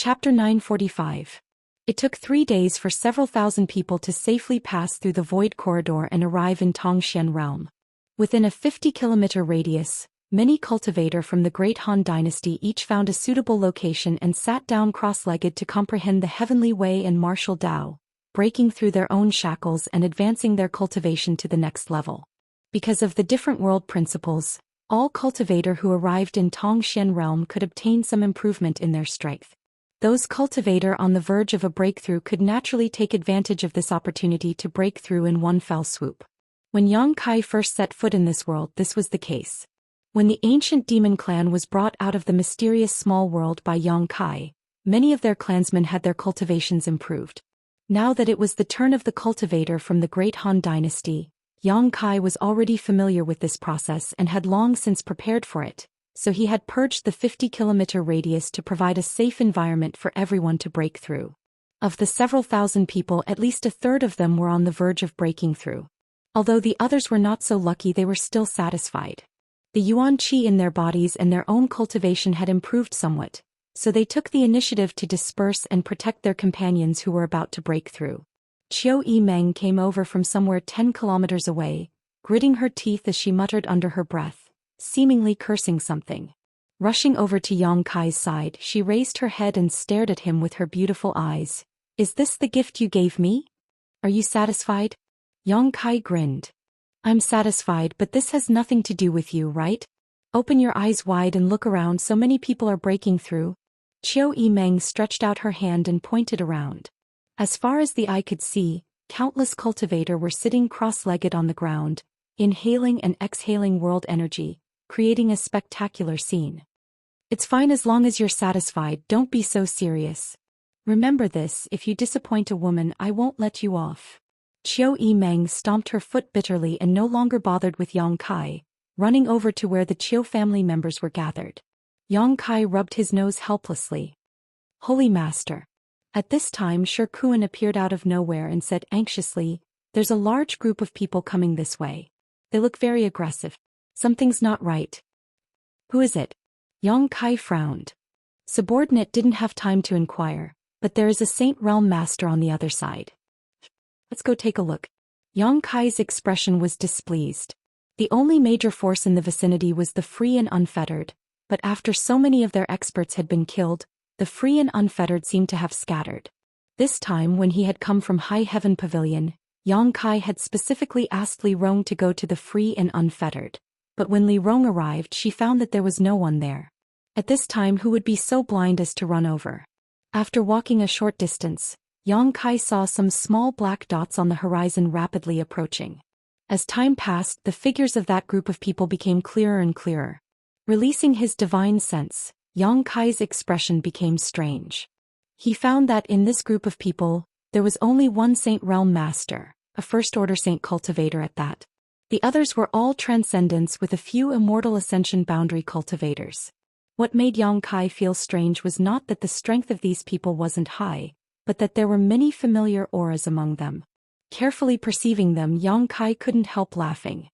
Chapter 945. It took 3 days for several thousand people to safely pass through the Void Corridor and arrive in Zhou Xian realm. Within a 50-kilometer radius, many cultivators from the Great Han dynasty each found a suitable location and sat down cross-legged to comprehend the heavenly way and martial Tao, breaking through their own shackles and advancing their cultivation to the next level. Because of the different world principles, all cultivators who arrived in Zhou Xian realm could obtain some improvement in their strength. Those cultivators on the verge of a breakthrough could naturally take advantage of this opportunity to break through in one fell swoop. When Yang Kai first set foot in this world, this was the case. When the ancient demon clan was brought out of the mysterious small world by Yang Kai, many of their clansmen had their cultivations improved. Now that it was the turn of the cultivator from the Great Han dynasty, Yang Kai was already familiar with this process and had long since prepared for it, so he had purged the 50-kilometer radius to provide a safe environment for everyone to break through. Of the several thousand people, at least a third of them were on the verge of breaking through. Although the others were not so lucky, they were still satisfied. The yuan qi in their bodies and their own cultivation had improved somewhat, so they took the initiative to disperse and protect their companions who were about to break through. Qiu Yimeng came over from somewhere 10 kilometers away, gritting her teeth as she muttered under her breath, seemingly cursing something. Rushing over to Yang Kai's side, she raised her head and stared at him with her beautiful eyes. "Is this the gift you gave me? Are you satisfied?" Yang Kai grinned. "I'm satisfied, but this has nothing to do with you, right? Open your eyes wide and look around, so many people are breaking through." Qiu Yimeng stretched out her hand and pointed around. As far as the eye could see, countless cultivators were sitting cross-legged on the ground, inhaling and exhaling world energy, creating a spectacular scene. "It's fine as long as you're satisfied, don't be so serious. Remember this, if you disappoint a woman, I won't let you off." Qiu Yimeng stomped her foot bitterly and no longer bothered with Yang Kai, running over to where the Qiu family members were gathered. Yang Kai rubbed his nose helplessly. "Holy Master." At this time Shi Kuan appeared out of nowhere and said anxiously, "There's a large group of people coming this way. They look very aggressive. Something's not right." "Who is it?" Yang Kai frowned. Subordinate didn't have time to inquire, but there is a Saint Realm Master on the other side. "Let's go take a look." Yang Kai's expression was displeased. The only major force in the vicinity was the Free and Unfettered, but after so many of their experts had been killed, the Free and Unfettered seemed to have scattered. This time when he had come from High Heaven Pavilion, Yang Kai had specifically asked Li Rong to go to the Free and Unfettered. But when Li Rong arrived, she found that there was no one there. At this time, who would be so blind as to run over? After walking a short distance, Yang Kai saw some small black dots on the horizon rapidly approaching. As time passed, the figures of that group of people became clearer and clearer. Releasing his divine sense, Yang Kai's expression became strange. He found that in this group of people, there was only one Saint Realm Master, a First-Order Saint Cultivator at that. The others were all Transcendents with a few Immortal Ascension boundary cultivators. What made Yang Kai feel strange was not that the strength of these people wasn't high, but that there were many familiar auras among them. Carefully perceiving them, Yang Kai couldn't help laughing.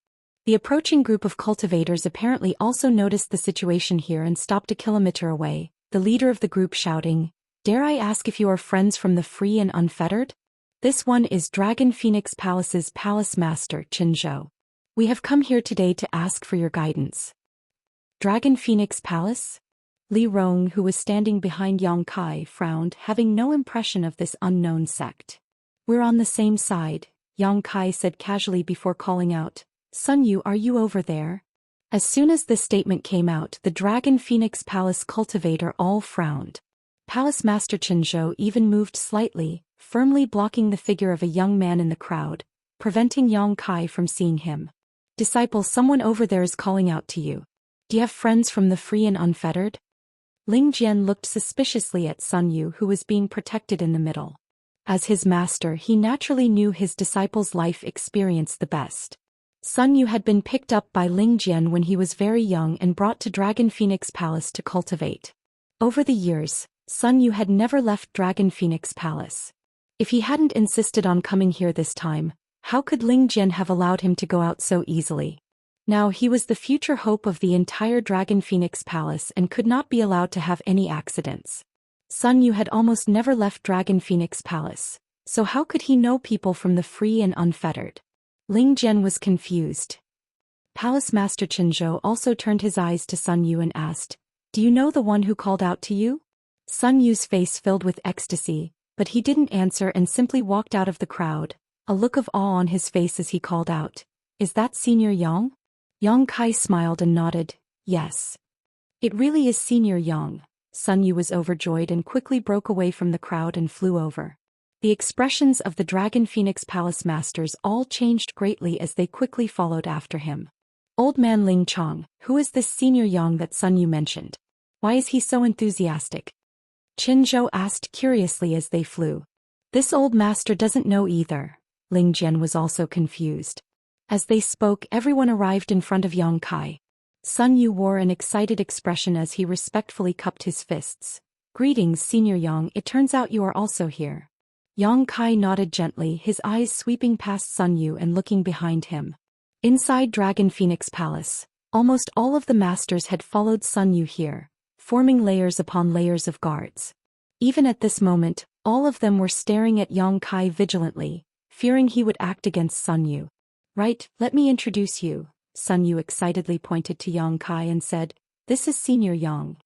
The approaching group of cultivators apparently also noticed the situation here and stopped a kilometer away, the leader of the group shouting, "Dare I ask if you are friends from the Free and Unfettered? This one is Dragon Phoenix Palace's Palace Master, Zhou. We have come here today to ask for your guidance." "Dragon Phoenix Palace?" Li Rong, who was standing behind Yang Kai, frowned, having no impression of this unknown sect. "We're on the same side," Yang Kai said casually before calling out, "Sun Yu, are you over there?" As soon as this statement came out, the Dragon Phoenix Palace cultivator all frowned. Palace Master Zhou even moved slightly, firmly blocking the figure of a young man in the crowd, preventing Yang Kai from seeing him. "Disciple, someone over there is calling out to you. Do you have friends from the Free and Unfettered?" Ling Jian looked suspiciously at Sun Yu, who was being protected in the middle. As his master, he naturally knew his disciple's life experience the best. Sun Yu had been picked up by Ling Jian when he was very young and brought to Dragon Phoenix Palace to cultivate. Over the years, Sun Yu had never left Dragon Phoenix Palace. If he hadn't insisted on coming here this time, how could Ling Jian have allowed him to go out so easily? Now he was the future hope of the entire Dragon Phoenix Palace and could not be allowed to have any accidents. Sun Yu had almost never left Dragon Phoenix Palace, so how could he know people from the free and unfettered? Ling Jian was confused. Palace Master Zhou also turned his eyes to Sun Yu and asked, "Do you know the one who called out to you?" Sun Yu's face filled with ecstasy, but he didn't answer and simply walked out of the crowd, a look of awe on his face as he called out, "Is that Senior Yang?" Yang Kai smiled and nodded, "Yes. It really is Senior Yang." Sun Yu was overjoyed and quickly broke away from the crowd and flew over. The expressions of the Dragon Phoenix Palace masters all changed greatly as they quickly followed after him. "Old man Ling Chong, who is this Senior Yang that Sun Yu mentioned? Why is he so enthusiastic?" Qin Zhou asked curiously as they flew. "This old master doesn't know either." Ling Jian was also confused. As they spoke, everyone arrived in front of Yang Kai. Sun Yu wore an excited expression as he respectfully cupped his fists. "Greetings, Senior Yang, it turns out you are also here." Yang Kai nodded gently, his eyes sweeping past Sun Yu and looking behind him. Inside Dragon Phoenix Palace, almost all of the masters had followed Sun Yu here, forming layers upon layers of guards. Even at this moment, all of them were staring at Yang Kai vigilantly, fearing he would act against Sun Yu. "Right, let me introduce you." Sun Yu excitedly pointed to Yang Kai and said, "This is Senior Yang."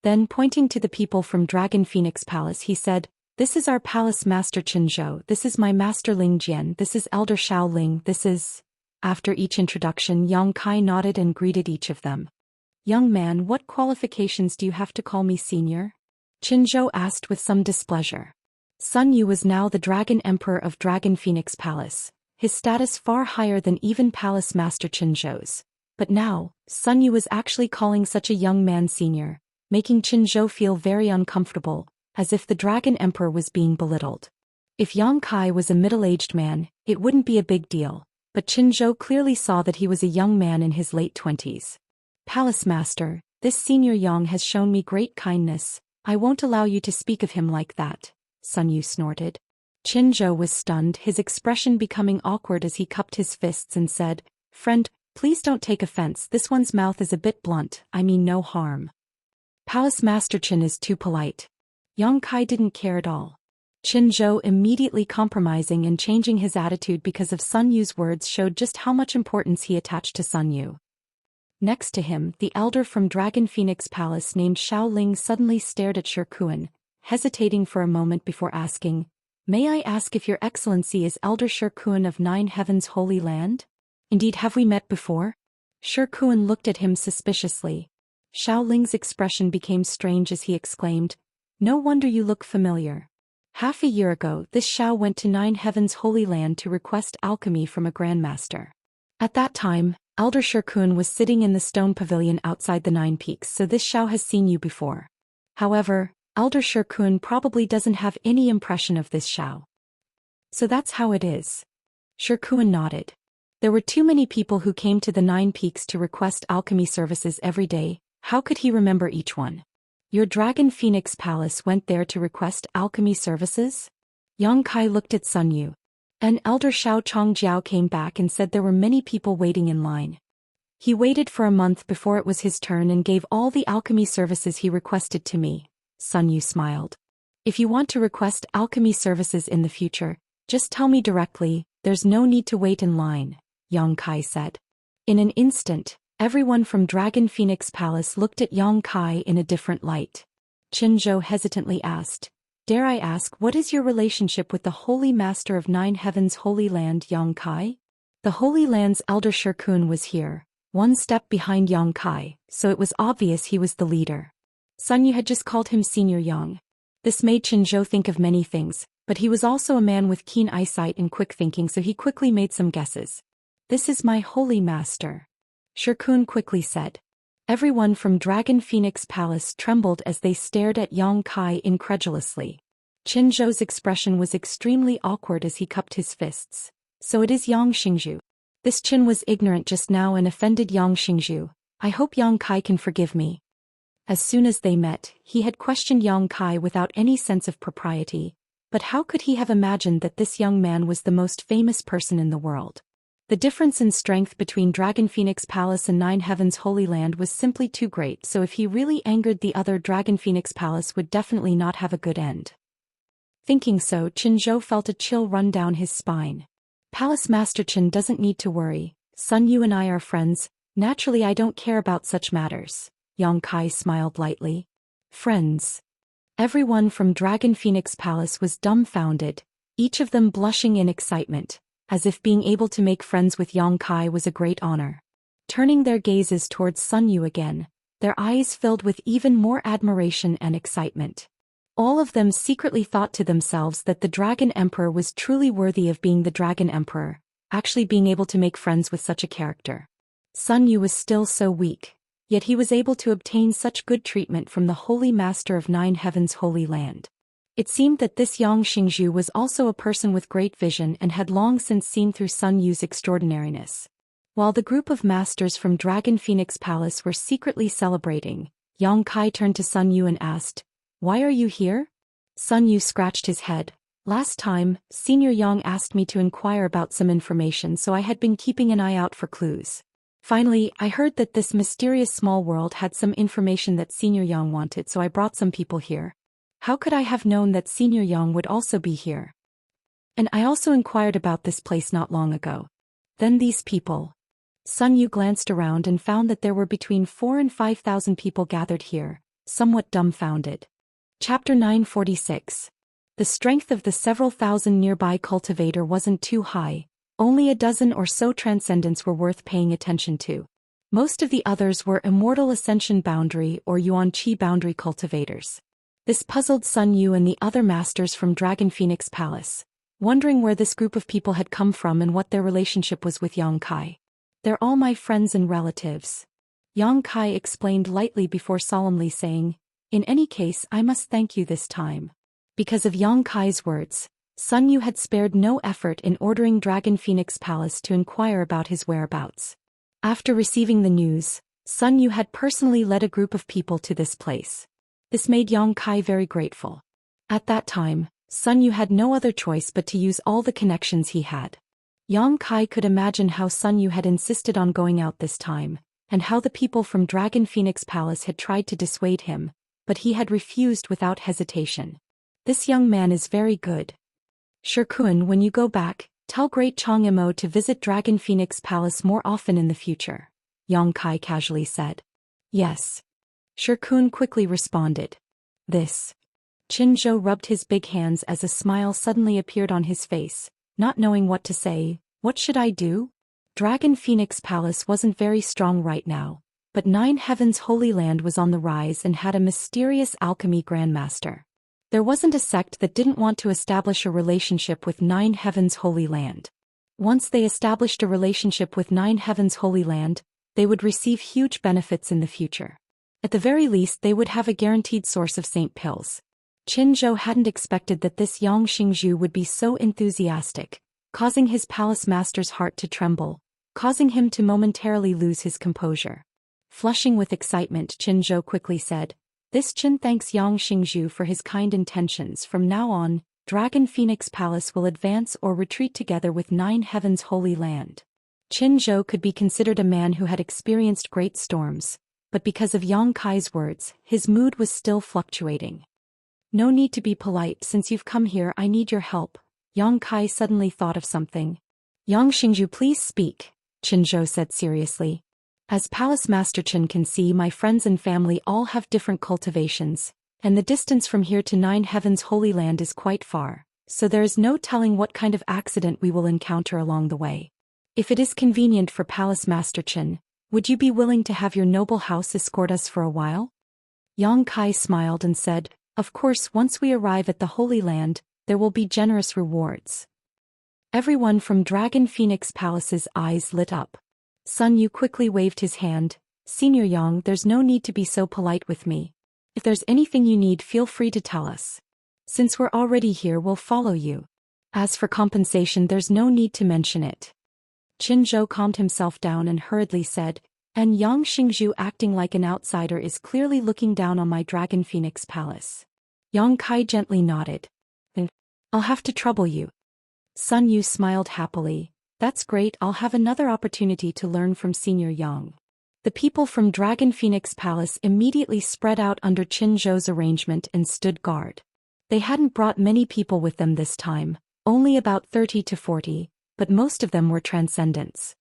Then pointing to the people from Dragon Phoenix Palace he said, "This is our Palace Master Qin Zhou, this is my Master Ling Jian, this is Elder Xiao Ling, this is..." After each introduction Yang Kai nodded and greeted each of them. "Young man, what qualifications do you have to call me senior?" Qin Zhou asked with some displeasure. Sun Yu was now the Dragon Emperor of Dragon Phoenix Palace, his status far higher than even Palace Master Qin Zhou's. But now, Sun Yu was actually calling such a young man senior, making Qin Zhou feel very uncomfortable, as if the Dragon Emperor was being belittled. If Yang Kai was a middle-aged man, it wouldn't be a big deal, but Qin Zhou clearly saw that he was a young man in his late 20s. "Palace Master, this Senior Yang has shown me great kindness, I won't allow you to speak of him like that," Sun Yu snorted. Qin Zhou was stunned, his expression becoming awkward as he cupped his fists and said, "Friend, please don't take offense, this one's mouth is a bit blunt, I mean no harm." Palace Master Qin is too polite. Yang Kai didn't care at all. Qin Zhou immediately compromising and changing his attitude because of Sun Yu's words showed just how much importance he attached to Sun Yu. Next to him, the elder from Dragon Phoenix Palace named Xiao Ling suddenly stared at Shi Kuan, hesitating for a moment before asking, "May I ask if your excellency is Elder Shi Kuan of Nine Heavens Holy Land? Indeed, have we met before?" Shi Kuan looked at him suspiciously. Xiao Ling's expression became strange as he exclaimed, "No wonder you look familiar. Half a year ago, this Xiao went to Nine Heavens Holy Land to request alchemy from a grandmaster. At that time, Elder Shi Kuan was sitting in the stone pavilion outside the Nine Peaks, so this Xiao has seen you before. However, Elder Shi Kuan probably doesn't have any impression of this Xiao." "So that's how it is." Shi Kuan nodded. There were too many people who came to the Nine Peaks to request alchemy services every day, how could he remember each one? "Your Dragon Phoenix Palace went there to request alchemy services?" Yang Kai looked at Sun Yu. "An Elder Xiao Chongjiao came back and said there were many people waiting in line. He waited for a month before it was his turn and gave all the alchemy services he requested to me." Sun Yu smiled. "If you want to request alchemy services in the future, just tell me directly, there's no need to wait in line," Yang Kai said. In an instant, everyone from Dragon Phoenix Palace looked at Yang Kai in a different light. Qin Zhou hesitantly asked, "Dare I ask, what is your relationship with the Holy Master of Nine Heavens Holy Land, Yang Kai?" The Holy Land's Elder Shi Kuan was here, one step behind Yang Kai, so it was obvious he was the leader. Sun Yu had just called him Senior Yang. This made Qin Zhou think of many things, but he was also a man with keen eyesight and quick thinking, so he quickly made some guesses. "This is my Holy Master," Shi Kuan quickly said. Everyone from Dragon Phoenix Palace trembled as they stared at Yang Kai incredulously. Qin Zhou's expression was extremely awkward as he cupped his fists. "So it is Yang Xingzhu. This Qin was ignorant just now and offended Yang Xingzhu. I hope Yang Kai can forgive me." As soon as they met, he had questioned Yang Kai without any sense of propriety, but how could he have imagined that this young man was the most famous person in the world? The difference in strength between Dragon Phoenix Palace and Nine Heavens Holy Land was simply too great, so if he really angered the other, Dragon Phoenix Palace would definitely not have a good end. Thinking so, Zhou felt a chill run down his spine. Palace Master Chen doesn't need to worry. Sun Yu and I are friends. Naturally I don't care about such matters. Yang Kai smiled lightly. Friends. Everyone from Dragon Phoenix Palace was dumbfounded, each of them blushing in excitement, as if being able to make friends with Yang Kai was a great honor. Turning their gazes towards Sun Yu again, their eyes filled with even more admiration and excitement. All of them secretly thought to themselves that the Dragon Emperor was truly worthy of being the Dragon Emperor, actually being able to make friends with such a character. Sun Yu was still so weak, yet he was able to obtain such good treatment from the Holy Master of Nine Heavens Holy Land. It seemed that this Yang Xingzhu was also a person with great vision and had long since seen through Sun Yu's extraordinariness. While the group of masters from Dragon Phoenix Palace were secretly celebrating, Yang Kai turned to Sun Yu and asked, "Why are you here?" Sun Yu scratched his head. "Last time, Senior Yang asked me to inquire about some information, so I had been keeping an eye out for clues. Finally, I heard that this mysterious small world had some information that Senior Yang wanted, so I brought some people here. How could I have known that Senior Yang would also be here? And I also inquired about this place not long ago. Then these people." Sun Yu glanced around and found that there were between 4,000 and 5,000 people gathered here, somewhat dumbfounded. Chapter 946. The strength of the several thousand nearby cultivator wasn't too high, only a dozen or so transcendents were worth paying attention to. Most of the others were Immortal Ascension Boundary or Yuan Qi Boundary cultivators. This puzzled Sun Yu and the other masters from Dragon Phoenix Palace, wondering where this group of people had come from and what their relationship was with Yang Kai. "They're all my friends and relatives," Yang Kai explained lightly before solemnly saying, "In any case, I must thank you this time." Because of Yang Kai's words, Sun Yu had spared no effort in ordering Dragon Phoenix Palace to inquire about his whereabouts. After receiving the news, Sun Yu had personally led a group of people to this place. This made Yang Kai very grateful. At that time, Sun Yu had no other choice but to use all the connections he had. Yang Kai could imagine how Sun Yu had insisted on going out this time, and how the people from Dragon Phoenix Palace had tried to dissuade him, but he had refused without hesitation. "This young man is very good. Shirkuan, when you go back, tell Great Chong Imo to visit Dragon Phoenix Palace more often in the future," Yang Kai casually said. "Yes." Shirkuan quickly responded. "This." Zhou rubbed his big hands as a smile suddenly appeared on his face, not knowing what to say. "What should I do?" Dragon Phoenix Palace wasn't very strong right now, but Nine Heavens Holy Land was on the rise and had a mysterious alchemy grandmaster. There wasn't a sect that didn't want to establish a relationship with Nine Heavens Holy Land. Once they established a relationship with Nine Heavens Holy Land, they would receive huge benefits in the future. At the very least, they would have a guaranteed source of saint pills. Zhou hadn't expected that this Yang Xingzhu would be so enthusiastic, causing his palace master's heart to tremble, causing him to momentarily lose his composure. Flushing with excitement, Zhou quickly said, "This Qin thanks Yang Xingzhu for his kind intentions. From now on, Dragon Phoenix Palace will advance or retreat together with Nine Heavens Holy Land." Zhou could be considered a man who had experienced great storms, but because of Yang Kai's words, his mood was still fluctuating. "No need to be polite. Since you've come here, I need your help." Yang Kai suddenly thought of something. "Yang Xingzhu, please speak," Zhou said seriously. "As Palace Master Chen can see, my friends and family all have different cultivations, and the distance from here to Nine Heavens Holy Land is quite far, so there is no telling what kind of accident we will encounter along the way. If it is convenient for Palace Master Chen, would you be willing to have your noble house escort us for a while?" Yang Kai smiled and said, "Of course, once we arrive at the Holy Land, there will be generous rewards." Everyone from Dragon Phoenix Palace's eyes lit up. Sun Yu quickly waved his hand. "Senior Yang, there's no need to be so polite with me. If there's anything you need, feel free to tell us. Since we're already here, we'll follow you. As for compensation, there's no need to mention it." Zhou calmed himself down and hurriedly said, "And Yang Xingzhu, acting like an outsider, is clearly looking down on my Dragon Phoenix Palace." Yang Kai gently nodded. "I'll have to trouble you." Sun Yu smiled happily. That's great, I'll have another opportunity to learn from Senior Yang. The people from Dragon Phoenix Palace immediately spread out under Qin Zhou's arrangement and stood guard. They hadn't brought many people with them this time, only about 30 to 40, but most of them were transcendents.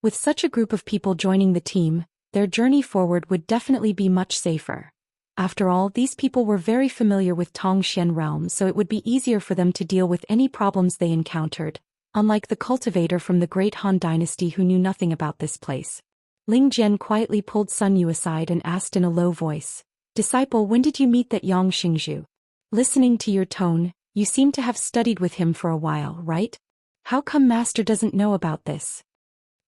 With such a group of people joining the team, their journey forward would definitely be much safer. After all, these people were very familiar with Tongxian realm, so it would be easier for them to deal with any problems they encountered, unlike the cultivator from the Great Han Dynasty who knew nothing about this place. Ling Jian quietly pulled Sun Yu aside and asked in a low voice, "Disciple, when did you meet that Yang Xingzhu? Listening to your tone, you seem to have studied with him for a while, right? How come Master doesn't know about this?"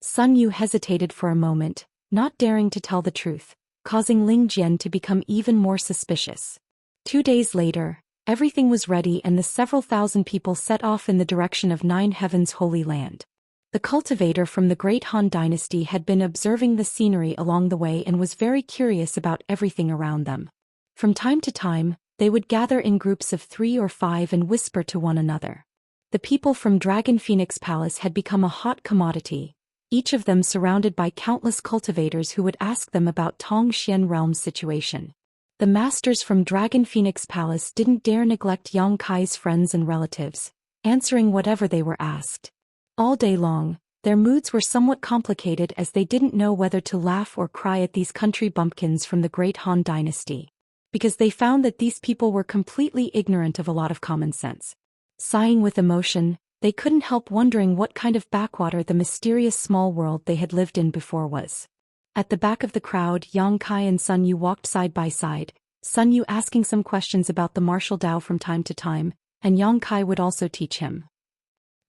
Sun Yu hesitated for a moment, not daring to tell the truth, causing Ling Jian to become even more suspicious. 2 days later, everything was ready and the several thousand people set off in the direction of Nine Heavens' Holy Land. The cultivator from the Great Han Dynasty had been observing the scenery along the way and was very curious about everything around them. From time to time, they would gather in groups of 3 or 5 and whisper to one another. The people from Dragon Phoenix Palace had become a hot commodity, each of them surrounded by countless cultivators who would ask them about Tongxian realm's situation. The masters from Dragon Phoenix Palace didn't dare neglect Yang Kai's friends and relatives, answering whatever they were asked. All day long, their moods were somewhat complicated as they didn't know whether to laugh or cry at these country bumpkins from the Great Han Dynasty, because they found that these people were completely ignorant of a lot of common sense. Sighing with emotion, they couldn't help wondering what kind of backwater the mysterious small world they had lived in before was. At the back of the crowd, Yang Kai and Sun Yu walked side by side, Sun Yu asking some questions about the martial Dao from time to time, and Yang Kai would also teach him.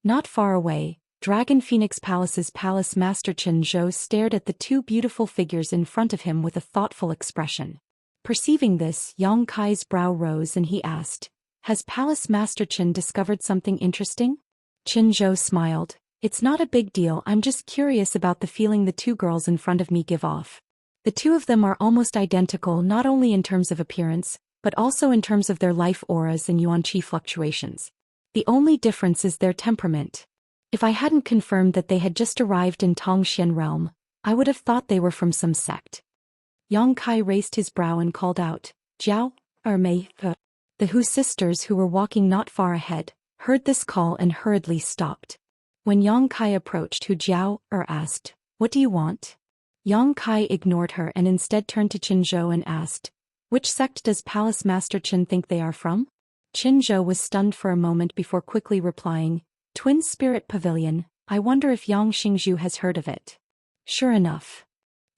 Not far away, Dragon Phoenix Palace's palace master Qin Zhou stared at the 2 beautiful figures in front of him with a thoughtful expression. Perceiving this, Yang Kai's brow rose and he asked, "Has Palace Master Qin discovered something interesting?" Qin Zhou smiled, "It's not a big deal, I'm just curious about the feeling the 2 girls in front of me give off. The 2 of them are almost identical not only in terms of appearance, but also in terms of their life auras and yuan qi fluctuations. The only difference is their temperament. If I hadn't confirmed that they had just arrived in Tongxian realm, I would have thought they were from some sect." Yang Kai raised his brow and called out, "Jiao, Mei." The Hu sisters who were walking not far ahead heard this call and hurriedly stopped. When Yang Kai approached Hu Jiao asked, "What do you want?" Yang Kai ignored her and instead turned to Qin Zhou and asked, "Which sect does Palace Master Qin think they are from?" Qin Zhou was stunned for a moment before quickly replying, "Twin Spirit Pavilion, I wonder if Yang Xingzhu has heard of it." "Sure enough."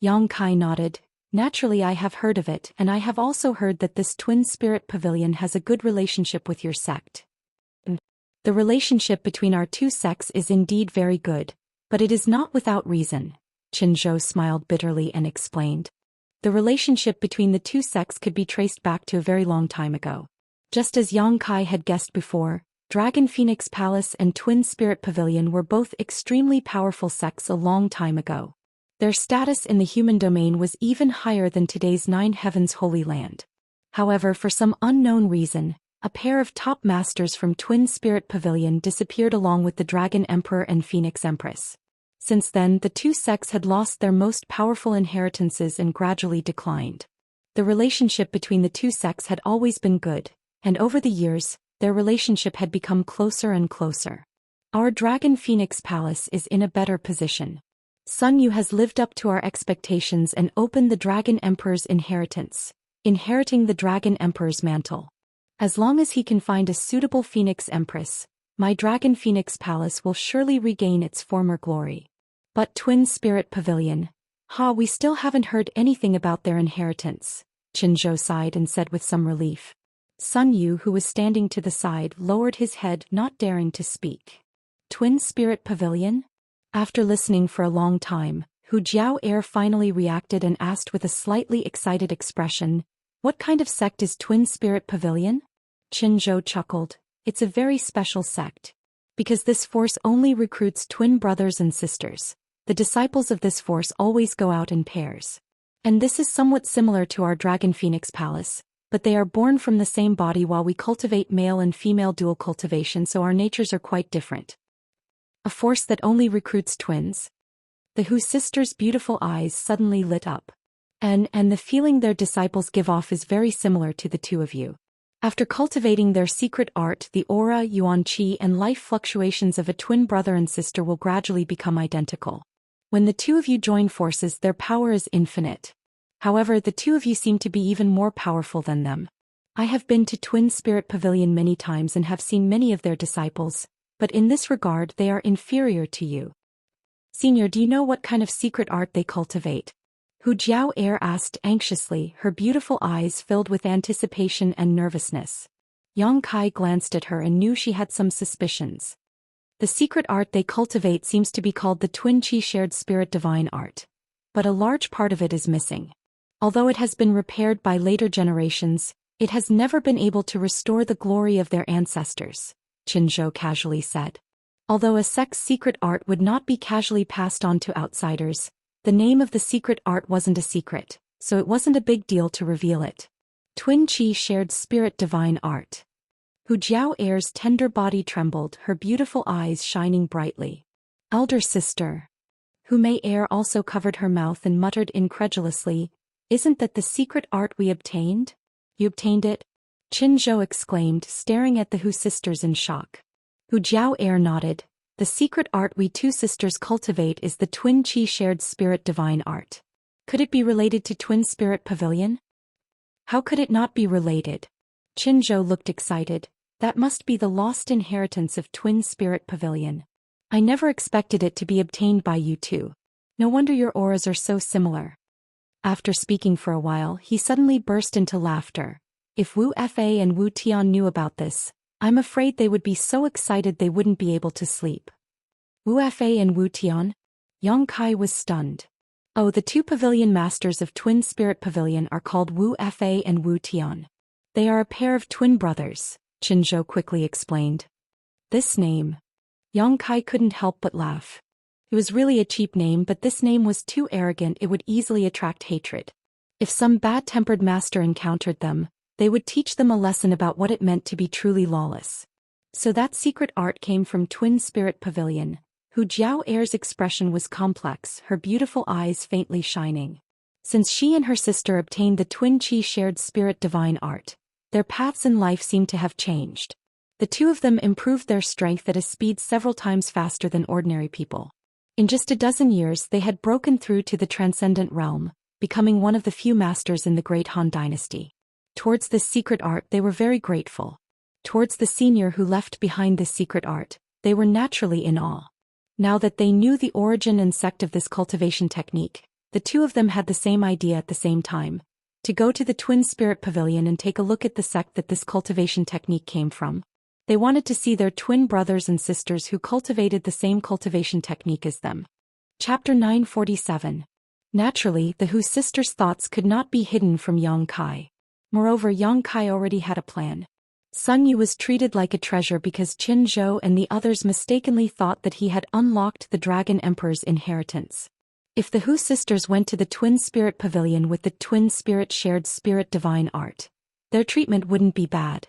Yang Kai nodded, "Naturally I have heard of it and I have also heard that this Twin Spirit Pavilion has a good relationship with your sect." "The relationship between our 2 sects is indeed very good, but it is not without reason," Qin Zhou smiled bitterly and explained. The relationship between the 2 sects could be traced back to a very long time ago. Just as Yang Kai had guessed before, Dragon Phoenix Palace and Twin Spirit Pavilion were both extremely powerful sects a long time ago. Their status in the human domain was even higher than today's Nine Heavens Holy Land. However, for some unknown reason, a pair of top masters from Twin Spirit Pavilion disappeared along with the Dragon Emperor and Phoenix Empress. Since then, the 2 sects had lost their most powerful inheritances and gradually declined. The relationship between the 2 sects had always been good, and over the years, their relationship had become closer and closer. Our Dragon Phoenix Palace is in a better position. Sun Yu has lived up to our expectations and opened the Dragon Emperor's inheritance, inheriting the Dragon Emperor's mantle. As long as he can find a suitable Phoenix Empress, my Dragon Phoenix Palace will surely regain its former glory. But Twin Spirit Pavilion, we still haven't heard anything about their inheritance, Qin Zhou sighed and said with some relief. Sun Yu, who was standing to the side, lowered his head, not daring to speak. Twin Spirit Pavilion? After listening for a long time, Hu Jiao finally reacted and asked with a slightly excited expression, "What kind of sect is Twin Spirit Pavilion?" Qin Zhou chuckled, "It's a very special sect. Because this force only recruits twin brothers and sisters. The disciples of this force always go out in pairs. And this is somewhat similar to our Dragon Phoenix Palace, but they are born from the same body while we cultivate male and female dual cultivation, so our natures are quite different." A force that only recruits twins? The Hu sisters' beautiful eyes suddenly lit up. And the feeling their disciples give off is very similar to the two of you. After cultivating their secret art, the aura, yuan qi, and life fluctuations of a twin brother and sister will gradually become identical. When the two of you join forces, their power is infinite. However, the two of you seem to be even more powerful than them. I have been to Twin Spirit Pavilion many times and have seen many of their disciples, but in this regard they are inferior to you. Senior, do you know what kind of secret art they cultivate? Hu Jiao asked anxiously, her beautiful eyes filled with anticipation and nervousness. Yang Kai glanced at her and knew she had some suspicions. The secret art they cultivate seems to be called the Twin Qi Shared Spirit Divine Art. But a large part of it is missing. Although it has been repaired by later generations, it has never been able to restore the glory of their ancestors, Qinzhou casually said. Although a sect's secret art would not be casually passed on to outsiders, the name of the secret art wasn't a secret, so it wasn't a big deal to reveal it. Twin Qi Shared Spirit Divine Art. Hu Jiao's tender body trembled, her beautiful eyes shining brightly. Elder sister. Hu Mei also covered her mouth and muttered incredulously, "Isn't that the secret art we obtained?" "You obtained it?" Qinzhou exclaimed, staring at the Hu sisters in shock. Hu Jiao nodded. "The secret art we two sisters cultivate is the Twin Qi Shared Spirit Divine Art. Could it be related to Twin Spirit Pavilion?" "How could it not be related?" Qinzhou looked excited. "That must be the lost inheritance of Twin Spirit Pavilion. I never expected it to be obtained by you two. No wonder your auras are so similar." After speaking for a while, he suddenly burst into laughter. "If Wu Fa and Wu Tian knew about this, I'm afraid they would be so excited they wouldn't be able to sleep." Wu Fa and Wu Tian? Yang Kai was stunned. "Oh, the two pavilion masters of Twin Spirit Pavilion are called Wu Fa and Wu Tian. They are a pair of twin brothers," Qinzhou quickly explained. This name. Yang Kai couldn't help but laugh. It was really a cheap name, but this name was too arrogant, it would easily attract hatred. If some bad-tempered master encountered them, they would teach them a lesson about what it meant to be truly lawless. So that secret art came from Twin Spirit Pavilion. Hu Jiao's expression was complex, her beautiful eyes faintly shining. Since she and her sister obtained the Twin Qi Shared Spirit Divine Art, their paths in life seemed to have changed. The two of them improved their strength at a speed several times faster than ordinary people. In just a dozen years they had broken through to the transcendent realm, becoming one of the few masters in the Great Han Dynasty. Towards this secret art they were very grateful. Towards the senior who left behind this secret art, they were naturally in awe. Now that they knew the origin and sect of this cultivation technique, the two of them had the same idea at the same time: to go to the Twin Spirit Pavilion and take a look at the sect that this cultivation technique came from. They wanted to see their twin brothers and sisters who cultivated the same cultivation technique as them. Chapter 947. Naturally, the Hu sisters' thoughts could not be hidden from Yang Kai. Moreover, Yang Kai already had a plan. Sun Yu was treated like a treasure because Qinzhou and the others mistakenly thought that he had unlocked the Dragon Emperor's inheritance. If the Hu sisters went to the Twin Spirit Pavilion with the Twin Spirit Shared Spirit Divine Art, their treatment wouldn't be bad.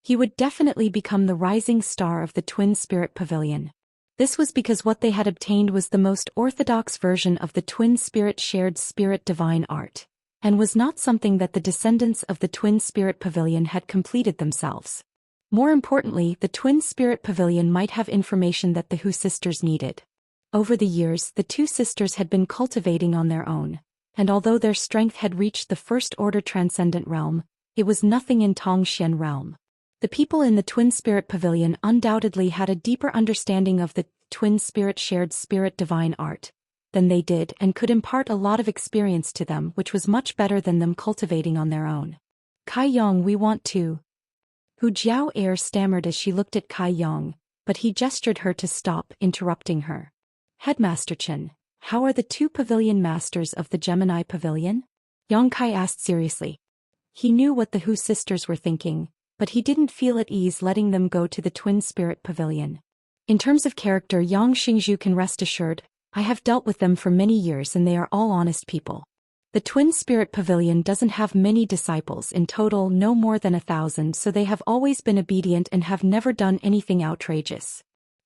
He would definitely become the rising star of the Twin Spirit Pavilion. This was because what they had obtained was the most orthodox version of the Twin Spirit Shared Spirit Divine Art, and was not something that the descendants of the Twin Spirit Pavilion had completed themselves. More importantly, the Twin Spirit Pavilion might have information that the Hu sisters needed. Over the years, the two sisters had been cultivating on their own, and although their strength had reached the First Order Transcendent Realm, it was nothing in Tongxian Realm. The people in the Twin Spirit Pavilion undoubtedly had a deeper understanding of the Twin Spirit Shared Spirit Divine Art than they did and could impart a lot of experience to them, which was much better than them cultivating on their own. "Kai Yang, we want to..." Hu Jiao stammered as she looked at Kai Yang, but he gestured her to stop, interrupting her. "Headmaster Chen, how are the two pavilion masters of the Gemini Pavilion?" Yang Kai asked seriously. He knew what the Hu sisters were thinking, but he didn't feel at ease letting them go to the Twin Spirit Pavilion. "In terms of character, Yang Xingzhu can rest assured. I have dealt with them for many years and they are all honest people. The Twin Spirit Pavilion doesn't have many disciples, in total no more than 1,000, so they have always been obedient and have never done anything outrageous.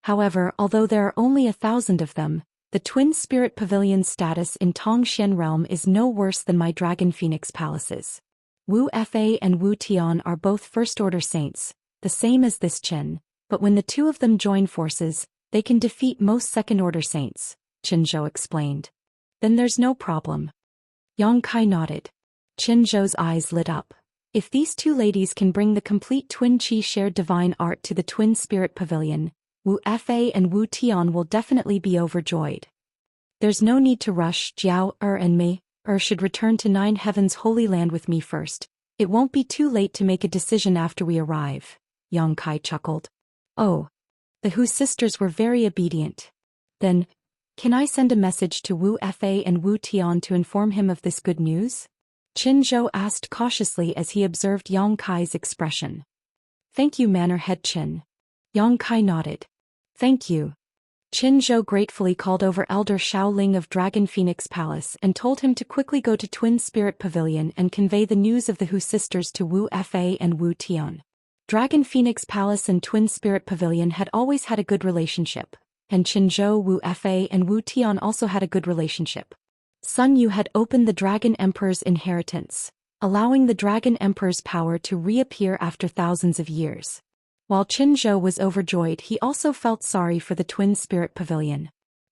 However, although there are only 1,000 of them, the Twin Spirit Pavilion's status in Tongxian realm is no worse than my Dragon Phoenix palaces. Wu Fa and Wu Tian are both first-order saints, the same as this Qin, but when the two of them join forces, they can defeat most second-order saints, Qin Zhou explained. Then there's no problem. Yang Kai nodded. Qin Zhou's eyes lit up. If these two ladies can bring the complete Twin Qi shared divine art to the Twin Spirit Pavilion, Wu Fa and Wu Tian will definitely be overjoyed. There's no need to rush. Jiao and Mei should return to Nine Heavens Holy Land with me first. It won't be too late to make a decision after we arrive. Yang Kai chuckled. Oh. The Hu sisters were very obedient. Then, can I send a message to Wu Fa and Wu Tian to inform him of this good news? Qin Zhou asked cautiously as he observed Yang Kai's expression. Thank you, Manor Head Qin. Yang Kai nodded. Thank you. Qin Zhou gratefully called over Elder Shao Ling of Dragon Phoenix Palace and told him to quickly go to Twin Spirit Pavilion and convey the news of the Hu sisters to Wu Fa and Wu Tian. Dragon Phoenix Palace and Twin Spirit Pavilion had always had a good relationship, and Qin Zhou, Wu Fa and Wu Tian also had a good relationship. Sun Yu had opened the Dragon Emperor's inheritance, allowing the Dragon Emperor's power to reappear after thousands of years. While Qin Zhou was overjoyed, he also felt sorry for the Twin Spirit Pavilion.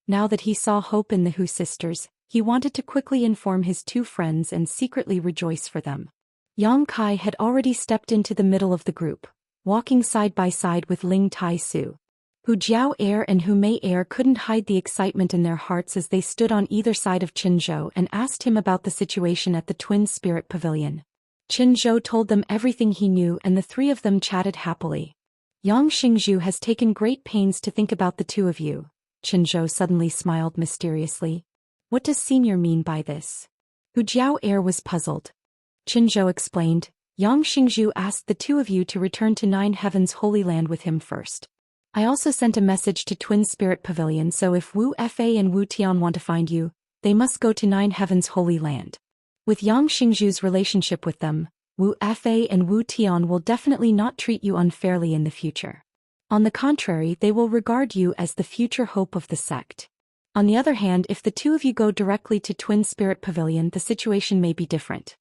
Now that he saw hope in the Hu sisters, he wanted to quickly inform his two friends and secretly rejoice for them. Yang Kai had already stepped into the middle of the group, walking side by side with Ling Tai Su. Hu Jiao and Hu Mei couldn't hide the excitement in their hearts as they stood on either side of Qin Zhou and asked him about the situation at the Twin Spirit Pavilion. Qin Zhou told them everything he knew and the three of them chatted happily. Yang Xingzhu has taken great pains to think about the two of you. Qin Zhou suddenly smiled mysteriously. What does senior mean by this? Hu Jiao was puzzled. Qin Zhou explained, Yang Xingzhu asked the two of you to return to Nine Heavens Holy Land with him first. I also sent a message to Twin Spirit Pavilion, so if Wu Fa and Wu Tian want to find you, they must go to Nine Heavens Holy Land. With Yang Xingzhu's relationship with them, Wu Fa and Wu Tian will definitely not treat you unfairly in the future. On the contrary, they will regard you as the future hope of the sect. On the other hand, if the two of you go directly to Twin Spirit Pavilion, the situation may be different.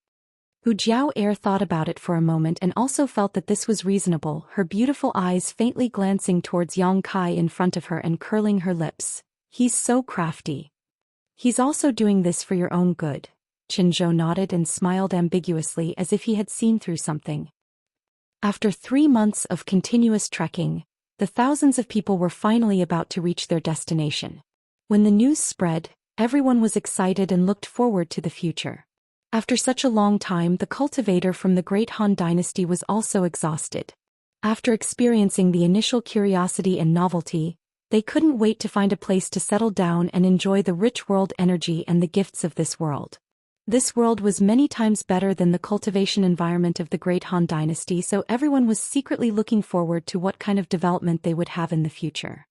Hu Jiao thought about it for a moment and also felt that this was reasonable, her beautiful eyes faintly glancing towards Yang Kai in front of her and curling her lips. He's so crafty. He's also doing this for your own good. Qin Zhou nodded and smiled ambiguously as if he had seen through something. After 3 months of continuous trekking, the thousands of people were finally about to reach their destination. When the news spread, everyone was excited and looked forward to the future. After such a long time, the cultivator from the Great Han Dynasty was also exhausted. After experiencing the initial curiosity and novelty, they couldn't wait to find a place to settle down and enjoy the rich world energy and the gifts of this world. This world was many times better than the cultivation environment of the Great Han Dynasty, so everyone was secretly looking forward to what kind of development they would have in the future.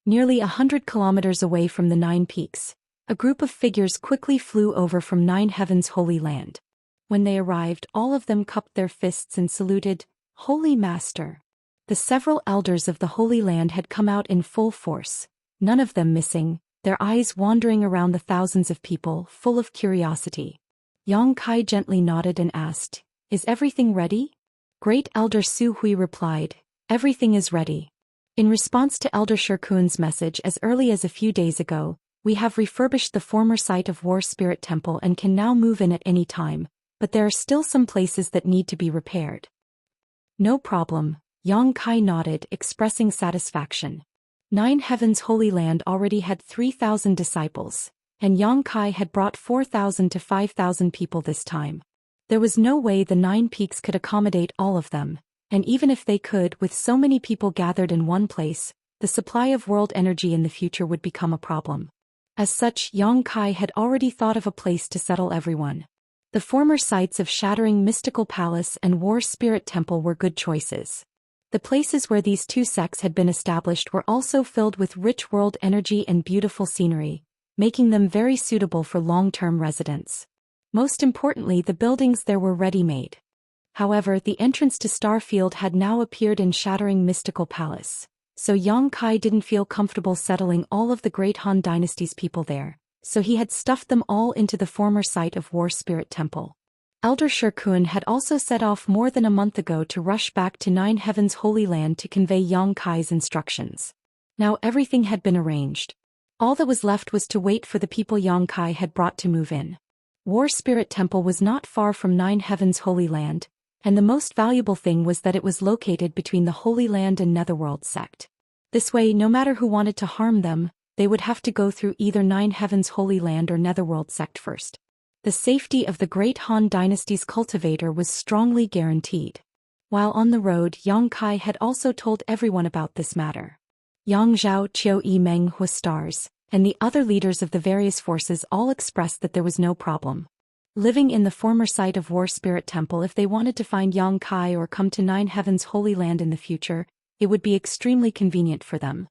Nearly 100 kilometers away from the 9 peaks, a group of figures quickly flew over from Nine Heavens Holy Land. When they arrived, all of them cupped their fists and saluted, Holy Master. The several elders of the Holy Land had come out in full force, none of them missing, their eyes wandering around the thousands of people, full of curiosity. Yang Kai gently nodded and asked, Is everything ready? Great Elder Su Hui replied, Everything is ready. In response to Elder Shirkuan's message as early as a few days ago, we have refurbished the former site of War Spirit Temple and can now move in at any time, but there are still some places that need to be repaired. No problem, Yang Kai nodded, expressing satisfaction. Nine Heavens Holy Land already had 3,000 disciples, and Yang Kai had brought 4,000 to 5,000 people this time. There was no way the 9 peaks could accommodate all of them, and even if they could, with so many people gathered in one place, the supply of world energy in the future would become a problem. As such, Yang Kai had already thought of a place to settle everyone. The former sites of Shattering Mystical Palace and War Spirit Temple were good choices. The places where these two sects had been established were also filled with rich world energy and beautiful scenery, making them very suitable for long-term residence. Most importantly, the buildings there were ready-made. However, the entrance to Starfield had now appeared in Shattering Mystical Palace, so Yang Kai didn't feel comfortable settling all of the great Han Dynasty's people there, so he had stuffed them all into the former site of War Spirit Temple. Elder Shirkun had also set off more than a month ago to rush back to Nine Heavens Holy Land to convey Yang Kai's instructions. Now everything had been arranged. All that was left was to wait for the people Yang Kai had brought to move in. War Spirit Temple was not far from Nine Heavens Holy Land, and the most valuable thing was that it was located between the Holy Land and Netherworld sect. This way, no matter who wanted to harm them, they would have to go through either Nine Heavens Holy Land or Netherworld sect first. The safety of the great Han Dynasty's cultivator was strongly guaranteed. While on the road, Yang Kai had also told everyone about this matter. Yang Zhao, Qiu Yi Meng Huastars, and the other leaders of the various forces all expressed that there was no problem living in the former site of War Spirit Temple. If they wanted to find Yang Kai or come to Nine Heavens Holy Land in the future, it would be extremely convenient for them.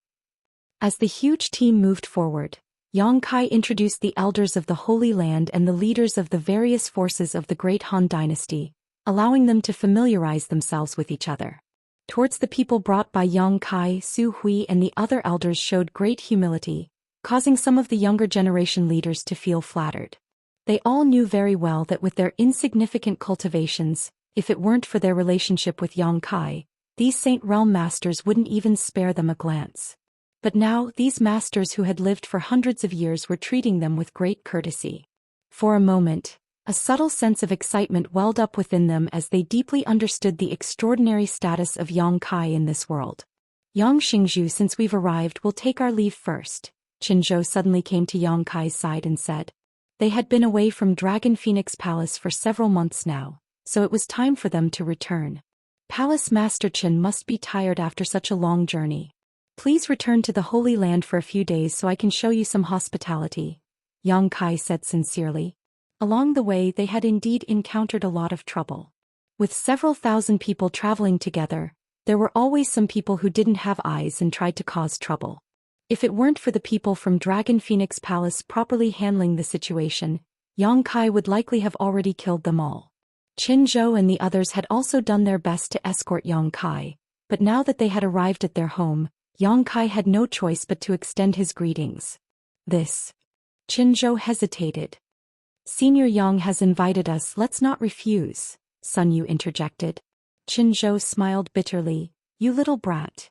As the huge team moved forward, Yang Kai introduced the elders of the Holy Land and the leaders of the various forces of the Great Han Dynasty, allowing them to familiarize themselves with each other. Towards the people brought by Yang Kai, Su Hui and the other elders showed great humility, causing some of the younger generation leaders to feel flattered. They all knew very well that with their insignificant cultivations, if it weren't for their relationship with Yang Kai, these Saint Realm masters wouldn't even spare them a glance. But now, these masters who had lived for hundreds of years were treating them with great courtesy. For a moment, a subtle sense of excitement welled up within them as they deeply understood the extraordinary status of Yang Kai in this world. Yang Xingzhu, since we've arrived, we'll take our leave first. Qinzhou suddenly came to Yang Kai's side and said. They had been away from Dragon Phoenix Palace for several months now, so it was time for them to return. Palace Master Qin must be tired after such a long journey. Please return to the Holy Land for a few days so I can show you some hospitality, Yang Kai said sincerely. Along the way they had indeed encountered a lot of trouble. With several thousand people traveling together, there were always some people who didn't have eyes and tried to cause trouble. If it weren't for the people from Dragon Phoenix Palace properly handling the situation, Yang Kai would likely have already killed them all. Qinzhou and the others had also done their best to escort Yang Kai, but now that they had arrived at their home, Yang Kai had no choice but to extend his greetings. Qinzhou hesitated. Senior Yang has invited us, let's not refuse, Sun Yu interjected. Qinzhou smiled bitterly, you little brat.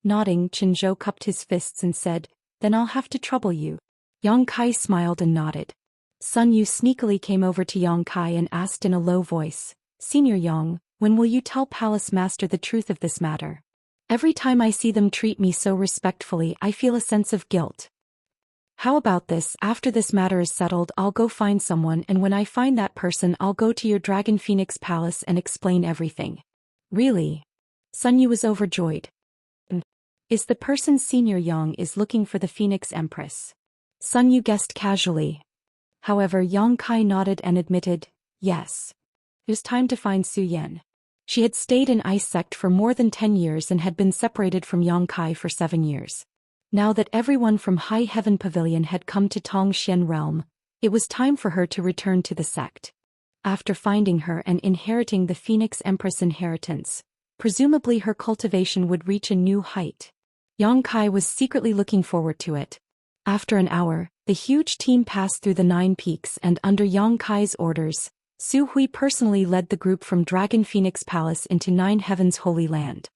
Nodding, Qinzhou cupped his fists and said, then I'll have to trouble you. Yang Kai smiled and nodded. Sun Yu sneakily came over to Yang Kai and asked in a low voice, Senior Yang, when will you tell Palace Master the truth of this matter? Every time I see them treat me so respectfully, I feel a sense of guilt. How about this, after this matter is settled, I'll go find someone, and when I find that person I'll go to your Dragon Phoenix Palace and explain everything. Really? Sun Yu was overjoyed. Is the person Senior Yang is looking for the Phoenix Empress? Sun Yu guessed casually. However, Yang Kai nodded and admitted, yes. It was time to find Su Yan. She had stayed in Ice Sect for more than 10 years and had been separated from Yang Kai for 7 years. Now that everyone from High Heaven Pavilion had come to Tong Xian Realm, it was time for her to return to the sect. After finding her and inheriting the Phoenix Empress inheritance, presumably her cultivation would reach a new height. Yang Kai was secretly looking forward to it. After an hour, the huge team passed through the 9 peaks and under Yang Kai's orders, Su Hui personally led the group from Dragon Phoenix Palace into Nine Heavens Holy Land.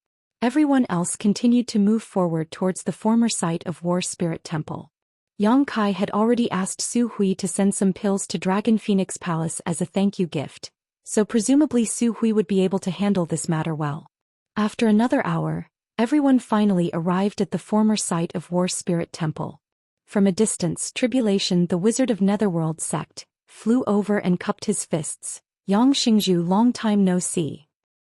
Everyone else continued to move forward towards the former site of War Spirit Temple. Yang Kai had already asked Su Hui to send some pills to Dragon Phoenix Palace as a thank you gift, so presumably Su Hui would be able to handle this matter well. After another hour, everyone finally arrived at the former site of War Spirit Temple. From a distance, Tribulation, the wizard of Netherworld sect, flew over and cupped his fists. Yang Xingzhu, long time no see.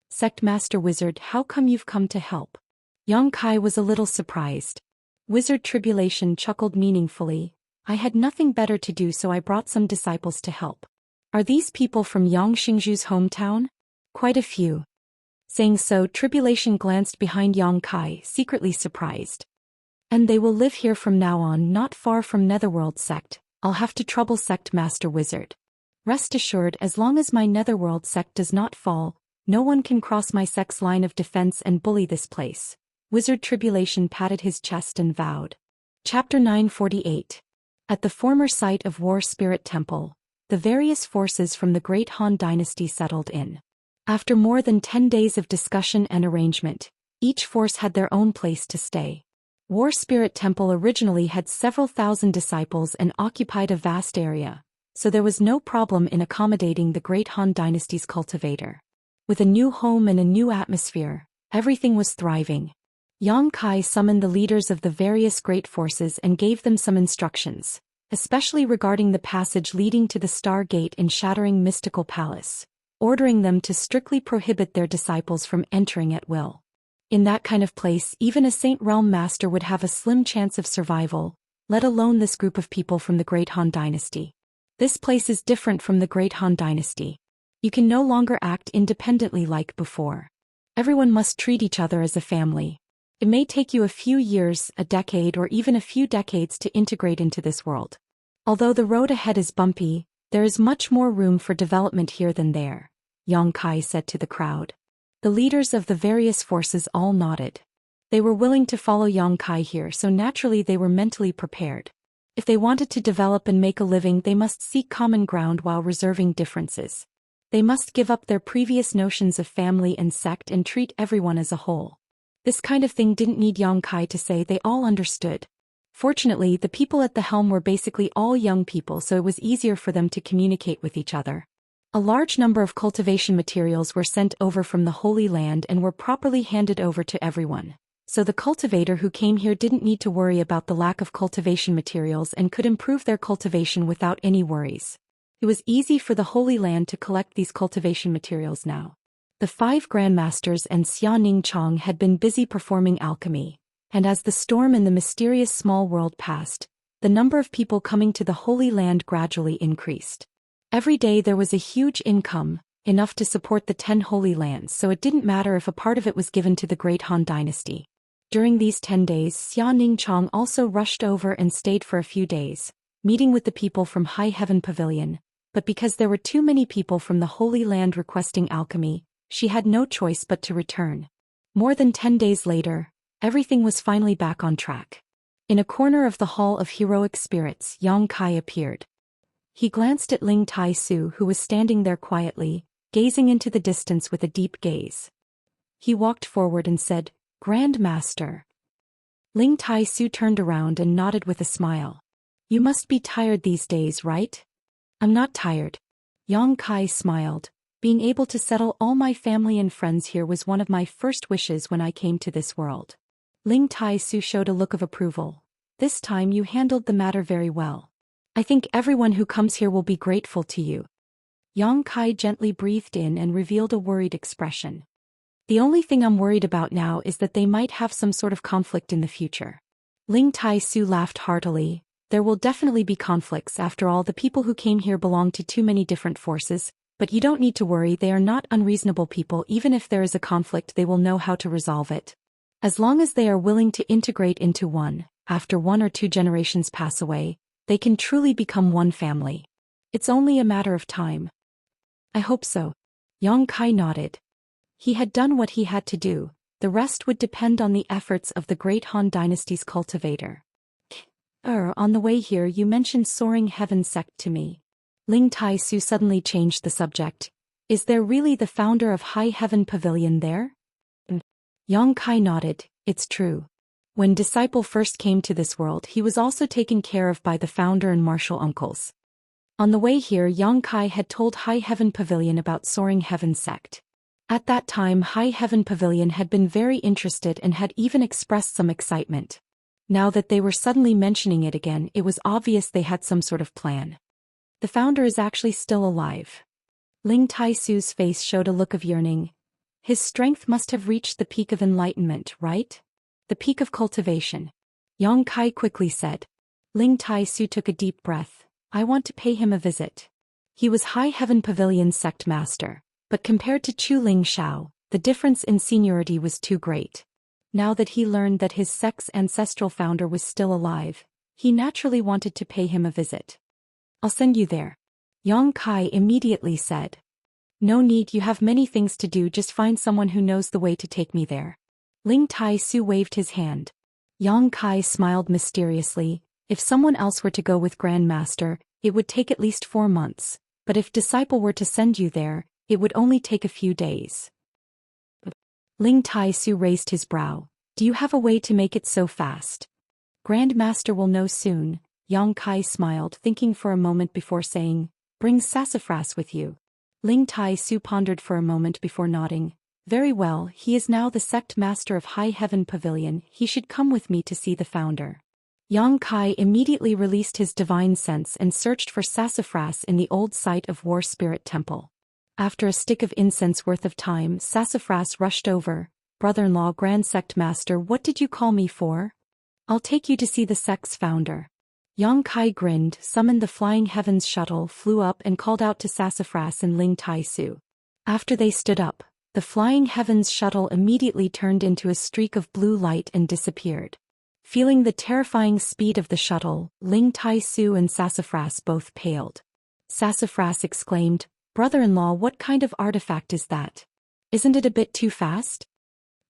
Sect Master Wizard, how come you've come to help? Yang Kai was a little surprised. Wizard Tribulation chuckled meaningfully. I had nothing better to do, so I brought some disciples to help. Are these people from Yang Xingzhu's hometown? Quite a few. Saying so, Tribulation glanced behind Yang Kai, secretly surprised. And they will live here from now on, not far from Netherworld sect. I'll have to trouble Sect Master Wizard. Rest assured, as long as my Netherworld sect does not fall, no one can cross my sect's line of defense and bully this place. Wizard Tribulation patted his chest and vowed. Chapter 948. At the former site of War Spirit Temple, the various forces from the Great Han Dynasty settled in. After more than 10 days of discussion and arrangement, each force had their own place to stay. War Spirit Temple originally had several thousand disciples and occupied a vast area, so there was no problem in accommodating the Great Han Dynasty's cultivator. With a new home and a new atmosphere, everything was thriving. Yang Kai summoned the leaders of the various great forces and gave them some instructions, especially regarding the passage leading to the Star Gate in Shattering Mystical Palace, ordering them to strictly prohibit their disciples from entering at will. In that kind of place, even a Saint Realm Master would have a slim chance of survival, let alone this group of people from the Great Han Dynasty. This place is different from the Great Han Dynasty. You can no longer act independently like before. Everyone must treat each other as a family. It may take you a few years, a decade, or even a few decades to integrate into this world. Although the road ahead is bumpy, there is much more room for development here than there, Yang Kai said to the crowd. The leaders of the various forces all nodded. They were willing to follow Yang Kai here, so naturally they were mentally prepared. If they wanted to develop and make a living, they must seek common ground while reserving differences. They must give up their previous notions of family and sect and treat everyone as a whole. This kind of thing didn't need Yang Kai to say, they all understood. Fortunately, the people at the helm were basically all young people, so it was easier for them to communicate with each other. A large number of cultivation materials were sent over from the Holy Land and were properly handed over to everyone, so the cultivator who came here didn't need to worry about the lack of cultivation materials and could improve their cultivation without any worries. It was easy for the Holy Land to collect these cultivation materials now. The 5 Grandmasters and Xia Ningchong had been busy performing alchemy, and as the storm in the mysterious small world passed, the number of people coming to the Holy Land gradually increased. Every day there was a huge income, enough to support the 10 Holy Lands, so it didn't matter if a part of it was given to the Great Han Dynasty. During these 10 days, Xia Ningchong also rushed over and stayed for a few days, meeting with the people from High Heaven Pavilion, but because there were too many people from the Holy Land requesting alchemy, she had no choice but to return. More than 10 days later, everything was finally back on track. In a corner of the Hall of Heroic Spirits, Yang Kai appeared. He glanced at Ling Tai Su, who was standing there quietly, gazing into the distance with a deep gaze. He walked forward and said, "Grand Master." Ling Tai Su turned around and nodded with a smile. "You must be tired these days, right?" "I'm not tired." Yang Kai smiled. "Being able to settle all my family and friends here was one of my first wishes when I came to this world." Ling Tai Su showed a look of approval. "This time you handled the matter very well. I think everyone who comes here will be grateful to you." Yang Kai gently breathed in and revealed a worried expression. "The only thing I'm worried about now is that they might have some sort of conflict in the future." Ling Tai Su laughed heartily. "There will definitely be conflicts. After all, the people who came here belong to too many different forces. But you don't need to worry, they are not unreasonable people. Even if there is a conflict, they will know how to resolve it. As long as they are willing to integrate into one, after 1 or 2 generations pass away, they can truly become one family. It's only a matter of time." "I hope so." Yang Kai nodded. He had done what he had to do, the rest would depend on the efforts of the Great Han Dynasty's cultivator. On the way here you mentioned Soaring Heaven sect to me." Ling Tai Su suddenly changed the subject. "Is there really the founder of High Heaven Pavilion there?" Yang Kai nodded. "It's true. When Disciple first came to this world, he was also taken care of by the founder and martial uncles." On the way here, Yang Kai had told High Heaven Pavilion about Soaring Heaven sect. At that time, High Heaven Pavilion had been very interested and had even expressed some excitement. Now that they were suddenly mentioning it again, it was obvious they had some sort of plan. "The founder is actually still alive." Ling Tai Su's face showed a look of yearning. "His strength must have reached the peak of enlightenment, right? The peak of cultivation." Yang Kai quickly said. Ling Tai Su took a deep breath. "I want to pay him a visit." He was High Heaven Pavilion's sect master, but compared to Chu Ling Shao, the difference in seniority was too great. Now that he learned that his sect's ancestral founder was still alive, he naturally wanted to pay him a visit. "I'll send you there." Yang Kai immediately said. "No need, you have many things to do, just find someone who knows the way to take me there." Ling Tai-su waved his hand. Yang Kai smiled mysteriously. If someone else were to go with Grandmaster, it would take at least 4 months, but if Disciple were to send you there, it would only take a few days. Ling Tai-su raised his brow. Do you have a way to make it so fast? Grandmaster will know soon. Yang Kai smiled, thinking for a moment before saying, bring Sassafras with you. Ling Tai-su pondered for a moment before nodding. Very well, he is now the sect master of High Heaven Pavilion, he should come with me to see the founder. Yang Kai immediately released his divine sense and searched for Sassafras in the old site of War Spirit Temple. After a stick of incense worth of time, Sassafras rushed over. Brother-in-law Grand Sect Master, what did you call me for? I'll take you to see the sect's founder. Yang Kai grinned, summoned the Flying Heavens shuttle, flew up and called out to Sassafras and Ling Tai-su. After they stood up, the Flying Heavens shuttle immediately turned into a streak of blue light and disappeared. Feeling the terrifying speed of the shuttle, Ling Tai-su and Sassafras both paled. Sassafras exclaimed, brother-in-law, what kind of artifact is that? Isn't it a bit too fast?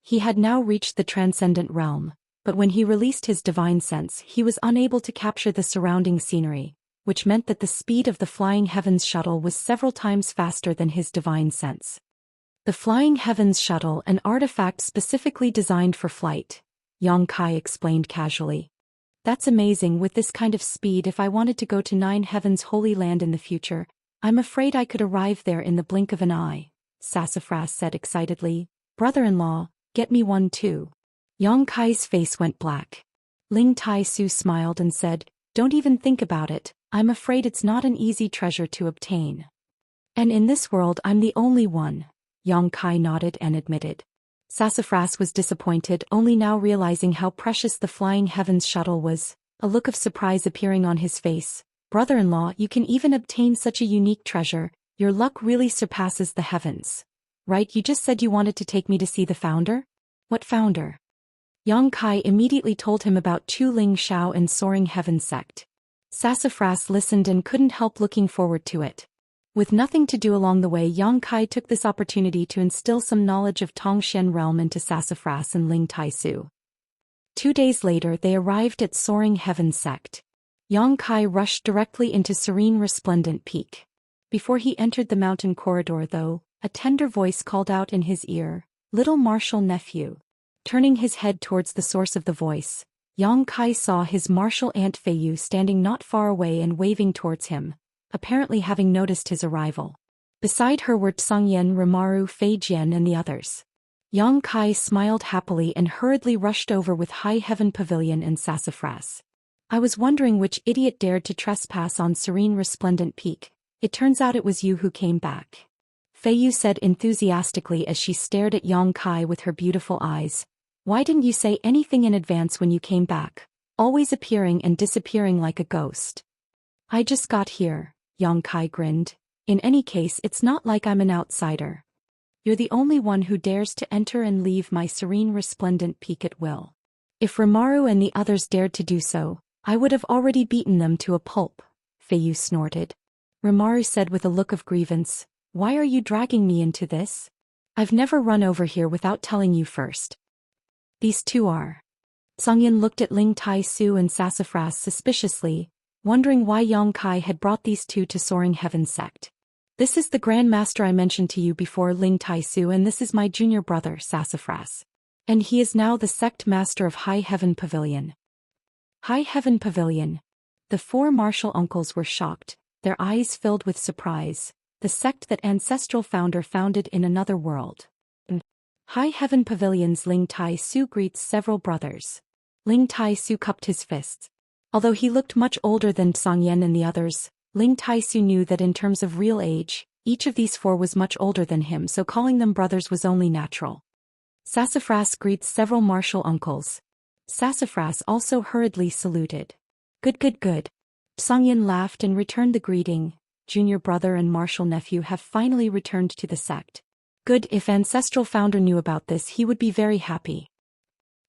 He had now reached the transcendent realm, but when he released his divine sense, he was unable to capture the surrounding scenery, which meant that the speed of the Flying Heavens shuttle was several times faster than his divine sense. The Flying Heavens shuttle, an artifact specifically designed for flight, Yang Kai explained casually. That's amazing. With this kind of speed, if I wanted to go to 9 Heavens Holy Land in the future, I'm afraid I could arrive there in the blink of an eye, Sassafras said excitedly. Brother-in-law, get me one too. Yang Kai's face went black. Ling Tai-su smiled and said, don't even think about it, I'm afraid it's not an easy treasure to obtain. And in this world I'm the only one, Yang Kai nodded and admitted. Sassafras was disappointed, only now realizing how precious the Flying Heavens shuttle was, a look of surprise appearing on his face. Brother-in-law, you can even obtain such a unique treasure, your luck really surpasses the heavens. Right, you just said you wanted to take me to see the founder? What founder? Yang Kai immediately told him about Chu Ling Xiao and Soaring Heaven sect. Sassafras listened and couldn't help looking forward to it. With nothing to do along the way, Yang Kai took this opportunity to instill some knowledge of Tongxian realm into Sassafras and Ling Tai-su. 2 days later they arrived at Soaring Heaven sect. Yang Kai rushed directly into Serene Resplendent Peak. Before he entered the mountain corridor though, a tender voice called out in his ear, little martial nephew. Turning his head towards the source of the voice, Yang Kai saw his martial aunt Feiyu standing not far away and waving towards him, apparently having noticed his arrival. Beside her were Tsangyan, Rimaru, Fei Jian and the others. Yang Kai smiled happily and hurriedly rushed over with High Heaven Pavilion and Sassafras. I was wondering which idiot dared to trespass on Serene Resplendent Peak. It turns out it was you who came back. Feiyu said enthusiastically as she stared at Yang Kai with her beautiful eyes. Why didn't you say anything in advance when you came back? Always appearing and disappearing like a ghost. I just got here, Yang Kai grinned. In any case, it's not like I'm an outsider. You're the only one who dares to enter and leave my Serene Resplendent Peak at will. If Rimaru and the others dared to do so, I would have already beaten them to a pulp, Feiyu snorted. Rimaru said with a look of grievance, why are you dragging me into this? I've never run over here without telling you first. These two are. Tsangyan looked at Ling Tai-su and Sassafras suspiciously, wondering why Yang Kai had brought these two to Soaring Heaven sect. This is the Grand Master I mentioned to you before, Ling Tai-su, and this is my junior brother, Sassafras. And he is now the sect master of High Heaven Pavilion. High Heaven Pavilion. The 4 martial uncles were shocked, their eyes filled with surprise. The sect that ancestral founder founded in another world. High Heaven Pavilion's Ling Tai-su greets several brothers. Ling Tai-su cupped his fists. Although he looked much older than Tsangyan and the others, Ling Tai-su knew that in terms of real age, each of these 4 was much older than him, so calling them brothers was only natural. Sassafras greets several martial uncles. Sassafras also hurriedly saluted. Good. Tsangyan laughed and returned the greeting. Junior brother and martial nephew have finally returned to the sect. Good, if ancestral founder knew about this he would be very happy.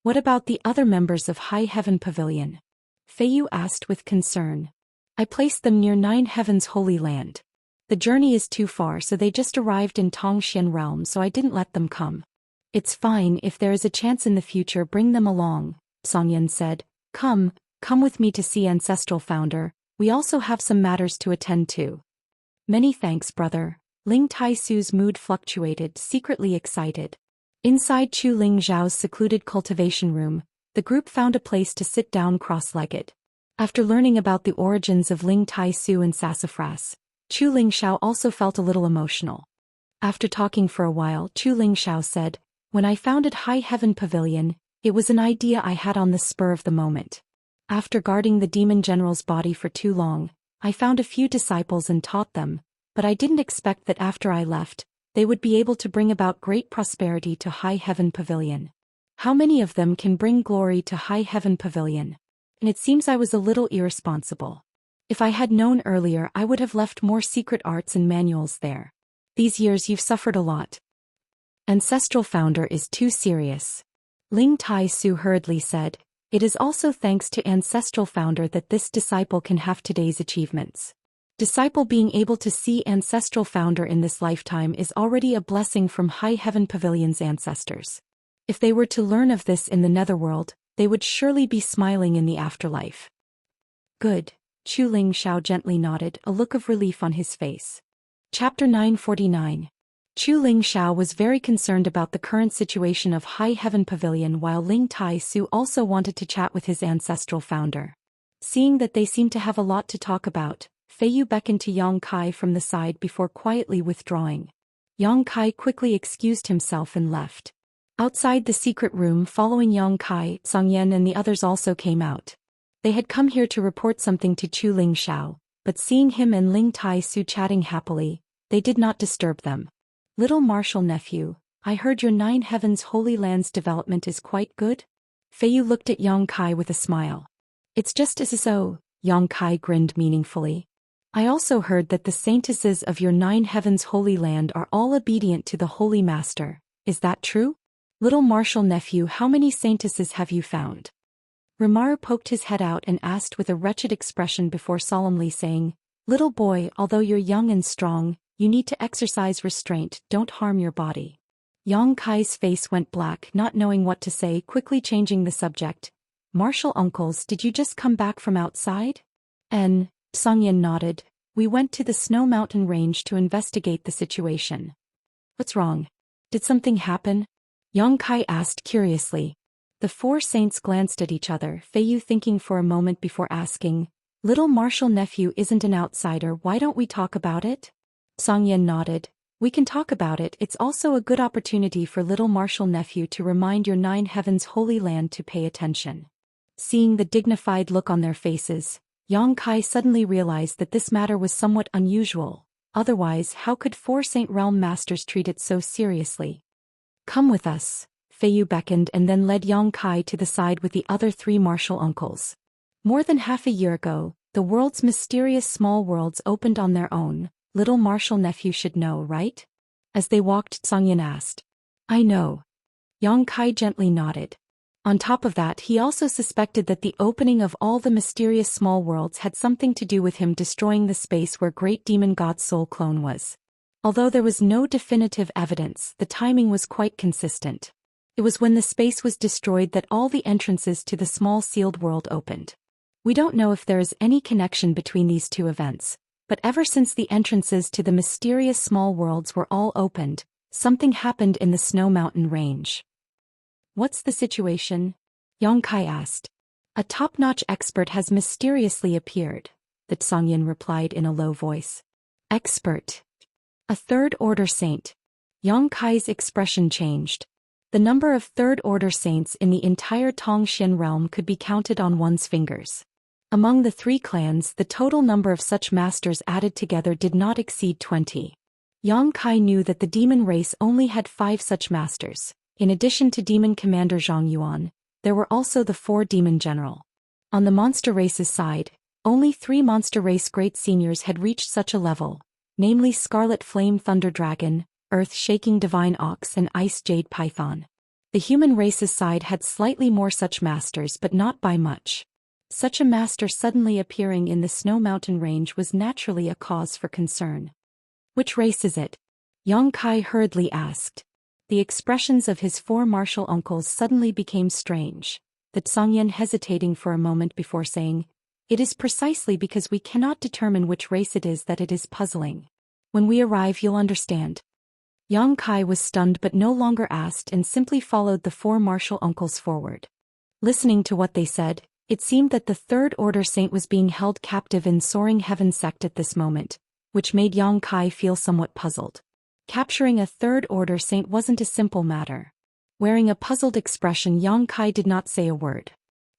What about the other members of High Heaven Pavilion? Feiyu asked with concern. I placed them near 9 Heavens Holy Land. The journey is too far, so they just arrived in Tongxian realm, so I didn't let them come. It's fine, if there is a chance in the future, bring them along, Zhou Xian said. Come with me to see Ancestral Founder, we also have some matters to attend to. Many thanks, brother. Ling Taisu's mood fluctuated, secretly excited. Inside Chu Ling Zhao's secluded cultivation room, the group found a place to sit down cross-legged. After learning about the origins of Ling Taisu and Sassafras, Chu Ling Xiao also felt a little emotional. After talking for a while, Chu Ling Xiao said, "When I founded High Heaven Pavilion, it was an idea I had on the spur of the moment. After guarding the demon general's body for too long, I found a few disciples and taught them, but I didn't expect that after I left, they would be able to bring about great prosperity to High Heaven Pavilion. How many of them can bring glory to High Heaven Pavilion? And it seems I was a little irresponsible. If I had known earlier, I would have left more secret arts and manuals there. These years you've suffered a lot. Ancestral Founder is too serious." Ling Tai-su hurriedly said, "It is also thanks to Ancestral Founder that this disciple can have today's achievements. Disciple being able to see Ancestral Founder in this lifetime is already a blessing from High Heaven Pavilion's ancestors. If they were to learn of this in the netherworld, they would surely be smiling in the afterlife." "Good," Chu Ling Xiao gently nodded, a look of relief on his face. Chapter 949. Chu Ling Xiao was very concerned about the current situation of High Heaven Pavilion, while Ling Tai-su also wanted to chat with his Ancestral Founder. Seeing that they seemed to have a lot to talk about, Fei Yu beckoned to Yang Kai from the side before quietly withdrawing. Yang Kai quickly excused himself and left. Outside the secret room following Yang Kai, Zhou Xian and the others also came out. They had come here to report something to Chu Ling Xiao, but seeing him and Ling Tai-su chatting happily, they did not disturb them. "Little martial nephew, I heard your 9 Heavens Holy Lands development is quite good?" Fei Yu looked at Yang Kai with a smile. "It's just as so," Yang Kai grinned meaningfully. "I also heard that the saintesses of your 9 Heavens Holy Land are all obedient to the Holy Master. Is that true? Little martial nephew, how many saintesses have you found?" Rimaru poked his head out and asked with a wretched expression before solemnly saying, "Little boy, although you're young and strong, you need to exercise restraint, don't harm your body." Yang Kai's face went black, not knowing what to say, quickly changing the subject. "Martial uncles, did you just come back from outside?" Zhou Xian nodded. "We went to the Snow Mountain Range to investigate the situation." "What's wrong? Did something happen?" Yang Kai asked curiously. The 4 saints glanced at each other, Fei Yu thinking for a moment before asking, "Little martial nephew isn't an outsider, why don't we talk about it?" Zhou Xian nodded. "We can talk about it, it's also a good opportunity for little martial nephew to remind your 9 Heavens Holy Land to pay attention." Seeing the dignified look on their faces, Yang Kai suddenly realized that this matter was somewhat unusual, otherwise how could 4 Saint Realm Masters treat it so seriously? "Come with us," Fei Yu beckoned and then led Yang Kai to the side with the other 3 martial uncles. More than half a year ago, the world's mysterious small worlds opened on their own. Little martial nephew should know, right? As they walked, Zhou Xian asked. "I know." Yang Kai gently nodded. On top of that, he also suspected that the opening of all the mysterious small worlds had something to do with him destroying the space where Great Demon God's soul clone was. Although there was no definitive evidence, the timing was quite consistent. It was when the space was destroyed that all the entrances to the small sealed world opened. We don't know if there is any connection between these 2 events, but ever since the entrances to the mysterious small worlds were all opened, something happened in the Snow Mountain Range. "What's the situation?" Yang Kai asked. "A top-notch expert has mysteriously appeared," that Zhou Xian replied in a low voice. "Expert? A 3rd Order Saint?" Yang Kai's expression changed. The number of 3rd Order Saints in the entire Tongxian realm could be counted on one's fingers. Among the 3 clans, the total number of such masters added together did not exceed 20. Yang Kai knew that the demon race only had 5 such masters. In addition to Demon Commander Zhang Yuan, there were also the 4 Demon General. On the monster race's side, only 3 monster race great seniors had reached such a level, namely Scarlet Flame Thunder Dragon, Earth-Shaking Divine Ox and Ice Jade Python. The human race's side had slightly more such masters, but not by much. Such a master suddenly appearing in the Snow Mountain Range was naturally a cause for concern. "Which race is it?" Yang Kai hurriedly asked. the expressions of his four martial uncles suddenly became strange, that Zhou Xian hesitating for a moment before saying, "It is precisely because we cannot determine which race it is that it is puzzling. When we arrive you'll understand." Yang Kai was stunned but no longer asked and simply followed the four martial uncles forward. Listening to what they said, it seemed that the Third Order Saint was being held captive in Soaring Heaven sect at this moment, which made Yang Kai feel somewhat puzzled. Capturing a Third Order Saint wasn't a simple matter. Wearing a puzzled expression, Yang Kai did not say a word.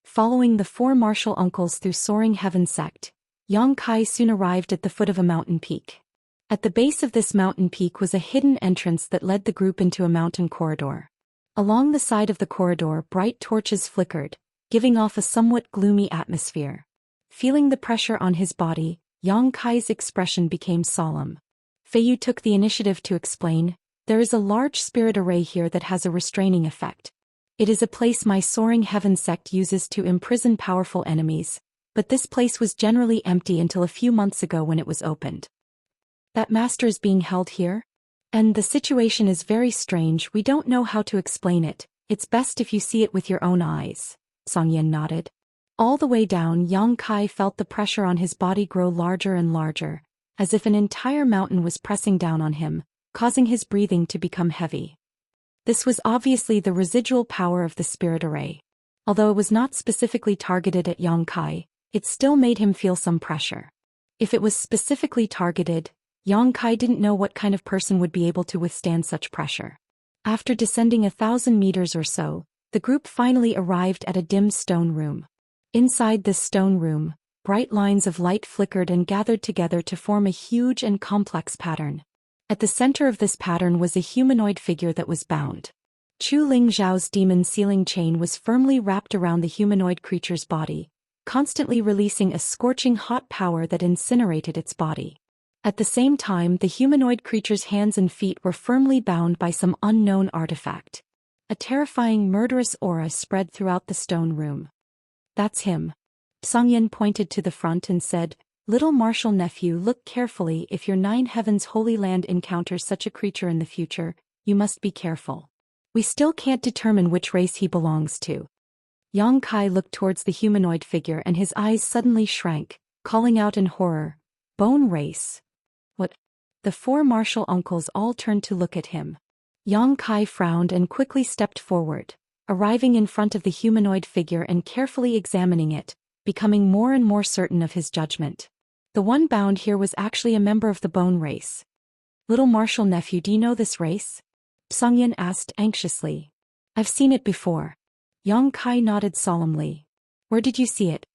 Following the four martial uncles through Soaring Heaven sect, Yang Kai soon arrived at the foot of a mountain peak. At the base of this mountain peak was a hidden entrance that led the group into a mountain corridor. Along the side of the corridor, bright torches flickered, giving off a somewhat gloomy atmosphere. Feeling the pressure on his body, Yang Kai's expression became solemn. Feiyu took the initiative to explain, "There is a large spirit array here that has a restraining effect. It is a place my Soaring Heaven sect uses to imprison powerful enemies, but this place was generally empty until a few months ago when it was opened. That master is being held here? And the situation is very strange, we don't know how to explain it, it's best if you see it with your own eyes." Zhou Xian nodded. All the way down, Yang Kai felt the pressure on his body grow larger and larger, as if an entire mountain was pressing down on him, causing his breathing to become heavy. This was obviously the residual power of the spirit array. Although it was not specifically targeted at Yang Kai, it still made him feel some pressure. If it was specifically targeted, Yang Kai didn't know what kind of person would be able to withstand such pressure. After descending 1,000 meters or so, the group finally arrived at a dim stone room. Inside this stone room, bright lines of light flickered and gathered together to form a huge and complex pattern. At the center of this pattern was a humanoid figure that was bound. Chu Ling Zhao's demon sealing chain was firmly wrapped around the humanoid creature's body, constantly releasing a scorching hot power that incinerated its body. At the same time, the humanoid creature's hands and feet were firmly bound by some unknown artifact. A terrifying murderous aura spread throughout the stone room. "That's him." Zhou Xian pointed to the front and said, "Little martial nephew, look carefully. If your Nine Heavens Holy Land encounters such a creature in the future, you must be careful. We still can't determine which race he belongs to." Yang Kai looked towards the humanoid figure and his eyes suddenly shrank, calling out in horror, "Bone race? What?" The four martial uncles all turned to look at him. Yang Kai frowned and quickly stepped forward, arriving in front of the humanoid figure and carefully examining it, becoming more and more certain of his judgment. The one bound here was actually a member of the bone race. "Little martial nephew, do you know this race?" Zhou Xian asked anxiously. "I've seen it before." Yang Kai nodded solemnly. "Where did you see it?"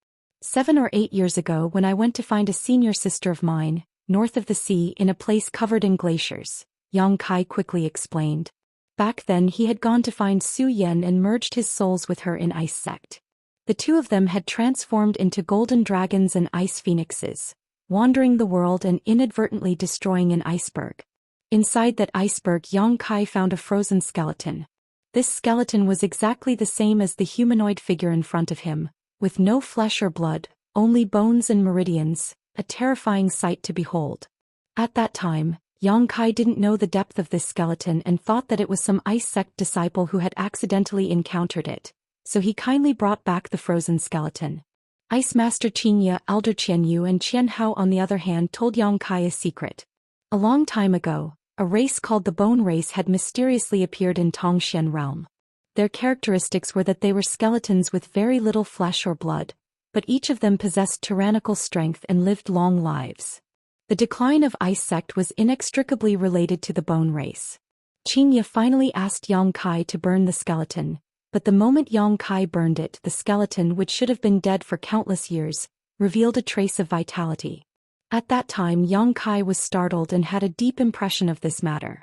7 or 8 years ago when I went to find a senior sister of mine, north of the sea in a place covered in glaciers," Yang Kai quickly explained. Back then he had gone to find Su Yan and merged his souls with her in Ice Sect. The two of them had transformed into golden dragons and ice phoenixes, wandering the world and inadvertently destroying an iceberg. Inside that iceberg, Yang Kai found a frozen skeleton. This skeleton was exactly the same as the humanoid figure in front of him, with no flesh or blood, only bones and meridians, a terrifying sight to behold. At that time, Yang Kai didn't know the depth of this skeleton and thought that it was some Ice Sect disciple who had accidentally encountered it, so he kindly brought back the frozen skeleton. Ice Master Xianxia, Elder Qianyu and Qianhao on the other hand told Yang Kai a secret. A long time ago, a race called the Bone Race had mysteriously appeared in Tongxian realm. Their characteristics were that they were skeletons with very little flesh or blood, but each of them possessed tyrannical strength and lived long lives. The decline of Ice Sect was inextricably related to the Bone Race. Qianxia finally asked Yang Kai to burn the skeleton, but the moment Yang Kai burned it, the skeleton, which should have been dead for countless years, revealed a trace of vitality. At that time Yang Kai was startled and had a deep impression of this matter.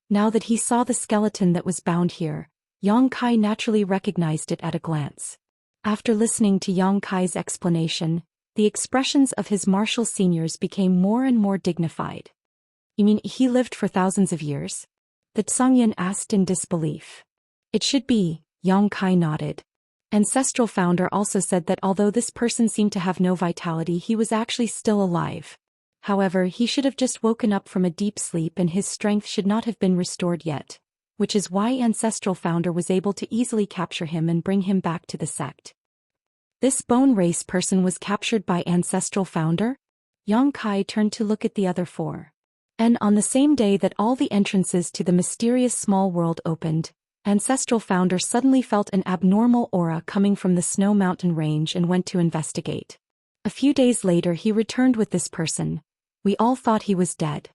Now that he saw the skeleton that was bound here, Yang Kai naturally recognized it at a glance. After listening to Yang Kai's explanation, the expressions of his martial seniors became more and more dignified. "You mean he lived for thousands of years?" the Zhou Xian asked in disbelief. "It should be," Yang Kai nodded. Ancestral Founder also said that although this person seemed to have no vitality, he was actually still alive. However, he should have just woken up from a deep sleep and his strength should not have been restored yet. which is why Ancestral Founder was able to easily capture him and bring him back to the sect. This bone race person was captured by Ancestral Founder? Yang Kai turned to look at the other four. And on the same day that all the entrances to the mysterious small world opened, Ancestral Founder suddenly felt an abnormal aura coming from the Snow Mountain range and went to investigate. A few days later he returned with this person. We all thought he was dead.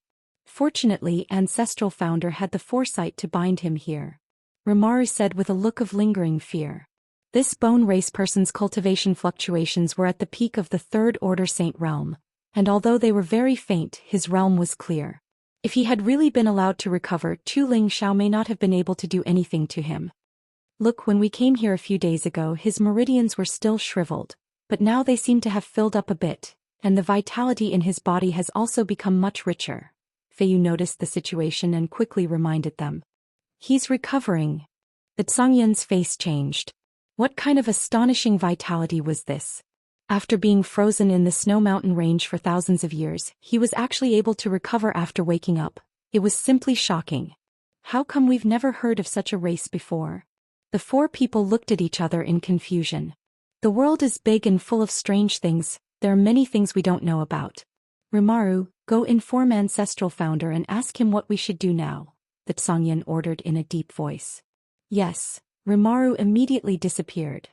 Fortunately, Ancestral Founder had the foresight to bind him here. Rimaru said with a look of lingering fear. This bone race person's cultivation fluctuations were at the peak of the Third Order Saint realm, and although they were very faint, his realm was clear. If he had really been allowed to recover, Chu Lingxiao may not have been able to do anything to him. Look, when we came here a few days ago his meridians were still shriveled, but now they seem to have filled up a bit, and the vitality in his body has also become much richer. Feiyu noticed the situation and quickly reminded them. He's recovering. The Zhangyan's face changed. What kind of astonishing vitality was this? After being frozen in the Snow Mountain range for thousands of years, he was actually able to recover after waking up. It was simply shocking. How come we've never heard of such a race before? The four people looked at each other in confusion. The world is big and full of strange things, there are many things we don't know about. Rimaru, go inform Ancestral Founder and ask him what we should do now, the Zhangyan ordered in a deep voice. Yes, Rimaru immediately disappeared.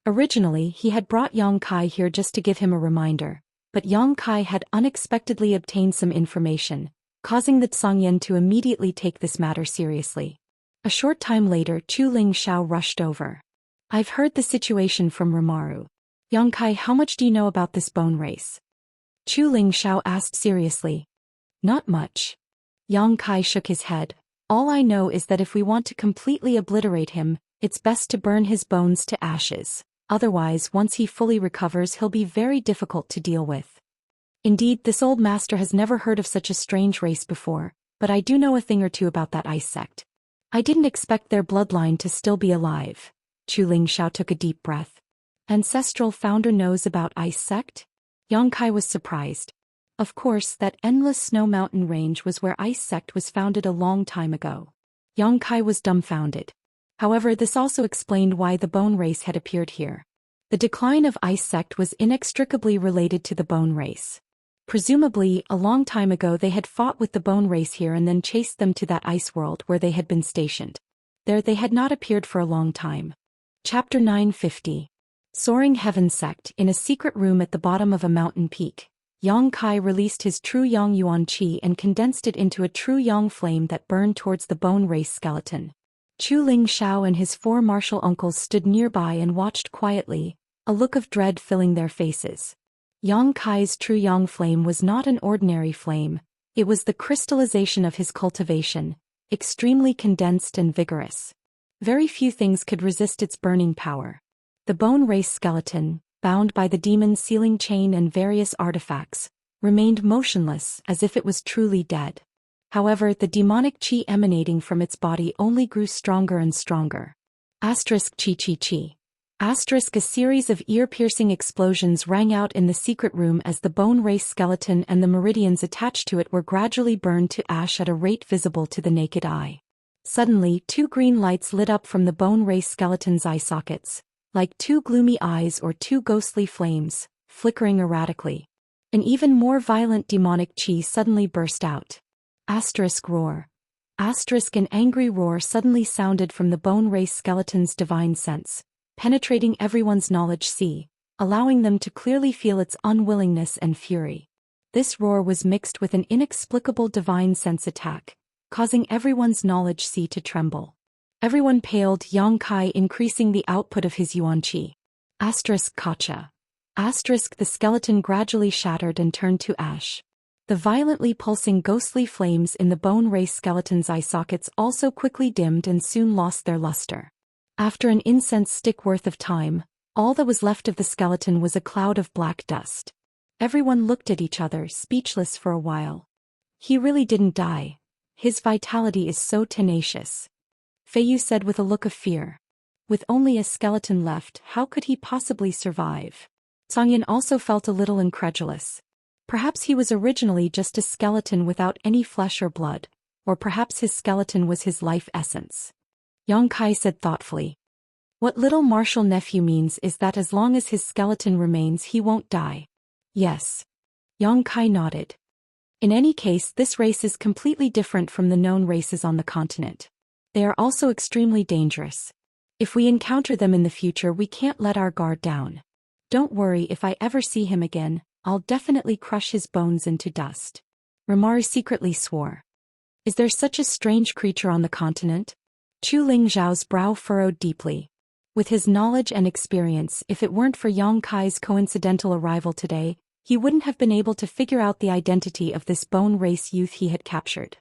Originally he had brought Yang Kai here just to give him a reminder, but Yang Kai had unexpectedly obtained some information, causing the Zhangyan to immediately take this matter seriously. A short time later Chu Lingxiao rushed over. I've heard the situation from Rimaru. Yang Kai, how much do you know about this bone race? Chu Lingxiao asked seriously. Not much. Yang Kai shook his head. All I know is that if we want to completely obliterate him, it's best to burn his bones to ashes. Otherwise, once he fully recovers he'll be very difficult to deal with. Indeed, this old master has never heard of such a strange race before, but I do know a thing or two about that ice sect. I didn't expect their bloodline to still be alive. Chu Lingxiao took a deep breath. Ancestral Founder knows about ice sect? Yang Kai was surprised. Of course, that endless Snow Mountain range was where ice sect was founded a long time ago. Yang Kai was dumbfounded. However, this also explained why the bone race had appeared here. The decline of ice sect was inextricably related to the bone race. Presumably, a long time ago they had fought with the bone race here and then chased them to that ice world where they had been stationed. There they had not appeared for a long time. Chapter 950. Soaring Heaven Sect. In a secret room at the bottom of a mountain peak, Yang Kai released his true Yang Yuan Qi and condensed it into a true Yang flame that burned towards the bone race skeleton. Chu Lingxiao and his four martial uncles stood nearby and watched quietly, a look of dread filling their faces. Yang Kai's true Yang flame was not an ordinary flame, it was the crystallization of his cultivation, extremely condensed and vigorous. Very few things could resist its burning power. The bone race skeleton, bound by the demon's sealing chain and various artifacts, remained motionless as if it was truly dead. However, the demonic qi emanating from its body only grew stronger and stronger. Asterisk chi chi chi. Asterisk, a series of ear-piercing explosions rang out in the secret room as the bone race skeleton and the meridians attached to it were gradually burned to ash at a rate visible to the naked eye. Suddenly, two green lights lit up from the bone race skeleton's eye sockets, like two gloomy eyes or two ghostly flames, flickering erratically. An even more violent demonic qi suddenly burst out. Asterisk roar. Asterisk, an angry roar suddenly sounded from the bone race skeleton's divine sense, penetrating everyone's knowledge sea, allowing them to clearly feel its unwillingness and fury. This roar was mixed with an inexplicable divine sense attack, causing everyone's knowledge sea to tremble. Everyone paled, Yang Kai increasing the output of his Yuan Qi. Asterisk kacha. Asterisk, the skeleton gradually shattered and turned to ash. The violently pulsing ghostly flames in the bone race skeleton's eye sockets also quickly dimmed and soon lost their luster. After an incense stick worth of time, all that was left of the skeleton was a cloud of black dust. Everyone looked at each other, speechless for a while. He really didn't die. His vitality is so tenacious. Feiyu said with a look of fear. With only a skeleton left, how could he possibly survive? Zhangyan also felt a little incredulous. Perhaps he was originally just a skeleton without any flesh or blood, or perhaps his skeleton was his life essence. Yang Kai said thoughtfully. What little martial nephew means is that as long as his skeleton remains he won't die. Yes. Yang Kai nodded. In any case, this race is completely different from the known races on the continent. They are also extremely dangerous. If we encounter them in the future, we can't let our guard down. Don't worry, if I ever see him again, I'll definitely crush his bones into dust. Rimari secretly swore. Is there such a strange creature on the continent? Chu Lingzhao's brow furrowed deeply. With his knowledge and experience, if it weren't for Yang Kai's coincidental arrival today, he wouldn't have been able to figure out the identity of this bone race youth he had captured.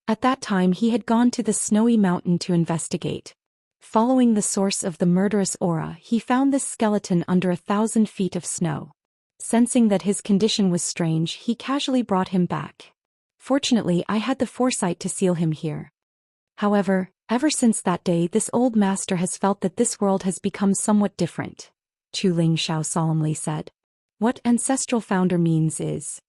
At that time he had gone to the snowy mountain to investigate. Following the source of the murderous aura, he found this skeleton under 1,000 feet of snow. Sensing that his condition was strange, he casually brought him back. Fortunately, I had the foresight to seal him here. However, ever since that day, this old master has felt that this world has become somewhat different, Chu Lingxiao solemnly said. What ancestral founder means is.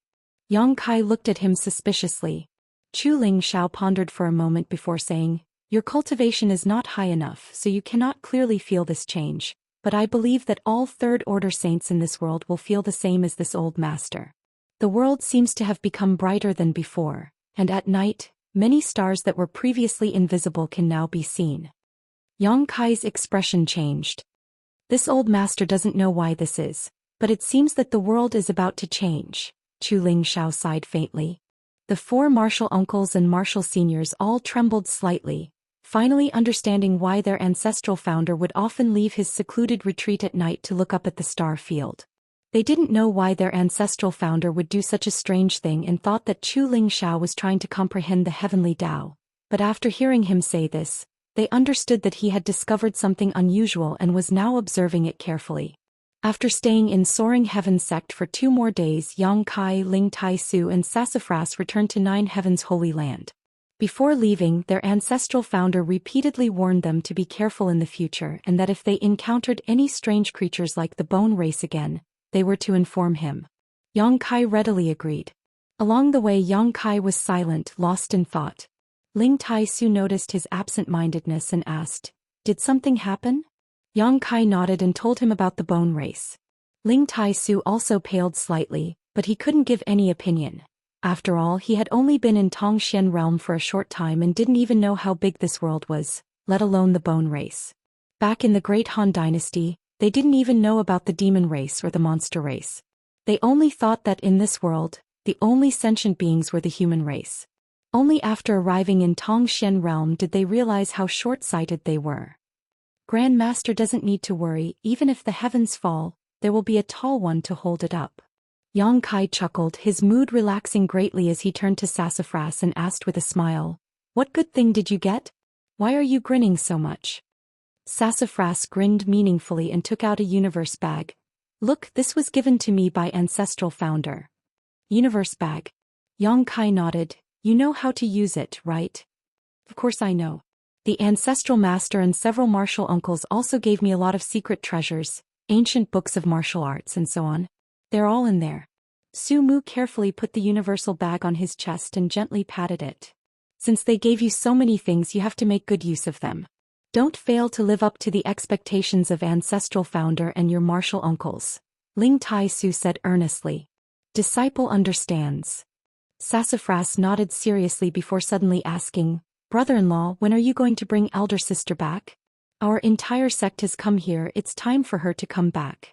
Yang Kai looked at him suspiciously. Chu Lingxiao pondered for a moment before saying, Your cultivation is not high enough, so you cannot clearly feel this change, but I believe that all third-order saints in this world will feel the same as this old master. The world seems to have become brighter than before, and at night, many stars that were previously invisible can now be seen. Yang Kai's expression changed. This old master doesn't know why this is, but it seems that the world is about to change, Chu Lingxiao sighed faintly. The four martial uncles and martial seniors all trembled slightly, finally understanding why their ancestral founder would often leave his secluded retreat at night to look up at the star field. They didn't know why their ancestral founder would do such a strange thing and thought that Chu Lingxiao was trying to comprehend the heavenly Tao, but after hearing him say this, they understood that he had discovered something unusual and was now observing it carefully. After staying in Soaring Heaven sect for 2 more days, Yang Kai, Ling Tai Su and Sassafras returned to Nine Heavens Holy Land. Before leaving, their ancestral founder repeatedly warned them to be careful in the future and that if they encountered any strange creatures like the bone race again, they were to inform him. Yang Kai readily agreed. Along the way, Yang Kai was silent, lost in thought. Ling Tai Su noticed his absent-mindedness and asked, Did something happen? Yang Kai nodded and told him about the bone race. Ling Tai Su also paled slightly, but he couldn't give any opinion. After all, he had only been in Tongxian realm for a short time and didn't even know how big this world was, let alone the bone race. Back in the Great Han Dynasty, they didn't even know about the demon race or the monster race. They only thought that in this world, the only sentient beings were the human race. Only after arriving in Tongxian realm did they realize how short-sighted they were. Grand Master doesn't need to worry, even if the heavens fall, there will be a tall one to hold it up. Yang Kai chuckled, his mood relaxing greatly as he turned to Sassafras and asked with a smile, What good thing did you get? Why are you grinning so much? Sassafras grinned meaningfully and took out a universe bag. Look, this was given to me by ancestral founder. Universe bag. Yang Kai nodded. You know how to use it, right? Of course I know. The ancestral master and several martial uncles also gave me a lot of secret treasures, ancient books of martial arts and so on. They're all in there. Su Mu carefully put the universal bag on his chest and gently patted it. Since they gave you so many things, you have to make good use of them. Don't fail to live up to the expectations of ancestral founder and your martial uncles, Ling Tai Su said earnestly. Disciple understands. Sassafras nodded seriously before suddenly asking, Brother-in-law, when are you going to bring elder sister back? Our entire sect has come here, it's time for her to come back.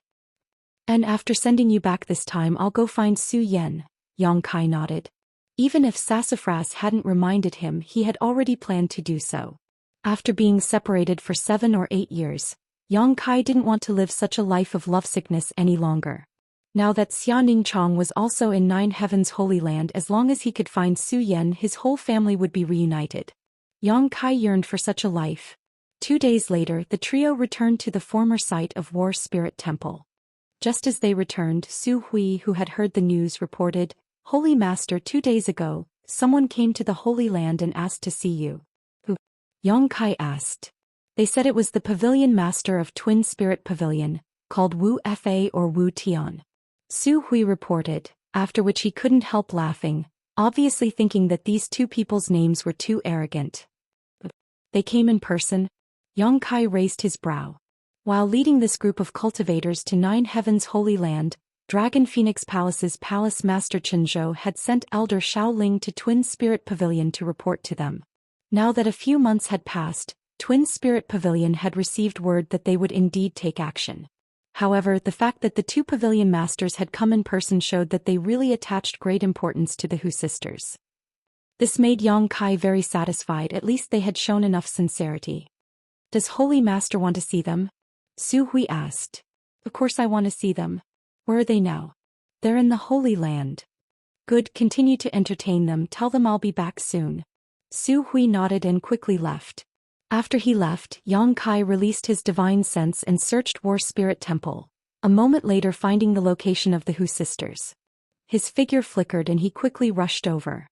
And after sending you back this time, I'll go find Su Yan, Yang Kai nodded. Even if Sassafras hadn't reminded him, he had already planned to do so. After being separated for 7 or 8 years, Yang Kai didn't want to live such a life of lovesickness any longer. Now that Xia Chong was also in Nine Heavens Holy Land, as long as he could find Su Yan, his whole family would be reunited. Yang Kai yearned for such a life. 2 days later, the trio returned to the former site of War Spirit Temple. Just as they returned, Su Hui, who had heard the news, reported, Holy Master, 2 days ago, someone came to the Holy Land and asked to see you. Who? Yang Kai asked. They said it was the Pavilion Master of Twin Spirit Pavilion, called Wu Fa or Wu Tian. Su Hui reported, after which he couldn't help laughing. obviously thinking that these two people's names were too arrogant. They came in person? Yang Kai raised his brow. While leading this group of cultivators to Nine Heavens' Holy Land, Dragon Phoenix Palace's Palace Master Zhou had sent Elder Xiaoling to Twin Spirit Pavilion to report to them. Now that a few months had passed, Twin Spirit Pavilion had received word that they would indeed take action. However, the fact that the two pavilion masters had come in person showed that they really attached great importance to the Hu sisters. This made Yang Kai very satisfied. At least they had shown enough sincerity. Does Holy Master want to see them? Su Hui asked. Of course I want to see them. Where are they now? They're in the Holy Land. Good, continue to entertain them. Tell them I'll be back soon. Su Hui nodded and quickly left. After he left, Yang Kai released his divine sense and searched War Spirit Temple, a moment later finding the location of the Hu sisters. His figure flickered and he quickly rushed over.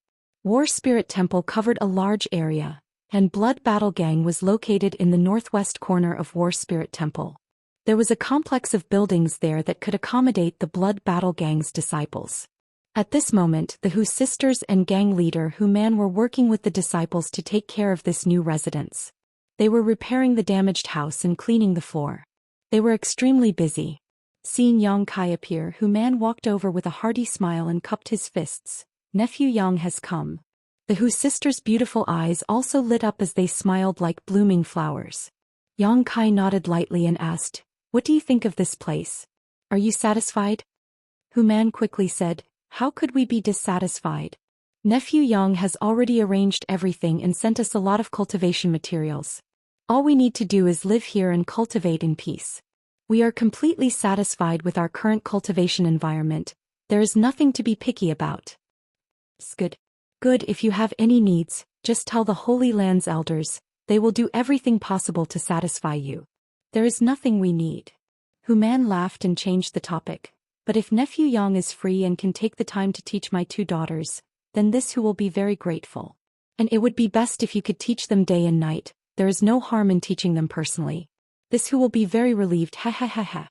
War Spirit Temple covered a large area, and Blood Battle Gang was located in the northwest corner of War Spirit Temple. There was a complex of buildings there that could accommodate the Blood Battle Gang's disciples. At this moment, the Hu sisters and gang leader Hu Man were working with the disciples to take care of this new residence. They were repairing the damaged house and cleaning the floor. They were extremely busy. Seeing Yang Kai appear, Hu Man walked over with a hearty smile and cupped his fists. Nephew Yang has come. The Hu sisters' beautiful eyes also lit up as they smiled like blooming flowers. Yang Kai nodded lightly and asked, "What do you think of this place? Are you satisfied?" Hu Man quickly said, "How could we be dissatisfied? Nephew Yang has already arranged everything and sent us a lot of cultivation materials. All we need to do is live here and cultivate in peace. We are completely satisfied with our current cultivation environment. There is nothing to be picky about." Good. Good, if you have any needs, just tell the Holy Land's elders. They will do everything possible to satisfy you. There is nothing we need. Hu Man laughed and changed the topic. But if Nephew Yang is free and can take the time to teach my two daughters, then this Hu will be very grateful. And it would be best if you could teach them day and night. There is no harm in teaching them personally. This Hu will be very relieved. Ha ha ha ha.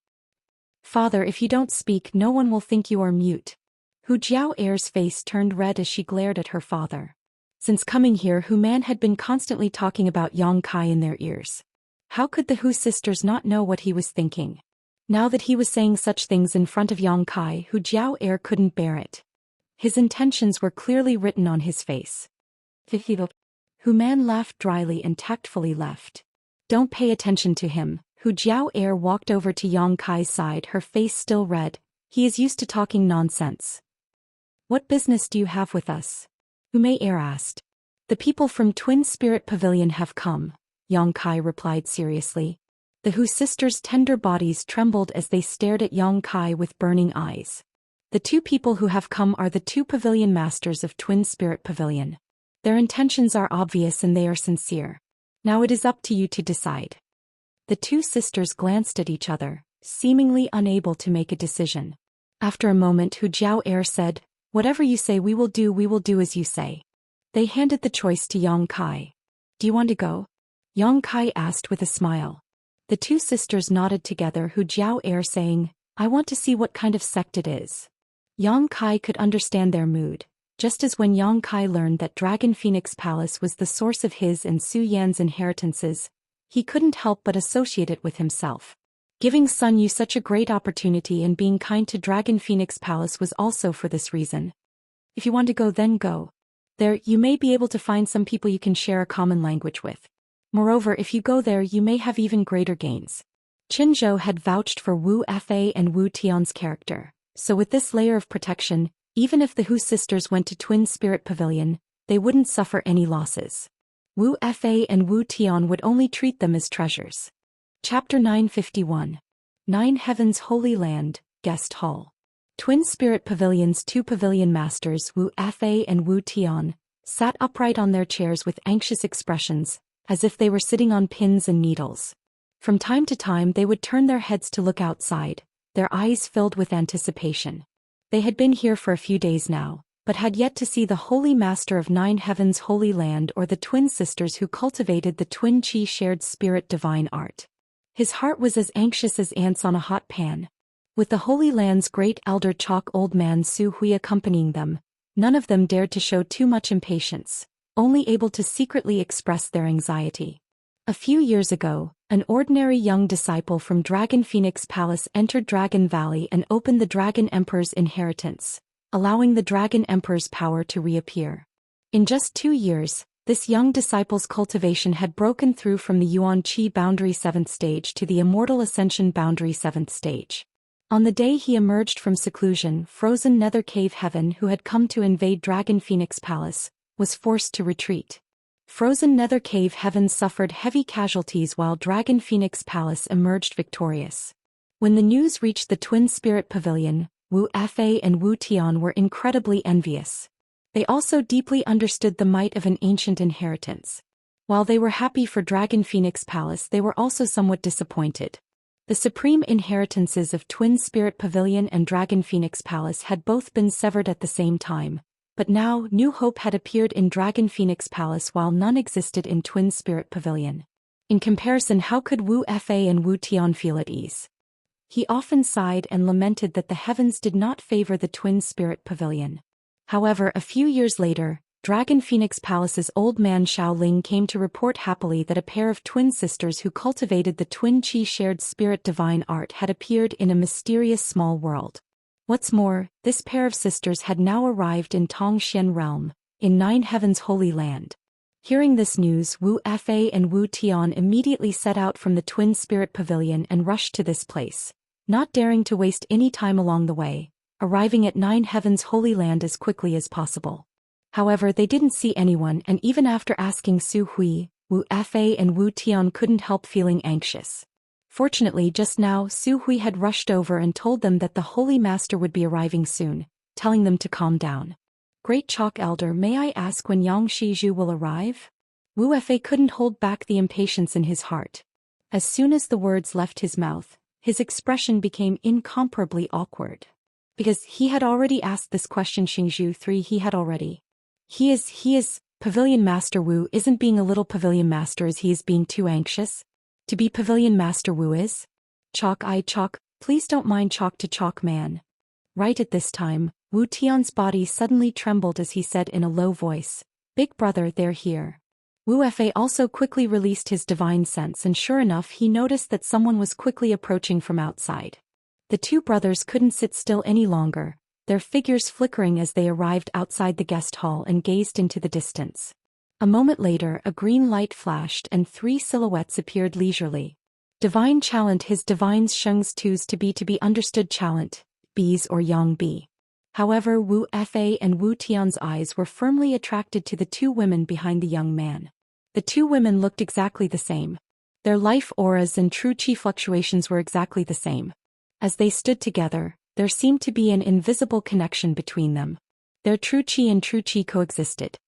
Father, if you don't speak, no one will think you are mute. Hu Jiao Er's face turned red as she glared at her father. Since coming here, Hu Man had been constantly talking about Yang Kai in their ears. How could the Hu sisters not know what he was thinking? Now that he was saying such things in front of Yang Kai, Hu Jiao Er couldn't bear it. His intentions were clearly written on his face. Hu Man laughed dryly and tactfully left. Don't pay attention to him. Hu Jiao Er walked over to Yang Kai's side, her face still red. He is used to talking nonsense. What business do you have with us? Hu Mei Er asked. The people from Twin Spirit Pavilion have come, Yang Kai replied seriously. The Hu sisters' tender bodies trembled as they stared at Yang Kai with burning eyes. The two people who have come are the two pavilion masters of Twin Spirit Pavilion. Their intentions are obvious and they are sincere. Now it is up to you to decide. The two sisters glanced at each other, seemingly unable to make a decision. After a moment, Hu Jiao Er said, "Whatever you say we will do as you say." They handed the choice to Yang Kai. Do you want to go? Yang Kai asked with a smile. The two sisters nodded together, Hu Jiao Er saying, I want to see what kind of sect it is. Yang Kai could understand their mood. Just as when Yang Kai learned that Dragon Phoenix Palace was the source of his and Su Yan's inheritances, he couldn't help but associate it with himself. Giving Sun Yu such a great opportunity and being kind to Dragon Phoenix Palace was also for this reason. If you want to go, then go. There, you may be able to find some people you can share a common language with. Moreover, if you go there, you may have even greater gains. Qin Zhou had vouched for Wu Fa and Wu Tian's character, so with this layer of protection, even if the Hu sisters went to Twin Spirit Pavilion, they wouldn't suffer any losses. Wu Fa and Wu Tian would only treat them as treasures. Chapter 951. Nine Heavens Holy Land, Guest Hall. Twin Spirit Pavilion's two pavilion masters, Wu Fa and Wu Tian, sat upright on their chairs with anxious expressions, as if they were sitting on pins and needles. From time to time they would turn their heads to look outside, their eyes filled with anticipation. They had been here for a few days now, but had yet to see the Holy Master of Nine Heavens Holy Land or the twin sisters who cultivated the twin chi shared spirit divine art. His heart was as anxious as ants on a hot pan. With the Holy Land's great elder chalk old man Su Hui accompanying them, None of them dared to show too much impatience, only able to secretly express their anxiety. A few years ago, an ordinary young disciple from Dragon Phoenix Palace entered Dragon Valley and opened the Dragon Emperor's inheritance, allowing the Dragon Emperor's power to reappear. In just 2 years, this young disciple's cultivation had broken through from the Yuan Qi Boundary 7th stage to the Immortal Ascension Boundary 7th stage. On the day he emerged from seclusion, Frozen Nether Cave Heaven, who had come to invade Dragon Phoenix Palace, was forced to retreat. Frozen Nether Cave Heaven suffered heavy casualties while Dragon Phoenix Palace emerged victorious. When the news reached the Twin Spirit Pavilion, Wu Fei and Wu Tian were incredibly envious. They also deeply understood the might of an ancient inheritance. While they were happy for Dragon Phoenix Palace, they were also somewhat disappointed. The supreme inheritances of Twin Spirit Pavilion and Dragon Phoenix Palace had both been severed at the same time, but now new hope had appeared in Dragon Phoenix Palace while none existed in Twin Spirit Pavilion. In comparison, how could Wu Fei and Wu Tian feel at ease? He often sighed and lamented that the heavens did not favor the Twin Spirit Pavilion. However, a few years later, Dragon Phoenix Palace's old man Xiaoling came to report happily that a pair of twin sisters who cultivated the Twin Qi shared spirit divine art had appeared in a mysterious small world. What's more, this pair of sisters had now arrived in Xianxia realm, in Nine Heavens' Holy Land. Hearing this news, Wu Fei and Wu Tian immediately set out from the Twin Spirit Pavilion and rushed to this place, not daring to waste any time along the way, arriving at Nine Heavens' Holy Land as quickly as possible. However, they didn't see anyone, and even after asking Su Hui, Wu Fei and Wu Tian couldn't help feeling anxious. Fortunately, just now Su Hui had rushed over and told them that the Holy Master would be arriving soon, telling them to calm down. Great Chalk Elder, may I ask when Yang Shizhu will arrive? Wu Fei couldn't hold back the impatience in his heart. As soon as the words left his mouth, his expression became incomparably awkward. Because he had already asked this question. Xingzhu 3 he had already. He is, Pavilion Master Wu isn't being a little Pavilion Master as he is being too anxious. To be Pavilion Master Wu is? Chalk, please don't mind Chalk to Chalk man. Right at this time, Wu Tian's body suddenly trembled as he said in a low voice, Big brother, they're here. Wu Fei also quickly released his divine sense, and sure enough he noticed that someone was quickly approaching from outside. The two brothers couldn't sit still any longer, their figures flickering as they arrived outside the guest hall and gazed into the distance. A moment later, a green light flashed and 3 silhouettes appeared leisurely. Divine Chalant, his divines Sheng's twos to be understood Chalant, B's or Yang B. However, Wu Fei and Wu Tian's eyes were firmly attracted to the 2 women behind the young man. The 2 women looked exactly the same. Their life auras and true qi fluctuations were exactly the same. As they stood together, there seemed to be an invisible connection between them. Their true qi and true qi coexisted.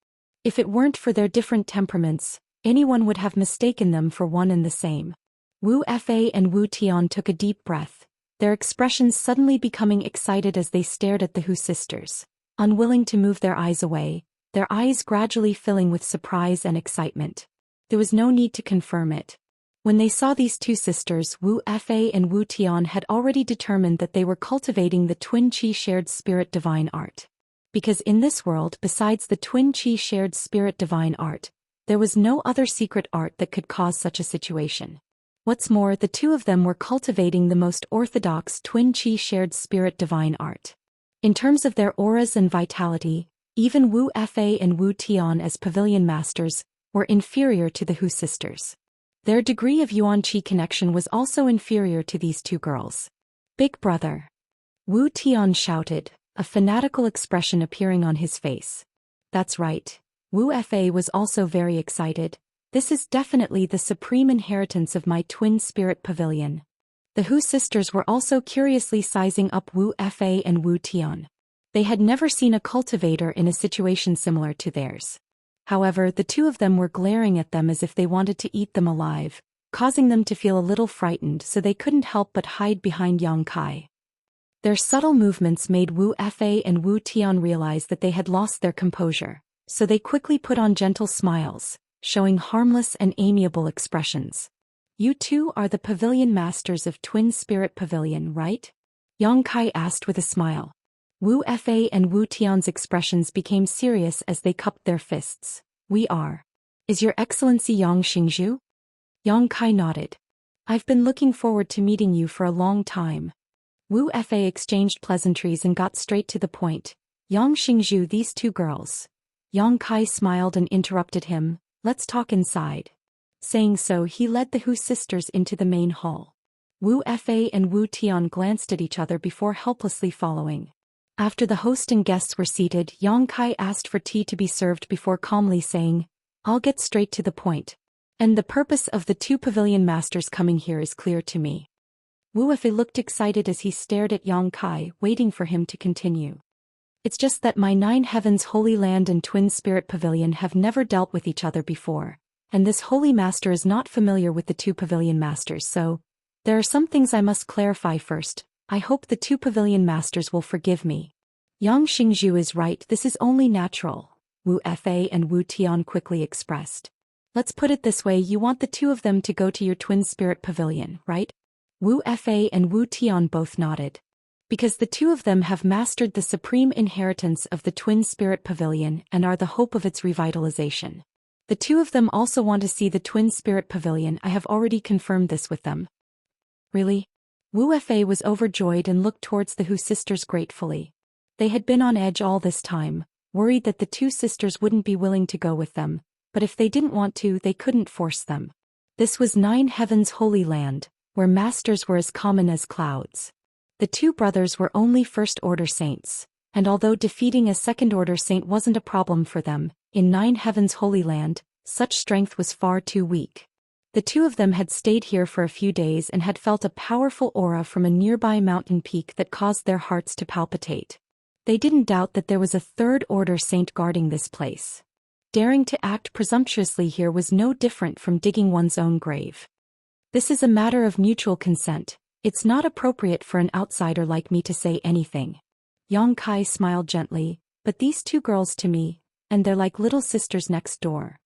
If it weren't for their different temperaments, anyone would have mistaken them for one and the same. Wu Fei and Wu Tian took a deep breath, their expressions suddenly becoming excited as they stared at the Hu sisters. Unwilling to move their eyes away, their eyes gradually filling with surprise and excitement. There was no need to confirm it. When they saw these 2 sisters, Wu Fei and Wu Tian had already determined that they were cultivating the Twin Qi shared spirit divine art. Because in this world, besides the Twin Qi shared spirit divine art, there was no other secret art that could cause such a situation. What's more, the 2 of them were cultivating the most orthodox Twin Qi shared spirit divine art. In terms of their auras and vitality, even Wu Fei and Wu Tian as Pavilion Masters were inferior to the Hu sisters. Their degree of Yuan Qi connection was also inferior to these 2 girls. Big brother! Wu Tian shouted, a fanatical expression appearing on his face. That's right. Wu Fei was also very excited. This is definitely the supreme inheritance of my Twin Spirit Pavilion. The Hu sisters were also curiously sizing up Wu Fei and Wu Tian. They had never seen a cultivator in a situation similar to theirs. However, the 2 of them were glaring at them as if they wanted to eat them alive, causing them to feel a little frightened, so they couldn't help but hide behind Yang Kai. Their subtle movements made Wu Fei and Wu Tian realize that they had lost their composure, so they quickly put on gentle smiles, showing harmless and amiable expressions. You 2 are the Pavilion Masters of Twin Spirit Pavilion, right? Yang Kai asked with a smile. Wu Fa and Wu Tian's expressions became serious as they cupped their fists. We are. Is Your Excellency Yang Xingzhu? Yang Kai nodded. I've been looking forward to meeting you for a long time. Wu Fa exchanged pleasantries and got straight to the point. Yang Xingzhu, these two girls. Yang Kai smiled and interrupted him. Let's talk inside. Saying so, he led the Hu sisters into the main hall. Wu Fa and Wu Tian glanced at each other before helplessly following. After the host and guests were seated, Yang Kai asked for tea to be served before calmly saying, I'll get straight to the point. And the purpose of the two pavilion masters coming here is clear to me. Wu Fa looked excited as he stared at Yang Kai, waiting for him to continue. It's just that my 9 Heavens Holy Land and Twin Spirit Pavilion have never dealt with each other before, and this Holy Master is not familiar with the two pavilion masters, so there are some things I must clarify first. I hope the two pavilion masters will forgive me. Yang Xingzhu is right, this is only natural, Wu Fa and Wu Tian quickly expressed. Let's put it this way, you want the two of them to go to your Twin Spirit Pavilion, right? Wu Fa and Wu Tian both nodded. Because the two of them have mastered the supreme inheritance of the Twin Spirit Pavilion and are the hope of its revitalization. The two of them also want to see the Twin Spirit Pavilion. I have already confirmed this with them. Really? Wu Fa was overjoyed and looked towards the Hu sisters gratefully. They had been on edge all this time, worried that the two sisters wouldn't be willing to go with them, but if they didn't want to, they couldn't force them. This was 9 Heavens Holy Land, where masters were as common as clouds. The two brothers were only first-order saints, and although defeating a second-order saint wasn't a problem for them, in 9 Heavens Holy Land, such strength was far too weak. The two of them had stayed here for a few days and had felt a powerful aura from a nearby mountain peak that caused their hearts to palpitate. They didn't doubt that there was a third-order saint guarding this place. Daring to act presumptuously here was no different from digging one's own grave. This is a matter of mutual consent. It's not appropriate for an outsider like me to say anything. Yang Kai smiled gently, but these two girls to me, and they're like little sisters next door.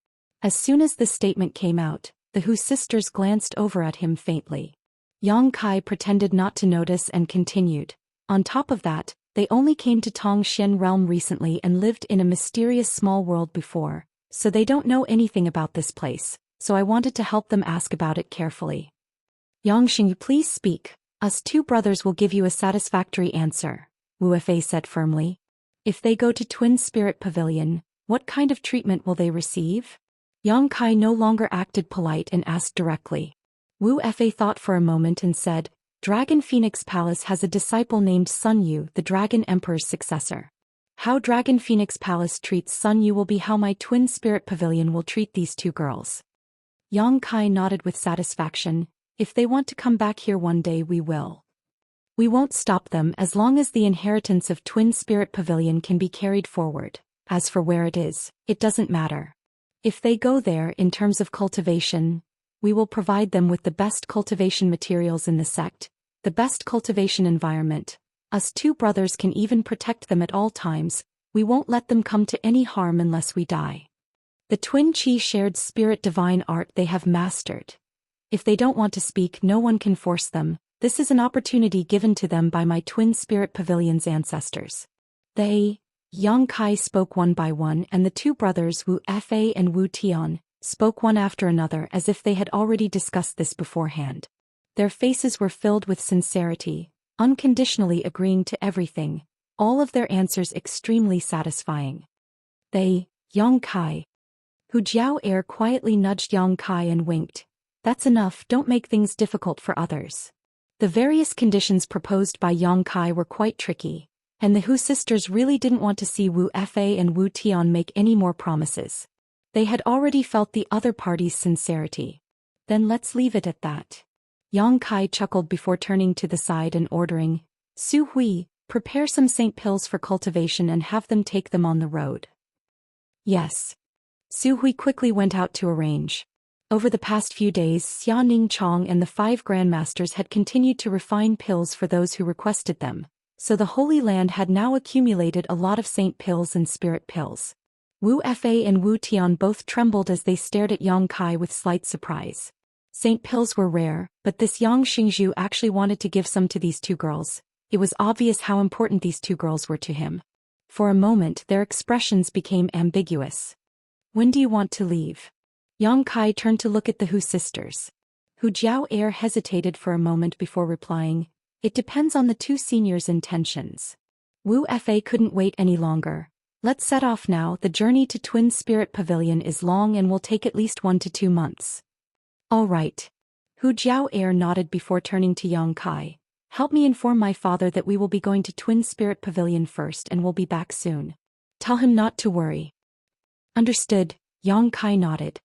As soon as this statement came out, the Hu sisters glanced over at him faintly. Yang Kai pretended not to notice and continued. On top of that, they only came to Tongxian realm recently and lived in a mysterious small world before, so they don't know anything about this place, so I wanted to help them ask about it carefully. Yang Xing, please speak. Us two brothers will give you a satisfactory answer, Wu Fa said firmly. If they go to Twin Spirit Pavilion, what kind of treatment will they receive? Yang Kai no longer acted polite and asked directly. Wu Fa thought for a moment and said, Dragon Phoenix Palace has a disciple named Sun Yu, the Dragon Emperor's successor. How Dragon Phoenix Palace treats Sun Yu will be how my Twin Spirit Pavilion will treat these two girls. Yang Kai nodded with satisfaction. If they want to come back here one day, we will. We won't stop them as long as the inheritance of Twin Spirit Pavilion can be carried forward. As for where it is, it doesn't matter. If they go there in terms of cultivation, we will provide them with the best cultivation materials in the sect, the best cultivation environment. Us two brothers can even protect them at all times. We won't let them come to any harm unless we die. The twin chi shared spirit divine art they have mastered. If they don't want to speak, no one can force them. This is an opportunity given to them by my Twin Spirit Pavilion's ancestors. Yang Kai spoke one by one, and the two brothers Wu Fa and Wu Tian spoke one after another as if they had already discussed this beforehand. Their faces were filled with sincerity, unconditionally agreeing to everything, all of their answers extremely satisfying. Yang Kai. Hu Jiao Air quietly nudged Yang Kai and winked. That's enough, don't make things difficult for others. The various conditions proposed by Yang Kai were quite tricky, and the Hu sisters really didn't want to see Wu Fa and Wu Tian make any more promises. They had already felt the other party's sincerity. Then let's leave it at that. Yang Kai chuckled before turning to the side and ordering, Su Hui, prepare some saint pills for cultivation and have them take them on the road. Yes. Su Hui quickly went out to arrange. Over the past few days, Xia Ning Chong and the 5 grandmasters had continued to refine pills for those who requested them, so the Holy Land had now accumulated a lot of saint pills and spirit pills. Wu Fa and Wu Tian both trembled as they stared at Yang Kai with slight surprise. Saint pills were rare, but this Yang Xingzhu actually wanted to give some to these two girls. It was obvious how important these two girls were to him. For a moment their expressions became ambiguous. When do you want to leave? Yang Kai turned to look at the Hu sisters. Hu Jiao hesitated for a moment before replying, "It depends on the two seniors' intentions." Wu Fa couldn't wait any longer. "Let's set off now. The journey to Twin Spirit Pavilion is long and will take at least 1 to 2 months. All right. Hu Jiao nodded before turning to Yang Kai. "Help me inform my father that we will be going to Twin Spirit Pavilion first and will be back soon. Tell him not to worry." Understood, Yang Kai nodded.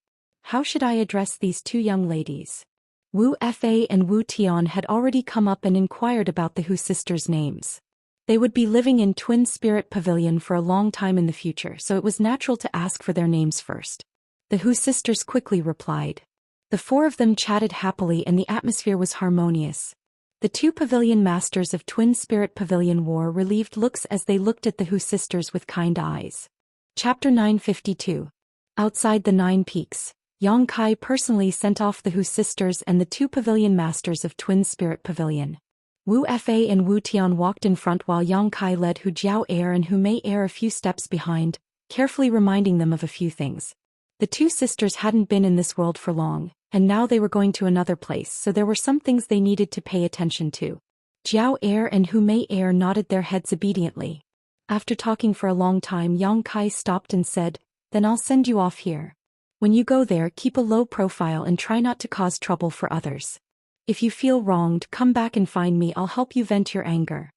How should I address these two young ladies? Wu Fa and Wu Tian had already come up and inquired about the Hu sisters' names. They would be living in Twin Spirit Pavilion for a long time in the future, so it was natural to ask for their names first. The Hu sisters quickly replied. The four of them chatted happily and the atmosphere was harmonious. The two pavilion masters of Twin Spirit Pavilion wore relieved looks as they looked at the Hu sisters with kind eyes. Chapter 952. Outside the 9 Peaks, Yang Kai personally sent off the Hu sisters and the two pavilion masters of Twin Spirit Pavilion. Wu Fa and Wu Tian walked in front while Yang Kai led Hu Jiao and Hu Mei a few steps behind, carefully reminding them of a few things. The two sisters hadn't been in this world for long, and now they were going to another place, so there were some things they needed to pay attention to. Jiao and Hu Mei nodded their heads obediently. After talking for a long time, Yang Kai stopped and said, "Then I'll send you off here. When you go there, keep a low profile and try not to cause trouble for others. If you feel wronged, come back and find me. I'll help you vent your anger."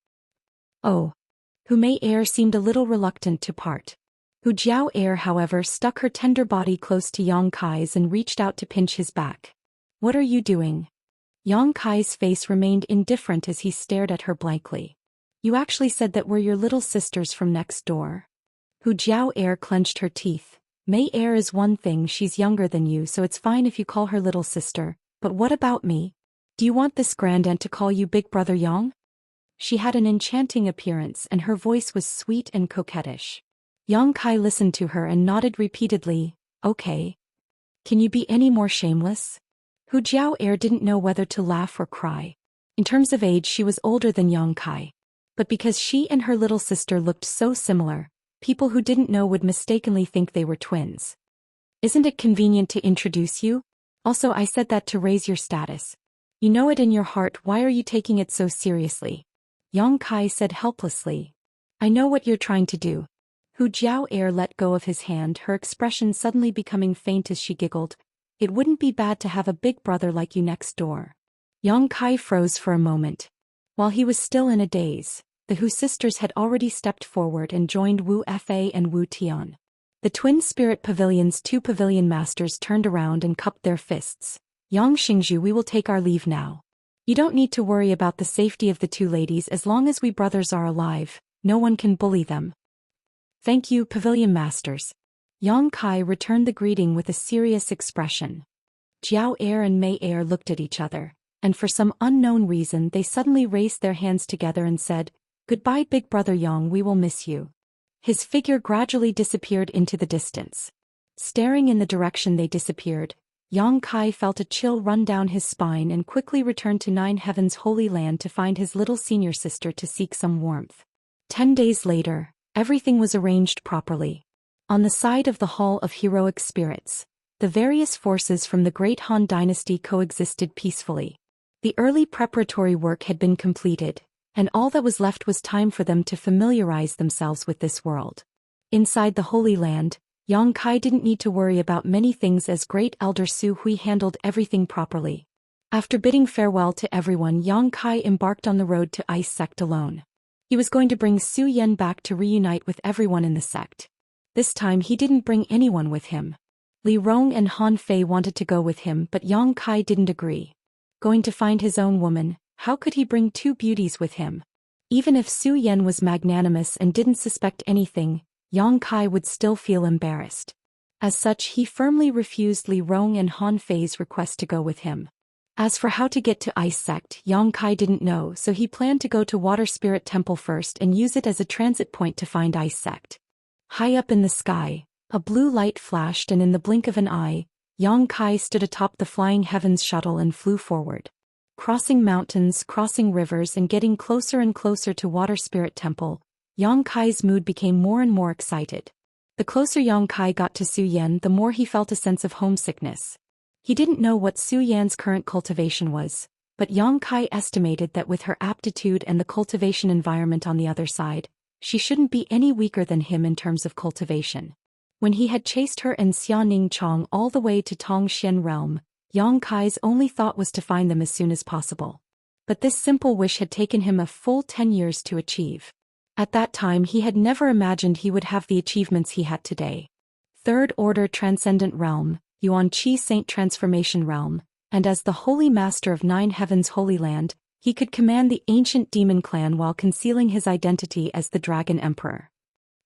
Oh. Hu Mei seemed a little reluctant to part. Hu Jiao however, stuck her tender body close to Yang Kai's and reached out to pinch his back. "What are you doing?" Yang Kai's face remained indifferent as he stared at her blankly. "You actually said that we're your little sisters from next door?" Hu Jiao clenched her teeth. "Mei is one thing, she's younger than you, so it's fine if you call her little sister, but what about me? Do you want this grandaunt to call you Big Brother Yang?" She had an enchanting appearance and her voice was sweet and coquettish. Yang Kai listened to her and nodded repeatedly. "Okay. Can you be any more shameless?" Hu Jiao didn't know whether to laugh or cry. In terms of age she was older than Yang Kai. But because she and her little sister looked so similar, people who didn't know would mistakenly think they were twins. "Isn't it convenient to introduce you? Also, I said that to raise your status. You know it in your heart, why are you taking it so seriously?" Yang Kai said helplessly. "I know what you're trying to do." Hu Jiao let go of his hand, her expression suddenly becoming faint as she giggled. "It wouldn't be bad to have a big brother like you next door." Yang Kai froze for a moment. While he was still in a daze, the Hu sisters had already stepped forward and joined Wu Fa and Wu Tian. The Twin Spirit Pavilion's two pavilion masters turned around and cupped their fists. "Yang Xingzhu, we will take our leave now. You don't need to worry about the safety of the two ladies as long as we brothers are alive, no one can bully them." "Thank you, pavilion masters." Yang Kai returned the greeting with a serious expression. Jiao and Mei looked at each other, and for some unknown reason they suddenly raised their hands together and said, "Goodbye, Big Brother Yang, we will miss you." His figure gradually disappeared into the distance. Staring in the direction they disappeared, Yang Kai felt a chill run down his spine and quickly returned to Nine Heaven's Holy Land to find his little senior sister to seek some warmth. 10 days later, everything was arranged properly. On the side of the Hall of Heroic Spirits, the various forces from the Great Han Dynasty coexisted peacefully. The early preparatory work had been completed, and all that was left was time for them to familiarize themselves with this world. Inside the Holy Land, Yang Kai didn't need to worry about many things as Great Elder Su Hui handled everything properly. After bidding farewell to everyone, Yang Kai embarked on the road to Ice Sect alone. He was going to bring Su Yan back to reunite with everyone in the sect. This time he didn't bring anyone with him. Li Rong and Han Fei wanted to go with him, but Yang Kai didn't agree. Going to find his own woman, how could he bring two beauties with him? Even if Su Yan was magnanimous and didn't suspect anything, Yang Kai would still feel embarrassed. As such, he firmly refused Li Rong and Han Fei's request to go with him. As for how to get to Ice Sect, Yang Kai didn't know, so he planned to go to Water Spirit Temple first and use it as a transit point to find Ice Sect. High up in the sky, a blue light flashed and in the blink of an eye, Yang Kai stood atop the Flying Heavens shuttle and flew forward. crossing mountains, crossing rivers and getting closer and closer to Water Spirit Temple, Yang Kai's mood became more and more excited. The closer Yang Kai got to Zhou Xian, the more he felt a sense of homesickness. He didn't know what Zhou Xian's current cultivation was, but Yang Kai estimated that with her aptitude and the cultivation environment on the other side, she shouldn't be any weaker than him in terms of cultivation. When he had chased her and Xianing Chong all the way to Tongxian realm, Yang Kai's only thought was to find them as soon as possible. But this simple wish had taken him a full 10 years to achieve. At that time he had never imagined he would have the achievements he had today. Third Order Transcendent Realm, Yuan Qi Saint Transformation Realm, and as the Holy Master of Nine Heavens Holy Land, he could command the ancient demon clan while concealing his identity as the Dragon Emperor.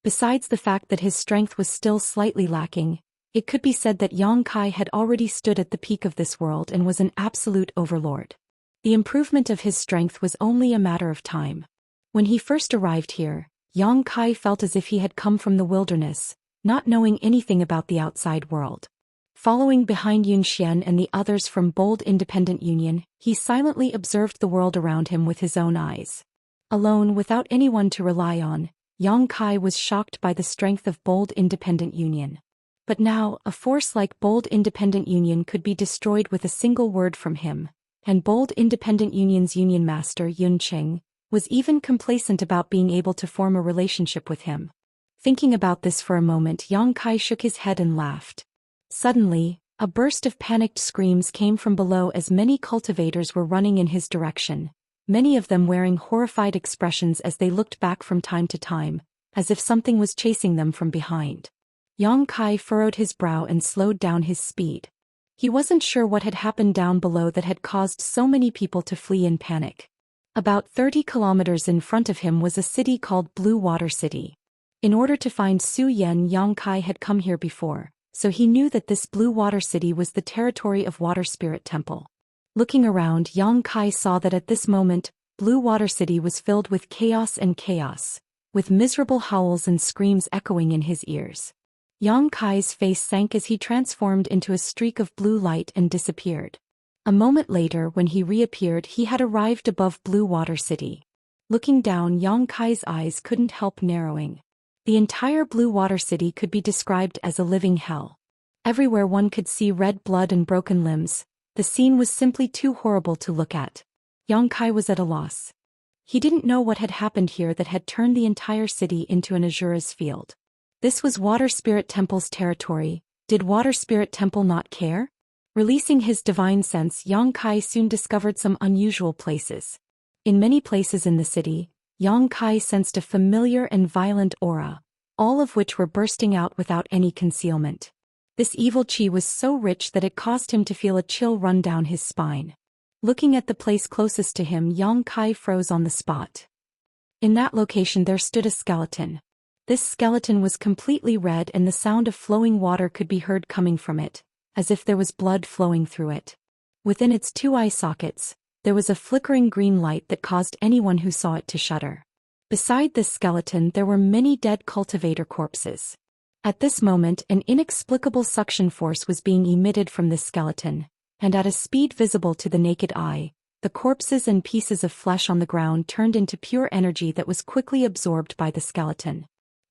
Besides the fact that his strength was still slightly lacking, it could be said that Yang Kai had already stood at the peak of this world and was an absolute overlord. The improvement of his strength was only a matter of time. When he first arrived here, Yang Kai felt as if he had come from the wilderness, not knowing anything about the outside world. Following behind Zhou Xian and the others from Bold Independent Union, he silently observed the world around him with his own eyes. Alone, without anyone to rely on, Yang Kai was shocked by the strength of Bold Independent Union. But now, a force like Bold Independent Union could be destroyed with a single word from him, and Bold Independent Union's Union Master Yun Cheng was even complacent about being able to form a relationship with him. Thinking about this for a moment, Yang Kai shook his head and laughed. Suddenly, a burst of panicked screams came from below as many cultivators were running in his direction, many of them wearing horrified expressions as they looked back from time to time, as if something was chasing them from behind. Yang Kai furrowed his brow and slowed down his speed. He wasn't sure what had happened down below that had caused so many people to flee in panic. About 30 kilometers in front of him was a city called Blue Water City. In order to find Zhou Xian, Yang Kai had come here before, so he knew that this Blue Water City was the territory of Water Spirit Temple. Looking around, Yang Kai saw that at this moment, Blue Water City was filled with chaos, with miserable howls and screams echoing in his ears. Yang Kai's face sank as he transformed into a streak of blue light and disappeared. A moment later, when he reappeared, he had arrived above Blue Water City. Looking down, Yang Kai's eyes couldn't help narrowing. The entire Blue Water City could be described as a living hell. Everywhere one could see red blood and broken limbs. The scene was simply too horrible to look at. Yang Kai was at a loss. He didn't know what had happened here that had turned the entire city into an Azura's field. This was Water Spirit Temple's territory. Did Water Spirit Temple not care? Releasing his divine sense, Yang Kai soon discovered some unusual places. In many places in the city, Yang Kai sensed a familiar and violent aura, all of which were bursting out without any concealment. This evil chi was so rich that it caused him to feel a chill run down his spine. Looking at the place closest to him, Yang Kai froze on the spot. In that location there stood a skeleton. This skeleton was completely red and the sound of flowing water could be heard coming from it, as if there was blood flowing through it. Within its two eye sockets, there was a flickering green light that caused anyone who saw it to shudder. Beside this skeleton there were many dead cultivator corpses. At this moment an inexplicable suction force was being emitted from this skeleton, and at a speed visible to the naked eye, the corpses and pieces of flesh on the ground turned into pure energy that was quickly absorbed by the skeleton.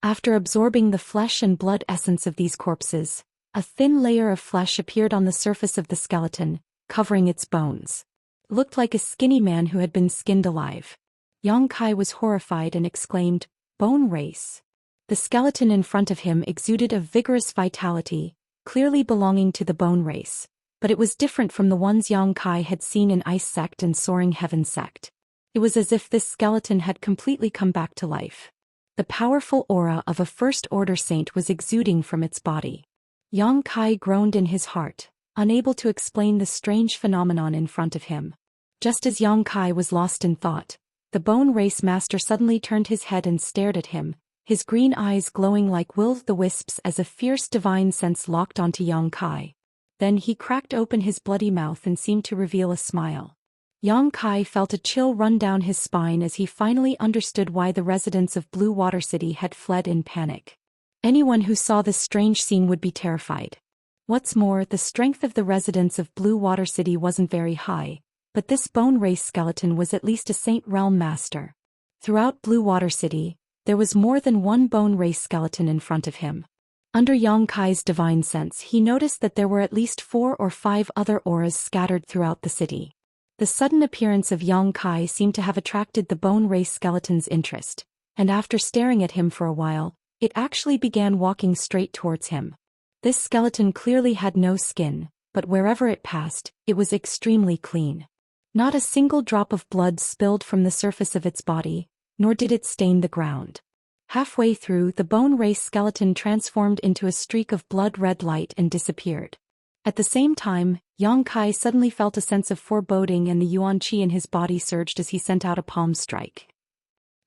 After absorbing the flesh and blood essence of these corpses, a thin layer of flesh appeared on the surface of the skeleton, covering its bones. It looked like a skinny man who had been skinned alive. Yang Kai was horrified and exclaimed, "Bone race." The skeleton in front of him exuded a vigorous vitality, clearly belonging to the bone race, but it was different from the ones Yang Kai had seen in Ice Sect and Soaring Heaven Sect. It was as if this skeleton had completely come back to life. The powerful aura of a First Order saint was exuding from its body. Yang Kai groaned in his heart, unable to explain the strange phenomenon in front of him. Just as Yang Kai was lost in thought, the Bone Race Master suddenly turned his head and stared at him, his green eyes glowing like will-o'-the-wisps as a fierce divine sense locked onto Yang Kai. Then he cracked open his bloody mouth and seemed to reveal a smile. Yang Kai felt a chill run down his spine as he finally understood why the residents of Blue Water City had fled in panic. Anyone who saw this strange scene would be terrified. What's more, the strength of the residents of Blue Water City wasn't very high, but this bone race skeleton was at least a Saint Realm master. Throughout Blue Water City, there was more than one bone race skeleton in front of him. Under Yang Kai's divine sense, he noticed that there were at least 4 or 5 other auras scattered throughout the city. The sudden appearance of Yang Kai seemed to have attracted the bone race skeleton's interest, and after staring at him for a while, it actually began walking straight towards him. This skeleton clearly had no skin, but wherever it passed, it was extremely clean. Not a single drop of blood spilled from the surface of its body, nor did it stain the ground. Halfway through, the bone race skeleton transformed into a streak of blood-red light and disappeared. At the same time, Yang Kai suddenly felt a sense of foreboding, and the yuan qi in his body surged as he sent out a palm strike.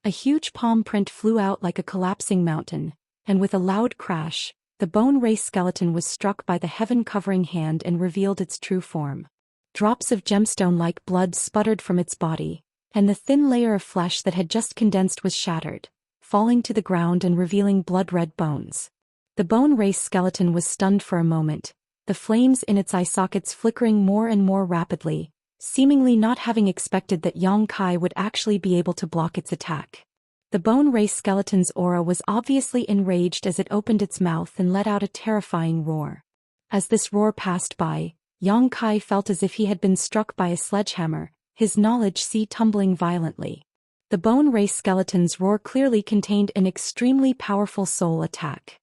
A huge palm print flew out like a collapsing mountain, and with a loud crash, the bone race skeleton was struck by the heaven-covering hand and revealed its true form. Drops of gemstone-like blood sputtered from its body, and the thin layer of flesh that had just condensed was shattered, falling to the ground and revealing blood-red bones. The bone race skeleton was stunned for a moment, the flames in its eye sockets flickering more and more rapidly, seemingly not having expected that Yang Kai would actually be able to block its attack. The bone race skeleton's aura was obviously enraged as it opened its mouth and let out a terrifying roar. As this roar passed by, Yang Kai felt as if he had been struck by a sledgehammer, his knowledge sea tumbling violently. The bone race skeleton's roar clearly contained an extremely powerful soul attack.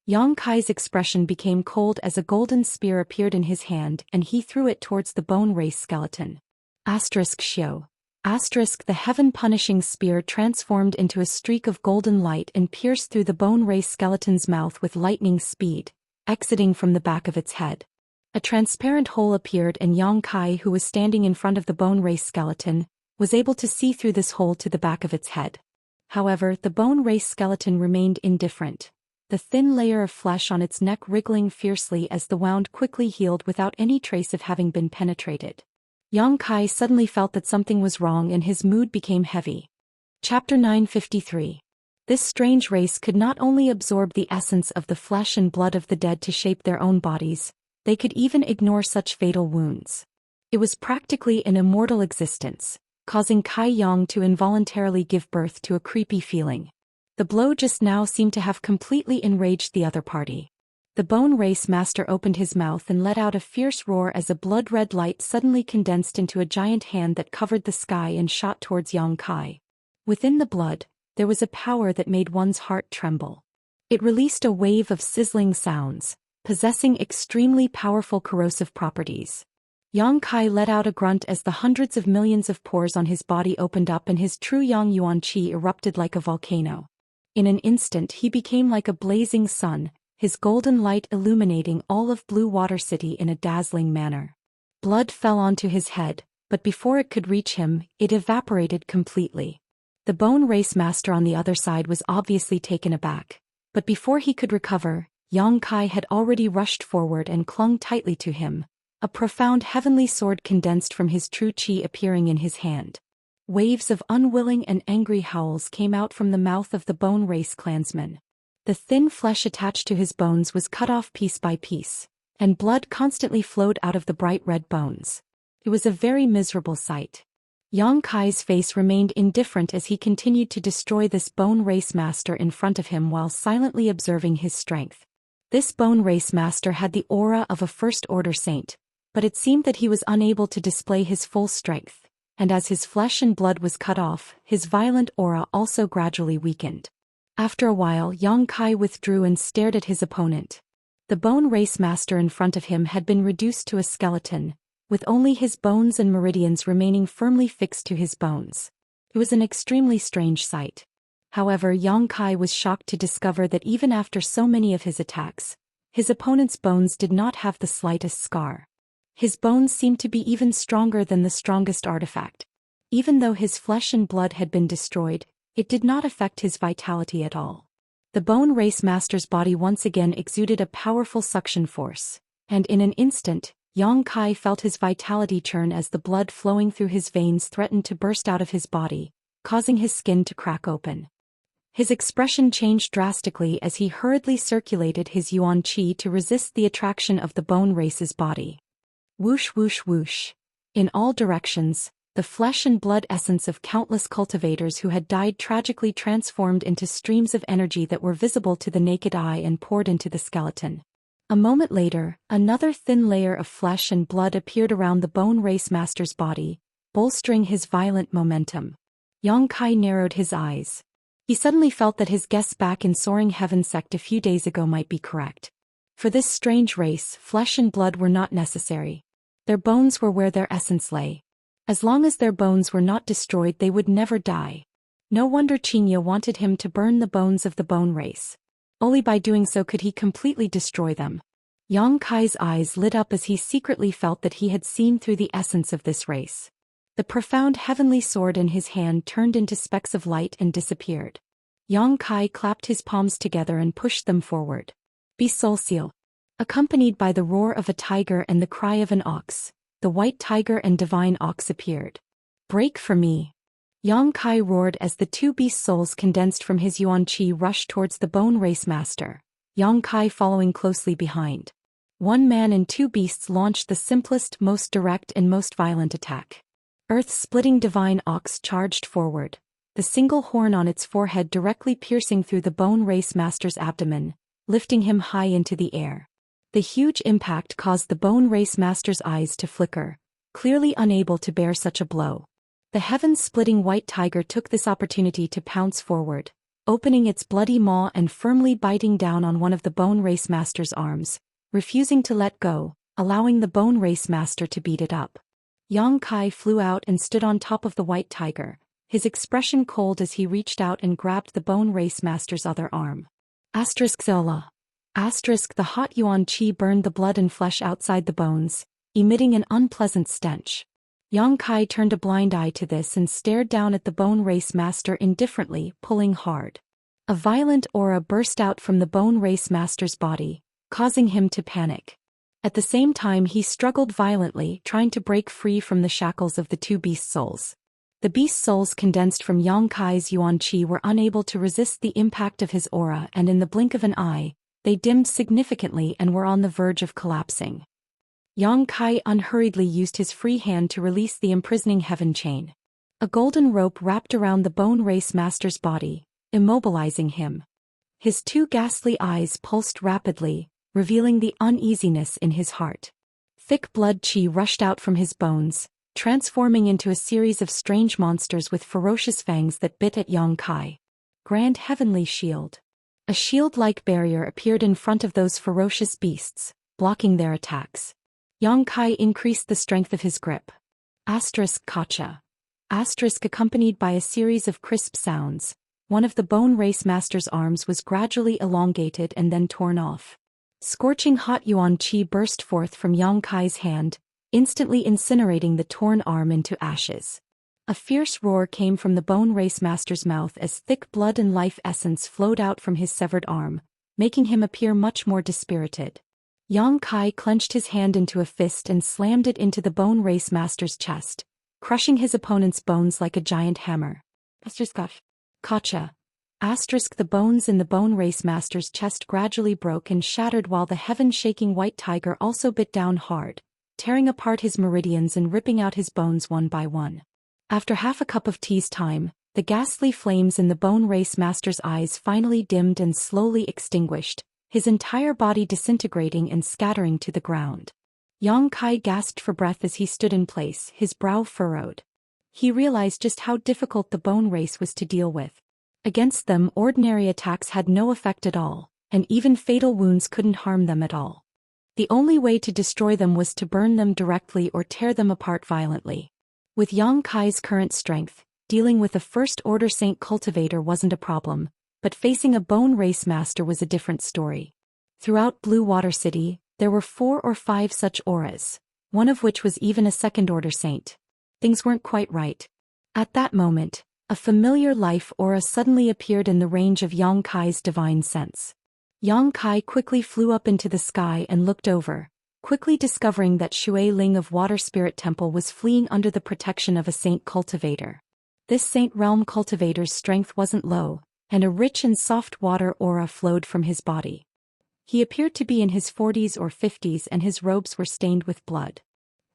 Yang Kai's expression became cold as a golden spear appeared in his hand and he threw it towards the bone race skeleton. *Xiu. The heaven-punishing spear transformed into a streak of golden light and pierced through the bone race skeleton's mouth with lightning speed, exiting from the back of its head. A transparent hole appeared and Yang Kai, who was standing in front of the bone race skeleton, was able to see through this hole to the back of its head. However, the bone race skeleton remained indifferent, the thin layer of flesh on its neck wriggling fiercely as the wound quickly healed without any trace of having been penetrated. Yang Kai suddenly felt that something was wrong and his mood became heavy. Chapter 953. This strange race could not only absorb the essence of the flesh and blood of the dead to shape their own bodies, they could even ignore such fatal wounds. It was practically an immortal existence, causing Kai Yang to involuntarily give birth to a creepy feeling. The blow just now seemed to have completely enraged the other party. The bone race master opened his mouth and let out a fierce roar as a blood-red light suddenly condensed into a giant hand that covered the sky and shot towards Yang Kai. Within the blood, there was a power that made one's heart tremble. It released a wave of sizzling sounds, possessing extremely powerful corrosive properties. Yang Kai let out a grunt as the hundreds of millions of pores on his body opened up and his true Yang Yuan Qi erupted like a volcano. In an instant he became like a blazing sun, his golden light illuminating all of Blue Water City in a dazzling manner. Blood fell onto his head, but before it could reach him, it evaporated completely. The bone race master on the other side was obviously taken aback, but before he could recover, Yang Kai had already rushed forward and clung tightly to him, a profound heavenly sword condensed from his true qi appearing in his hand. Waves of unwilling and angry howls came out from the mouth of the bone race clansman. The thin flesh attached to his bones was cut off piece by piece, and blood constantly flowed out of the bright red bones. It was a very miserable sight. Yang Kai's face remained indifferent as he continued to destroy this bone race master in front of him while silently observing his strength. This bone race master had the aura of a first-order saint, but it seemed that he was unable to display his full strength, and as his flesh and blood was cut off, his violent aura also gradually weakened. After a while, Yang Kai withdrew and stared at his opponent. The bone race master in front of him had been reduced to a skeleton, with only his bones and meridians remaining firmly fixed to his bones. It was an extremely strange sight. However, Yang Kai was shocked to discover that even after so many of his attacks, his opponent's bones did not have the slightest scar. His bones seemed to be even stronger than the strongest artifact. Even though his flesh and blood had been destroyed, it did not affect his vitality at all. The bone race master's body once again exuded a powerful suction force, and in an instant, Yang Kai felt his vitality churn as the blood flowing through his veins threatened to burst out of his body, causing his skin to crack open. His expression changed drastically as he hurriedly circulated his yuan qi to resist the attraction of the bone race's body. Whoosh whoosh whoosh. In all directions, the flesh and blood essence of countless cultivators who had died tragically transformed into streams of energy that were visible to the naked eye and poured into the skeleton. A moment later, another thin layer of flesh and blood appeared around the Bone Race Master's body, bolstering his violent momentum. Yang Kai narrowed his eyes. He suddenly felt that his guess back in Soaring Heaven sect a few days ago might be correct. For this strange race, flesh and blood were not necessary. Their bones were where their essence lay. As long as their bones were not destroyed, they would never die. No wonder Xianxia wanted him to burn the bones of the bone race. Only by doing so could he completely destroy them. Yang Kai's eyes lit up as he secretly felt that he had seen through the essence of this race. The profound heavenly sword in his hand turned into specks of light and disappeared. Yang Kai clapped his palms together and pushed them forward. Be soul seal. Accompanied by the roar of a tiger and the cry of an ox, the white tiger and divine ox appeared. Break for me. Yang Kai roared as the two beast souls condensed from his yuan qi rushed towards the Bone Race Master, Yang Kai following closely behind. One man and two beasts launched the simplest, most direct and most violent attack. Earth-splitting divine ox charged forward, the single horn on its forehead directly piercing through the Bone Race Master's abdomen, lifting him high into the air. The huge impact caused the Bone Race Master's eyes to flicker, clearly unable to bear such a blow. The heaven-splitting white tiger took this opportunity to pounce forward, opening its bloody maw and firmly biting down on one of the Bone Race Master's arms, refusing to let go, allowing the Bone Race Master to beat it up. Yang Kai flew out and stood on top of the white tiger, his expression cold as he reached out and grabbed the Bone Race Master's other arm. Zilla. The hot yuan qi burned the blood and flesh outside the bones, emitting an unpleasant stench. Yang Kai turned a blind eye to this and stared down at the Bone Race Master indifferently, pulling hard. A violent aura burst out from the Bone Race Master's body, causing him to panic. At the same time he struggled violently, trying to break free from the shackles of the two beast souls. The beast souls condensed from Yang Kai's yuan qi were unable to resist the impact of his aura, and in the blink of an eye, they dimmed significantly and were on the verge of collapsing. Yang Kai unhurriedly used his free hand to release the imprisoning heaven chain. A golden rope wrapped around the Bone Race Master's body, immobilizing him. His two ghastly eyes pulsed rapidly, revealing the uneasiness in his heart. Thick blood qi rushed out from his bones, transforming into a series of strange monsters with ferocious fangs that bit at Yang Kai. Grand Heavenly Shield. A shield-like barrier appeared in front of those ferocious beasts, blocking their attacks. Yang Kai increased the strength of his grip. Kacha. Accompanied by a series of crisp sounds, one of the Bone Race Master's arms was gradually elongated and then torn off. Scorching hot yuan qi burst forth from Yang Kai's hand, instantly incinerating the torn arm into ashes. A fierce roar came from the Bone Race Master's mouth as thick blood and life essence flowed out from his severed arm, making him appear much more dispirited. Yang Kai clenched his hand into a fist and slammed it into the Bone Race Master's chest, crushing his opponent's bones like a giant hammer. Kacha. The bones in the Bone Race Master's chest gradually broke and shattered while the heaven-shaking white tiger also bit down hard, tearing apart his meridians and ripping out his bones one by one. After half a cup of tea's time, the ghastly flames in the Bone Race Master's eyes finally dimmed and slowly extinguished, his entire body disintegrating and scattering to the ground. Yang Kai gasped for breath as he stood in place, his brow furrowed. He realized just how difficult the Bone Race was to deal with. Against them, ordinary attacks had no effect at all, and even fatal wounds couldn't harm them at all. The only way to destroy them was to burn them directly or tear them apart violently. With Yang Kai's current strength, dealing with a First-Order Saint cultivator wasn't a problem, but facing a Bone Race Master was a different story. Throughout Blue Water City, there were 4 or 5 such auras, one of which was even a Second-Order Saint. Things weren't quite right. At that moment, a familiar life aura suddenly appeared in the range of Yang Kai's divine sense. Yang Kai quickly flew up into the sky and looked over, quickly discovering that Shui Ling of Water Spirit Temple was fleeing under the protection of a saint cultivator. This saint realm cultivator's strength wasn't low, and a rich and soft water aura flowed from his body. He appeared to be in his 40s or 50s and his robes were stained with blood.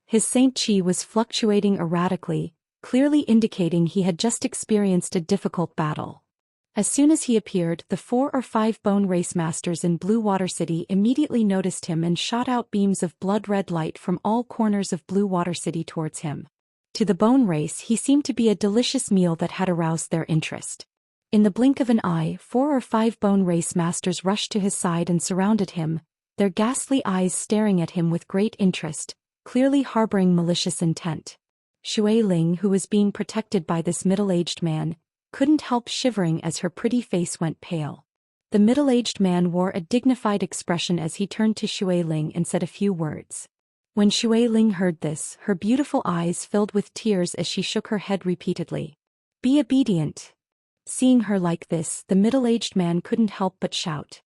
His Saint Chi was fluctuating erratically, clearly indicating he had just experienced a difficult battle. As soon as he appeared, the 4 or 5 bone race masters in Blue Water City immediately noticed him and shot out beams of blood-red light from all corners of Blue Water City towards him. To the bone race, he seemed to be a delicious meal that had aroused their interest. In the blink of an eye, 4 or 5 bone race masters rushed to his side and surrounded him, their ghastly eyes staring at him with great interest, clearly harboring malicious intent. Ling, who was being protected by this middle-aged man, couldn't help shivering as her pretty face went pale. The middle-aged man wore a dignified expression as he turned to Ling and said a few words. When Ling heard this, her beautiful eyes filled with tears as she shook her head repeatedly. "Be obedient." Seeing her like this, the middle-aged man couldn't help but shout.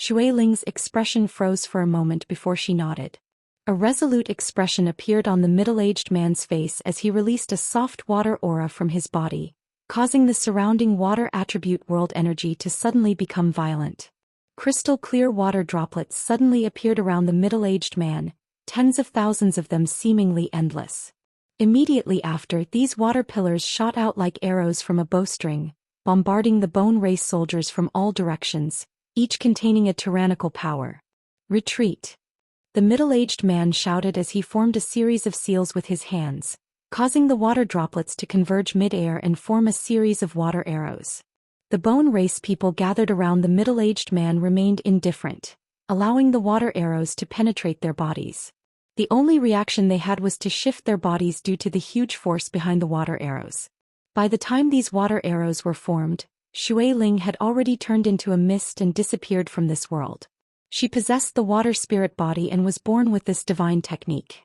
Ling's expression froze for a moment before she nodded. A resolute expression appeared on the middle-aged man's face as he released a soft water aura from his body, causing the surrounding water attribute world energy to suddenly become violent. Crystal-clear water droplets suddenly appeared around the middle-aged man, tens of thousands of them seemingly endless. Immediately after, these water pillars shot out like arrows from a bowstring, bombarding the bone race soldiers from all directions, each containing a tyrannical power. "Retreat!" The middle-aged man shouted as he formed a series of seals with his hands, causing the water droplets to converge mid-air and form a series of water arrows. The bone race people gathered around the middle-aged man remained indifferent, allowing the water arrows to penetrate their bodies. The only reaction they had was to shift their bodies due to the huge force behind the water arrows. By the time these water arrows were formed, Ling had already turned into a mist and disappeared from this world. She possessed the water spirit body and was born with this divine technique.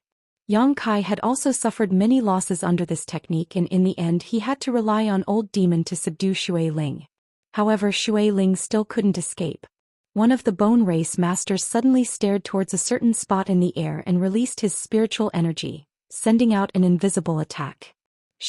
Yang Kai had also suffered many losses under this technique, and in the end he had to rely on Old Demon to subdue Ling. However, Ling still couldn't escape. One of the bone race masters suddenly stared towards a certain spot in the air and released his spiritual energy, sending out an invisible attack.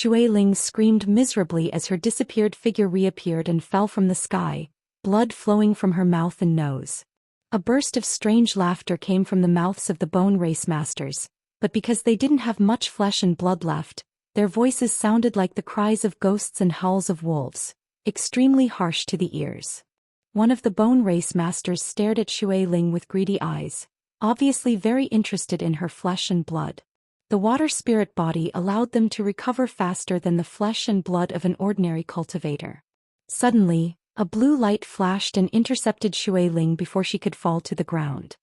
Ling screamed miserably as her disappeared figure reappeared and fell from the sky, blood flowing from her mouth and nose. A burst of strange laughter came from the mouths of the bone race masters, but because they didn't have much flesh and blood left, their voices sounded like the cries of ghosts and howls of wolves, extremely harsh to the ears. One of the bone race masters stared at Ling with greedy eyes, obviously very interested in her flesh and blood. The water spirit body allowed them to recover faster than the flesh and blood of an ordinary cultivator. Suddenly, a blue light flashed and intercepted Ling before she could fall to the ground.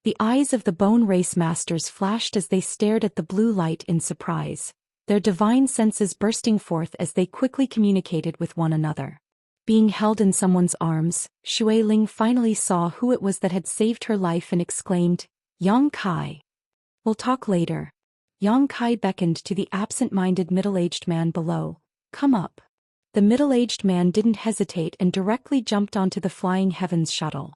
The eyes of the bone race masters flashed as they stared at the blue light in surprise, their divine senses bursting forth as they quickly communicated with one another. Being held in someone's arms, Ling finally saw who it was that had saved her life and exclaimed, "Yang Kai. We'll talk later." Yang Kai beckoned to the absent-minded middle-aged man below. "Come up." The middle-aged man didn't hesitate and directly jumped onto the Flying Heavens shuttle.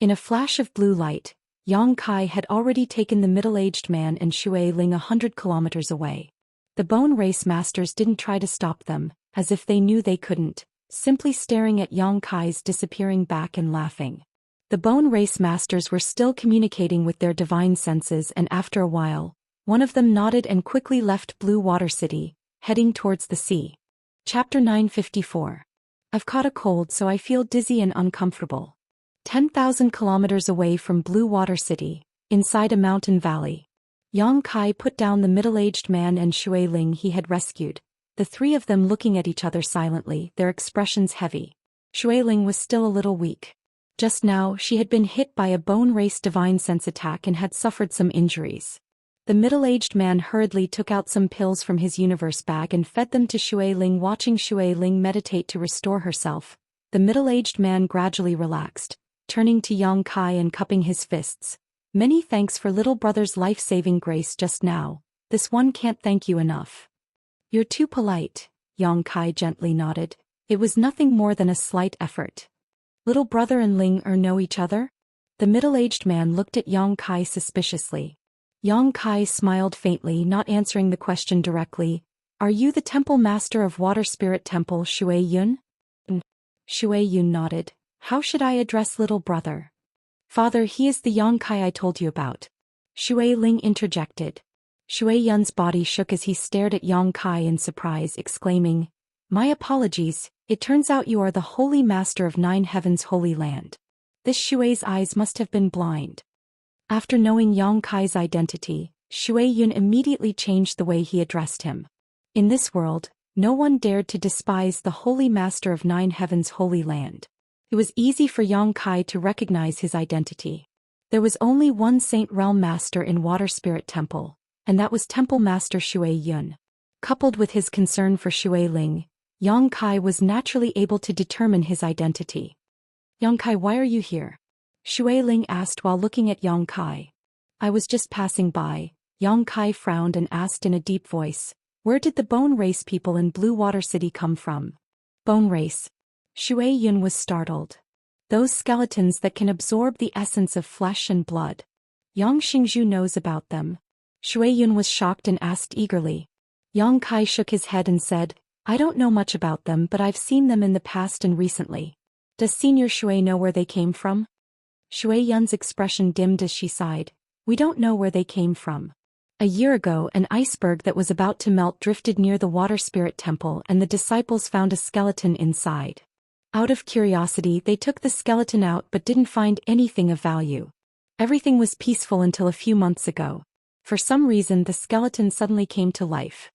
In a flash of blue light, Yang Kai had already taken the middle-aged man and Ling 100 kilometers away. The bone race masters didn't try to stop them, as if they knew they couldn't, simply staring at Yang Kai's disappearing back and laughing. The bone race masters were still communicating with their divine senses, and after a while, one of them nodded and quickly left Blue Water City, heading towards the sea. Chapter 954. I've caught a cold, so I feel dizzy and uncomfortable. 10,000 kilometers away from Blue Water City, inside a mountain valley. Yang Kai put down the middle-aged man and Ling he had rescued, the three of them looking at each other silently, their expressions heavy. Ling was still a little weak. Just now, she had been hit by a bone race divine sense attack and had suffered some injuries. The middle-aged man hurriedly took out some pills from his universe bag and fed them to Ling. Watching Ling meditate to restore herself, the middle-aged man gradually relaxed, turning to Yang Kai and cupping his fists. "Many thanks for little brother's life-saving grace just now, this one can't thank you enough." "You're too polite," Yang Kai gently nodded. "It was nothing more than a slight effort." "Little brother and Ling know each other?" The middle-aged man looked at Yang Kai suspiciously. Yang Kai smiled faintly, not answering the question directly. "Are you the temple master of Water Spirit Temple Yun?" Yun nodded. "How should I address little brother?" "Father, he is the Yang Kai I told you about." Ling interjected. Shui Yun's body shook as he stared at Yang Kai in surprise, exclaiming, "My apologies, it turns out you are the Holy Master of Nine Heavens' Holy Land." This Shui's eyes must have been blind. After knowing Yang Kai's identity, Shui Yun immediately changed the way he addressed him. In this world, no one dared to despise the Holy Master of Nine Heavens' Holy Land. It was easy for Yang Kai to recognize his identity. There was only one Saint Realm Master in Water Spirit Temple, and that was Temple Master Shui Yun. Coupled with his concern for Shui Ling, Yang Kai was naturally able to determine his identity. "Yang Kai, why are you here?" Shui Ling asked while looking at Yang Kai. "I was just passing by." Yang Kai frowned and asked in a deep voice, "Where did the Bone Race people in Blue Water City come from?" "Bone Race?" Shui Yun was startled. "Those skeletons that can absorb the essence of flesh and blood. Yang Xingzhu knows about them." Shui Yun was shocked and asked eagerly. Yang Kai shook his head and said, "I don't know much about them, but I've seen them in the past and recently." "Does Senior Shui know where they came from?" Shui Yun's expression dimmed as she sighed. "We don't know where they came from. A year ago, an iceberg that was about to melt drifted near the Water Spirit Temple and the disciples found a skeleton inside. Out of curiosity, they took the skeleton out but didn't find anything of value. Everything was peaceful until a few months ago. For some reason, the skeleton suddenly came to life."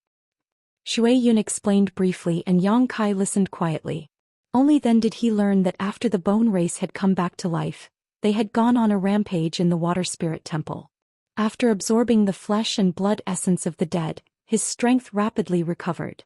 Shui Yun explained briefly and Yang Kai listened quietly. Only then did he learn that after the Bone Race had come back to life, they had gone on a rampage in the Water Spirit Temple. After absorbing the flesh and blood essence of the dead, his strength rapidly recovered.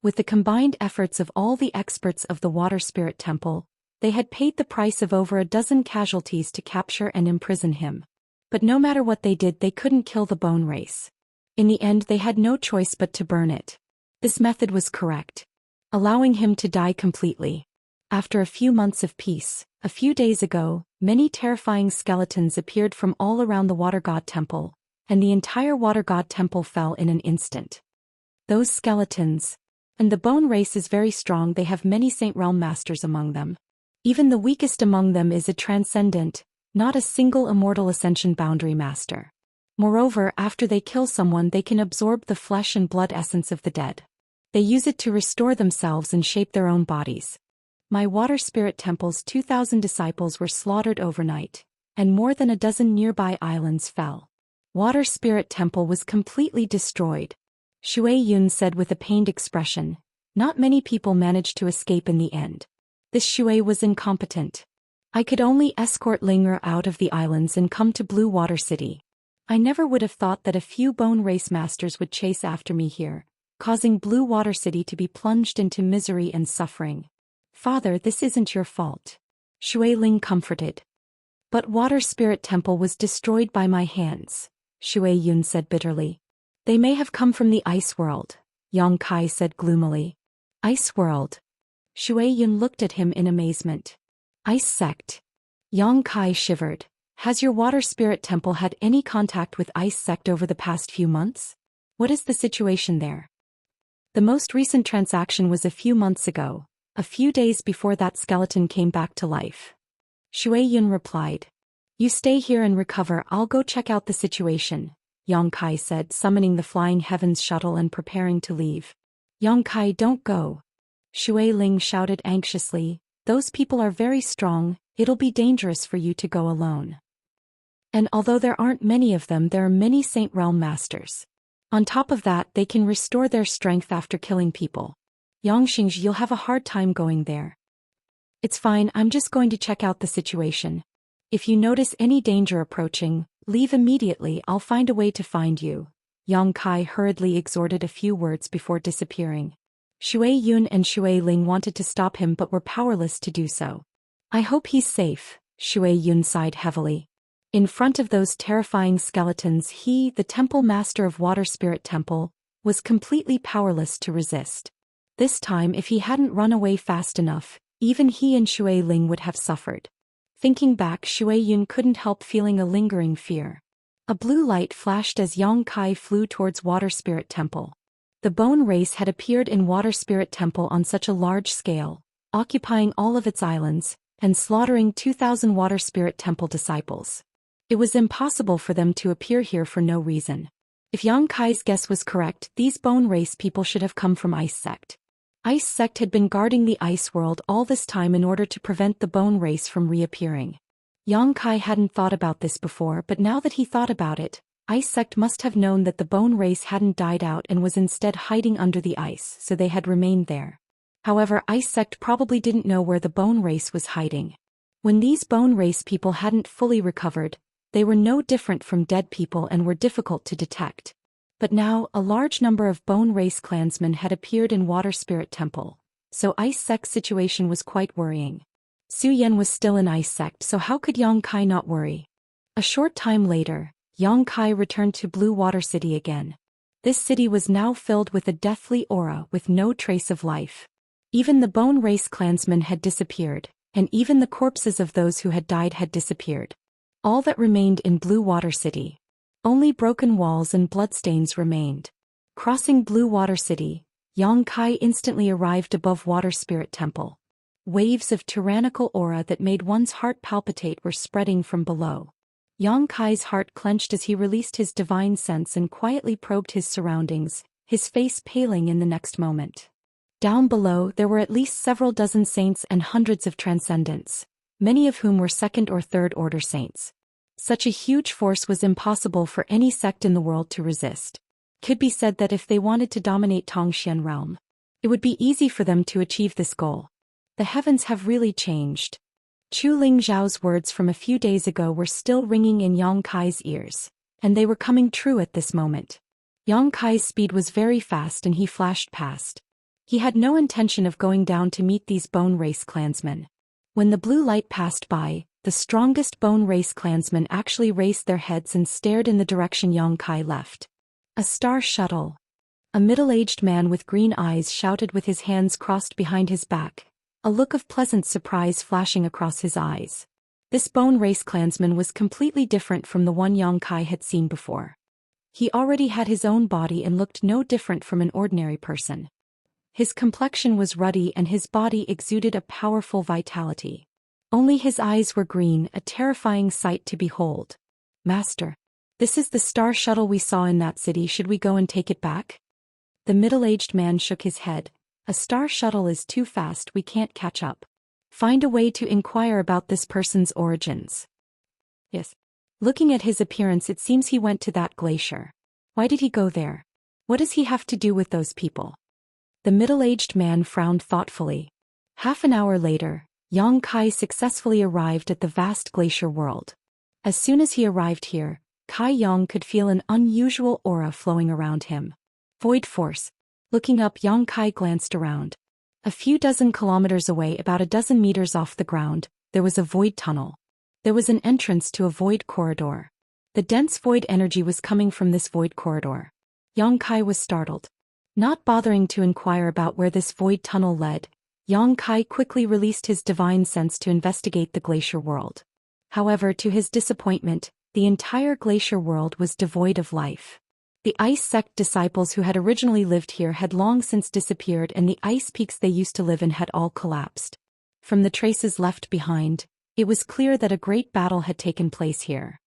With the combined efforts of all the experts of the Water Spirit Temple, they had paid the price of over a dozen casualties to capture and imprison him. But no matter what they did, they couldn't kill the Bone Race. In the end, they had no choice but to burn it. This method was correct, allowing him to die completely. After a few months of peace, a few days ago, many terrifying skeletons appeared from all around the Water God Temple, and the entire Water God Temple fell in an instant. Those skeletons. And the Bone Race is very strong. They have many Saint Realm Masters among them. Even the weakest among them is a transcendent, not a single immortal ascension boundary master. Moreover, after they kill someone, they can absorb the flesh and blood essence of the dead. They use it to restore themselves and shape their own bodies. My Water Spirit Temple's 2,000 disciples were slaughtered overnight, and more than a dozen nearby islands fell. Water Spirit Temple was completely destroyed. Shui Yun said with a pained expression. Not many people managed to escape in the end. This Shui was incompetent. I could only escort Linger out of the islands and come to Blue Water City. I never would have thought that a few Bone Race Masters would chase after me here, causing Blue Water City to be plunged into misery and suffering. Father, this isn't your fault. Shui Ling comforted. But Water Spirit Temple was destroyed by my hands, Shui Yun said bitterly. They may have come from the Ice World, Yang Kai said gloomily. Ice World? Shui Yun looked at him in amazement. Ice Sect? Yang Kai shivered. Has your Water Spirit Temple had any contact with Ice Sect over the past few months? What is the situation there? The most recent transaction was a few months ago, a few days before that skeleton came back to life. Shui Yun replied. You stay here and recover. I'll go check out the situation, Yang Kai said, summoning the Flying Heavens shuttle and preparing to leave. Yang Kai, don't go. Shui Ling shouted anxiously. Those people are very strong, it'll be dangerous for you to go alone. And although there aren't many of them, there are many Saint Realm Masters. On top of that, they can restore their strength after killing people. Yang Xingzhi, you'll have a hard time going there. It's fine, I'm just going to check out the situation. If you notice any danger approaching, leave immediately. I'll find a way to find you. Yang Kai hurriedly exhorted a few words before disappearing. Shui Yun and Shui Ling wanted to stop him but were powerless to do so. I hope he's safe, Shui Yun sighed heavily. In front of those terrifying skeletons, he, the Temple Master of Water Spirit Temple, was completely powerless to resist. This time, if he hadn't run away fast enough, even he and Shui Ling would have suffered. Thinking back, Shui Yun couldn't help feeling a lingering fear. A blue light flashed as Yang Kai flew towards Water Spirit Temple. The Bone Race had appeared in Water Spirit Temple on such a large scale, occupying all of its islands, and slaughtering 2,000 Water Spirit Temple disciples. It was impossible for them to appear here for no reason. If Yang Kai's guess was correct, these bone race people should have come from Ice Sect. Ice Sect had been guarding the ice world all this time in order to prevent the bone race from reappearing. Yang Kai hadn't thought about this before, but now that he thought about it, Ice Sect must have known that the bone race hadn't died out and was instead hiding under the ice, so they had remained there. However, Ice Sect probably didn't know where the bone race was hiding. When these bone race people hadn't fully recovered, they were no different from dead people and were difficult to detect. But now, a large number of bone race clansmen had appeared in Water Spirit Temple, so Ice Sect's situation was quite worrying. Zhou Xian was still in Ice Sect, so how could Yang Kai not worry? A short time later, Yang Kai returned to Blue Water City again. This city was now filled with a deathly aura with no trace of life. Even the bone race clansmen had disappeared, and even the corpses of those who had died had disappeared. All that remained in Blue Water City. Only broken walls and bloodstains remained. Crossing Blue Water City, Yang Kai instantly arrived above Water Spirit Temple. Waves of tyrannical aura that made one's heart palpitate were spreading from below. Yang Kai's heart clenched as he released his divine sense and quietly probed his surroundings, his face paling in the next moment. Down below there were at least several dozen saints and hundreds of transcendents, many of whom were second or third order saints. Such a huge force was impossible for any sect in the world to resist. Could be said that if they wanted to dominate Tongxian realm, it would be easy for them to achieve this goal. The heavens have really changed. Chu Ling Zhao's words from a few days ago were still ringing in Yang Kai's ears, and they were coming true at this moment. Yang Kai's speed was very fast and he flashed past. He had no intention of going down to meet these bone race clansmen. When the blue light passed by, the strongest bone race clansmen actually raised their heads and stared in the direction Yang Kai left. A star shuttle. A middle-aged man with green eyes shouted with his hands crossed behind his back, a look of pleasant surprise flashing across his eyes. This bone race clansman was completely different from the one Yang Kai had seen before. He already had his own body and looked no different from an ordinary person. His complexion was ruddy and his body exuded a powerful vitality. Only his eyes were green, a terrifying sight to behold. Master, this is the star shuttle we saw in that city. Should we go and take it back? The middle-aged man shook his head. A star shuttle is too fast, we can't catch up. Find a way to inquire about this person's origins. Yes. Looking at his appearance, it seems he went to that glacier. Why did he go there? What does he have to do with those people? The middle-aged man frowned thoughtfully. Half an hour later, Yang Kai successfully arrived at the vast glacier world. As soon as he arrived here, Kai Yang could feel an unusual aura flowing around him. Void force. Looking up, Yang Kai glanced around. A few dozen kilometers away, about a dozen meters off the ground, there was a void tunnel. There was an entrance to a void corridor. The dense void energy was coming from this void corridor. Yang Kai was startled. Not bothering to inquire about where this void tunnel led, Yang Kai quickly released his divine sense to investigate the glacier world. However, to his disappointment, the entire glacier world was devoid of life. The ice sect disciples who had originally lived here had long since disappeared, and the ice peaks they used to live in had all collapsed. From the traces left behind, it was clear that a great battle had taken place here.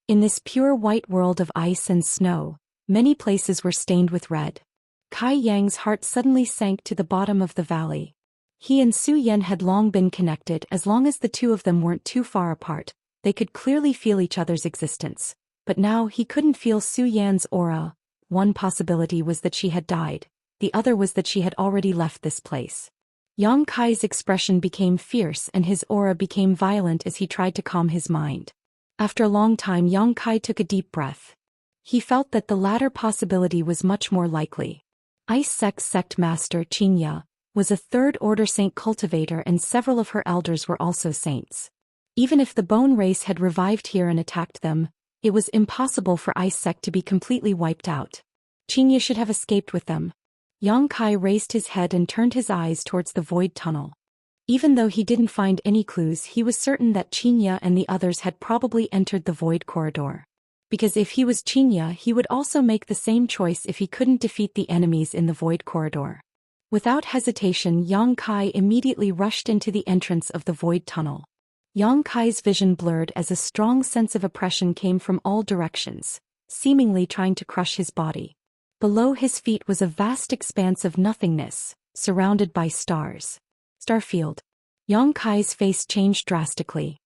In this pure white world of ice and snow, many places were stained with red. Kai Yang's heart suddenly sank to the bottom of the valley. He and Zhou Xian had long been connected. As long as the two of them weren't too far apart, they could clearly feel each other's existence. But now he couldn't feel Zhou Xian's aura. One possibility was that she had died, the other was that she had already left this place. Yang Kai's expression became fierce and his aura became violent as he tried to calm his mind. After a long time, Yang Kai took a deep breath. He felt that the latter possibility was much more likely. Ice Sect Master Xianxia was a third-order saint cultivator, and several of her elders were also saints. Even if the bone race had revived here and attacked them, it was impossible for Ice Sect to be completely wiped out. Xianxia should have escaped with them. Yang Kai raised his head and turned his eyes towards the void tunnel. Even though he didn't find any clues, he was certain that Xianxia and the others had probably entered the void corridor. Because if he was Xianxia, he would also make the same choice if he couldn't defeat the enemies in the void corridor. Without hesitation, Yang Kai immediately rushed into the entrance of the void tunnel. Yang Kai's vision blurred as a strong sense of oppression came from all directions. seemingly trying to crush his body. Below his feet was a vast expanse of nothingness, surrounded by stars. Starfield. Yang Kai's face changed drastically.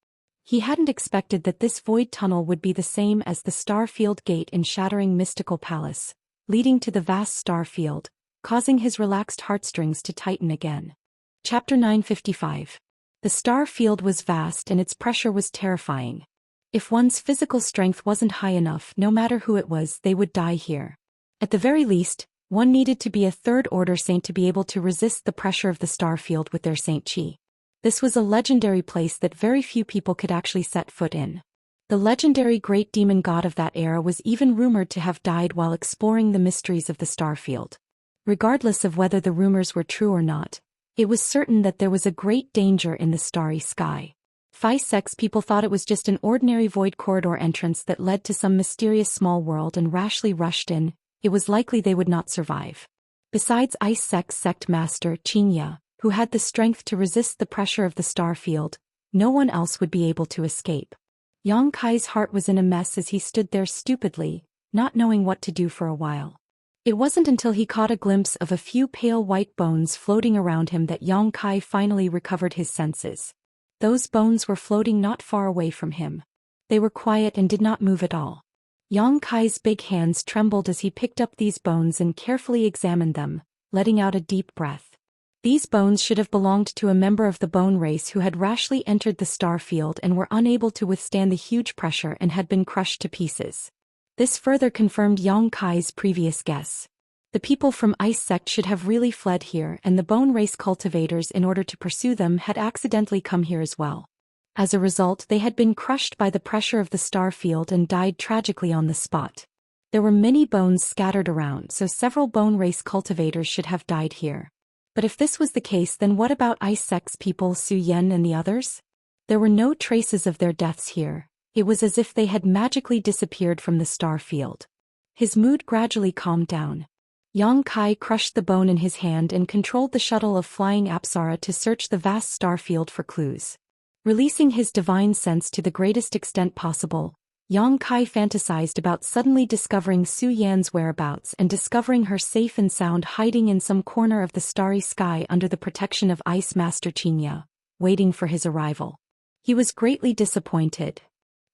He hadn't expected that this void tunnel would be the same as the Starfield Gate in Shattering Mystical Palace, leading to the vast Starfield, causing his relaxed heartstrings to tighten again. Chapter 955. The Starfield was vast and its pressure was terrifying. If one's physical strength wasn't high enough, no matter who it was, they would die here. At the very least, one needed to be a third-order saint to be able to resist the pressure of the Starfield with their saint chi. This was a legendary place that very few people could actually set foot in. The legendary great demon god of that era was even rumored to have died while exploring the mysteries of the Starfield. Regardless of whether the rumors were true or not, it was certain that there was a great danger in the starry sky. 5-6 people thought it was just an ordinary void corridor entrance that led to some mysterious small world and rashly rushed in. It was likely they would not survive. Besides Ice Sect Master Xianxia, who had the strength to resist the pressure of the Starfield, no one else would be able to escape. Yang Kai's heart was in a mess as he stood there stupidly, not knowing what to do for a while. It wasn't until he caught a glimpse of a few pale white bones floating around him that Yang Kai finally recovered his senses. Those bones were floating not far away from him. They were quiet and did not move at all. Yang Kai's big hands trembled as he picked up these bones and carefully examined them, letting out a deep breath. These bones should have belonged to a member of the bone race who had rashly entered the Starfield and were unable to withstand the huge pressure and had been crushed to pieces. This further confirmed Yang Kai's previous guess. The people from Ice Sect should have really fled here, and the bone race cultivators, in order to pursue them, had accidentally come here as well. As a result, they had been crushed by the pressure of the Starfield and died tragically on the spot. There were many bones scattered around, so several bone race cultivators should have died here. But if this was the case, then what about Ice Sect's people, Zhou Xian and the others? There were no traces of their deaths here. It was as if they had magically disappeared from the Starfield. His mood gradually calmed down. Yang Kai crushed the bone in his hand and controlled the shuttle of flying Apsara to search the vast Starfield for clues. Releasing his divine sense to the greatest extent possible, Yang Kai fantasized about suddenly discovering Zhou Yan's whereabouts and discovering her safe and sound hiding in some corner of the starry sky under the protection of Ice Master Xianxia, waiting for his arrival. He was greatly disappointed.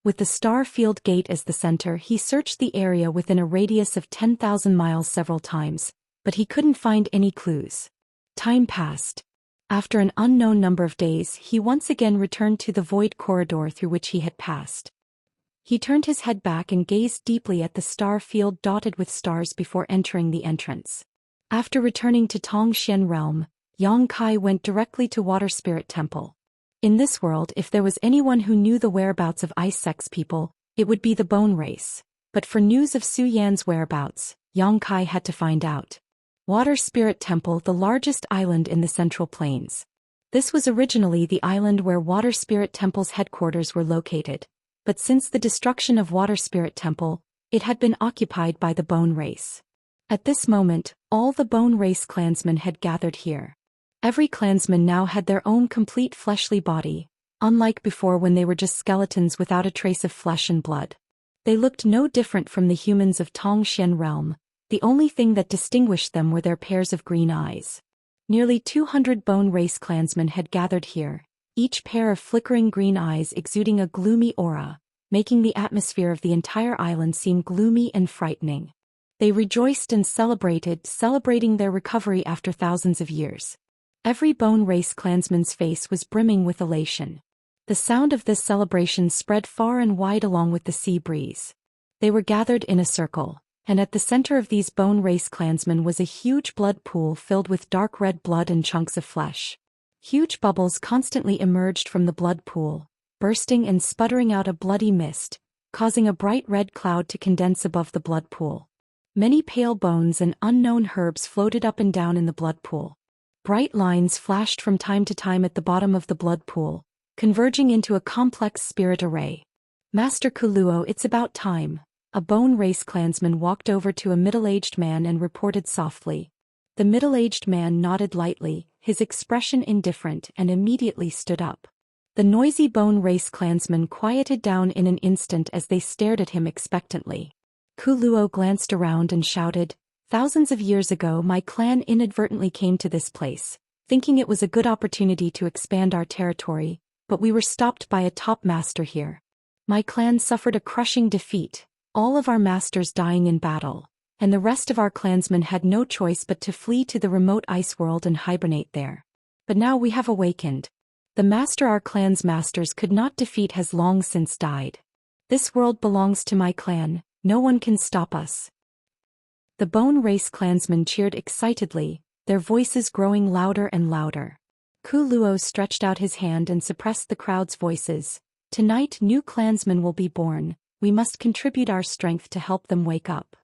With the Starfield Gate as the center, he searched the area within a radius of 10,000 miles several times, but he couldn't find any clues. Time passed. After an unknown number of days, he once again returned to the void corridor through which he had passed. He turned his head back and gazed deeply at the star field dotted with stars before entering the entrance. After returning to Tongxian realm, Yang Kai went directly to Water Spirit Temple. In this world, if there was anyone who knew the whereabouts of Ice Sect's people, it would be the Bone Race. But for news of Zhou Yan's whereabouts, Yang Kai had to find out. Water Spirit Temple, the largest island in the Central Plains. This was originally the island where Water Spirit Temple's headquarters were located, but since the destruction of Water Spirit Temple, it had been occupied by the Bone Race. At this moment, all the Bone Race clansmen had gathered here. Every clansman now had their own complete fleshly body, unlike before when they were just skeletons without a trace of flesh and blood. They looked no different from the humans of Tongxian realm. The only thing that distinguished them were their pairs of green eyes. Nearly 200 Bone Race clansmen had gathered here, each pair of flickering green eyes exuding a gloomy aura, making the atmosphere of the entire island seem gloomy and frightening. They rejoiced and celebrating their recovery after thousands of years. Every Bone Race clansman's face was brimming with elation. The sound of this celebration spread far and wide along with the sea breeze. They were gathered in a circle, and at the center of these Bone Race clansmen was a huge blood pool filled with dark red blood and chunks of flesh. Huge bubbles constantly emerged from the blood pool, bursting and sputtering out a bloody mist, causing a bright red cloud to condense above the blood pool. Many pale bones and unknown herbs floated up and down in the blood pool. Bright lines flashed from time to time at the bottom of the blood pool, converging into a complex spirit array. Master Kuluo, it's about time. A Bone Race clansman walked over to a middle-aged man and reported softly. The middle-aged man nodded lightly, his expression indifferent, and immediately stood up. The noisy Bone Race clansmen quieted down in an instant as they stared at him expectantly. Luo glanced around and shouted, "Thousands of years ago my clan inadvertently came to this place, thinking it was a good opportunity to expand our territory, but we were stopped by a top master here. My clan suffered a crushing defeat, all of our masters dying in battle, and the rest of our clansmen had no choice but to flee to the remote ice world and hibernate there. But now we have awakened. The master our clan's masters could not defeat has long since died. This world belongs to my clan, no one can stop us." The Bone Race clansmen cheered excitedly, their voices growing louder and louder. Luo stretched out his hand and suppressed the crowd's voices. "Tonight new clansmen will be born, we must contribute our strength to help them wake up."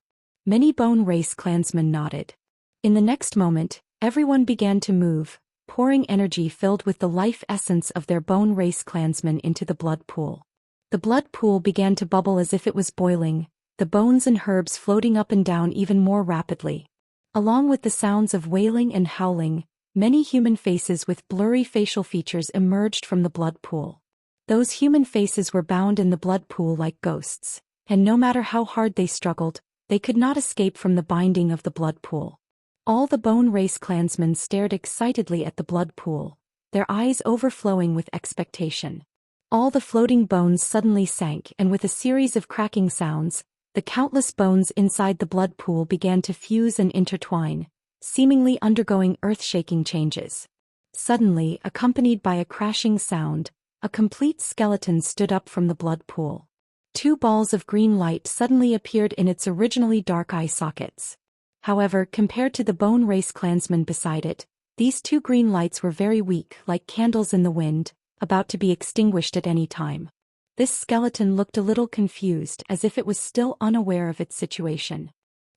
Many Bone Race clansmen nodded. In the next moment, everyone began to move, pouring energy filled with the life essence of their Bone Race clansmen into the blood pool. The blood pool began to bubble as if it was boiling, the bones and herbs floating up and down even more rapidly. Along with the sounds of wailing and howling, many human faces with blurry facial features emerged from the blood pool. Those human faces were bound in the blood pool like ghosts, and no matter how hard they struggled, they could not escape from the binding of the blood pool. All the Bone Race clansmen stared excitedly at the blood pool, their eyes overflowing with expectation. All the floating bones suddenly sank, and with a series of cracking sounds, the countless bones inside the blood pool began to fuse and intertwine, seemingly undergoing earth-shaking changes. Suddenly, accompanied by a crashing sound, a complete skeleton stood up from the blood pool. 2 balls of green light suddenly appeared in its originally dark eye sockets. However, compared to the Bone Race clansmen beside it, these 2 green lights were very weak, like candles in the wind, about to be extinguished at any time. This skeleton looked a little confused, as if it was still unaware of its situation.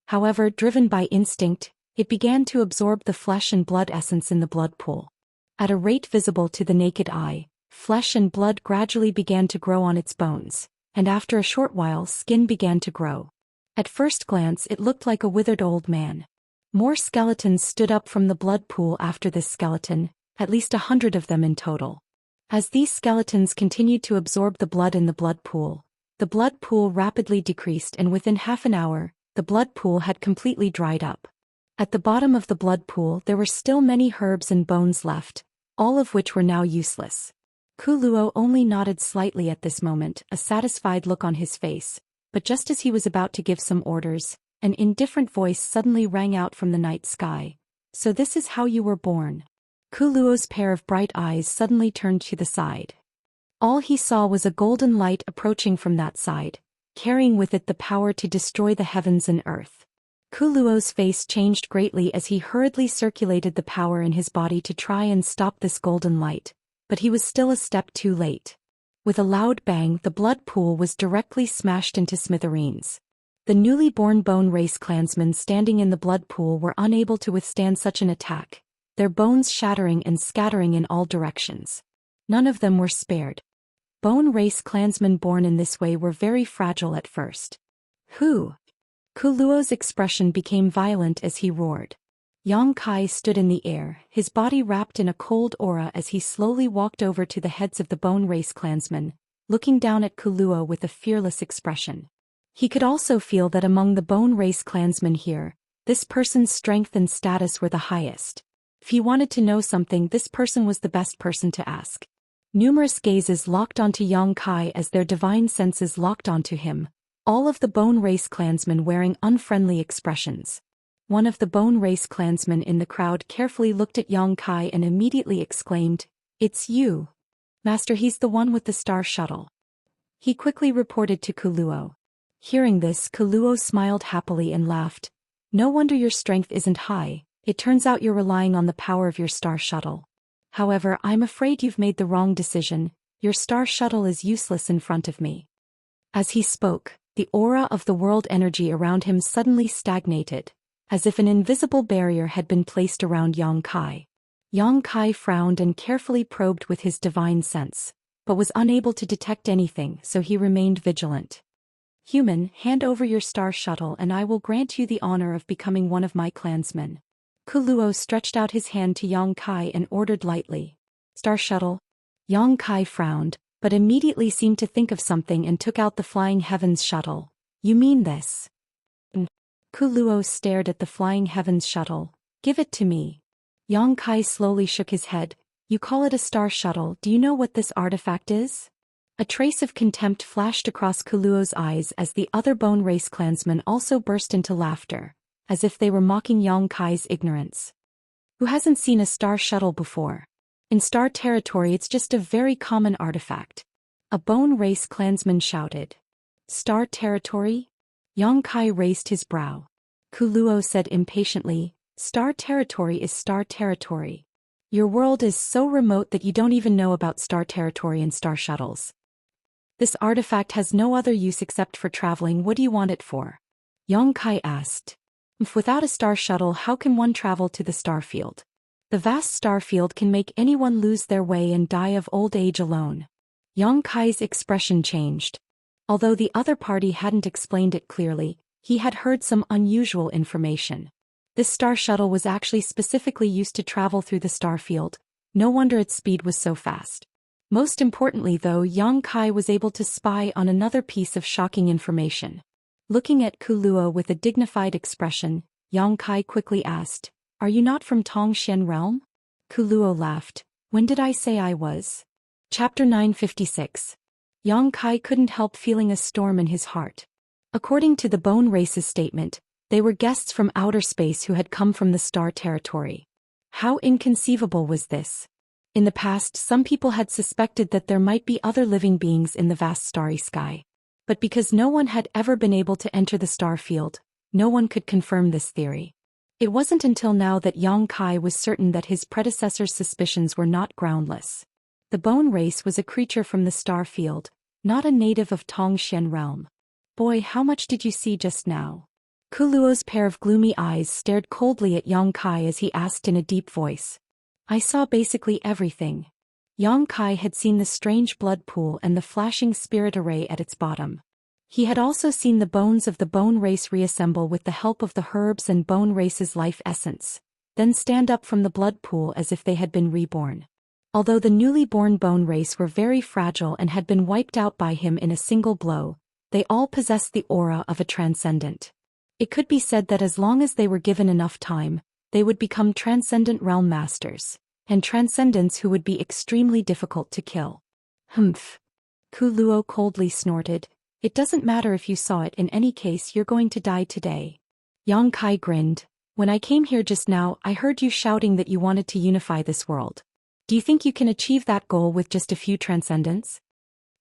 However, driven by instinct, it began to absorb the flesh and blood essence in the blood pool. At a rate visible to the naked eye, flesh and blood gradually began to grow on its bones, and after a short while skin began to grow. At first glance it looked like a withered old man. More skeletons stood up from the blood pool after this skeleton, at least 100 of them in total. As these skeletons continued to absorb the blood in the blood pool rapidly decreased, and within half an hour, the blood pool had completely dried up. At the bottom of the blood pool there were still many herbs and bones left, all of which were now useless. Luo only nodded slightly at this moment, a satisfied look on his face, but just as he was about to give some orders, an indifferent voice suddenly rang out from the night sky. "So this is how you were born." Luo's pair of bright eyes suddenly turned to the side. All he saw was a golden light approaching from that side, carrying with it the power to destroy the heavens and earth. Luo's face changed greatly as he hurriedly circulated the power in his body to try and stop this golden light, but he was still a step too late. With a loud bang, the blood pool was directly smashed into smithereens. The newly born Bone Race clansmen standing in the blood pool were unable to withstand such an attack, their bones shattering and scattering in all directions. None of them were spared. Bone Race clansmen born in this way were very fragile at first. "Who?" Luo's expression became violent as he roared. Yang Kai stood in the air, his body wrapped in a cold aura as he slowly walked over to the heads of the Bone Race clansmen, looking down at Luo with a fearless expression. He could also feel that among the Bone Race clansmen here, this person's strength and status were the highest. If he wanted to know something, this person was the best person to ask. Numerous gazes locked onto Yang Kai as their divine senses locked onto him, all of the Bone Race clansmen wearing unfriendly expressions. One of the Bone Race clansmen in the crowd carefully looked at Yang Kai and immediately exclaimed, "It's you. Master, he's the one with the star shuttle." He quickly reported to Luo. Hearing this, Luo smiled happily and laughed. "No wonder your strength isn't high, it turns out you're relying on the power of your star shuttle. However, I'm afraid you've made the wrong decision, your star shuttle is useless in front of me." As he spoke, the aura of the world energy around him suddenly stagnated, as if an invisible barrier had been placed around Yang Kai. Yang Kai frowned and carefully probed with his divine sense, but was unable to detect anything, so he remained vigilant. "Human, hand over your star shuttle and I will grant you the honor of becoming one of my clansmen." Luo stretched out his hand to Yang Kai and ordered lightly. "Star shuttle?" Yang Kai frowned, but immediately seemed to think of something and took out the Flying Heavens shuttle. "You mean this?" Kuluo stared at the flying heavens shuttle. Give it to me. Yang Kai slowly shook his head. You call it a star shuttle, do you know what this artifact is? A trace of contempt flashed across Kuluo's eyes as the other bone race clansmen also burst into laughter, as if they were mocking Yang Kai's ignorance. Who hasn't seen a star shuttle before? In star territory it's just a very common artifact. A bone race clansman shouted. Star territory? Yang Kai raised his brow. Kuluo said impatiently, Star territory is star territory. Your world is so remote that you don't even know about star territory and star shuttles. This artifact has no other use except for traveling. What do you want it for? Yang Kai asked. Without a star shuttle, how can one travel to the star field? The vast star field can make anyone lose their way and die of old age alone. Yang Kai's expression changed. Although the other party hadn't explained it clearly, he had heard some unusual information. This star shuttle was actually specifically used to travel through the star field. No wonder its speed was so fast. Most importantly though, Yang Kai was able to spy on another piece of shocking information. Looking at Kuluo with a dignified expression, Yang Kai quickly asked, Are you not from Xian realm? Kuluo laughed. When did I say I was? Chapter 956. Yang Kai couldn't help feeling a storm in his heart. According to the Bone Race's statement, they were guests from outer space who had come from the star territory. How inconceivable was this? In the past, some people had suspected that there might be other living beings in the vast starry sky. But because no one had ever been able to enter the star field, no one could confirm this theory. It wasn't until now that Yang Kai was certain that his predecessor's suspicions were not groundless. The Bone Race was a creature from the star field, not a native of Xian realm. Boy, how much did you see just now? Kuluo's pair of gloomy eyes stared coldly at Yang Kai as he asked in a deep voice. I saw basically everything. Yang Kai had seen the strange blood pool and the flashing spirit array at its bottom. He had also seen the bones of the Bone Race reassemble with the help of the herbs and Bone Race's life essence, then stand up from the blood pool as if they had been reborn. Although the newly born Bone Race were very fragile and had been wiped out by him in a single blow, they all possessed the aura of a transcendent. It could be said that as long as they were given enough time, they would become transcendent realm masters, and transcendents who would be extremely difficult to kill. Humph. Kuluo coldly snorted. It doesn't matter if you saw it, in any case you're going to die today. Yang Kai grinned. When I came here just now, I heard you shouting that you wanted to unify this world. Do you think you can achieve that goal with just a few transcendents?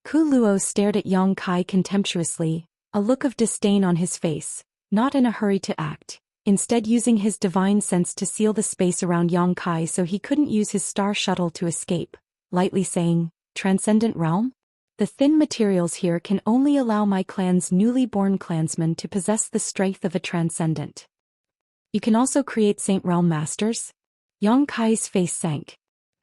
Kuluo stared at Yang Kai contemptuously, a look of disdain on his face, not in a hurry to act, instead using his divine sense to seal the space around Yang Kai so he couldn't use his star shuttle to escape, lightly saying, Transcendent realm? The thin materials here can only allow my clan's newly born clansmen to possess the strength of a transcendent. You can also create Saint Realm Masters? Yang Kai's face sank.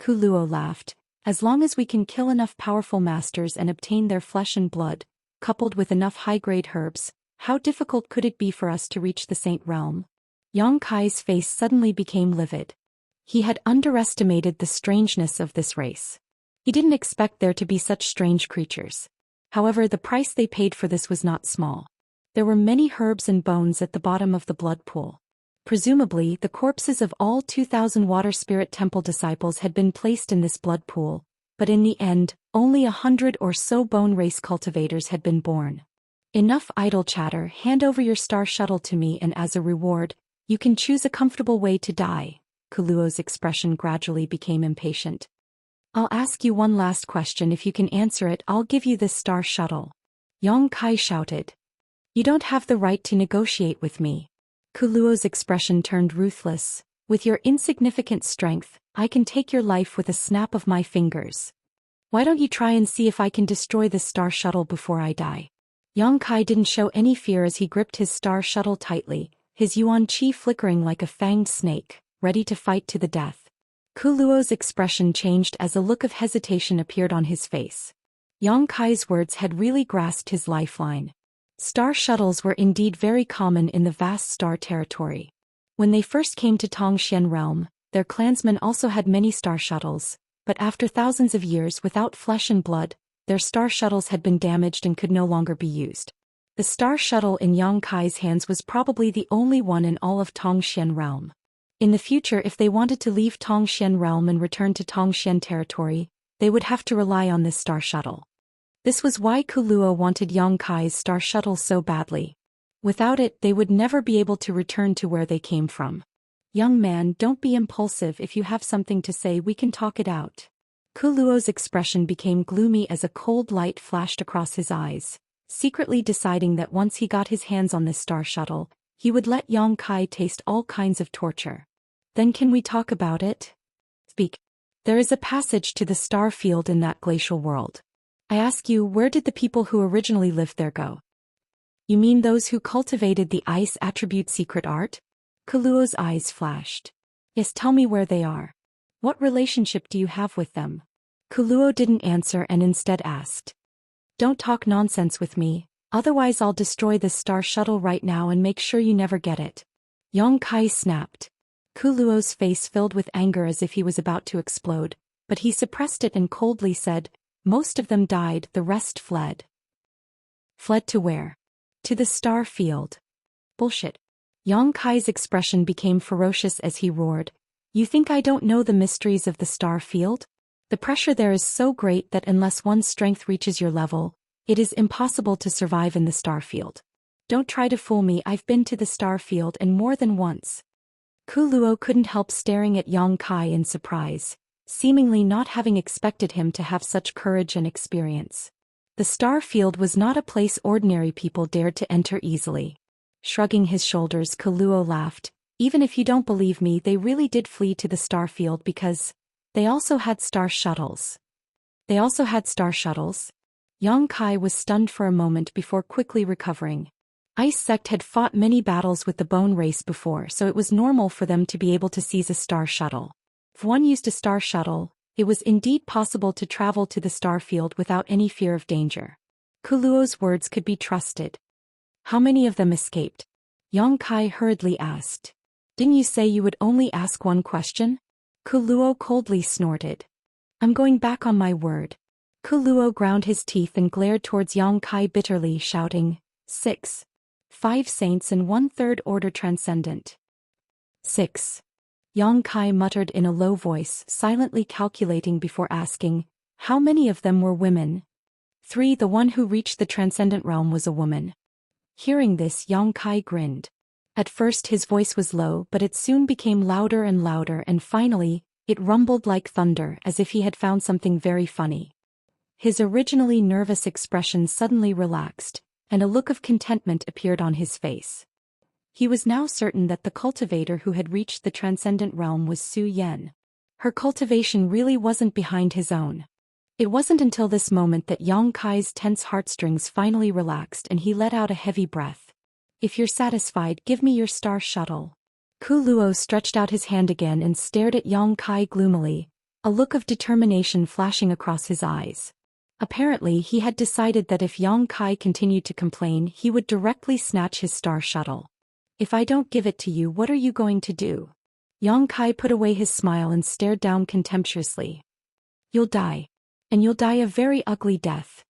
Kuluo laughed. As long as we can kill enough powerful masters and obtain their flesh and blood, coupled with enough high-grade herbs, how difficult could it be for us to reach the Saint Realm? Yang Kai's face suddenly became livid. He had underestimated the strangeness of this race. He didn't expect there to be such strange creatures. However, the price they paid for this was not small. There were many herbs and bones at the bottom of the blood pool. Presumably, the corpses of all 2,000 Water Spirit Temple disciples had been placed in this blood pool, but in the end, only 100 or so Bone Race cultivators had been born. Enough idle chatter. Hand over your star shuttle to me and as a reward, you can choose a comfortable way to die. Kuluo's expression gradually became impatient. I'll ask you one last question. If you can answer it, I'll give you this star shuttle. Yang Kai shouted. You don't have the right to negotiate with me. Kuluo's expression turned ruthless. With your insignificant strength, I can take your life with a snap of my fingers. Why don't you try and see if I can destroy this star shuttle before I die? Yang Kai didn't show any fear as he gripped his star shuttle tightly, his yuan qi flickering like a fanged snake, ready to fight to the death. Kuluo's expression changed as a look of hesitation appeared on his face. Yang Kai's words had really grasped his lifeline. Star shuttles were indeed very common in the vast star territory. When they first came to Xian realm, their clansmen also had many star shuttles, but after thousands of years without flesh and blood, their star shuttles had been damaged and could no longer be used. The star shuttle in Yang Kai's hands was probably the only one in all of Tongxian realm. In the future, if they wanted to leave Tongxian realm and return to Tongxian territory, they would have to rely on this star shuttle. This was why Kuluo wanted Yang Kai's star shuttle so badly. Without it, they would never be able to return to where they came from. Young man, don't be impulsive. If you have something to say, we can talk it out. Kuluo's expression became gloomy as a cold light flashed across his eyes, secretly deciding that once he got his hands on this star shuttle, he would let Yang Kai taste all kinds of torture. Then can we talk about it? Speak. There is a passage to the star field in that glacial world. I ask you, where did the people who originally lived there go? You mean those who cultivated the ice attribute secret art? Kuluo's eyes flashed. Yes, tell me where they are. What relationship do you have with them? Kuluo didn't answer and instead asked. Don't talk nonsense with me, otherwise I'll destroy this star shuttle right now and make sure you never get it. Yang Kai snapped. Kuluo's face filled with anger as if he was about to explode, but he suppressed it and coldly said, most of them died, the rest fled. Fled to where? To the star field. Bullshit. Yang Kai's expression became ferocious as he roared. You think I don't know the mysteries of the star field? The pressure there is so great that unless one's strength reaches your level, it is impossible to survive in the star field. Don't try to fool me, I've been to the star field and more than once. Kuluo couldn't help staring at Yang Kai in surprise, seemingly not having expected him to have such courage and experience. The star field was not a place ordinary people dared to enter easily. Shrugging his shoulders, Kuluo laughed. Even if you don't believe me, they really did flee to the star field because they also had star shuttles. They also had star shuttles? Yang Kai was stunned for a moment before quickly recovering. Ice Sect had fought many battles with the Bone Race before, so it was normal for them to be able to seize a star shuttle. If one used a star shuttle, it was indeed possible to travel to the star field without any fear of danger. Kuluo's words could be trusted. How many of them escaped? Yang Kai hurriedly asked. Didn't you say you would only ask one question? Kuluo coldly snorted. I'm going back on my word. Kuluo ground his teeth and glared towards Yang Kai bitterly, shouting, 6. 5 saints and 1/3 order transcendent. 6. Yang Kai muttered in a low voice, silently calculating before asking, how many of them were women? 3. The one who reached the transcendent realm was a woman. Hearing this, Yang Kai grinned. At first his voice was low, but it soon became louder and louder, and finally, it rumbled like thunder as if he had found something very funny. His originally nervous expression suddenly relaxed, and a look of contentment appeared on his face. He was now certain that the cultivator who had reached the transcendent realm was Zhou Xian. Her cultivation really wasn't behind his own. It wasn't until this moment that Yang Kai's tense heartstrings finally relaxed and he let out a heavy breath. If you're satisfied, give me your star shuttle. Kuluo stretched out his hand again and stared at Yang Kai gloomily, a look of determination flashing across his eyes. Apparently he had decided that if Yang Kai continued to complain, he would directly snatch his star shuttle. If I don't give it to you, what are you going to do? Yang Kai put away his smile and stared down contemptuously. You'll die. And you'll die a very ugly death.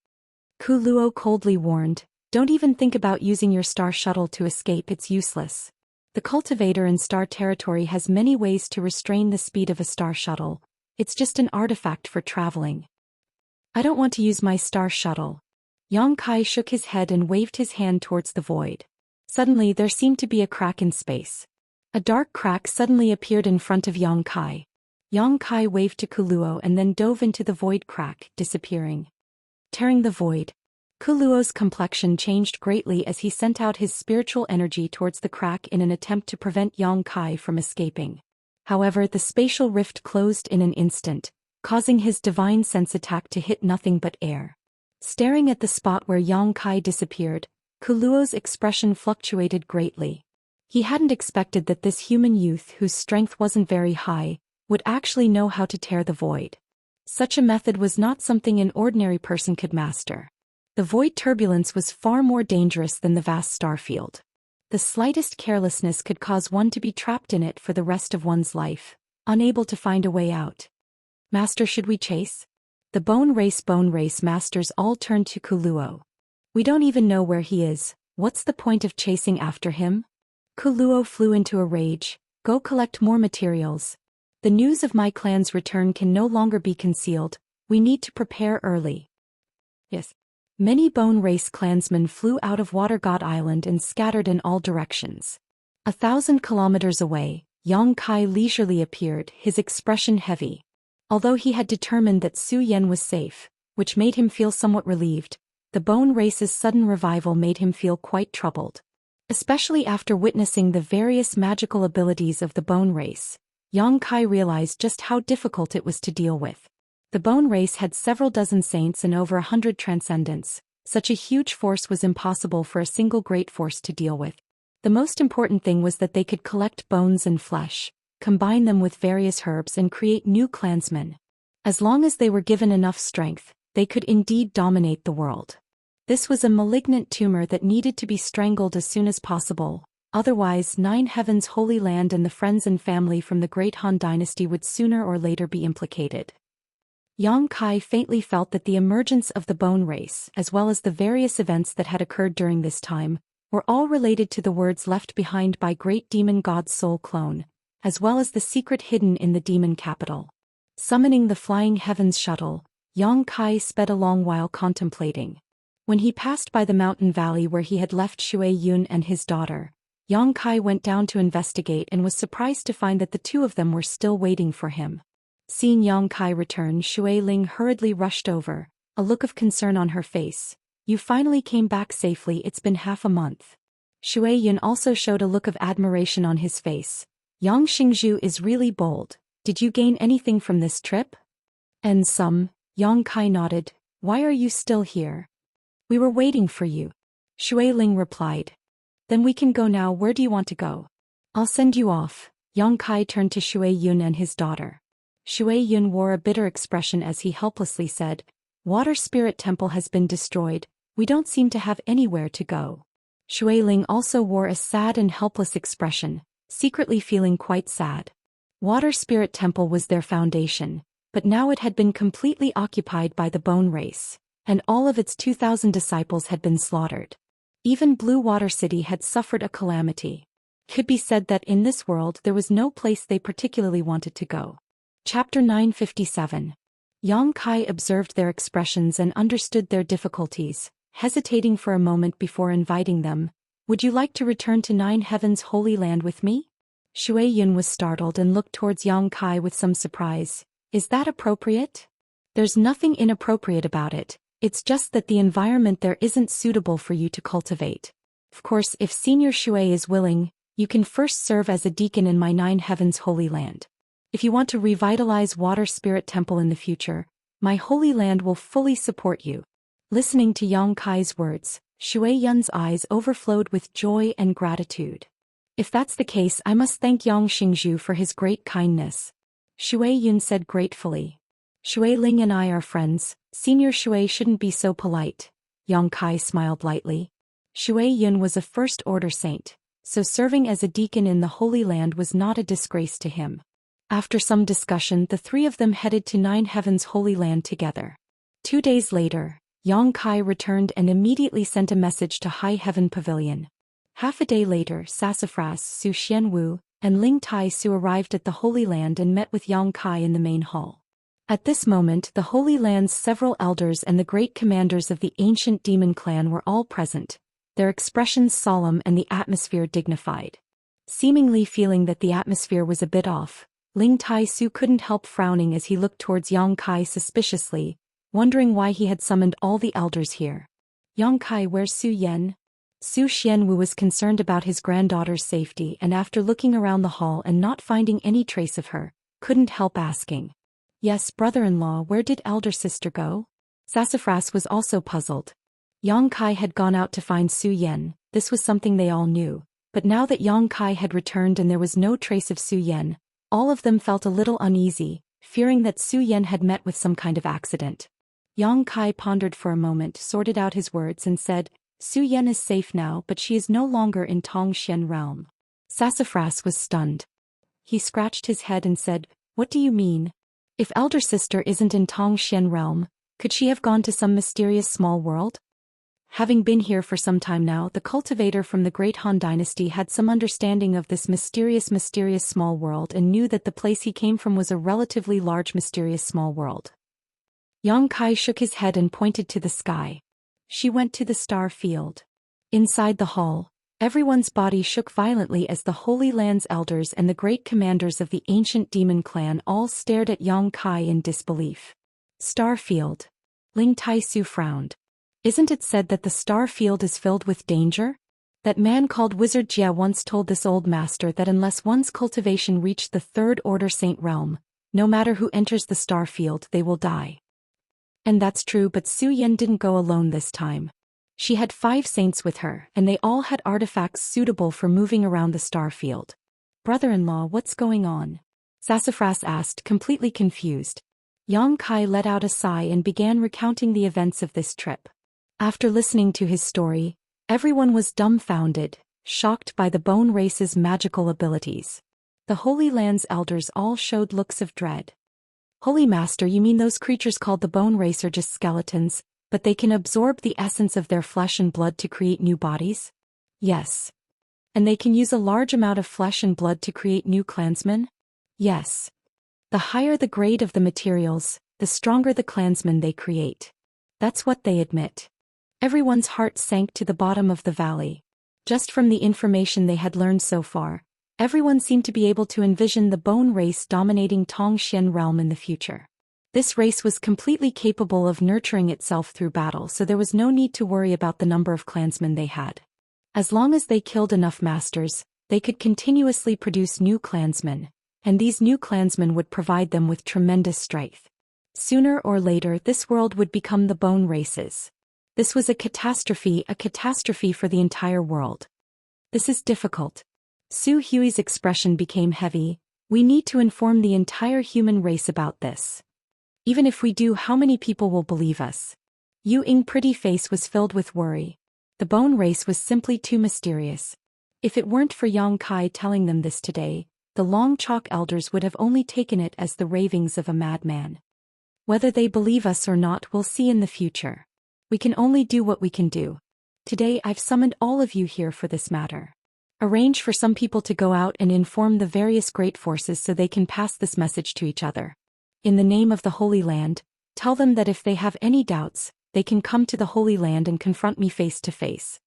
Kuluo coldly warned, don't even think about using your star shuttle to escape, it's useless. The cultivator in star territory has many ways to restrain the speed of a star shuttle. It's just an artifact for traveling. I don't want to use my star shuttle. Yang Kai shook his head and waved his hand towards the void. Suddenly there seemed to be a crack in space. A dark crack suddenly appeared in front of Yang Kai. Yang Kai waved to Kuluo and then dove into the void crack, disappearing. Tearing the void. Kuluo's complexion changed greatly as he sent out his spiritual energy towards the crack in an attempt to prevent Yang Kai from escaping. However, the spatial rift closed in an instant, causing his divine sense attack to hit nothing but air. Staring at the spot where Yang Kai disappeared, Kuluo's expression fluctuated greatly. He hadn't expected that this human youth, whose strength wasn't very high, would actually know how to tear the void. Such a method was not something an ordinary person could master. The void turbulence was far more dangerous than the vast starfield. The slightest carelessness could cause one to be trapped in it for the rest of one's life, unable to find a way out. Master, should we chase? The Bone Race masters all turned to Kuluo. We don't even know where he is. What's the point of chasing after him? Kuluo flew into a rage. Go collect more materials. The news of my clan's return can no longer be concealed. We need to prepare early. Yes. Many Bone Race clansmen flew out of Water God Island and scattered in all directions. 1,000 kilometers away, Yang Kai leisurely appeared, his expression heavy. Although he had determined that Zhou Xian was safe, which made him feel somewhat relieved, the Bone Race's sudden revival made him feel quite troubled. Especially after witnessing the various magical abilities of the Bone Race, Yang Kai realized just how difficult it was to deal with. The Bone Race had several dozen saints and over 100 transcendents. Such a huge force was impossible for a single great force to deal with. The most important thing was that they could collect bones and flesh, combine them with various herbs and create new clansmen. As long as they were given enough strength, they could indeed dominate the world. This was a malignant tumor that needed to be strangled as soon as possible, otherwise Nine Heavens' Holy Land and the friends and family from the Great Han Dynasty would sooner or later be implicated. Yang Kai faintly felt that the emergence of the Bone Race, as well as the various events that had occurred during this time, were all related to the words left behind by Great Demon God's soul clone, as well as the secret hidden in the demon capital. Summoning the Flying Heavens shuttle, Yang Kai sped along while contemplating. When he passed by the mountain valley where he had left Shui Yun and his daughter, Yang Kai went down to investigate and was surprised to find that the two of them were still waiting for him. Seeing Yang Kai return, Shui Ling hurriedly rushed over, a look of concern on her face. You finally came back safely, it's been half a month. Shui Yun also showed a look of admiration on his face. Yang Xingzhu is really bold. Did you gain anything from this trip? And some, Yang Kai nodded. Why are you still here? We were waiting for you. Shui Ling replied. Then we can go now. Where do you want to go? I'll send you off. Yang Kai turned to Shui Yun and his daughter. Shui Yun wore a bitter expression as he helplessly said, Water Spirit Temple has been destroyed, we don't seem to have anywhere to go. Shui Ling also wore a sad and helpless expression, secretly feeling quite sad. Water Spirit Temple was their foundation, but now it had been completely occupied by the Bone Race, and all of its 2,000 disciples had been slaughtered. Even Blue Water City had suffered a calamity. It could be said that in this world there was no place they particularly wanted to go. Chapter 957. Yang Kai observed their expressions and understood their difficulties, hesitating for a moment before inviting them. Would you like to return to Nine Heavens' Holy Land with me? Shui Yun was startled and looked towards Yang Kai with some surprise. Is that appropriate? There's nothing inappropriate about it, it's just that the environment there isn't suitable for you to cultivate. Of course, if Senior Shui is willing, you can first serve as a deacon in my Nine Heavens' Holy Land. If you want to revitalize Water Spirit Temple in the future, my Holy Land will fully support you. Listening to Yang Kai's words, Shui Yun's eyes overflowed with joy and gratitude. If that's the case, I must thank Yang Xingzhu for his great kindness. Shui Yun said gratefully. Shui Ling and I are friends, Senior Shui shouldn't be so polite. Yang Kai smiled lightly. Shui Yun was a first-order saint, so serving as a deacon in the Holy Land was not a disgrace to him. After some discussion, the three of them headed to Nine Heavens' Holy Land together. 2 days later, Yang Kai returned and immediately sent a message to High Heaven Pavilion. Half a day later, Sassafras, Su Xianwu, and Ling Tai Su arrived at the Holy Land and met with Yang Kai in the main hall. At this moment, the Holy Land's several elders and the great commanders of the ancient demon clan were all present, their expressions solemn and the atmosphere dignified. Seemingly feeling that the atmosphere was a bit off, Ling Tai Su couldn't help frowning as he looked towards Yang Kai suspiciously, wondering why he had summoned all the elders here. Yang Kai, where's Su Yan? Su Xianwu was concerned about his granddaughter's safety and after looking around the hall and not finding any trace of her, couldn't help asking. Yes, brother-in-law, where did elder sister go? Sassafras was also puzzled. Yang Kai had gone out to find Su Yan, this was something they all knew, but now that Yang Kai had returned and there was no trace of Su Yan, all of them felt a little uneasy, fearing that Su Yan had met with some kind of accident. Yang Kai pondered for a moment, sorted out his words and said, Su Yan is safe now, but she is no longer in Tongxian realm. Sassafras was stunned. He scratched his head and said, What do you mean? If elder sister isn't in Tongxian realm, could she have gone to some mysterious small world? Having been here for some time now, the cultivator from the Great Han Dynasty had some understanding of this mysterious small world and knew that the place he came from was a relatively large mysterious small world. Yang Kai shook his head and pointed to the sky. She went to the star field. Inside the hall, everyone's body shook violently as the Holy Land's elders and the great commanders of the ancient demon clan all stared at Yang Kai in disbelief. Star field. Ling Tai-su frowned. Isn't it said that the star field is filled with danger? That man called Wizard Jia once told this old master that unless one's cultivation reached the third order saint realm, no matter who enters the star field, they will die. And that's true, but Su Yan didn't go alone this time. She had 5 saints with her, and they all had artifacts suitable for moving around the star field. Brother-in-law, what's going on? Sassafras asked, completely confused. Yang Kai let out a sigh and began recounting the events of this trip. After listening to his story, everyone was dumbfounded, shocked by the bone race's magical abilities. The Holy Land's elders all showed looks of dread. Holy Master, you mean those creatures called the bone race are just skeletons, but they can absorb the essence of their flesh and blood to create new bodies? Yes. And they can use a large amount of flesh and blood to create new clansmen? Yes. The higher the grade of the materials, the stronger the clansmen they create. That's what they admit. Everyone's heart sank to the bottom of the valley. Just from the information they had learned so far, everyone seemed to be able to envision the bone race dominating Xian realm in the future. This race was completely capable of nurturing itself through battle, so there was no need to worry about the number of clansmen they had. As long as they killed enough masters, they could continuously produce new clansmen, and these new clansmen would provide them with tremendous strength. Sooner or later this world would become the bone races. This was a catastrophe for the entire world. This is difficult. Su Hui's expression became heavy. We need to inform the entire human race about this. Even if we do, how many people will believe us? Yu Ying's pretty face was filled with worry. The bone race was simply too mysterious. If it weren't for Yang Kai telling them this today, the Long Chalk elders would have only taken it as the ravings of a madman. Whether they believe us or not, we'll see in the future. We can only do what we can do. Today I've summoned all of you here for this matter. Arrange for some people to go out and inform the various great forces so they can pass this message to each other. In the name of the Holy Land, tell them that if they have any doubts, they can come to the Holy Land and confront me face to face.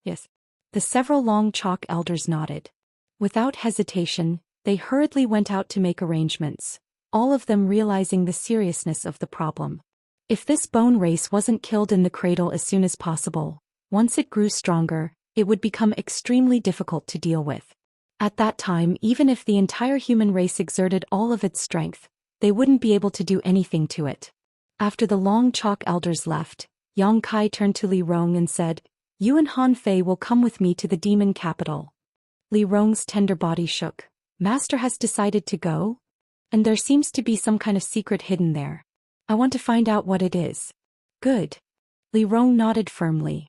Yes. The several Long Chalk elders nodded. Without hesitation, they hurriedly went out to make arrangements, all of them realizing the seriousness of the problem. If this bone race wasn't killed in the cradle as soon as possible, once it grew stronger, it would become extremely difficult to deal with. At that time, even if the entire human race exerted all of its strength, they wouldn't be able to do anything to it. After the Long Chalk elders left, Yang Kai turned to Li Rong and said, "You and Han Fei will come with me to the demon capital." Li Rong's tender body shook. Master has decided to go? And there seems to be some kind of secret hidden there. I want to find out what it is. Good. Li Rong nodded firmly.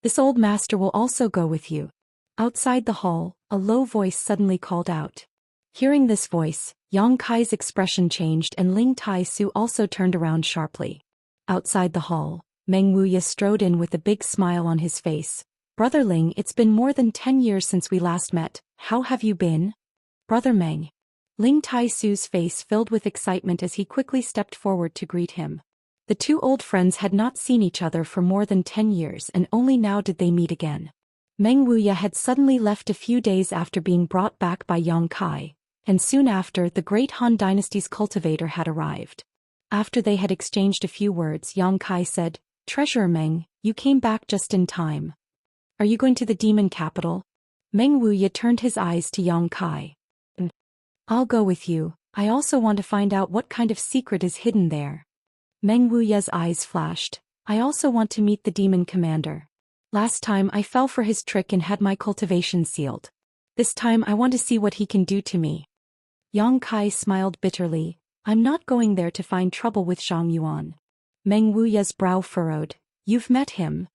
This old master will also go with you. Outside the hall, a low voice suddenly called out. Hearing this voice, Yang Kai's expression changed and Ling Tai-su also turned around sharply. Outside the hall, Meng Wuya strode in with a big smile on his face. Brother Ling, it's been more than 10 years since we last met. How have you been? Brother Meng. Ling Tai-su's face filled with excitement as he quickly stepped forward to greet him. The two old friends had not seen each other for more than 10 years and only now did they meet again. Meng Wuya had suddenly left a few days after being brought back by Yang Kai, and soon after the Great Han Dynasty's cultivator had arrived. After they had exchanged a few words, Yang Kai said, Treasurer Meng, you came back just in time. Are you going to the demon capital? Meng Wuya turned his eyes to Yang Kai. I'll go with you. I also want to find out what kind of secret is hidden there. Meng Wuya's eyes flashed. I also want to meet the demon commander. Last time I fell for his trick and had my cultivation sealed. This time I want to see what he can do to me. Yang Kai smiled bitterly. I'm not going there to find trouble with Zhang Yuan. Meng Wuya's brow furrowed. You've met him?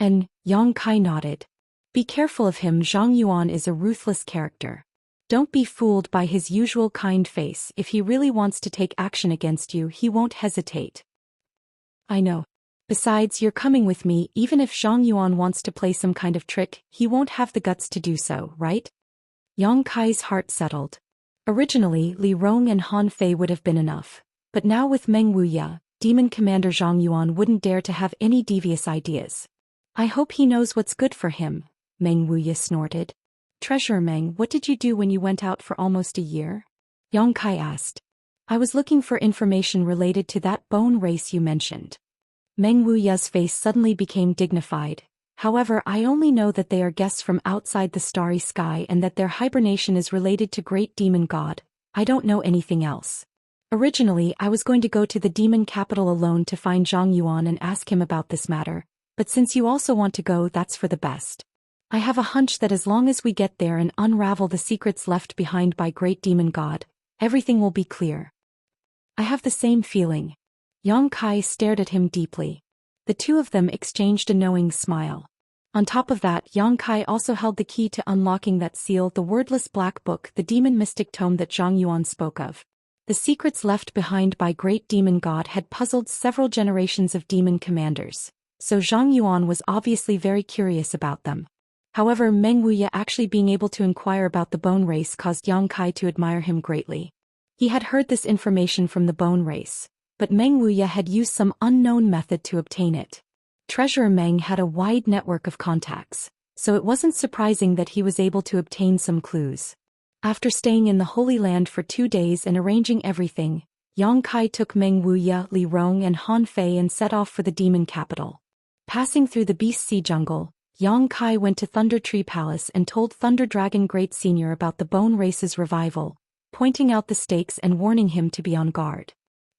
And Yang Kai nodded. Be careful of him. Zhang Yuan is a ruthless character. Don't be fooled by his usual kind face. If he really wants to take action against you, he won't hesitate. I know. Besides, you're coming with me. Even if Zhang Yuan wants to play some kind of trick, he won't have the guts to do so, right? Yang Kai's heart settled. Originally, Li Rong and Han Fei would have been enough. But now with Meng Wuya, Demon Commander Zhang Yuan wouldn't dare to have any devious ideas. I hope he knows what's good for him, Meng Wuya snorted. Treasurer Meng, what did you do when you went out for almost a year? Yang Kai asked. I was looking for information related to that bone race you mentioned. Meng Wuya's face suddenly became dignified. However, I only know that they are guests from outside the starry sky and that their hibernation is related to great demon god. I don't know anything else. Originally, I was going to go to the demon capital alone to find Zhang Yuan and ask him about this matter, but since you also want to go, that's for the best. I have a hunch that as long as we get there and unravel the secrets left behind by great demon god, everything will be clear. I have the same feeling. Yang Kai stared at him deeply. The two of them exchanged a knowing smile. On top of that, Yang Kai also held the key to unlocking that seal, the wordless black book, the demon mystic tome that Zhang Yuan spoke of. The secrets left behind by great demon god had puzzled several generations of demon commanders, so Zhang Yuan was obviously very curious about them. However, Meng Wuya actually being able to inquire about the bone race caused Yang Kai to admire him greatly. He had heard this information from the bone race, but Meng Wuya had used some unknown method to obtain it. Treasurer Meng had a wide network of contacts, so it wasn't surprising that he was able to obtain some clues. After staying in the Holy Land for 2 days and arranging everything, Yang Kai took Meng Wuya, Li Rong and Han Fei and set off for the demon capital. Passing through the Beast Sea jungle, Yang Kai went to Thunder Tree Palace and told Thunder Dragon Great Senior about the bone race's revival, pointing out the stakes and warning him to be on guard.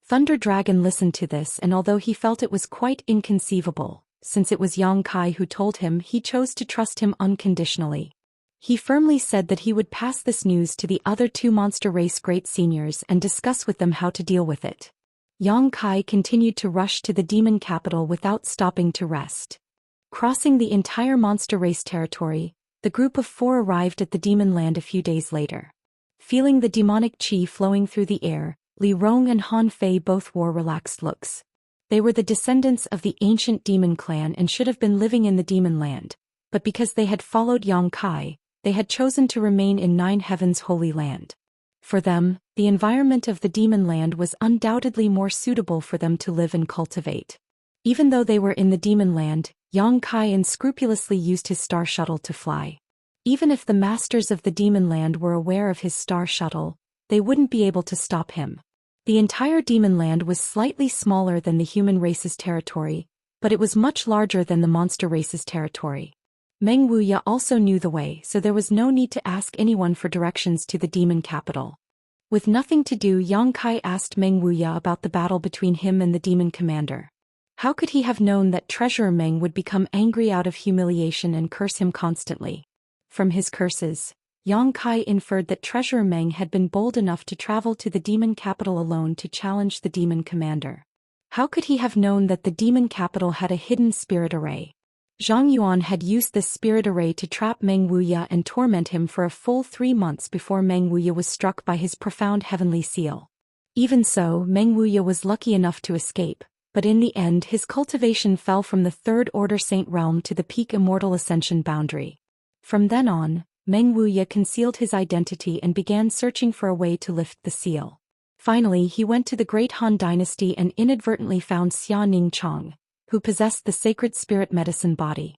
Thunder Dragon listened to this, and although he felt it was quite inconceivable, since it was Yang Kai who told him, he chose to trust him unconditionally. He firmly said that he would pass this news to the other 2 monster race great seniors and discuss with them how to deal with it. Yang Kai continued to rush to the demon capital without stopping to rest. Crossing the entire monster race territory, the group of 4 arrived at the demon land a few days later. Feeling the demonic chi flowing through the air, Li Rong and Han Fei both wore relaxed looks. They were the descendants of the ancient demon clan and should have been living in the demon land, but because they had followed Yang Kai, they had chosen to remain in Nine Heavens' Holy Land. For them, the environment of the demon land was undoubtedly more suitable for them to live and cultivate. Even though they were in the demon land, Yang Kai unscrupulously used his star shuttle to fly. Even if the masters of the demon land were aware of his star shuttle, they wouldn't be able to stop him. The entire demon land was slightly smaller than the human race's territory, but it was much larger than the monster race's territory. Meng Wuya also knew the way, so there was no need to ask anyone for directions to the demon capital. With nothing to do, Yang Kai asked Meng Wuya about the battle between him and the demon commander. How could he have known that Treasurer Meng would become angry out of humiliation and curse him constantly? From his curses, Yang Kai inferred that Treasurer Meng had been bold enough to travel to the demon capital alone to challenge the demon commander. How could he have known that the demon capital had a hidden spirit array? Zhang Yuan had used this spirit array to trap Meng Wuya and torment him for a full 3 months before Meng Wuya was struck by his profound heavenly seal. Even so, Meng Wuya was lucky enough to escape, but in the end his cultivation fell from the Third Order Saint Realm to the peak Immortal Ascension boundary. From then on, Meng Wuya concealed his identity and began searching for a way to lift the seal. Finally, he went to the Great Han Dynasty and inadvertently found Xia Ning Chong, who possessed the sacred spirit medicine body.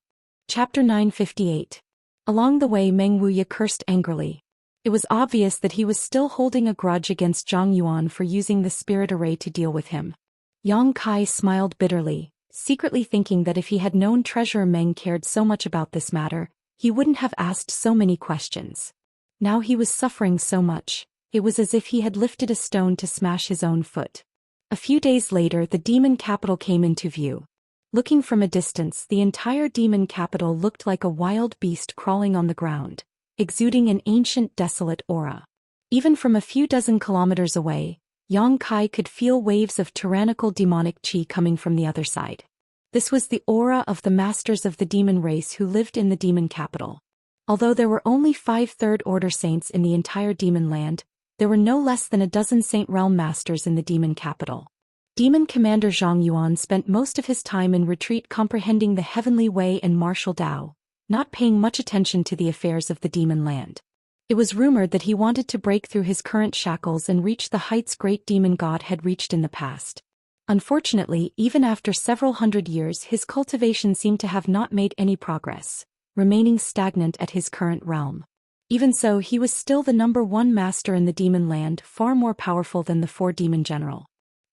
Chapter 958. Along the way, Meng Wuya cursed angrily. It was obvious that he was still holding a grudge against Zhang Yuan for using the spirit array to deal with him. Yang Kai smiled bitterly, secretly thinking that if he had known Treasurer Meng cared so much about this matter, he wouldn't have asked so many questions. Now he was suffering so much, it was as if he had lifted a stone to smash his own foot. A few days later, the demon capital came into view. Looking from a distance, the entire demon capital looked like a wild beast crawling on the ground, exuding an ancient desolate aura. Even from a few dozen kilometers away, Yang Kai could feel waves of tyrannical demonic chi coming from the other side. This was the aura of the masters of the demon race who lived in the demon capital. Although there were only 5 Third Order saints in the entire demon land, there were no less than a dozen Saint Realm masters in the demon capital. Demon Commander Zhang Yuan spent most of his time in retreat comprehending the heavenly way and martial Tao, not paying much attention to the affairs of the demon land. It was rumored that he wanted to break through his current shackles and reach the heights great demon god had reached in the past. Unfortunately, even after several hundred years, his cultivation seemed to have not made any progress, remaining stagnant at his current realm. Even so, he was still the #1 master in the demon land, far more powerful than the 4 demon general.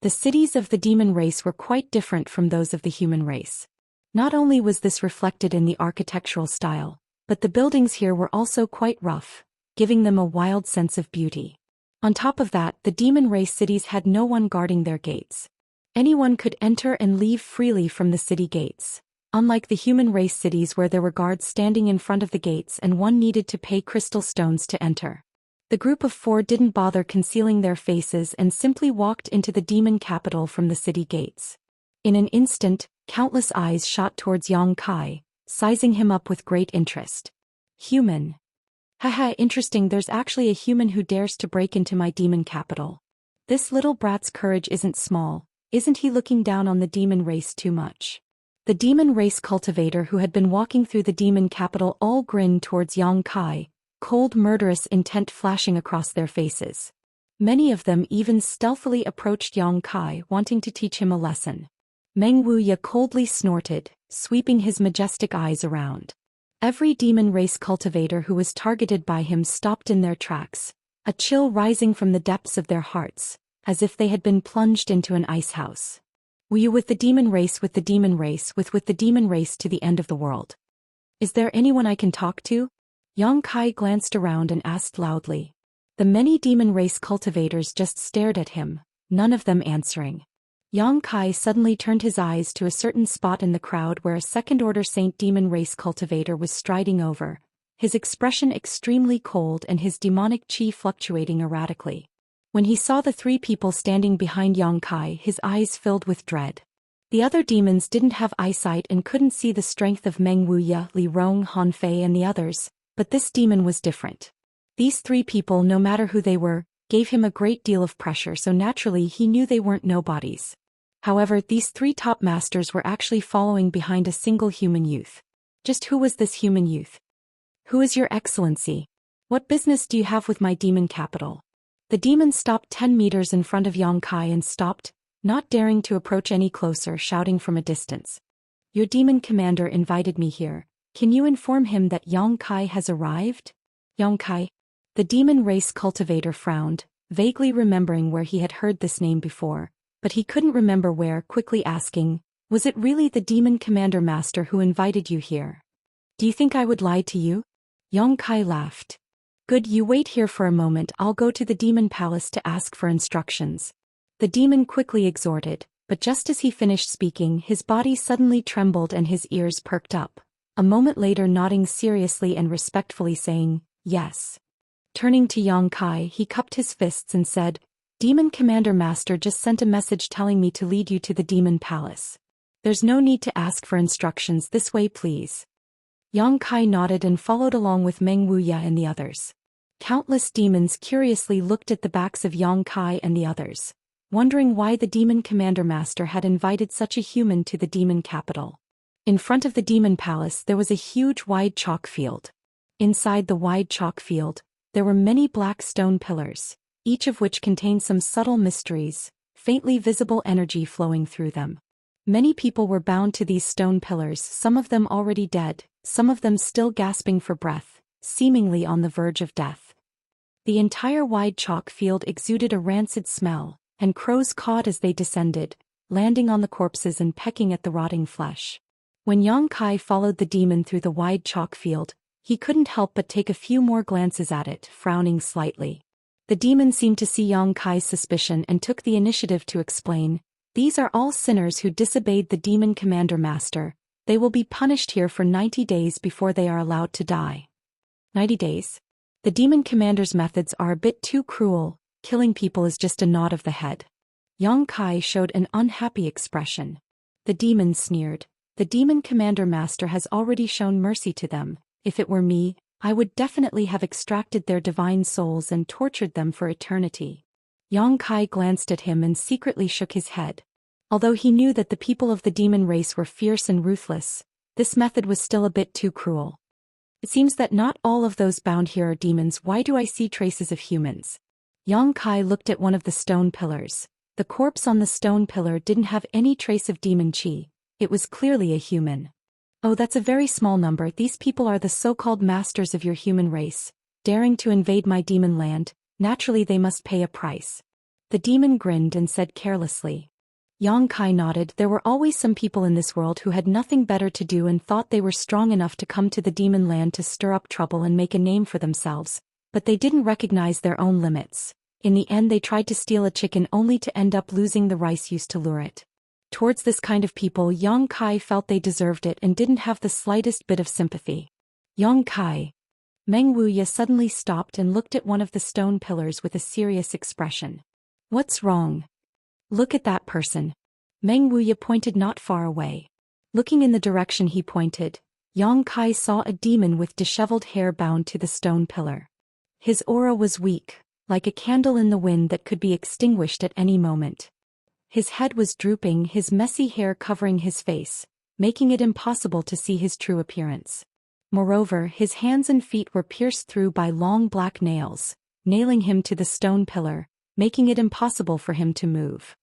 The cities of the demon race were quite different from those of the human race. Not only was this reflected in the architectural style, but the buildings here were also quite rough, giving them a wild sense of beauty. On top of that, the demon race cities had no one guarding their gates. Anyone could enter and leave freely from the city gates, unlike the human race cities where there were guards standing in front of the gates and one needed to pay crystal stones to enter. The group of 4 didn't bother concealing their faces and simply walked into the demon capital from the city gates. In an instant, countless eyes shot towards Yang Kai, sizing him up with great interest. Human. Haha, interesting, there's actually a human who dares to break into my demon capital. This little brat's courage isn't small, isn't he looking down on the demon race too much? The demon race cultivator who had been walking through the demon capital all grinned towards Yang Kai, cold murderous intent flashing across their faces. Many of them even stealthily approached Yang Kai, wanting to teach him a lesson. Meng Wuya coldly snorted, sweeping his majestic eyes around. Every demon race cultivator who was targeted by him stopped in their tracks, a chill rising from the depths of their hearts, as if they had been plunged into an ice house. Were you with the demon race, with the demon race, with the demon race to the end of the world? Is there anyone I can talk to? Yang Kai glanced around and asked loudly. The many demon race cultivators just stared at him, none of them answering. Yang Kai suddenly turned his eyes to a certain spot in the crowd where a second-order Saint demon race cultivator was striding over, his expression extremely cold and his demonic chi fluctuating erratically. When he saw the 3 people standing behind Yang Kai, his eyes filled with dread. The other demons didn't have eyesight and couldn't see the strength of Meng Wuya, Li Rong, Han Fei and the others, but this demon was different. These 3 people, no matter who they were, gave him a great deal of pressure, so naturally he knew they weren't nobodies. However, these 3 top masters were actually following behind a single human youth. Just who was this human youth? Who is your excellency? What business do you have with my demon capital? The demon stopped 10 meters in front of Yang Kai and stopped, not daring to approach any closer, shouting from a distance. Your demon commander invited me here. Can you inform him that Yang Kai has arrived? Yang Kai? The demon race cultivator frowned, vaguely remembering where he had heard this name before, but he couldn't remember where, quickly asking, was it really the demon commander master who invited you here? Do you think I would lie to you? Yang Kai laughed. Good, you wait here for a moment, I'll go to the demon palace to ask for instructions. The demon quickly exhorted, but just as he finished speaking, his body suddenly trembled and his ears perked up, a moment later nodding seriously and respectfully saying, yes. Turning to Yang Kai, he cupped his fists and said, Demon Commander Master just sent a message telling me to lead you to the demon palace. There's no need to ask for instructions, this way please. Yang Kai nodded and followed along with Meng Wuya and the others. Countless demons curiously looked at the backs of Yang Kai and the others, wondering why the demon commander master had invited such a human to the demon capital. In front of the demon palace there was a huge wide chalk field. Inside the wide chalk field, there were many black stone pillars, each of which contained some subtle mysteries, faintly visible energy flowing through them. Many people were bound to these stone pillars, some of them already dead, some of them still gasping for breath, seemingly on the verge of death. The entire wide chalk field exuded a rancid smell, and crows cawed as they descended, landing on the corpses and pecking at the rotting flesh. When Yang Kai followed the demon through the wide chalk field, he couldn't help but take a few more glances at it, frowning slightly. The demon seemed to see Yang Kai's suspicion and took the initiative to explain, "These are all sinners who disobeyed the demon commander master. They will be punished here for 90 days before they are allowed to die." 90 days? The demon commander's methods are a bit too cruel, killing people is just a nod of the head. Yang Kai showed an unhappy expression. The demon sneered, "The demon commander master has already shown mercy to them. If it were me, I would definitely have extracted their divine souls and tortured them for eternity." Yang Kai glanced at him and secretly shook his head. Although he knew that the people of the demon race were fierce and ruthless, this method was still a bit too cruel. It seems that not all of those bound here are demons. Why do I see traces of humans? Yang Kai looked at one of the stone pillars. The corpse on the stone pillar didn't have any trace of demon qi. It was clearly a human. Oh, that's a very small number. These people are the so-called masters of your human race, daring to invade my demon land. Naturally they must pay a price. The demon grinned and said carelessly. Yang Kai nodded. There were always some people in this world who had nothing better to do and thought they were strong enough to come to the demon land to stir up trouble and make a name for themselves, but they didn't recognize their own limits. In the end they tried to steal a chicken only to end up losing the rice used to lure it. Towards this kind of people Yang Kai felt they deserved it and didn't have the slightest bit of sympathy. Yang Kai. Meng Wuya suddenly stopped and looked at one of the stone pillars with a serious expression. What's wrong? Look at that person. Meng Wuya pointed not far away. Looking in the direction he pointed, Yang Kai saw a demon with disheveled hair bound to the stone pillar. His aura was weak, like a candle in the wind that could be extinguished at any moment. His head was drooping, his messy hair covering his face, making it impossible to see his true appearance. Moreover, his hands and feet were pierced through by long black nails, nailing him to the stone pillar, making it impossible for him to move.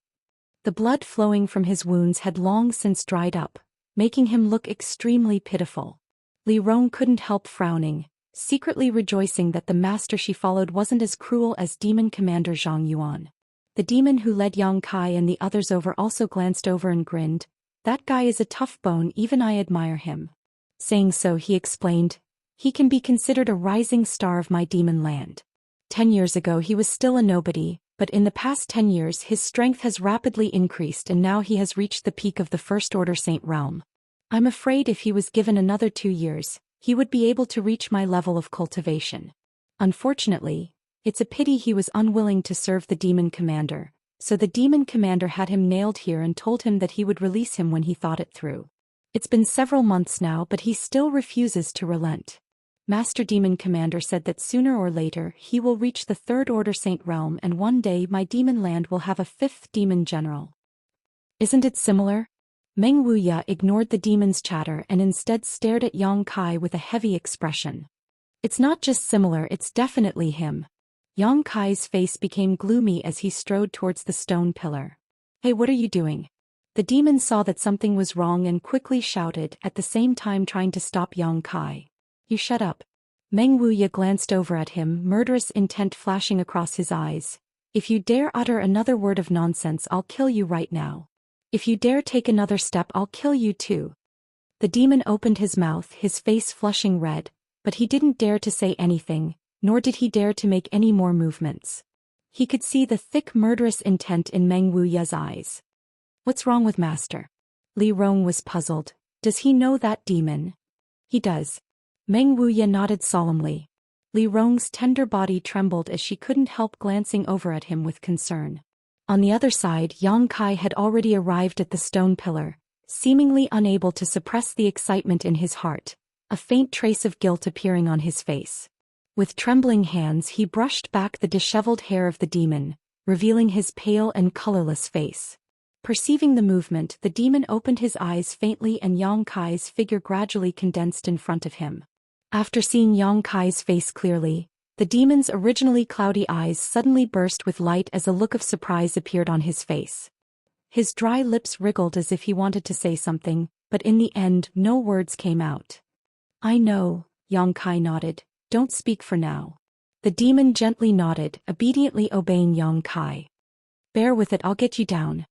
The blood flowing from his wounds had long since dried up, making him look extremely pitiful. Li Rong couldn't help frowning, secretly rejoicing that the master she followed wasn't as cruel as Demon Commander Zhang Yuan. The demon who led Yang Kai and the others over also glanced over and grinned. That guy is a tough bone, even I admire him. Saying so he explained, he can be considered a rising star of my demon land. 10 years ago he was still a nobody, but in the past 10 years his strength has rapidly increased and now he has reached the peak of the First Order Saint realm. I'm afraid if he was given another 2 years, he would be able to reach my level of cultivation. Unfortunately, it's a pity he was unwilling to serve the demon commander, so the demon commander had him nailed here and told him that he would release him when he thought it through. It's been several months now but he still refuses to relent. Master Demon Commander said that sooner or later he will reach the Third Order Saint realm and one day my demon land will have a 5th demon general. Isn't it similar? Meng Wuya ignored the demon's chatter and instead stared at Yang Kai with a heavy expression. It's not just similar, it's definitely him. Yang Kai's face became gloomy as he strode towards the stone pillar. Hey, what are you doing? The demon saw that something was wrong and quickly shouted, at the same time trying to stop Yang Kai. You shut up. Meng Wuya glanced over at him, murderous intent flashing across his eyes. If you dare utter another word of nonsense I'll kill you right now. If you dare take another step I'll kill you too. The demon opened his mouth, his face flushing red, but he didn't dare to say anything, nor did he dare to make any more movements. He could see the thick murderous intent in Meng Wuya's eyes. What's wrong with Master? Li Rong was puzzled. Does he know that demon? He does. Meng Wuya nodded solemnly. Li Rong's tender body trembled as she couldn't help glancing over at him with concern. On the other side, Yang Kai had already arrived at the stone pillar, seemingly unable to suppress the excitement in his heart, a faint trace of guilt appearing on his face. With trembling hands he brushed back the disheveled hair of the demon, revealing his pale and colorless face. Perceiving the movement, the demon opened his eyes faintly and Yang Kai's figure gradually condensed in front of him. After seeing Yang Kai's face clearly, the demon's originally cloudy eyes suddenly burst with light as a look of surprise appeared on his face. His dry lips wriggled as if he wanted to say something, but in the end no words came out. I know, Yang Kai nodded, don't speak for now. The demon gently nodded, obediently obeying Yang Kai. Bear with it, I'll get you down.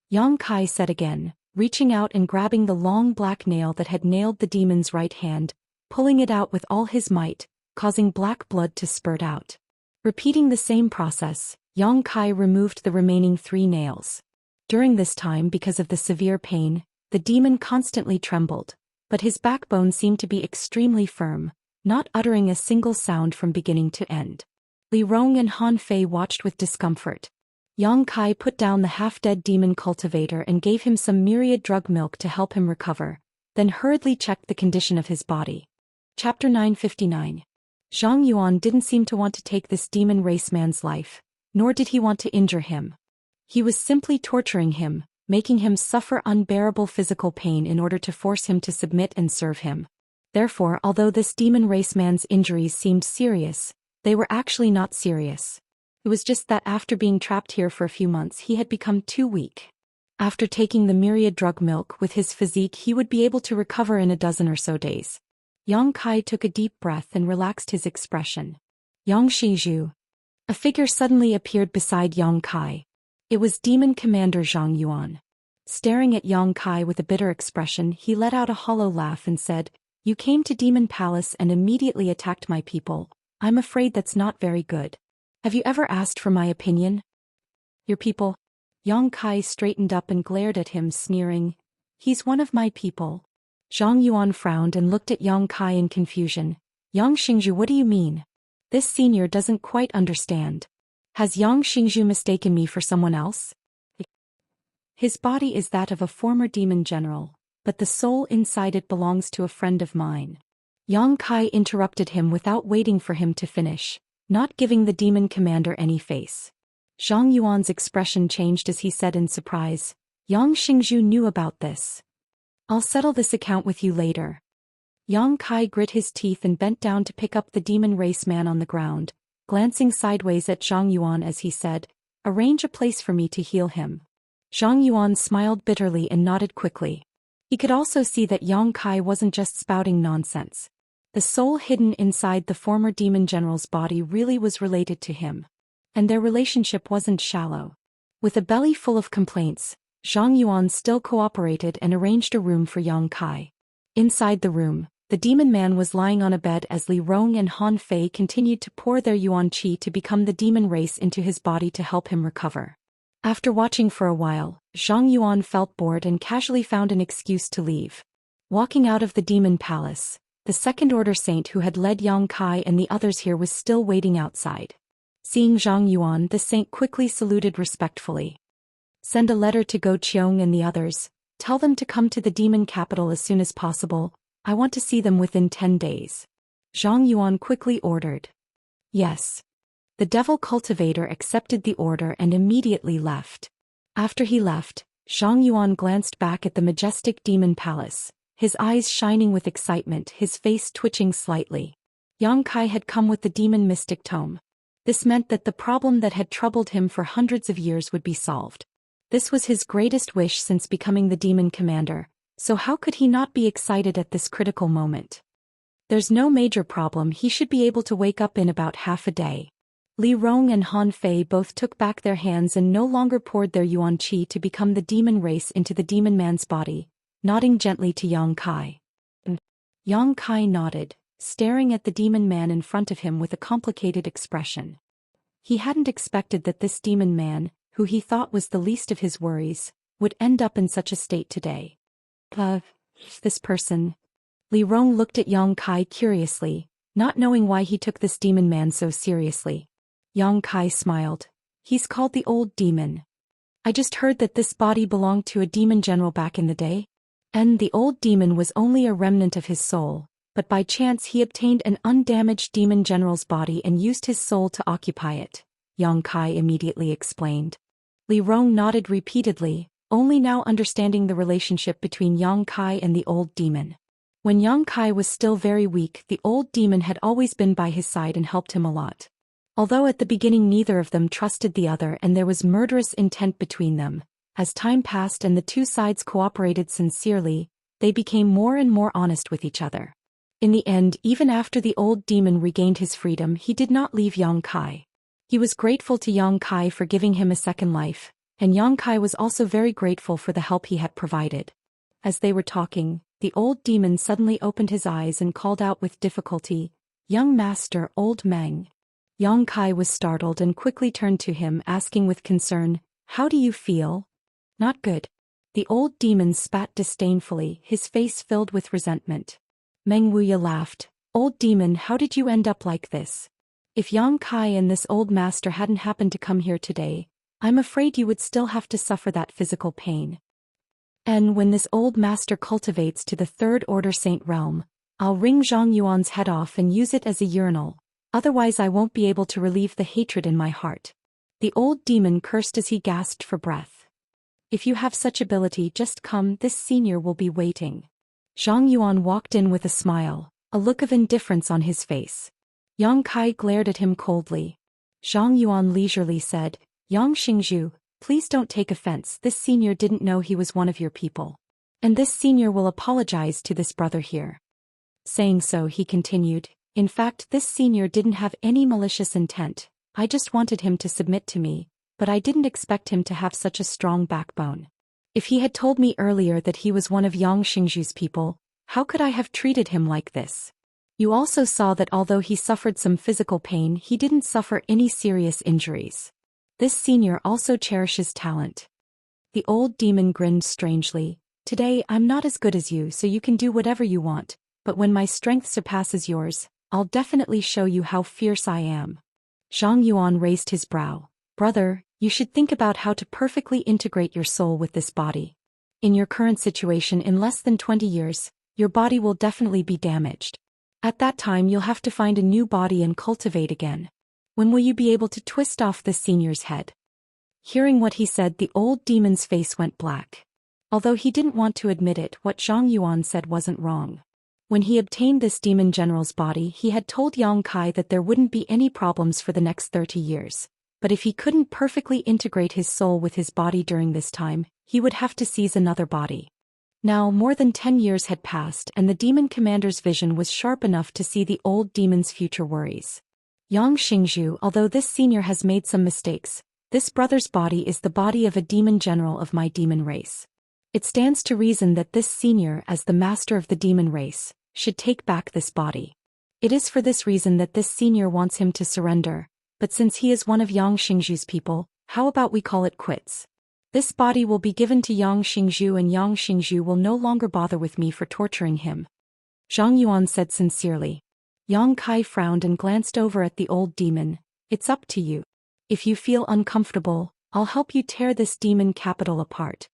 Yang Kai said again, reaching out and grabbing the long black nail that had nailed the demon's right hand, pulling it out with all his might, causing black blood to spurt out. Repeating the same process, Yang Kai removed the remaining 3 nails. During this time, because of the severe pain, the demon constantly trembled, but his backbone seemed to be extremely firm, not uttering a single sound from beginning to end. Li Rong and Han Fei watched with discomfort. Yang Kai put down the half-dead demon cultivator and gave him some myriad drug milk to help him recover, then hurriedly checked the condition of his body. Chapter 959. Zhang Yuan didn't seem to want to take this demon race man's life, nor did he want to injure him. He was simply torturing him, making him suffer unbearable physical pain in order to force him to submit and serve him. Therefore, although this demon race man's injuries seemed serious, they were actually not serious. It was just that after being trapped here for a few months he had become too weak. After taking the myriad drug milk with his physique he would be able to recover in a dozen or so days. Yang Kai took a deep breath and relaxed his expression. Yang Shizhu. A figure suddenly appeared beside Yang Kai. It was Demon Commander Zhang Yuan. Staring at Yang Kai with a bitter expression, he let out a hollow laugh and said, "You came to Demon Palace and immediately attacked my people. I'm afraid that's not very good. Have you ever asked for my opinion?" "Your people?" Yang Kai straightened up and glared at him, sneering. "He's one of my people." Zhang Yuan frowned and looked at Yang Kai in confusion. "Yang Xingzhu, what do you mean? This senior doesn't quite understand. Has Yang Xingzhu mistaken me for someone else? His body is that of a former demon general, but the soul inside it belongs to a friend of mine." Yang Kai interrupted him without waiting for him to finish, not giving the demon commander any face. Zhang Yuan's expression changed as he said in surprise, "Yang Xingzhu knew about this. I'll settle this account with you later." Yang Kai grit his teeth and bent down to pick up the demon race man on the ground, glancing sideways at Zhang Yuan as he said, "Arrange a place for me to heal him." Zhang Yuan smiled bitterly and nodded quickly. He could also see that Yang Kai wasn't just spouting nonsense. The soul hidden inside the former demon general's body really was related to him. And their relationship wasn't shallow. With a belly full of complaints, Zhang Yuan still cooperated and arranged a room for Yang Kai. Inside the room, the demon man was lying on a bed as Li Rong and Han Fei continued to pour their yuan qi to become the demon race into his body to help him recover. After watching for a while, Zhang Yuan felt bored and casually found an excuse to leave. Walking out of the demon palace, the second-order saint who had led Yang Kai and the others here was still waiting outside. Seeing Zhang Yuan, the saint quickly saluted respectfully. "Send a letter to Go Qiong and the others. Tell them to come to the demon capital as soon as possible. I want to see them within 10 days. Zhang Yuan quickly ordered. Yes. The devil cultivator accepted the order and immediately left. After he left, Zhang Yuan glanced back at the majestic demon palace, his eyes shining with excitement, his face twitching slightly. Yang Kai had come with the demon mystic tome. This meant that the problem that had troubled him for hundreds of years would be solved. This was his greatest wish since becoming the demon commander, so how could he not be excited at this critical moment? There's no major problem, he should be able to wake up in about half a day. Li Rong and Han Fei both took back their hands and no longer poured their yuan qi to become the demon race into the demon man's body, nodding gently to Yang Kai. Yang Kai nodded, staring at the demon man in front of him with a complicated expression. He hadn't expected that this demon man, who he thought was the least of his worries, would end up in such a state today. This person. Li Rong looked at Yang Kai curiously, not knowing why he took this demon man so seriously. Yang Kai smiled. He's called the Old Demon. I just heard that this body belonged to a demon general back in the day. And the Old Demon was only a remnant of his soul, but by chance he obtained an undamaged demon general's body and used his soul to occupy it, Yang Kai immediately explained. Li Rong nodded repeatedly, only now understanding the relationship between Yang Kai and the Old Demon. When Yang Kai was still very weak, the Old Demon had always been by his side and helped him a lot. Although at the beginning neither of them trusted the other and there was murderous intent between them, as time passed and the two sides cooperated sincerely, they became more and more honest with each other. In the end, even after the Old Demon regained his freedom, he did not leave Yang Kai. He was grateful to Yang Kai for giving him a second life, and Yang Kai was also very grateful for the help he had provided. As they were talking, the Old Demon suddenly opened his eyes and called out with difficulty, "Young Master, Old Meng." Yang Kai was startled and quickly turned to him, asking with concern, "How do you feel?" "Not good." The Old Demon spat disdainfully, his face filled with resentment. Meng Wuya laughed. "Old Demon, how did you end up like this? If Yang Kai and this old master hadn't happened to come here today, I'm afraid you would still have to suffer that physical pain. And when this old master cultivates to the third order saint realm, I'll wring Zhang Yuan's head off and use it as a urinal, otherwise I won't be able to relieve the hatred in my heart." The Old Demon cursed as he gasped for breath. If you have such ability, just come, this senior will be waiting. Zhang Yuan walked in with a smile, a look of indifference on his face. Yang Kai glared at him coldly. Zhang Yuan leisurely said, Yang Xingzhu, please don't take offense, this senior didn't know he was one of your people. And this senior will apologize to this brother here. Saying so, he continued, in fact, this senior didn't have any malicious intent, I just wanted him to submit to me, but I didn't expect him to have such a strong backbone. If he had told me earlier that he was one of Yang Xingzhu's people, how could I have treated him like this? You also saw that although he suffered some physical pain, he didn't suffer any serious injuries. This senior also cherishes talent. The old demon grinned strangely. Today I'm not as good as you, so you can do whatever you want, but when my strength surpasses yours, I'll definitely show you how fierce I am. Zhang Yuan raised his brow. Brother, you should think about how to perfectly integrate your soul with this body. In your current situation, in less than 20 years, your body will definitely be damaged. At that time you'll have to find a new body and cultivate again. When will you be able to twist off the senior's head? Hearing what he said, the old demon's face went black. Although he didn't want to admit it, what Zhang Yuan said wasn't wrong. When he obtained this demon general's body, he had told Yang Kai that there wouldn't be any problems for the next 30 years. But if he couldn't perfectly integrate his soul with his body during this time, he would have to seize another body. Now, more than 10 years had passed, and the demon commander's vision was sharp enough to see the old demon's future worries. Yang Xingzhu, although this senior has made some mistakes, this brother's body is the body of a demon general of my demon race. It stands to reason that this senior, as the master of the demon race, should take back this body. It is for this reason that this senior wants him to surrender, but since he is one of Yang Xingzhu's people, how about we call it quits? This body will be given to Yang Xingzhu, and Yang Xingzhu will no longer bother with me for torturing him. Zhang Yuan said sincerely. Yang Kai frowned and glanced over at the old demon. It's up to you. If you feel uncomfortable, I'll help you tear this demon capital apart.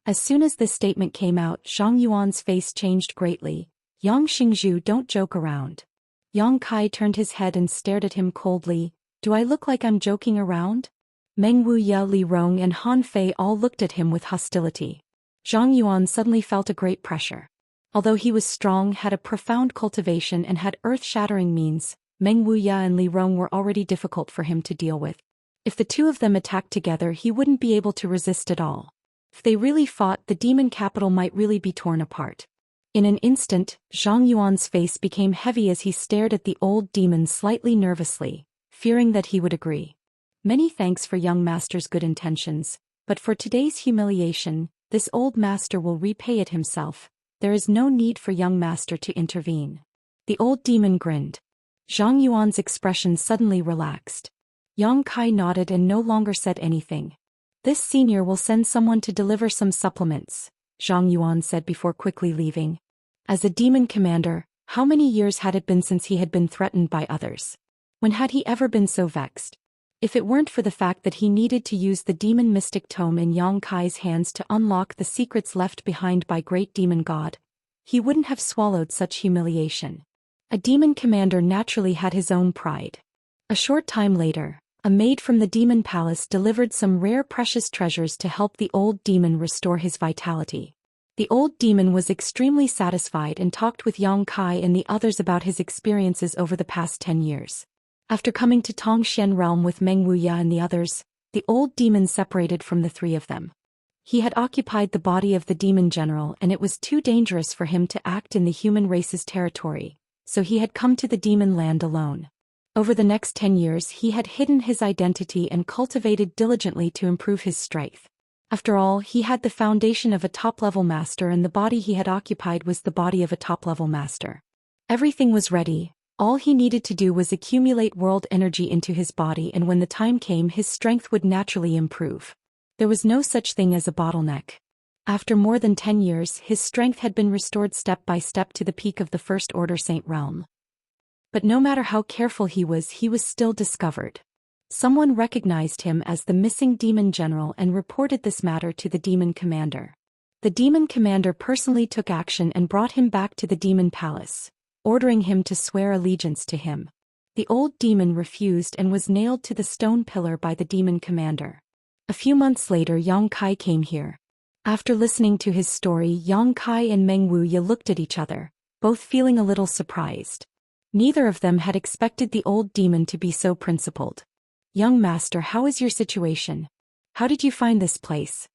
As soon as this statement came out, Zhang Yuan's face changed greatly. Yang Xingzhu, don't joke around. Yang Kai turned his head and stared at him coldly. Do I look like I'm joking around? Meng Wuya, Li Rong and Han Fei all looked at him with hostility. Zhang Yuan suddenly felt a great pressure. Although he was strong, had a profound cultivation and had earth-shattering means, Meng Wuya and Li Rong were already difficult for him to deal with. If the two of them attacked together, he wouldn't be able to resist at all. If they really fought, the demon capital might really be torn apart. In an instant, Zhang Yuan's face became heavy as he stared at the old demon slightly nervously, fearing that he would agree. Many thanks for young master's good intentions, but for today's humiliation, this old master will repay it himself. There is no need for young master to intervene. The old demon grinned. Zhang Yuan's expression suddenly relaxed. Yang Kai nodded and no longer said anything. This senior will send someone to deliver some supplements, Zhang Yuan said before quickly leaving. As a demon commander, how many years had it been since he had been threatened by others? When had he ever been so vexed? If it weren't for the fact that he needed to use the demon mystic tome in Yang Kai's hands to unlock the secrets left behind by great demon god, he wouldn't have swallowed such humiliation. A demon commander naturally had his own pride. A short time later, a maid from the demon palace delivered some rare precious treasures to help the old demon restore his vitality. The old demon was extremely satisfied and talked with Yang Kai and the others about his experiences over the past 10 years. After coming to Tongxian realm with Meng Wuya and the others, the old demon separated from the three of them. He had occupied the body of the demon general, and it was too dangerous for him to act in the human race's territory, so he had come to the demon land alone. Over the next 10 years he had hidden his identity and cultivated diligently to improve his strength. After all, he had the foundation of a top-level master, and the body he had occupied was the body of a top-level master. Everything was ready. All he needed to do was accumulate world energy into his body, and when the time came, his strength would naturally improve. There was no such thing as a bottleneck. After more than 10 years, his strength had been restored step by step to the peak of the First Order Saint realm. But no matter how careful he was still discovered. Someone recognized him as the missing demon general and reported this matter to the demon commander. The demon commander personally took action and brought him back to the demon palace, ordering him to swear allegiance to him. The old demon refused and was nailed to the stone pillar by the demon commander. A few months later Yang Kai came here. After listening to his story, Yang Kai and Meng Wuya looked at each other, both feeling a little surprised. Neither of them had expected the old demon to be so principled. "Young master, how is your situation? How did you find this place?"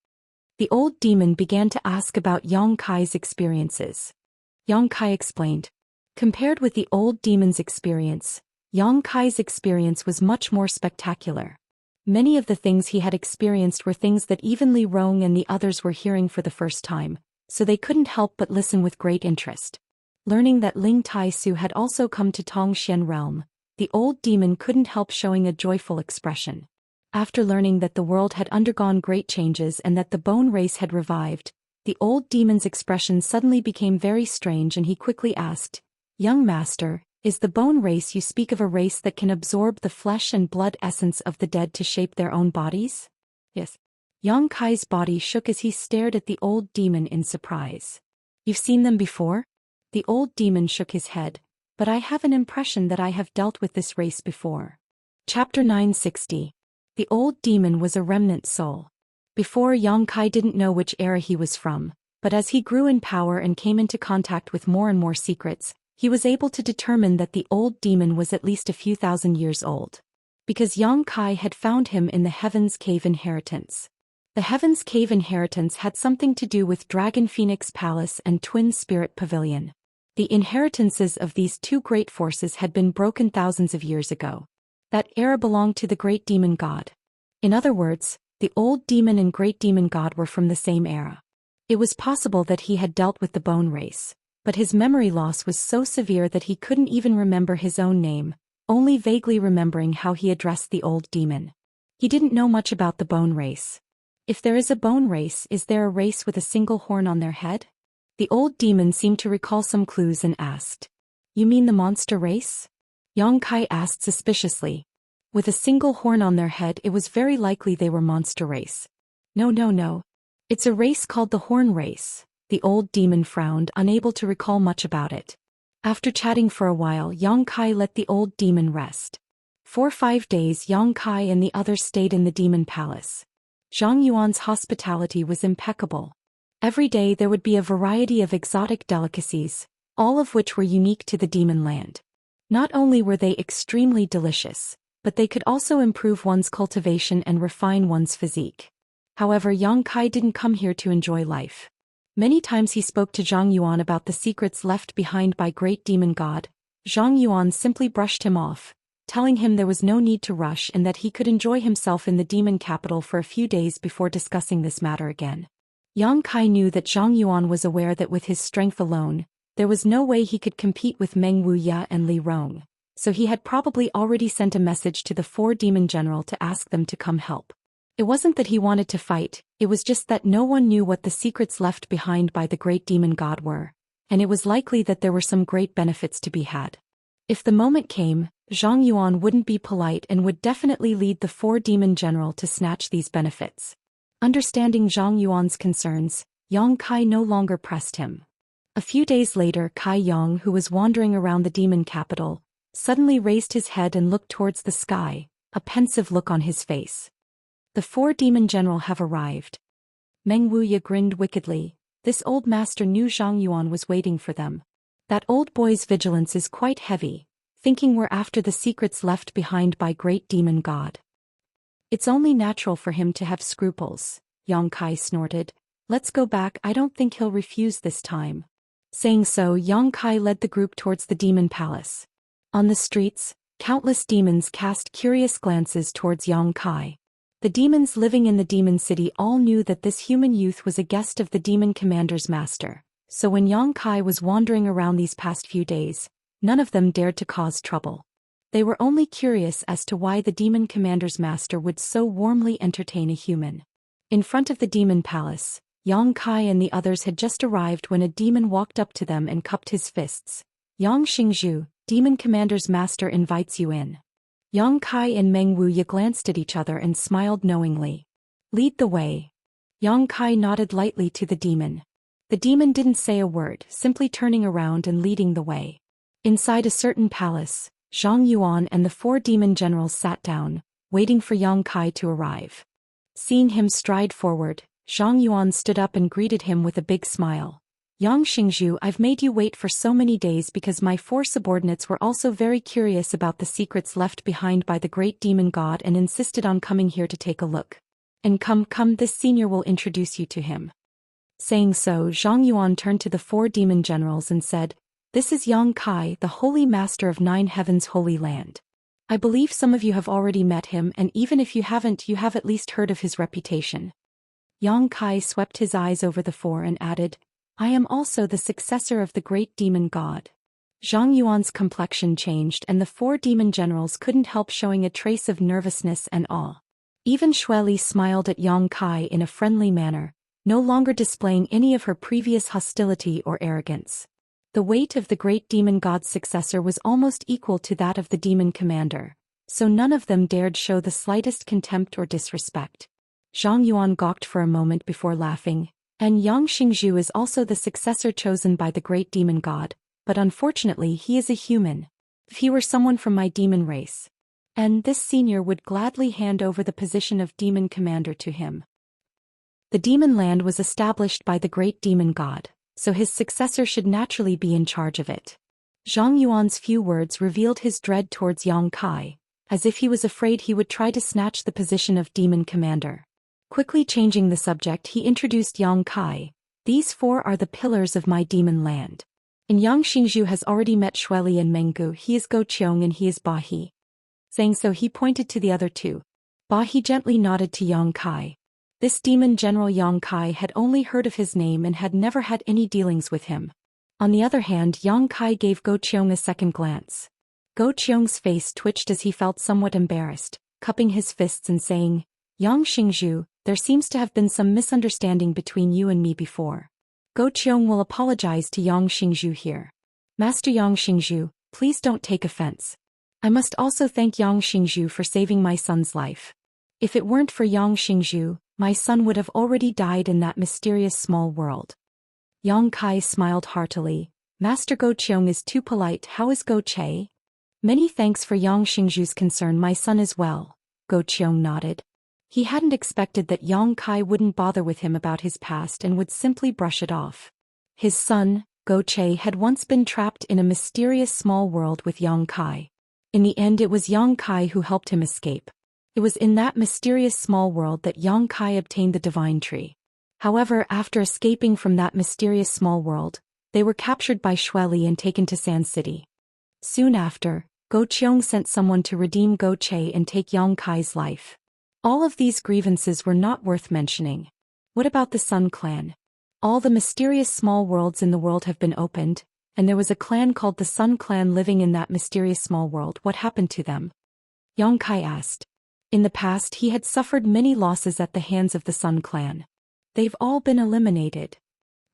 The old demon began to ask about Yang Kai's experiences. Yang Kai explained. Compared with the old demon's experience, Yang Kai's experience was much more spectacular. Many of the things he had experienced were things that even Li Rong and the others were hearing for the first time, so they couldn't help but listen with great interest. Learning that Ling Tai Su had also come to Tong Xian realm, the old demon couldn't help showing a joyful expression. After learning that the world had undergone great changes and that the bone race had revived, the old demon's expression suddenly became very strange and he quickly asked, "Young master, is the bone race you speak of a race that can absorb the flesh and blood essence of the dead to shape their own bodies?" "Yes." Yang Kai's body shook as he stared at the old demon in surprise. "You've seen them before?" The old demon shook his head, "But I have an impression that I have dealt with this race before." Chapter 960. The old demon was a remnant soul. Before, Yang Kai didn't know which era he was from, but as he grew in power and came into contact with more and more secrets, he was able to determine that the old demon was at least a few thousand years old. Because Yang Kai had found him in the Heaven's Cave inheritance. The Heaven's Cave inheritance had something to do with Dragon Phoenix Palace and Twin Spirit Pavilion. The inheritances of these two great forces had been broken thousands of years ago. That era belonged to the Great Demon God. In other words, the old demon and Great Demon God were from the same era. It was possible that he had dealt with the bone race, but his memory loss was so severe that he couldn't even remember his own name, only vaguely remembering how he addressed the old demon. He didn't know much about the bone race. If there is a bone race, is there a race with a single horn on their head? The old demon seemed to recall some clues and asked, "You mean the monster race?" Yang Kai asked suspiciously. With a single horn on their head, it was very likely they were monster race. No. It's a race called the Horn Race." The old demon frowned, unable to recall much about it. After chatting for a while, Yang Kai let the old demon rest. For 5 days Yang Kai and the others stayed in the demon palace. Zhang Yuan's hospitality was impeccable. Every day there would be a variety of exotic delicacies, all of which were unique to the demon land. Not only were they extremely delicious, but they could also improve one's cultivation and refine one's physique. However, Yang Kai didn't come here to enjoy life. Many times he spoke to Zhang Yuan about the secrets left behind by Great Demon God. Zhang Yuan simply brushed him off, telling him there was no need to rush and that he could enjoy himself in the demon capital for a few days before discussing this matter again. Yang Kai knew that Zhang Yuan was aware that with his strength alone, there was no way he could compete with Meng Wuya and Li Rong, so he had probably already sent a message to the 4 demon general to ask them to come help. It wasn't that he wanted to fight, it was just that no one knew what the secrets left behind by the Great Demon God were, and it was likely that there were some great benefits to be had. If the moment came, Zhang Yuan wouldn't be polite and would definitely lead the 4 demon general to snatch these benefits. Understanding Zhang Yuan's concerns, Yang Kai no longer pressed him. A few days later, Kai Yang, who was wandering around the demon capital, suddenly raised his head and looked towards the sky, a pensive look on his face. "The 4 demon general have arrived." Meng Wuya grinned wickedly. This old master knew Zhang Yuan was waiting for them. That old boy's vigilance is quite heavy, thinking we're after the secrets left behind by Great Demon God. It's only natural for him to have scruples, Yang Kai snorted. "Let's go back, I don't think he'll refuse this time." Saying so, Yang Kai led the group towards the demon palace. On the streets, countless demons cast curious glances towards Yang Kai. The demons living in the demon city all knew that this human youth was a guest of the demon commander's master, so when Yang Kai was wandering around these past few days, none of them dared to cause trouble. They were only curious as to why the demon commander's master would so warmly entertain a human. In front of the demon palace, Yang Kai and the others had just arrived when a demon walked up to them and cupped his fists. "Yang Xingzhu, demon commander's master invites you in." Yang Kai and Meng Wuya glanced at each other and smiled knowingly. "Lead the way." Yang Kai nodded lightly to the demon. The demon didn't say a word, simply turning around and leading the way. Inside a certain palace, Zhang Yuan and the 4 demon generals sat down, waiting for Yang Kai to arrive. Seeing him stride forward, Zhang Yuan stood up and greeted him with a big smile. Yang Xingzhu, I've made you wait for so many days because my 4 subordinates were also very curious about the secrets left behind by the great demon god and insisted on coming here to take a look. And come, this senior will introduce you to him. Saying so, Zhang Yuan turned to the 4 demon generals and said, This is Yang Kai, the holy master of 9 heavens' holy land. I believe some of you have already met him, and even if you haven't, you have at least heard of his reputation. Yang Kai swept his eyes over the 4 and added, I am also the successor of the great demon god. Zhang Yuan's complexion changed and the 4 demon generals couldn't help showing a trace of nervousness and awe. Even Xueli smiled at Yang Kai in a friendly manner, no longer displaying any of her previous hostility or arrogance. The weight of the great demon god's successor was almost equal to that of the demon commander, so none of them dared show the slightest contempt or disrespect. Zhang Yuan gawked for a moment before laughing. And Yang Xingzhu is also the successor chosen by the great demon god, but unfortunately he is a human. If he were someone from my demon race. And this senior would gladly hand over the position of demon commander to him. The demon land was established by the great demon god, so his successor should naturally be in charge of it. Zhang Yuan's few words revealed his dread towards Yang Kai, as if he was afraid he would try to snatch the position of demon commander. Quickly changing the subject, he introduced Yang Kai. These 4 are the pillars of my demon land. And Yang Xingzhu has already met Xueli and Menggu. He is Go Qiong and he is Ba He. Saying so, he pointed to the other 2. Ba He gently nodded to Yang Kai. This demon general Yang Kai had only heard of his name and had never had any dealings with him. On the other hand, Yang Kai gave Go Qiong a second glance. Go Qiong's face twitched as he felt somewhat embarrassed, cupping his fists and saying, Yang Xingzhu, there seems to have been some misunderstanding between you and me before. Go Qiong will apologize to Yang Xingzhu here. Master Yang Xingzhu, please don't take offense. I must also thank Yang Xingzhu for saving my son's life. If it weren't for Yang Xingzhu, my son would have already died in that mysterious small world. Yang Kai smiled heartily. Master Go Qiong is too polite. How is Go Che? Many thanks for Yang Xingzhu's concern. My son as well. Go Qiong nodded. He hadn't expected that Yang Kai wouldn't bother with him about his past and would simply brush it off. His son, Go Che, had once been trapped in a mysterious small world with Yang Kai. In the end, it was Yang Kai who helped him escape. It was in that mysterious small world that Yang Kai obtained the divine tree. However, after escaping from that mysterious small world, they were captured by Xueli and taken to Sand City. Soon after, Go Qiong sent someone to redeem Go Che and take Yang Kai's life. All of these grievances were not worth mentioning. What about the Sun Clan? All the mysterious small worlds in the world have been opened, and there was a clan called the Sun Clan living in that mysterious small world. What happened to them? Yang Kai asked. In the past he had suffered many losses at the hands of the Sun Clan. They've all been eliminated.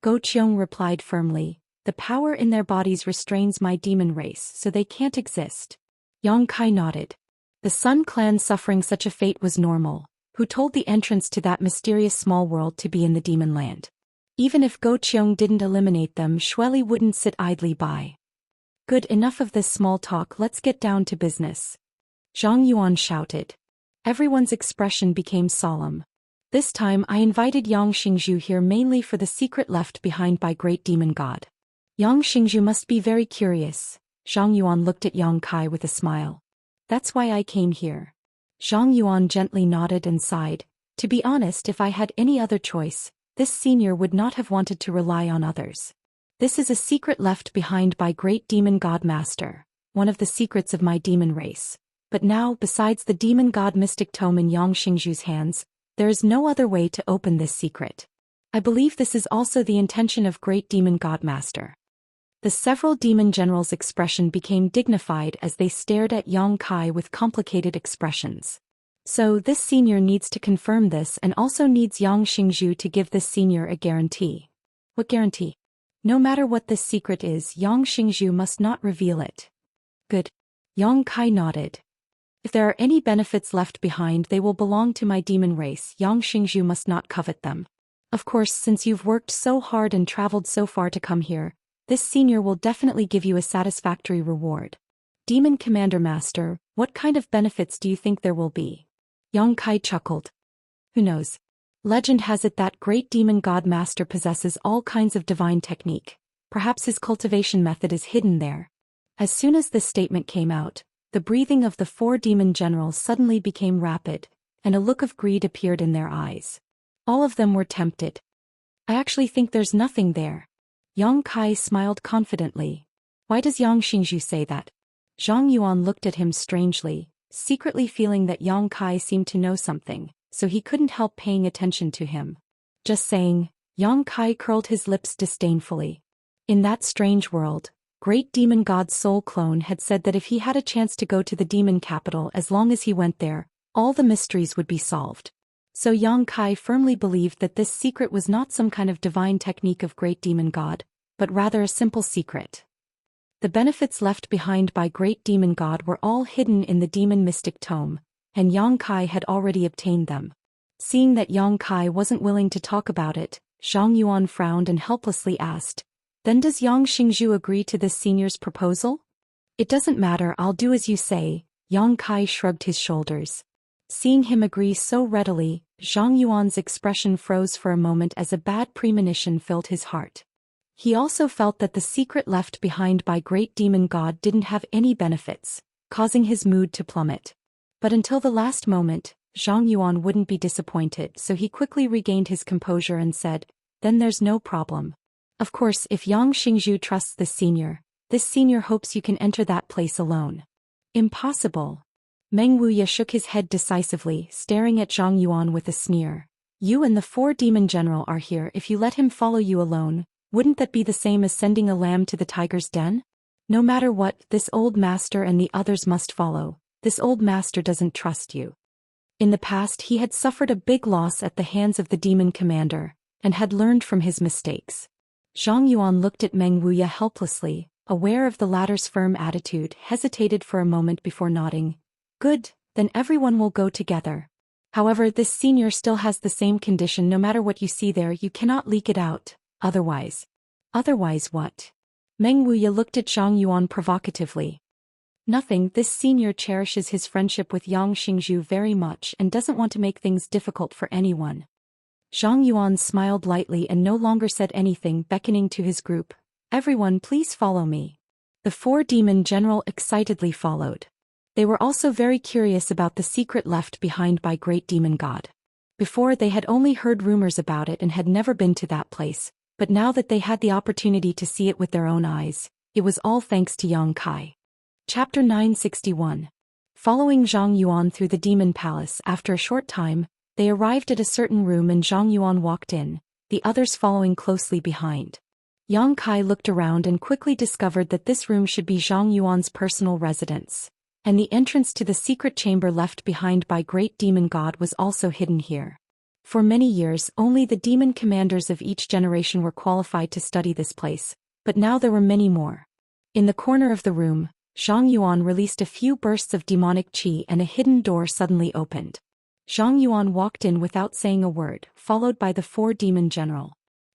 Go Qiong replied firmly, the power in their bodies restrains my demon race, so they can't exist. Yang Kai nodded. The Sun Clan suffering such a fate was normal. Who told the entrance to that mysterious small world to be in the demon land? Even if Go Qiong didn't eliminate them, Xueli wouldn't sit idly by. Good, enough of this small talk, let's get down to business. Zhang Yuan shouted. Everyone's expression became solemn. This time I invited Yang Xingzhu here mainly for the secret left behind by great demon god. Yang Xingzhu must be very curious. Zhang Yuan looked at Yang Kai with a smile. That's why I came here. Zhang Yuan gently nodded and sighed. To be honest, if I had any other choice, this senior would not have wanted to rely on others. This is a secret left behind by great demon god master, one of the secrets of my demon race. But now, besides the demon god mystic tome in Yang Xingzhu's hands, there is no other way to open this secret. I believe this is also the intention of great demon god master. The several demon generals' expression became dignified as they stared at Yang Kai with complicated expressions. So this senior needs to confirm this and also needs Yang Xingzhu to give this senior a guarantee. What guarantee? No matter what this secret is, Yang Xingzhu must not reveal it. Good. Yang Kai nodded. If there are any benefits left behind, they will belong to my demon race. Yang Xingzhu must not covet them. Of course, since you've worked so hard and traveled so far to come here, this senior will definitely give you a satisfactory reward. Demon Commander Master, what kind of benefits do you think there will be? Yang Kai chuckled. Who knows? Legend has it that great demon god master possesses all kinds of divine technique. Perhaps his cultivation method is hidden there. As soon as this statement came out, the breathing of the four demon generals suddenly became rapid, and a look of greed appeared in their eyes. All of them were tempted. I actually think there's nothing there. Yang Kai smiled confidently. Why does Yang Xingzhu say that? Zhang Yuan looked at him strangely, secretly feeling that Yang Kai seemed to know something, so he couldn't help paying attention to him. Just saying, Yang Kai curled his lips disdainfully. In that strange world, great demon god's soul clone had said that if he had a chance to go to the demon capital as long as he went there, all the mysteries would be solved. So Yang Kai firmly believed that this secret was not some kind of divine technique of great demon god, but rather a simple secret. The benefits left behind by great demon god were all hidden in the demon mystic tome, and Yang Kai had already obtained them. Seeing that Yang Kai wasn't willing to talk about it, Zhang Yuan frowned and helplessly asked, "Then does Yang Xingzhu agree to this senior's proposal?" "It doesn't matter, I'll do as you say," Yang Kai shrugged his shoulders. Seeing him agree so readily, Zhang Yuan's expression froze for a moment as a bad premonition filled his heart. He also felt that the secret left behind by great demon god didn't have any benefits, causing his mood to plummet. But until the last moment, Zhang Yuan wouldn't be disappointed, so he quickly regained his composure and said, "Then there's no problem. Of course, if Yang Xingzhu trusts this senior hopes you can enter that place alone." "Impossible." Meng Wuya shook his head decisively, staring at Zhang Yuan with a sneer. "You and the four demon general are here. If you let him follow you alone, wouldn't that be the same as sending a lamb to the tiger's den? No matter what, this old master and the others must follow. This old master doesn't trust you." In the past he had suffered a big loss at the hands of the demon commander, and had learned from his mistakes. Zhang Yuan looked at Meng Wuya helplessly, aware of the latter's firm attitude, hesitated for a moment before nodding. "Good, then everyone will go together. However, this senior still has the same condition. No matter what you see there, you cannot leak it out, otherwise." "Otherwise what?" Meng Wuya looked at Zhang Yuan provocatively. "Nothing, this senior cherishes his friendship with Yang Xingzhu very much and doesn't want to make things difficult for anyone." Zhang Yuan smiled lightly and no longer said anything, beckoning to his group. "Everyone, please follow me." The four demon general excitedly followed. They were also very curious about the secret left behind by great demon god. Before, they had only heard rumors about it and had never been to that place, but now that they had the opportunity to see it with their own eyes, it was all thanks to Yang Kai. Chapter 961. Following Zhang Yuan through the demon palace, after a short time, they arrived at a certain room and Zhang Yuan walked in, the others following closely behind. Yang Kai looked around and quickly discovered that this room should be Zhang Yuan's personal residence, and the entrance to the secret chamber left behind by great demon god was also hidden here. For many years, only the demon commanders of each generation were qualified to study this place, but now there were many more. In the corner of the room, Zhang Yuan released a few bursts of demonic qi and a hidden door suddenly opened. Zhang Yuan walked in without saying a word, followed by the four demon general.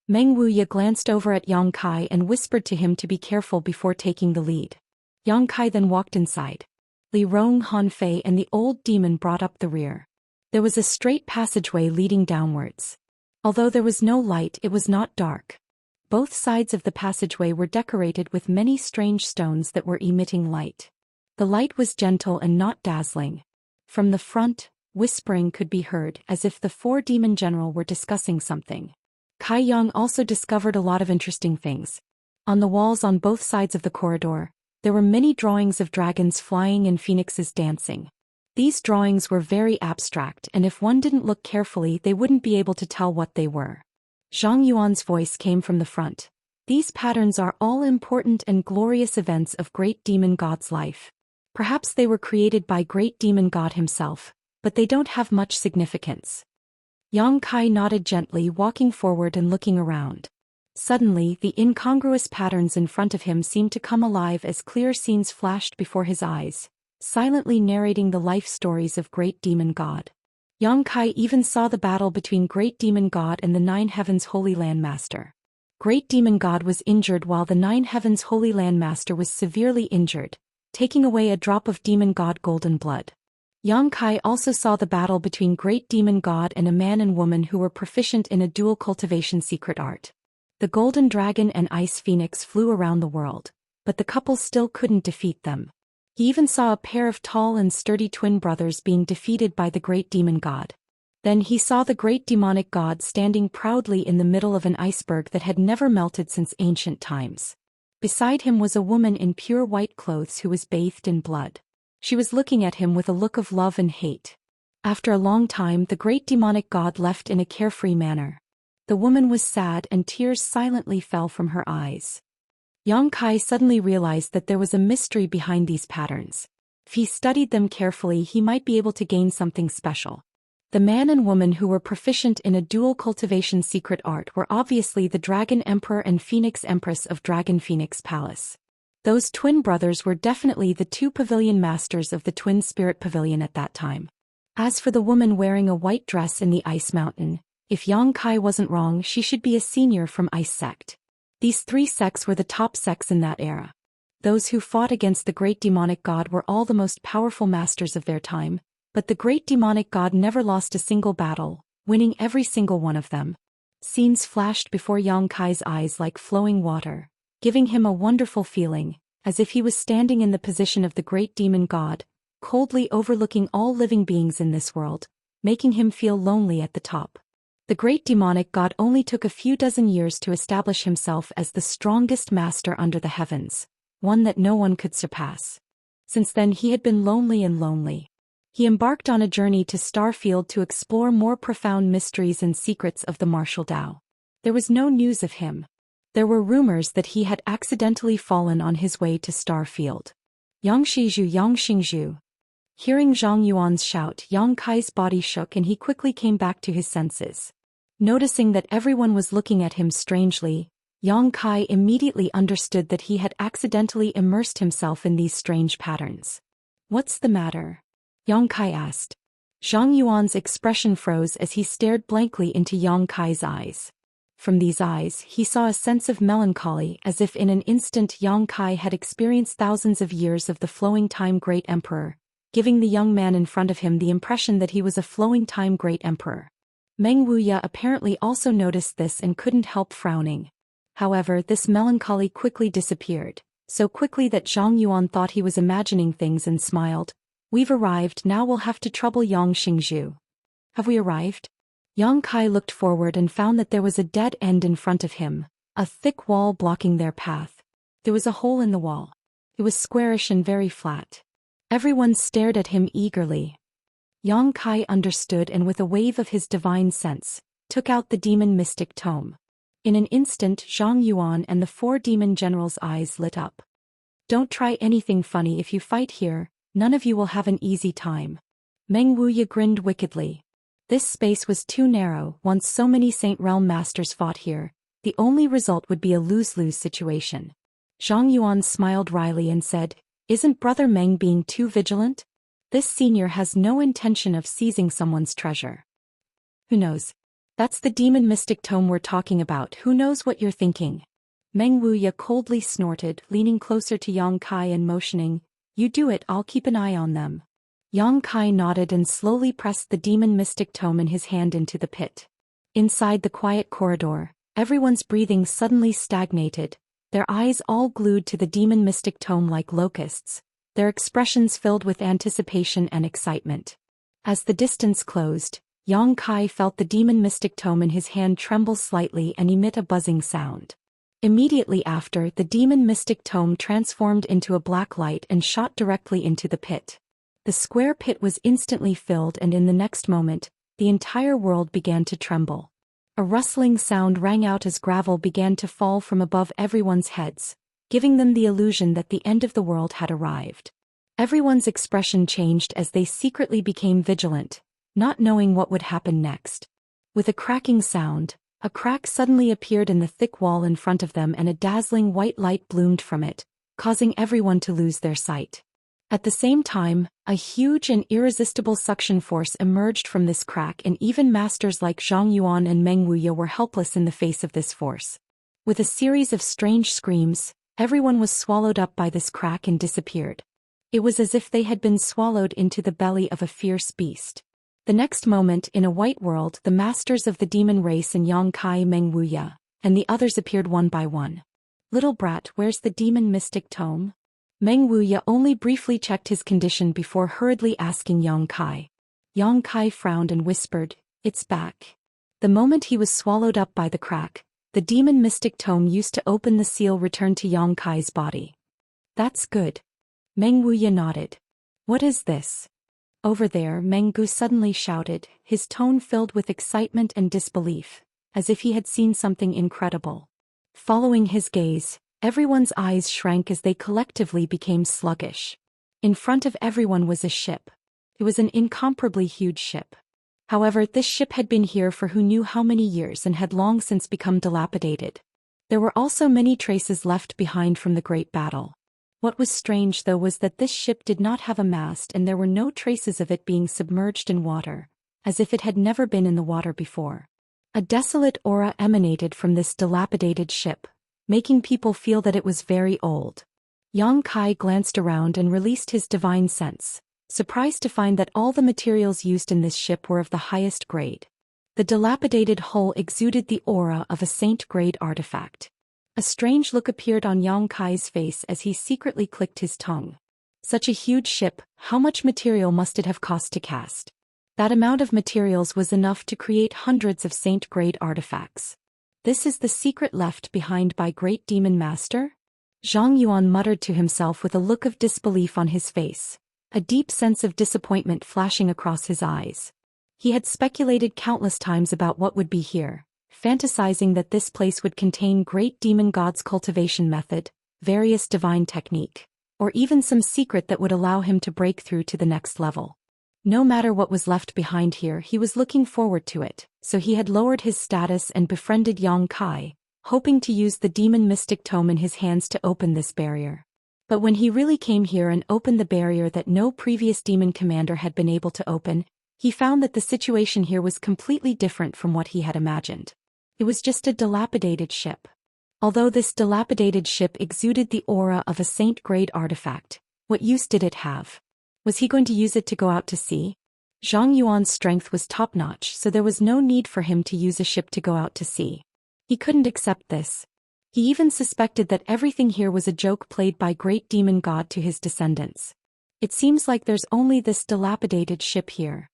Meng Wuya glanced over at Yang Kai and whispered to him to be careful before taking the lead. Yang Kai then walked inside. Li Rong, Han Fei and the old demon brought up the rear. There was a straight passageway leading downwards. Although there was no light, it was not dark. Both sides of the passageway were decorated with many strange stones that were emitting light. The light was gentle and not dazzling. From the front, whispering could be heard as if the four demon general were discussing something. Kai Yang also discovered a lot of interesting things. On the walls on both sides of the corridor, there were many drawings of dragons flying and phoenixes dancing. These drawings were very abstract, and if one didn't look carefully, they wouldn't be able to tell what they were. Zhang Yuan's voice came from the front. "These patterns are all important and glorious events of great demon god's life. Perhaps they were created by great demon god himself, but they don't have much significance." Yang Kai nodded gently, walking forward and looking around. Suddenly, the incongruous patterns in front of him seemed to come alive as clear scenes flashed before his eyes, silently narrating the life stories of great demon god. Yang Kai even saw the battle between great demon god and the Nine Heavens Holy Land Master. Great demon god was injured while the Nine Heavens Holy Land Master was severely injured, taking away a drop of demon god golden blood. Yang Kai also saw the battle between Great Demon God and a man and woman who were proficient in a dual cultivation secret art. The Golden Dragon and Ice Phoenix flew around the world, but the couple still couldn't defeat them. He even saw a pair of tall and sturdy twin brothers being defeated by the Great Demon God. Then he saw the Great Demonic God standing proudly in the middle of an iceberg that had never melted since ancient times. Beside him was a woman in pure white clothes who was bathed in blood. She was looking at him with a look of love and hate. After a long time, the Great Demonic God left in a carefree manner. The woman was sad and tears silently fell from her eyes. Yang Kai suddenly realized that there was a mystery behind these patterns. If he studied them carefully, he might be able to gain something special. The man and woman who were proficient in a dual cultivation secret art were obviously the Dragon Emperor and Phoenix Empress of Dragon Phoenix Palace. Those twin brothers were definitely the two pavilion masters of the Twin Spirit Pavilion at that time. As for the woman wearing a white dress in the Ice Mountain, if Yang Kai wasn't wrong, she should be a senior from Ice Sect. These three sects were the top sects in that era. Those who fought against the Great Demonic God were all the most powerful masters of their time, but the Great Demonic God never lost a single battle, winning every single one of them. Scenes flashed before Yang Kai's eyes like flowing water, giving him a wonderful feeling, as if he was standing in the position of the Great Demon God, coldly overlooking all living beings in this world, making him feel lonely at the top. The Great Demonic God only took a few dozen years to establish himself as the strongest master under the heavens, one that no one could surpass. Since then he had been lonely and lonely. He embarked on a journey to Starfield to explore more profound mysteries and secrets of the martial Dao. There was no news of him. There were rumors that he had accidentally fallen on his way to Starfield. Yangxizhu. Hearing Zhang Yuan's shout, Yang Kai's body shook and he quickly came back to his senses. Noticing that everyone was looking at him strangely, Yang Kai immediately understood that he had accidentally immersed himself in these strange patterns. "What's the matter?" Yang Kai asked. Zhang Yuan's expression froze as he stared blankly into Yang Kai's eyes. From these eyes, he saw a sense of melancholy, as if in an instant Yang Kai had experienced thousands of years of the flowing time Great Emperor, giving the young man in front of him the impression that he was a flowing time Great Emperor. Meng Wuya apparently also noticed this and couldn't help frowning. However, this melancholy quickly disappeared, so quickly that Zhang Yuan thought he was imagining things and smiled. "We've arrived, now we'll have to trouble Yangxizhu." "Have we arrived?" Yang Kai looked forward and found that there was a dead end in front of him, a thick wall blocking their path. There was a hole in the wall. It was squarish and very flat. Everyone stared at him eagerly. Yang Kai understood and with a wave of his divine sense, took out the demon mystic tome. In an instant Zhang Yuan and the four demon generals' eyes lit up. "Don't try anything funny if you fight here, none of you will have an easy time." Meng Wuya grinned wickedly. This space was too narrow. Once so many Saint Realm masters fought here, the only result would be a lose-lose situation. Zhang Yuan smiled wryly and said, "Isn't Brother Meng being too vigilant? This senior has no intention of seizing someone's treasure." "Who knows? That's the demon mystic tome we're talking about. Who knows what you're thinking?" Meng Wuya coldly snorted, leaning closer to Yang Kai and motioning, "You do it, I'll keep an eye on them." Yang Kai nodded and slowly pressed the demon mystic tome in his hand into the pit. Inside the quiet corridor, everyone's breathing suddenly stagnated, their eyes all glued to the demon mystic tome like locusts, their expressions filled with anticipation and excitement. As the distance closed, Yang Kai felt the demon mystic tome in his hand tremble slightly and emit a buzzing sound. Immediately after, the demon mystic tome transformed into a black light and shot directly into the pit. The square pit was instantly filled and in the next moment, the entire world began to tremble. A rustling sound rang out as gravel began to fall from above everyone's heads, giving them the illusion that the end of the world had arrived. Everyone's expression changed as they secretly became vigilant, not knowing what would happen next. With a cracking sound, a crack suddenly appeared in the thick wall in front of them and a dazzling white light bloomed from it, causing everyone to lose their sight. At the same time, a huge and irresistible suction force emerged from this crack and even masters like Zhang Yuan and Meng Wuya were helpless in the face of this force. With a series of strange screams, everyone was swallowed up by this crack and disappeared. It was as if they had been swallowed into the belly of a fierce beast. The next moment, in a white world, the masters of the demon race and Yang Kai Meng Wuya, and the others appeared one by one. "Little brat, where's the demon mystic tome?" Meng Wuya only briefly checked his condition before hurriedly asking Yang Kai. Yang Kai frowned and whispered, "It's back." The moment he was swallowed up by the crack, the demon mystic tome used to open. The seal returned to Yang Kai's body. "That's good." Meng Wuya nodded. "What is this?" "Over there," Meng Gu suddenly shouted, his tone filled with excitement and disbelief, as if he had seen something incredible. Following his gaze, everyone's eyes shrank as they collectively became sluggish. In front of everyone was a ship. It was an incomparably huge ship. However, this ship had been here for who knew how many years and had long since become dilapidated. There were also many traces left behind from the great battle. What was strange though was that this ship did not have a mast and there were no traces of it being submerged in water, as if it had never been in the water before. A desolate aura emanated from this dilapidated ship, making people feel that it was very old. Yang Kai glanced around and released his divine sense, surprised to find that all the materials used in this ship were of the highest grade. The dilapidated hull exuded the aura of a saint-grade artifact. A strange look appeared on Yang Kai's face as he secretly clicked his tongue. Such a huge ship, how much material must it have cost to cast? That amount of materials was enough to create hundreds of saint-grade artifacts. This is the secret left behind by Great Demon Master? Zhang Yuan muttered to himself with a look of disbelief on his face, a deep sense of disappointment flashing across his eyes. He had speculated countless times about what would be here, fantasizing that this place would contain Great Demon God's cultivation method, various divine technique, or even some secret that would allow him to break through to the next level. No matter what was left behind here, he was looking forward to it, so he had lowered his status and befriended Yang Kai, hoping to use the demon mystic tome in his hands to open this barrier. But when he really came here and opened the barrier that no previous demon commander had been able to open, he found that the situation here was completely different from what he had imagined. It was just a dilapidated ship. Although this dilapidated ship exuded the aura of a saint-grade artifact, what use did it have? Was he going to use it to go out to sea? Zhang Yuan's strength was top-notch, so there was no need for him to use a ship to go out to sea. He couldn't accept this. He even suspected that everything here was a joke played by Great Demon God to his descendants. It seems like there's only this dilapidated ship here.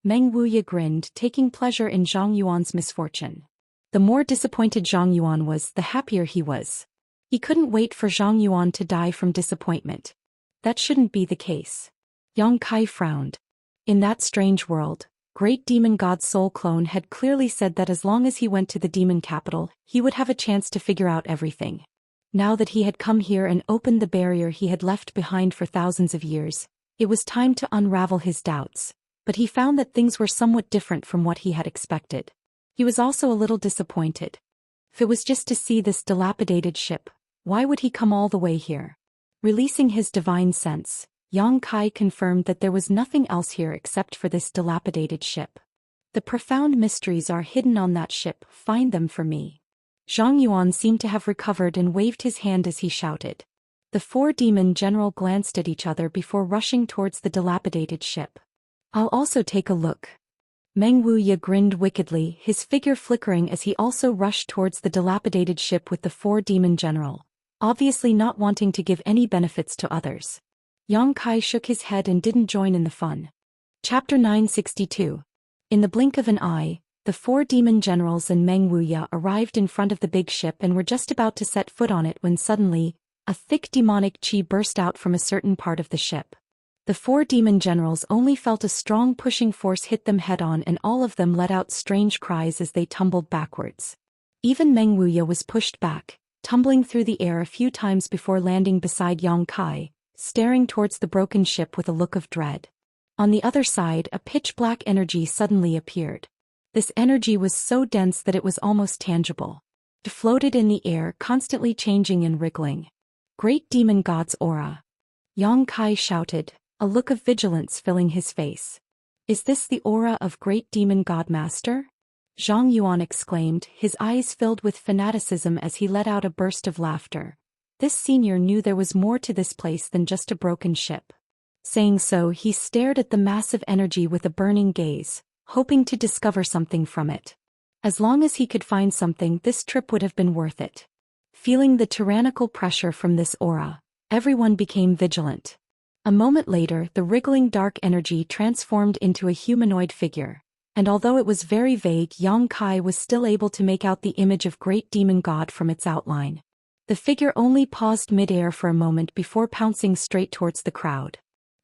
Meng Wuya grinned, taking pleasure in Zhang Yuan's misfortune. The more disappointed Zhang Yuan was, the happier he was. He couldn't wait for Zhang Yuan to die from disappointment. That shouldn't be the case. Yang Kai frowned. In that strange world, Great Demon God's soul clone had clearly said that as long as he went to the demon capital, he would have a chance to figure out everything. Now that he had come here and opened the barrier he had left behind for thousands of years, it was time to unravel his doubts, but he found that things were somewhat different from what he had expected. He was also a little disappointed. If it was just to see this dilapidated ship, why would he come all the way here? Releasing his divine sense, Yang Kai confirmed that there was nothing else here except for this dilapidated ship. The profound mysteries are hidden on that ship, find them for me. Zhang Yuan seemed to have recovered and waved his hand as he shouted. The four demon general glanced at each other before rushing towards the dilapidated ship. I'll also take a look. Meng Wuya grinned wickedly, his figure flickering as he also rushed towards the dilapidated ship with the four demon general, obviously not wanting to give any benefits to others. Yang Kai shook his head and didn't join in the fun. Chapter 962. In the blink of an eye, the four demon generals and Meng Wuya arrived in front of the big ship and were just about to set foot on it when suddenly, a thick demonic chi burst out from a certain part of the ship. The four demon generals only felt a strong pushing force hit them head-on and all of them let out strange cries as they tumbled backwards. Even Meng Wuya was pushed back, tumbling through the air a few times before landing beside Yang Kai, staring towards the broken ship with a look of dread. On the other side, a pitch-black energy suddenly appeared. This energy was so dense that it was almost tangible. It floated in the air, constantly changing and wriggling. Great Demon God's aura. Yang Kai shouted, a look of vigilance filling his face. Is this the aura of Great Demon God Master? Zhang Yuan exclaimed, his eyes filled with fanaticism as he let out a burst of laughter. This senior knew there was more to this place than just a broken ship. Saying so, he stared at the massive energy with a burning gaze, hoping to discover something from it. As long as he could find something, this trip would have been worth it. Feeling the tyrannical pressure from this aura, everyone became vigilant. A moment later, the wriggling dark energy transformed into a humanoid figure, and although it was very vague, Yang Kai was still able to make out the image of great demon god from its outline. The figure only paused mid-air for a moment before pouncing straight towards the crowd.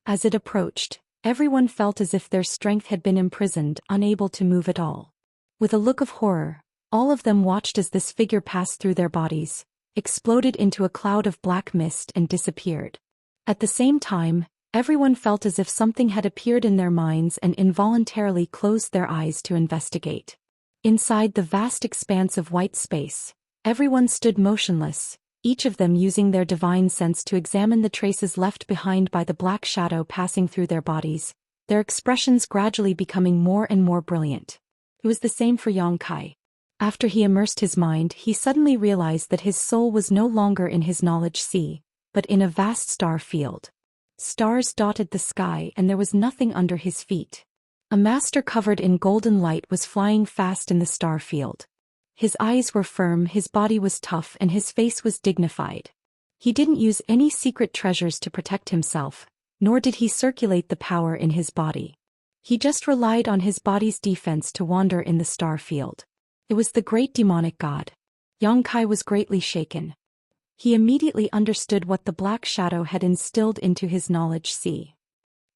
As it approached, everyone felt as if their strength had been imprisoned, unable to move at all. With a look of horror, all of them watched as this figure passed through their bodies, exploded into a cloud of black mist and disappeared. At the same time, everyone felt as if something had appeared in their minds and involuntarily closed their eyes to investigate. Inside the vast expanse of white space, everyone stood motionless, each of them using their divine sense to examine the traces left behind by the black shadow passing through their bodies, their expressions gradually becoming more and more brilliant. It was the same for Yang Kai. After he immersed his mind, he suddenly realized that his soul was no longer in his knowledge sea, but in a vast star field. Stars dotted the sky and there was nothing under his feet. A master covered in golden light was flying fast in the star field. His eyes were firm, his body was tough, and his face was dignified. He didn't use any secret treasures to protect himself, nor did he circulate the power in his body. He just relied on his body's defense to wander in the star field. It was the great demonic god. Yang Kai was greatly shaken. He immediately understood what the black shadow had instilled into his knowledge sea.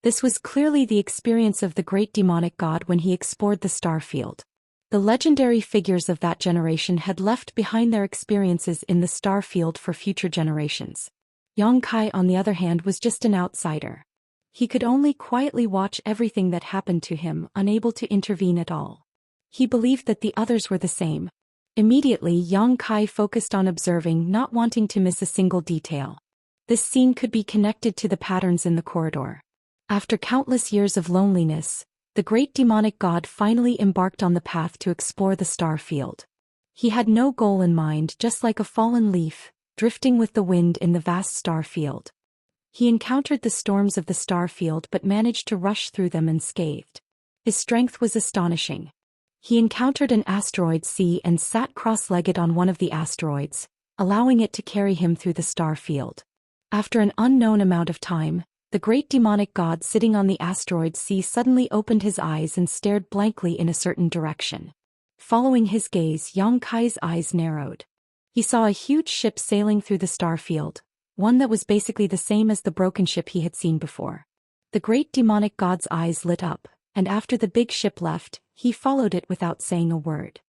This was clearly the experience of the great demonic god when he explored the star field. The legendary figures of that generation had left behind their experiences in the star field for future generations. Yang Kai, on the other hand, was just an outsider. He could only quietly watch everything that happened to him, unable to intervene at all. He believed that the others were the same. Immediately, Yang Kai focused on observing, not wanting to miss a single detail. This scene could be connected to the patterns in the corridor. After countless years of loneliness, the great demonic god finally embarked on the path to explore the star field. He had no goal in mind, just like a fallen leaf, drifting with the wind in the vast star field. He encountered the storms of the star field but managed to rush through them unscathed. His strength was astonishing. He encountered an asteroid sea and sat cross-legged on one of the asteroids, allowing it to carry him through the star field. After an unknown amount of time, the great demonic god sitting on the asteroid sea suddenly opened his eyes and stared blankly in a certain direction. Following his gaze, Yang Kai's eyes narrowed. He saw a huge ship sailing through the star field, one that was basically the same as the broken ship he had seen before. The great demonic god's eyes lit up, and after the big ship left, he followed it without saying a word.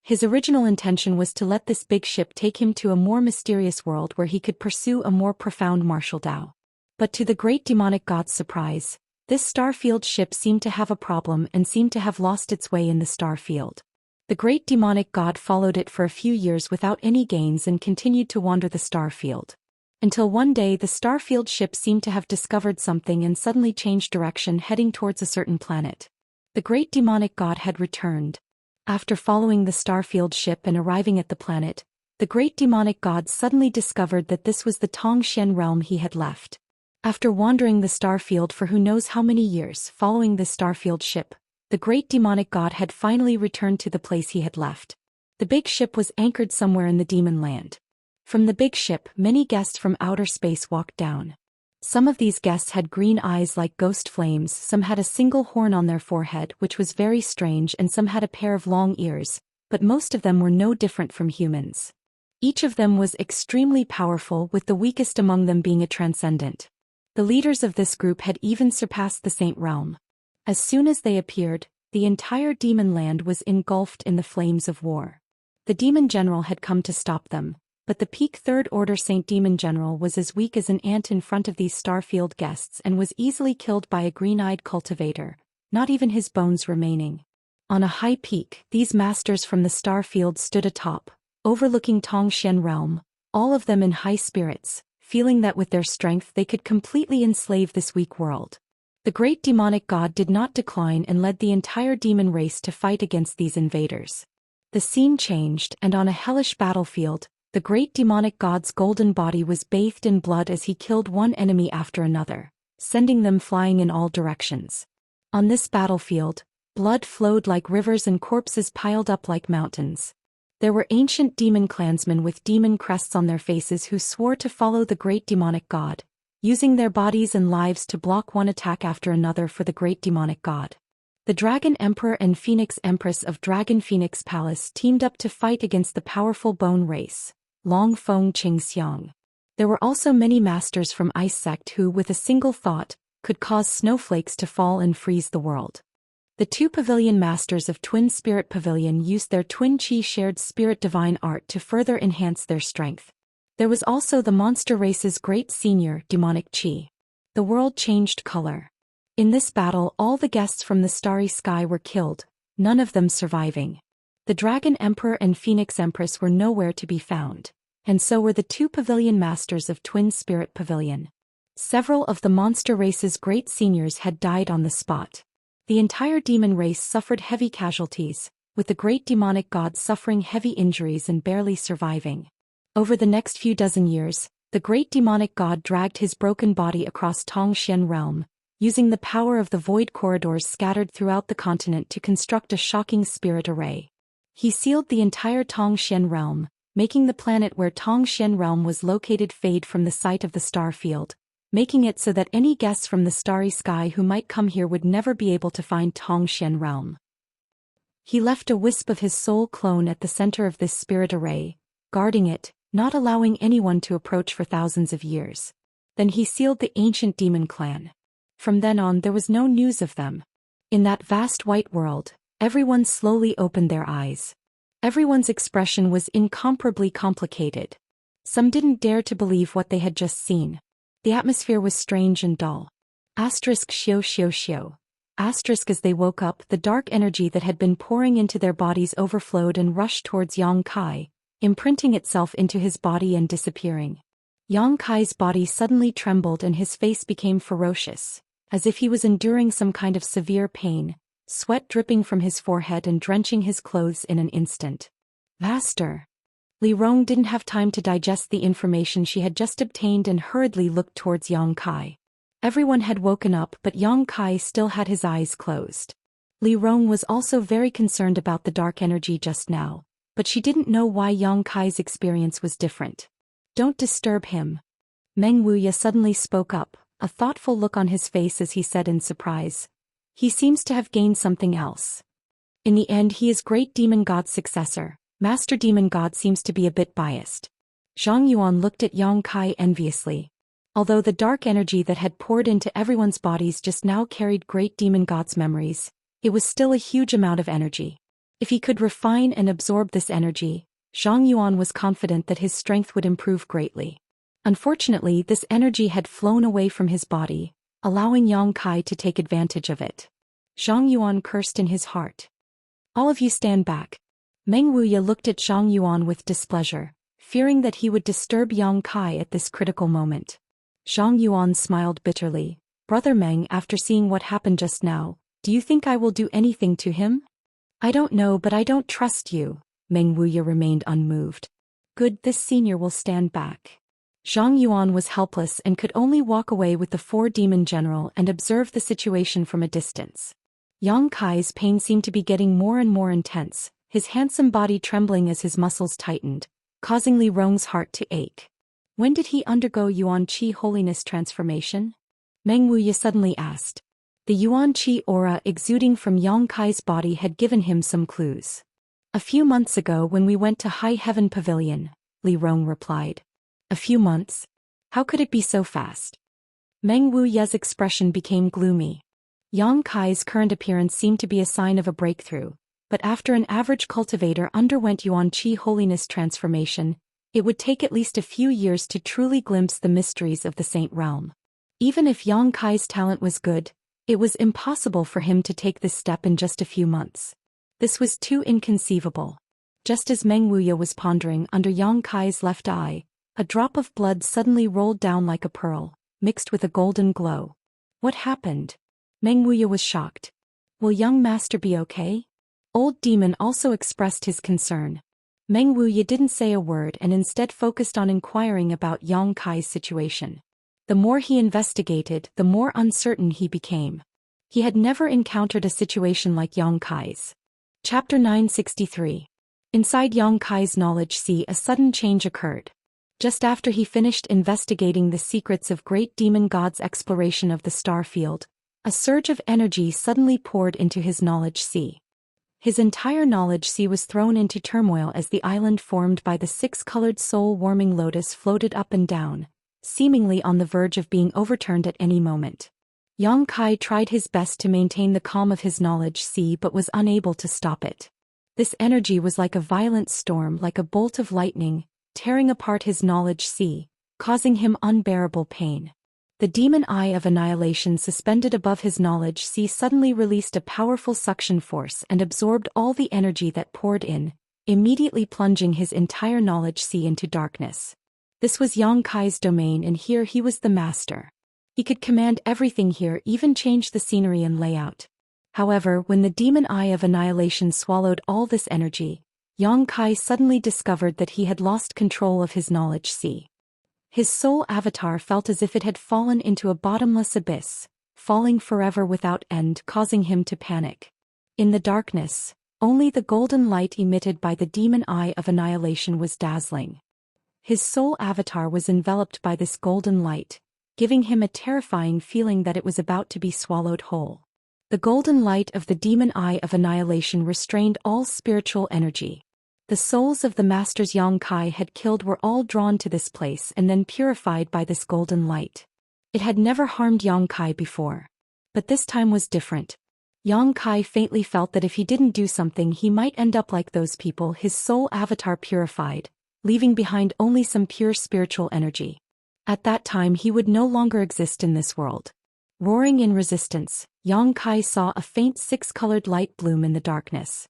His original intention was to let this big ship take him to a more mysterious world where he could pursue a more profound martial Dao. But to the great demonic god's surprise, this starfield ship seemed to have a problem and seemed to have lost its way in the star field. The great demonic god followed it for a few years without any gains and continued to wander the star field. Until one day the starfield ship seemed to have discovered something and suddenly changed direction, heading towards a certain planet. The great demonic god had returned. After following the starfield ship and arriving at the planet, the great demonic god suddenly discovered that this was the Zhou Xian realm he had left. After wandering the starfield for who knows how many years following the starfield ship, the great demonic god had finally returned to the place he had left. The big ship was anchored somewhere in the demon land. From the big ship, many guests from outer space walked down. Some of these guests had green eyes like ghost flames, some had a single horn on their forehead which was very strange, and some had a pair of long ears, but most of them were no different from humans. Each of them was extremely powerful, with the weakest among them being a transcendent. The leaders of this group had even surpassed the Saint Realm. As soon as they appeared, the entire demon land was engulfed in the flames of war. The demon general had come to stop them, but the peak Third Order Saint Demon General was as weak as an ant in front of these starfield guests and was easily killed by a green-eyed cultivator, not even his bones remaining. On a high peak, these masters from the starfield stood atop, overlooking Zhou Xian realm, all of them in high spirits, feeling that with their strength they could completely enslave this weak world. The great demonic god did not decline and led the entire demon race to fight against these invaders. The scene changed, and on a hellish battlefield, the great demonic god's golden body was bathed in blood as he killed one enemy after another, sending them flying in all directions. On this battlefield, blood flowed like rivers and corpses piled up like mountains. There were ancient demon clansmen with demon crests on their faces who swore to follow the great demonic god, using their bodies and lives to block one attack after another for the great demonic god. The Dragon Emperor and Phoenix Empress of Dragon Phoenix Palace teamed up to fight against the powerful bone race, Long Feng Qing Xiang. There were also many masters from Ice Sect who, with a single thought, could cause snowflakes to fall and freeze the world. The two pavilion masters of Twin Spirit Pavilion used their Twin Chi shared spirit divine art to further enhance their strength. There was also the monster race's great senior, demonic Chi. The world changed color. In this battle, all the guests from the starry sky were killed, none of them surviving. The Dragon Emperor and Phoenix Empress were nowhere to be found, and so were the two pavilion masters of Twin Spirit Pavilion. Several of the monster race's great seniors had died on the spot. The entire demon race suffered heavy casualties, with the great demonic god suffering heavy injuries and barely surviving. Over the next few dozen years, the great demonic god dragged his broken body across Xian realm, using the power of the void corridors scattered throughout the continent to construct a shocking spirit array. He sealed the entire Xian realm, making the planet where Xian realm was located fade from the sight of the star field, making it so that any guests from the starry sky who might come here would never be able to find Xian realm. He left a wisp of his soul clone at the center of this spirit array, guarding it, not allowing anyone to approach for thousands of years. Then he sealed the ancient demon clan. From then on there was no news of them. In that vast white world, everyone slowly opened their eyes. Everyone's expression was incomparably complicated. Some didn't dare to believe what they had just seen. The atmosphere was strange and dull. Xiao. As they woke up, the dark energy that had been pouring into their bodies overflowed and rushed towards Yang Kai, imprinting itself into his body and disappearing. Yang Kai's body suddenly trembled and his face became ferocious, as if he was enduring some kind of severe pain, sweat dripping from his forehead and drenching his clothes in an instant. Master! Li Rong didn't have time to digest the information she had just obtained and hurriedly looked towards Yang Kai. Everyone had woken up, but Yang Kai still had his eyes closed. Li Rong was also very concerned about the dark energy just now, but she didn't know why Yang Kai's experience was different. Don't disturb him. Meng Wuya suddenly spoke up, a thoughtful look on his face as he said in surprise. He seems to have gained something else. In the end he is great demon god's successor. Master demon god seems to be a bit biased. Zhang Yuan looked at Yang Kai enviously. Although the dark energy that had poured into everyone's bodies just now carried great demon god's memories, it was still a huge amount of energy. If he could refine and absorb this energy, Zhang Yuan was confident that his strength would improve greatly. Unfortunately, this energy had flown away from his body, allowing Yang Kai to take advantage of it. Zhang Yuan cursed in his heart. All of you stand back. Meng Wuya looked at Zhang Yuan with displeasure, fearing that he would disturb Yang Kai at this critical moment. Zhang Yuan smiled bitterly. Brother Meng, after seeing what happened just now, do you think I will do anything to him? I don't know, but I don't trust you. Meng Wuya remained unmoved. Good, this senior will stand back. Zhang Yuan was helpless and could only walk away with the four-demon general and observe the situation from a distance. Yang Kai's pain seemed to be getting more and more intense, his handsome body trembling as his muscles tightened, causing Li Rong's heart to ache. When did he undergo Yuan Qi holiness transformation? Meng Wuya suddenly asked. The Yuan Qi aura exuding from Yang Kai's body had given him some clues. A few months ago when we went to High Heaven Pavilion, Li Rong replied. A few months? How could it be so fast? Meng Wuya's expression became gloomy. Yang Kai's current appearance seemed to be a sign of a breakthrough, but after an average cultivator underwent Yuan Qi holiness transformation, it would take at least a few years to truly glimpse the mysteries of the Saint Realm. Even if Yang Kai's talent was good, it was impossible for him to take this step in just a few months. This was too inconceivable. Just as Meng Wuya was pondering under Yang Kai's left eye, a drop of blood suddenly rolled down like a pearl, mixed with a golden glow. What happened? Meng Wuya was shocked. Will young master be okay? Old Demon also expressed his concern. Meng Wuya didn't say a word and instead focused on inquiring about Yang Kai's situation. The more he investigated, the more uncertain he became. He had never encountered a situation like Yang Kai's. Chapter 963. Inside Yang Kai's knowledge sea, a sudden change occurred. Just after he finished investigating the secrets of great demon god's exploration of the star field, a surge of energy suddenly poured into his knowledge sea. His entire knowledge sea was thrown into turmoil as the island formed by the six-colored soul-warming lotus floated up and down, seemingly on the verge of being overturned at any moment. Yang Kai tried his best to maintain the calm of his knowledge sea but was unable to stop it. This energy was like a violent storm, like a bolt of lightning, tearing apart his knowledge sea, causing him unbearable pain. The demon eye of annihilation suspended above his knowledge sea suddenly released a powerful suction force and absorbed all the energy that poured in, immediately plunging his entire knowledge sea into darkness. This was Yang Kai's domain, and here he was the master. He could command everything here, even change the scenery and layout. However, when the demon eye of annihilation swallowed all this energy, Yang Kai suddenly discovered that he had lost control of his knowledge sea. His soul avatar felt as if it had fallen into a bottomless abyss, falling forever without end, causing him to panic. In the darkness, only the golden light emitted by the demon eye of annihilation was dazzling. His soul avatar was enveloped by this golden light, giving him a terrifying feeling that it was about to be swallowed whole. The golden light of the demon eye of annihilation restrained all spiritual energy. The souls of the masters Yang Kai had killed were all drawn to this place and then purified by this golden light. It had never harmed Yang Kai before. But this time was different. Yang Kai faintly felt that if he didn't do something he might end up like those people his soul avatar purified, leaving behind only some pure spiritual energy. At that time he would no longer exist in this world. Roaring in resistance, Yang Kai saw a faint six-colored light bloom in the darkness.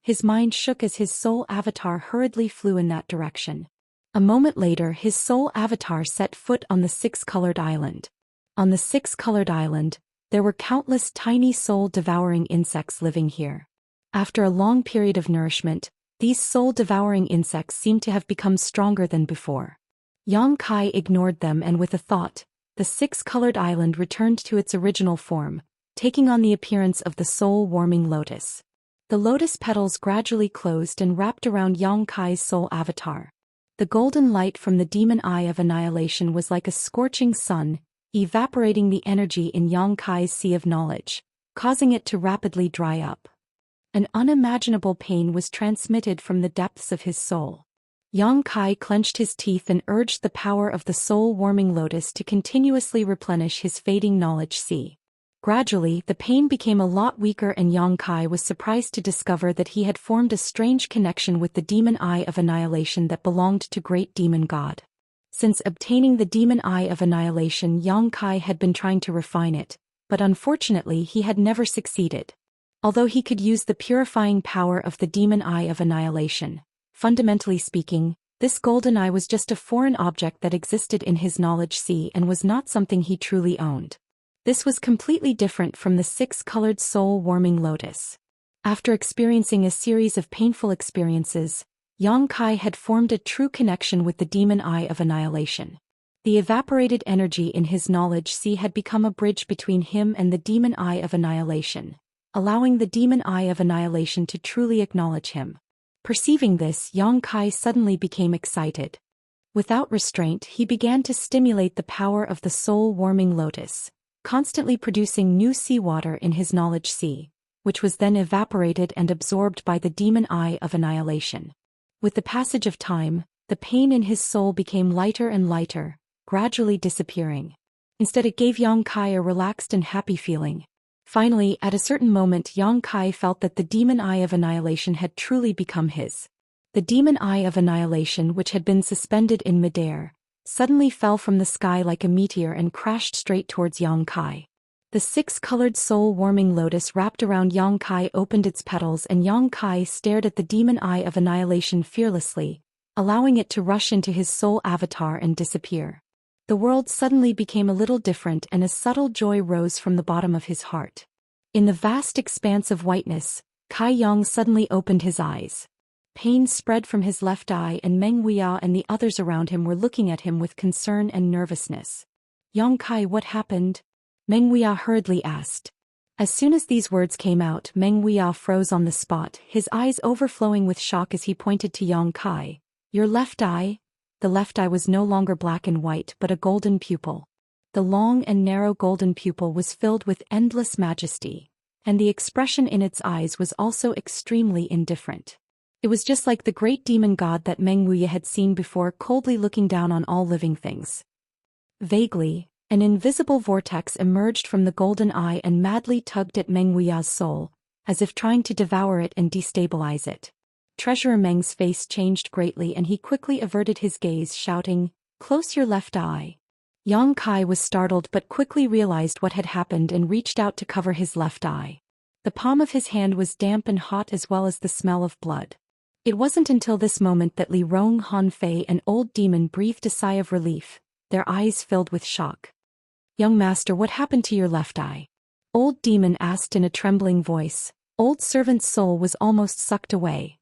His mind shook as his soul avatar hurriedly flew in that direction. A moment later his soul avatar set foot on the six-colored island. On the six-colored island, there were countless tiny soul-devouring insects living here. After a long period of nourishment, these soul-devouring insects seemed to have become stronger than before. Yang Kai ignored them, and with a thought, the six-colored island returned to its original form, taking on the appearance of the soul-warming lotus. The lotus petals gradually closed and wrapped around Yang Kai's soul avatar. The golden light from the demon eye of annihilation was like a scorching sun, evaporating the energy in Yang Kai's sea of knowledge, causing it to rapidly dry up. An unimaginable pain was transmitted from the depths of his soul. Yang Kai clenched his teeth and urged the power of the soul-warming lotus to continuously replenish his fading knowledge sea. Gradually, the pain became a lot weaker, and Yang Kai was surprised to discover that he had formed a strange connection with the demon eye of annihilation that belonged to great demon god. Since obtaining the demon eye of annihilation, Yang Kai had been trying to refine it, but unfortunately he had never succeeded. Although he could use the purifying power of the demon eye of annihilation, fundamentally speaking, this golden eye was just a foreign object that existed in his knowledge sea and was not something he truly owned. This was completely different from the six-colored soul-warming lotus. After experiencing a series of painful experiences, Yang Kai had formed a true connection with the demon eye of annihilation. The evaporated energy in his knowledge sea had become a bridge between him and the demon eye of annihilation, allowing the demon eye of annihilation to truly acknowledge him. Perceiving this, Yang Kai suddenly became excited. Without restraint, he began to stimulate the power of the soul-warming lotus, constantly producing new seawater in his knowledge sea, which was then evaporated and absorbed by the demon eye of annihilation. With the passage of time, the pain in his soul became lighter and lighter, gradually disappearing. Instead, it gave Yang Kai a relaxed and happy feeling. Finally, at a certain moment, Yang Kai felt that the demon eye of annihilation had truly become his. The demon eye of annihilation, which had been suspended in midair, suddenly fell from the sky like a meteor and crashed straight towards Yang Kai. The six-colored soul-warming lotus wrapped around Yang Kai opened its petals, and Yang Kai stared at the demon eye of annihilation fearlessly, allowing it to rush into his soul avatar and disappear. The world suddenly became a little different, and a subtle joy rose from the bottom of his heart. In the vast expanse of whiteness, Kai Yang suddenly opened his eyes. Pain spread from his left eye, and Meng Wuya and the others around him were looking at him with concern and nervousness. Yang Kai, what happened? Meng Wuya hurriedly asked. As soon as these words came out, Meng Wuya froze on the spot, his eyes overflowing with shock as he pointed to Yang Kai. Your left eye? The left eye was no longer black and white but a golden pupil. The long and narrow golden pupil was filled with endless majesty, and the expression in its eyes was also extremely indifferent. It was just like the great demon god that Meng Wuya had seen before, coldly looking down on all living things. Vaguely, an invisible vortex emerged from the golden eye and madly tugged at Meng Wuya's soul, as if trying to devour it and destabilize it. Treasurer Meng's face changed greatly and he quickly averted his gaze, shouting, "Close your left eye." Yang Kai was startled but quickly realized what had happened and reached out to cover his left eye. The palm of his hand was damp and hot as well as the smell of blood. It wasn't until this moment that Li Rong, Han Fei and Old Demon breathed a sigh of relief, their eyes filled with shock. "Young master, what happened to your left eye?" Old Demon asked in a trembling voice. Old Servant's soul was almost sucked away.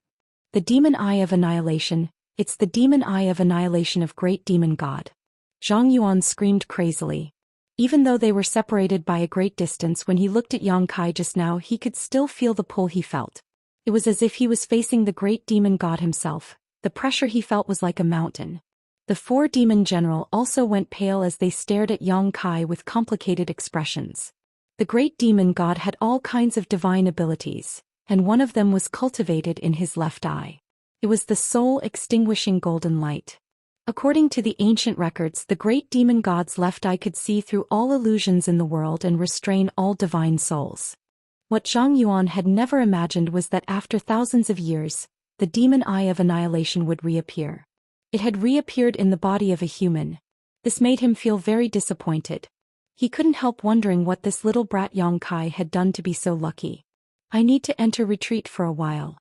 "The demon eye of annihilation, it's the demon eye of annihilation of great demon god." Zhang Yuan screamed crazily. Even though they were separated by a great distance, when he looked at Yang Kai just now he could still feel the pull he felt. It was as if he was facing the great demon god himself. The pressure he felt was like a mountain. The four demon general also went pale as they stared at Yang Kai with complicated expressions. The great demon god had all kinds of divine abilities, and one of them was cultivated in his left eye. It was the soul-extinguishing golden light. According to the ancient records, the great demon god's left eye could see through all illusions in the world and restrain all divine souls. What Zhang Yuan had never imagined was that after thousands of years, the demon eye of annihilation would reappear. It had reappeared in the body of a human. This made him feel very disappointed. He couldn't help wondering what this little brat Yang Kai had done to be so lucky. "I need to enter retreat for a while."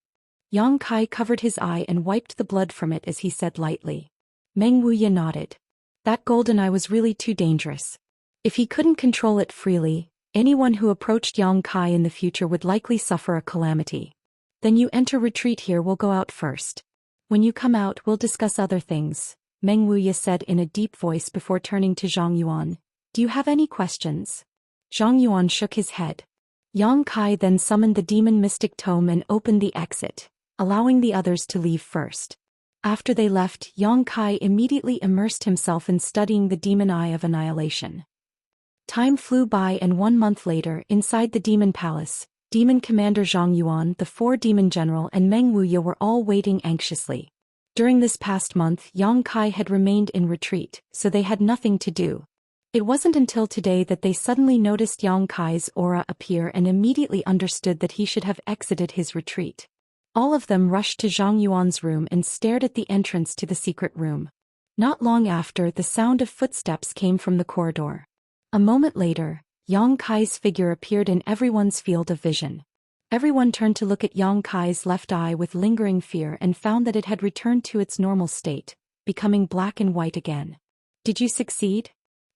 Yang Kai covered his eye and wiped the blood from it as he said lightly. Meng Wuya nodded. That golden eye was really too dangerous. If he couldn't control it freely, anyone who approached Yang Kai in the future would likely suffer a calamity. "Then you enter retreat here, we'll go out first. When you come out we'll discuss other things," Meng Wuya said in a deep voice before turning to Zhang Yuan. "Do you have any questions?" Zhang Yuan shook his head. Yang Kai then summoned the demon mystic tome and opened the exit, allowing the others to leave first. After they left, Yang Kai immediately immersed himself in studying the demon eye of annihilation. Time flew by and 1 month later, inside the demon palace, Demon Commander Zhang Yuan, the four demon general and Meng Wuya were all waiting anxiously. During this past month, Yang Kai had remained in retreat, so they had nothing to do. It wasn't until today that they suddenly noticed Yang Kai's aura appear and immediately understood that he should have exited his retreat. All of them rushed to Zhang Yuan's room and stared at the entrance to the secret room. Not long after, the sound of footsteps came from the corridor. A moment later, Yang Kai's figure appeared in everyone's field of vision. Everyone turned to look at Yang Kai's left eye with lingering fear and found that it had returned to its normal state, becoming black and white again. "Did you succeed?"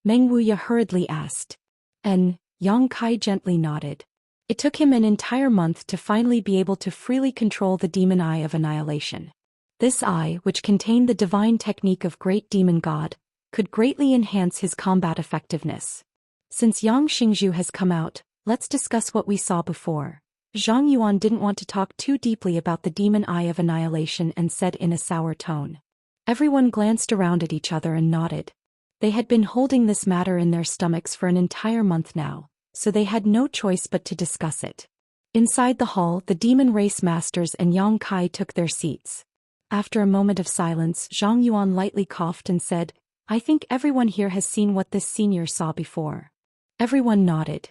Meng Wuya hurriedly asked. And Yang Kai gently nodded. It took him an entire month to finally be able to freely control the demon eye of annihilation. This eye, which contained the divine technique of great demon god, could greatly enhance his combat effectiveness. "Since Yang Xingzhu has come out, let's discuss what we saw before." Zhang Yuan didn't want to talk too deeply about the demon eye of annihilation and said in a sour tone. Everyone glanced around at each other and nodded. They had been holding this matter in their stomachs for an entire month now, so they had no choice but to discuss it. Inside the hall, the demon race masters and Yang Kai took their seats. After a moment of silence, Zhang Yuan lightly coughed and said, "I think everyone here has seen what this senior saw before." Everyone nodded.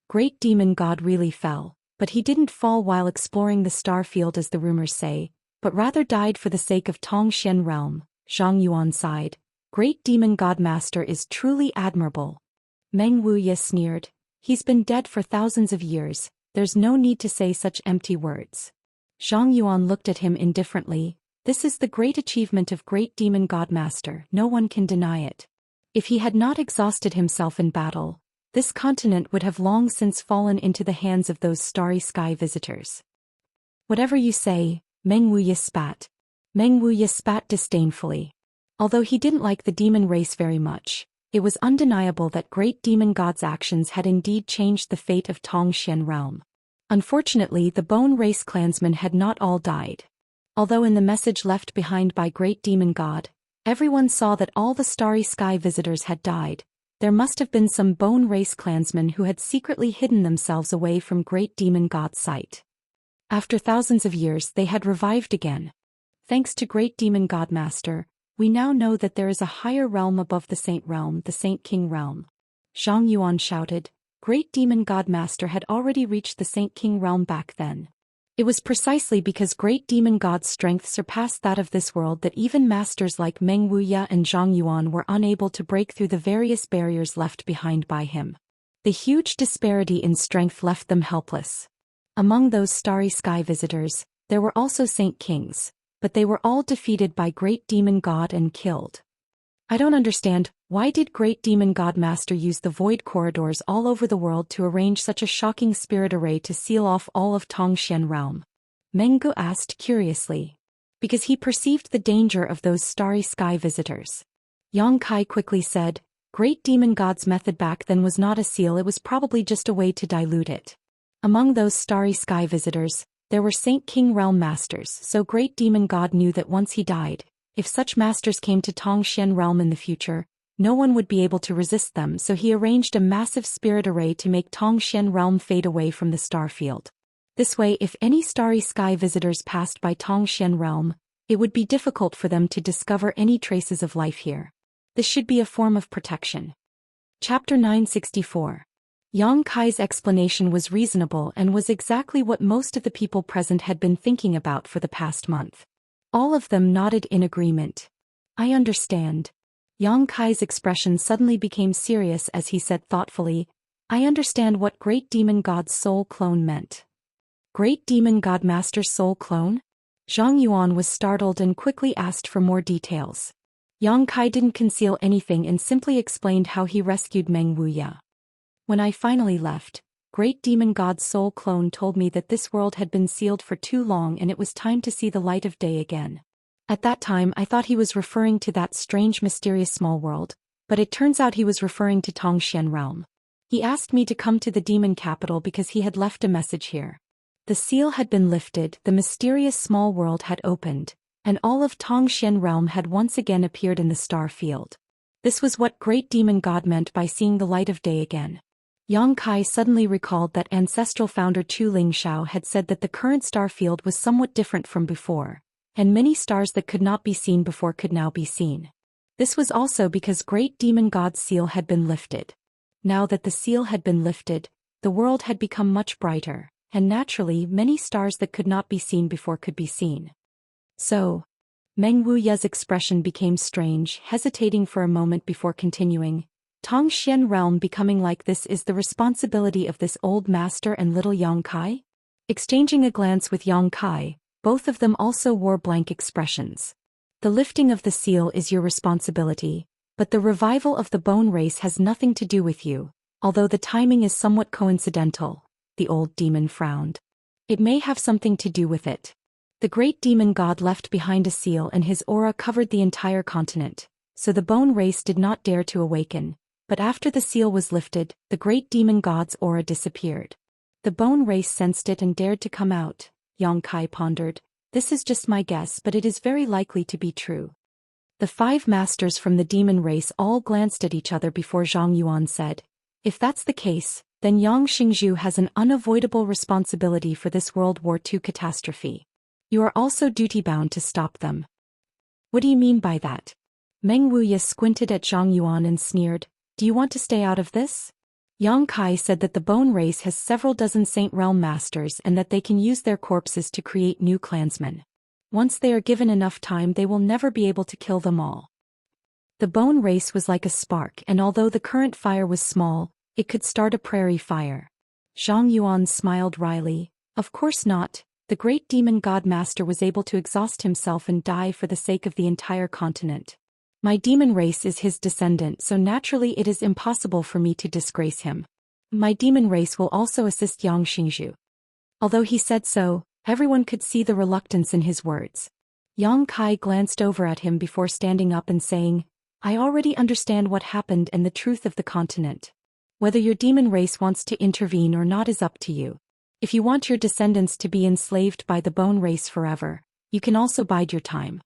Great demon god really fell, but he didn't fall while exploring the star field as the rumors say, but rather died for the sake of Tongxian realm. Zhang Yuan sighed. Great demon god master is truly admirable. Meng Wuya sneered. He's been dead for thousands of years, there's no need to say such empty words. Zhang Yuan looked at him indifferently. This is the great achievement of great demon god master, no one can deny it. If he had not exhausted himself in battle, this continent would have long since fallen into the hands of those starry sky visitors. Whatever you say, Meng Wuya spat. Meng Wuya spat disdainfully. Although he didn't like the demon race very much, It was undeniable that great demon god's actions had indeed changed the fate of Xian realm. Unfortunately, the bone race clansmen had not all died. Although in the message left behind by great demon god, everyone saw that all the starry sky visitors had died, there must have been some bone race clansmen who had secretly hidden themselves away from great demon god's sight. After thousands of years they had revived again. Thanks to great demon god master, we now know that there is a higher realm above the Saint realm, the Saint King realm. Zhang Yuan shouted. Great demon god master had already reached the Saint King realm back then. It was precisely because great demon god's strength surpassed that of this world that even masters like Meng Wuya and Zhang Yuan were unable to break through the various barriers left behind by him. The huge disparity in strength left them helpless. Among those starry sky visitors, there were also Saint Kings, but they were all defeated by great demon god and killed. I don't understand, why did great demon god master use the void corridors all over the world to arrange such a shocking spirit array to seal off all of Xian realm? Meng Gu asked curiously. Because he perceived the danger of those starry sky visitors. Yang Kai quickly said, great demon god's method back then was not a seal, it was probably just a way to dilute it. Among those starry sky visitors, there were Saint King realm masters, so great demon god knew that once he died, if such masters came to Xian realm in the future, no one would be able to resist them, so he arranged a massive spirit array to make Xian realm fade away from the star field. This way, if any starry sky visitors passed by Xian realm, it would be difficult for them to discover any traces of life here. This should be a form of protection. Chapter 964. Yang Kai's explanation was reasonable and was exactly what most of the people present had been thinking about for the past month. All of them nodded in agreement. I understand. Yang Kai's expression suddenly became serious as he said thoughtfully, I understand what Great Demon God's soul clone meant. Great Demon God Master's soul clone? Zhang Yuan was startled and quickly asked for more details. Yang Kai didn't conceal anything and simply explained how he rescued Meng Wuya. When I finally left, Great Demon God's soul clone told me that this world had been sealed for too long and it was time to see the light of day again. At that time I thought he was referring to that strange mysterious small world, but it turns out he was referring to Xian realm. He asked me to come to the demon capital because he had left a message here. The seal had been lifted, the mysterious small world had opened, and all of Xian realm had once again appeared in the star field. This was what Great Demon God meant by seeing the light of day again. Yang Kai suddenly recalled that ancestral founder Chu Lingshao had said that the current star field was somewhat different from before, and many stars that could not be seen before could now be seen. This was also because Great Demon God's seal had been lifted. Now that the seal had been lifted, the world had become much brighter, and naturally many stars that could not be seen before could be seen. So, Meng Wuya's expression became strange, hesitating for a moment before continuing. Xian realm becoming like this is the responsibility of this old master and little Yang Kai? Exchanging a glance with Yang Kai, both of them also wore blank expressions. The lifting of the seal is your responsibility, but the revival of the bone race has nothing to do with you, although the timing is somewhat coincidental, the old demon frowned. It may have something to do with it. The great demon god left behind a seal and his aura covered the entire continent, so the bone race did not dare to awaken. But after the seal was lifted, the great demon god's aura disappeared. The bone race sensed it and dared to come out, Yang Kai pondered. This is just my guess, but it is very likely to be true. The 5 masters from the demon race all glanced at each other before Zhang Yuan said, if that's the case, then Yang Xingzhu has an unavoidable responsibility for this World War II catastrophe. You are also duty-bound to stop them. What do you mean by that? Meng Wuya squinted at Zhang Yuan and sneered. Do you want to stay out of this? Yang Kai said that the bone race has several dozen Saint Realm masters and that they can use their corpses to create new clansmen. Once they are given enough time they will never be able to kill them all. The bone race was like a spark and although the current fire was small, it could start a prairie fire. Zhang Yuan smiled wryly. Of course not, the great demon god master was able to exhaust himself and die for the sake of the entire continent. My demon race is his descendant, so naturally it is impossible for me to disgrace him. My demon race will also assist Yang Xingzhu. Although he said so, everyone could see the reluctance in his words. Yang Kai glanced over at him before standing up and saying, I already understand what happened and the truth of the continent. Whether your demon race wants to intervene or not is up to you. If you want your descendants to be enslaved by the bone race forever, you can also bide your time."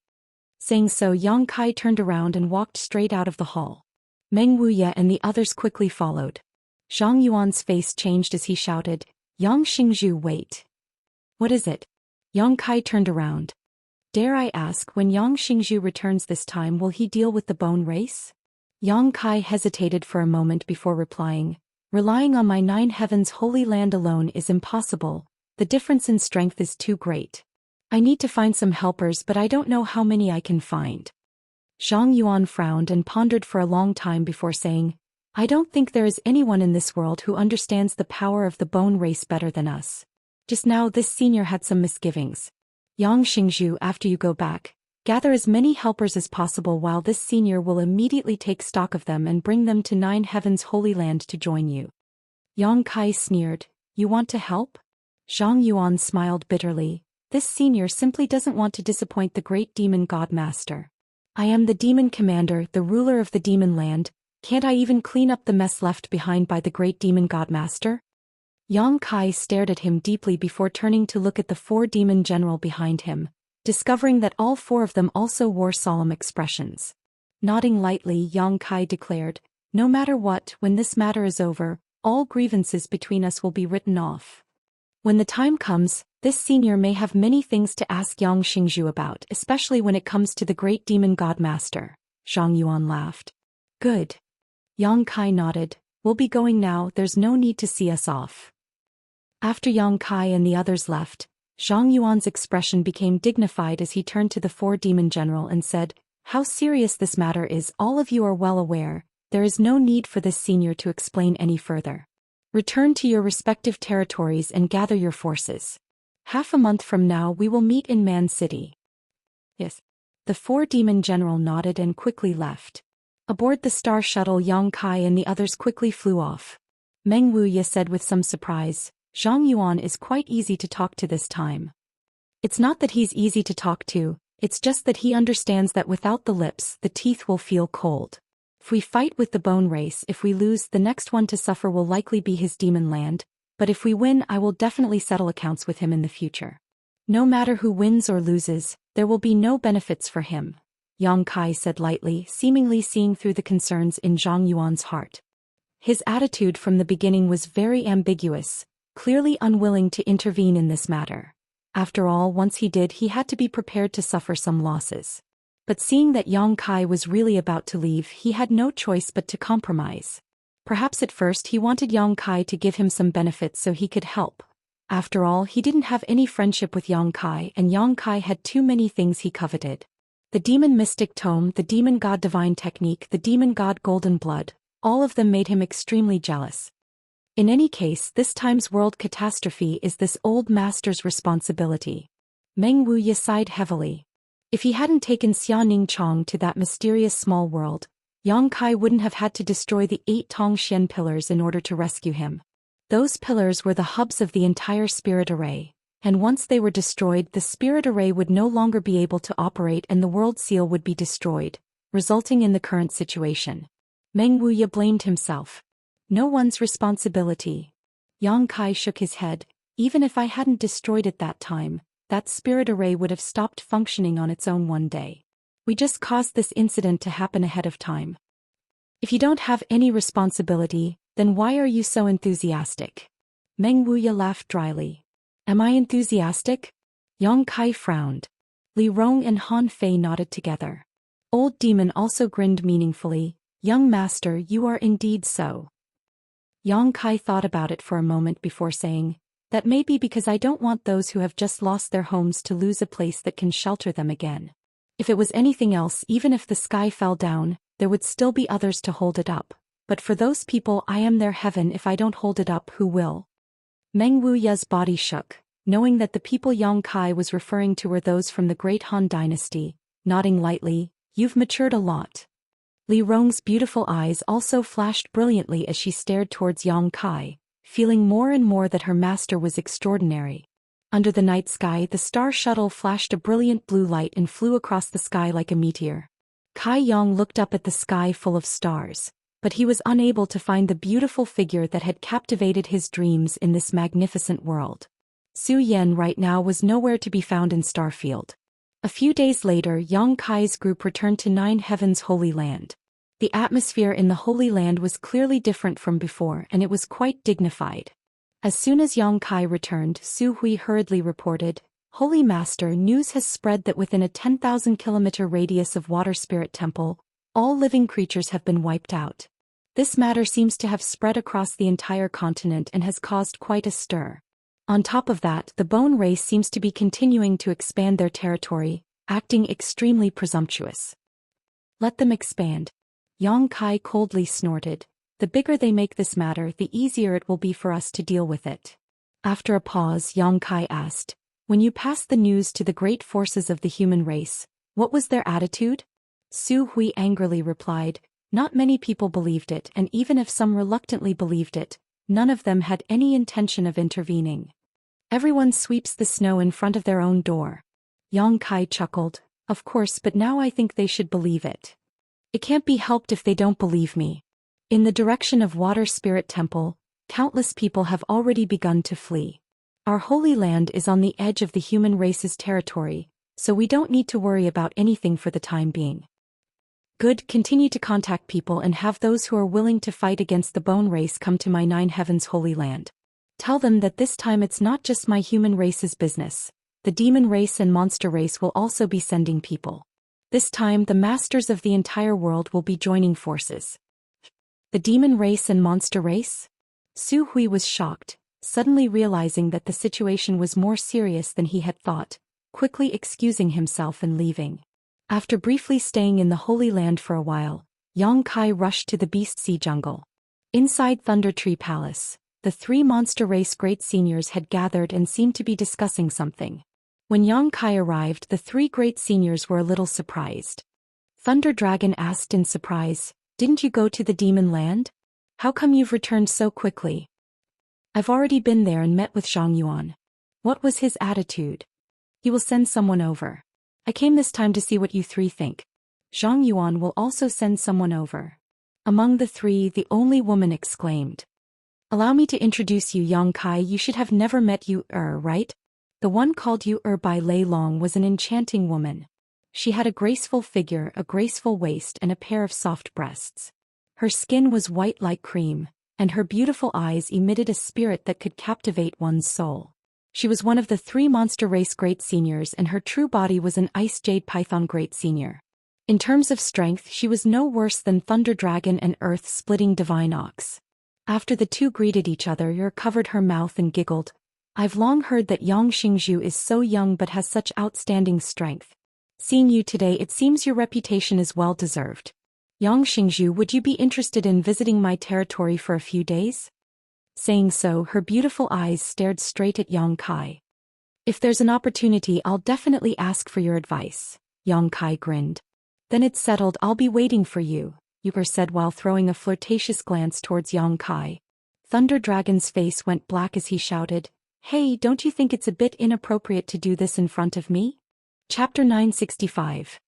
Saying so, Yang Kai turned around and walked straight out of the hall. Meng Wuya and the others quickly followed. Zhang Yuan's face changed as he shouted, "Yang Xingzhu, wait. What is it?" Yang Kai turned around. "Dare I ask, when Yang Xingzhu returns this time, will he deal with the bone race?" Yang Kai hesitated for a moment before replying, "Relying on my 9 heavens holy land alone is impossible, the difference in strength is too great. I need to find some helpers, but I don't know how many I can find." Zhang Yuan frowned and pondered for a long time before saying, "I don't think there is anyone in this world who understands the power of the bone race better than us." Just now this senior had some misgivings. "Yang Xingzhu, after you go back, gather as many helpers as possible while this senior will immediately take stock of them and bring them to 9 heavens holy land to join you." Yang Kai sneered, "You want to help?" Zhang Yuan smiled bitterly. "This senior simply doesn't want to disappoint the great demon god master. I am the demon commander, the ruler of the demon land. Can't I even clean up the mess left behind by the great demon god master?" Yang Kai stared at him deeply before turning to look at the 4 demon general behind him, discovering that all 4 of them also wore solemn expressions. Nodding lightly, Yang Kai declared, "No matter what, when this matter is over, all grievances between us will be written off. When the time comes, this senior may have many things to ask Yang Xingzhu about, especially when it comes to the great demon god master." Zhang Yuan laughed. "Good." Yang Kai nodded, "We'll be going now, there's no need to see us off." After Yang Kai and the others left, Zhang Yuan's expression became dignified as he turned to the 4 demon general and said, "How serious this matter is, all of you are well aware. There is no need for this senior to explain any further. Return to your respective territories and gather your forces. Half a month from now we will meet in Man City." "Yes." The 4 demon general nodded and quickly left. Aboard the star shuttle, Yang Kai and the others quickly flew off. Meng Wuya said with some surprise, "Zhang Yuan is quite easy to talk to this time." "It's not that he's easy to talk to, it's just that he understands that without the lips, the teeth will feel cold. If we fight with the bone race, if we lose, the next one to suffer will likely be his demon land, but if we win, I will definitely settle accounts with him in the future. No matter who wins or loses, there will be no benefits for him," Yang Kai said lightly, seemingly seeing through the concerns in Zhang Yuan's heart. His attitude from the beginning was very ambiguous, clearly unwilling to intervene in this matter. After all, once he did, he had to be prepared to suffer some losses. But seeing that Yang Kai was really about to leave, he had no choice but to compromise. Perhaps at first he wanted Yang Kai to give him some benefits so he could help. After all, he didn't have any friendship with Yang Kai, and Yang Kai had too many things he coveted. The demon mystic tome, the demon god divine technique, the demon god golden blood, all of them made him extremely jealous. In any case, this time's world catastrophe is this old master's responsibility. Meng Wuya sighed heavily. If he hadn't taken Xia Ningchong to that mysterious small world, Yang Kai wouldn't have had to destroy the 8 Tongxian pillars in order to rescue him. Those pillars were the hubs of the entire spirit array, and once they were destroyed, the spirit array would no longer be able to operate and the world seal would be destroyed, resulting in the current situation. Meng Wuya blamed himself. No one's responsibility. Yang Kai shook his head. "Even if I hadn't destroyed it that time, that spirit array would have stopped functioning on its own one day. We just caused this incident to happen ahead of time. If you don't have any responsibility, then why are you so enthusiastic?" Meng Wuya laughed dryly. "Am I enthusiastic?" Yang Kai frowned. Li Rong and Han Fei nodded together. Old Demon also grinned meaningfully. "Young master, you are indeed so." Yang Kai thought about it for a moment before saying, "That may be because I don't want those who have just lost their homes to lose a place that can shelter them again. If it was anything else, even if the sky fell down, there would still be others to hold it up. But for those people, I am their heaven. If I don't hold it up, who will?" Meng Wuya's body shook, knowing that the people Yang Kai was referring to were those from the Great Han Dynasty. Nodding lightly, "You've matured a lot." Li Rong's beautiful eyes also flashed brilliantly as she stared towards Yang Kai, feeling more and more that her master was extraordinary. Under the night sky, the star shuttle flashed a brilliant blue light and flew across the sky like a meteor. Kai Yong looked up at the sky full of stars, but he was unable to find the beautiful figure that had captivated his dreams in this magnificent world. Zhou Xian right now was nowhere to be found in Starfield. A few days later, Yang Kai's group returned to Nine Heaven's Holy Land. The atmosphere in the Holy Land was clearly different from before, and it was quite dignified. As soon as Yang Kai returned, Su Hui hurriedly reported, "Holy Master, news has spread that within a 10,000-kilometer radius of Water Spirit Temple, all living creatures have been wiped out. This matter seems to have spread across the entire continent and has caused quite a stir. On top of that, the Bone race seems to be continuing to expand their territory, acting extremely presumptuous." "Let them expand." Yang Kai coldly snorted. "The bigger they make this matter, the easier it will be for us to deal with it." After a pause, Yang Kai asked, "When you passed the news to the great forces of the human race, what was their attitude?" Su Hui angrily replied, "Not many people believed it, and even if some reluctantly believed it, none of them had any intention of intervening. Everyone sweeps the snow in front of their own door." Yang Kai chuckled, "Of course, but now I think they should believe it. It can't be helped if they don't believe me. In the direction of Water Spirit Temple, countless people have already begun to flee. Our holy land is on the edge of the human race's territory, so we don't need to worry about anything for the time being." "Good, continue to contact people and have those who are willing to fight against the Bone race come to my Nine Heavens Holy Land. Tell them that this time it's not just my human race's business. The demon race and monster race will also be sending people. This time the masters of the entire world will be joining forces." "The demon race and monster race?" Su Hui was shocked, suddenly realizing that the situation was more serious than he had thought, quickly excusing himself and leaving. After briefly staying in the Holy Land for a while, Yang Kai rushed to the Beast Sea Jungle. Inside Thunder Tree Palace, the three monster race great seniors had gathered and seemed to be discussing something. When Yang Kai arrived, the three great seniors were a little surprised. Thunder Dragon asked in surprise, "Didn't you go to the demon land? How come you've returned so quickly?" "I've already been there and met with Zhang Yuan." "What was his attitude?" "He will send someone over. I came this time to see what you three think. Zhang Yuan will also send someone over." Among the three, the only woman exclaimed, "Allow me to introduce you, Yang Kai. You should have never met you, right? The one called you by Lei Long was an enchanting woman. She had a graceful figure, a graceful waist, and a pair of soft breasts. Her skin was white like cream, and her beautiful eyes emitted a spirit that could captivate one's soul. She was one of the three monster race great seniors, and her true body was an ice jade python great senior. In terms of strength, she was no worse than Thunder Dragon and earth-splitting divine ox." After the two greeted each other, Yer covered her mouth and giggled, "I've long heard that Yang Xingzhu is so young but has such outstanding strength. Seeing you today, it seems your reputation is well deserved. Yang Xingzhu, would you be interested in visiting my territory for a few days?" Saying so, her beautiful eyes stared straight at Yang Kai. "If there's an opportunity, I'll definitely ask for your advice." Yang Kai grinned. "Then it's settled, I'll be waiting for you," Yuger said while throwing a flirtatious glance towards Yang Kai. Thunder Dragon's face went black as he shouted, "Hey, don't you think it's a bit inappropriate to do this in front of me?" Chapter 965.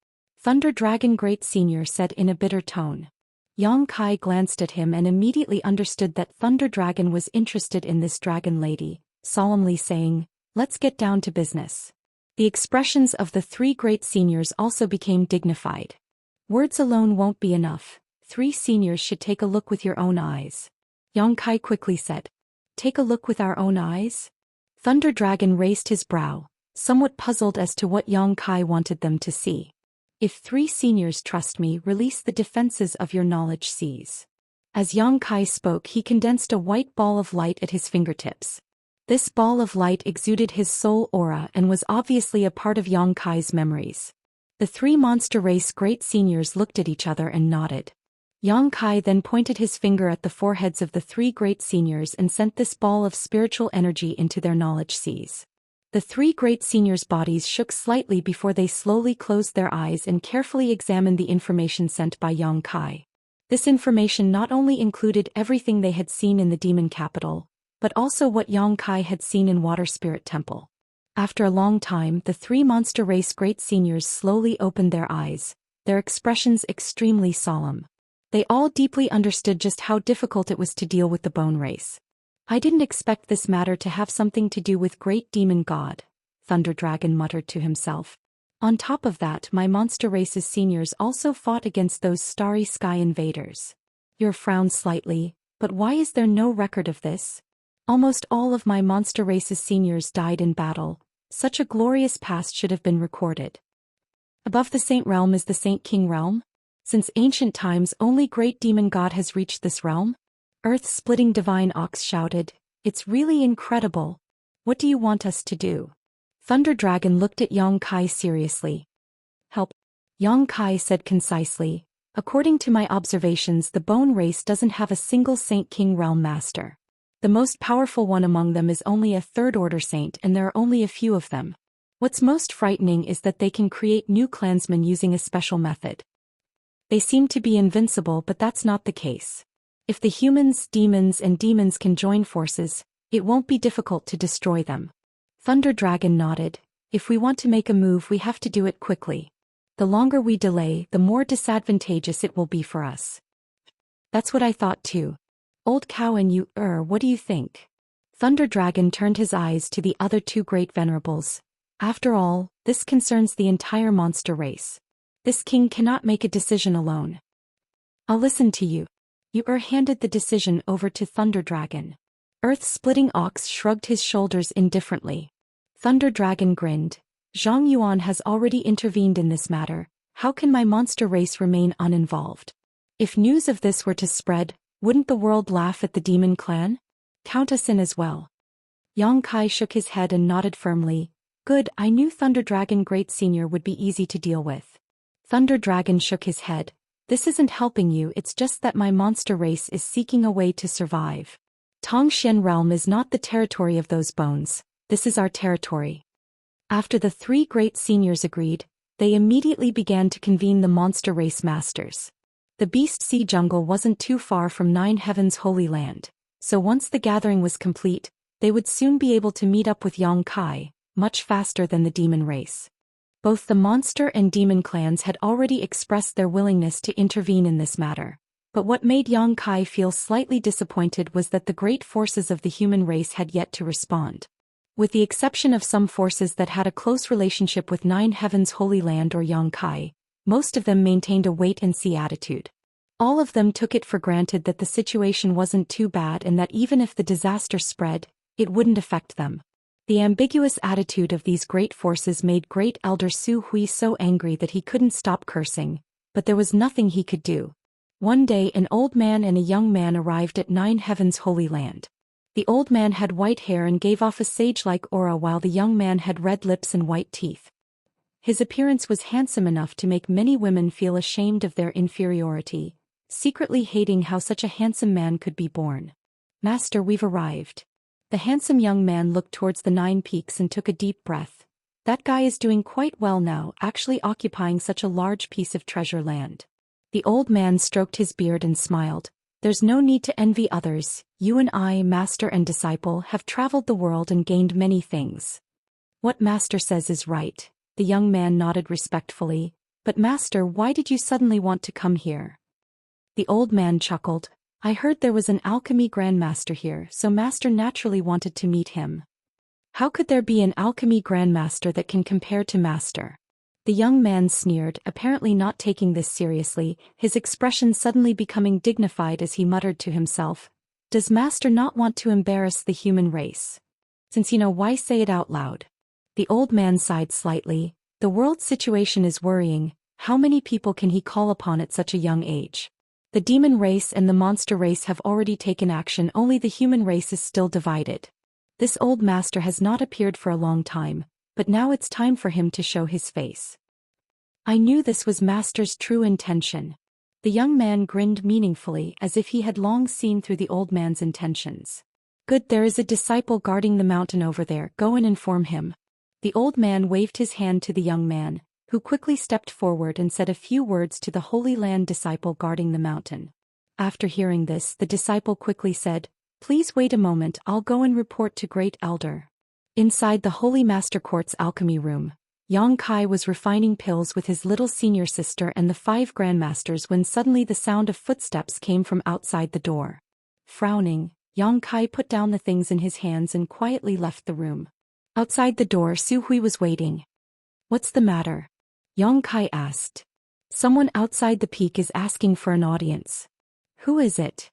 Thunder Dragon Great Senior said in a bitter tone. Yang Kai glanced at him and immediately understood that Thunder Dragon was interested in this dragon lady, solemnly saying, "Let's get down to business." The expressions of the three great seniors also became dignified. "Words alone won't be enough. Three seniors should take a look with your own eyes." Yang Kai quickly said, "Take a look with our own eyes?" Thunder Dragon raised his brow, somewhat puzzled as to what Yang Kai wanted them to see. "If three seniors trust me, release the defenses of your knowledge seas." As Yang Kai spoke, he condensed a white ball of light at his fingertips. This ball of light exuded his soul aura and was obviously a part of Yang Kai's memories. The three monster race great seniors looked at each other and nodded. Yang Kai then pointed his finger at the foreheads of the three great seniors and sent this ball of spiritual energy into their knowledge seas. The three great seniors' bodies shook slightly before they slowly closed their eyes and carefully examined the information sent by Yang Kai. This information not only included everything they had seen in the demon capital, but also what Yang Kai had seen in Water Spirit Temple. After a long time, the three monster race great seniors slowly opened their eyes, their expressions extremely solemn. They all deeply understood just how difficult it was to deal with the bone race. I didn't expect this matter to have something to do with great demon god, Thunder Dragon muttered to himself. On top of that, my monster race's seniors also fought against those starry sky invaders. Yer frowned slightly, but why is there no record of this? Almost all of my monster race's seniors died in battle. Such a glorious past should have been recorded. Above the Saint Realm is the Saint King Realm? Since ancient times only great demon god has reached this realm? Earth-splitting divine ox shouted, it's really incredible. What do you want us to do? Thunder Dragon looked at Yang Kai seriously. Help. Yang Kai said concisely, according to my observations the bone race doesn't have a single Saint King Realm master. The most powerful one among them is only a third-order saint and there are only a few of them. What's most frightening is that they can create new clansmen using a special method. They seem to be invincible, but that's not the case. If the humans, demons and demons can join forces, it won't be difficult to destroy them. Thunder Dragon nodded. If we want to make a move we have to do it quickly. The longer we delay, the more disadvantageous it will be for us. That's what I thought too. Old Cow and you, what do you think? Thunder Dragon turned his eyes to the other two great venerables. After all, this concerns the entire monster race. This king cannot make a decision alone. I'll listen to you. You handed the decision over to Thunder Dragon. Earth-splitting ox shrugged his shoulders indifferently. Thunder Dragon grinned. Zhang Yuan has already intervened in this matter. How can my monster race remain uninvolved? If news of this were to spread, wouldn't the world laugh at the demon clan? Count us in as well. Yang Kai shook his head and nodded firmly. Good, I knew Thunder Dragon Great Senior would be easy to deal with. Thunder Dragon shook his head. This isn't helping you, it's just that my monster race is seeking a way to survive. Tongxian Realm is not the territory of those bones, this is our territory. After the three great seniors agreed, they immediately began to convene the monster race masters. The Beast Sea Jungle wasn't too far from Nine Heavens' Holy Land, so once the gathering was complete, they would soon be able to meet up with Yang Kai, much faster than the demon race. Both the monster and demon clans had already expressed their willingness to intervene in this matter. But what made Yang Kai feel slightly disappointed was that the great forces of the human race had yet to respond. With the exception of some forces that had a close relationship with Nine Heavens' Holy Land or Yang Kai, most of them maintained a wait-and-see attitude. All of them took it for granted that the situation wasn't too bad and that even if the disaster spread, it wouldn't affect them. The ambiguous attitude of these great forces made Great Elder Su Hui so angry that he couldn't stop cursing, but there was nothing he could do. One day an old man and a young man arrived at Nine Heavens' Holy Land. The old man had white hair and gave off a sage-like aura while the young man had red lips and white teeth. His appearance was handsome enough to make many women feel ashamed of their inferiority, secretly hating how such a handsome man could be born. Master, we've arrived. The handsome young man looked towards the 9 peaks and took a deep breath. That guy is doing quite well now, actually occupying such a large piece of treasure land. The old man stroked his beard and smiled. There's no need to envy others, you and I, master and disciple, have traveled the world and gained many things. What master says is right, the young man nodded respectfully. But master, why did you suddenly want to come here? The old man chuckled. I heard there was an alchemy grandmaster here, so master naturally wanted to meet him. How could there be an alchemy grandmaster that can compare to master? The young man sneered, apparently not taking this seriously, his expression suddenly becoming dignified as he muttered to himself. Does master not want to embarrass the human race? Since you know, why say it out loud? The old man sighed slightly. The world situation is worrying. How many people can he call upon at such a young age? The demon race and the monster race have already taken action, only the human race is still divided. This old master has not appeared for a long time, but now it's time for him to show his face. I knew this was master's true intention. The young man grinned meaningfully as if he had long seen through the old man's intentions. Good, there is a disciple guarding the mountain over there, go and inform him. The old man waved his hand to the young man, who quickly stepped forward and said a few words to the Holy Land disciple guarding the mountain. After hearing this, the disciple quickly said, Please wait a moment, I'll go and report to Great Elder. Inside the Holy Master Court's alchemy room, Yang Kai was refining pills with his little senior sister and the 5 grandmasters when suddenly the sound of footsteps came from outside the door. Frowning, Yang Kai put down the things in his hands and quietly left the room. Outside the door, Su Hui was waiting. "What's the matter?" Yang Kai asked. "Someone outside the peak is asking for an audience." "Who is it?"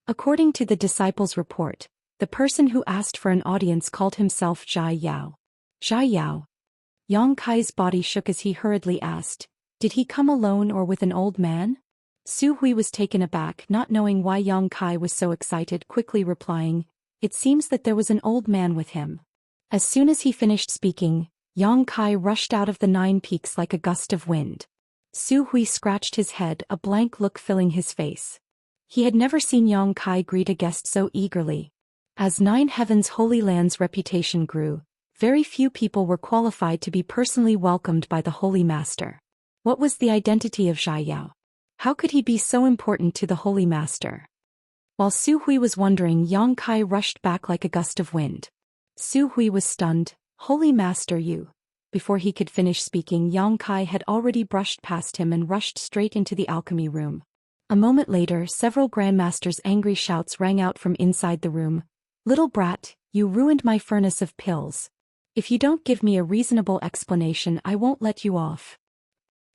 According to the disciples' report, the person who asked for an audience called himself Zhai Yao. Zhai Yao. Yang Kai's body shook as he hurriedly asked, "Did he come alone or with an old man?" Su Hui was taken aback, not knowing why Yang Kai was so excited, quickly replying, "It seems that there was an old man with him." As soon as he finished speaking, Yang Kai rushed out of the 9 peaks like a gust of wind. Su Hui scratched his head, a blank look filling his face. He had never seen Yang Kai greet a guest so eagerly. As 9 Heavens Holy Land's reputation grew, very few people were qualified to be personally welcomed by the Holy Master. What was the identity of Zhai Yao? How could he be so important to the Holy Master? While Su Hui was wondering, Yang Kai rushed back like a gust of wind. Su Hui was stunned. "Holy Master, you..." Before he could finish speaking, Yang Kai had already brushed past him and rushed straight into the alchemy room. A moment later, several grandmasters' angry shouts rang out from inside the room. "Little brat, you ruined my furnace of pills. If you don't give me a reasonable explanation, I won't let you off.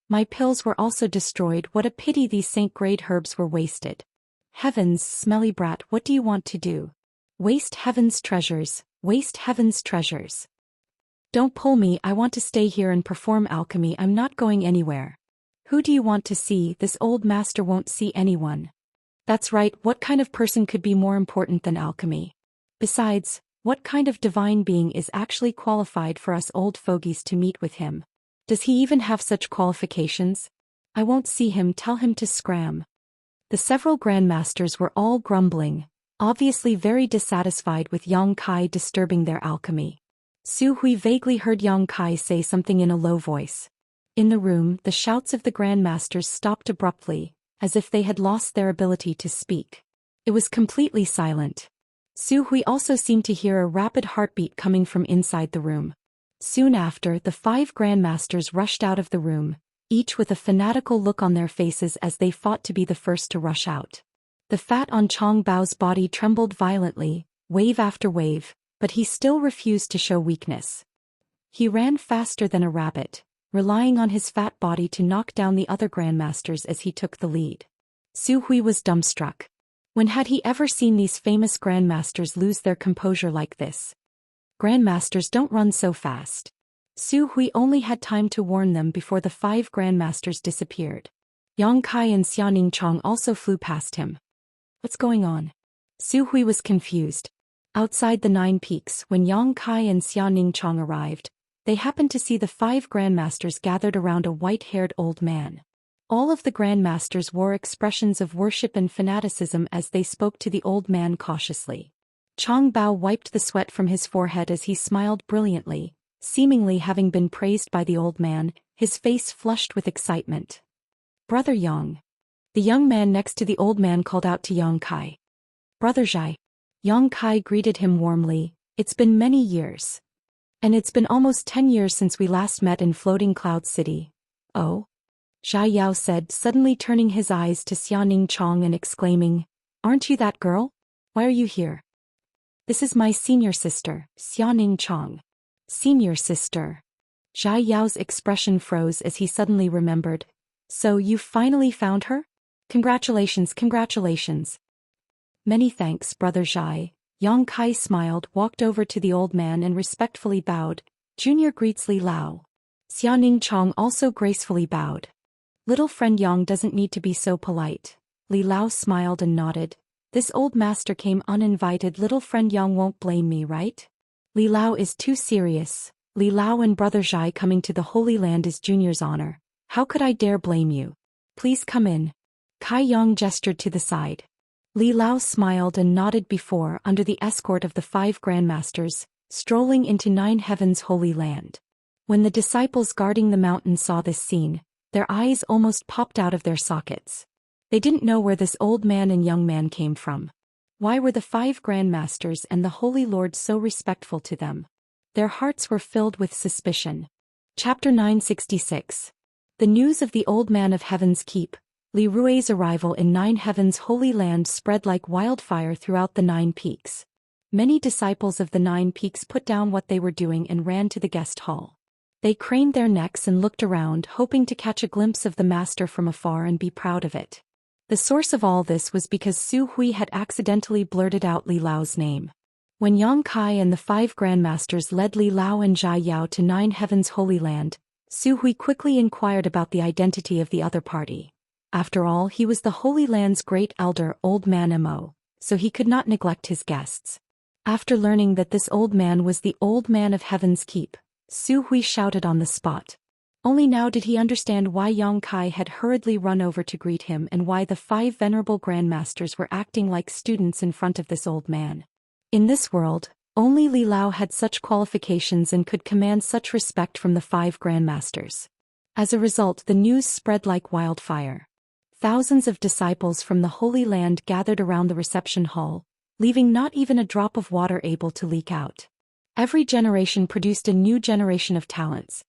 My pills were also destroyed. What a pity these saint-grade herbs were wasted. Heavens, smelly brat, what do you want to do? Waste heaven's treasures, waste heaven's treasures. Don't pull me, I want to stay here and perform alchemy. I'm not going anywhere. Who do you want to see? This old master won't see anyone." That's right, what kind of person could be more important than alchemy? Besides, what kind of divine being is actually qualified for us old fogies to meet with him? Does he even have such qualifications? I won't see him, tell him to scram. The several grandmasters were all grumbling, obviously very dissatisfied with Yang Kai disturbing their alchemy. Su Hui vaguely heard Yang Kai say something in a low voice. In the room, the shouts of the grandmasters stopped abruptly, as if they had lost their ability to speak. It was completely silent. Su Hui also seemed to hear a rapid heartbeat coming from inside the room. Soon after, the 5 grandmasters rushed out of the room, each with a fanatical look on their faces as they fought to be the first to rush out. The fat on Chong Bao's body trembled violently, wave after wave, but he still refused to show weakness. He ran faster than a rabbit, relying on his fat body to knock down the other grandmasters as he took the lead. Su Hui was dumbstruck. When had he ever seen these famous grandmasters lose their composure like this? Grandmasters don't run so fast. Su Hui only had time to warn them before the 5 grandmasters disappeared. Yang Kai and Xianxia also flew past him. What's going on? Su Hui was confused. Outside the 9 peaks, when Yang Kai and Xianxia arrived, they happened to see the 5 grandmasters gathered around a white-haired old man. All of the grandmasters wore expressions of worship and fanaticism as they spoke to the old man cautiously. Chong Bao wiped the sweat from his forehead as he smiled brilliantly, seemingly having been praised by the old man, his face flushed with excitement. "Brother Yang." The young man next to the old man called out to Yang Kai. "Brother Zhai." Yang Kai greeted him warmly. "It's been many years. And it's been almost 10 years since we last met in Floating Cloud City." "Oh?" Zhai Yao said, suddenly turning his eyes to Xianxia and exclaiming, "Aren't you that girl? Why are you here?" "This is my senior sister, Xianxia." "Senior sister?" Zhai Yao's expression froze as he suddenly remembered. "So you finally found her? Congratulations, congratulations." "Many thanks, Brother Zhai." Yang Kai smiled, walked over to the old man and respectfully bowed. "Junior greets Li Lao." Xianxia also gracefully bowed. "Little friend Yang doesn't need to be so polite." Li Lao smiled and nodded. "This old master came uninvited. Little friend Yang won't blame me, right? Li Lao is too serious. Li Lao and Brother Zhai coming to the Holy Land is Junior's honor. How could I dare blame you? Please come in." Kai Yang gestured to the side. Li Lao smiled and nodded before, under the escort of the 5 grandmasters, strolling into 9 Heavens Holy Land. When the disciples guarding the mountain saw this scene, their eyes almost popped out of their sockets. They didn't know where this old man and young man came from. Why were the 5 grandmasters and the Holy Lord so respectful to them? Their hearts were filled with suspicion. Chapter 966. The news of the Old Man of Heaven's Keep, Li Rui's arrival in Nine Heaven's Holy Land spread like wildfire throughout the Nine Peaks. Many disciples of the Nine Peaks put down what they were doing and ran to the guest hall. They craned their necks and looked around, hoping to catch a glimpse of the master from afar and be proud of it. The source of all this was because Su Hui had accidentally blurted out Li Lao's name. When Yang Kai and the 5 grandmasters led Li Lao and Jia Yao to Nine Heaven's Holy Land, Su Hui quickly inquired about the identity of the other party. After all, he was the Holy Land's great elder, Old Man Mo, so he could not neglect his guests. After learning that this old man was the Old Man of Heaven's Keep, Su Hui shouted on the spot. Only now did he understand why Yang Kai had hurriedly run over to greet him and why the 5 venerable grandmasters were acting like students in front of this old man. In this world, only Li Lao had such qualifications and could command such respect from the 5 grandmasters. As a result, the news spread like wildfire. Thousands of disciples from the Holy Land gathered around the reception hall, leaving not even a drop of water able to leak out. Every generation produced a new generation of talents.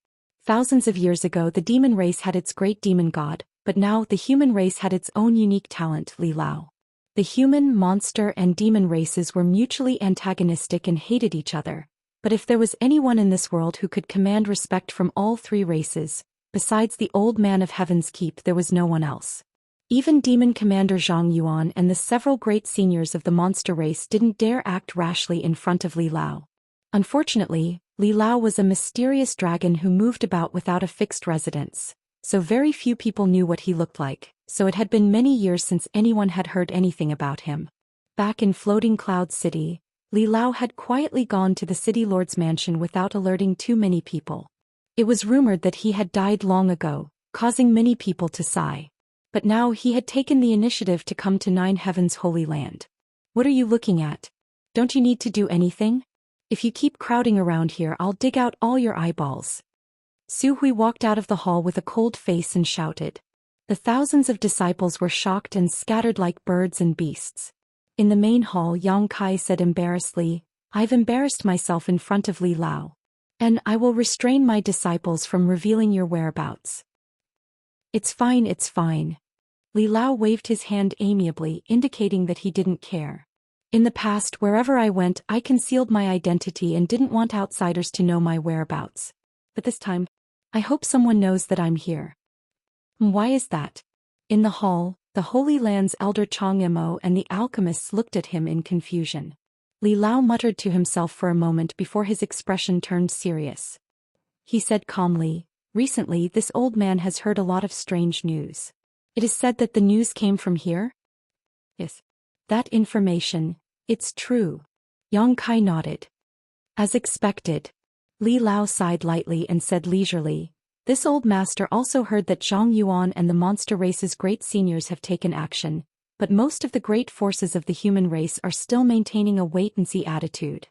Thousands of years ago the demon race had its great demon god, but now the human race had its own unique talent, Li Lao. The human, monster, and demon races were mutually antagonistic and hated each other, but if there was anyone in this world who could command respect from all 3 races, besides the Old Man of Heaven's Keep, there was no one else. Even Demon Commander Zhang Yuan and the several great seniors of the monster race didn't dare act rashly in front of Li Lao. Unfortunately, Li Lao was a mysterious dragon who moved about without a fixed residence, so very few people knew what he looked like, so it had been many years since anyone had heard anything about him. Back in Floating Cloud City, Li Lao had quietly gone to the city lord's mansion without alerting too many people. It was rumored that he had died long ago, causing many people to sigh. But now he had taken the initiative to come to Nine Heaven's Holy Land. What are you looking at? Don't you need to do anything? If you keep crowding around here, I'll dig out all your eyeballs. Su Hui walked out of the hall with a cold face and shouted. The thousands of disciples were shocked and scattered like birds and beasts. In the main hall, Yang Kai said embarrassedly, I've embarrassed myself in front of Li Lao. And I will restrain my disciples from revealing your whereabouts. It's fine, it's fine. Li Lao waved his hand amiably, indicating that he didn't care. In the past, wherever I went, I concealed my identity and didn't want outsiders to know my whereabouts. But this time, I hope someone knows that I'm here. Why is that? In the hall, the Holy Land's elder Chang Mo and the alchemists looked at him in confusion. Li Lao muttered to himself for a moment before his expression turned serious. He said calmly, recently this old man has heard a lot of strange news. It is said that the news came from here? Yes. That information, it's true. Yang Kai nodded. As expected. Li Lao sighed lightly and said leisurely, this old master also heard that Zhang Yuan and the monster race's great seniors have taken action, but most of the great forces of the human race are still maintaining a wait-and-see attitude.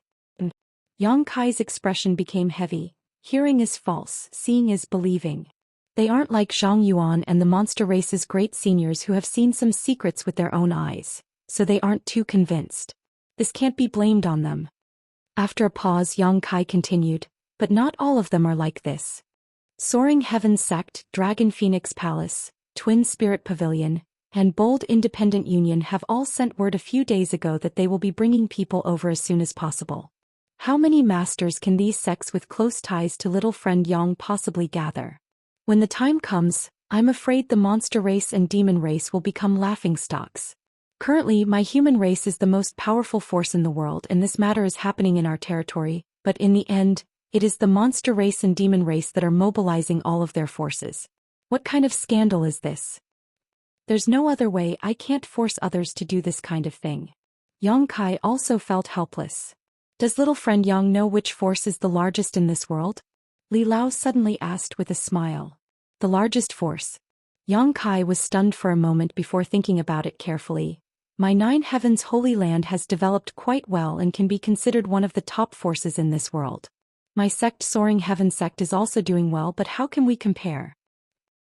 Yang Kai's expression became heavy. Hearing is false, seeing is believing. They aren't like Zhang Yuan and the monster race's great seniors who have seen some secrets with their own eyes, so they aren't too convinced. This can't be blamed on them. After a pause, Yang Kai continued, but not all of them are like this. Soaring Heaven Sect, Dragon Phoenix Palace, Twin Spirit Pavilion, and Bold Independent Union have all sent word a few days ago that they will be bringing people over as soon as possible. How many masters can these sects with close ties to little friend Yang possibly gather? When the time comes, I'm afraid the monster race and demon race will become laughingstocks. Currently, my human race is the most powerful force in the world and this matter is happening in our territory, but in the end, it is the monster race and demon race that are mobilizing all of their forces. What kind of scandal is this? There's no other way. I can't force others to do this kind of thing. Yang Kai also felt helpless. Does little friend Yang know which force is the largest in this world? Li Lao suddenly asked with a smile. The largest force. Yang Kai was stunned for a moment before thinking about it carefully. My Nine Heavens Holy Land has developed quite well and can be considered one of the top forces in this world. My sect, Soaring Heaven Sect, is also doing well, but how can we compare?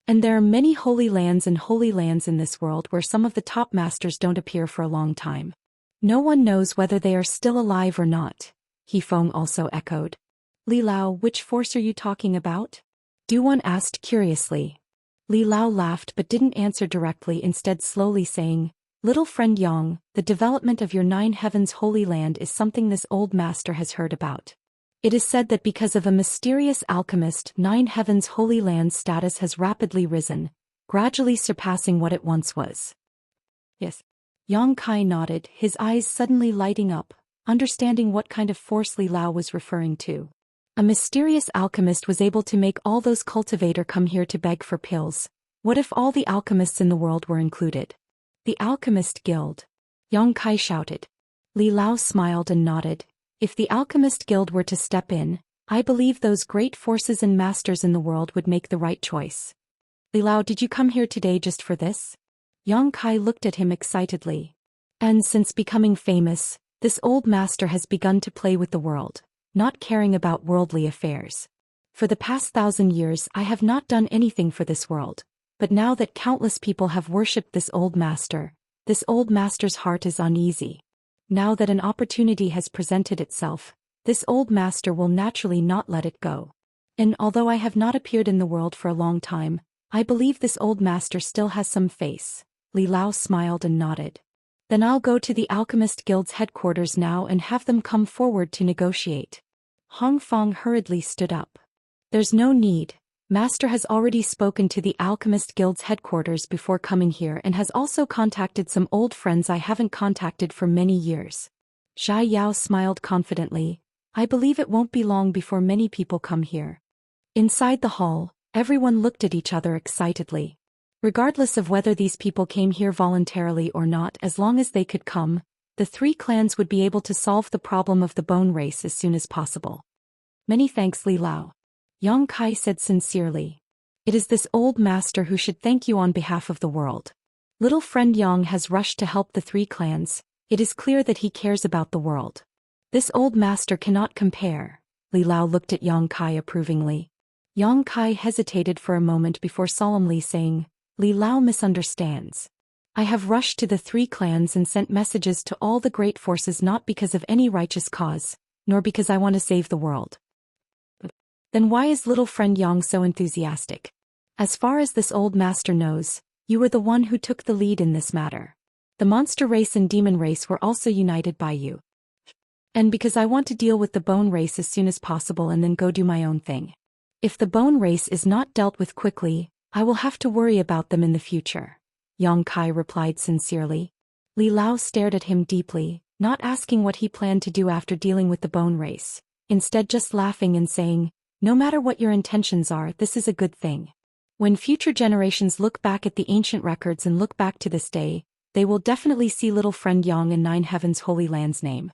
And there are many holy lands and holy lands in this world where some of the top masters don't appear for a long time. No one knows whether they are still alive or not. He Feng also echoed. Li Lao, which force are you talking about? Duan asked curiously. Li Lao laughed but didn't answer directly, instead slowly saying, "Little friend Yang, the development of your 9 heavens holy land is something this old master has heard about. It is said that because of a mysterious alchemist, 9 heavens holy land's status has rapidly risen, gradually surpassing what it once was." Yes. Yang Kai nodded, his eyes suddenly lighting up, understanding what kind of force Li Lao was referring to. A mysterious alchemist was able to make all those cultivators come here to beg for pills. What if all the alchemists in the world were included? The Alchemist Guild. Yang Kai shouted. Li Lao smiled and nodded. If the Alchemist Guild were to step in, I believe those great forces and masters in the world would make the right choice. Li Lao, did you come here today just for this? Yang Kai looked at him excitedly. And since becoming famous, this old master has begun to play with the world, not caring about worldly affairs. For the past 1,000 years I have not done anything for this world, but now that countless people have worshipped this old master's heart is uneasy. Now that an opportunity has presented itself, this old master will naturally not let it go. And although I have not appeared in the world for a long time, I believe this old master still has some face. Li Lao smiled and nodded. Then I'll go to the Alchemist Guild's headquarters now and have them come forward to negotiate. Hong Fong hurriedly stood up. There's no need. Master has already spoken to the Alchemist Guild's headquarters before coming here and has also contacted some old friends I haven't contacted for many years. Zhai Yao smiled confidently. I believe it won't be long before many people come here. Inside the hall, everyone looked at each other excitedly. Regardless of whether these people came here voluntarily or not, as long as they could come, the 3 clans would be able to solve the problem of the bone race as soon as possible. Many thanks, Li Lao. Yang Kai said sincerely. It is this old master who should thank you on behalf of the world. Little friend Yang has rushed to help the 3 clans. It is clear that he cares about the world. This old master cannot compare. Li Lao looked at Yang Kai approvingly. Yang Kai hesitated for a moment before solemnly saying, Li Lao misunderstands. I have rushed to the 3 clans and sent messages to all the great forces not because of any righteous cause, nor because I want to save the world. Then why is little friend Yang so enthusiastic? As far as this old master knows, you were the one who took the lead in this matter. The monster race and demon race were also united by you. And because I want to deal with the bone race as soon as possible and then go do my own thing. If the bone race is not dealt with quickly, I will have to worry about them in the future. Yang Kai replied sincerely. Li Lao stared at him deeply, not asking what he planned to do after dealing with the bone race, instead just laughing and saying, no matter what your intentions are, this is a good thing. When future generations look back at the ancient records and look back to this day, they will definitely see little friend Yang in 9 Heavens Holy Land's name.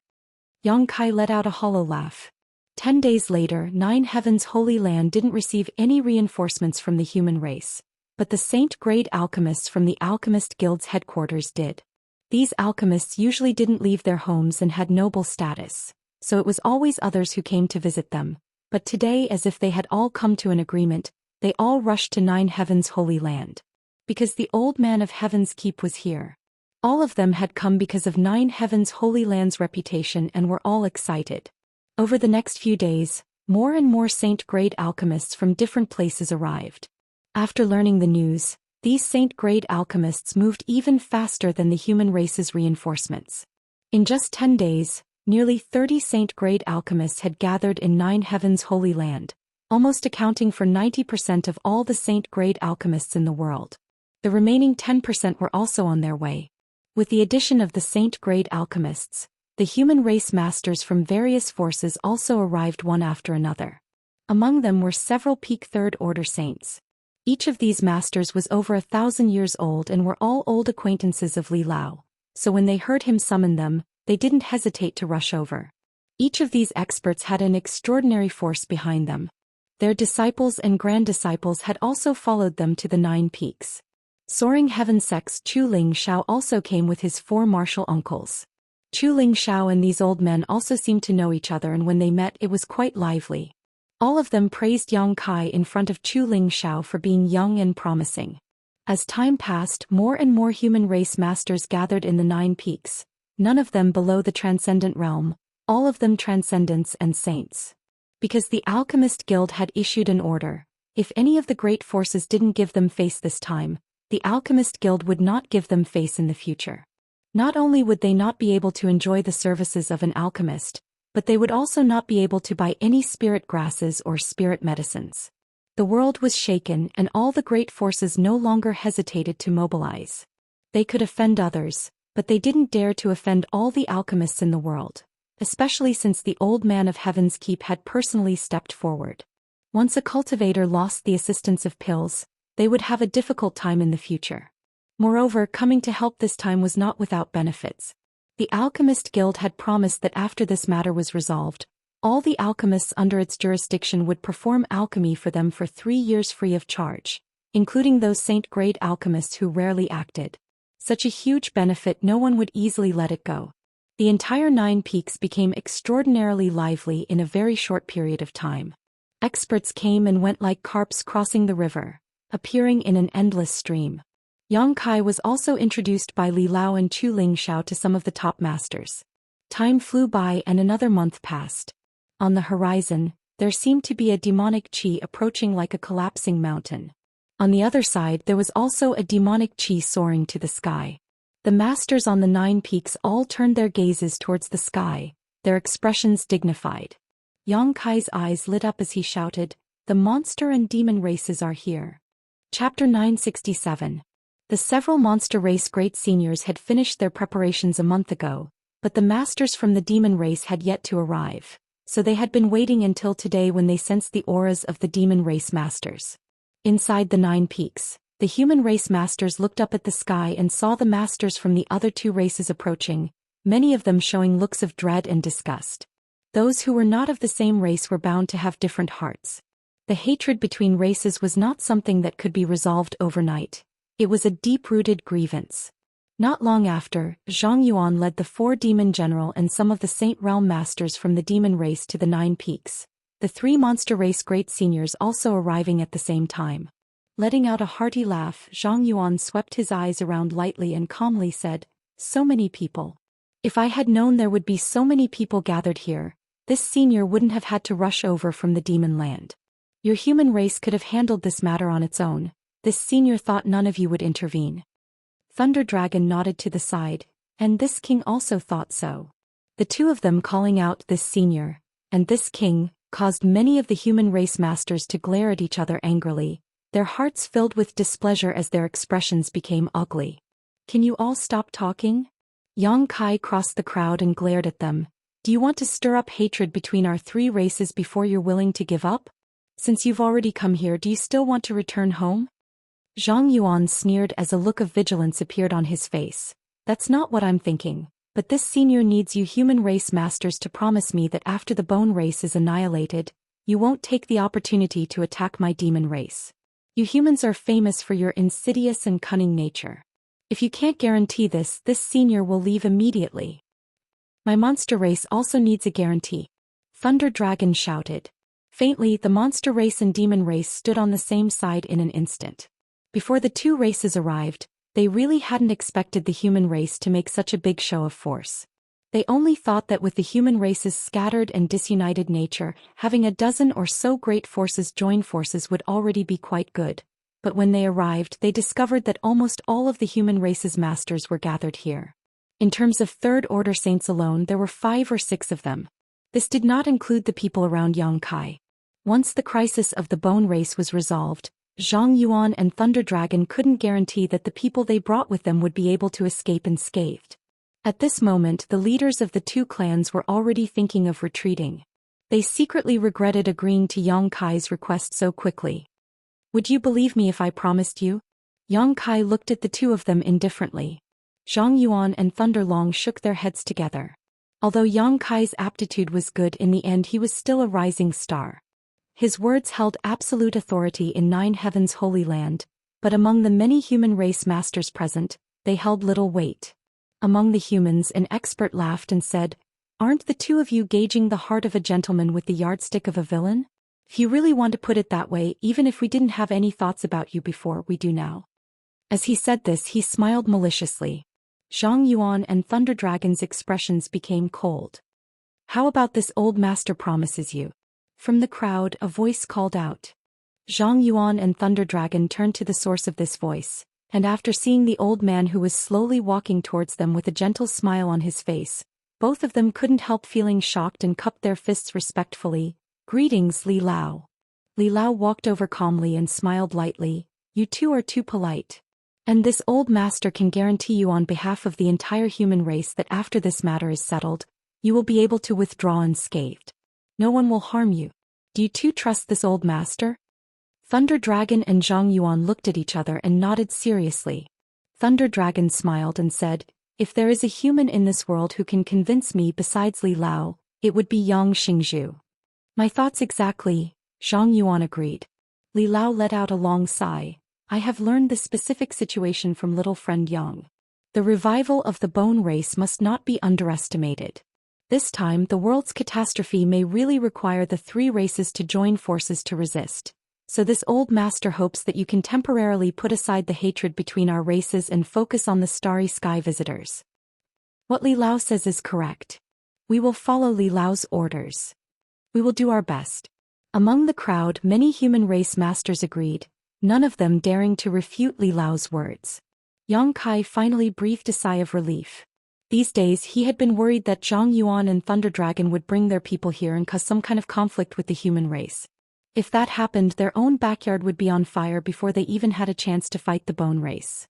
Yang Kai let out a hollow laugh. 10 days later, 9 Heavens Holy Land didn't receive any reinforcements from the human race, but the Saint-grade alchemists from the Alchemist Guild's headquarters did. These alchemists usually didn't leave their homes and had noble status, so it was always others who came to visit them, but today, as if they had all come to an agreement, they all rushed to 9 Heavens Holy Land. Because the old man of Heaven's Keep was here. All of them had come because of 9 Heavens Holy Land's reputation and were all excited. Over the next few days, more and more Saint-grade alchemists from different places arrived. After learning the news, these Saint-grade alchemists moved even faster than the human race's reinforcements. In just 10 days, nearly 30 Saint-grade alchemists had gathered in 9 Heavens Holy Land, almost accounting for 90% of all the Saint-grade alchemists in the world. The remaining 10% were also on their way. With the addition of the Saint-grade alchemists, the human race masters from various forces also arrived one after another. Among them were several peak third-order saints. Each of these masters was over 1,000 years old and were all old acquaintances of Li Lao, so when they heard him summon them, they didn't hesitate to rush over. Each of these experts had an extraordinary force behind them. Their disciples and grand-disciples had also followed them to the 9 peaks. Soaring Heaven Sect's Chu Ling Shao also came with his 4 martial uncles. Chu Ling Shao and these old men also seemed to know each other, and when they met it was quite lively. All of them praised Yang Kai in front of Chu Ling Shao for being young and promising. As time passed, more and more human race masters gathered in the 9 peaks, none of them below the transcendent realm, all of them transcendents and saints. Because the Alchemist Guild had issued an order, If any of the great forces didn't give them face this time, the Alchemist Guild would not give them face in the future. Not only would they not be able to enjoy the services of an alchemist, but they would also not be able to buy any spirit grasses or spirit medicines. The world was shaken and all the great forces no longer hesitated to mobilize. They could offend others, but they didn't dare to offend all the alchemists in the world, especially since the old man of Heaven's Keep had personally stepped forward. Once a cultivator lost the assistance of pills, they would have a difficult time in the future. Moreover, coming to help this time was not without benefits. The Alchemist Guild had promised that after this matter was resolved, all the alchemists under its jurisdiction would perform alchemy for them for 3 years free of charge, including those saint-grade alchemists who rarely acted. Such a huge benefit, no one would easily let it go. The entire 9 Peaks became extraordinarily lively in a very short period of time. Experts came and went like carps crossing the river, appearing in an endless stream. Yang Kai was also introduced by Li Lao and Chu Lingxiao to some of the top masters. Time flew by and another month passed. On the horizon, there seemed to be a demonic qi approaching like a collapsing mountain. On the other side there was also a demonic qi soaring to the sky. The masters on the 9 Peaks all turned their gazes towards the sky, their expressions dignified. Yang Kai's eyes lit up as he shouted, "The monster and demon races are here." Chapter 967. The several monster race great seniors had finished their preparations a month ago, but the masters from the demon race had yet to arrive, so they had been waiting until today when they sensed the auras of the demon race masters. Inside the 9 Peaks, the human race masters looked up at the sky and saw the masters from the other 2 races approaching, many of them showing looks of dread and disgust. Those who were not of the same race were bound to have different hearts. The hatred between races was not something that could be resolved overnight. It was a deep-rooted grievance. Not long after, Zhang Yuan led the 4 demon general and some of the Saint Realm masters from the demon race to the 9 Peaks, the 3 monster race great seniors also arriving at the same time. Letting out a hearty laugh, Zhang Yuan swept his eyes around lightly and calmly said, "So many people. If I had known there would be so many people gathered here, this senior wouldn't have had to rush over from the demon land. Your human race could have handled this matter on its own. This senior thought none of you would intervene." Thunder Dragon nodded to the side, and this king also thought so. The 2 of them calling out "this senior" and "this king" caused many of the human race masters to glare at each other angrily, their hearts filled with displeasure as their expressions became ugly. "Can you all stop talking?" Yang Kai crossed the crowd and glared at them. "Do you want to stir up hatred between our 3 races before you're willing to give up? Since you've already come here, do you still want to return home?" Zhang Yuan sneered as a look of vigilance appeared on his face. "That's not what I'm thinking, but this senior needs you human race masters to promise me that after the bone race is annihilated, you won't take the opportunity to attack my demon race. You humans are famous for your insidious and cunning nature. If you can't guarantee this senior will leave immediately." "My monster race also needs a guarantee," Thunder Dragon shouted. Faintly, the monster race and demon race stood on the same side in an instant. Before the 2 races arrived, they really hadn't expected the human race to make such a big show of force. They only thought that with the human race's scattered and disunited nature, having a dozen or so great forces join forces would already be quite good. But when they arrived, they discovered that almost all of the human race's masters were gathered here. In terms of Third Order saints alone, there were 5 or 6 of them. This did not include the people around Yang Kai. Once the crisis of the bone race was resolved, Zhang Yuan and Thunder Dragon couldn't guarantee that the people they brought with them would be able to escape unscathed. At this moment, the leaders of the 2 clans were already thinking of retreating. They secretly regretted agreeing to Yang Kai's request so quickly. "Would you believe me if I promised you?" Yang Kai looked at the 2 of them indifferently. Zhang Yuan and Thunder Long shook their heads together. Although Yang Kai's aptitude was good, in the end he was still a rising star. His words held absolute authority in 9 Heavens' holy land, but among the many human race masters present, they held little weight. Among the humans, an expert laughed and said, "Aren't the 2 of you gauging the heart of a gentleman with the yardstick of a villain? If you really want to put it that way, even if we didn't have any thoughts about you before, we do now." As he said this, he smiled maliciously. Zhang Yuan and Thunder Dragon's expressions became cold. "How about this old master promises you?" From the crowd, a voice called out. Zhang Yuan and Thunder Dragon turned to the source of this voice, and after seeing the old man who was slowly walking towards them with a gentle smile on his face, both of them couldn't help feeling shocked and cupped their fists respectfully. "Greetings, Li Lao." Li Lao walked over calmly and smiled lightly. "You two are too polite. And this old master can guarantee you on behalf of the entire human race that after this matter is settled, you will be able to withdraw unscathed. No one will harm you. Do you two trust this old master?" Thunder Dragon and Zhang Yuan looked at each other and nodded seriously. Thunder Dragon smiled and said, "If there is a human in this world who can convince me besides Li Lao, it would be Yang Xingzhu." "My thoughts exactly," Zhang Yuan agreed. Li Lao let out a long sigh. "I have learned this specific situation from little friend Yang. The revival of the bone race must not be underestimated. This time the world's catastrophe may really require the three races to join forces to resist. So this old master hopes that you can temporarily put aside the hatred between our races and focus on the starry sky visitors." "What Li Lao says is correct. We will follow Li Lao's orders. We will do our best." Among the crowd, many human race masters agreed, none of them daring to refute Li Lao's words. Yang Kai finally breathed a sigh of relief. These days he had been worried that Zhang Yuan and Thunder Dragon would bring their people here and cause some kind of conflict with the human race. If that happened, their own backyard would be on fire before they even had a chance to fight the bone race.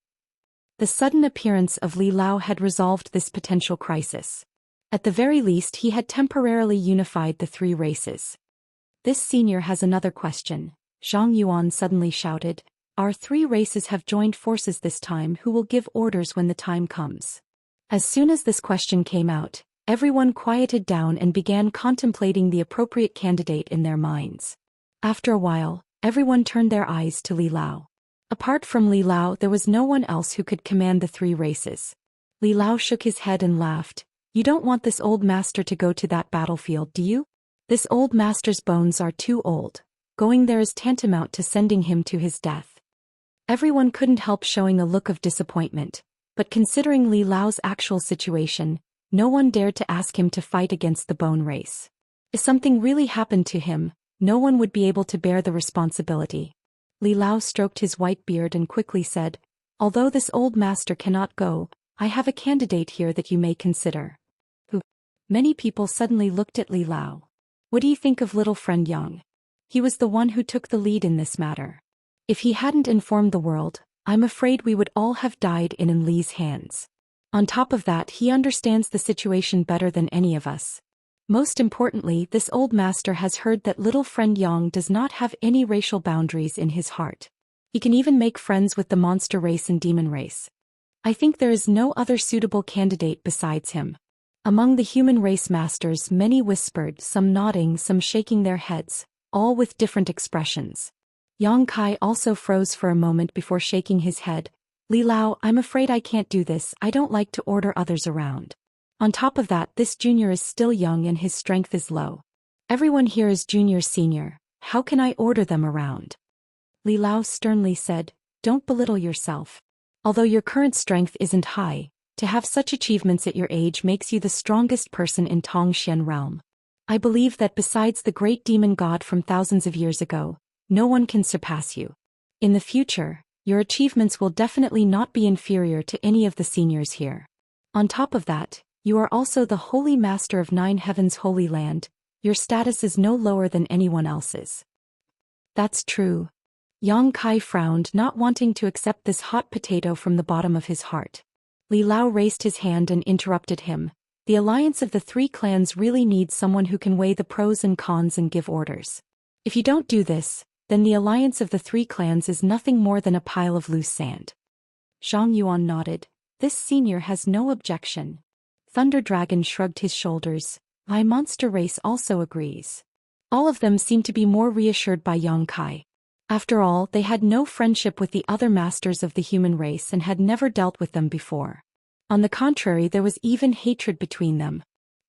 The sudden appearance of Li Lao had resolved this potential crisis. At the very least, he had temporarily unified the three races. "This senior has another question," Zhang Yuan suddenly shouted. "Our three races have joined forces this time. Who will give orders when the time comes?" As soon as this question came out, everyone quieted down and began contemplating the appropriate candidate in their minds. After a while, everyone turned their eyes to Li Lao. Apart from Li Lao, there was no one else who could command the three races. Li Lao shook his head and laughed. "You don't want this old master to go to that battlefield, do you? This old master's bones are too old. Going there is tantamount to sending him to his death." Everyone couldn't help showing a look of disappointment, but considering Li Lao's actual situation, no one dared to ask him to fight against the bone race. If something really happened to him, no one would be able to bear the responsibility. Li Lao stroked his white beard and quickly said, "Although this old master cannot go, I have a candidate here that you may consider." "Who?" Many people suddenly looked at Li Lao. "What do you think of little friend Yang? He was the one who took the lead in this matter. If he hadn't informed the world, I'm afraid we would all have died in Li's hands. On top of that, he understands the situation better than any of us. Most importantly, this old master has heard that little friend Yang does not have any racial boundaries in his heart. He can even make friends with the monster race and demon race. I think there is no other suitable candidate besides him." Among the human race masters, many whispered, some nodding, some shaking their heads, all with different expressions. Yang Kai also froze for a moment before shaking his head. "Li Lao, I'm afraid I can't do this. I don't like to order others around. On top of that, this junior is still young and his strength is low. Everyone here is junior senior. How can I order them around?" Li Lao sternly said, "Don't belittle yourself. Although your current strength isn't high, to have such achievements at your age makes you the strongest person in Xian realm. I believe that besides the great demon god from thousands of years ago, no one can surpass you. In the future, your achievements will definitely not be inferior to any of the seniors here. On top of that, you are also the holy master of 9 heavens holy land. Your status is no lower than anyone else's." "That's true." Yang Kai frowned, not wanting to accept this hot potato from the bottom of his heart. Li Lao raised his hand and interrupted him. "The alliance of the three clans really needs someone who can weigh the pros and cons and give orders. If you don't do this, then the alliance of the three clans is nothing more than a pile of loose sand." Zhang Yuan nodded. "This senior has no objection." Thunder Dragon shrugged his shoulders. "My monster race also agrees." All of them seemed to be more reassured by Yang Kai. After all, they had no friendship with the other masters of the human race and had never dealt with them before. On the contrary, there was even hatred between them.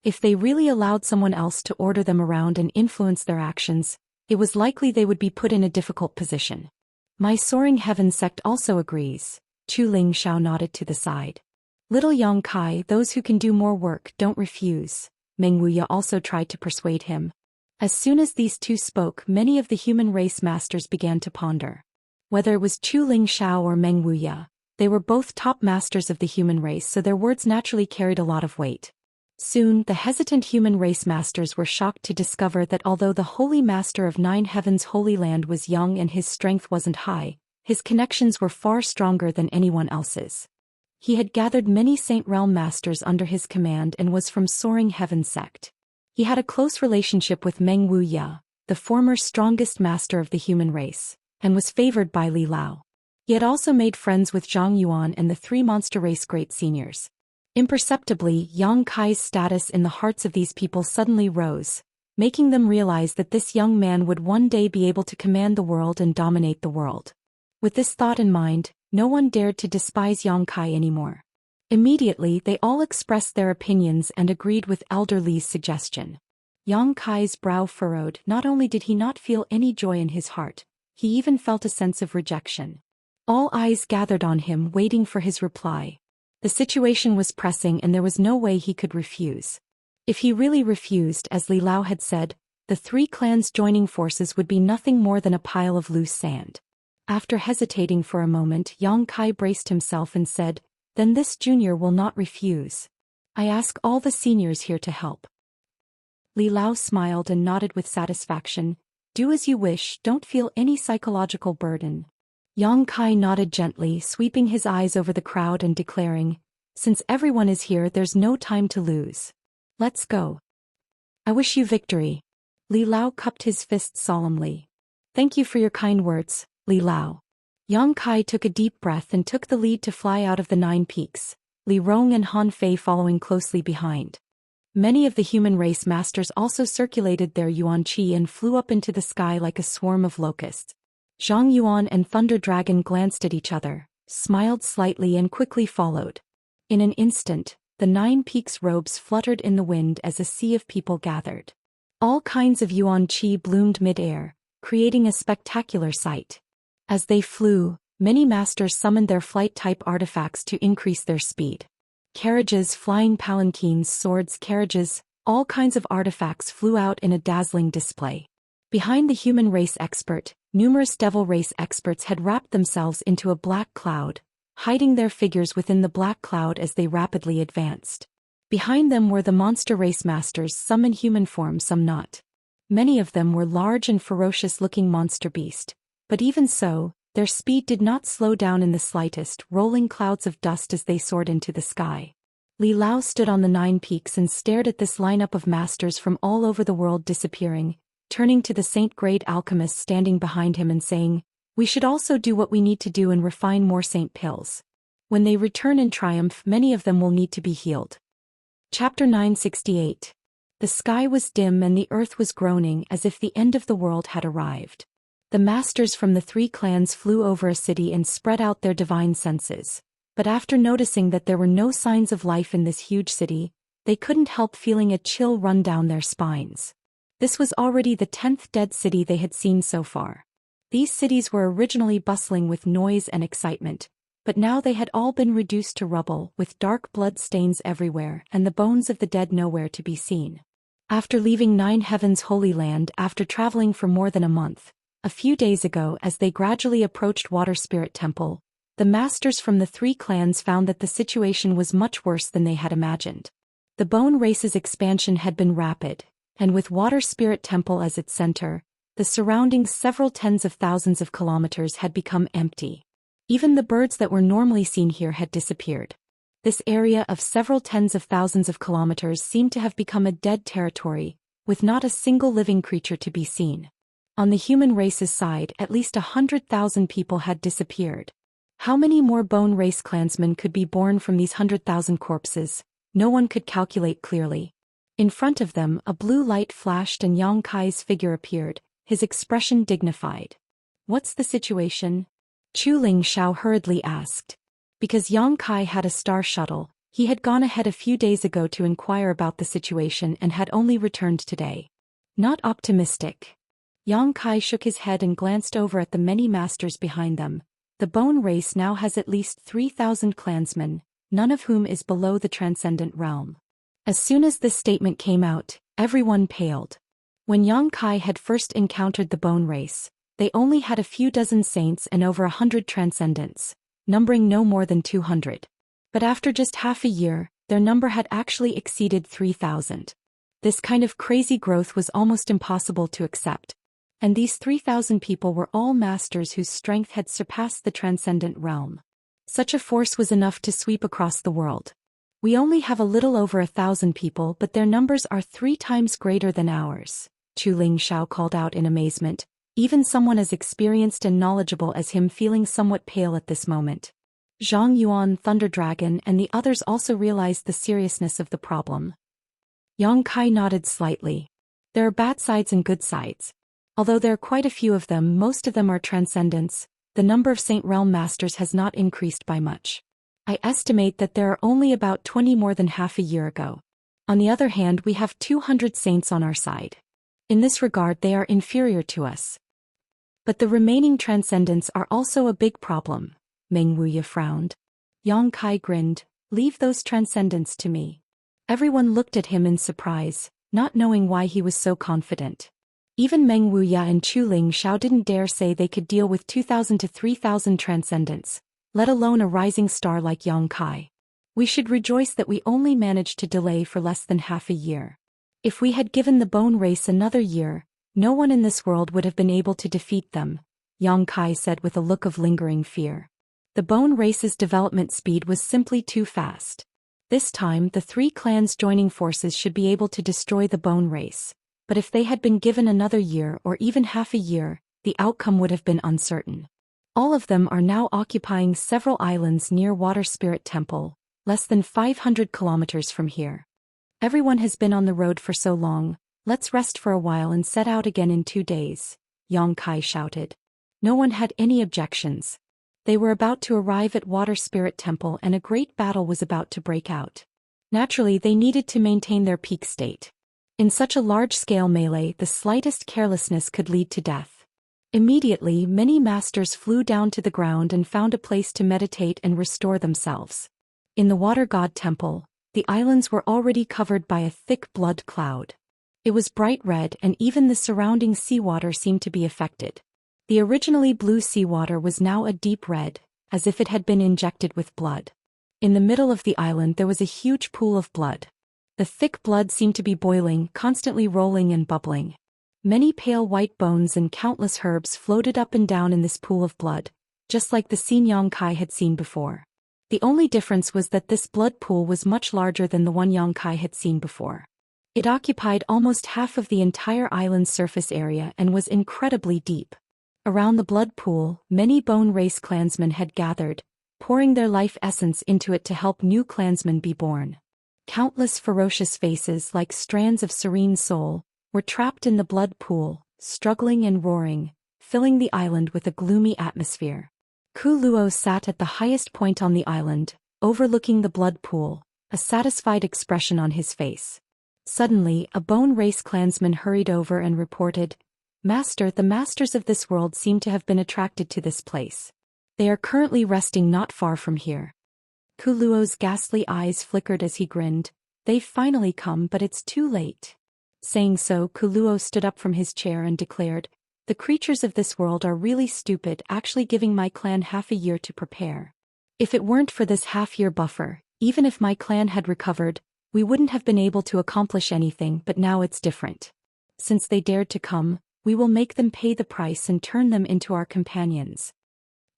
If they really allowed someone else to order them around and influence their actions, it was likely they would be put in a difficult position. "My Soaring Heaven sect also agrees," Chu Ling Xiao nodded to the side. "Little Yang Kai, those who can do more work don't refuse," Meng Wuya also tried to persuade him. As soon as these two spoke, many of the human race masters began to ponder. Whether it was Chu Lingxiao or Meng Wuya, they were both top masters of the human race, so their words naturally carried a lot of weight. Soon, the hesitant human race masters were shocked to discover that although the Holy Master of Nine Heavens' Holy Land was young and his strength wasn't high, his connections were far stronger than anyone else's. He had gathered many Saint Realm masters under his command and was from Soaring Heaven sect. He had a close relationship with Meng Wuya, the former strongest master of the human race, and was favored by Li Lao. He had also made friends with Zhang Yuan and the three monster race great seniors. Imperceptibly, Yang Kai's status in the hearts of these people suddenly rose, making them realize that this young man would one day be able to command the world and dominate the world. With this thought in mind, no one dared to despise Yang Kai anymore. Immediately, they all expressed their opinions and agreed with Elder Li's suggestion. Yang Kai's brow furrowed. Not only did he not feel any joy in his heart, he even felt a sense of rejection. All eyes gathered on him, waiting for his reply. The situation was pressing and there was no way he could refuse. If he really refused, as Li Lao had said, the three clans joining forces would be nothing more than a pile of loose sand. After hesitating for a moment, Yang Kai braced himself and said, "Then this junior will not refuse. I ask all the seniors here to help." Li Lao smiled and nodded with satisfaction. "Do as you wish, don't feel any psychological burden." Yang Kai nodded gently, sweeping his eyes over the crowd and declaring, "Since everyone is here, there's no time to lose. Let's go. I wish you victory." Li Lao cupped his fists solemnly. "Thank you for your kind words, Li Lao." Yang Kai took a deep breath and took the lead to fly out of the 9 peaks, Li Rong and Han Fei following closely behind. Many of the human race masters also circulated their yuan qi and flew up into the sky like a swarm of locusts. Zhang Yuan and Thunder Dragon glanced at each other, smiled slightly and quickly followed. In an instant, the 9 peaks' robes fluttered in the wind as a sea of people gathered. All kinds of yuan qi bloomed mid-air, creating a spectacular sight. As they flew, many masters summoned their flight-type artifacts to increase their speed. Carriages, flying palanquins, swords, carriages, all kinds of artifacts flew out in a dazzling display. Behind the human race expert, numerous devil race experts had wrapped themselves into a black cloud, hiding their figures within the black cloud as they rapidly advanced. Behind them were the monster race masters, some in human form, some not. Many of them were large and ferocious-looking monster beasts, but even so, their speed did not slow down in the slightest, rolling clouds of dust as they soared into the sky. Li Lao stood on the 9 peaks and stared at this lineup of masters from all over the world disappearing, turning to the saint-grade alchemists standing behind him and saying, "We should also do what we need to do and refine more saint pills. When they return in triumph, many of them will need to be healed." Chapter 968. The sky was dim and the earth was groaning as if the end of the world had arrived. The masters from the 3 clans flew over a city and spread out their divine senses, but after noticing that there were no signs of life in this huge city, they couldn't help feeling a chill run down their spines. This was already the 10th dead city they had seen so far. These cities were originally bustling with noise and excitement, but now they had all been reduced to rubble, with dark blood stains everywhere and the bones of the dead nowhere to be seen. After leaving Nine Heavens' Holy Land after traveling for more than a month, a few days ago as they gradually approached Water Spirit Temple, the masters from the 3 clans found that the situation was much worse than they had imagined. The bone race's expansion had been rapid, and with Water Spirit Temple as its center, the surrounding several tens of thousands of kilometers had become empty. Even the birds that were normally seen here had disappeared. This area of several tens of thousands of kilometers seemed to have become a dead territory, with not a single living creature to be seen. On the human race's side, at least 100,000 people had disappeared. How many more bone race clansmen could be born from these 100,000 corpses? No one could calculate clearly. In front of them, a blue light flashed and Yang Kai's figure appeared, his expression dignified. "What's the situation?" Chu Lingxiao hurriedly asked. Because Yang Kai had a star shuttle, he had gone ahead a few days ago to inquire about the situation and had only returned today. Not optimistic. Yang Kai shook his head and glanced over at the many masters behind them. The bone race now has at least 3,000 clansmen, none of whom is below the transcendent realm. As soon as this statement came out, everyone paled. When Yang Kai had first encountered the bone race, they only had a few dozen saints and over 100 transcendents, numbering no more than 200. But after just half a year, their number had actually exceeded 3,000. This kind of crazy growth was almost impossible to accept. And these 3,000 people were all masters whose strength had surpassed the transcendent realm. Such a force was enough to sweep across the world. We only have a little over 1,000 people, but their numbers are 3 times greater than ours, Chu Lingxiao called out in amazement, even someone as experienced and knowledgeable as him feeling somewhat pale at this moment. Zhang Yuan, Thunder Dragon, and the others also realized the seriousness of the problem. Yang Kai nodded slightly. There are bad sides and good sides. Although there are quite a few of them, most of them are transcendents, the number of Saint Realm Masters has not increased by much. I estimate that there are only about 20 more than half a year ago. On the other hand, we have 200 saints on our side. In this regard, they are inferior to us. But the remaining transcendents are also a big problem. Meng Wuya frowned. Yang Kai grinned. Leave those transcendents to me. Everyone looked at him in surprise, not knowing why he was so confident. Even Meng Wuya and Chu Lingxiao didn't dare say they could deal with 2,000 to 3,000 transcendents, let alone a rising star like Yang Kai. We should rejoice that we only managed to delay for less than half a year. If we had given the bone race another year, no one in this world would have been able to defeat them, Yang Kai said with a look of lingering fear. The bone race's development speed was simply too fast. This time, the 3 clans joining forces should be able to destroy the bone race, but if they had been given another year or even half a year, the outcome would have been uncertain. All of them are now occupying several islands near Water Spirit Temple, less than 500 kilometers from here. Everyone has been on the road for so long, let's rest for a while and set out again in 2 days, Yang Kai shouted. No one had any objections. They were about to arrive at Water Spirit Temple and a great battle was about to break out. Naturally, they needed to maintain their peak state. In such a large-scale melee, the slightest carelessness could lead to death. Immediately, many masters flew down to the ground and found a place to meditate and restore themselves. In the Water God Temple, the islands were already covered by a thick blood cloud. It was bright red and even the surrounding seawater seemed to be affected. The originally blue seawater was now a deep red, as if it had been injected with blood. In the middle of the island there was a huge pool of blood. The thick blood seemed to be boiling, constantly rolling and bubbling. Many pale white bones and countless herbs floated up and down in this pool of blood, just like the scene Yang Kai had seen before. The only difference was that this blood pool was much larger than the one Yang Kai had seen before. It occupied almost half of the entire island's surface area and was incredibly deep. Around the blood pool, many bone race clansmen had gathered, pouring their life essence into it to help new clansmen be born. Countless ferocious faces like strands of serene soul were trapped in the blood pool, struggling and roaring, filling the island with a gloomy atmosphere. Ku Luo sat at the highest point on the island, overlooking the blood pool, a satisfied expression on his face. Suddenly, a bone race clansman hurried over and reported, "Master, the masters of this world seem to have been attracted to this place. They are currently resting not far from here." Ku Luo's ghastly eyes flickered as he grinned. "They've finally come, but it's too late." Saying so, Ku Luo stood up from his chair and declared, "The creatures of this world are really stupid, actually giving my clan half a year to prepare. If it weren't for this half-year buffer, even if my clan had recovered, we wouldn't have been able to accomplish anything, but now it's different. Since they dared to come, we will make them pay the price and turn them into our companions."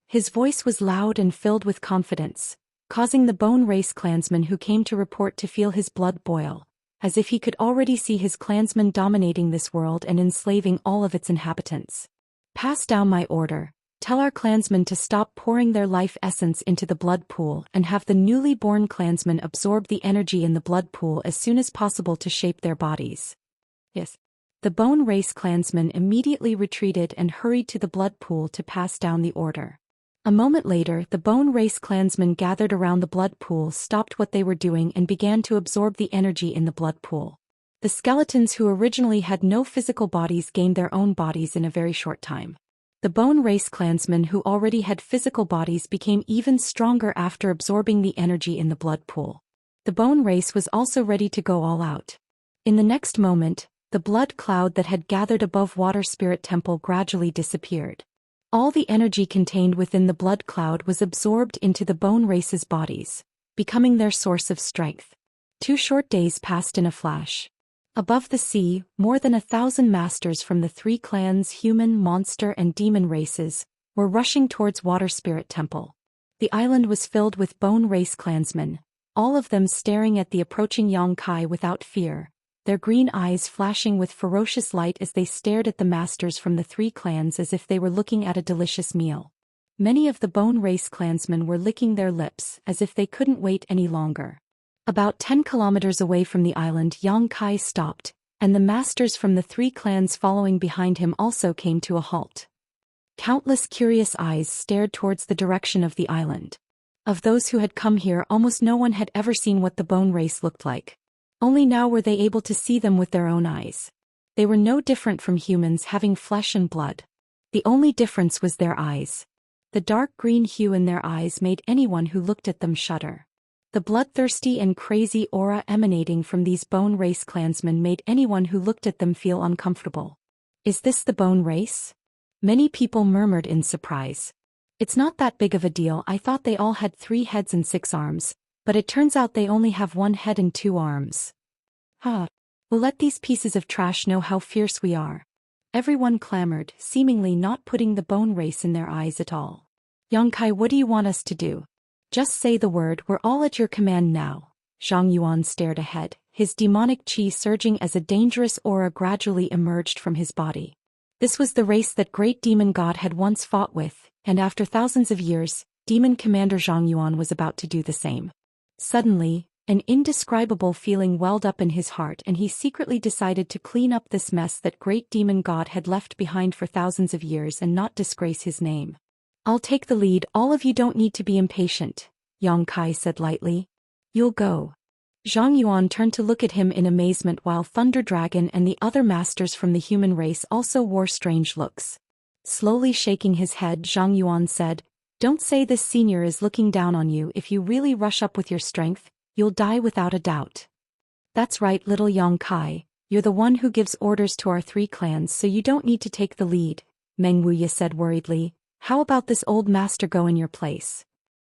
His voice was loud and filled with confidence, causing the bone race clansman who came to report to feel his blood boil, as if he could already see his clansmen dominating this world and enslaving all of its inhabitants. "Pass down my order. Tell our clansmen to stop pouring their life essence into the blood pool and have the newly born clansmen absorb the energy in the blood pool as soon as possible to shape their bodies." Yes. The bone race clansmen immediately retreated and hurried to the blood pool to pass down the order. A moment later, the bone race clansmen gathered around the blood pool stopped what they were doing and began to absorb the energy in the blood pool. The skeletons who originally had no physical bodies gained their own bodies in a very short time. The bone race clansmen who already had physical bodies became even stronger after absorbing the energy in the blood pool. The bone race was also ready to go all out. In the next moment, The blood cloud that had gathered above Water Spirit Temple gradually disappeared. All the energy contained within the blood cloud was absorbed into the bone race's bodies, becoming their source of strength. 2 short days passed in a flash. Above the sea, more than 1,000 masters from the 3 clans, human, monster and demon races, were rushing towards Water Spirit Temple. The island was filled with bone race clansmen, all of them staring at the approaching Xianxia without fear, their green eyes flashing with ferocious light as they stared at the masters from the 3 clans as if they were looking at a delicious meal. Many of the bone race clansmen were licking their lips as if they couldn't wait any longer. About 10 kilometers away from the island, Xianxia stopped, and the masters from the 3 clans following behind him also came to a halt. Countless curious eyes stared towards the direction of the island. Of those who had come here, almost no one had ever seen what the bone race looked like. Only now were they able to see them with their own eyes. They were no different from humans, having flesh and blood. The only difference was their eyes. The dark green hue in their eyes made anyone who looked at them shudder. The bloodthirsty and crazy aura emanating from these bone race clansmen made anyone who looked at them feel uncomfortable. Is this the bone race? Many people murmured in surprise. It's not that big of a deal. I thought they all had 3 heads and 6 arms, but it turns out they only have 1 head and 2 arms. We'll let these pieces of trash know how fierce we are. Everyone clamored, seemingly not putting the bone race in their eyes at all. Xianxia, what do you want us to do? Just say the word, we're all at your command now. Zhang Yuan stared ahead, his demonic qi surging as a dangerous aura gradually emerged from his body. This was the race that great demon god had once fought with, and after thousands of years, demon commander Zhang Yuan was about to do the same. Suddenly, an indescribable feeling welled up in his heart, and he secretly decided to clean up this mess that great demon god had left behind for thousands of years and not disgrace his name. I'll take the lead, all of you don't need to be impatient, Xianxia said lightly. You'll go. Zhang Yuan turned to look at him in amazement while Thunder Dragon and the other masters from the human race also wore strange looks. Slowly shaking his head, Zhang Yuan said, Don't say this senior is looking down on you. If you really rush up with your strength, you'll die without a doubt. That's right, little Xianxia, you're the one who gives orders to our 3 clans, so you don't need to take the lead, Meng Wuya said worriedly. How about this old master go in your place?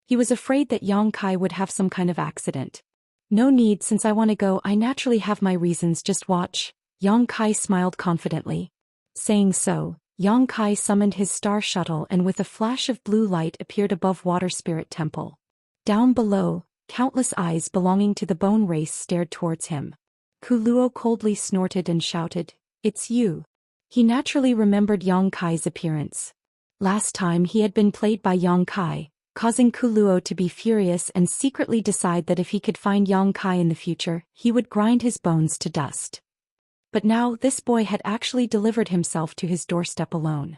He was afraid that Xianxia would have some kind of accident. No need, since I want to go, I naturally have my reasons, just watch, Xianxia smiled confidently. Saying so, Xianxia summoned his star shuttle and with a flash of blue light appeared above Water Spirit Temple. Down below, countless eyes belonging to the bone race stared towards him. Kuluo coldly snorted and shouted, It's you. He naturally remembered Xianxia's appearance. Last time he had been played by Xianxia, causing Kuluo to be furious and secretly decide that if he could find Xianxia in the future, he would grind his bones to dust. But now this boy had actually delivered himself to his doorstep alone.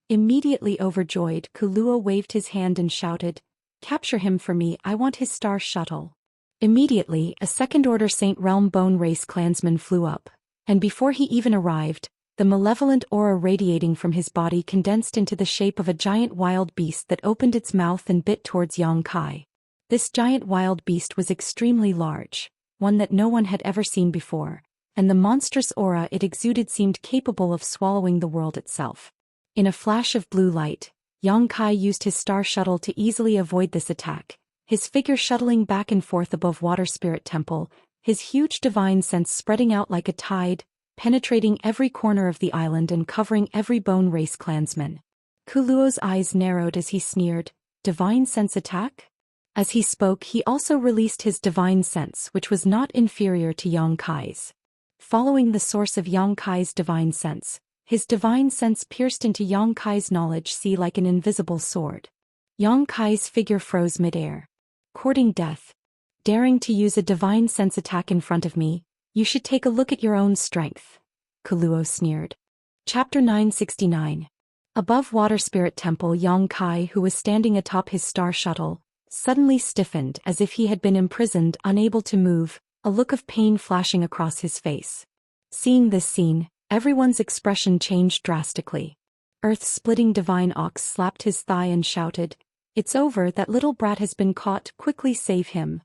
Immediately overjoyed, Kuluo waved his hand and shouted, Capture him for me, I want his star shuttle. Immediately, a second-order Saint Realm bone race clansman flew up, and before he even arrived, the malevolent aura radiating from his body condensed into the shape of a giant wild beast that opened its mouth and bit towards Xianxia. This giant wild beast was extremely large, one that no one had ever seen before, and the monstrous aura it exuded seemed capable of swallowing the world itself. In a flash of blue light, Xianxia used his star shuttle to easily avoid this attack, his figure shuttling back and forth above Water Spirit Temple, his huge divine sense spreading out like a tide, penetrating every corner of the island and covering every bone race clansman. Kuluo's eyes narrowed as he sneered, Divine sense attack? As he spoke, he also released his divine sense, which was not inferior to Xianxia's. Following the source of Xianxia's divine sense, his divine sense pierced into Xianxia's knowledge sea like an invisible sword. Xianxia's figure froze midair. Courting death. Daring to use a divine sense attack in front of me, you should take a look at your own strength, Kuluo sneered. Chapter 969. Above Water Spirit Temple, Xianxia, who was standing atop his star shuttle, suddenly stiffened as if he had been imprisoned, unable to move, a look of pain flashing across his face. Seeing this scene, everyone's expression changed drastically. Earth-splitting Divine Ox slapped his thigh and shouted, It's over, that little brat has been caught, quickly save him.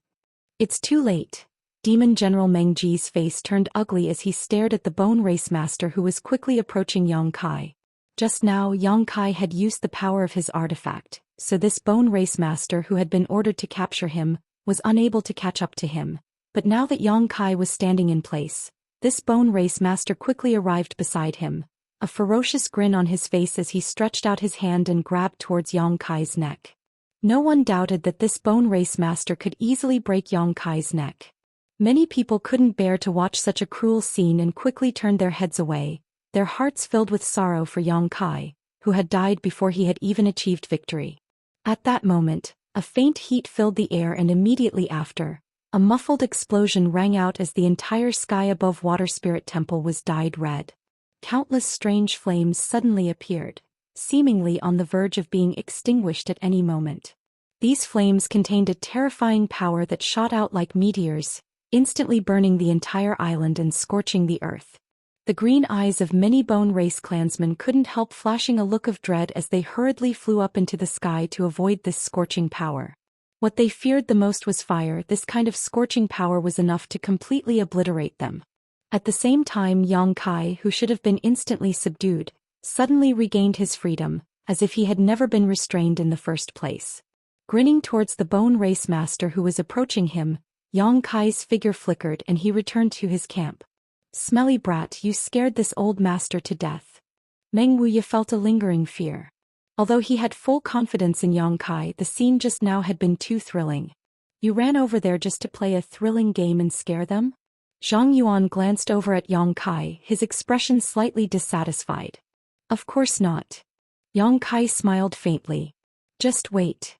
It's too late. Demon General Meng Ji's face turned ugly as he stared at the Bone Race Master who was quickly approaching Yang Kai. Just now Yang Kai had used the power of his artifact, so this Bone Race Master who had been ordered to capture him was unable to catch up to him. But now that Yang Kai was standing in place, this Bone Race Master quickly arrived beside him, a ferocious grin on his face as he stretched out his hand and grabbed towards Yang Kai's neck. No one doubted that this Bone Race Master could easily break Yang Kai's neck. Many people couldn't bear to watch such a cruel scene and quickly turned their heads away, their hearts filled with sorrow for Yang Kai, who had died before he had even achieved victory. At that moment, a faint heat filled the air and immediately after, a muffled explosion rang out as the entire sky above Water Spirit Temple was dyed red. Countless strange flames suddenly appeared, seemingly on the verge of being extinguished at any moment. These flames contained a terrifying power that shot out like meteors, instantly burning the entire island and scorching the earth. The green eyes of many Bone Race clansmen couldn't help flashing a look of dread as they hurriedly flew up into the sky to avoid this scorching power. What they feared the most was fire. This kind of scorching power was enough to completely obliterate them. At the same time, Yang Kai, who should have been instantly subdued, suddenly regained his freedom, as if he had never been restrained in the first place. Grinning towards the Bone Race Master who was approaching him, Yang Kai's figure flickered and he returned to his camp. "Smelly brat, you scared this old master to death." Meng Wuya felt a lingering fear. Although he had full confidence in Yang Kai, the scene just now had been too thrilling. "You ran over there just to play a thrilling game and scare them?" Zhang Yuan glanced over at Yang Kai, his expression slightly dissatisfied. "Of course not." Yang Kai smiled faintly. "Just wait."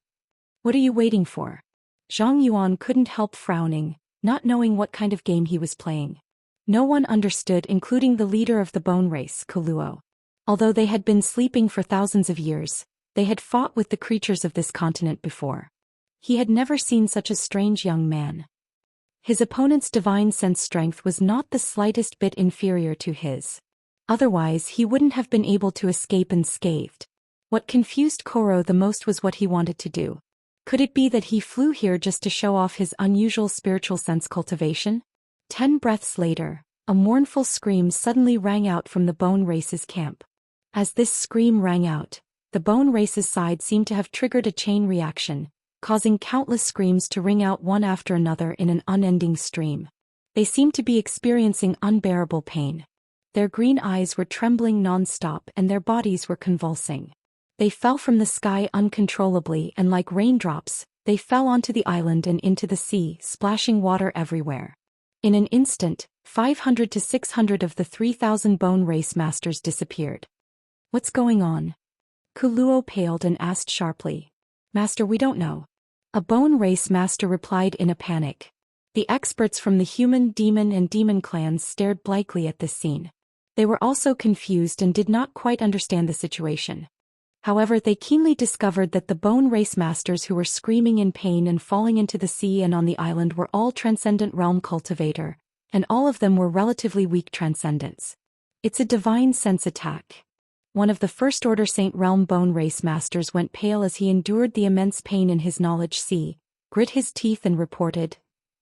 "What are you waiting for?" Zhang Yuan couldn't help frowning, not knowing what kind of game he was playing. No one understood, including the leader of the Bone Race, Kuluo. Although they had been sleeping for thousands of years, they had fought with the creatures of this continent before. He had never seen such a strange young man. His opponent's divine sense strength was not the slightest bit inferior to his. Otherwise he wouldn't have been able to escape unscathed. What confused Koro the most was what he wanted to do. Could it be that he flew here just to show off his unusual spiritual sense cultivation? 10 breaths later, a mournful scream suddenly rang out from the Bone Race's camp. As this scream rang out, the Bone Race's side seemed to have triggered a chain reaction, causing countless screams to ring out one after another in an unending stream. They seemed to be experiencing unbearable pain. Their green eyes were trembling non-stop and their bodies were convulsing. They fell from the sky uncontrollably and like raindrops, they fell onto the island and into the sea, splashing water everywhere. In an instant, 500 to 600 of the 3,000 Bone Race Masters disappeared. "What's going on?" Kuluo paled and asked sharply. "Master, we don't know." A Bone Race Master replied in a panic. The experts from the human, demon and demon clans stared blankly at this scene. They were also confused and did not quite understand the situation. However, they keenly discovered that the Bone Race Masters who were screaming in pain and falling into the sea and on the island were all Transcendent Realm Cultivator, and all of them were relatively weak Transcendents. "It's a divine sense attack." One of the First Order Saint Realm Bone Race Masters went pale as he endured the immense pain in his knowledge sea, grit his teeth and reported,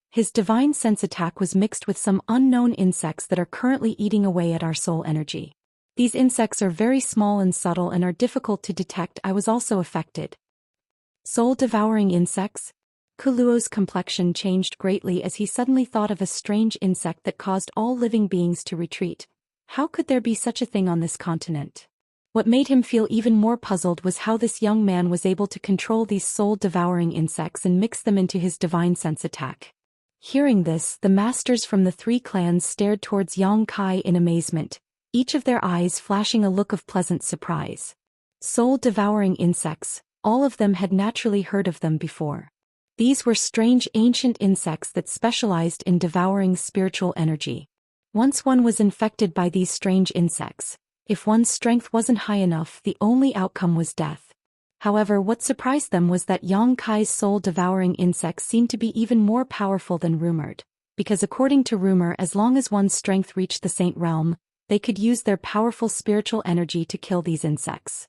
"His divine sense attack was mixed with some unknown insects that are currently eating away at our soul energy. These insects are very small and subtle and are difficult to detect. I was also affected." Soul-devouring insects? Kuluo's complexion changed greatly as he suddenly thought of a strange insect that caused all living beings to retreat. How could there be such a thing on this continent? What made him feel even more puzzled was how this young man was able to control these soul-devouring insects and mix them into his divine sense attack. Hearing this, the masters from the 3 clans stared towards Yang Kai in amazement, each of their eyes flashing a look of pleasant surprise. Soul-devouring insects, all of them had naturally heard of them before. These were strange ancient insects that specialized in devouring spiritual energy. Once one was infected by these strange insects, if one's strength wasn't high enough, the only outcome was death. However, what surprised them was that Yang Kai's soul-devouring insects seemed to be even more powerful than rumored, because according to rumor, as long as one's strength reached the Saint Realm, they could use their powerful spiritual energy to kill these insects.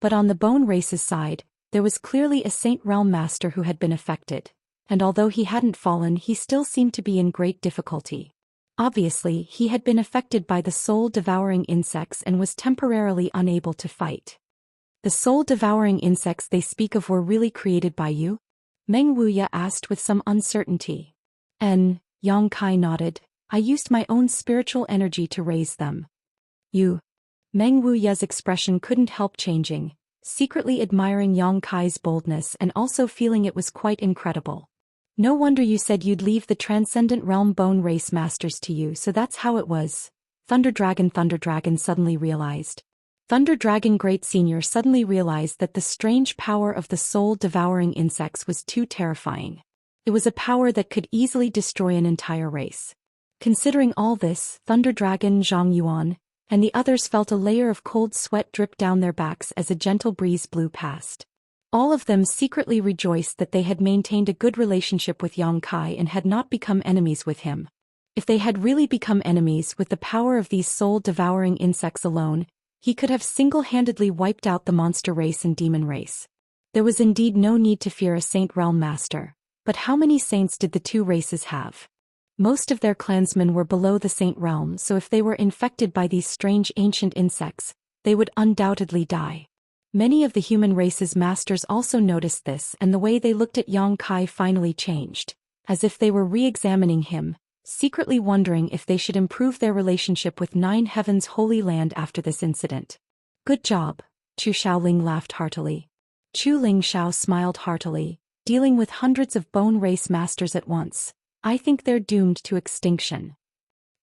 But on the Bone Race's side, there was clearly a Saint Realm Master who had been affected. and although he hadn't fallen, he still seemed to be in great difficulty. Obviously, he had been affected by the soul-devouring insects and was temporarily unable to fight. The soul-devouring insects they speak of were really created by you? Meng Wuya asked with some uncertainty. Yang Kai nodded. I used my own spiritual energy to raise them. You? Meng Wuya's expression couldn't help changing, secretly admiring Yang Kai's boldness and also feeling it was quite incredible. No wonder you said you'd leave the transcendent realm bone race masters to you, so that's how it was. Thunder Dragon suddenly realized. Thunder Dragon Great Senior suddenly realized that the strange power of the soul-devouring insects was too terrifying. It was a power that could easily destroy an entire race. Considering all this, Thunder Dragon Zhang Yuan and the others felt a layer of cold sweat drip down their backs as a gentle breeze blew past. All of them secretly rejoiced that they had maintained a good relationship with Yang Kai and had not become enemies with him. If they had really become enemies with the power of these soul-devouring insects alone, he could have single-handedly wiped out the monster race and demon race. There was indeed no need to fear a Saint Realm Master, but how many saints did the two races have? Most of their clansmen were below the Saint Realm, so if they were infected by these strange ancient insects, they would undoubtedly die. Many of the human race's masters also noticed this, and the way they looked at Yang Kai finally changed, as if they were re-examining him, secretly wondering if they should improve their relationship with Nine Heaven's Holy Land after this incident. Good job, Chu Xiaoling laughed heartily. Chu Lingxiao smiled heartily, dealing with hundreds of bone race masters at once. I think they're doomed to extinction.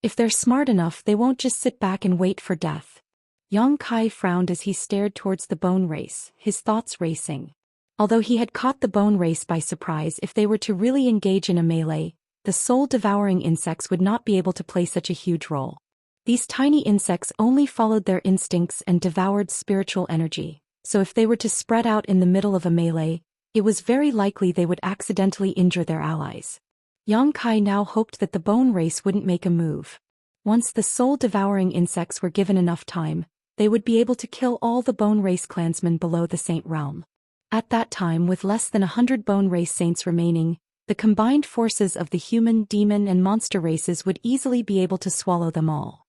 If they're smart enough, they won't just sit back and wait for death. Yang Kai frowned as he stared towards the bone race, his thoughts racing. Although he had caught the bone race by surprise, if they were to really engage in a melee, the soul-devouring insects would not be able to play such a huge role. These tiny insects only followed their instincts and devoured spiritual energy, so if they were to spread out in the middle of a melee, it was very likely they would accidentally injure their allies. Yang Kai now hoped that the bone race wouldn't make a move. Once the soul-devouring insects were given enough time, they would be able to kill all the bone race clansmen below the Saint Realm. At that time, with less than 100 bone race saints remaining, the combined forces of the human, demon and monster races would easily be able to swallow them all.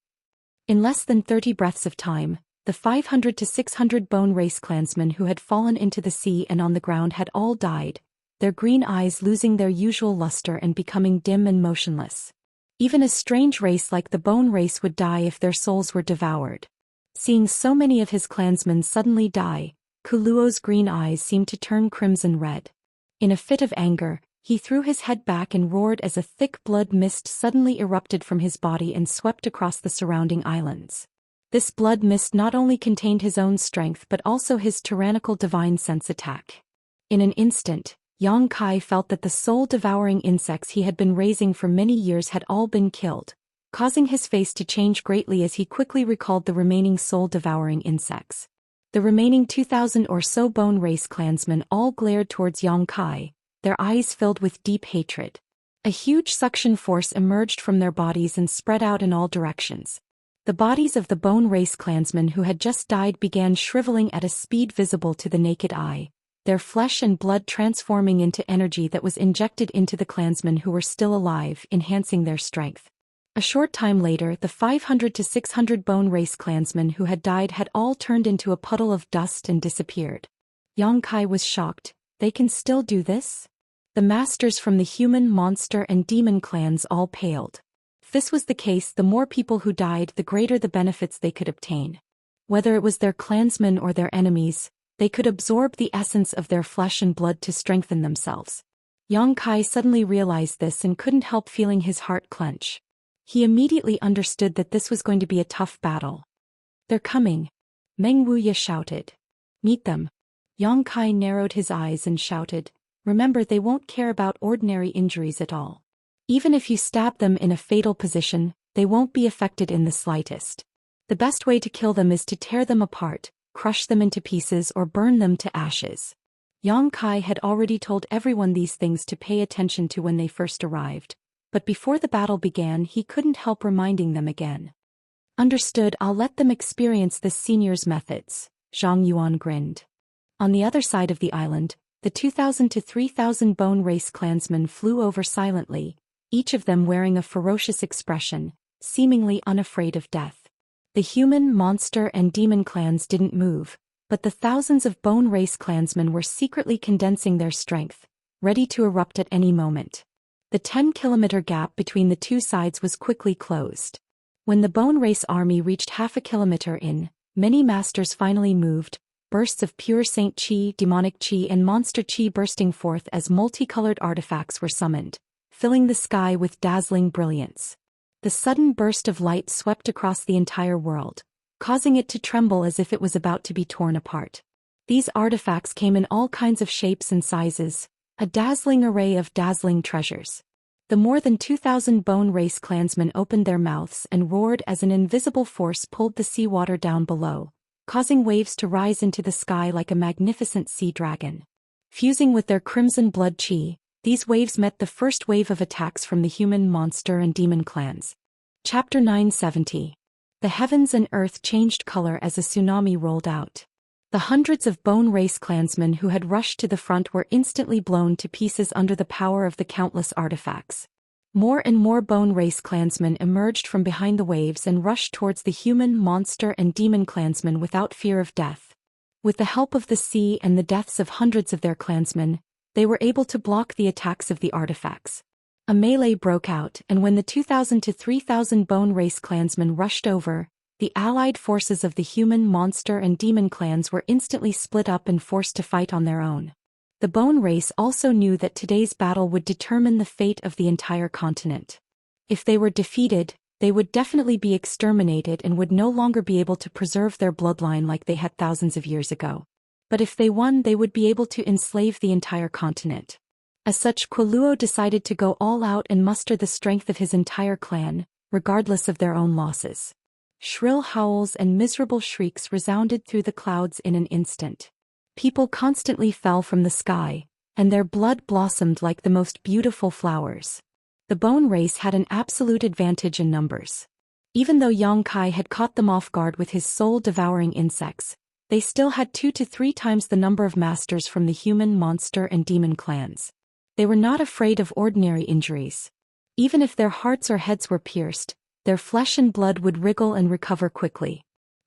In less than 30 breaths of time, the 500 to 600 bone race clansmen who had fallen into the sea and on the ground had all died, their green eyes losing their usual luster and becoming dim and motionless. Even a strange race like the bone race would die if their souls were devoured. Seeing so many of his clansmen suddenly die, Kuluo's green eyes seemed to turn crimson red. In a fit of anger, he threw his head back and roared as a thick blood mist suddenly erupted from his body and swept across the surrounding islands. This blood mist not only contained his own strength but also his tyrannical divine sense attack. In an instant, Yang Kai felt that the soul-devouring insects he had been raising for many years had all been killed, causing his face to change greatly as he quickly recalled the remaining soul-devouring insects. The remaining 2,000 or so bone race clansmen all glared towards Yang Kai, their eyes filled with deep hatred. A huge suction force emerged from their bodies and spread out in all directions. The bodies of the bone race clansmen who had just died began shriveling at a speed visible to the naked eye, their flesh and blood transforming into energy that was injected into the clansmen who were still alive, enhancing their strength. A short time later, the 500 to 600 bone race clansmen who had died had all turned into a puddle of dust and disappeared. Yang Kai was shocked. They can still do this? The masters from the human, monster and demon clans all paled. If this was the case, the more people who died, the greater the benefits they could obtain. Whether it was their clansmen or their enemies, they could absorb the essence of their flesh and blood to strengthen themselves. Yang Kai suddenly realized this and couldn't help feeling his heart clench. He immediately understood that this was going to be a tough battle. They're coming. Meng Wuya shouted. Meet them. Yang Kai narrowed his eyes and shouted, remember, they won't care about ordinary injuries at all. Even if you stab them in a fatal position, they won't be affected in the slightest. The best way to kill them is to tear them apart, crush them into pieces or burn them to ashes. Yang Kai had already told everyone these things to pay attention to when they first arrived, but before the battle began he couldn't help reminding them again. Understood, I'll let them experience this senior's methods, Zhang Yuan grinned. On the other side of the island, the 2,000 to 3,000 bone race clansmen flew over silently, each of them wearing a ferocious expression, seemingly unafraid of death. The human, monster, and demon clans didn't move, but the thousands of bone race clansmen were secretly condensing their strength, ready to erupt at any moment. The 10-kilometer gap between the two sides was quickly closed. When the bone race army reached half a kilometer in, many masters finally moved, bursts of pure saint chi, demonic chi, and monster chi bursting forth as multicolored artifacts were summoned, filling the sky with dazzling brilliance. The sudden burst of light swept across the entire world, causing it to tremble as if it was about to be torn apart. These artifacts came in all kinds of shapes and sizes, a dazzling array of dazzling treasures. The more than 2,000 bone race clansmen opened their mouths and roared as an invisible force pulled the seawater down below, causing waves to rise into the sky like a magnificent sea dragon. Fusing with their crimson blood chi, these waves met the first wave of attacks from the human, monster, and demon clans. Chapter 970. The heavens and earth changed color as a tsunami rolled out. The hundreds of bone race clansmen who had rushed to the front were instantly blown to pieces under the power of the countless artifacts. More and more bone race clansmen emerged from behind the waves and rushed towards the human, monster, and demon clansmen without fear of death. With the help of the sea and the deaths of hundreds of their clansmen, they were able to block the attacks of the artifacts. A melee broke out, and when the 2,000 to 3,000 bone race clansmen rushed over, the allied forces of the human, monster, and demon clans were instantly split up and forced to fight on their own. The bone race also knew that today's battle would determine the fate of the entire continent. If they were defeated, they would definitely be exterminated and would no longer be able to preserve their bloodline like they had thousands of years ago. But if they won, they would be able to enslave the entire continent. As such, Qiluo decided to go all out and muster the strength of his entire clan, regardless of their own losses. Shrill howls and miserable shrieks resounded through the clouds in an instant. People constantly fell from the sky, and their blood blossomed like the most beautiful flowers. The bone race had an absolute advantage in numbers. Even though Yang Kai had caught them off guard with his soul-devouring insects, they still had 2 to 3 times the number of masters from the human, monster, and demon clans. They were not afraid of ordinary injuries. Even if their hearts or heads were pierced, their flesh and blood would wriggle and recover quickly.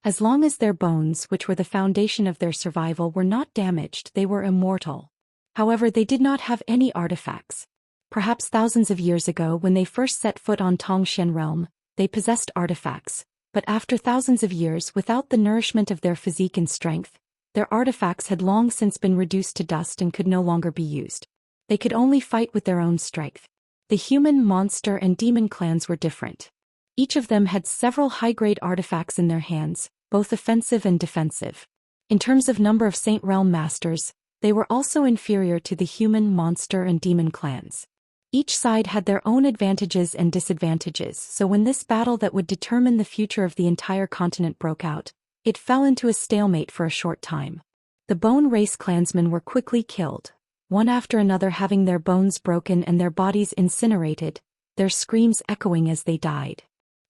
As long as their bones, which were the foundation of their survival, were not damaged, they were immortal. However, they did not have any artifacts. Perhaps thousands of years ago, when they first set foot on Tongxian realm, they possessed artifacts, but after thousands of years, without the nourishment of their physique and strength, their artifacts had long since been reduced to dust and could no longer be used. They could only fight with their own strength. The human, monster, and demon clans were different. Each of them had several high-grade artifacts in their hands, both offensive and defensive. In terms of number of Saint Realm masters, they were also inferior to the human, monster, and demon clans. Each side had their own advantages and disadvantages, so when this battle that would determine the future of the entire continent broke out, it fell into a stalemate for a short time. The bone race clansmen were quickly killed, one after another, having their bones broken and their bodies incinerated, their screams echoing as they died.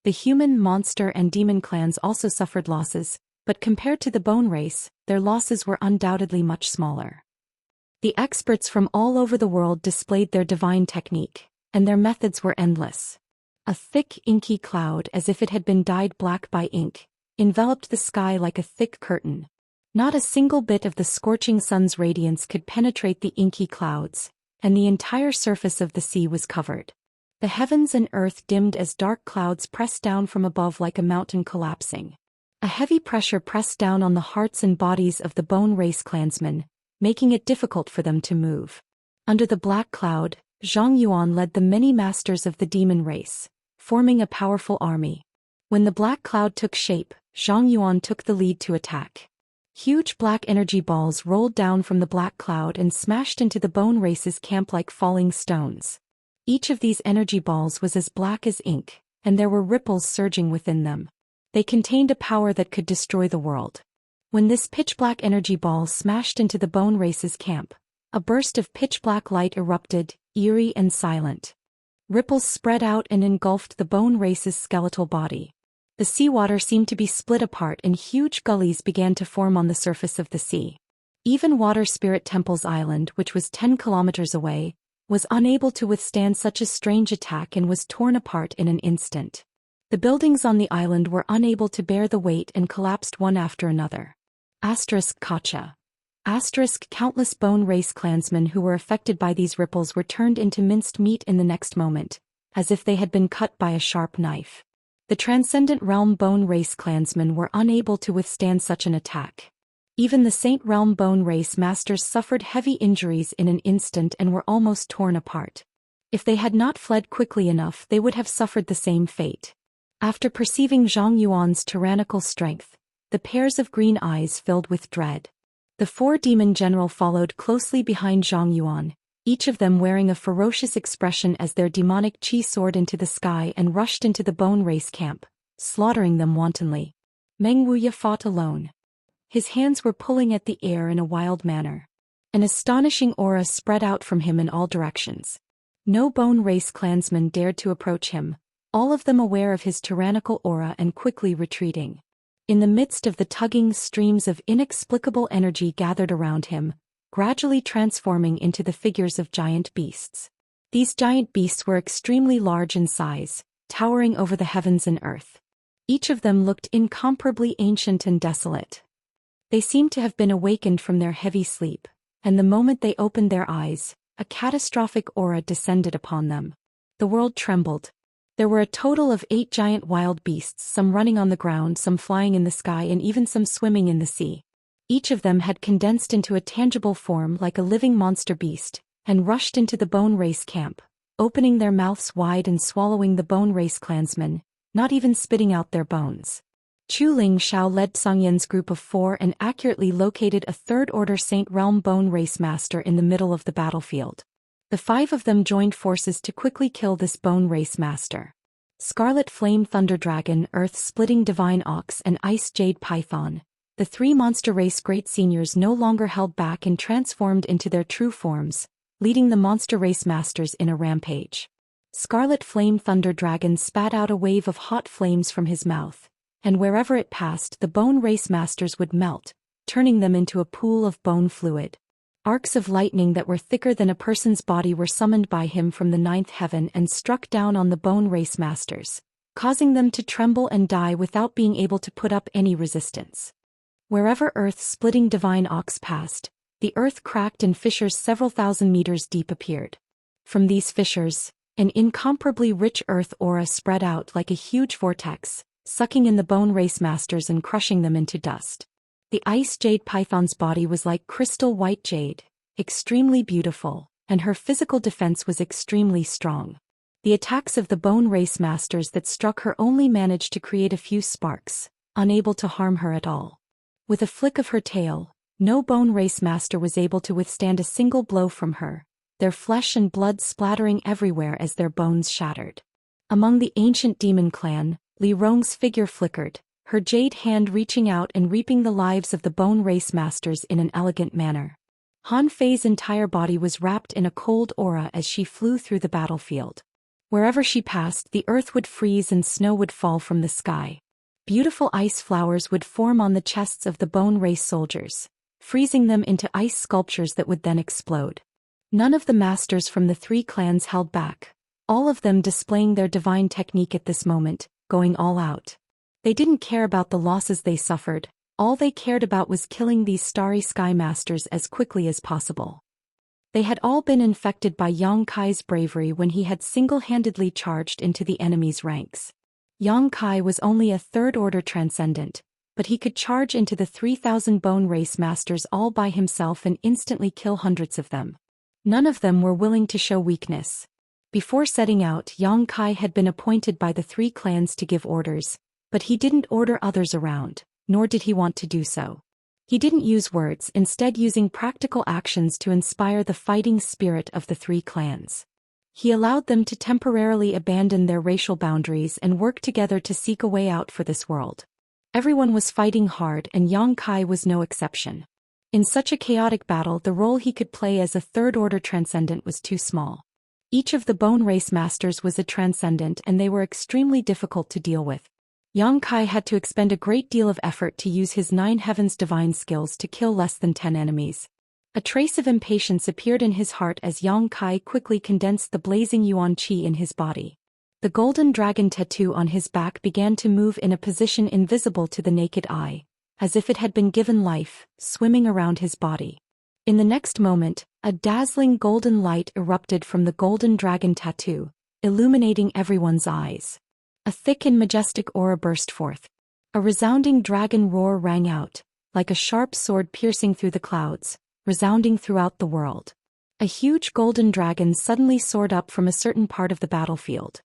The human, monster, and demon clans also suffered losses, but compared to the bone race, their losses were undoubtedly much smaller. The experts from all over the world displayed their divine technique, and their methods were endless. A thick, inky cloud, as if it had been dyed black by ink, enveloped the sky like a thick curtain. Not a single bit of the scorching sun's radiance could penetrate the inky clouds, and the entire surface of the sea was covered. The heavens and earth dimmed as dark clouds pressed down from above like a mountain collapsing. A heavy pressure pressed down on the hearts and bodies of the bone race clansmen, making it difficult for them to move. Under the black cloud, Zhang Yuan led the many masters of the demon race, forming a powerful army. When the black cloud took shape, Zhang Yuan took the lead to attack. Huge black energy balls rolled down from the black cloud and smashed into the bone race's camp like falling stones. Each of these energy balls was as black as ink, and there were ripples surging within them. They contained a power that could destroy the world. When this pitch-black energy ball smashed into the bone race's camp, a burst of pitch-black light erupted, eerie and silent. Ripples spread out and engulfed the bone race's skeletal body. The seawater seemed to be split apart and huge gullies began to form on the surface of the sea. Even Water Spirit Temple's island, which was 10 kilometers away, was unable to withstand such a strange attack and was torn apart in an instant. The buildings on the island were unable to bear the weight and collapsed one after another. Kacha. Countless bone race clansmen who were affected by these ripples were turned into minced meat in the next moment, as if they had been cut by a sharp knife. The Transcendent Realm bone race clansmen were unable to withstand such an attack. Even the Saint Realm bone race masters suffered heavy injuries in an instant and were almost torn apart. If they had not fled quickly enough, they would have suffered the same fate. After perceiving Zhang Yuan's tyrannical strength, the pairs of green eyes filled with dread. The four demon general followed closely behind Zhang Yuan, each of them wearing a ferocious expression as their demonic chi soared into the sky and rushed into the bone race camp, slaughtering them wantonly. Meng Wuya fought alone. His hands were pulling at the air in a wild manner. An astonishing aura spread out from him in all directions. No bone race clansman dared to approach him, all of them aware of his tyrannical aura and quickly retreating. In the midst of the tugging streams of inexplicable energy gathered around him, gradually transforming into the figures of giant beasts. These giant beasts were extremely large in size, towering over the heavens and earth. Each of them looked incomparably ancient and desolate. They seemed to have been awakened from their heavy sleep, and the moment they opened their eyes, a catastrophic aura descended upon them. The world trembled. There were a total of 8 giant wild beasts, some running on the ground, some flying in the sky, and even some swimming in the sea. Each of them had condensed into a tangible form like a living monster beast, and rushed into the bone race camp, opening their mouths wide and swallowing the bone race clansmen, not even spitting out their bones. Chu Ling Xiao led Songyan's group of 4 and accurately located a third-order Saint Realm bone race master in the middle of the battlefield. The 5 of them joined forces to quickly kill this bone race master. Scarlet Flame Thunder Dragon, Earth-Splitting Divine Ox, and Ice Jade Python, the 3 monster race great seniors no longer held back and transformed into their true forms, leading the monster race masters in a rampage. Scarlet Flame Thunder Dragon spat out a wave of hot flames from his mouth, and wherever it passed the bone race masters would melt, turning them into a pool of bone fluid. Arcs of lightning that were thicker than a person's body were summoned by him from the 9th heaven and struck down on the bone race masters, causing them to tremble and die without being able to put up any resistance. Wherever Earth-Splitting Divine Ox passed, the earth cracked and fissures several thousand meters deep appeared. From these fissures, an incomparably rich earth aura spread out like a huge vortex, sucking in the bone race masters and crushing them into dust. The Ice Jade Python's body was like crystal white jade, extremely beautiful, and her physical defense was extremely strong. The attacks of the bone race masters that struck her only managed to create a few sparks, unable to harm her at all. With a flick of her tail, no bone race master was able to withstand a single blow from her, their flesh and blood splattering everywhere as their bones shattered. Among the ancient demon clan, Li Rong's figure flickered, her jade hand reaching out and reaping the lives of the bone race masters in an elegant manner. Han Fei's entire body was wrapped in a cold aura as she flew through the battlefield. Wherever she passed, the earth would freeze and snow would fall from the sky. Beautiful ice flowers would form on the chests of the bone race soldiers, freezing them into ice sculptures that would then explode. None of the masters from the 3 clans held back, all of them displaying their divine technique at this moment, going all out. They didn't care about the losses they suffered, all they cared about was killing these starry sky masters as quickly as possible. They had all been infected by Yang Kai's bravery when he had single-handedly charged into the enemy's ranks. Yang Kai was only a third-order transcendent, but he could charge into the 3,000 bone race masters all by himself and instantly kill hundreds of them. None of them were willing to show weakness. Before setting out, Yang Kai had been appointed by the 3 clans to give orders, but he didn't order others around, nor did he want to do so. He didn't use words, instead using practical actions to inspire the fighting spirit of the 3 clans. He allowed them to temporarily abandon their racial boundaries and work together to seek a way out for this world. Everyone was fighting hard and Yang Kai was no exception. In such a chaotic battle, the role he could play as a third-order transcendent was too small. Each of the bone race masters was a transcendent and they were extremely difficult to deal with. Yang Kai had to expend a great deal of effort to use his 9 heavens divine skills to kill less than 10 enemies. A trace of impatience appeared in his heart as Yang Kai quickly condensed the blazing yuan qi in his body. The golden dragon tattoo on his back began to move in a position invisible to the naked eye, as if it had been given life, swimming around his body. In the next moment, a dazzling golden light erupted from the golden dragon tattoo, illuminating everyone's eyes. A thick and majestic aura burst forth. A resounding dragon roar rang out, like a sharp sword piercing through the clouds, resounding throughout the world. A huge golden dragon suddenly soared up from a certain part of the battlefield.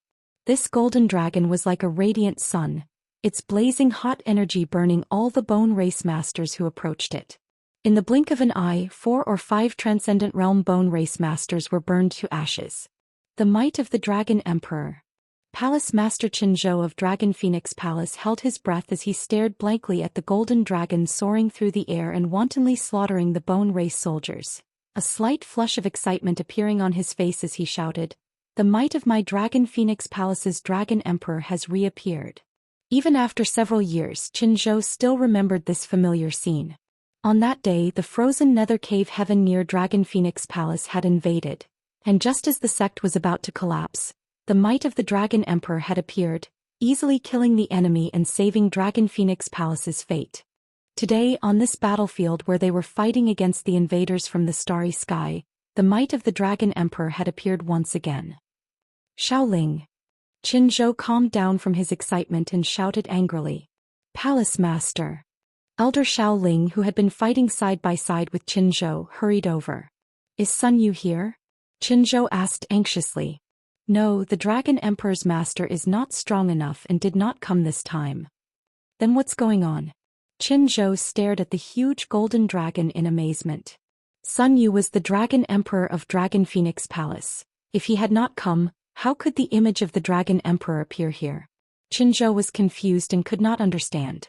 This golden dragon was like a radiant sun, its blazing hot energy burning all the bone race masters who approached it. In the blink of an eye, 4 or 5 transcendent realm bone race masters were burned to ashes. The might of the Dragon Emperor. Palace Master Zhou of Dragon Phoenix Palace held his breath as he stared blankly at the golden dragon soaring through the air and wantonly slaughtering the bone race soldiers, a slight flush of excitement appearing on his face as he shouted, "The might of my Dragon Phoenix Palace's Dragon Emperor has reappeared." Even after several years, Zhou still remembered this familiar scene. On that day, the frozen nether cave heaven near Dragon Phoenix Palace had invaded, and just as the sect was about to collapse, the might of the Dragon Emperor had appeared, easily killing the enemy and saving Dragon Phoenix Palace's fate. Today, on this battlefield where they were fighting against the invaders from the starry sky, the might of the Dragon Emperor had appeared once again. Shaoling. Zhou calmed down from his excitement and shouted angrily. "Palace Master." Elder Shaoling, who had been fighting side by side with Zhou, hurried over. "Is Sun Yu here?" Zhou asked anxiously. "No, the Dragon Emperor's master is not strong enough and did not come this time." "Then what's going on?" Zhou stared at the huge golden dragon in amazement. Sun Yu was the Dragon Emperor of Dragon Phoenix Palace. If he had not come, how could the image of the Dragon Emperor appear here? Zhou was confused and could not understand.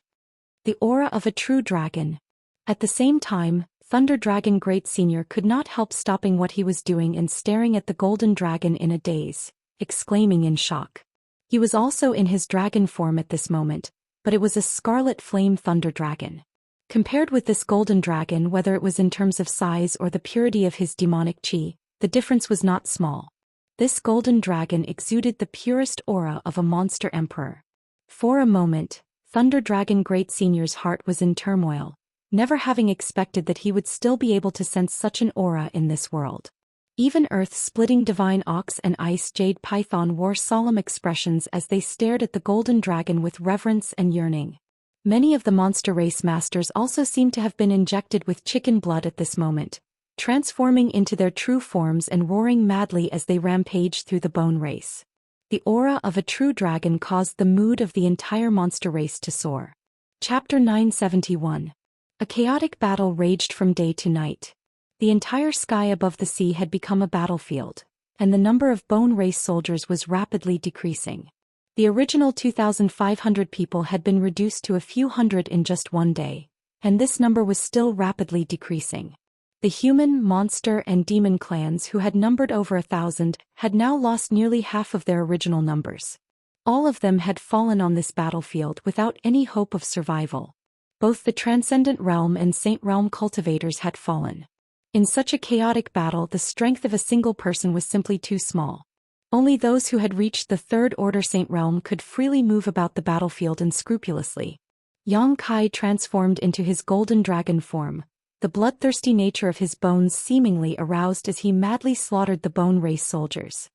The aura of a true dragon. At the same time, Thunder Dragon Great Senior could not help stopping what he was doing and staring at the golden dragon in a daze, exclaiming in shock. He was also in his dragon form at this moment, but it was a scarlet flame thunder dragon. Compared with this golden dragon, whether it was in terms of size or the purity of his demonic chi, the difference was not small. This golden dragon exuded the purest aura of a monster emperor. For a moment, Thunder Dragon Great Senior's heart was in turmoil, never having expected that he would still be able to sense such an aura in this world. Even earth-splitting Divine Ox and Ice Jade Python wore solemn expressions as they stared at the golden dragon with reverence and yearning. Many of the monster race masters also seemed to have been injected with chicken blood at this moment, transforming into their true forms and roaring madly as they rampaged through the bone race. The aura of a true dragon caused the mood of the entire monster race to soar. Chapter 971. A chaotic battle raged from day to night. The entire sky above the sea had become a battlefield, and the number of bone race soldiers was rapidly decreasing. The original 2,500 people had been reduced to a few hundred in just one day, and this number was still rapidly decreasing. The human, monster, and demon clans, who had numbered over 1,000, had now lost nearly half of their original numbers. All of them had fallen on this battlefield without any hope of survival. Both the Transcendent Realm and Saint Realm cultivators had fallen. In such a chaotic battle, the strength of a single person was simply too small. Only those who had reached the Third Order Saint Realm could freely move about the battlefield unscrupulously. Yang Kai transformed into his golden dragon form, the bloodthirsty nature of his bones seemingly aroused as he madly slaughtered the bone race soldiers.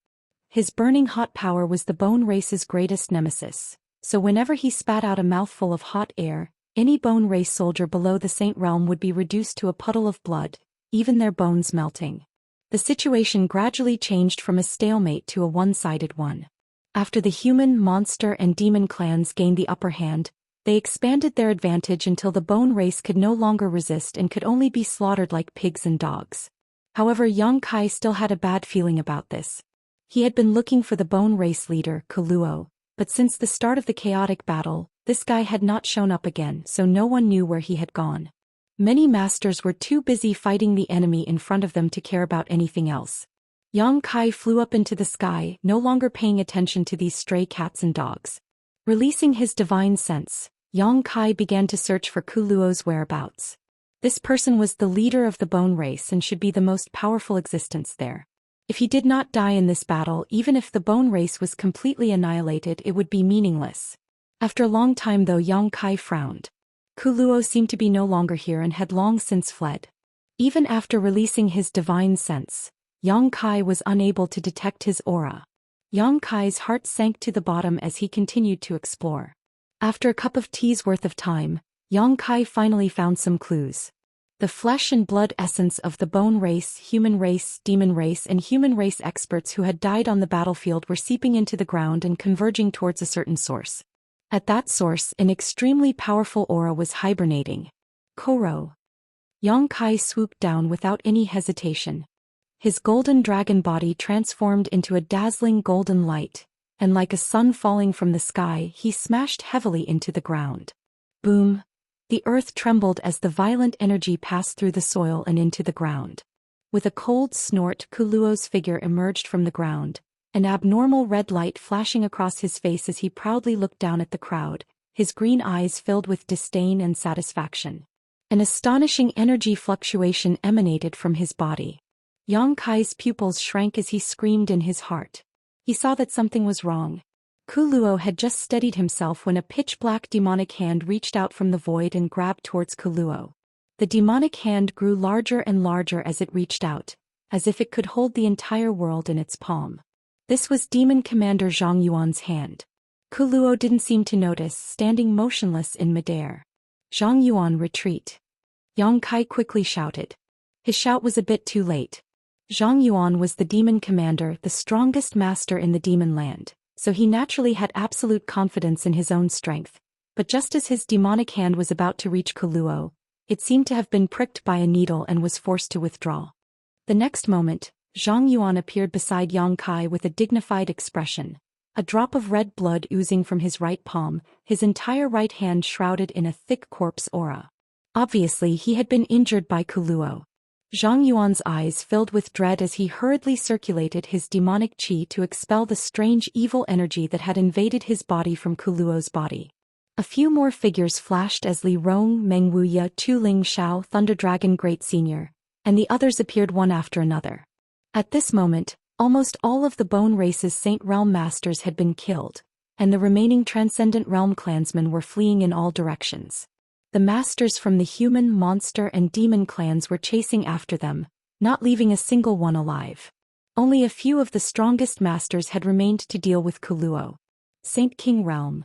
His burning hot power was the bone race's greatest nemesis, so whenever he spat out a mouthful of hot air, any bone race soldier below the Saint Realm would be reduced to a puddle of blood, even their bones melting. The situation gradually changed from a stalemate to a one-sided one. After the human, monster, and demon clans gained the upper hand, they expanded their advantage until the bone race could no longer resist and could only be slaughtered like pigs and dogs. However, Yang Kai still had a bad feeling about this. He had been looking for the bone race leader, Kuluo, but since the start of the chaotic battle, this guy had not shown up again, so no one knew where he had gone. Many masters were too busy fighting the enemy in front of them to care about anything else. Yang Kai flew up into the sky, no longer paying attention to these stray cats and dogs. Releasing his divine sense, Yang Kai began to search for Kuluo's whereabouts. This person was the leader of the bone race and should be the most powerful existence there. If he did not die in this battle, even if the bone race was completely annihilated, it would be meaningless. After a long time though, Yang Kai frowned. Kuluo seemed to be no longer here and had long since fled. Even after releasing his divine sense, Yang Kai was unable to detect his aura. Yang Kai's heart sank to the bottom as he continued to explore. After a cup of tea's worth of time, Yang Kai finally found some clues. The flesh and blood essence of the bone race, human race, demon race and human race experts who had died on the battlefield were seeping into the ground and converging towards a certain source. At that source, an extremely powerful aura was hibernating. Koro. Yang Kai swooped down without any hesitation. His golden dragon body transformed into a dazzling golden light, and like a sun falling from the sky, he smashed heavily into the ground. Boom! The earth trembled as the violent energy passed through the soil and into the ground. With a cold snort, Kuluo's figure emerged from the ground, an abnormal red light flashing across his face as he proudly looked down at the crowd, his green eyes filled with disdain and satisfaction. An astonishing energy fluctuation emanated from his body. Yang Kai's pupils shrank as he screamed in his heart. He saw that something was wrong. Kuluo had just steadied himself when a pitch-black demonic hand reached out from the void and grabbed towards Kuluo. The demonic hand grew larger and larger as it reached out, as if it could hold the entire world in its palm. This was Demon Commander Zhang Yuan's hand. Kuluo didn't seem to notice, standing motionless in midair. Zhang Yuan, retreat! Yang Kai quickly shouted. His shout was a bit too late. Zhang Yuan was the demon commander, the strongest master in the demon land, so he naturally had absolute confidence in his own strength. But just as his demonic hand was about to reach Kuluo, it seemed to have been pricked by a needle and was forced to withdraw. The next moment, Zhang Yuan appeared beside Yang Kai with a dignified expression, a drop of red blood oozing from his right palm, his entire right hand shrouded in a thick corpse aura. Obviously he had been injured by Kuluo. Zhang Yuan's eyes filled with dread as he hurriedly circulated his demonic qi to expel the strange evil energy that had invaded his body from Kuluo's body. A few more figures flashed as Li Rong, Meng Wuya, Chu Ling Shao, Thunder Dragon Great Senior, and the others appeared one after another. At this moment, almost all of the Bone Race's Saint Realm Masters had been killed, and the remaining Transcendent Realm clansmen were fleeing in all directions. The masters from the human, monster and demon clans were chasing after them, not leaving a single one alive. Only a few of the strongest masters had remained to deal with Kuluo. Saint King Realm.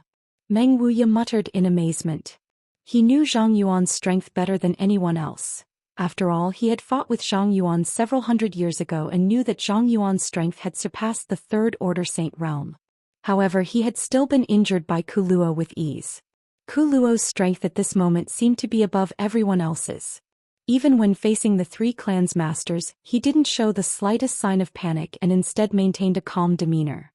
Meng Wuya muttered in amazement. He knew Zhang Yuan's strength better than anyone else. After all, he had fought with Zhang Yuan several hundred years ago and knew that Zhang Yuan's strength had surpassed the Third Order Saint Realm. However, he had still been injured by Kuluo with ease. Kuluo's strength at this moment seemed to be above everyone else's. Even when facing the three clans' masters, he didn't show the slightest sign of panic and instead maintained a calm demeanor.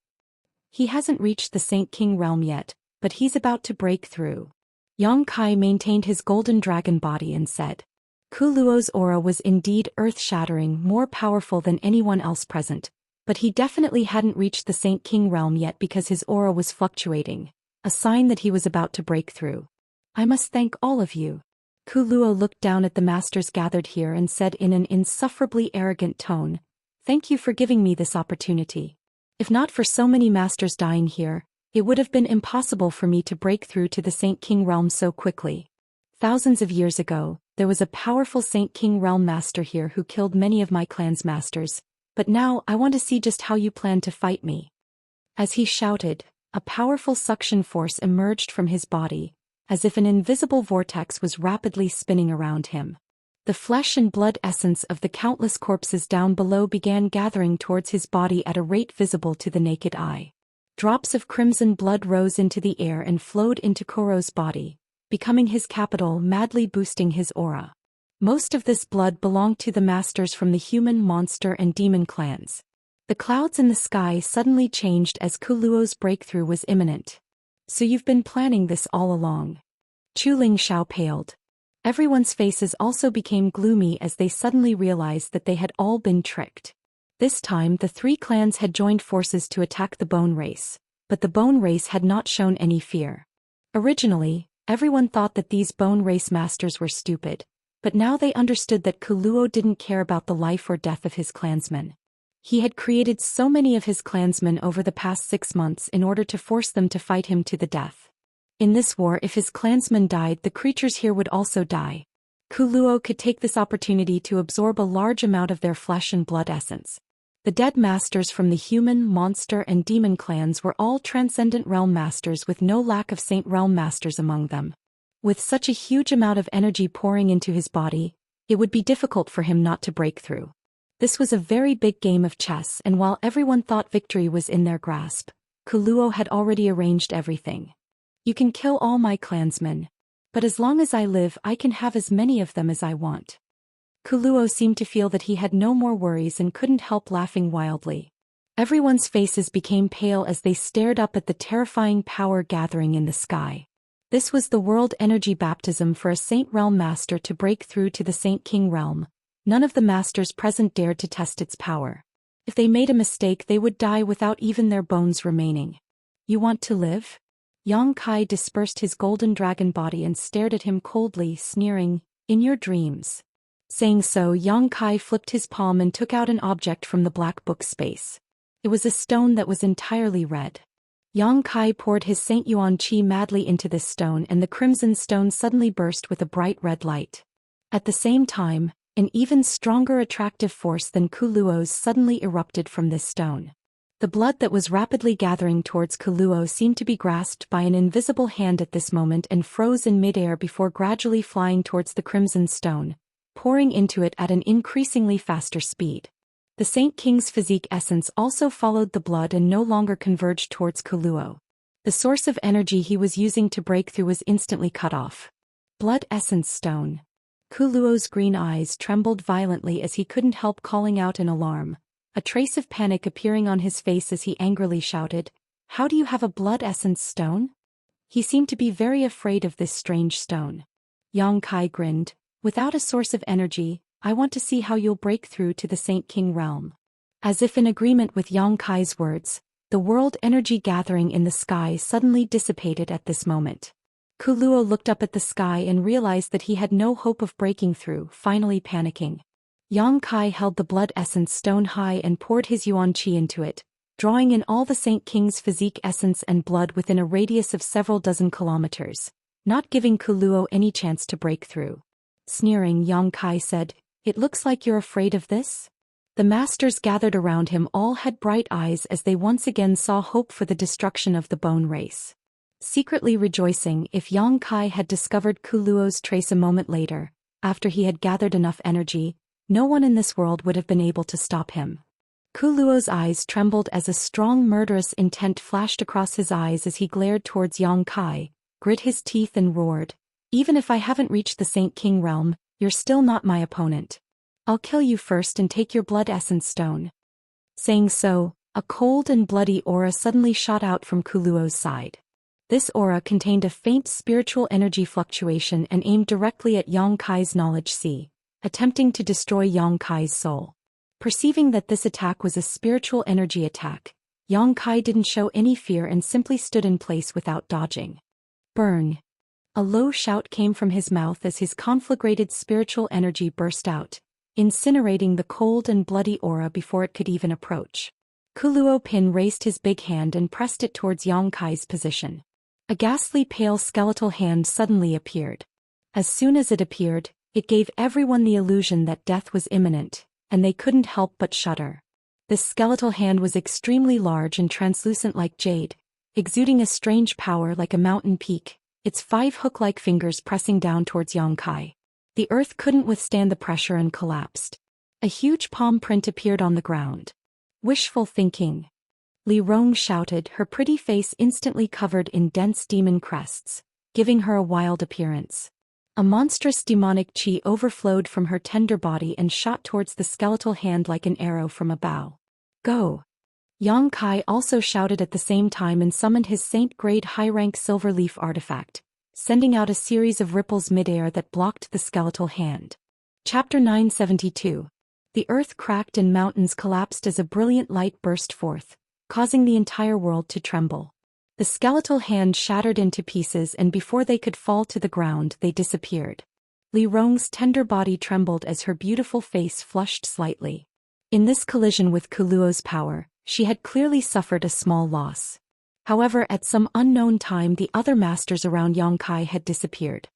He hasn't reached the Saint King realm yet, but he's about to break through. Yang Kai maintained his golden dragon body and said. Kuluo's aura was indeed earth-shattering, more powerful than anyone else present, but he definitely hadn't reached the Saint King realm yet because his aura was fluctuating. A sign that he was about to break through. I must thank all of you. Kuluo looked down at the masters gathered here and said in an insufferably arrogant tone, "Thank you for giving me this opportunity. If not for so many masters dying here, it would have been impossible for me to break through to the Saint King realm so quickly. Thousands of years ago, there was a powerful Saint King realm master here who killed many of my clan's masters, but now I want to see just how you plan to fight me." As he shouted, a powerful suction force emerged from his body, as if an invisible vortex was rapidly spinning around him. The flesh and blood essence of the countless corpses down below began gathering towards his body at a rate visible to the naked eye. Drops of crimson blood rose into the air and flowed into Koro's body, becoming his capital, madly boosting his aura. Most of this blood belonged to the masters from the human, monster and demon clans. The clouds in the sky suddenly changed as Kuluo's breakthrough was imminent. So you've been planning this all along. Chu Ling Shao paled. Everyone's faces also became gloomy as they suddenly realized that they had all been tricked. This time the three clans had joined forces to attack the Bone Race, but the bone race had not shown any fear. Originally, everyone thought that these bone race masters were stupid, but now they understood that Kuluo didn't care about the life or death of his clansmen. He had created so many of his clansmen over the past 6 months in order to force them to fight him to the death. In this war, if his clansmen died, the creatures here would also die. Kuluo could take this opportunity to absorb a large amount of their flesh and blood essence. The dead masters from the human, monster, and demon clans were all transcendent realm masters with no lack of saint realm masters among them. With such a huge amount of energy pouring into his body, it would be difficult for him not to break through. This was a very big game of chess, and while everyone thought victory was in their grasp, Kuluo had already arranged everything. You can kill all my clansmen, but as long as I live, I can have as many of them as I want. Kuluo seemed to feel that he had no more worries and couldn't help laughing wildly. Everyone's faces became pale as they stared up at the terrifying power gathering in the sky. This was the world energy baptism for a Saint Realm master to break through to the Saint King Realm. None of the masters present dared to test its power. If they made a mistake, they would die without even their bones remaining. You want to live? Yang Kai dispersed his golden dragon body and stared at him coldly, sneering, "In your dreams." Saying so, Yang Kai flipped his palm and took out an object from the black book space. It was a stone that was entirely red. Yang Kai poured his Saint Yuan Qi madly into this stone, and the crimson stone suddenly burst with a bright red light. At the same time, an even stronger attractive force than Kuluo's suddenly erupted from this stone. The blood that was rapidly gathering towards Kuluo seemed to be grasped by an invisible hand at this moment and froze in midair before gradually flying towards the crimson stone, pouring into it at an increasingly faster speed. The Saint King's physique essence also followed the blood and no longer converged towards Kuluo. The source of energy he was using to break through was instantly cut off. Blood essence stone. Kuluo's green eyes trembled violently as he couldn't help calling out in alarm, a trace of panic appearing on his face as he angrily shouted, "How do you have a blood essence stone?" He seemed to be very afraid of this strange stone. Yang Kai grinned, "Without a source of energy, I want to see how you'll break through to the Saint King realm." As if in agreement with Yang Kai's words, the world energy gathering in the sky suddenly dissipated at this moment. Kuluo looked up at the sky and realized that he had no hope of breaking through, finally panicking. Yang Kai held the blood essence stone high and poured his Yuan Qi into it, drawing in all the Saint King's physique essence and blood within a radius of several dozen kilometers, not giving Kuluo any chance to break through. Sneering, Yang Kai said, "It looks like you're afraid of this?" The masters gathered around him all had bright eyes as they once again saw hope for the destruction of the bone race. Secretly rejoicing, if Yang Kai had discovered Kuluo's trace a moment later, after he had gathered enough energy, no one in this world would have been able to stop him. Kuluo's eyes trembled as a strong murderous intent flashed across his eyes as he glared towards Yang Kai, grit his teeth and roared, "Even if I haven't reached the Saint King realm, you're still not my opponent. I'll kill you first and take your blood essence stone." Saying so, a cold and bloody aura suddenly shot out from Kuluo's side. This aura contained a faint spiritual energy fluctuation and aimed directly at Yang Kai's knowledge sea, attempting to destroy Yang Kai's soul. Perceiving that this attack was a spiritual energy attack, Yang Kai didn't show any fear and simply stood in place without dodging. "Burn!" A low shout came from his mouth as his conflagrated spiritual energy burst out, incinerating the cold and bloody aura before it could even approach. Kuluo Pin raised his big hand and pressed it towards Yang Kai's position. A ghastly pale skeletal hand suddenly appeared. As soon as it appeared, it gave everyone the illusion that death was imminent, and they couldn't help but shudder. This skeletal hand was extremely large and translucent like jade, exuding a strange power like a mountain peak, its 5 hook-like fingers pressing down towards Yang Kai. The earth couldn't withstand the pressure and collapsed. A huge palm print appeared on the ground. "Wishful thinking," Li Rong shouted, her pretty face instantly covered in dense demon crests, giving her a wild appearance. A monstrous demonic qi overflowed from her tender body and shot towards the skeletal hand like an arrow from a bow. "Go!" Yang Kai also shouted at the same time and summoned his saint-grade high-rank silver leaf artifact, sending out a series of ripples midair that blocked the skeletal hand. Chapter 972. The earth cracked and mountains collapsed as a brilliant light burst forth, causing the entire world to tremble. The skeletal hand shattered into pieces, and before they could fall to the ground, they disappeared. Li Rong's tender body trembled as her beautiful face flushed slightly. In this collision with Kuluo's power, she had clearly suffered a small loss. However, at some unknown time the other masters around Yongkai had disappeared.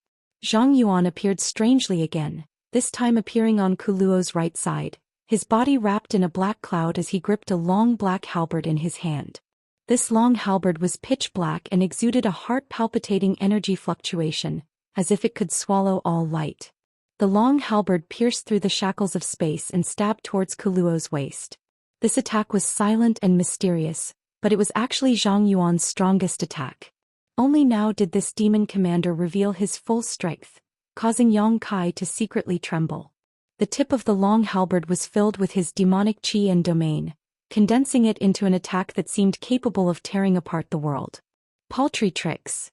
Zhang Yuan appeared strangely again, this time appearing on Kuluo's right side, his body wrapped in a black cloud as he gripped a long black halberd in his hand. This long halberd was pitch black and exuded a heart-palpitating energy fluctuation, as if it could swallow all light. The long halberd pierced through the shackles of space and stabbed towards Kuluo's waist. This attack was silent and mysterious, but it was actually Zhang Yuan's strongest attack. Only now did this demon commander reveal his full strength, causing Yongkai to secretly tremble. The tip of the long halberd was filled with his demonic qi and domain, condensing it into an attack that seemed capable of tearing apart the world. Paltry tricks.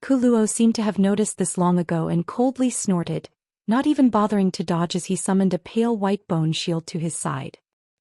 Kuluo seemed to have noticed this long ago and coldly snorted, not even bothering to dodge as he summoned a pale white bone shield to his side.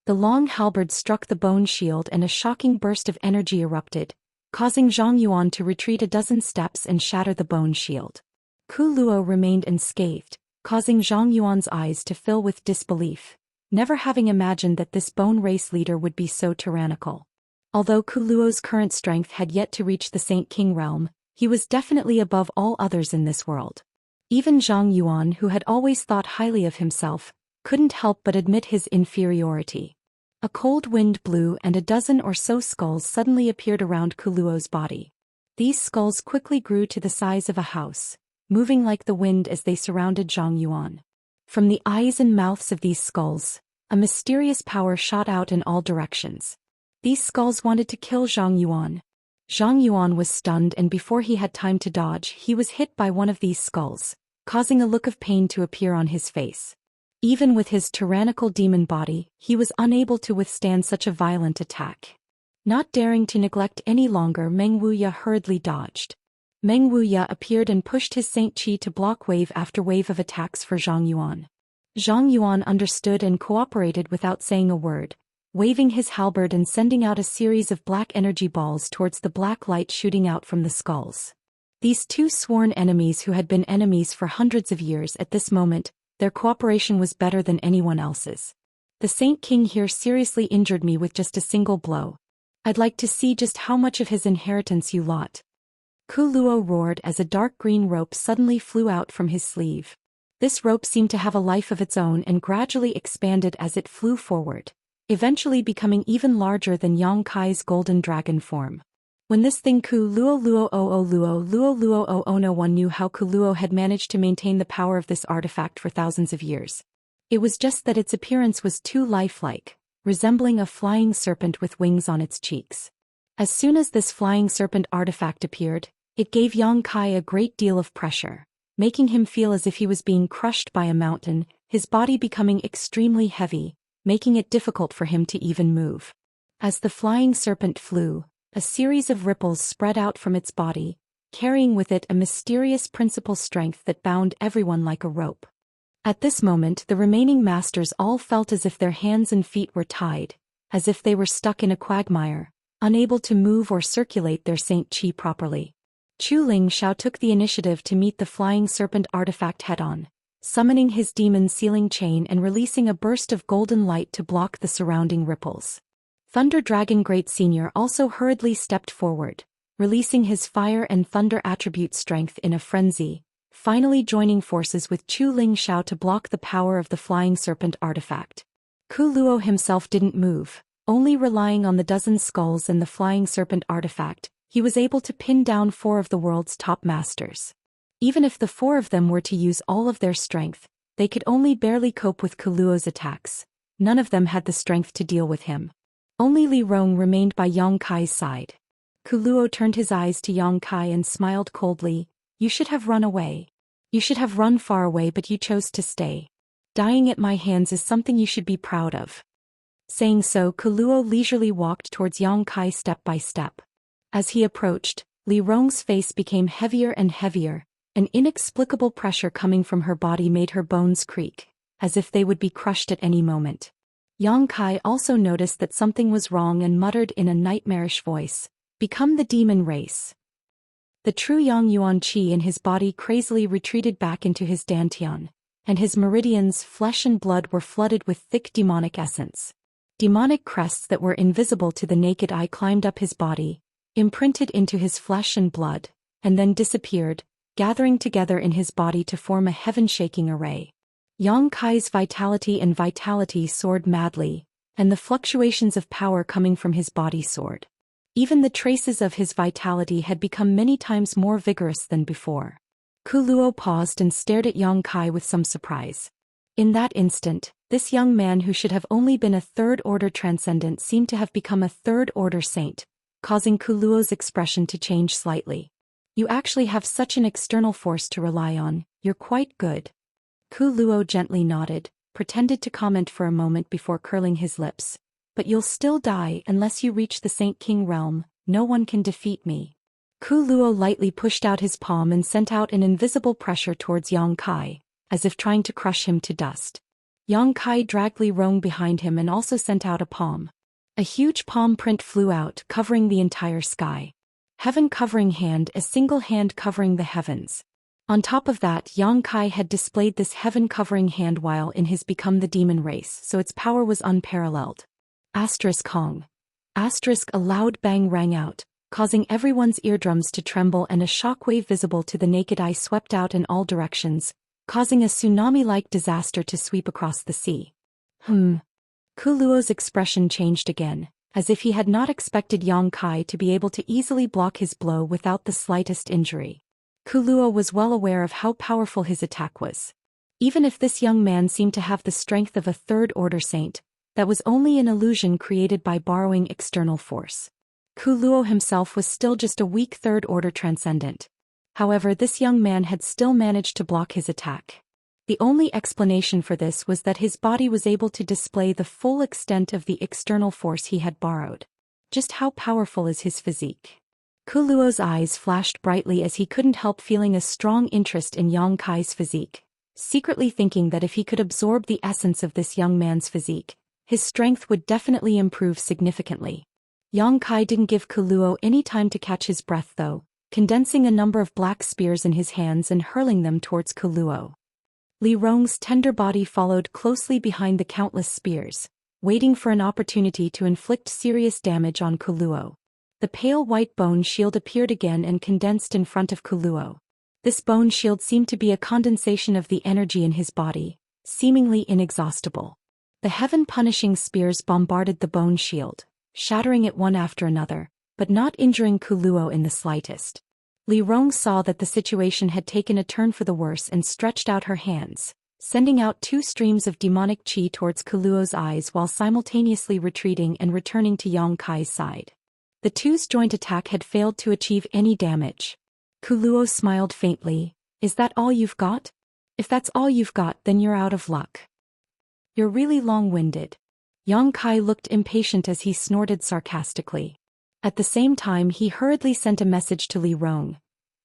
The long halberd struck the bone shield and a shocking burst of energy erupted, causing Zhang Yuan to retreat a dozen steps and shatter the bone shield. Kuluo remained unscathed, causing Zhang Yuan's eyes to fill with disbelief, never having imagined that this bone race leader would be so tyrannical. Although Kuluo's current strength had yet to reach the Saint King realm, he was definitely above all others in this world. Even Zhang Yuan, who had always thought highly of himself, couldn't help but admit his inferiority. A cold wind blew and a dozen or so skulls suddenly appeared around Kuluo's body. These skulls quickly grew to the size of a house, moving like the wind as they surrounded Zhang Yuan. From the eyes and mouths of these skulls, a mysterious power shot out in all directions. These skulls wanted to kill Zhang Yuan. Zhang Yuan was stunned, and before he had time to dodge, he was hit by one of these skulls, causing a look of pain to appear on his face. Even with his tyrannical demon body, he was unable to withstand such a violent attack. Not daring to neglect any longer, Meng Wuya hurriedly dodged. Meng Wuya appeared and pushed his Saint Qi to block wave after wave of attacks for Zhang Yuan. Zhang Yuan understood and cooperated without saying a word, waving his halberd and sending out a series of black energy balls towards the black light shooting out from the skulls. These two sworn enemies who had been enemies for hundreds of years, at this moment, their cooperation was better than anyone else's. The Saint King here seriously injured me with just a single blow. I'd like to see just how much of his inheritance you lot. Kuluo roared as a dark green rope suddenly flew out from his sleeve. This rope seemed to have a life of its own and gradually expanded as it flew forward, eventually becoming even larger than Yongkai's golden dragon form. When this thing Kuluo no one knew how Kuluo had managed to maintain the power of this artifact for thousands of years. It was just that its appearance was too lifelike, resembling a flying serpent with wings on its cheeks. As soon as this flying serpent artifact appeared, it gave Yongkai a great deal of pressure, making him feel as if he was being crushed by a mountain, his body becoming extremely heavy, making it difficult for him to even move. As the flying serpent flew, a series of ripples spread out from its body, carrying with it a mysterious principal strength that bound everyone like a rope. At this moment, the remaining masters all felt as if their hands and feet were tied, as if they were stuck in a quagmire, unable to move or circulate their Saint Qi properly. Chu Ling Xiao took the initiative to meet the flying serpent artifact head-on, summoning his demon sealing chain and releasing a burst of golden light to block the surrounding ripples. Thunder Dragon Great Senior also hurriedly stepped forward, releasing his fire and thunder attribute strength in a frenzy, finally joining forces with Chu Ling Xiao to block the power of the flying serpent artifact. Kuluo himself didn't move, only relying on the dozen skulls and the flying serpent artifact. He was able to pin down 4 of the world's top masters. Even if the 4 of them were to use all of their strength, they could only barely cope with Kuluo's attacks. None of them had the strength to deal with him. Only Li Rong remained by Yongkai's side. Kuluo turned his eyes to Yongkai and smiled coldly. You should have run away. You should have run far away, but you chose to stay. Dying at my hands is something you should be proud of. Saying so, Kuluo leisurely walked towards Yongkai step by step. As he approached, Li Rong's face became heavier and heavier. An inexplicable pressure coming from her body made her bones creak, as if they would be crushed at any moment. Yongkai also noticed that something was wrong and muttered in a nightmarish voice, Become the demon race. The true Yang Yuan qi in his body crazily retreated back into his dantian, and his meridians, flesh and blood were flooded with thick demonic essence. Demonic crests that were invisible to the naked eye climbed up his body, imprinted into his flesh and blood, and then disappeared, gathering together in his body to form a heaven-shaking array. Yang Kai's vitality soared madly, and the fluctuations of power coming from his body soared. Even the traces of his vitality had become many times more vigorous than before. Kuluo paused and stared at Yang Kai with some surprise. In that instant, this young man who should have only been a third-order transcendent seemed to have become a third-order saint, causing Kuluo's expression to change slightly. You actually have such an external force to rely on, you're quite good. Kuluo gently nodded, pretended to comment for a moment before curling his lips. But you'll still die unless you reach the Saint King realm, no one can defeat me. Kuluo lightly pushed out his palm and sent out an invisible pressure towards Yang Kai, as if trying to crush him to dust. Yang Kai dragged Li Rong behind him and also sent out a palm. A huge palm print flew out, covering the entire sky. Heaven covering hand, a single hand covering the heavens. On top of that, Yang Kai had displayed this heaven covering hand while in his Become the Demon race, so its power was unparalleled. Asterisk Hong. Asterisk a loud bang rang out, causing everyone's eardrums to tremble, and a shockwave visible to the naked eye swept out in all directions, causing a tsunami-like disaster to sweep across the sea. Kuluo's expression changed again, as if he had not expected Yang Kai to be able to easily block his blow without the slightest injury. Kuluo was well aware of how powerful his attack was. Even if this young man seemed to have the strength of a third-order saint, that was only an illusion created by borrowing external force. Kuluo himself was still just a weak third-order transcendent. However, this young man had still managed to block his attack. The only explanation for this was that his body was able to display the full extent of the external force he had borrowed. Just how powerful is his physique? Kuluo's eyes flashed brightly as he couldn't help feeling a strong interest in Yang Kai's physique, secretly thinking that if he could absorb the essence of this young man's physique, his strength would definitely improve significantly. Yang Kai didn't give Kuluo any time to catch his breath though, condensing a number of black spears in his hands and hurling them towards Kuluo. Li Rong's tender body followed closely behind the countless spears, waiting for an opportunity to inflict serious damage on Kuluo. The pale white bone shield appeared again and condensed in front of Kuluo. This bone shield seemed to be a condensation of the energy in his body, seemingly inexhaustible. The heaven-punishing spears bombarded the bone shield, shattering it one after another, but not injuring Kuluo in the slightest. Li Rong saw that the situation had taken a turn for the worse and stretched out her hands, sending out two streams of demonic qi towards Kuluo's eyes while simultaneously retreating and returning to Yang Kai's side. The two's joint attack had failed to achieve any damage. Kuluo smiled faintly. Is that all you've got? If that's all you've got, then you're out of luck. You're really long-winded. Yang Kai looked impatient as he snorted sarcastically. At the same time, he hurriedly sent a message to Li Rong.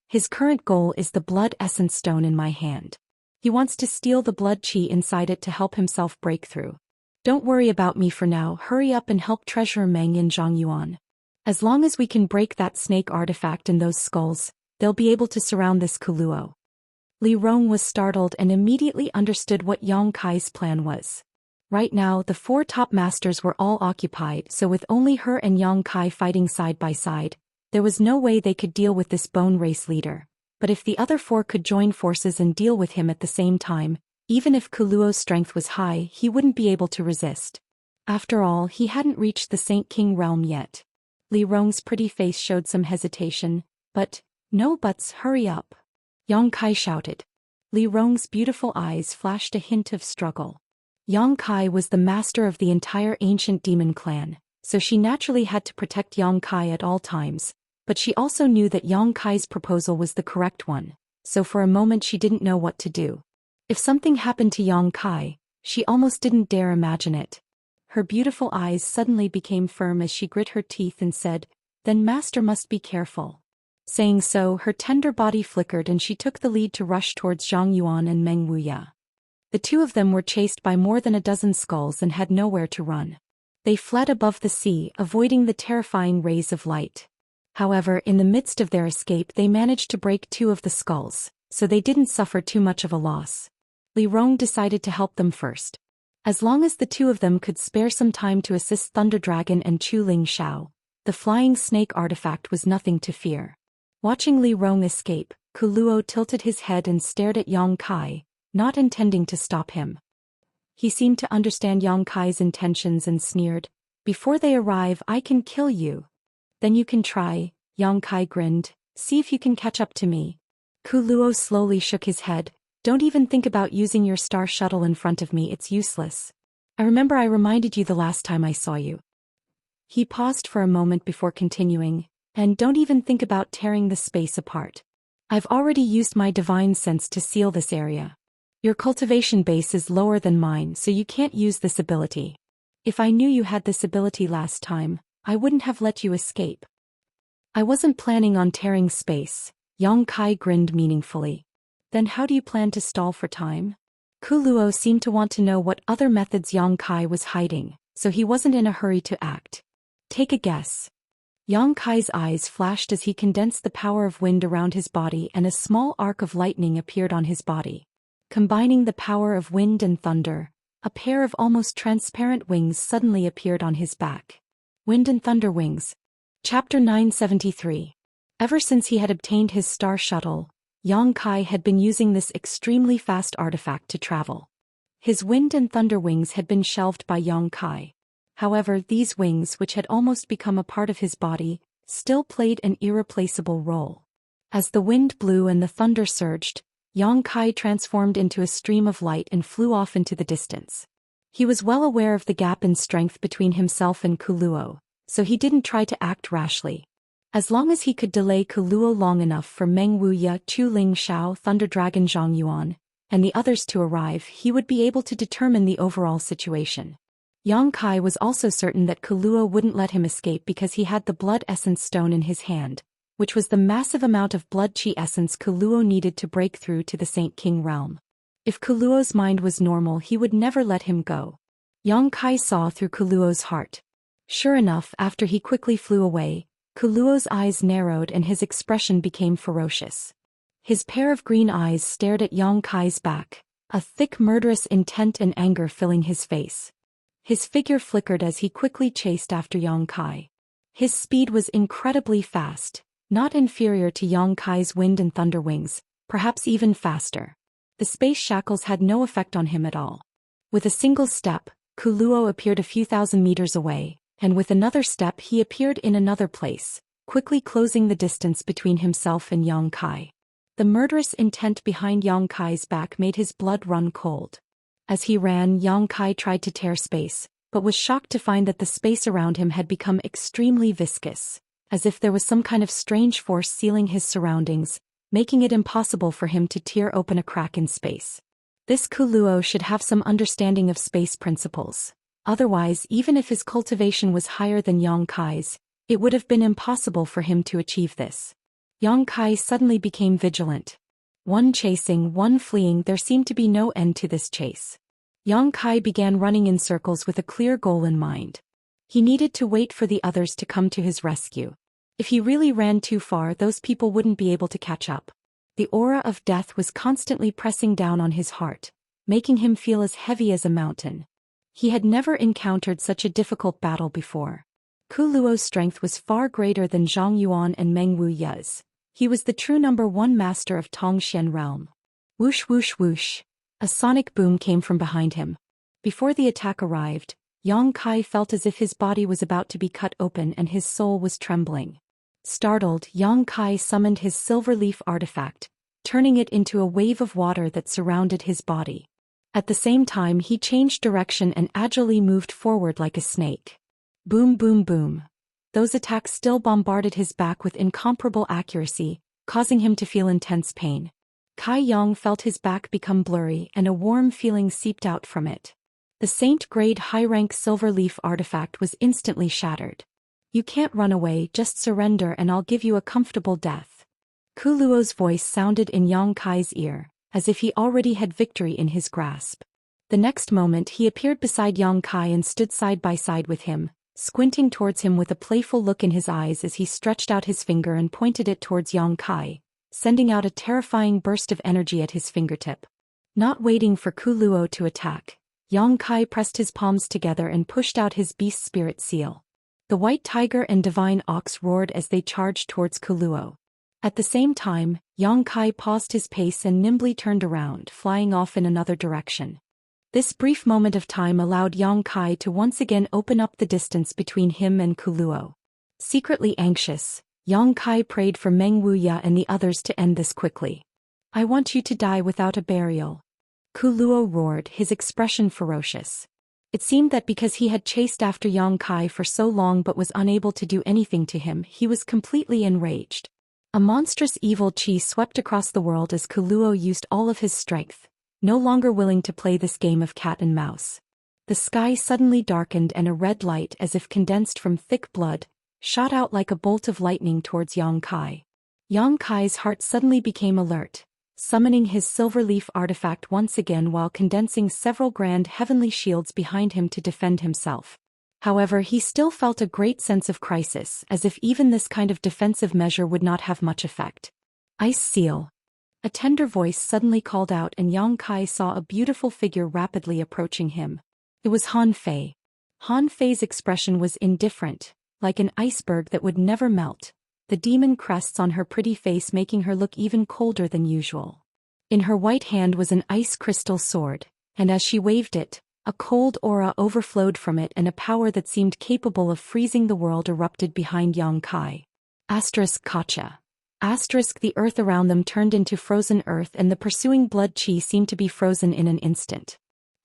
His current goal is the blood essence stone in my hand. He wants to steal the blood qi inside it to help himself break through. Don't worry about me for now, hurry up and help Treasurer Meng in Zhongyuan. As long as we can break that snake artifact in those skulls, they'll be able to surround this Kuluo. Li Rong was startled and immediately understood what Yang Kai's plan was. Right now, the four top masters were all occupied, so with only her and Yang Kai fighting side by side, there was no way they could deal with this bone race leader. But if the other four could join forces and deal with him at the same time, even if Kuluo's strength was high, he wouldn't be able to resist. After all, he hadn't reached the Saint King realm yet. Li Rong's pretty face showed some hesitation, but, no buts, hurry up. Yang Kai shouted. Li Rong's beautiful eyes flashed a hint of struggle. Yang Kai was the master of the entire ancient demon clan, so she naturally had to protect Yang Kai at all times, but she also knew that Yang Kai's proposal was the correct one, so for a moment she didn't know what to do. If something happened to Yang Kai, she almost didn't dare imagine it. Her beautiful eyes suddenly became firm as she grit her teeth and said, "Then Master must be careful." Saying so, her tender body flickered and she took the lead to rush towards Zhang Yuan and Meng Wuya. The two of them were chased by more than a dozen skulls and had nowhere to run. They fled above the sea, avoiding the terrifying rays of light. However, in the midst of their escape they managed to break 2 of the skulls, so they didn't suffer too much of a loss. Li Rong decided to help them first. As long as the 2 of them could spare some time to assist Thunder Dragon and Chu Ling Xiao, the flying snake artifact was nothing to fear. Watching Li Rong escape, Kuluo tilted his head and stared at Yang Kai, not intending to stop him. He seemed to understand Yang Kai's intentions and sneered, "Before they arrive I can kill you. Then you can try," Yang Kai grinned, "see if you can catch up to me." Kuluo slowly shook his head, "Don't even think about using your star shuttle in front of me, it's useless. I reminded you the last time I saw you." He paused for a moment before continuing, "And don't even think about tearing the space apart. I've already used my divine sense to seal this area. Your cultivation base is lower than mine, so you can't use this ability. If I knew you had this ability last time, I wouldn't have let you escape." "I wasn't planning on tearing space," Yang Kai grinned meaningfully. "Then how do you plan to stall for time?" Kuluo seemed to want to know what other methods Yang Kai was hiding, so he wasn't in a hurry to act. "Take a guess." Yang Kai's eyes flashed as he condensed the power of wind around his body and a small arc of lightning appeared on his body. Combining the power of wind and thunder, a pair of almost transparent wings suddenly appeared on his back. Wind and Thunder Wings. Chapter 973. Ever since he had obtained his star shuttle, Yang Kai had been using this extremely fast artifact to travel. His wind and thunder wings had been shelved by Yang Kai. However, these wings, which had almost become a part of his body, still played an irreplaceable role. As the wind blew and the thunder surged, Yang Kai transformed into a stream of light and flew off into the distance. He was well aware of the gap in strength between himself and Kuluo, so he didn't try to act rashly. As long as he could delay Kuluo long enough for Meng Wuya, Chu Ling Xiao, Thunder Dragon Zhang Yuan, and the others to arrive, he would be able to determine the overall situation. Yang Kai was also certain that Kuluo wouldn't let him escape because he had the Blood Essence Stone in his hand, which was the massive amount of blood chi essence Kuluo needed to break through to the Saint King realm. If Kuluo's mind was normal, he would never let him go. Yang Kai saw through Kuluo's heart. Sure enough, after he quickly flew away, Kuluo's eyes narrowed and his expression became ferocious. His pair of green eyes stared at Yang Kai's back, a thick murderous intent and anger filling his face. His figure flickered as he quickly chased after Yang Kai. His speed was incredibly fast, not inferior to Yang Kai's wind and thunder wings, perhaps even faster. The space shackles had no effect on him at all. With a single step, Kuluo appeared a few thousand meters away, and with another step he appeared in another place, quickly closing the distance between himself and Yang Kai. The murderous intent behind Yang Kai's back made his blood run cold. As he ran, Yang Kai tried to tear space, but was shocked to find that the space around him had become extremely viscous, as if there was some kind of strange force sealing his surroundings, making it impossible for him to tear open a crack in space. This Kuluo should have some understanding of space principles. Otherwise, even if his cultivation was higher than Yang Kai's, it would have been impossible for him to achieve this. Yang Kai suddenly became vigilant. One chasing, one fleeing, there seemed to be no end to this chase. Yang Kai began running in circles with a clear goal in mind. He needed to wait for the others to come to his rescue. If he really ran too far, those people wouldn't be able to catch up. The aura of death was constantly pressing down on his heart, making him feel as heavy as a mountain. He had never encountered such a difficult battle before. Kuluo's strength was far greater than Zhang Yuan and Meng Wuya's. He was the true #1 master of Tongxian realm. Whoosh whoosh whoosh. A sonic boom came from behind him. Before the attack arrived, Yang Kai felt as if his body was about to be cut open and his soul was trembling. Startled, Yang Kai summoned his silver leaf artifact, turning it into a wave of water that surrounded his body. At the same time, he changed direction and agilely moved forward like a snake. Boom boom boom. Those attacks still bombarded his back with incomparable accuracy, causing him to feel intense pain. Kai Yang felt his back become blurry and a warm feeling seeped out from it. The Saint-grade high-rank silver leaf artifact was instantly shattered. "You can't run away, just surrender and I'll give you a comfortable death." Kuluo's voice sounded in Yang Kai's ear, as if he already had victory in his grasp. The next moment he appeared beside Yang Kai and stood side by side with him, squinting towards him with a playful look in his eyes as he stretched out his finger and pointed it towards Yang Kai, sending out a terrifying burst of energy at his fingertip. Not waiting for Kuluo to attack, Yang Kai pressed his palms together and pushed out his beast spirit seal. The white tiger and divine ox roared as they charged towards Kuluo. At the same time, Yang Kai paused his pace and nimbly turned around, flying off in another direction. This brief moment of time allowed Yang Kai to once again open up the distance between him and Kuluo. Secretly anxious, Yang Kai prayed for Meng Wuya and the others to end this quickly. "I want you to die without a burial," Kuluo roared, his expression ferocious. It seemed that because he had chased after Yang Kai for so long but was unable to do anything to him, he was completely enraged. A monstrous evil chi swept across the world as Kuluo used all of his strength, no longer willing to play this game of cat and mouse. The sky suddenly darkened and a red light, as if condensed from thick blood, shot out like a bolt of lightning towards Yang Kai. Yang Kai's heart suddenly became alert, summoning his silver leaf artifact once again while condensing several grand heavenly shields behind him to defend himself. However, he still felt a great sense of crisis, as if even this kind of defensive measure would not have much effect. "Ice seal!" A tender voice suddenly called out, and Yang Kai saw a beautiful figure rapidly approaching him. It was Han Fei. Han Fei's expression was indifferent, like an iceberg that would never melt, the demon crests on her pretty face making her look even colder than usual. In her white hand was an ice crystal sword, and as she waved it, a cold aura overflowed from it and a power that seemed capable of freezing the world erupted behind Yang Kai. Kacha. The earth around them turned into frozen earth and the pursuing blood chi seemed to be frozen in an instant.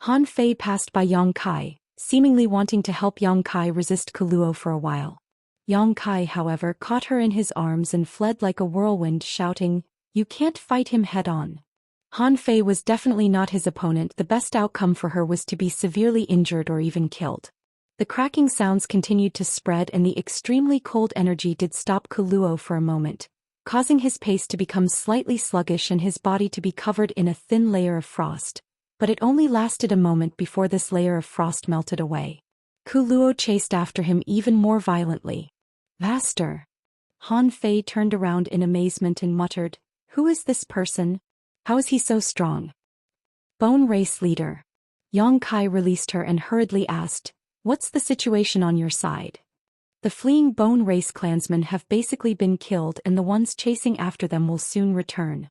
Han Fei passed by Yang Kai, seemingly wanting to help Yang Kai resist Kuluo for a while. Yang Kai, however, caught her in his arms and fled like a whirlwind, shouting, "You can't fight him head-on." Han Fei was definitely not his opponent. The best outcome for her was to be severely injured or even killed. The cracking sounds continued to spread and the extremely cold energy did stop Kuluo for a moment, causing his pace to become slightly sluggish and his body to be covered in a thin layer of frost. But it only lasted a moment before this layer of frost melted away. Kuluo chased after him even more violently. "Vaster!" Han Fei turned around in amazement and muttered, "Who is this person? How is he so strong?" "Bone Race Leader." Yang Kai released her and hurriedly asked, "What's the situation on your side?" "The fleeing Bone Race clansmen have basically been killed and the ones chasing after them will soon return,"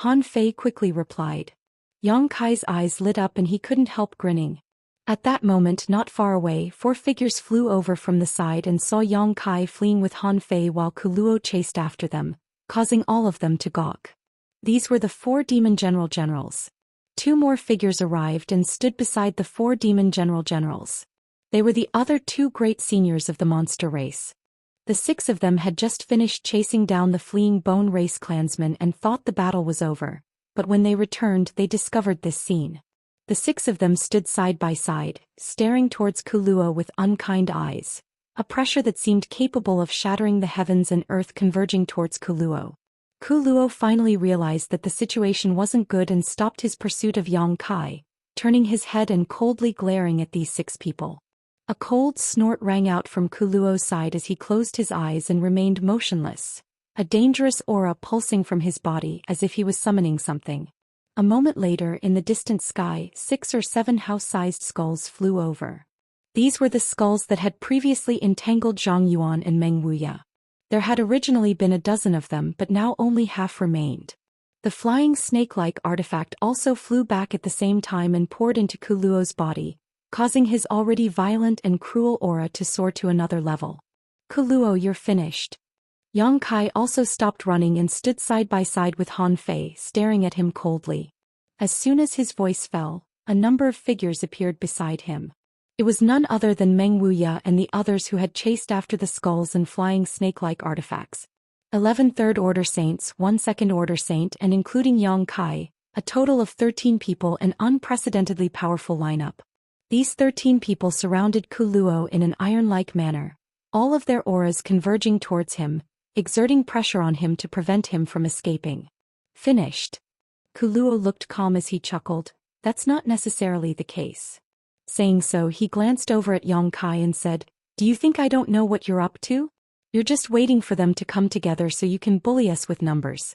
Han Fei quickly replied. Yang Kai's eyes lit up and he couldn't help grinning. At that moment, not far away, 4 figures flew over from the side and saw Yang Kai fleeing with Han Fei while Kuluo chased after them, causing all of them to gawk. These were the 4 demon generals. 2 more figures arrived and stood beside the 4 demon generals. They were the other 2 great seniors of the monster race. The 6 of them had just finished chasing down the fleeing Bone Race clansmen and thought the battle was over, but when they returned they discovered this scene. The 6 of them stood side by side, staring towards Kuluo with unkind eyes, a pressure that seemed capable of shattering the heavens and earth converging towards Kuluo. Kuluo finally realized that the situation wasn't good and stopped his pursuit of Yang Kai, turning his head and coldly glaring at these 6 people. A cold snort rang out from Kuluo's side as he closed his eyes and remained motionless, a dangerous aura pulsing from his body as if he was summoning something. A moment later, in the distant sky, 6 or 7 house-sized skulls flew over. These were the skulls that had previously entangled Zhang Yuan and Meng Wuya. There had originally been a dozen of them, but now only half remained. The flying snake-like artifact also flew back at the same time and poured into Kuluo's body, causing his already violent and cruel aura to soar to another level. "Kuluo, you're finished." Yang Kai also stopped running and stood side by side with Han Fei, staring at him coldly. As soon as his voice fell, a number of figures appeared beside him. It was none other than Meng Wuya and the others who had chased after the skulls and flying snake-like artifacts. 11 third-order saints, 1 second-order saint, and including Yang Kai, a total of 13 people, an unprecedentedly powerful lineup. These 13 people surrounded Kuluo in an iron-like manner, all of their auras converging towards him, exerting pressure on him to prevent him from escaping. "Finished." Kuluo looked calm as he chuckled, "That's not necessarily the case." Saying so, he glanced over at Yang Kai and said, Do you think I don't know what you're up to? You're just waiting for them to come together so you can bully us with numbers.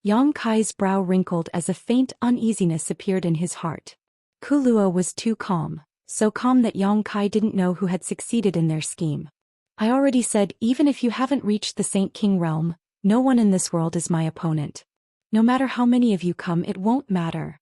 Yang Kai's brow wrinkled as a faint uneasiness appeared in his heart. Kuluo was too calm, so calm that Yang Kai didn't know who had succeeded in their scheme. I already said even if you haven't reached the Saint King realm, no one in this world is my opponent. No matter how many of you come, it won't matter.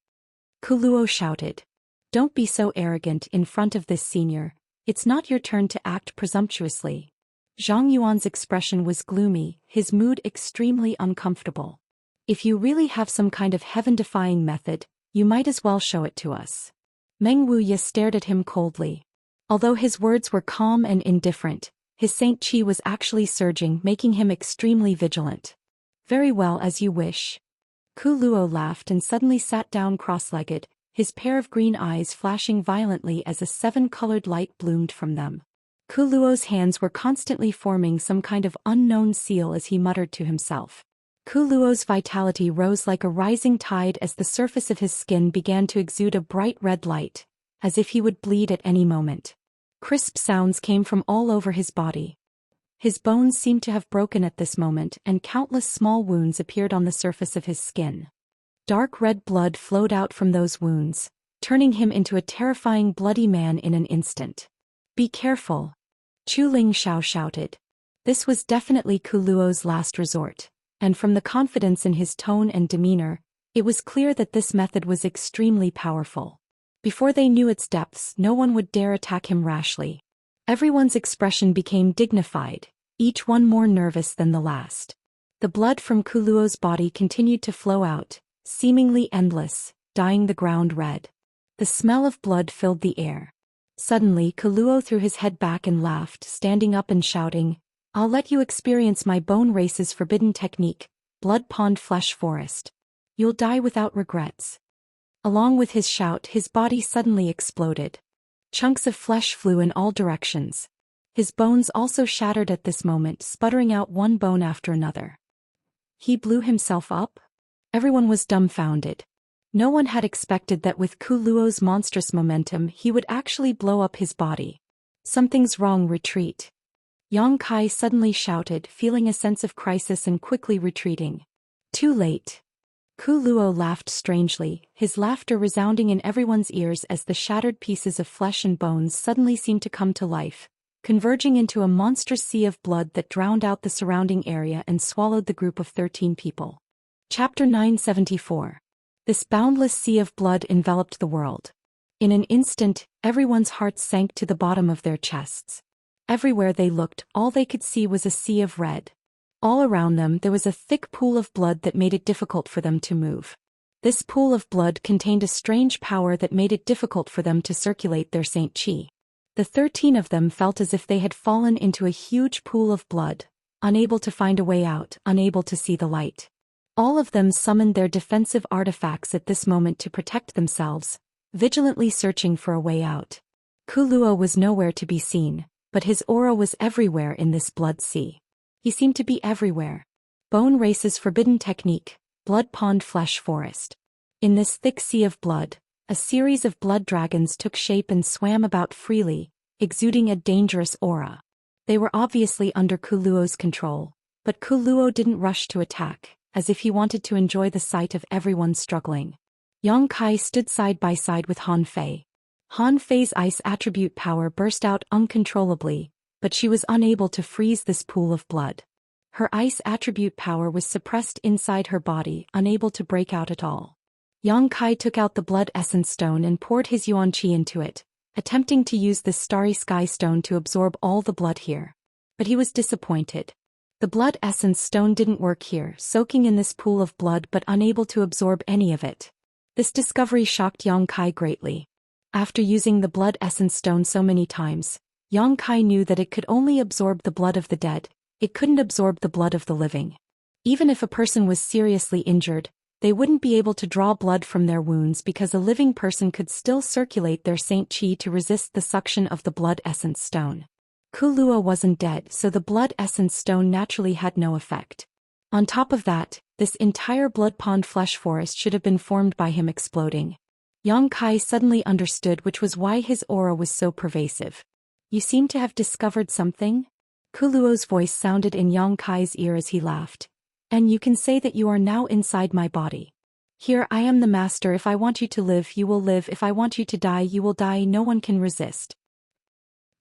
Kuluo shouted. Don't be so arrogant in front of this senior. It's not your turn to act presumptuously. Zhang Yuan's expression was gloomy, his mood extremely uncomfortable. If you really have some kind of heaven-defying method, you might as well show it to us. Meng Wuya stared at him coldly. Although his words were calm and indifferent, his Saint Qi was actually surging, making him extremely vigilant. Very well, as you wish. Kuluo laughed and suddenly sat down cross-legged, his pair of green eyes flashing violently as a seven-colored light bloomed from them. Kuluo's hands were constantly forming some kind of unknown seal as he muttered to himself. Kuluo's vitality rose like a rising tide as the surface of his skin began to exude a bright red light, as if he would bleed at any moment. Crisp sounds came from all over his body. His bones seemed to have broken at this moment, and countless small wounds appeared on the surface of his skin. Dark red blood flowed out from those wounds, turning him into a terrifying bloody man in an instant. Be careful. Chu Ling Xiao shouted. This was definitely Kuluo's last resort, and from the confidence in his tone and demeanor, it was clear that this method was extremely powerful. Before they knew its depths, no one would dare attack him rashly. Everyone's expression became dignified, each one more nervous than the last. The blood from Kuluo's body continued to flow out, seemingly endless, dyeing the ground red. The smell of blood filled the air. Suddenly Kuluo threw his head back and laughed, standing up and shouting, I'll let you experience my Bone Race's forbidden technique, Blood Pond Flesh Forest. You'll die without regrets. Along with his shout, his body suddenly exploded. Chunks of flesh flew in all directions. His bones also shattered at this moment, sputtering out one bone after another. He blew himself up? Everyone was dumbfounded. No one had expected that with Kuluo's monstrous momentum he would actually blow up his body. Something's wrong, retreat. Yang Kai suddenly shouted, feeling a sense of crisis and quickly retreating. Too late. Kuluo laughed strangely, his laughter resounding in everyone's ears as the shattered pieces of flesh and bones suddenly seemed to come to life, converging into a monstrous sea of blood that drowned out the surrounding area and swallowed the group of 13 people. Chapter 974. This boundless sea of blood enveloped the world. In an instant, everyone's hearts sank to the bottom of their chests. Everywhere they looked, all they could see was a sea of red. All around them there was a thick pool of blood that made it difficult for them to move. This pool of blood contained a strange power that made it difficult for them to circulate their Saint Qi. The 13 of them felt as if they had fallen into a huge pool of blood, unable to find a way out, unable to see the light. All of them summoned their defensive artifacts at this moment to protect themselves, vigilantly searching for a way out. Kuluo was nowhere to be seen, but his aura was everywhere in this blood sea. He seemed to be everywhere. Bone Race's forbidden technique, Blood Pond Flesh Forest. In this thick sea of blood, a series of blood dragons took shape and swam about freely, exuding a dangerous aura. They were obviously under Kuluo's control, but Kuluo didn't rush to attack, as if he wanted to enjoy the sight of everyone struggling. Yang Kai stood side by side with Han Fei. Han Fei's ice attribute power burst out uncontrollably, but she was unable to freeze this pool of blood. Her ice attribute power was suppressed inside her body, unable to break out at all. Yang Kai took out the blood essence stone and poured his yuan qi into it, attempting to use this starry sky stone to absorb all the blood here. But he was disappointed. The blood essence stone didn't work here, soaking in this pool of blood but unable to absorb any of it. This discovery shocked Yang Kai greatly. After using the blood essence stone so many times, Yang Kai knew that it could only absorb the blood of the dead, it couldn't absorb the blood of the living. Even if a person was seriously injured, they wouldn't be able to draw blood from their wounds because a living person could still circulate their Saint Qi to resist the suction of the blood essence stone. Kuluo wasn't dead, so the blood essence stone naturally had no effect. On top of that, this entire blood pond flesh forest should have been formed by him exploding. Yang Kai suddenly understood which was why his aura was so pervasive. You seem to have discovered something? Kuluo's voice sounded in Yang Kai's ear as he laughed. And you can say that you are now inside my body. Here I am the master. If I want you to live, you will live. If I want you to die, you will die. No one can resist.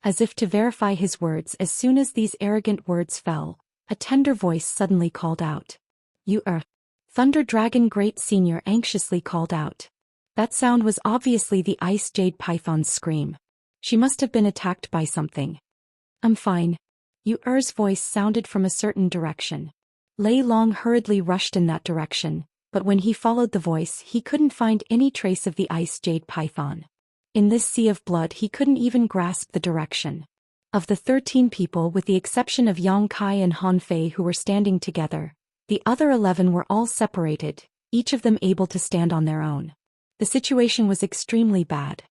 As if to verify his words, as soon as these arrogant words fell, a tender voice suddenly called out. You are. Thunder Dragon Great Senior anxiously called out. That sound was obviously the Ice Jade Python's scream. She must have been attacked by something. I'm fine. Yu'er's voice sounded from a certain direction. Lei Long hurriedly rushed in that direction, but when he followed the voice he couldn't find any trace of the Ice Jade Python. In this sea of blood he couldn't even grasp the direction. Of the 13 people, with the exception of Yang Kai and Han Fei who were standing together, the other 11 were all separated, each of them able to stand on their own. The situation was extremely bad.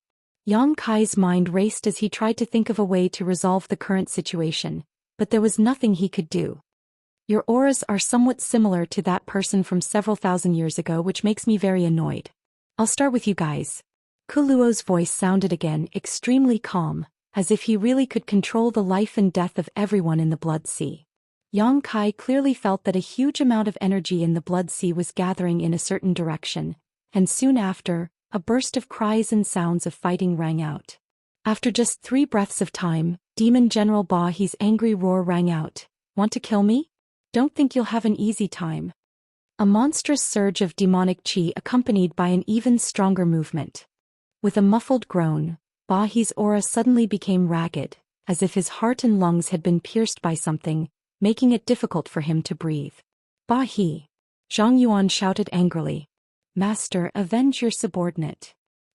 Yang Kai's mind raced as he tried to think of a way to resolve the current situation, but there was nothing he could do. Your auras are somewhat similar to that person from several thousand years ago, which makes me very annoyed. I'll start with you guys. Kuluo's voice sounded again, extremely calm, as if he really could control the life and death of everyone in the Blood Sea. Yang Kai clearly felt that a huge amount of energy in the Blood Sea was gathering in a certain direction, and soon after, a burst of cries and sounds of fighting rang out. After just 3 breaths of time, Demon General Ba He's angry roar rang out. Want to kill me? Don't think you'll have an easy time. A monstrous surge of demonic chi accompanied by an even stronger movement. With a muffled groan, Ba He's aura suddenly became ragged, as if his heart and lungs had been pierced by something, making it difficult for him to breathe. Ba He! Zhang Yuan shouted angrily. Master, avenge your subordinate.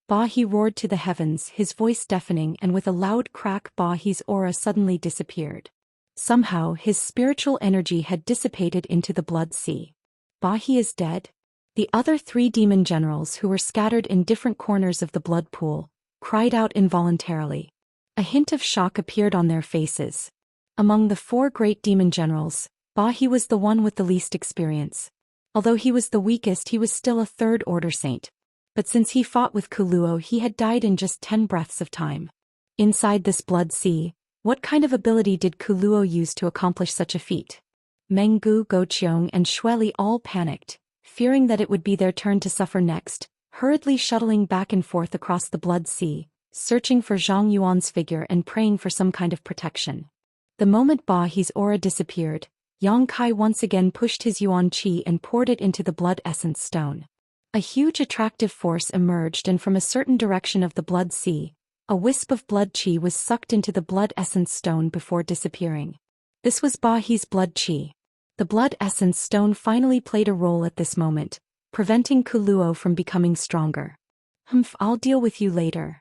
Ba He roared to the heavens, his voice deafening, and with a loud crack Ba He's aura suddenly disappeared. Somehow his spiritual energy had dissipated into the Blood Sea. Ba He is dead? The other 3 demon generals who were scattered in different corners of the blood pool cried out involuntarily. A hint of shock appeared on their faces. Among the 4 great demon generals, Ba He was the one with the least experience. Although he was the weakest, he was still a 3rd order saint. But since he fought with Kuluo, he had died in just 10 breaths of time. Inside this Blood Sea, what kind of ability did Kuluo use to accomplish such a feat? Menggu, Goqiong, and Xueli all panicked, fearing that it would be their turn to suffer next, hurriedly shuttling back and forth across the Blood Sea, searching for Zhang Yuan's figure and praying for some kind of protection. The moment Ba He's aura disappeared, Yang Kai once again pushed his Yuan Qi and poured it into the Blood Essence Stone. A huge attractive force emerged, and from a certain direction of the Blood Sea, a wisp of blood Qi was sucked into the Blood Essence Stone before disappearing. This was Ba He's blood Qi. The Blood Essence Stone finally played a role at this moment, preventing Kuluo from becoming stronger. Humph, I'll deal with you later.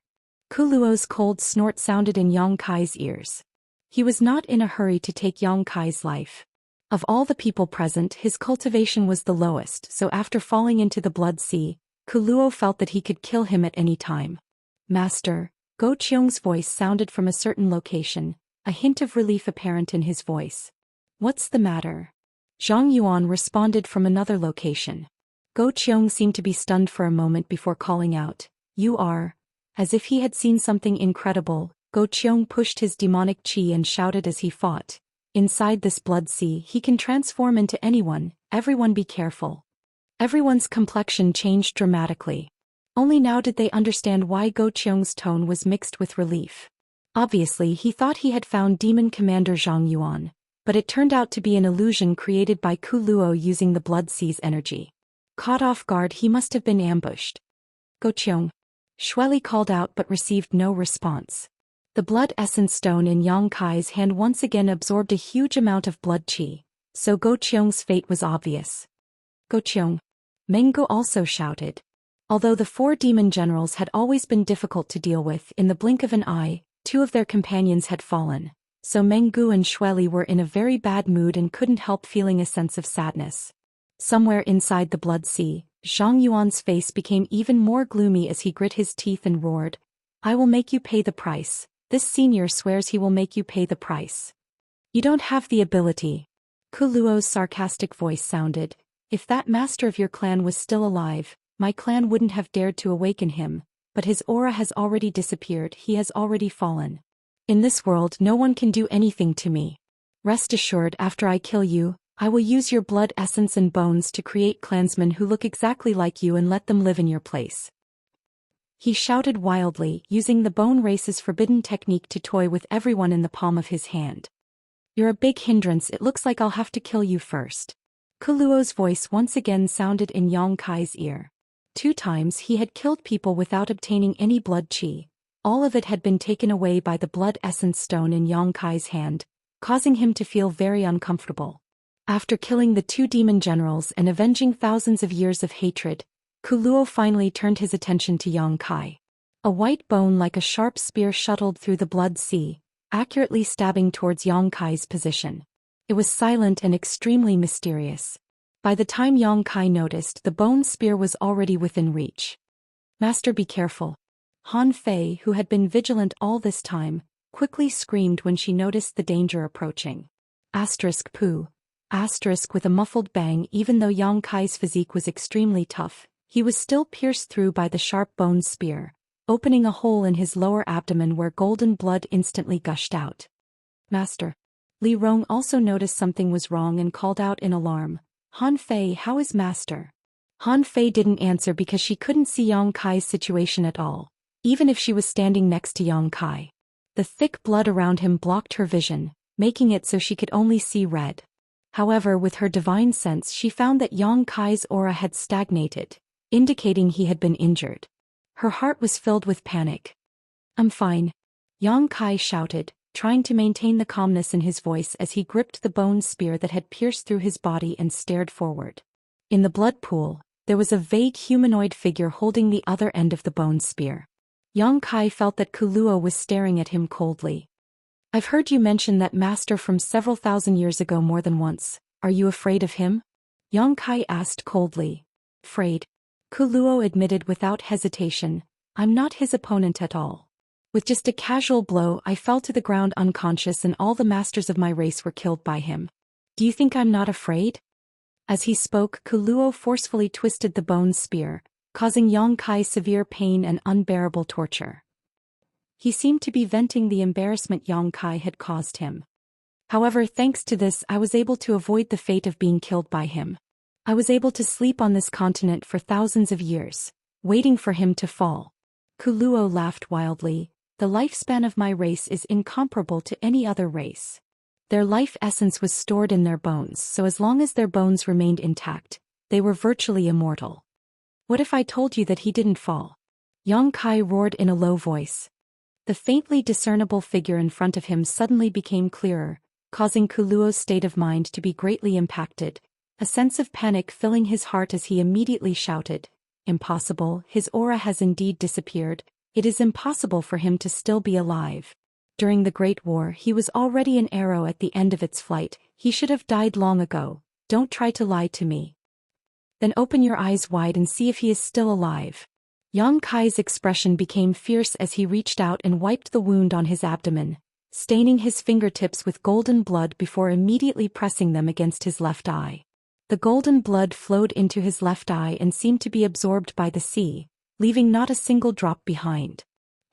Kuluo's cold snort sounded in Yang Kai's ears. He was not in a hurry to take Yang Kai's life. Of all the people present, his cultivation was the lowest, so after falling into the Blood Sea, Kuluo felt that he could kill him at any time. Master, Go Qiong's voice sounded from a certain location, a hint of relief apparent in his voice. What's the matter? Zhang Yuan responded from another location. Go Qiong seemed to be stunned for a moment before calling out, You are. As if he had seen something incredible, Go Qiong pushed his demonic chi and shouted as he fought. Inside this Blood Sea he can transform into anyone, everyone be careful. Everyone's complexion changed dramatically. Only now did they understand why Go Qiong's tone was mixed with relief. Obviously he thought he had found Demon Commander Zhang Yuan, but it turned out to be an illusion created by Kuluo using the Blood Sea's energy. Caught off guard, he must have been ambushed. Go Qiong. Xueli called out but received no response. The Blood Essence Stone in Yang Kai's hand once again absorbed a huge amount of blood qi, so Go Qiong's fate was obvious. Go Qiong. Menggu also shouted. Although the 4 demon generals had always been difficult to deal with, in the blink of an eye, 2 of their companions had fallen, so Menggu and Xueli were in a very bad mood and couldn't help feeling a sense of sadness. Somewhere inside the Blood Sea, Zhang Yuan's face became even more gloomy as he grit his teeth and roared, I will make you pay the price. This senior swears he will make you pay the price. You don't have the ability. Kuluo's sarcastic voice sounded. If that master of your clan was still alive, my clan wouldn't have dared to awaken him, but his aura has already disappeared, he has already fallen. In this world no one can do anything to me. Rest assured, after I kill you, I will use your blood essence and bones to create clansmen who look exactly like you and let them live in your place." He shouted wildly, using the bone race's forbidden technique to toy with everyone in the palm of his hand. "You're a big hindrance, it looks like I'll have to kill you first." Kuluo's voice once again sounded in Yang Kai's ear. 2 times he had killed people without obtaining any blood chi. All of it had been taken away by the blood essence stone in Yang Kai's hand, causing him to feel very uncomfortable. After killing the 2 demon generals and avenging thousands of years of hatred, Kuluo finally turned his attention to Yang Kai. A white bone like a sharp spear shuttled through the blood sea, accurately stabbing towards Yang Kai's position. It was silent and extremely mysterious. By the time Yang Kai noticed, the bone spear was already within reach. "Master, be careful." Han Fei, who had been vigilant all this time, quickly screamed when she noticed the danger approaching. Pooh. With a muffled bang. Even though Yang Kai's physique was extremely tough, he was still pierced through by the sharp bone spear, opening a hole in his lower abdomen where golden blood instantly gushed out. "Master." Li Rong also noticed something was wrong and called out in alarm, "Han Fei, how is Master?" Han Fei didn't answer because she couldn't see Yang Kai's situation at all, even if she was standing next to Yang Kai. The thick blood around him blocked her vision, making it so she could only see red. However, with her divine sense she found that Yang Kai's aura had stagnated, indicating he had been injured. Her heart was filled with panic. "I'm fine," Yang Kai shouted, trying to maintain the calmness in his voice as he gripped the bone spear that had pierced through his body and stared forward. In the blood pool, there was a vague humanoid figure holding the other end of the bone spear. Yang Kai felt that Kuluo was staring at him coldly. "I've heard you mention that master from several thousand years ago more than once. Are you afraid of him?" Yang Kai asked coldly. "Afraid?" Kuluo admitted without hesitation, "I'm not his opponent at all. With just a casual blow I fell to the ground unconscious and all the masters of my race were killed by him. Do you think I'm not afraid?" As he spoke, Kuluo forcefully twisted the bone spear, causing Yang Kai severe pain and unbearable torture. He seemed to be venting the embarrassment Yang Kai had caused him. "However, thanks to this I was able to avoid the fate of being killed by him. I was able to sleep on this continent for thousands of years, waiting for him to fall." Kuluo laughed wildly. "The lifespan of my race is incomparable to any other race. Their life essence was stored in their bones, so as long as their bones remained intact, they were virtually immortal." "What if I told you that he didn't fall?" Yang Kai roared in a low voice. The faintly discernible figure in front of him suddenly became clearer, causing Kuluo's state of mind to be greatly impacted, a sense of panic filling his heart as he immediately shouted, "Impossible, his aura has indeed disappeared, it is impossible for him to still be alive. During the Great War he was already an arrow at the end of its flight, he should have died long ago, don't try to lie to me. Then open your eyes wide and see if he is still alive." Yang Kai's expression became fierce as he reached out and wiped the wound on his abdomen, staining his fingertips with golden blood before immediately pressing them against his left eye. The golden blood flowed into his left eye and seemed to be absorbed by the sea, leaving not a single drop behind.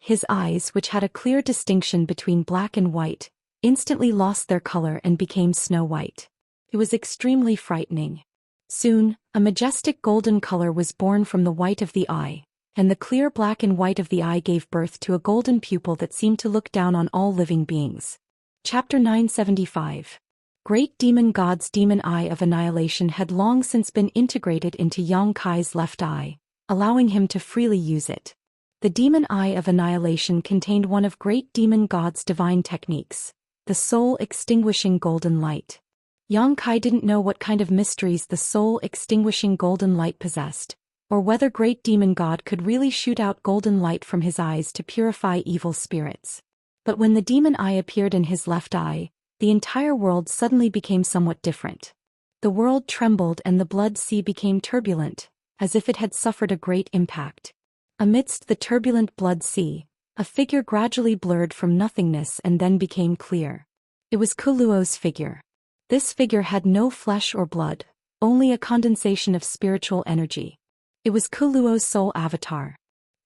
His eyes, which had a clear distinction between black and white, instantly lost their color and became snow white. It was extremely frightening. Soon, a majestic golden color was born from the white of the eye, and the clear black and white of the eye gave birth to a golden pupil that seemed to look down on all living beings. Chapter 975. Great Demon God's Demon Eye of Annihilation had long since been integrated into Yang Kai's left eye, allowing him to freely use it. The Demon Eye of Annihilation contained one of Great Demon God's divine techniques, the soul-extinguishing golden light. Yang Kai didn't know what kind of mysteries the soul-extinguishing golden light possessed, or whether Great Demon God could really shoot out golden light from his eyes to purify evil spirits. But when the demon eye appeared in his left eye, the entire world suddenly became somewhat different. The world trembled and the blood sea became turbulent, as if it had suffered a great impact. Amidst the turbulent blood sea, a figure gradually blurred from nothingness and then became clear. It was Kuluo's figure. This figure had no flesh or blood, only a condensation of spiritual energy. It was Kuluo's soul avatar.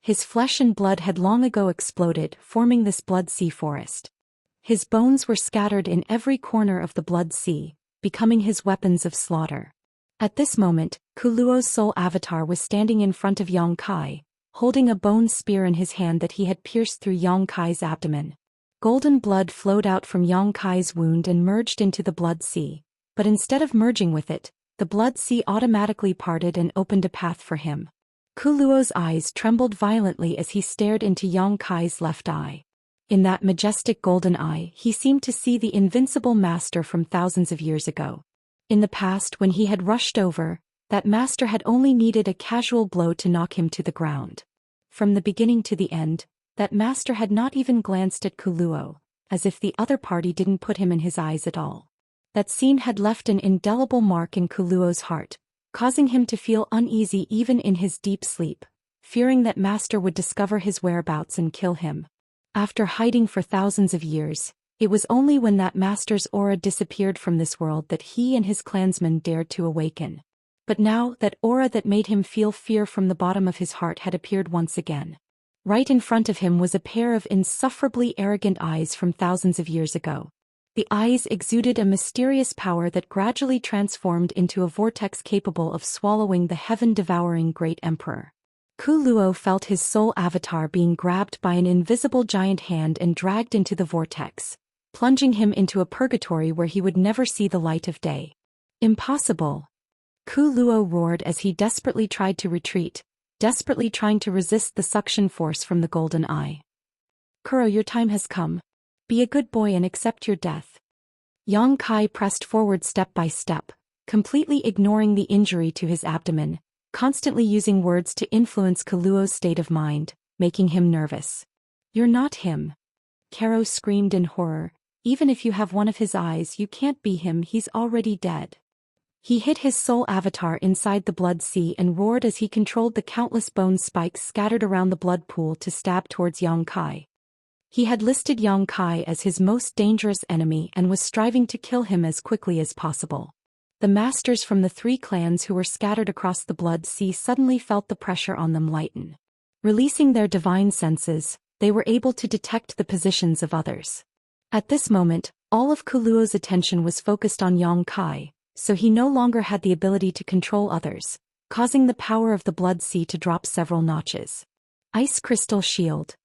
His flesh and blood had long ago exploded, forming this blood sea forest. His bones were scattered in every corner of the Blood Sea, becoming his weapons of slaughter. At this moment, Kuluo's soul avatar was standing in front of Yang Kai, holding a bone spear in his hand that he had pierced through Yang Kai's abdomen. Golden blood flowed out from Yang Kai's wound and merged into the Blood Sea, but instead of merging with it, the Blood Sea automatically parted and opened a path for him. Kuluo's eyes trembled violently as he stared into Yang Kai's left eye. In that majestic golden eye, he seemed to see the invincible master from thousands of years ago. In the past, when he had rushed over, that master had only needed a casual blow to knock him to the ground. From the beginning to the end, that master had not even glanced at Kuluo, as if the other party didn't put him in his eyes at all. That scene had left an indelible mark in Kuluo's heart, causing him to feel uneasy even in his deep sleep, fearing that master would discover his whereabouts and kill him. After hiding for thousands of years, it was only when that master's aura disappeared from this world that he and his clansmen dared to awaken. But now, that aura that made him feel fear from the bottom of his heart had appeared once again. Right in front of him was a pair of insufferably arrogant eyes from thousands of years ago. The eyes exuded a mysterious power that gradually transformed into a vortex capable of swallowing the heaven-devouring great emperor. Kuluo felt his soul avatar being grabbed by an invisible giant hand and dragged into the vortex, plunging him into a purgatory where he would never see the light of day. Impossible! Kuluo roared as he desperately tried to retreat, desperately trying to resist the suction force from the golden eye. Kuro, your time has come. Be a good boy and accept your death. Yang Kai pressed forward step by step, completely ignoring the injury to his abdomen, constantly using words to influence Kuluo's state of mind, making him nervous. You're not him. Karo screamed in horror. Even if you have one of his eyes, you can't be him, he's already dead. He hid his soul avatar inside the Blood Sea and roared as he controlled the countless bone spikes scattered around the blood pool to stab towards Yang Kai. He had listed Yang Kai as his most dangerous enemy and was striving to kill him as quickly as possible. The masters from the 3 clans who were scattered across the Blood Sea suddenly felt the pressure on them lighten. Releasing their divine senses, they were able to detect the positions of others. At this moment, all of Kuluo's attention was focused on Yang Kai, so he no longer had the ability to control others, causing the power of the Blood Sea to drop several notches. Ice Crystal Shield.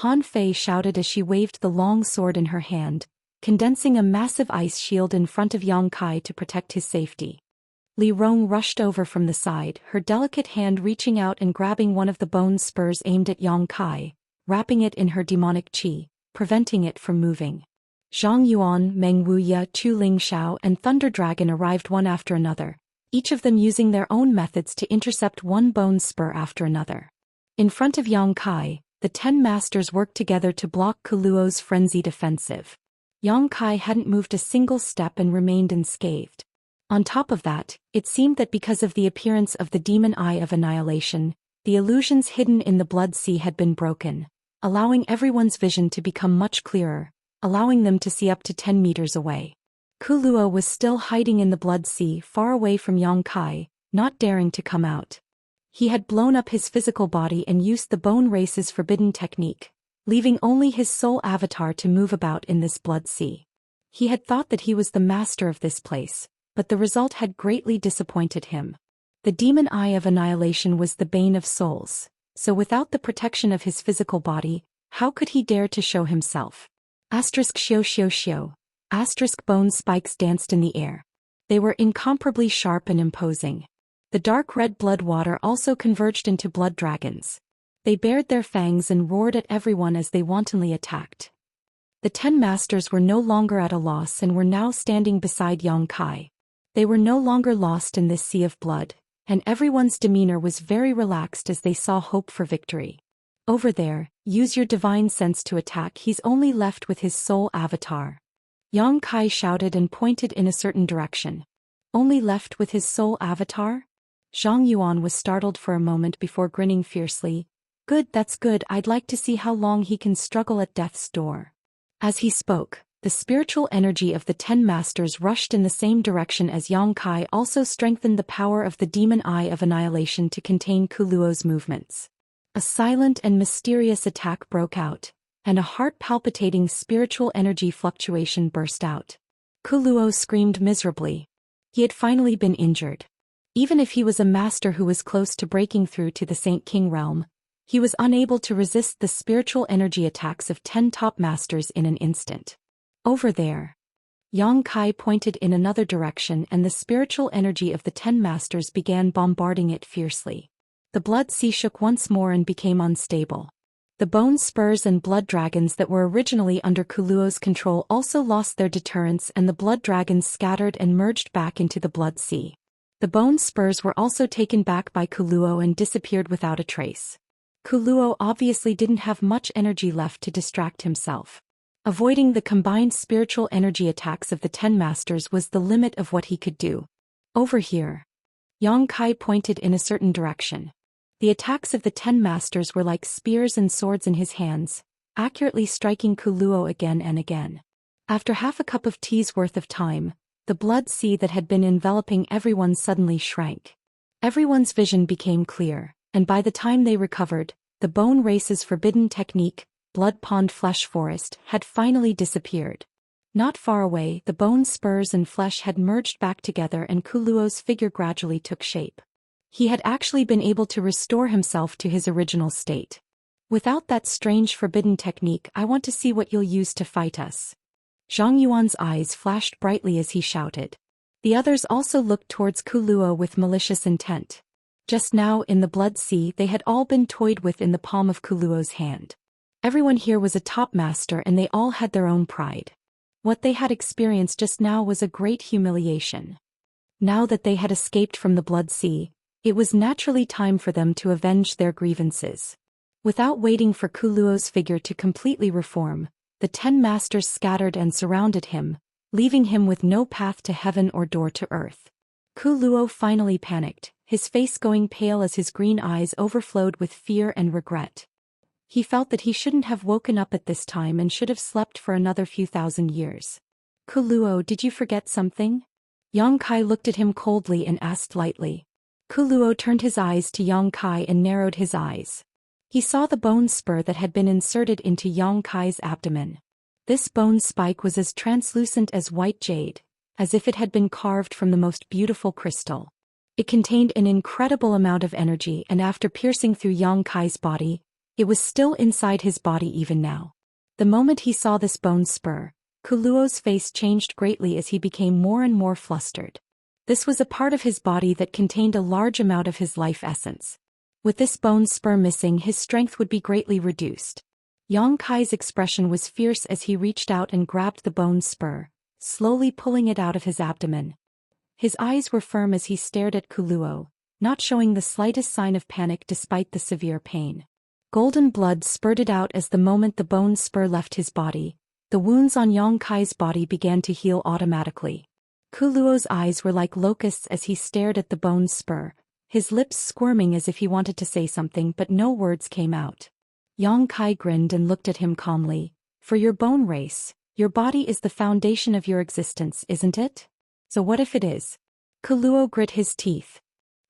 Han Fei shouted as she waved the long sword in her hand, condensing a massive ice shield in front of Yang Kai to protect his safety. Li Rong rushed over from the side, her delicate hand reaching out and grabbing one of the bone spurs aimed at Yang Kai, wrapping it in her demonic qi, preventing it from moving. Zhang Yuan, Meng Wuya, Chu Ling Xiao and Thunder Dragon arrived one after another, each of them using their own methods to intercept one bone spur after another. In front of Yang Kai, the 10 masters worked together to block Kuluo's frenzied offensive. Yang Kai hadn't moved a single step and remained unscathed. On top of that, it seemed that because of the appearance of the demon eye of annihilation, the illusions hidden in the Blood Sea had been broken, allowing everyone's vision to become much clearer, allowing them to see up to 10 meters away. Kuluo was still hiding in the Blood Sea far away from Yang Kai, not daring to come out. He had blown up his physical body and used the Bone Race's forbidden technique, leaving only his soul avatar to move about in this Blood Sea. He had thought that he was the master of this place, but the result had greatly disappointed him. The demon eye of annihilation was the bane of souls, so without the protection of his physical body, how could he dare to show himself? Xiao xiao xiao. Bone spikes danced in the air. They were incomparably sharp and imposing. The dark red blood water also converged into blood dragons. They bared their fangs and roared at everyone as they wantonly attacked. The 10 masters were no longer at a loss and were now standing beside Yang Kai. They were no longer lost in this sea of blood, and everyone's demeanor was very relaxed as they saw hope for victory. Over there, use your divine sense to attack, he's only left with his soul avatar. Yang Kai shouted and pointed in a certain direction. Only left with his soul avatar? Zhang Yuan was startled for a moment before grinning fiercely. Good, that's good, I'd like to see how long he can struggle at death's door. As he spoke, the spiritual energy of the 10 masters rushed in the same direction as Yang Kai also strengthened the power of the demon eye of annihilation to contain Kuluo's movements. A silent and mysterious attack broke out, and a heart-palpitating spiritual energy fluctuation burst out. Kuluo screamed miserably. He had finally been injured. Even if he was a master who was close to breaking through to the Saint King realm, he was unable to resist the spiritual energy attacks of 10 top masters in an instant. Over there. Yang Kai pointed in another direction and the spiritual energy of the 10 masters began bombarding it fiercely. The blood sea shook once more and became unstable. The bone spurs and blood dragons that were originally under Kuluo's control also lost their deterrence and the blood dragons scattered and merged back into the blood sea. The bone spurs were also taken back by Kuluo and disappeared without a trace. Kuluo obviously didn't have much energy left to distract himself. Avoiding the combined spiritual energy attacks of the 10 masters was the limit of what he could do. Over here. Yang Kai pointed in a certain direction. The attacks of the 10 masters were like spears and swords in his hands, accurately striking Kuluo again and again. After half a cup of tea's worth of time, the blood sea that had been enveloping everyone suddenly shrank. Everyone's vision became clear, and by the time they recovered, the bone race's forbidden technique, Blood Pond Flesh Forest, had finally disappeared. Not far away, the bone spurs and flesh had merged back together and Kuluo's figure gradually took shape. He had actually been able to restore himself to his original state. Without that strange forbidden technique, I want to see what you'll use to fight us. Zhang Yuan's eyes flashed brightly as he shouted. The others also looked towards Kuluo with malicious intent. Just now in the blood sea they had all been toyed with in the palm of Kuluo's hand. Everyone here was a top master and they all had their own pride. What they had experienced just now was a great humiliation. Now that they had escaped from the blood sea, it was naturally time for them to avenge their grievances. Without waiting for Kuluo's figure to completely reform, the 10 masters scattered and surrounded him, leaving him with no path to heaven or door to earth. Kuluo finally panicked, his face going pale as his green eyes overflowed with fear and regret. He felt that he shouldn't have woken up at this time and should have slept for another few thousand years. Kuluo, did you forget something? Yang Kai looked at him coldly and asked lightly. Kuluo turned his eyes to Yang Kai and narrowed his eyes. He saw the bone spur that had been inserted into Yang Kai's abdomen. This bone spike was as translucent as white jade, as if it had been carved from the most beautiful crystal. It contained an incredible amount of energy and after piercing through Yang Kai's body, it was still inside his body even now. The moment he saw this bone spur, Kuluo's face changed greatly as he became more and more flustered. This was a part of his body that contained a large amount of his life essence. With this bone spur missing, his strength would be greatly reduced. Yang Kai's expression was fierce as he reached out and grabbed the bone spur, slowly pulling it out of his abdomen. His eyes were firm as he stared at Kuluo, not showing the slightest sign of panic despite the severe pain. Golden blood spurted out as the moment the bone spur left his body. The wounds on Yang Kai's body began to heal automatically. Kuluo's eyes were like locusts as he stared at the bone spur, his lips squirming as if he wanted to say something but no words came out. Yang Kai grinned and looked at him calmly. For your bone race, your body is the foundation of your existence, isn't it? So what if it is? Kuluo grit his teeth.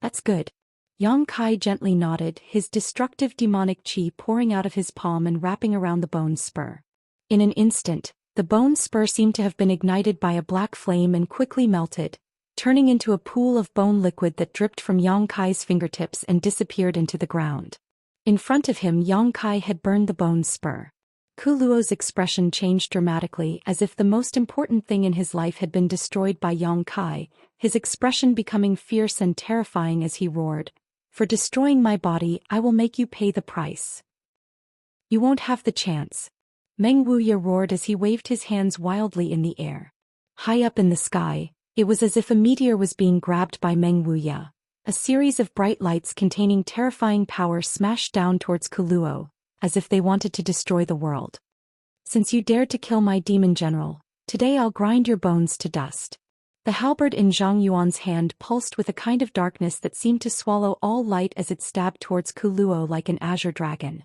That's good. Yang Kai gently nodded, his destructive demonic chi pouring out of his palm and wrapping around the bone spur. In an instant, the bone spur seemed to have been ignited by a black flame and quickly melted, turning into a pool of bone liquid that dripped from Yang Kai's fingertips and disappeared into the ground. In front of him, Yang Kai had burned the bone spur. Kuluo's expression changed dramatically as if the most important thing in his life had been destroyed by Yang Kai, his expression becoming fierce and terrifying as he roared. For destroying my body, I will make you pay the price. You won't have the chance. Meng Wuya roared as he waved his hands wildly in the air. High up in the sky, it was as if a meteor was being grabbed by Meng Wuya. A series of bright lights containing terrifying power smashed down towards Kuluo, as if they wanted to destroy the world. Since you dared to kill my demon general, today I'll grind your bones to dust. The halberd in Zhang Yuan's hand pulsed with a kind of darkness that seemed to swallow all light as it stabbed towards Kuluo like an azure dragon.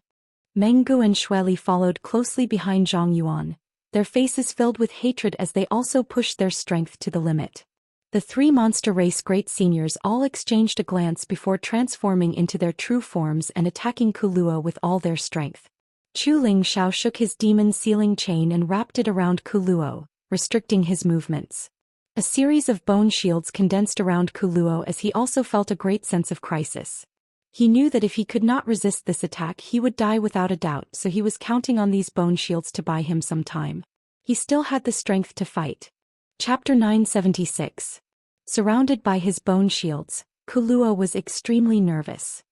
Meng Gu and Xueli followed closely behind Zhang Yuan, their faces filled with hatred as they also pushed their strength to the limit. The three monster race great seniors all exchanged a glance before transforming into their true forms and attacking Kuluo with all their strength. Chu Lingxiao shook his demon sealing chain and wrapped it around Kuluo, restricting his movements. A series of bone shields condensed around Kuluo as he also felt a great sense of crisis. He knew that if he could not resist this attack he would die without a doubt, so he was counting on these bone shields to buy him some time. He still had the strength to fight. Chapter 976. Surrounded by his bone shields, Kuluo was extremely nervous.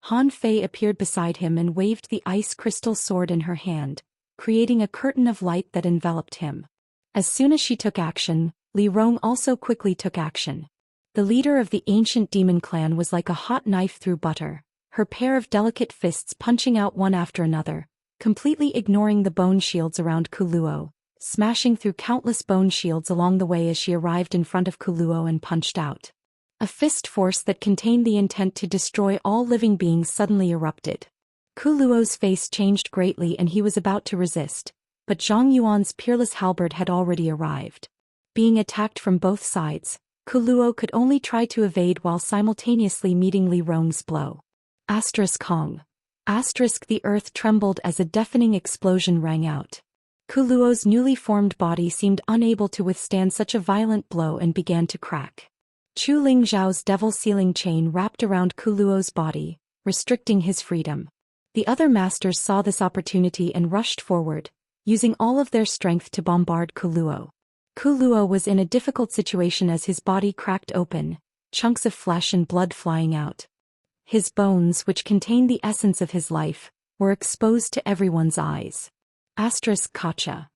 Han Fei appeared beside him and waved the ice crystal sword in her hand, creating a curtain of light that enveloped him. As soon as she took action, Li Rong also quickly took action. The leader of the ancient demon clan was like a hot knife through butter, her pair of delicate fists punching out one after another, completely ignoring the bone shields around Kuluo, smashing through countless bone shields along the way as she arrived in front of Kuluo and punched out. A fist force that contained the intent to destroy all living beings suddenly erupted. Kuluo's face changed greatly and he was about to resist, but Zhang Yuan's peerless halberd had already arrived. Being attacked from both sides, Kuluo could only try to evade while simultaneously meeting Li Rong's blow. Kong. The earth trembled as a deafening explosion rang out. Kuluo's newly formed body seemed unable to withstand such a violent blow and began to crack. Chu Lingxiao's devil sealing chain wrapped around Kuluo's body, restricting his freedom. The other masters saw this opportunity and rushed forward, using all of their strength to bombard Kuluo. Kuluo was in a difficult situation as his body cracked open, chunks of flesh and blood flying out. His bones, which contained the essence of his life, were exposed to everyone's eyes. Kacha.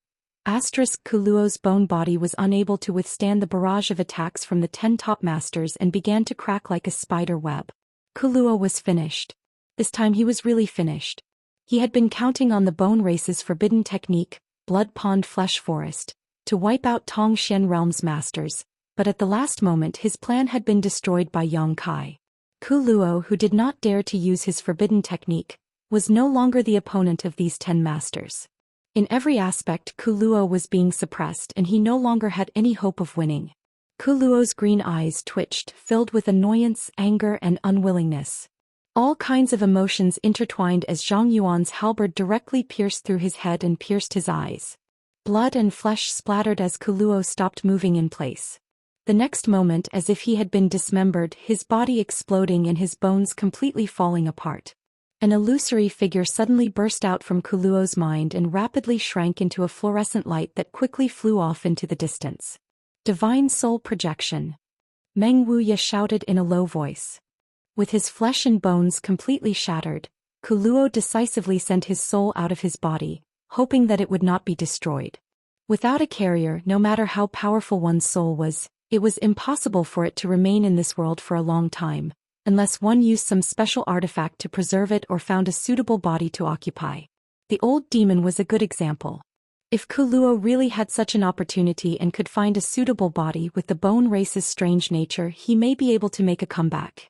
Kuluo's bone body was unable to withstand the barrage of attacks from the 10 top masters and began to crack like a spider web. Kuluo was finished. This time he was really finished. He had been counting on the bone race's forbidden technique, Blood Pond Flesh Forest, to wipe out Tongxian Realm's masters, but at the last moment his plan had been destroyed by Yang Kai. Kuluo, who did not dare to use his forbidden technique, was no longer the opponent of these 10 masters. In every aspect Kuluo was being suppressed and he no longer had any hope of winning. Kuluo's green eyes twitched, filled with annoyance, anger and unwillingness. All kinds of emotions intertwined as Zhang Yuan's halberd directly pierced through his head and pierced his eyes. Blood and flesh splattered as Kuluo stopped moving in place. The next moment, as if he had been dismembered, his body exploding and his bones completely falling apart. An illusory figure suddenly burst out from Kuluo's mind and rapidly shrank into a fluorescent light that quickly flew off into the distance. Divine Soul Projection. Meng Wuya shouted in a low voice. With his flesh and bones completely shattered, Kuluo decisively sent his soul out of his body, hoping that it would not be destroyed. Without a carrier, no matter how powerful one's soul was, it was impossible for it to remain in this world for a long time, unless one used some special artifact to preserve it or found a suitable body to occupy. The old demon was a good example. If Kuluo really had such an opportunity and could find a suitable body with the bone race's strange nature, he may be able to make a comeback.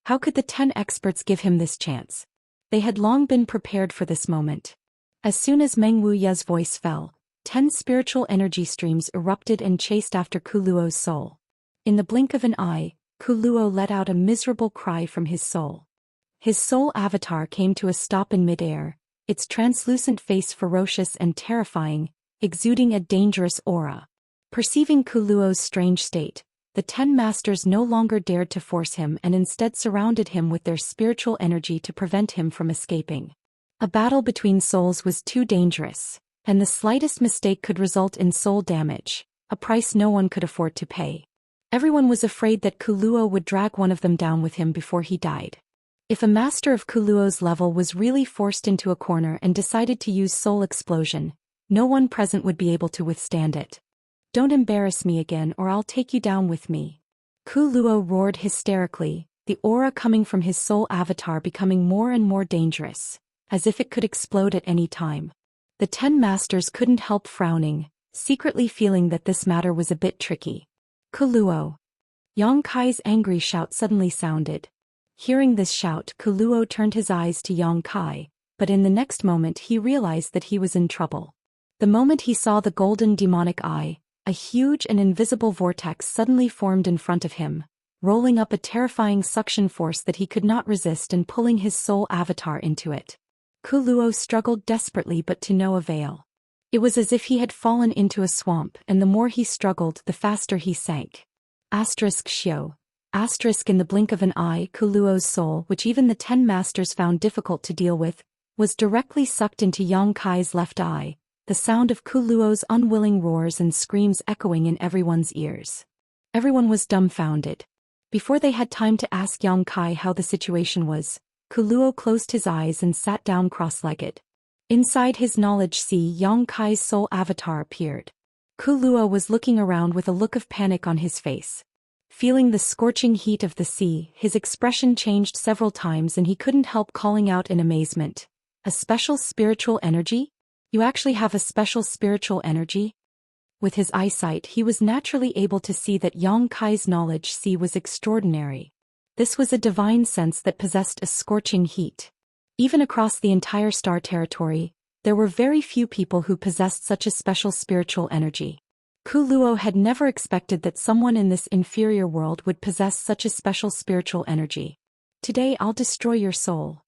How could the 10 experts give him this chance? They had long been prepared for this moment. As soon as Meng Wuya's voice fell, 10 spiritual energy streams erupted and chased after Kuluo's soul. In the blink of an eye, Kuluo let out a miserable cry from his soul. His soul avatar came to a stop in midair, its translucent face ferocious and terrifying, exuding a dangerous aura. Perceiving Kuluo's strange state, the 10 masters no longer dared to force him and instead surrounded him with their spiritual energy to prevent him from escaping. A battle between souls was too dangerous, and the slightest mistake could result in soul damage, a price no one could afford to pay. Everyone was afraid that Kuluo would drag one of them down with him before he died. If a master of Kuluo's level was really forced into a corner and decided to use soul explosion, no one present would be able to withstand it. "Don't embarrass me again or I'll take you down with me." Kuluo roared hysterically, the aura coming from his soul avatar becoming more and more dangerous, as if it could explode at any time. The 10 masters couldn't help frowning, secretly feeling that this matter was a bit tricky. Kuluo. Yang Kai's angry shout suddenly sounded. Hearing this shout, Kuluo turned his eyes to Yang Kai, but in the next moment he realized that he was in trouble. The moment he saw the golden demonic eye, a huge and invisible vortex suddenly formed in front of him, rolling up a terrifying suction force that he could not resist and pulling his soul avatar into it. Kuluo struggled desperately but to no avail. It was as if he had fallen into a swamp, and the more he struggled, the faster he sank. Xiao. In the blink of an eye, Kuluo's soul, which even the 10 masters found difficult to deal with, was directly sucked into Yang Kai's left eye, the sound of Kuluo's unwilling roars and screams echoing in everyone's ears. Everyone was dumbfounded. Before they had time to ask Yang Kai how the situation was, Kuluo closed his eyes and sat down cross-legged. Inside his knowledge sea, Yang Kai's soul avatar appeared. Kuluo was looking around with a look of panic on his face. Feeling the scorching heat of the sea, his expression changed several times and he couldn't help calling out in amazement. A special spiritual energy? You actually have a special spiritual energy? With his eyesight, he was naturally able to see that Yang Kai's knowledge sea was extraordinary. This was a divine sense that possessed a scorching heat. Even across the entire star territory, there were very few people who possessed such a special spiritual energy. Kuluo had never expected that someone in this inferior world would possess such a special spiritual energy. Today I'll destroy your soul.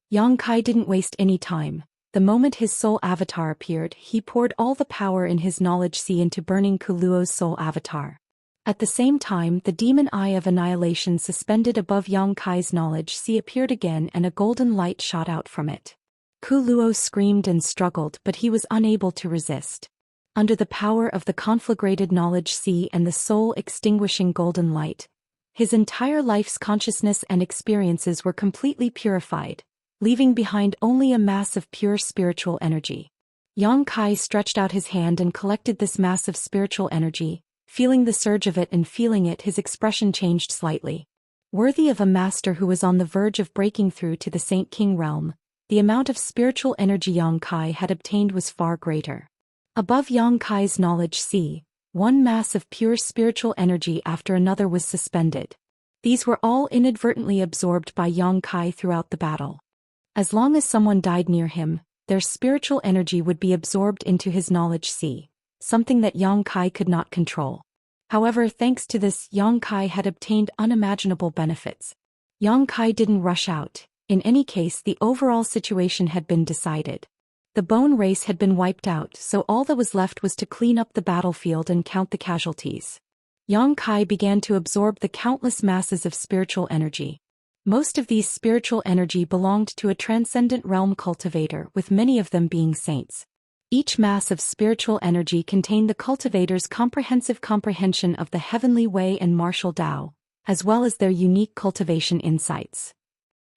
Yang Kai didn't waste any time. The moment his soul avatar appeared, he poured all the power in his knowledge sea into burning Kuluo's soul avatar. At the same time, the demon eye of annihilation suspended above Yang Kai's knowledge sea appeared again and a golden light shot out from it. Kuluo screamed and struggled, but he was unable to resist. Under the power of the conflagrated knowledge sea and the soul-extinguishing golden light, his entire life's consciousness and experiences were completely purified, leaving behind only a mass of pure spiritual energy. Yang Kai stretched out his hand and collected this mass of spiritual energy. Feeling the surge of it and feeling it, his expression changed slightly. Worthy of a master who was on the verge of breaking through to the Saint King realm, the amount of spiritual energy Yang Kai had obtained was far greater. Above Yang Kai's knowledge sea, one mass of pure spiritual energy after another was suspended. These were all inadvertently absorbed by Yang Kai throughout the battle. As long as someone died near him, their spiritual energy would be absorbed into his knowledge sea, something that Yang Kai could not control. However, thanks to this, Yang Kai had obtained unimaginable benefits. Yang Kai didn't rush out. In any case, the overall situation had been decided. The bone race had been wiped out, so all that was left was to clean up the battlefield and count the casualties. Yang Kai began to absorb the countless masses of spiritual energy. Most of these spiritual energy belonged to a transcendent realm cultivator, with many of them being saints. Each mass of spiritual energy contained the cultivator's comprehensive comprehension of the heavenly way and martial Tao, as well as their unique cultivation insights.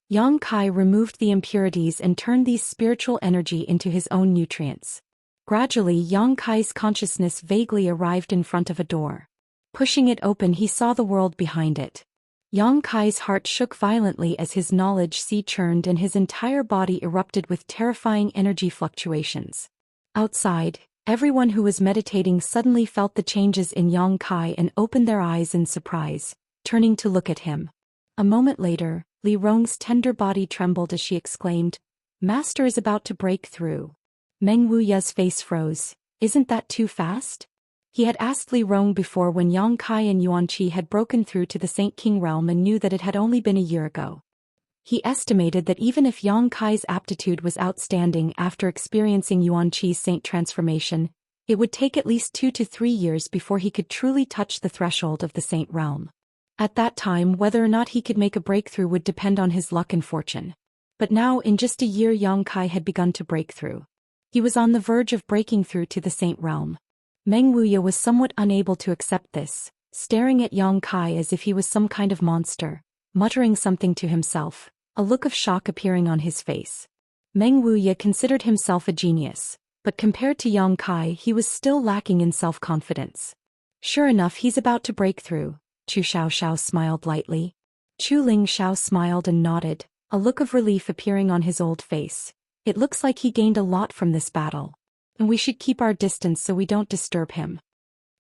Yang Kai removed the impurities and turned these spiritual energy into his own nutrients. Gradually, Yang Kai's consciousness vaguely arrived in front of a door. Pushing it open, he saw the world behind it. Yang Kai's heart shook violently as his knowledge sea churned and his entire body erupted with terrifying energy fluctuations. Outside, everyone who was meditating suddenly felt the changes in Yang Kai and opened their eyes in surprise, turning to look at him. A moment later, Li Rong's tender body trembled as she exclaimed, "Master is about to break through." Meng Wuya's face froze. "Isn't that too fast?" He had asked Li Rong before when Yang Kai and Yuanqi had broken through to the Saint King realm and knew that it had only been a year ago. He estimated that even if Yang Kai's aptitude was outstanding after experiencing Yuanqi's saint transformation, it would take at least 2 to 3 years before he could truly touch the threshold of the saint realm. At that time, whether or not he could make a breakthrough would depend on his luck and fortune. But now, in just a year, Yang Kai had begun to break through. He was on the verge of breaking through to the saint realm. Meng Wuya was somewhat unable to accept this, staring at Yang Kai as if he was some kind of monster, muttering something to himself, a look of shock appearing on his face. Meng Wuya considered himself a genius, but compared to Yang Kai, he was still lacking in self-confidence. Sure enough, he's about to break through. Chu Xiao smiled lightly. Chu Ling Xiao smiled and nodded, a look of relief appearing on his old face. It looks like he gained a lot from this battle. And we should keep our distance so we don't disturb him.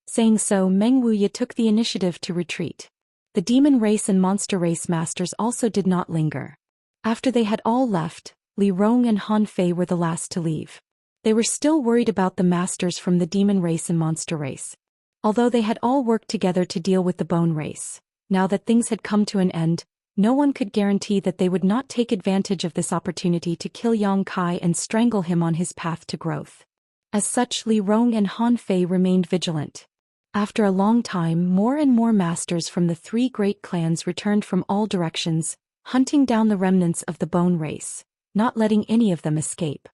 Saying so, Meng Wuya took the initiative to retreat. The demon race and monster race masters also did not linger. After they had all left, Li Rong and Han Fei were the last to leave. They were still worried about the masters from the demon race and monster race. Although they had all worked together to deal with the bone race, now that things had come to an end, No one could guarantee that they would not take advantage of this opportunity to kill Yang Kai and strangle him on his path to growth. As such, Li Rong and Han Fei remained vigilant. After a long time, more and more masters from the three great clans returned from all directions, hunting down the remnants of the Bone Race, not letting any of them escape.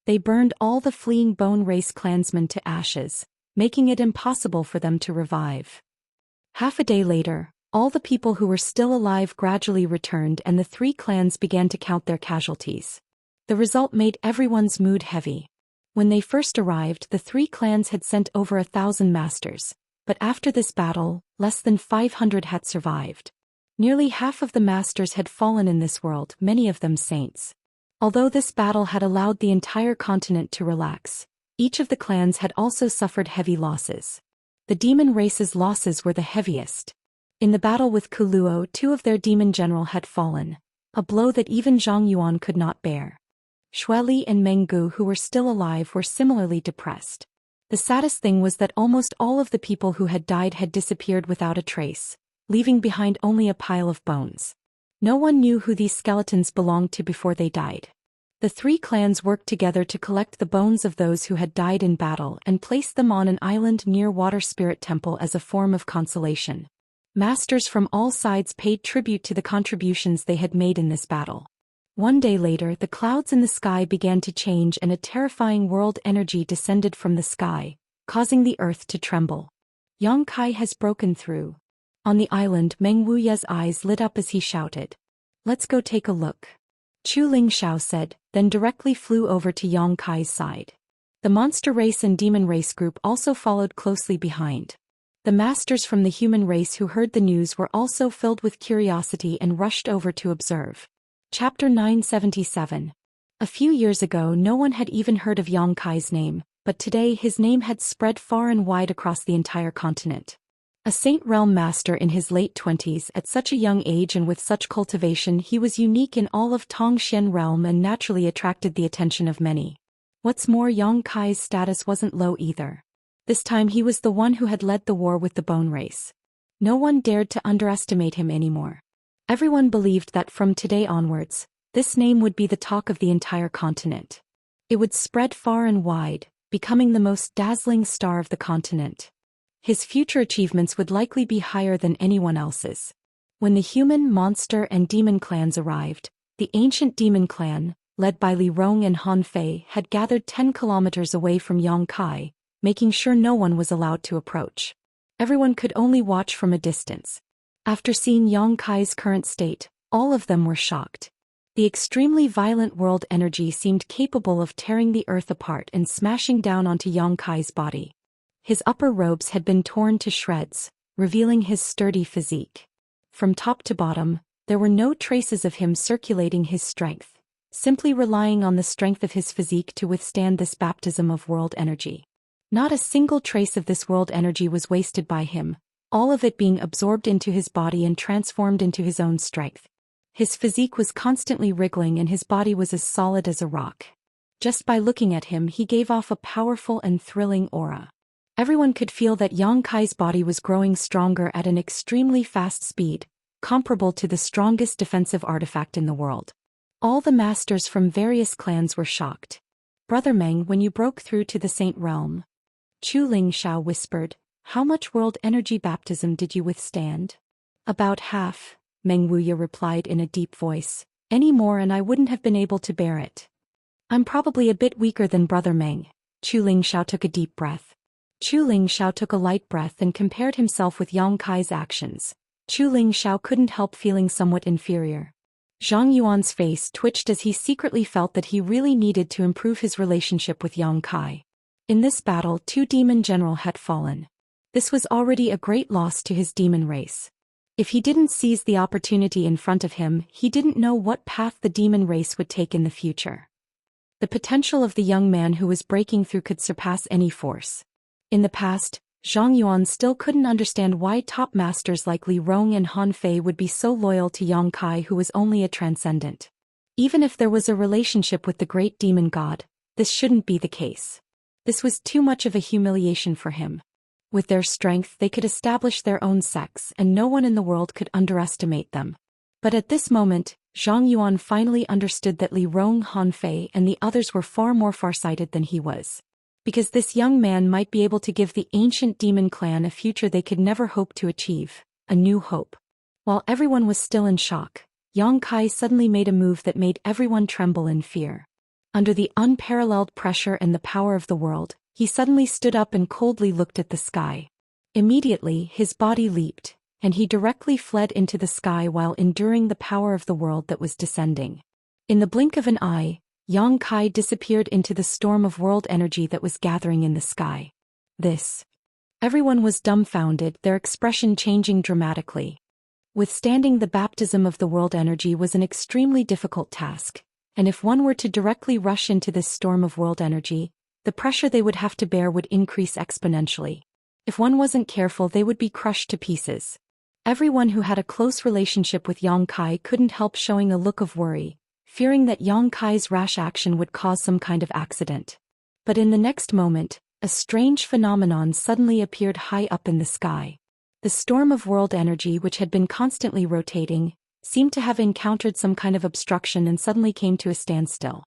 They burned all the fleeing Bone Race clansmen to ashes, making it impossible for them to revive. Half a day later, all the people who were still alive gradually returned and the three clans began to count their casualties. The result made everyone's mood heavy. When they first arrived, the three clans had sent over 1,000 masters, but after this battle, less than 500 had survived. Nearly half of the masters had fallen in this world, many of them saints. Although this battle had allowed the entire continent to relax, each of the clans had also suffered heavy losses. The demon race's losses were the heaviest. In the battle with Kuluo, 2 of their demon general had fallen, a blow that even Zhang Yuan could not bear. Xueli and Meng Gu, who were still alive, were similarly depressed. The saddest thing was that almost all of the people who had died had disappeared without a trace, leaving behind only a pile of bones. No one knew who these skeletons belonged to before they died. The three clans worked together to collect the bones of those who had died in battle and place them on an island near Water Spirit Temple as a form of consolation. Masters from all sides paid tribute to the contributions they had made in this battle. One day later, the clouds in the sky began to change and a terrifying world energy descended from the sky, causing the earth to tremble. Yang Kai has broken through. On the island, Meng Wuya's eyes lit up as he shouted, "Let's go take a look," Chu Lingxiao said, then directly flew over to Yang Kai's side. The monster race and demon race group also followed closely behind. The masters from the human race who heard the news were also filled with curiosity and rushed over to observe. Chapter 977. A few years ago no one had even heard of Yang Kai's name, but today his name had spread far and wide across the entire continent. A Saint Realm master in his late 20s, at such a young age and with such cultivation, he was unique in all of Tongxian Realm and naturally attracted the attention of many. What's more, Yang Kai's status wasn't low either. This time he was the one who had led the war with the Bone Race. No one dared to underestimate him anymore. Everyone believed that from today onwards, this name would be the talk of the entire continent. It would spread far and wide, becoming the most dazzling star of the continent. His future achievements would likely be higher than anyone else's. When the human, monster, and demon clans arrived, the ancient demon clan, led by Li Rong and Han Fei, had gathered 10 kilometers away from Yang Kai, making sure no one was allowed to approach. Everyone could only watch from a distance. After seeing Yang Kai's current state, all of them were shocked. The extremely violent world energy seemed capable of tearing the earth apart and smashing down onto Yang Kai's body. His upper robes had been torn to shreds, revealing his sturdy physique. From top to bottom, there were no traces of him circulating his strength, simply relying on the strength of his physique to withstand this baptism of world energy. Not a single trace of this world energy was wasted by him, all of it being absorbed into his body and transformed into his own strength. His physique was constantly wriggling and his body was as solid as a rock. Just by looking at him, he gave off a powerful and thrilling aura. Everyone could feel that Yang Kai's body was growing stronger at an extremely fast speed, comparable to the strongest defensive artifact in the world. All the masters from various clans were shocked. "Brother Meng, when you broke through to the Saint Realm," Chu Lingxiao whispered, "how much world energy baptism did you withstand?" "About half," Meng Wuya replied in a deep voice. "Any more and I wouldn't have been able to bear it." "I'm probably a bit weaker than Brother Meng." Chu Lingxiao took a deep breath. Chu Lingxiao took a light breath and compared himself with Yang Kai's actions. Chu Lingxiao couldn't help feeling somewhat inferior. Zhang Yuan's face twitched as he secretly felt that he really needed to improve his relationship with Yang Kai. In this battle, 2 demon general had fallen. This was already a great loss to his demon race. If he didn't seize the opportunity in front of him, he didn't know what path the demon race would take in the future. The potential of the young man who was breaking through could surpass any force. In the past, Zhang Yuan still couldn't understand why top masters like Li Rong and Han Fei would be so loyal to Yang Kai, who was only a transcendent. Even if there was a relationship with the great demon god, this shouldn't be the case. This was too much of a humiliation for him. With their strength they could establish their own sects and no one in the world could underestimate them. But at this moment, Zhang Yuan finally understood that Li Rong, Han Fei and the others were far more farsighted than he was. Because this young man might be able to give the ancient demon clan a future they could never hope to achieve, a new hope. While everyone was still in shock, Yang Kai suddenly made a move that made everyone tremble in fear. Under the unparalleled pressure and the power of the world, he suddenly stood up and coldly looked at the sky. Immediately, his body leaped, and he directly fled into the sky while enduring the power of the world that was descending. In the blink of an eye, Yang Kai disappeared into the storm of world energy that was gathering in the sky. Everyone was dumbfounded, their expression changing dramatically. Withstanding the baptism of the world energy was an extremely difficult task, and if one were to directly rush into this storm of world energy, the pressure they would have to bear would increase exponentially. If one wasn't careful, they would be crushed to pieces. Everyone who had a close relationship with Yang Kai couldn't help showing a look of worry, fearing that Yang Kai's rash action would cause some kind of accident. But in the next moment, a strange phenomenon suddenly appeared high up in the sky. The storm of world energy, which had been constantly rotating, seemed to have encountered some kind of obstruction and suddenly came to a standstill.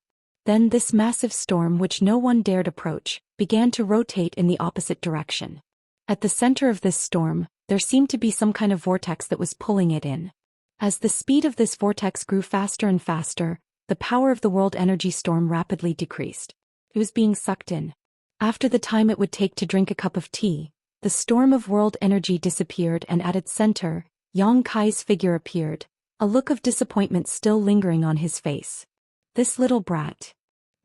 Then this massive storm, which no one dared approach, began to rotate in the opposite direction. At the center of this storm, there seemed to be some kind of vortex that was pulling it in. As the speed of this vortex grew faster and faster, the power of the world energy storm rapidly decreased. It was being sucked in. After the time it would take to drink a cup of tea, the storm of world energy disappeared, and at its center, Yang Kai's figure appeared, a look of disappointment still lingering on his face. This little brat.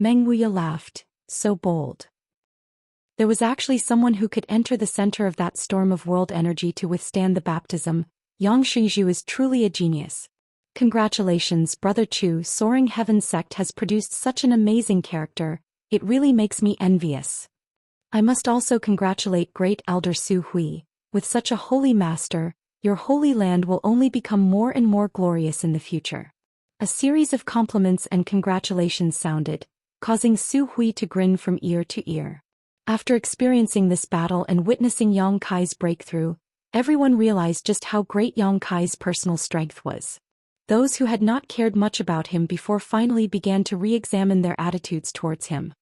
Meng Wuya laughed, so bold. There was actually someone who could enter the center of that storm of world energy to withstand the baptism. Yang Xingzhu is truly a genius. Congratulations, Brother Chu. Soaring Heaven sect has produced such an amazing character, it really makes me envious. I must also congratulate Great Elder Su Hui. With such a holy master, your holy land will only become more and more glorious in the future. A series of compliments and congratulations sounded, causing Su Hui to grin from ear to ear. After experiencing this battle and witnessing Yang Kai's breakthrough, everyone realized just how great Yang Kai's personal strength was. Those who had not cared much about him before finally began to re-examine their attitudes towards him.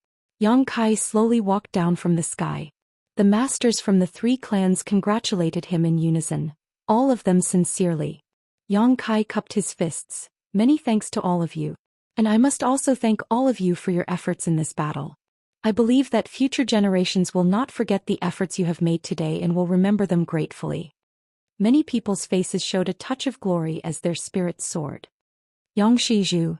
Yang Kai slowly walked down from the sky. The masters from the three clans congratulated him in unison, all of them sincerely. Yang Kai cupped his fists. Many thanks to all of you. And I must also thank all of you for your efforts in this battle. I believe that future generations will not forget the efforts you have made today and will remember them gratefully. Many people's faces showed a touch of glory as their spirits soared. Yang Shizhu,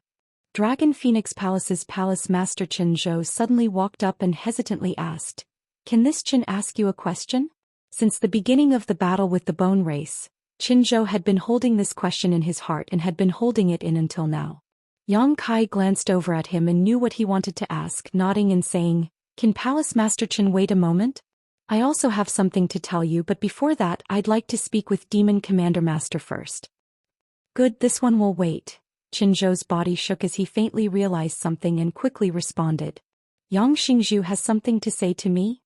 Dragon Phoenix Palace's Palace Master Qin Zhou suddenly walked up and hesitantly asked, "Can this Qin ask you a question?" Since the beginning of the battle with the bone race, Qin Zhou had been holding this question in his heart and had been holding it in until now. Yang Kai glanced over at him and knew what he wanted to ask, nodding and saying, "Can Palace Master Qin wait a moment? I also have something to tell you, but before that I'd like to speak with Demon Commander Master first." "Good, this one will wait." Qin Zhou's body shook as he faintly realized something and quickly responded. "Yang Xingzhu has something to say to me?"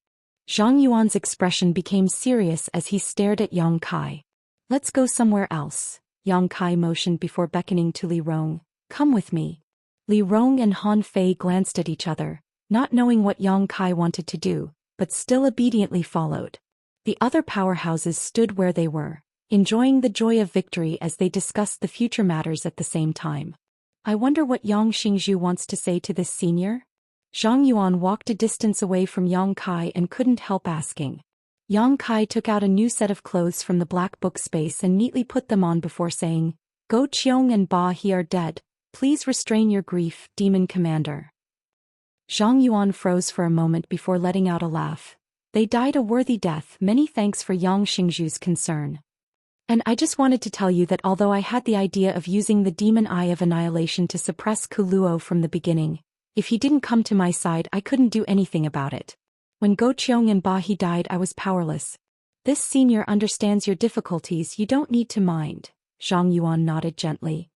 Zhang Yuan's expression became serious as he stared at Yang Kai. "Let's go somewhere else." Yang Kai motioned before beckoning to Li Rong. "Come with me." Li Rong and Han Fei glanced at each other, not knowing what Yang Kai wanted to do, but still obediently followed. The other powerhouses stood where they were, enjoying the joy of victory as they discussed the future matters at the same time. "I wonder what Yang Xingzhu wants to say to this senior?" Zhang Yuan walked a distance away from Yang Kai and couldn't help asking. Yang Kai took out a new set of clothes from the black book space and neatly put them on before saying, "Go Qiong and Ba He are dead. Please restrain your grief, Demon Commander." Zhang Yuan froze for a moment before letting out a laugh. "They died a worthy death. Many thanks for Yang Xingzhu's concern. And I just wanted to tell you that although I had the idea of using the Demon Eye of Annihilation to suppress Kuluo from the beginning, if he didn't come to my side I couldn't do anything about it. When Go Qiong and Ba He died I was powerless. This senior understands your difficulties, you don't need to mind." Zhang Yuan nodded gently.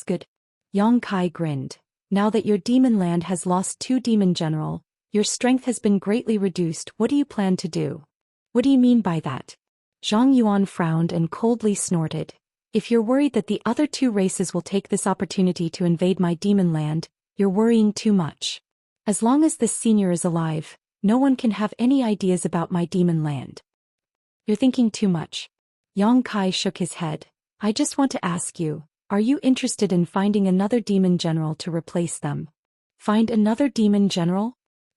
"Good." Yang Kai grinned. "Now that your demon land has lost 2 demon general, your strength has been greatly reduced. What do you plan to do?" "What do you mean by that?" Zhang Yuan frowned and coldly snorted. If you're worried that the other two races will take this opportunity to invade my demon land, you're worrying too much. As long as this senior is alive, no one can have any ideas about my demon land. You're thinking too much. Yang Kai shook his head. I just want to ask you, are you interested in finding another demon general to replace them? Find another demon general?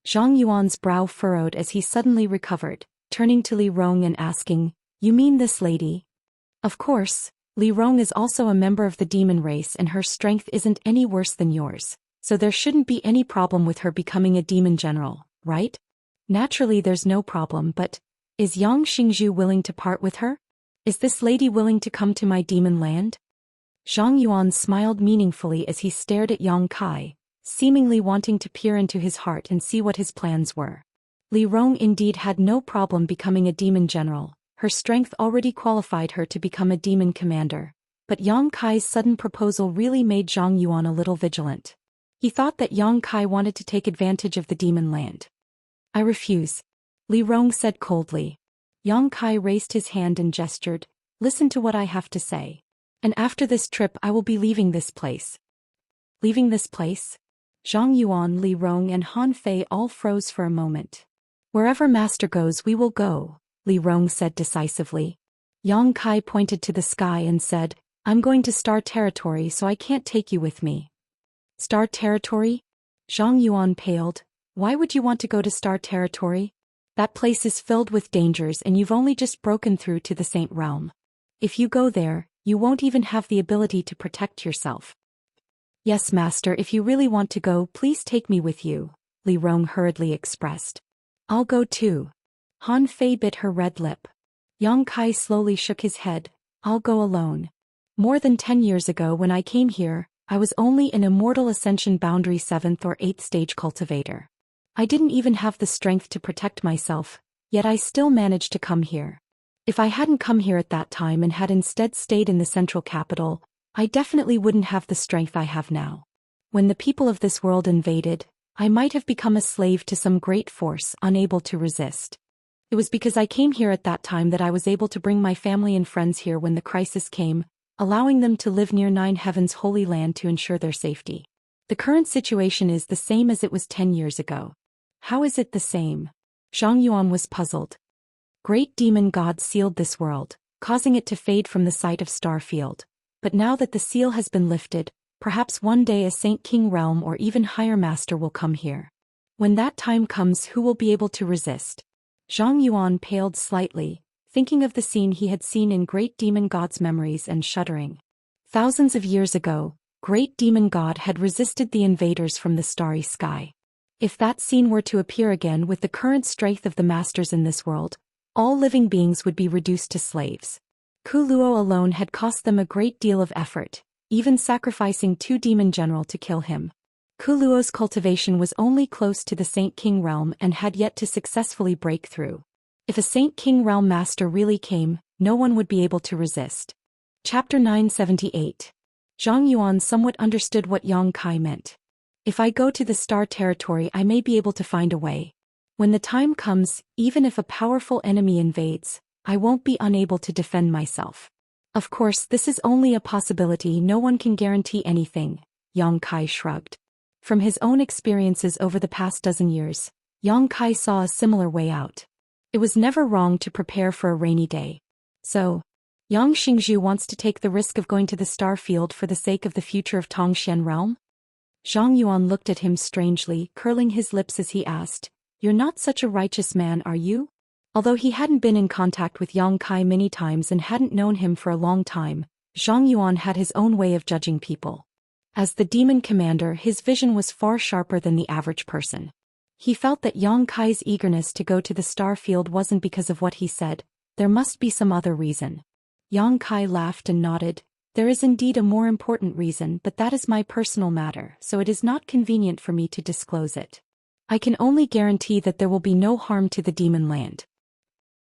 Zhang Yuan's brow furrowed as he suddenly recovered, turning to Li Rong and asking, You mean this lady? Of course, Li Rong is also a member of the demon race and her strength isn't any worse than yours, so there shouldn't be any problem with her becoming a demon general, right? Naturally there's no problem, but is Yang Xingzhu willing to part with her? Is this lady willing to come to my demon land? Zhang Yuan smiled meaningfully as he stared at Yang Kai, seemingly wanting to peer into his heart and see what his plans were. Li Rong indeed had no problem becoming a demon general, her strength already qualified her to become a demon commander, but Yang Kai's sudden proposal really made Zhang Yuan a little vigilant. He thought that Yang Kai wanted to take advantage of the demon land. I refuse, Li Rong said coldly. Yang Kai raised his hand and gestured, Listen to what I have to say. And after this trip I will be leaving this place. Leaving this place? Zhang Yuan, Li Rong and Han Fei all froze for a moment. Wherever master goes we will go, Li Rong said decisively. Yang Kai pointed to the sky and said, I'm going to Star Territory so I can't take you with me. Star Territory? Zhang Yuan paled. Why would you want to go to Star Territory? That place is filled with dangers and you've only just broken through to the Saint Realm. If you go there, you won't even have the ability to protect yourself. Yes, master, if you really want to go, please take me with you, Li Rong hurriedly expressed. I'll go too. Han Fei bit her red lip. Yang Kai slowly shook his head. I'll go alone. More than 10 years ago when I came here, I was only an Immortal Ascension Boundary 7th or 8th stage cultivator. I didn't even have the strength to protect myself, yet I still managed to come here. If I hadn't come here at that time and had instead stayed in the central capital, I definitely wouldn't have the strength I have now. When the people of this world invaded, I might have become a slave to some great force, unable to resist. It was because I came here at that time that I was able to bring my family and friends here when the crisis came, allowing them to live near Nine Heavens' holy land to ensure their safety. The current situation is the same as it was 10 years ago. How is it the same? Zhang Yuan was puzzled. Great demon god sealed this world, causing it to fade from the sight of Starfield. But now that the seal has been lifted, perhaps one day a Saint King realm or even higher master will come here. When that time comes, who will be able to resist? Zhang Yuan paled slightly, thinking of the scene he had seen in Great Demon God's memories and shuddering. Thousands of years ago, Great Demon God had resisted the invaders from the starry sky. If that scene were to appear again with the current strength of the masters in this world, all living beings would be reduced to slaves. Ku Luo alone had cost them a great deal of effort, even sacrificing 2 demon general to kill him. Ku Luo's cultivation was only close to the Saint King realm and had yet to successfully break through. If a Saint King realm master really came, no one would be able to resist. Chapter 978. Zhang Yuan somewhat understood what Yang Kai meant. If I go to the Star Territory, I may be able to find a way. When the time comes, even if a powerful enemy invades, I won't be unable to defend myself. Of course, this is only a possibility, no one can guarantee anything, Yang Kai shrugged. From his own experiences over the past dozen years, Yang Kai saw a similar way out. It was never wrong to prepare for a rainy day. So, Yang Xingzhu wants to take the risk of going to the star field for the sake of the future of Tongxian realm? Zhang Yuan looked at him strangely, curling his lips as he asked, You're not such a righteous man, are you? Although he hadn't been in contact with Yang Kai many times and hadn't known him for a long time, Zhang Yuan had his own way of judging people. As the demon commander, his vision was far sharper than the average person. He felt that Yang Kai's eagerness to go to the star field wasn't because of what he said, there must be some other reason. Yang Kai laughed and nodded. There is indeed a more important reason, but that is my personal matter, so it is not convenient for me to disclose it. I can only guarantee that there will be no harm to the demon land.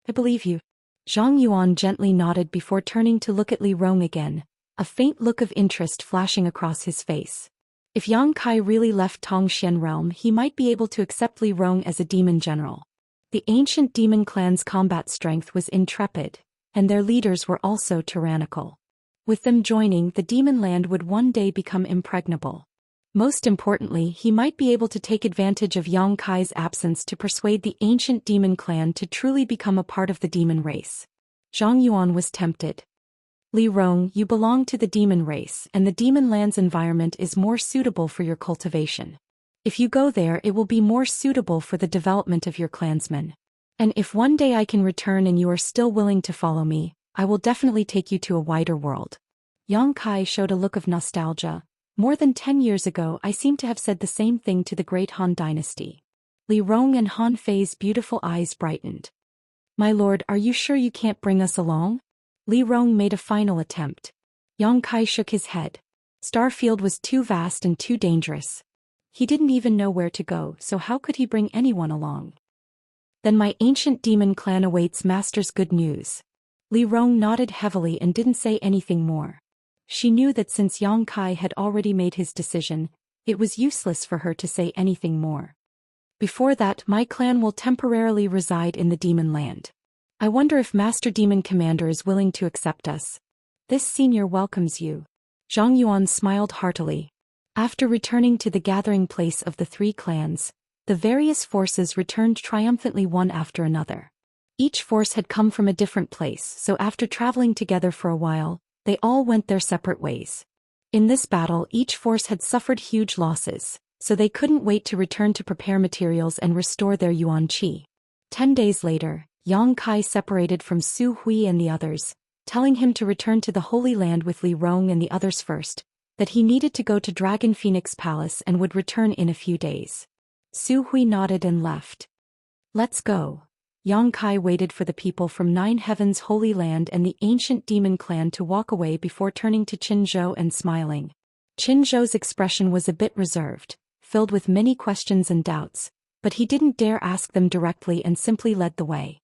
I believe you. Zhang Yuan gently nodded before turning to look at Li Rong again, a faint look of interest flashing across his face. If Yang Kai really left Tongxian realm, he might be able to accept Li Rong as a demon general. The ancient demon clan's combat strength was intrepid, and their leaders were also tyrannical. With them joining, the demon land would one day become impregnable. Most importantly, he might be able to take advantage of Yang Kai's absence to persuade the ancient demon clan to truly become a part of the demon race. Zhang Yuan was tempted. Li Rong, you belong to the demon race, and the demon land's environment is more suitable for your cultivation. If you go there, it will be more suitable for the development of your clansmen. And if one day I can return and you are still willing to follow me, I will definitely take you to a wider world. Yang Kai showed a look of nostalgia. More than 10 years ago, I seem to have said the same thing to the great Han dynasty. Li Rong and Han Fei's beautiful eyes brightened. My lord, are you sure you can't bring us along? Li Rong made a final attempt. Yang Kai shook his head. Starfield was too vast and too dangerous. He didn't even know where to go, so how could he bring anyone along? Then my ancient demon clan awaits master's good news. Li Rong nodded heavily and didn't say anything more. She knew that since Yang Kai had already made his decision, it was useless for her to say anything more. Before that, my clan will temporarily reside in the demon land. I wonder if Master Demon Commander is willing to accept us. This senior welcomes you. Zhang Yuan smiled heartily. After returning to the gathering place of the three clans, the various forces returned triumphantly one after another. Each force had come from a different place, so after traveling together for a while, they all went their separate ways. In this battle, each force had suffered huge losses, so they couldn't wait to return to prepare materials and restore their yuan qi. 10 days later, Yang Kai separated from Su Hui and the others, telling him to return to the Holy Land with Li Rong and the others first, that he needed to go to Dragon Phoenix Palace and would return in a few days. Su Hui nodded and left. Let's go. Yang Kai waited for the people from Nine Heavens' Holy Land and the ancient demon clan to walk away before turning to Qin Zhou and smiling. Qin Zhou's expression was a bit reserved, filled with many questions and doubts, but he didn't dare ask them directly and simply led the way.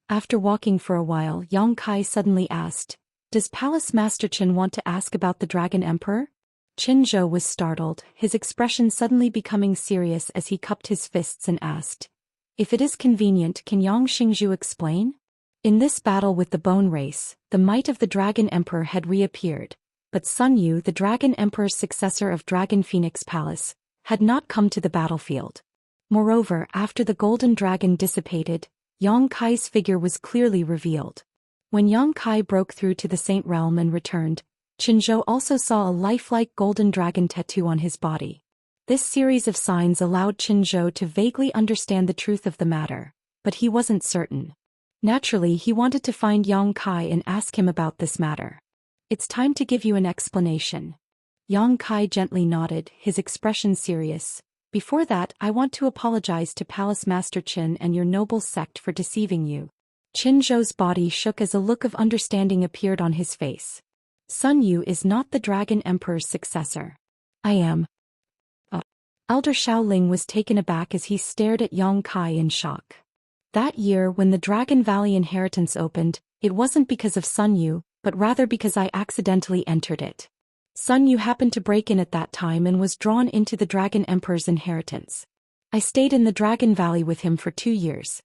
After walking for a while, Yang Kai suddenly asked, "Does Palace Master Qin want to ask about the Dragon Emperor?" Qin Zhou was startled, his expression suddenly becoming serious as he cupped his fists and asked, "If it is convenient, can Yang Xingzhu explain?" In this battle with the Bone Race, the might of the Dragon Emperor had reappeared, but Sun Yu, the Dragon Emperor's successor of Dragon Phoenix Palace, had not come to the battlefield. Moreover, after the Golden Dragon dissipated, Yang Kai's figure was clearly revealed. When Yang Kai broke through to the Saint Realm and returned, Qin Zhou also saw a lifelike golden dragon tattoo on his body. This series of signs allowed Qin Zhou to vaguely understand the truth of the matter, but he wasn't certain. Naturally, he wanted to find Yang Kai and ask him about this matter. "It's time to give you an explanation." Yang Kai gently nodded, his expression serious. "Before that, I want to apologize to Palace Master Qin and your noble sect for deceiving you." Qin Zhou's body shook as a look of understanding appeared on his face. "Sun Yu is not the Dragon Emperor's successor. I am." Elder Xiaoling was taken aback as he stared at Yang Kai in shock. That year when the Dragon Valley inheritance opened, it wasn't because of Sun Yu, but rather because I accidentally entered it. Sun Yu happened to break in at that time and was drawn into the Dragon Emperor's inheritance. I stayed in the Dragon Valley with him for 2 years.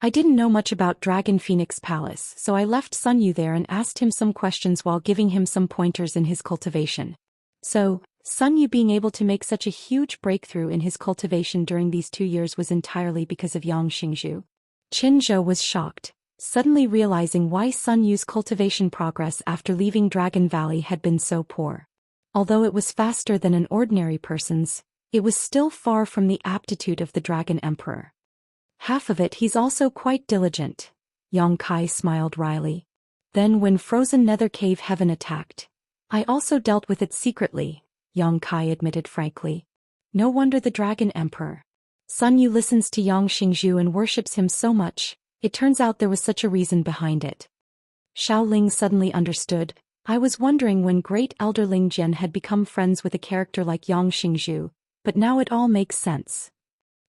I didn't know much about Dragon Phoenix Palace, so I left Sun Yu there and asked him some questions while giving him some pointers in his cultivation. So, Sun Yu being able to make such a huge breakthrough in his cultivation during these 2 years was entirely because of Yang Xingzhu. Qin Zhou was shocked, suddenly realizing why Sun Yu's cultivation progress after leaving Dragon Valley had been so poor. Although it was faster than an ordinary person's, it was still far from the aptitude of the Dragon Emperor. "Half of it he's also quite diligent." Yang Kai smiled wryly. "Then when Frozen Nether Cave Heaven attacked, I also dealt with it secretly," Yang Kai admitted frankly. "No wonder the Dragon Emperor. Sun Yu listens to Yang Xingzhu and worships him so much. It turns out there was such a reason behind it." Xiao Ling suddenly understood. "I was wondering when Great Elder Ling Jian had become friends with a character like Yang Xingzhu, but now it all makes sense."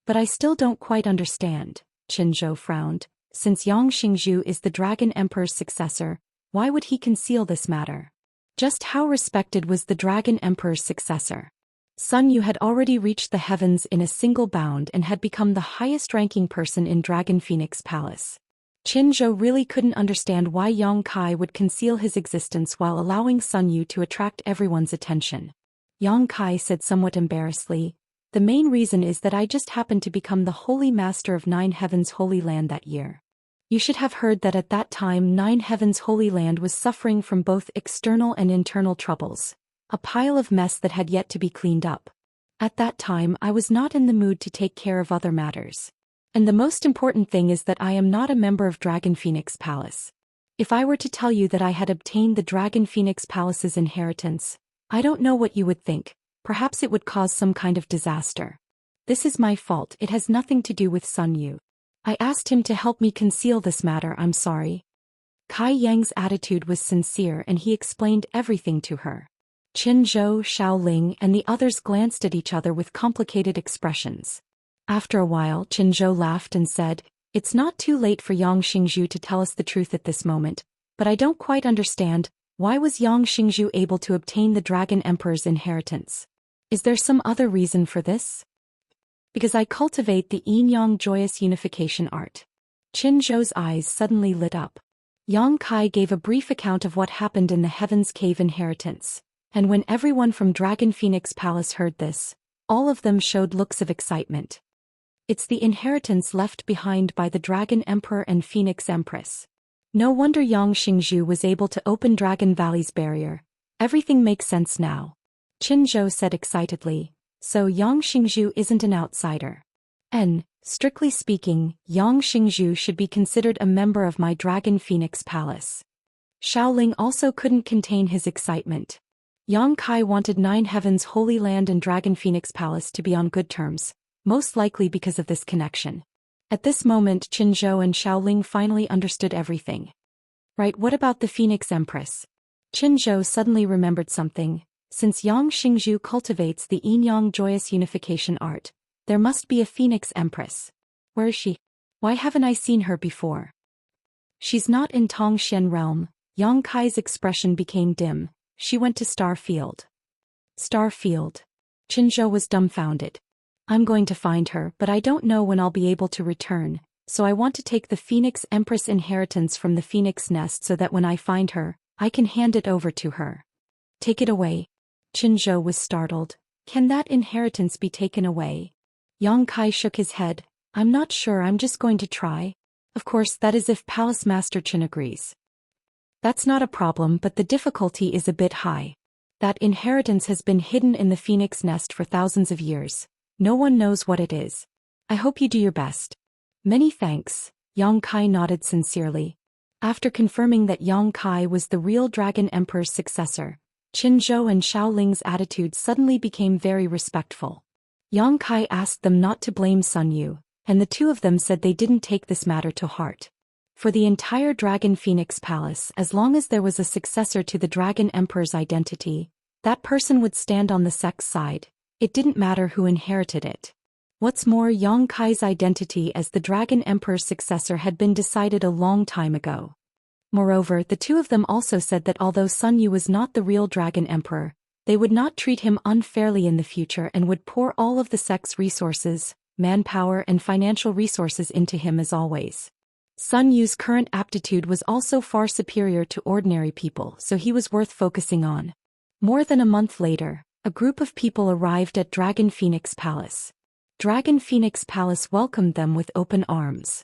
"But I still don't quite understand," Qin Zhou frowned. "Since Yang Xingzhu is the Dragon Emperor's successor, why would he conceal this matter? Just how respected was the Dragon Emperor's successor? Sun Yu had already reached the heavens in a single bound and had become the highest-ranking person in Dragon Phoenix Palace. Qin Zhou really couldn't understand why Yang Kai would conceal his existence while allowing Sun Yu to attract everyone's attention. Yang Kai said somewhat embarrassedly, "The main reason is that I just happened to become the Holy Master of Nine Heavens Holy Land that year. You should have heard that at that time Nine Heavens Holy Land was suffering from both external and internal troubles, a pile of mess that had yet to be cleaned up. At that time I was not in the mood to take care of other matters. And the most important thing is that I am not a member of Dragon Phoenix Palace. If I were to tell you that I had obtained the Dragon Phoenix Palace's inheritance, I don't know what you would think. Perhaps it would cause some kind of disaster. This is my fault, it has nothing to do with Sun Yu. I asked him to help me conceal this matter, I'm sorry." Kai Yang's attitude was sincere and he explained everything to her. Qin Zhou, Xiaoling, and the others glanced at each other with complicated expressions. After a while, Qin Zhou laughed and said, "It's not too late for Yang Xingzhu to tell us the truth at this moment, but I don't quite understand, why was Yang Xingzhu able to obtain the Dragon Emperor's inheritance? Is there some other reason for this?" "Because I cultivate the yin-yang joyous unification art." Qin Zhou's eyes suddenly lit up. Yang Kai gave a brief account of what happened in the Heaven's Cave inheritance, and when everyone from Dragon Phoenix Palace heard this, all of them showed looks of excitement. It's the inheritance left behind by the Dragon Emperor and Phoenix Empress. No wonder Yang Xingzhu was able to open Dragon Valley's barrier. Everything makes sense now. Qin Zhou said excitedly, "So Yang Xingzhu isn't an outsider. And, strictly speaking, Yang Xingzhu should be considered a member of my Dragon Phoenix Palace." Xiaoling also couldn't contain his excitement. Yang Kai wanted Nine Heavens Holy Land and Dragon Phoenix Palace to be on good terms, most likely because of this connection. At this moment Qin Zhou and Xiaoling finally understood everything. "Right, what about the Phoenix Empress?" Qin Zhou suddenly remembered something. Since Yang Xingzhu cultivates the yin-yang joyous unification art, there must be a Phoenix Empress. Where is she? Why haven't I seen her before? She's not in Tongxian realm. Yang Kai's expression became dim. She went to Star Field. Star Field. Qin Zhou was dumbfounded. "I'm going to find her, but I don't know when I'll be able to return, so I want to take the Phoenix Empress inheritance from the Phoenix Nest so that when I find her, I can hand it over to her." "Take it away." Qin Zhou was startled. "Can that inheritance be taken away?" Yang Kai shook his head. "I'm not sure, I'm just going to try. Of course, that is if Palace Master Qin agrees." "That's not a problem, but the difficulty is a bit high. That inheritance has been hidden in the Phoenix Nest for thousands of years. No one knows what it is. I hope you do your best." "Many thanks," Yang Kai nodded sincerely. After confirming that Yang Kai was the real Dragon Emperor's successor, Qin Zhou and Xiaoling's attitude suddenly became very respectful. Yang Kai asked them not to blame Sun Yu, and the two of them said they didn't take this matter to heart. For the entire Dragon Phoenix Palace, as long as there was a successor to the Dragon Emperor's identity, that person would stand on the sect's side. It didn't matter who inherited it. What's more, Yang Kai's identity as the Dragon Emperor's successor had been decided a long time ago. Moreover, the two of them also said that although Sun Yu was not the real Dragon Emperor, they would not treat him unfairly in the future and would pour all of the sect's resources, manpower and financial resources into him as always. Sun Yu's current aptitude was also far superior to ordinary people, so he was worth focusing on. More than a month later, a group of people arrived at Dragon Phoenix Palace. Dragon Phoenix Palace welcomed them with open arms.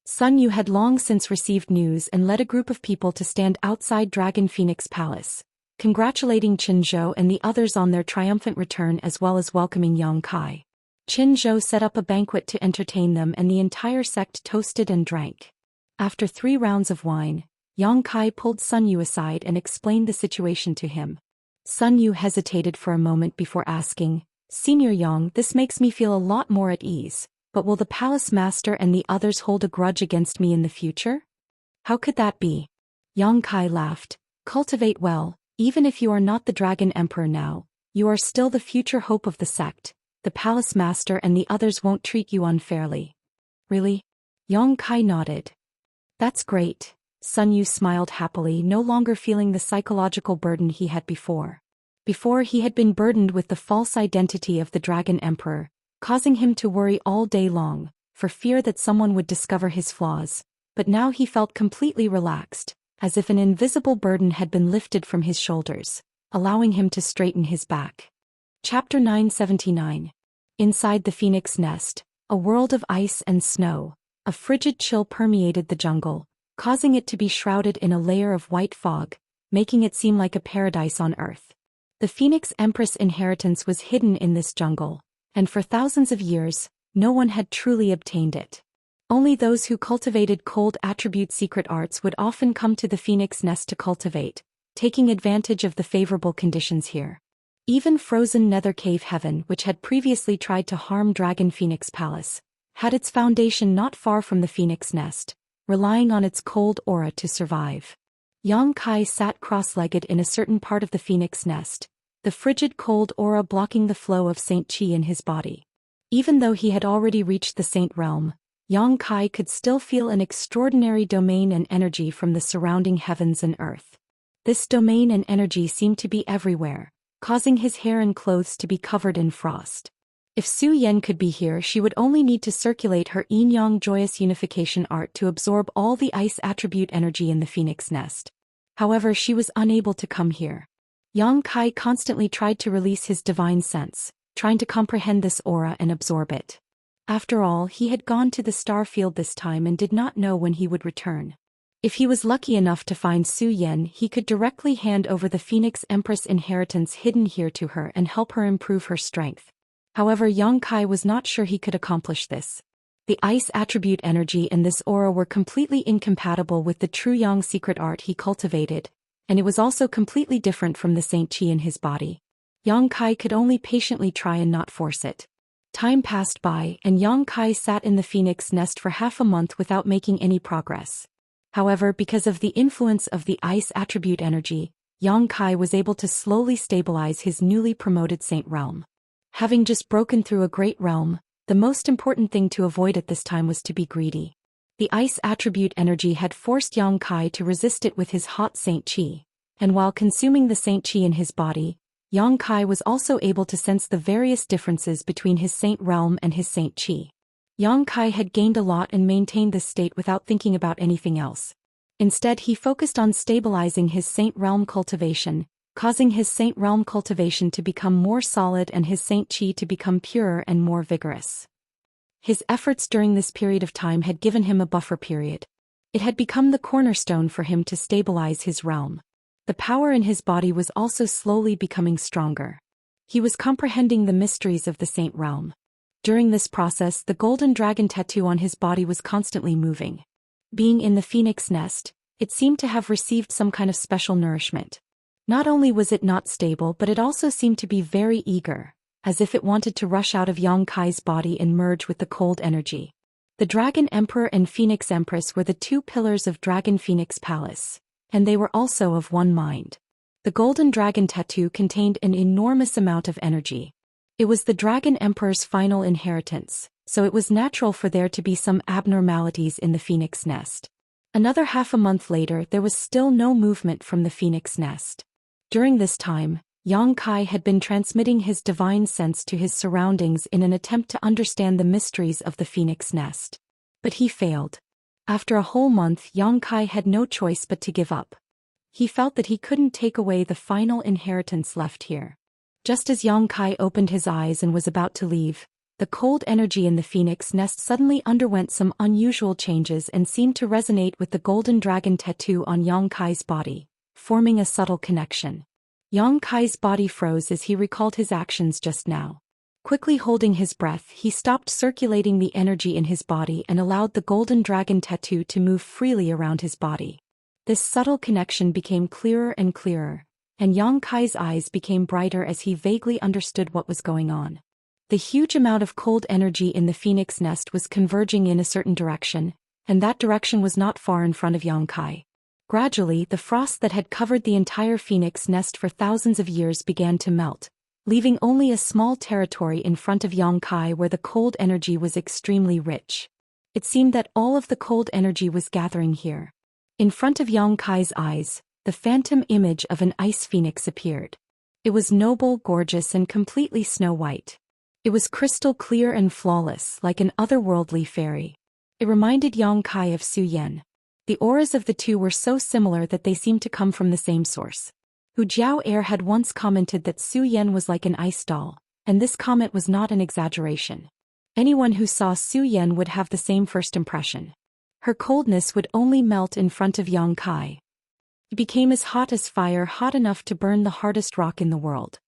Sun Yu had long since received news and led a group of people to stand outside Dragon Phoenix Palace, congratulating Qin Zhou and the others on their triumphant return as well as welcoming Yang Kai. Qin Zhou set up a banquet to entertain them and the entire sect toasted and drank. After 3 rounds of wine, Yang Kai pulled Sun Yu aside and explained the situation to him. Sun Yu hesitated for a moment before asking, "Senior Yang, this makes me feel a lot more at ease, but will the Palace Master and the others hold a grudge against me in the future?" "How could that be?" Yang Kai laughed. "Cultivate well, even if you are not the Dragon Emperor now, you are still the future hope of the sect. The Palace Master and the others won't treat you unfairly." "Really?" Yang Kai nodded. "That's great." Sun Yu smiled happily, no longer feeling the psychological burden he had before. Before he had been burdened with the false identity of the Dragon Emperor, causing him to worry all day long, for fear that someone would discover his flaws, but now he felt completely relaxed, as if an invisible burden had been lifted from his shoulders, allowing him to straighten his back. Chapter 979. Inside the phoenix nest, a world of ice and snow, a frigid chill permeated the jungle, causing it to be shrouded in a layer of white fog, making it seem like a paradise on earth. The Phoenix Empress inheritance was hidden in this jungle, and for thousands of years, no one had truly obtained it. Only those who cultivated cold attribute secret arts would often come to the phoenix nest to cultivate, taking advantage of the favorable conditions here. Even frozen nether cave heaven, which had previously tried to harm Dragon Phoenix Palace, had its foundation not far from the phoenix nest, relying on its cold aura to survive. Yang Kai sat cross-legged in a certain part of the phoenix nest, the frigid cold aura blocking the flow of Saint Qi in his body. Even though he had already reached the Saint Realm, Yang Kai could still feel an extraordinary domain and energy from the surrounding heavens and earth. This domain and energy seemed to be everywhere, causing his hair and clothes to be covered in frost. If Su Yan could be here, she would only need to circulate her yin-yang joyous unification art to absorb all the ice attribute energy in the phoenix nest. However, she was unable to come here. Yang Kai constantly tried to release his divine sense, trying to comprehend this aura and absorb it. After all, he had gone to the star field this time and did not know when he would return. If he was lucky enough to find Su Yan, he could directly hand over the Phoenix Empress inheritance hidden here to her and help her improve her strength. However, Yang Kai was not sure he could accomplish this. The ice attribute energy and this aura were completely incompatible with the true Yang secret art he cultivated, and it was also completely different from the Saint Qi in his body. Yang Kai could only patiently try and not force it. Time passed by, and Yang Kai sat in the phoenix nest for half a month without making any progress. However, because of the influence of the ice attribute energy, Yang Kai was able to slowly stabilize his newly promoted Saint Realm. Having just broken through a great realm, the most important thing to avoid at this time was to be greedy. The ice attribute energy had forced Yang Kai to resist it with his hot Saint Qi, and while consuming the Saint Qi in his body, Yang Kai was also able to sense the various differences between his Saint Realm and his Saint Qi. Yang Kai had gained a lot and maintained this state without thinking about anything else. Instead, he focused on stabilizing his Saint Realm cultivation, causing his Saint Realm cultivation to become more solid and his Saint Qi to become purer and more vigorous. His efforts during this period of time had given him a buffer period. It had become the cornerstone for him to stabilize his realm. The power in his body was also slowly becoming stronger. He was comprehending the mysteries of the Saint Realm. During this process, the golden dragon tattoo on his body was constantly moving. Being in the phoenix nest, it seemed to have received some kind of special nourishment. Not only was it not stable, but it also seemed to be very eager, as if it wanted to rush out of Yang Kai's body and merge with the cold energy. The Dragon Emperor and Phoenix Empress were the two pillars of Dragon Phoenix Palace, and they were also of one mind. The golden dragon tattoo contained an enormous amount of energy. It was the Dragon Emperor's final inheritance, so it was natural for there to be some abnormalities in the phoenix nest. Another half a month later, there was still no movement from the phoenix nest. During this time, Yang Kai had been transmitting his divine sense to his surroundings in an attempt to understand the mysteries of the phoenix nest. But he failed. After a whole month, Yang Kai had no choice but to give up. He felt that he couldn't take away the final inheritance left here. Just as Yang Kai opened his eyes and was about to leave, the cold energy in the phoenix nest suddenly underwent some unusual changes and seemed to resonate with the golden dragon tattoo on Yang Kai's body, forming a subtle connection. Yang Kai's body froze as he recalled his actions just now. Quickly holding his breath, he stopped circulating the energy in his body and allowed the golden dragon tattoo to move freely around his body. This subtle connection became clearer and clearer, and Yang Kai's eyes became brighter as he vaguely understood what was going on. The huge amount of cold energy in the phoenix nest was converging in a certain direction, and that direction was not far in front of Yang Kai. Gradually, the frost that had covered the entire phoenix nest for thousands of years began to melt, leaving only a small territory in front of Yang Kai where the cold energy was extremely rich. It seemed that all of the cold energy was gathering here. In front of Yang Kai's eyes, the phantom image of an ice phoenix appeared. It was noble, gorgeous, and completely snow-white. It was crystal clear and flawless, like an otherworldly fairy. It reminded Yang Kai of Zhou Xian. The auras of the two were so similar that they seemed to come from the same source. Hu Jiao had once commented that Zhou Xian was like an ice doll, and this comment was not an exaggeration. Anyone who saw Zhou Xian would have the same first impression. Her coldness would only melt in front of Yang Kai. It became as hot as fire, hot enough to burn the hardest rock in the world.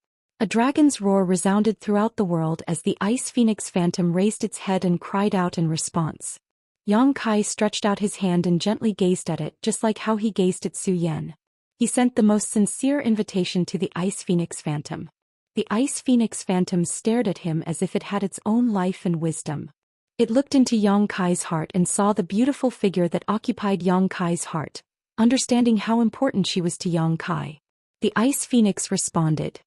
A dragon's roar resounded throughout the world as the ice phoenix phantom raised its head and cried out in response. Yang Kai stretched out his hand and gently gazed at it, just like how he gazed at Zhou Xian. He sent the most sincere invitation to the ice phoenix phantom. The ice phoenix phantom stared at him as if it had its own life and wisdom. It looked into Yang Kai's heart and saw the beautiful figure that occupied Yang Kai's heart, understanding how important she was to Yang Kai. The ice phoenix responded.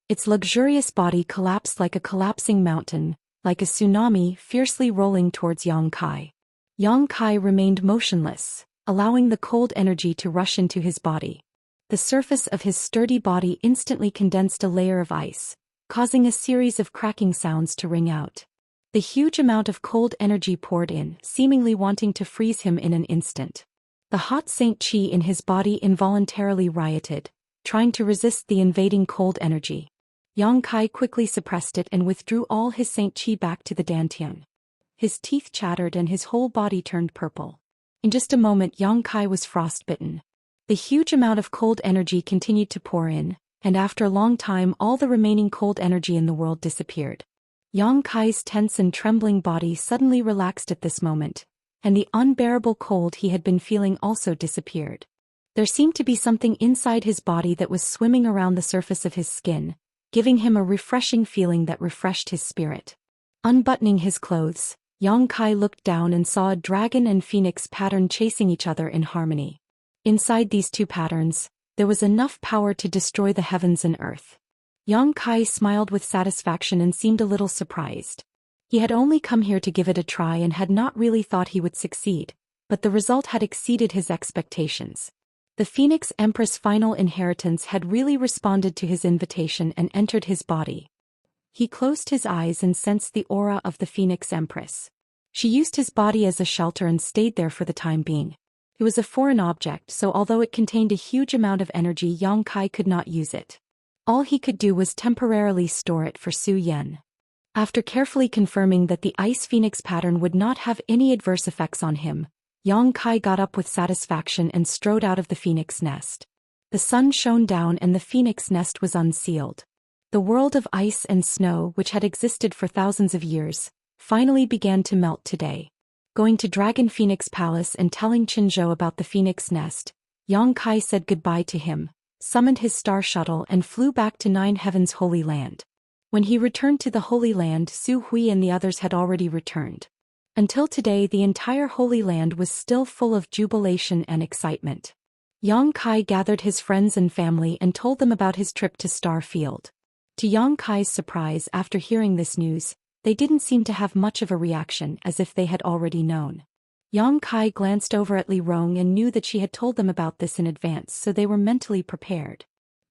Its luxurious body collapsed like a collapsing mountain, like a tsunami fiercely rolling towards Yang Kai. Yang Kai remained motionless, allowing the cold energy to rush into his body. The surface of his sturdy body instantly condensed a layer of ice, causing a series of cracking sounds to ring out. The huge amount of cold energy poured in, seemingly wanting to freeze him in an instant. The hot Saint Qi in his body involuntarily rioted, trying to resist the invading cold energy. Yang Kai quickly suppressed it and withdrew all his Saint Qi back to the dantian. His teeth chattered and his whole body turned purple. In just a moment Yang Kai was frostbitten. The huge amount of cold energy continued to pour in, and after a long time all the remaining cold energy in the world disappeared. Yang Kai's tense and trembling body suddenly relaxed at this moment, and the unbearable cold he had been feeling also disappeared. There seemed to be something inside his body that was swimming around the surface of his skin, giving him a refreshing feeling that refreshed his spirit. Unbuttoning his clothes, Yang Kai looked down and saw a dragon and phoenix pattern chasing each other in harmony. Inside these two patterns, there was enough power to destroy the heavens and earth. Yang Kai smiled with satisfaction and seemed a little surprised. He had only come here to give it a try and had not really thought he would succeed, but the result had exceeded his expectations. The Phoenix Empress' final inheritance had really responded to his invitation and entered his body. He closed his eyes and sensed the aura of the Phoenix Empress. She used his body as a shelter and stayed there for the time being. It was a foreign object, so although it contained a huge amount of energy, Yang Kai could not use it. All he could do was temporarily store it for Zhou Xian. After carefully confirming that the ice phoenix pattern would not have any adverse effects on him, Yang Kai got up with satisfaction and strode out of the phoenix nest. The sun shone down and the phoenix nest was unsealed. The world of ice and snow, which had existed for thousands of years, finally began to melt today. Going to Dragon Phoenix Palace and telling Qinzhou about the phoenix nest, Yang Kai said goodbye to him, summoned his star shuttle and flew back to Nine Heaven's Holy Land. When he returned to the Holy Land, Su Hui and the others had already returned. Until today the entire Holy Land was still full of jubilation and excitement. Yang Kai gathered his friends and family and told them about his trip to Star Field. To Yang Kai's surprise, after hearing this news, they didn't seem to have much of a reaction, as if they had already known. Yang Kai glanced over at Li Rong and knew that she had told them about this in advance, so they were mentally prepared.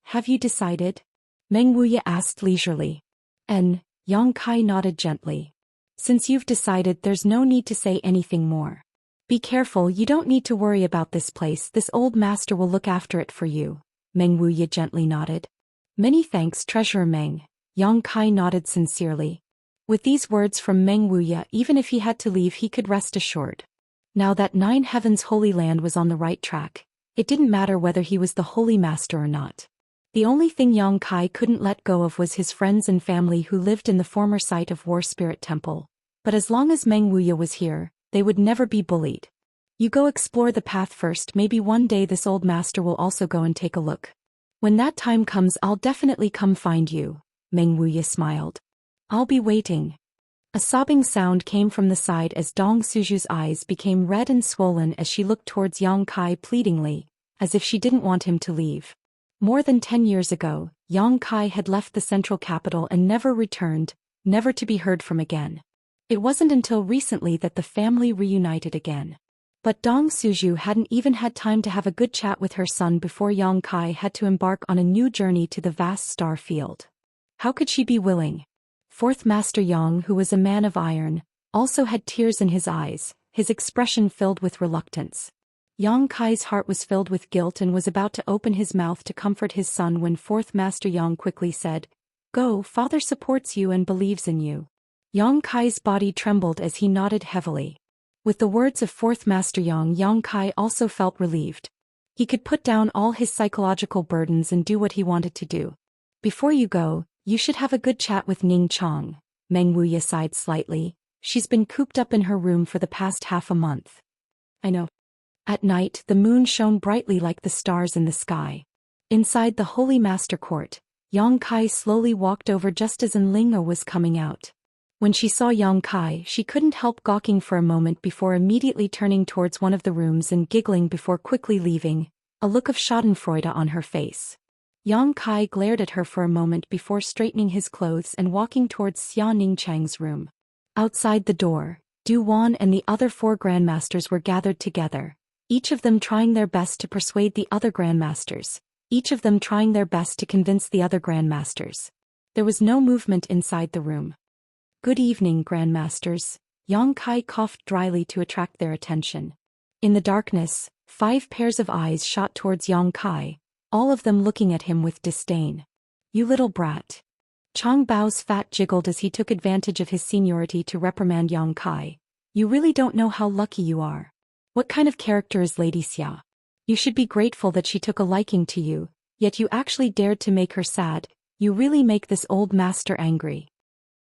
"Have you decided?" Meng Wuya asked leisurely. And Yang Kai nodded gently. "Since you've decided, there's no need to say anything more. Be careful, you don't need to worry about this place, this old master will look after it for you." Meng Wuya gently nodded. "Many thanks, Treasurer Meng." Yang Kai nodded sincerely. With these words from Meng Wuya, even if he had to leave he could rest assured. Now that Nine Heaven's Holy Land was on the right track, it didn't matter whether he was the Holy Master or not. The only thing Yang Kai couldn't let go of was his friends and family who lived in the former site of War Spirit Temple. But as long as Meng Wuya was here, they would never be bullied. "You go explore the path first, maybe one day this old master will also go and take a look. When that time comes I'll definitely come find you," Meng Wuya smiled. "I'll be waiting." A sobbing sound came from the side as Dong Suju's eyes became red and swollen as she looked towards Yang Kai pleadingly, as if she didn't want him to leave. More than 10 years ago, Yang Kai had left the central capital and never returned, never to be heard from again. It wasn't until recently that the family reunited again. But Dong Suju hadn't even had time to have a good chat with her son before Yang Kai had to embark on a new journey to the vast star field. How could she be willing? Fourth Master Yang, who was a man of iron, also had tears in his eyes, his expression filled with reluctance. Yang Kai's heart was filled with guilt and was about to open his mouth to comfort his son when Fourth Master Yang quickly said, "Go, father supports you and believes in you." Yang Kai's body trembled as he nodded heavily. With the words of Fourth Master Yang Kai also felt relieved. He could put down all his psychological burdens and do what he wanted to do. "Before you go, you should have a good chat with Ning Chong." Meng Wuya sighed slightly. "She's been cooped up in her room for the past half a month." "I know." At night, the moon shone brightly like the stars in the sky. Inside the Holy Master Court, Yang Kai slowly walked over just as Enlinga was coming out. When she saw Yang Kai, she couldn't help gawking for a moment before immediately turning towards one of the rooms and giggling before quickly leaving, a look of schadenfreude on her face. Yang Kai glared at her for a moment before straightening his clothes and walking towards Xia Ningchang's room. Outside the door, Du Wan and the other 4 grandmasters were gathered together, each of them trying their best to persuade the other grandmasters, each of them trying their best to convince the other grandmasters. There was no movement inside the room. "Good evening, grandmasters." Yang Kai coughed dryly to attract their attention. In the darkness, 5 pairs of eyes shot towards Yang Kai, all of them looking at him with disdain. "You little brat." Chang Bao's fat jiggled as he took advantage of his seniority to reprimand Yang Kai. "You really don't know how lucky you are. What kind of character is Lady Xia? You should be grateful that she took a liking to you, yet you actually dared to make her sad. You really make this old master angry."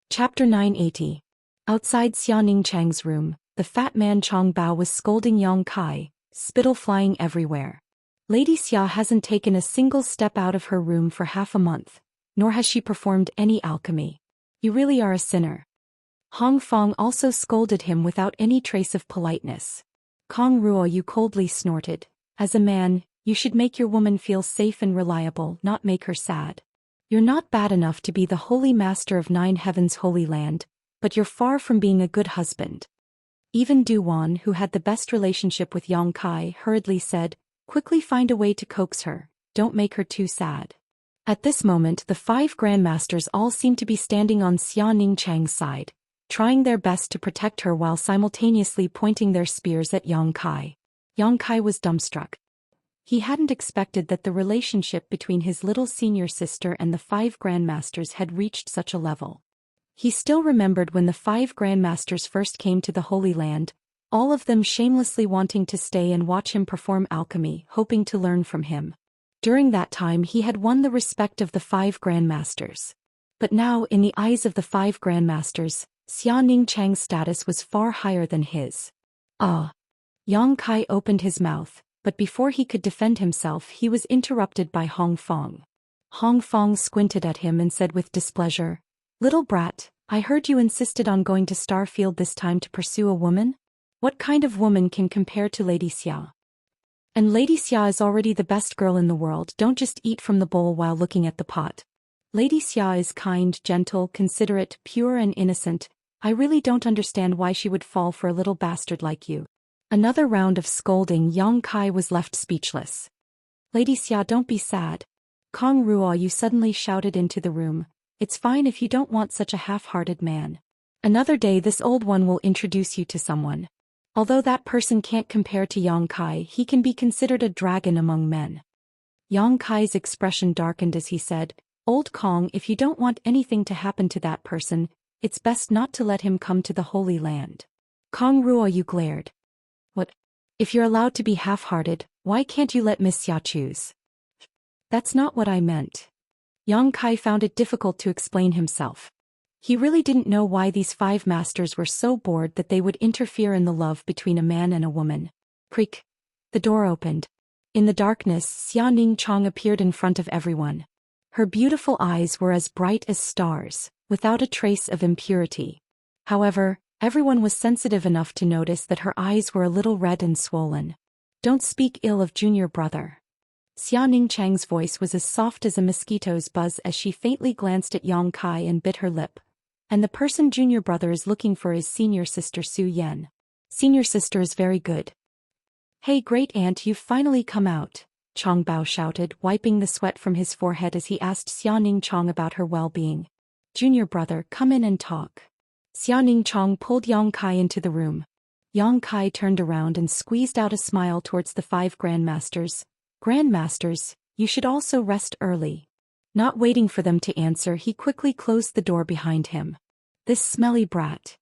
Chapter 980. Outside Xia Ningchang's room, the fat man Chang Bao was scolding Yang Kai, spittle flying everywhere. "Lady Xia hasn't taken a single step out of her room for half a month, nor has she performed any alchemy. You really are a sinner." Hong Fong also scolded him without any trace of politeness. "Kong Ruo," you coldly snorted. "As a man, you should make your woman feel safe and reliable, not make her sad. You're not bad enough to be the Holy Master of 9 Heavens Holy Land, but you're far from being a good husband." Even Du Wan, who had the best relationship with Yang Kai, hurriedly said, "Quickly find a way to coax her, don't make her too sad." At this moment the 5 grandmasters all seemed to be standing on Xia Ningchang's side, trying their best to protect her while simultaneously pointing their spears at Yang Kai. Yang Kai was dumbstruck. He hadn't expected that the relationship between his little senior sister and the 5 grandmasters had reached such a level. He still remembered when the 5 grandmasters first came to the Holy Land, all of them shamelessly wanting to stay and watch him perform alchemy, hoping to learn from him. During that time he had won the respect of the 5 grandmasters. But now, in the eyes of the 5 grandmasters, Xia Ningchang's status was far higher than his. Yang Kai opened his mouth, but before he could defend himself he was interrupted by Hong Fong. Hong Fong squinted at him and said with displeasure, "Little brat, I heard you insisted on going to Starfield this time to pursue a woman? What kind of woman can compare to Lady Xia? And Lady Xia is already the best girl in the world. Don't just eat from the bowl while looking at the pot. Lady Xia is kind, gentle, considerate, pure and innocent. I really don't understand why she would fall for a little bastard like you." Another round of scolding. Yang Kai was left speechless. "Lady Xia, don't be sad." Kong Ruo, you suddenly shouted into the room. "It's fine if you don't want such a half-hearted man. Another day this old one will introduce you to someone. Although that person can't compare to Yang Kai, he can be considered a dragon among men." Yang Kai's expression darkened as he said, "Old Kong, if you don't want anything to happen to that person, it's best not to let him come to the Holy Land." Kong Ruo, you glared. "What? If you're allowed to be half-hearted, why can't you let Miss Xia choose?" "That's not what I meant." Yang Kai found it difficult to explain himself. He really didn't know why these 5 masters were so bored that they would interfere in the love between a man and a woman. Creak. The door opened. In the darkness, Xia Ningchang appeared in front of everyone. Her beautiful eyes were as bright as stars, without a trace of impurity. However, everyone was sensitive enough to notice that her eyes were a little red and swollen. "Don't speak ill of junior brother." Xia Ningchang's voice was as soft as a mosquito's buzz as she faintly glanced at Yang Kai and bit her lip. "And the person junior brother is looking for is senior sister Su Yan. Senior sister is very good." "Hey great aunt, you've finally come out," Chang Bao shouted, wiping the sweat from his forehead as he asked Xia Ningchang about her well-being. "Junior brother, come in and talk." Xia Ningchang pulled Yang Kai into the room. Yang Kai turned around and squeezed out a smile towards the 5 grandmasters. Grandmasters, you should also rest early. Not waiting for them to answer, he quickly closed the door behind him. This smelly brat.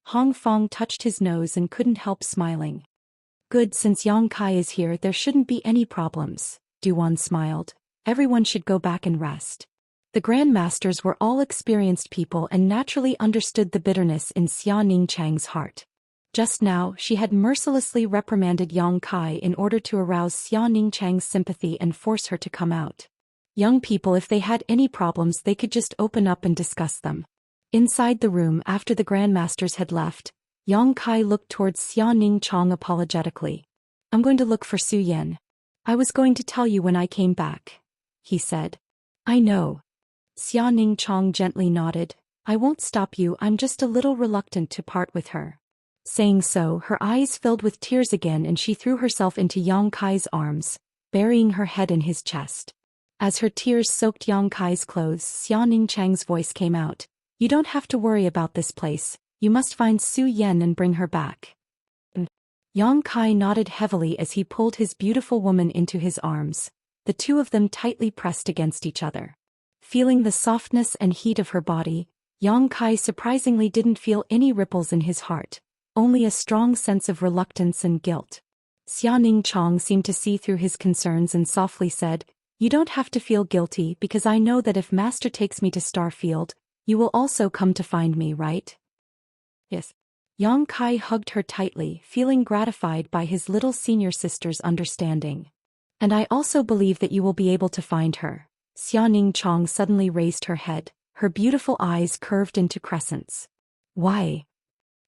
Hong Fong touched his nose and couldn't help smiling. Good, since Yang Kai is here there shouldn't be any problems, Duan smiled. Everyone should go back and rest. The grandmasters were all experienced people and naturally understood the bitterness in Xia Ningchang's heart. Just now, she had mercilessly reprimanded Yang Kai in order to arouse Xia Ningchang's sympathy and force her to come out. Young people, if they had any problems they could just open up and discuss them. Inside the room after the grandmasters had left, Yang Kai looked towards Xia Ningchang apologetically. I'm going to look for Su Yan. I was going to tell you when I came back, he said. I know. Xia Ningchang gently nodded. I won't stop you, I'm just a little reluctant to part with her. Saying so, her eyes filled with tears again and she threw herself into Yang Kai's arms, burying her head in his chest. As her tears soaked Yang Kai's clothes, Xia Ningchang's voice came out. You don't have to worry about this place, you must find Su Yan and bring her back. Yang Kai nodded heavily as he pulled his beautiful woman into his arms, the two of them tightly pressed against each other. Feeling the softness and heat of her body, Yang Kai surprisingly didn't feel any ripples in his heart, only a strong sense of reluctance and guilt. Xia Ningchang seemed to see through his concerns and softly said, You don't have to feel guilty because I know that if Master takes me to Starfield, you will also come to find me, right? Yes. Yang Kai hugged her tightly, feeling gratified by his little senior sister's understanding. And I also believe that you will be able to find her. Xia Ningchang suddenly raised her head, her beautiful eyes curved into crescents. Why?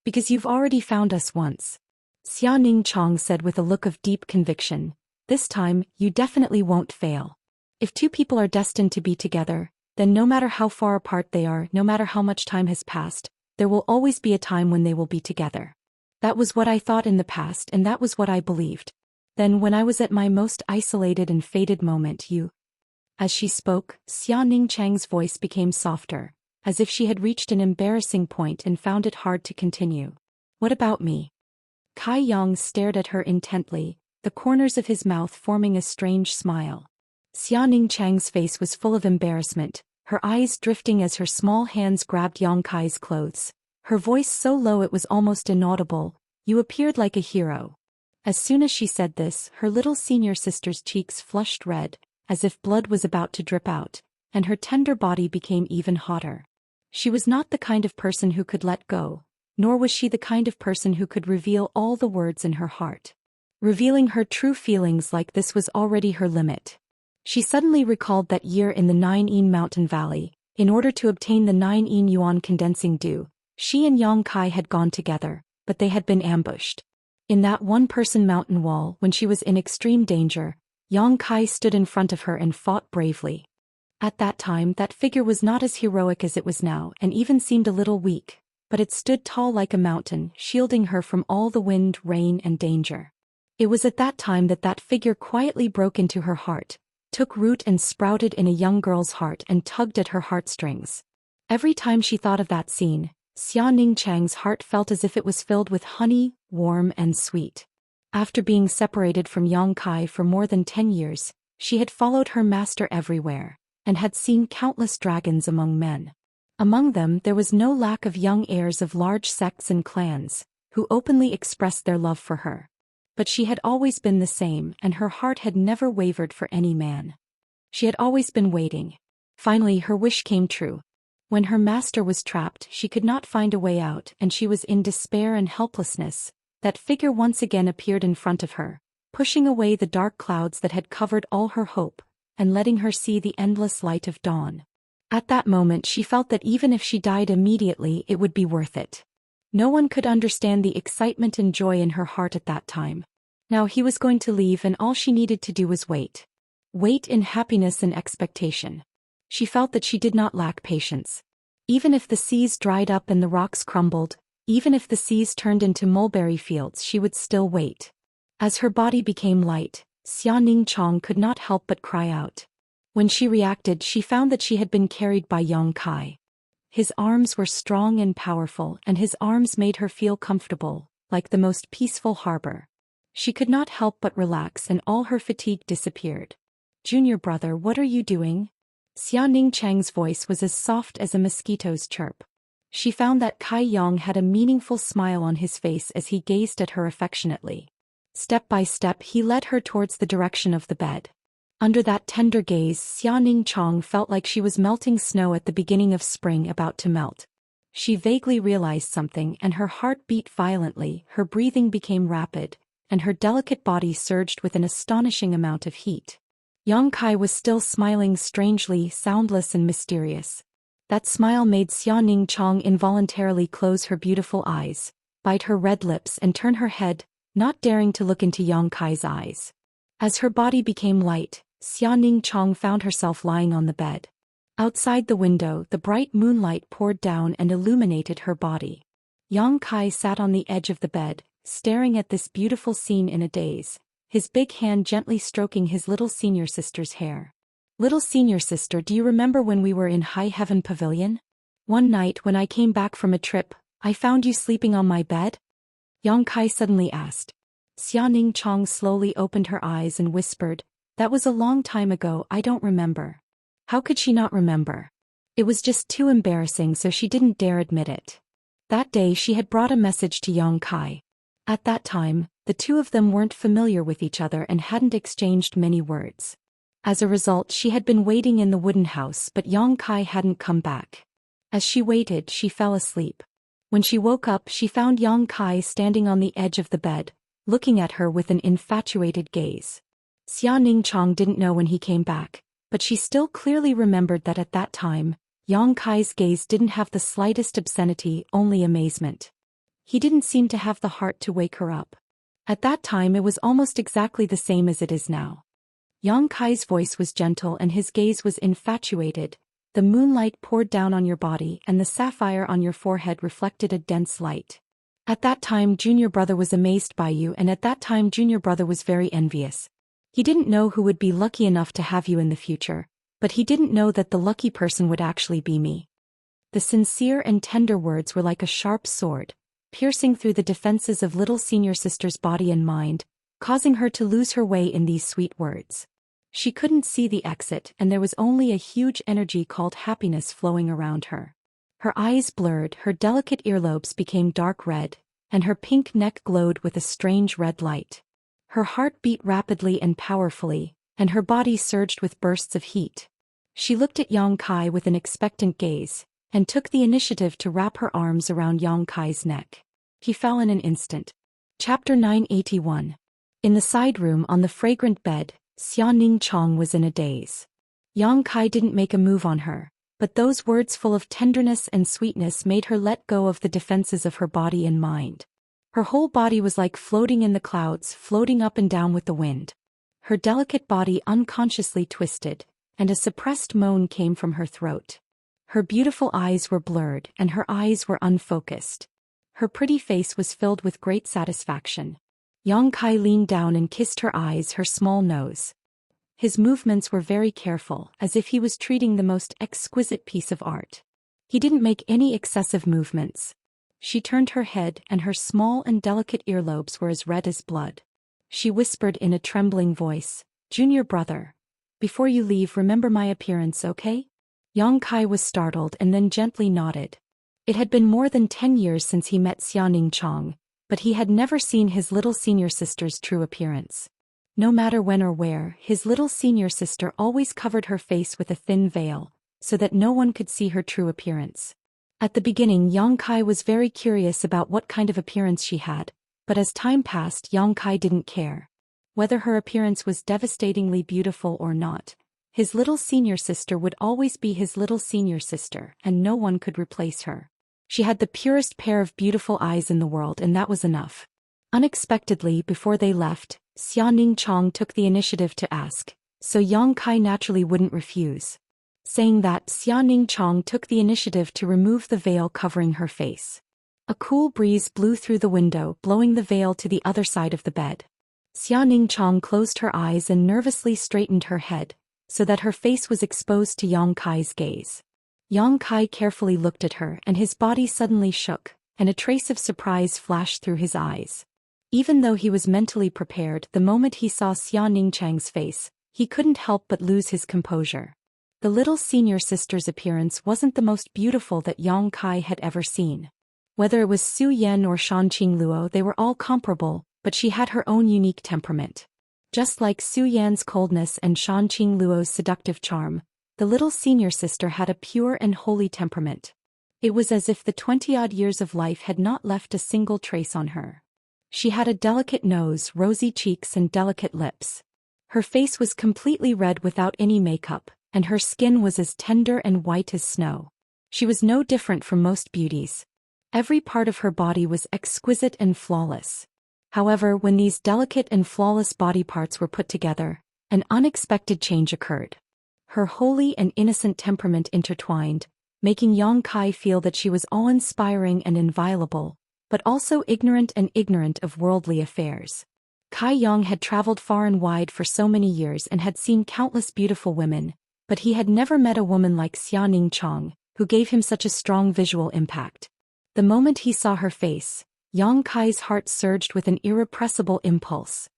Because you've already found us once. Xia Ningchang said with a look of deep conviction. This time, you definitely won't fail. If two people are destined to be together, then no matter how far apart they are, no matter how much time has passed, there will always be a time when they will be together. That was what I thought in the past and that was what I believed. Then when I was at my most isolated and fated moment you... As she spoke, Xia Ningchang's voice became softer, as if she had reached an embarrassing point and found it hard to continue. What about me? Kai Yang stared at her intently, the corners of his mouth forming a strange smile. Xia Ningchang's face was full of embarrassment, her eyes drifting as her small hands grabbed Yang Kai's clothes. Her voice so low it was almost inaudible, You appeared like a hero. As soon as she said this, her little senior sister's cheeks flushed red, as if blood was about to drip out, and her tender body became even hotter. She was not the kind of person who could let go, nor was she the kind of person who could reveal all the words in her heart. Revealing her true feelings like this was already her limit. She suddenly recalled that year in the 9-yin mountain valley. In order to obtain the 9-yin yuan condensing dew, she and Yang Kai had gone together, but they had been ambushed. In that one-person mountain wall, when she was in extreme danger, Yang Kai stood in front of her and fought bravely. At that time that figure was not as heroic as it was now and even seemed a little weak, but it stood tall like a mountain, shielding her from all the wind, rain and danger. It was at that time that that figure quietly broke into her heart, took root and sprouted in a young girl's heart and tugged at her heartstrings. Every time she thought of that scene, Xia Ningchang's heart felt as if it was filled with honey, warm and sweet. After being separated from Yang Kai for more than 10 years, she had followed her master everywhere, and had seen countless dragons among men. Among them there was no lack of young heirs of large sects and clans, who openly expressed their love for her. But she had always been the same and her heart had never wavered for any man. She had always been waiting. Finally her wish came true. When her master was trapped, she could not find a way out and she was in despair and helplessness. That figure once again appeared in front of her, pushing away the dark clouds that had covered all her hope, and letting her see the endless light of dawn. At that moment she felt that even if she died immediately it would be worth it. No one could understand the excitement and joy in her heart at that time. Now he was going to leave and all she needed to do was wait. Wait in happiness and expectation. She felt that she did not lack patience. Even if the seas dried up and the rocks crumbled, even if the seas turned into mulberry fields, she would still wait. As her body became light, Xia Ningchang could not help but cry out. When she reacted, she found that she had been carried by Yang Kai. His arms were strong and powerful, and his arms made her feel comfortable, like the most peaceful harbor. She could not help but relax and all her fatigue disappeared. "Junior brother, what are you doing?" Xianing Chang's voice was as soft as a mosquito's chirp. She found that Kai Yong had a meaningful smile on his face as he gazed at her affectionately. Step by step he led her towards the direction of the bed. Under that tender gaze, Xianing Chang felt like she was melting snow at the beginning of spring about to melt. She vaguely realized something and her heart beat violently, her breathing became rapid, and her delicate body surged with an astonishing amount of heat. Yang Kai was still smiling strangely, soundless and mysterious. That smile made Xianing Chang involuntarily close her beautiful eyes, bite her red lips and turn her head, not daring to look into Yang Kai's eyes. As her body became light, Xianing Chang found herself lying on the bed. Outside the window, the bright moonlight poured down and illuminated her body. Yang Kai sat on the edge of the bed, staring at this beautiful scene in a daze, his big hand gently stroking his little senior sister's hair. "Little senior sister, do you remember when we were in High Heaven Pavilion? One night when I came back from a trip, I found you sleeping on my bed?" Yang Kai suddenly asked. Xianing Chang slowly opened her eyes and whispered, "That was a long time ago, I don't remember." How could she not remember? It was just too embarrassing, so she didn't dare admit it. That day she had brought a message to Yang Kai. At that time, the two of them weren't familiar with each other and hadn't exchanged many words. As a result, she had been waiting in the wooden house, but Yang Kai hadn't come back. As she waited, she fell asleep. When she woke up, she found Yang Kai standing on the edge of the bed, looking at her with an infatuated gaze. Xianing Chang didn't know when he came back, but she still clearly remembered that at that time, Yang Kai's gaze didn't have the slightest obscenity, only amazement. He didn't seem to have the heart to wake her up. At that time it was almost exactly the same as it is now. Yang Kai's voice was gentle and his gaze was infatuated. "The moonlight poured down on your body and the sapphire on your forehead reflected a dense light. At that time junior brother was amazed by you, and at that time junior brother was very envious. He didn't know who would be lucky enough to have you in the future, but he didn't know that the lucky person would actually be me." The sincere and tender words were like a sharp sword, piercing through the defenses of little senior sister's body and mind, causing her to lose her way in these sweet words. She couldn't see the exit, and there was only a huge energy called happiness flowing around her. Her eyes blurred, her delicate earlobes became dark red, and her pink neck glowed with a strange red light. Her heart beat rapidly and powerfully, and her body surged with bursts of heat. She looked at Yang Kai with an expectant gaze, and took the initiative to wrap her arms around Yang Kai's neck. He fell in an instant. Chapter 981. In the side room on the fragrant bed, Xianing Chang was in a daze. Yang Kai didn't make a move on her, but those words full of tenderness and sweetness made her let go of the defenses of her body and mind. Her whole body was like floating in the clouds, floating up and down with the wind. Her delicate body unconsciously twisted, and a suppressed moan came from her throat. Her beautiful eyes were blurred and her eyes were unfocused. Her pretty face was filled with great satisfaction. Yang Kai leaned down and kissed her eyes, her small nose. His movements were very careful, as if he was treating the most exquisite piece of art. He didn't make any excessive movements. She turned her head and her small and delicate earlobes were as red as blood. She whispered in a trembling voice, "Junior brother, before you leave remember my appearance, okay?" Yang Kai was startled and then gently nodded. It had been more than 10 years since he met Xianing Chang, but he had never seen his little senior sister's true appearance. No matter when or where, his little senior sister always covered her face with a thin veil, so that no one could see her true appearance. At the beginning Yang Kai was very curious about what kind of appearance she had, but as time passed Yang Kai didn't care. Whether her appearance was devastatingly beautiful or not, his little senior sister would always be his little senior sister, and no one could replace her. She had the purest pair of beautiful eyes in the world, and that was enough. Unexpectedly, before they left, Xianing Chang took the initiative to ask, so Yang Kai naturally wouldn't refuse. Saying that, Xianing Chang took the initiative to remove the veil covering her face. A cool breeze blew through the window, blowing the veil to the other side of the bed. Xianing Chang closed her eyes and nervously straightened her head, so that her face was exposed to Yang Kai's gaze. Yang Kai carefully looked at her and his body suddenly shook, and a trace of surprise flashed through his eyes. Even though he was mentally prepared, the moment he saw Xianxia's face, he couldn't help but lose his composure. The little senior sister's appearance wasn't the most beautiful that Yang Kai had ever seen. Whether it was Su Yan or Shanqing Luo, they were all comparable, but she had her own unique temperament. Just like Su Yan's coldness and Shanqing Luo's seductive charm, the little senior sister had a pure and holy temperament. It was as if the 20-odd years of life had not left a single trace on her. She had a delicate nose, rosy cheeks and delicate lips. Her face was completely red without any makeup, and her skin was as tender and white as snow. She was no different from most beauties. Every part of her body was exquisite and flawless. However, when these delicate and flawless body parts were put together, an unexpected change occurred. Her holy and innocent temperament intertwined, making Yang Kai feel that she was awe-inspiring and inviolable, but also ignorant of worldly affairs. Kai Yang had traveled far and wide for so many years and had seen countless beautiful women, but he had never met a woman like Xianxia, who gave him such a strong visual impact. The moment he saw her face, Yang Kai's heart surged with an irrepressible impulse.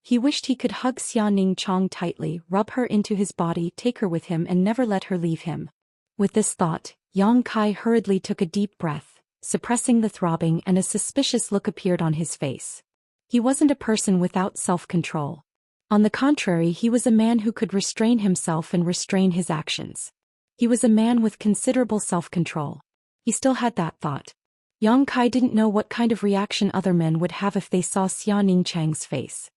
He wished he could hug Xianxia tightly, rub her into his body, take her with him and never let her leave him. With this thought, Yang Kai hurriedly took a deep breath, suppressing the throbbing, and a suspicious look appeared on his face. He wasn't a person without self-control. On the contrary, he was a man who could restrain himself and restrain his actions. He was a man with considerable self-control. He still had that thought. Yang Kai didn't know what kind of reaction other men would have if they saw Xianxia's face.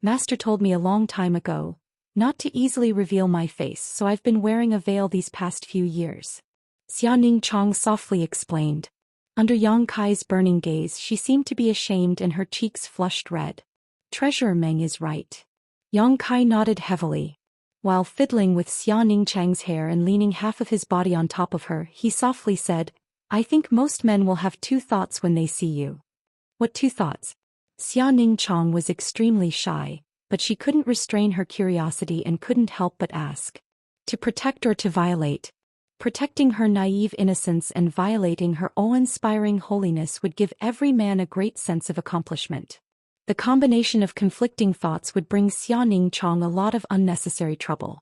Master told me a long time ago not to easily reveal my face, so I've been wearing a veil these past few years. Xianxia softly explained. Under Yang Kai's burning gaze, she seemed to be ashamed and her cheeks flushed red. Treasurer Meng is right. Yang Kai nodded heavily. While fiddling with Xianxia's hair and leaning half of his body on top of her, he softly said, I think most men will have two thoughts when they see you. What two thoughts? Xianxia was extremely shy, but she couldn't restrain her curiosity and couldn't help but ask. To protect or to violate? Protecting her naive innocence and violating her awe-inspiring holiness would give every man a great sense of accomplishment. The combination of conflicting thoughts would bring Xianxia a lot of unnecessary trouble.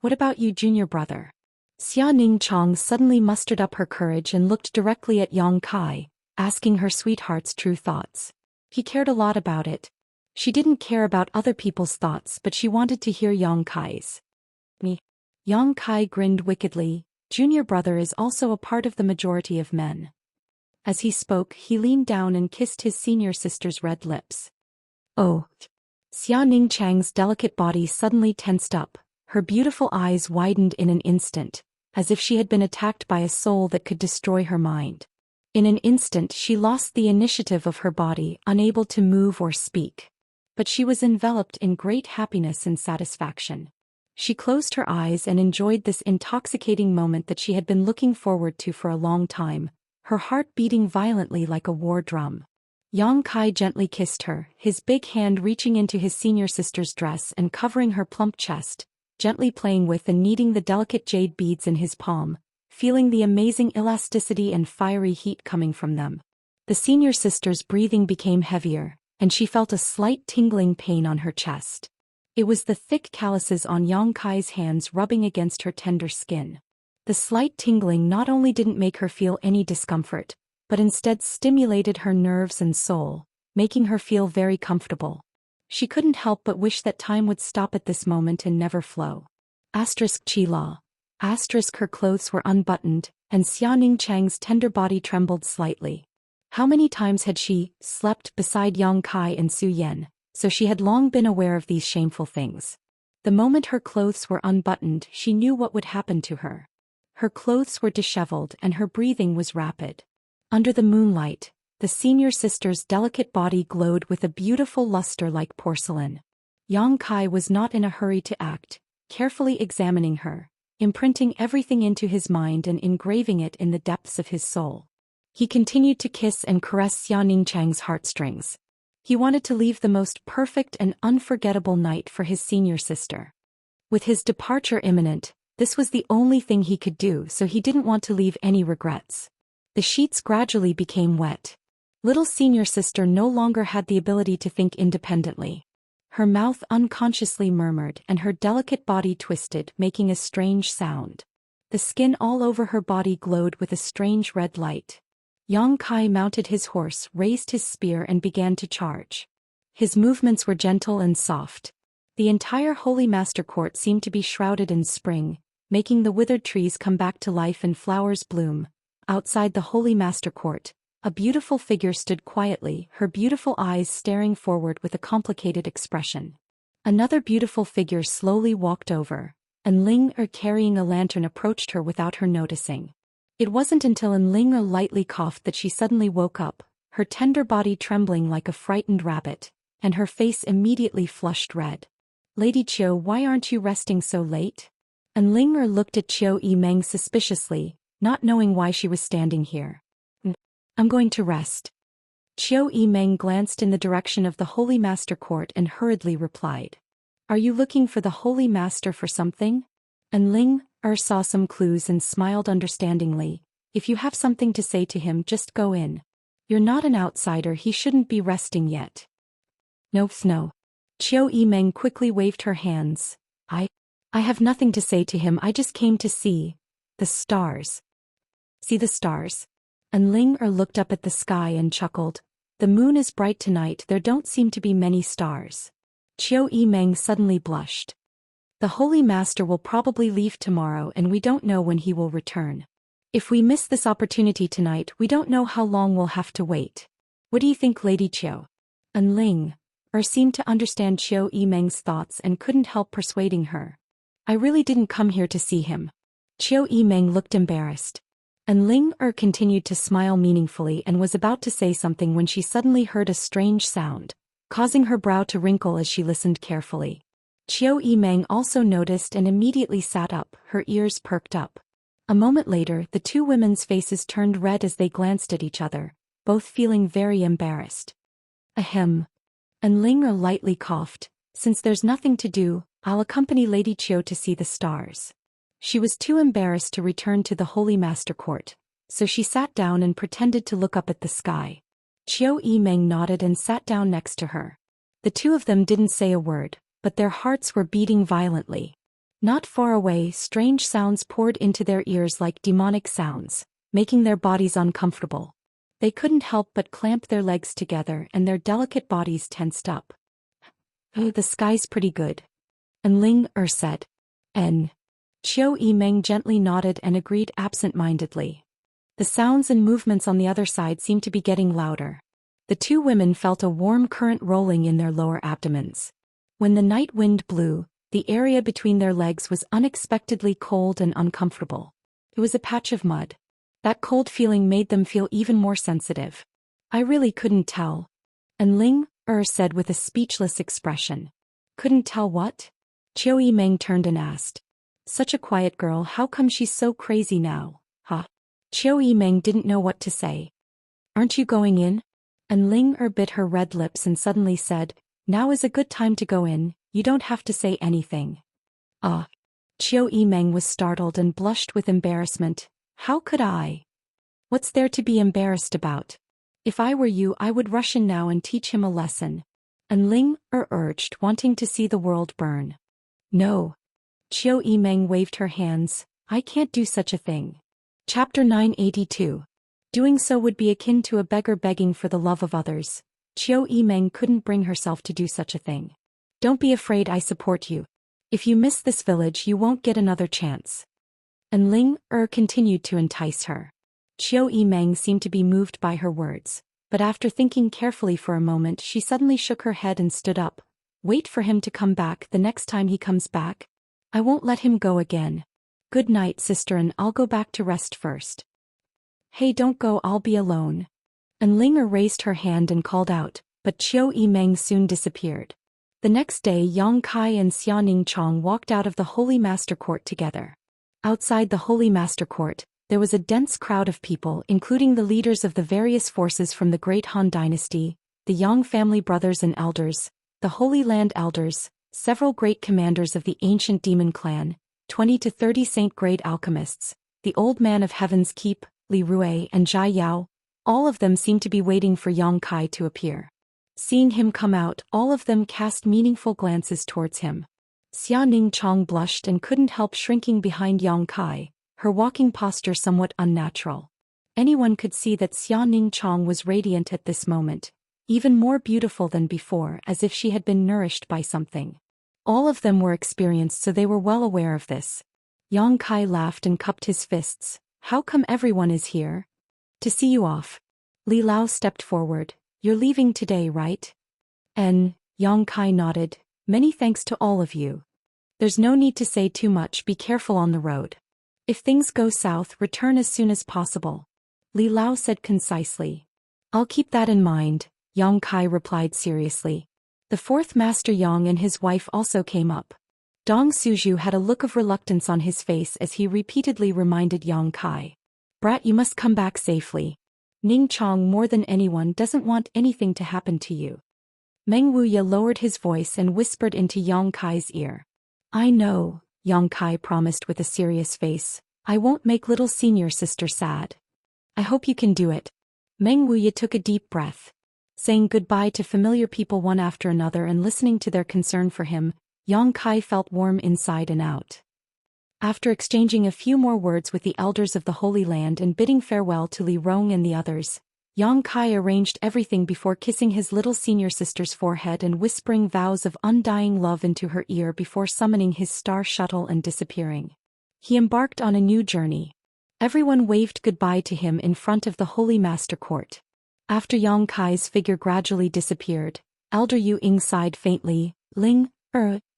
What about you, junior brother? Xianxia suddenly mustered up her courage and looked directly at Yang Kai, asking her sweetheart's true thoughts. He cared a lot about it. She didn't care about other people's thoughts, but she wanted to hear Yang Kai's. Me. Yang Kai grinned wickedly. Junior brother is also a part of the majority of men. As he spoke, he leaned down and kissed his senior sister's red lips. Oh! Xianxia's delicate body suddenly tensed up, her beautiful eyes widened in an instant, as if she had been attacked by a soul that could destroy her mind. In an instant she lost the initiative of her body, unable to move or speak. But she was enveloped in great happiness and satisfaction. She closed her eyes and enjoyed this intoxicating moment that she had been looking forward to for a long time, her heart beating violently like a war drum. Yang Kai gently kissed her, his big hand reaching into his senior sister's dress and covering her plump chest, gently playing with and kneading the delicate jade beads in his palm, feeling the amazing elasticity and fiery heat coming from them. The senior sister's breathing became heavier, and she felt a slight tingling pain on her chest. It was the thick calluses on Yang Kai's hands rubbing against her tender skin. The slight tingling not only didn't make her feel any discomfort, but instead stimulated her nerves and soul, making her feel very comfortable. She couldn't help but wish that time would stop at this moment and never flow. Qila. Her clothes were unbuttoned, and Xianxia's tender body trembled slightly. How many times had she slept beside Yang Kai and Su Yan, so she had long been aware of these shameful things. The moment her clothes were unbuttoned, she knew what would happen to her. Her clothes were disheveled and her breathing was rapid. Under the moonlight, the senior sister's delicate body glowed with a beautiful luster like porcelain. Yang Kai was not in a hurry to act, carefully examining her, imprinting everything into his mind and engraving it in the depths of his soul. He continued to kiss and caress Xianxia's heartstrings. He wanted to leave the most perfect and unforgettable night for his senior sister. With his departure imminent, this was the only thing he could do, so he didn't want to leave any regrets. The sheets gradually became wet. Little senior sister no longer had the ability to think independently. Her mouth unconsciously murmured and her delicate body twisted, making a strange sound. The skin all over her body glowed with a strange red light. Yang Kai mounted his horse, raised his spear and began to charge. His movements were gentle and soft. The entire Holy Master Court seemed to be shrouded in spring, making the withered trees come back to life and flowers bloom. Outside the Holy Master Court, a beautiful figure stood quietly, her beautiful eyes staring forward with a complicated expression. Another beautiful figure slowly walked over, and Ling carrying a lantern approached her without her noticing. It wasn't until Ling lightly coughed that she suddenly woke up, her tender body trembling like a frightened rabbit, and her face immediately flushed red. "Lady Qiu, why aren't you resting so late?" Ling looked at Qiu Yimeng suspiciously, not knowing why she was standing here. "I'm going to rest." Qiu Yimeng glanced in the direction of the Holy Master Court and hurriedly replied. "Are you looking for the Holy Master for something?" Ling saw some clues and smiled understandingly. "If you have something to say to him, just go in. You're not an outsider, he shouldn't be resting yet." No. Qiu Yimeng quickly waved her hands. I have nothing to say to him, I just came to see the stars." "See the stars?" Ling looked up at the sky and chuckled. "The moon is bright tonight, there don't seem to be many stars." Qiu Yimeng suddenly blushed. "The Holy Master will probably leave tomorrow and we don't know when he will return. If we miss this opportunity tonight, we don't know how long we'll have to wait. What do you think, Lady Qiu?" Ling seemed to understand Qiu Yimeng's thoughts and couldn't help persuading her. "I really didn't come here to see him." Qiu Yimeng looked embarrassed. Ling continued to smile meaningfully and was about to say something when she suddenly heard a strange sound, causing her brow to wrinkle as she listened carefully. Qiu Yimeng also noticed and immediately sat up, her ears perked up. A moment later, the two women's faces turned red as they glanced at each other, both feeling very embarrassed. "Ahem." Ling lightly coughed. "Since there's nothing to do, I'll accompany Lady Qiu to see the stars." She was too embarrassed to return to the Holy Master Court, so she sat down and pretended to look up at the sky. Qiu Yimeng nodded and sat down next to her. The two of them didn't say a word, but their hearts were beating violently. Not far away, strange sounds poured into their ears like demonic sounds, making their bodies uncomfortable. They couldn't help but clamp their legs together and their delicate bodies tensed up. "Oh, the sky's pretty good," Ling said. Qiu Yimeng gently nodded and agreed absent-mindedly. The sounds and movements on the other side seemed to be getting louder. The two women felt a warm current rolling in their lower abdomens. When the night wind blew, the area between their legs was unexpectedly cold and uncomfortable. It was a patch of mud. That cold feeling made them feel even more sensitive. "I really couldn't tell." Ling said with a speechless expression. "Couldn't tell what?" Qiu Yimeng turned and asked. "Such a quiet girl, how come she's so crazy now, huh?" Qiu Yimeng didn't know what to say. "Aren't you going in?" Ling bit her red lips and suddenly said, "Now is a good time to go in, you don't have to say anything." Qiu Yimeng was startled and blushed with embarrassment. "How could I? What's there to be embarrassed about? If I were you, I would rush in now and teach him a lesson." Ling urged, wanting to see the world burn. "No." Qiu Yimeng waved her hands. "I can't do such a thing." Chapter 982. Doing so would be akin to a beggar begging for the love of others. Qiu Yimeng couldn't bring herself to do such a thing. "Don't be afraid, I support you. If you miss this village, you won't get another chance." Ling continued to entice her. Qiu Yimeng seemed to be moved by her words, but after thinking carefully for a moment she suddenly shook her head and stood up. "Wait for him to come back the next time he comes back. I won't let him go again. Good night, sister, and I'll go back to rest first." "Hey, don't go, I'll be alone." Ling raised her hand and called out, but Qiu Yimeng soon disappeared. The next day Yang Kai and Xianing Chong walked out of the Holy Master Court together. Outside the Holy Master Court, there was a dense crowd of people, including the leaders of the various forces from the Great Han Dynasty, the Yang family brothers and elders, the Holy Land elders, several great commanders of the ancient demon clan, 20 to 30 saint-grade alchemists, the Old Man of Heaven's Keep, Li Rui and Zhai Yao, all of them seemed to be waiting for Yang Kai to appear. Seeing him come out, all of them cast meaningful glances towards him. Xia Ningchong blushed and couldn't help shrinking behind Yang Kai, her walking posture somewhat unnatural. Anyone could see that Xia Ningchong was radiant at this moment, even more beautiful than before, as if she had been nourished by something. All of them were experienced, so they were well aware of this. Yang Kai laughed and cupped his fists. How come everyone is here? To see you off. Li Lao stepped forward. You're leaving today, right? Yang Kai nodded. Many thanks to all of you. There's no need to say too much, be careful on the road. If things go south, return as soon as possible. Li Lao said concisely. I'll keep that in mind, Yang Kai replied seriously. The fourth Master Yang and his wife also came up. Dong Suju had a look of reluctance on his face as he repeatedly reminded Yang Kai. Brat, you must come back safely. Ning Chong more than anyone doesn't want anything to happen to you. Meng Wuya lowered his voice and whispered into Yang Kai's ear. I know, Yang Kai promised with a serious face. I won't make little senior sister sad. I hope you can do it. Meng Wuya took a deep breath. Saying goodbye to familiar people one after another and listening to their concern for him, Yang Kai felt warm inside and out. After exchanging a few more words with the elders of the Holy Land and bidding farewell to Li Rong and the others, Yang Kai arranged everything before kissing his little senior sister's forehead and whispering vows of undying love into her ear before summoning his star shuttle and disappearing. He embarked on a new journey. Everyone waved goodbye to him in front of the Holy Master Court. After Yang Kai's figure gradually disappeared, Elder Yu Ying sighed faintly. Ling,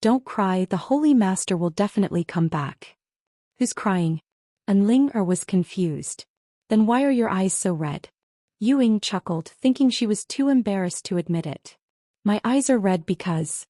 don't cry, the Holy Master will definitely come back. Who's crying? And Ling was confused. Then why are your eyes so red? Yu Ying chuckled, thinking she was too embarrassed to admit it. My eyes are red because...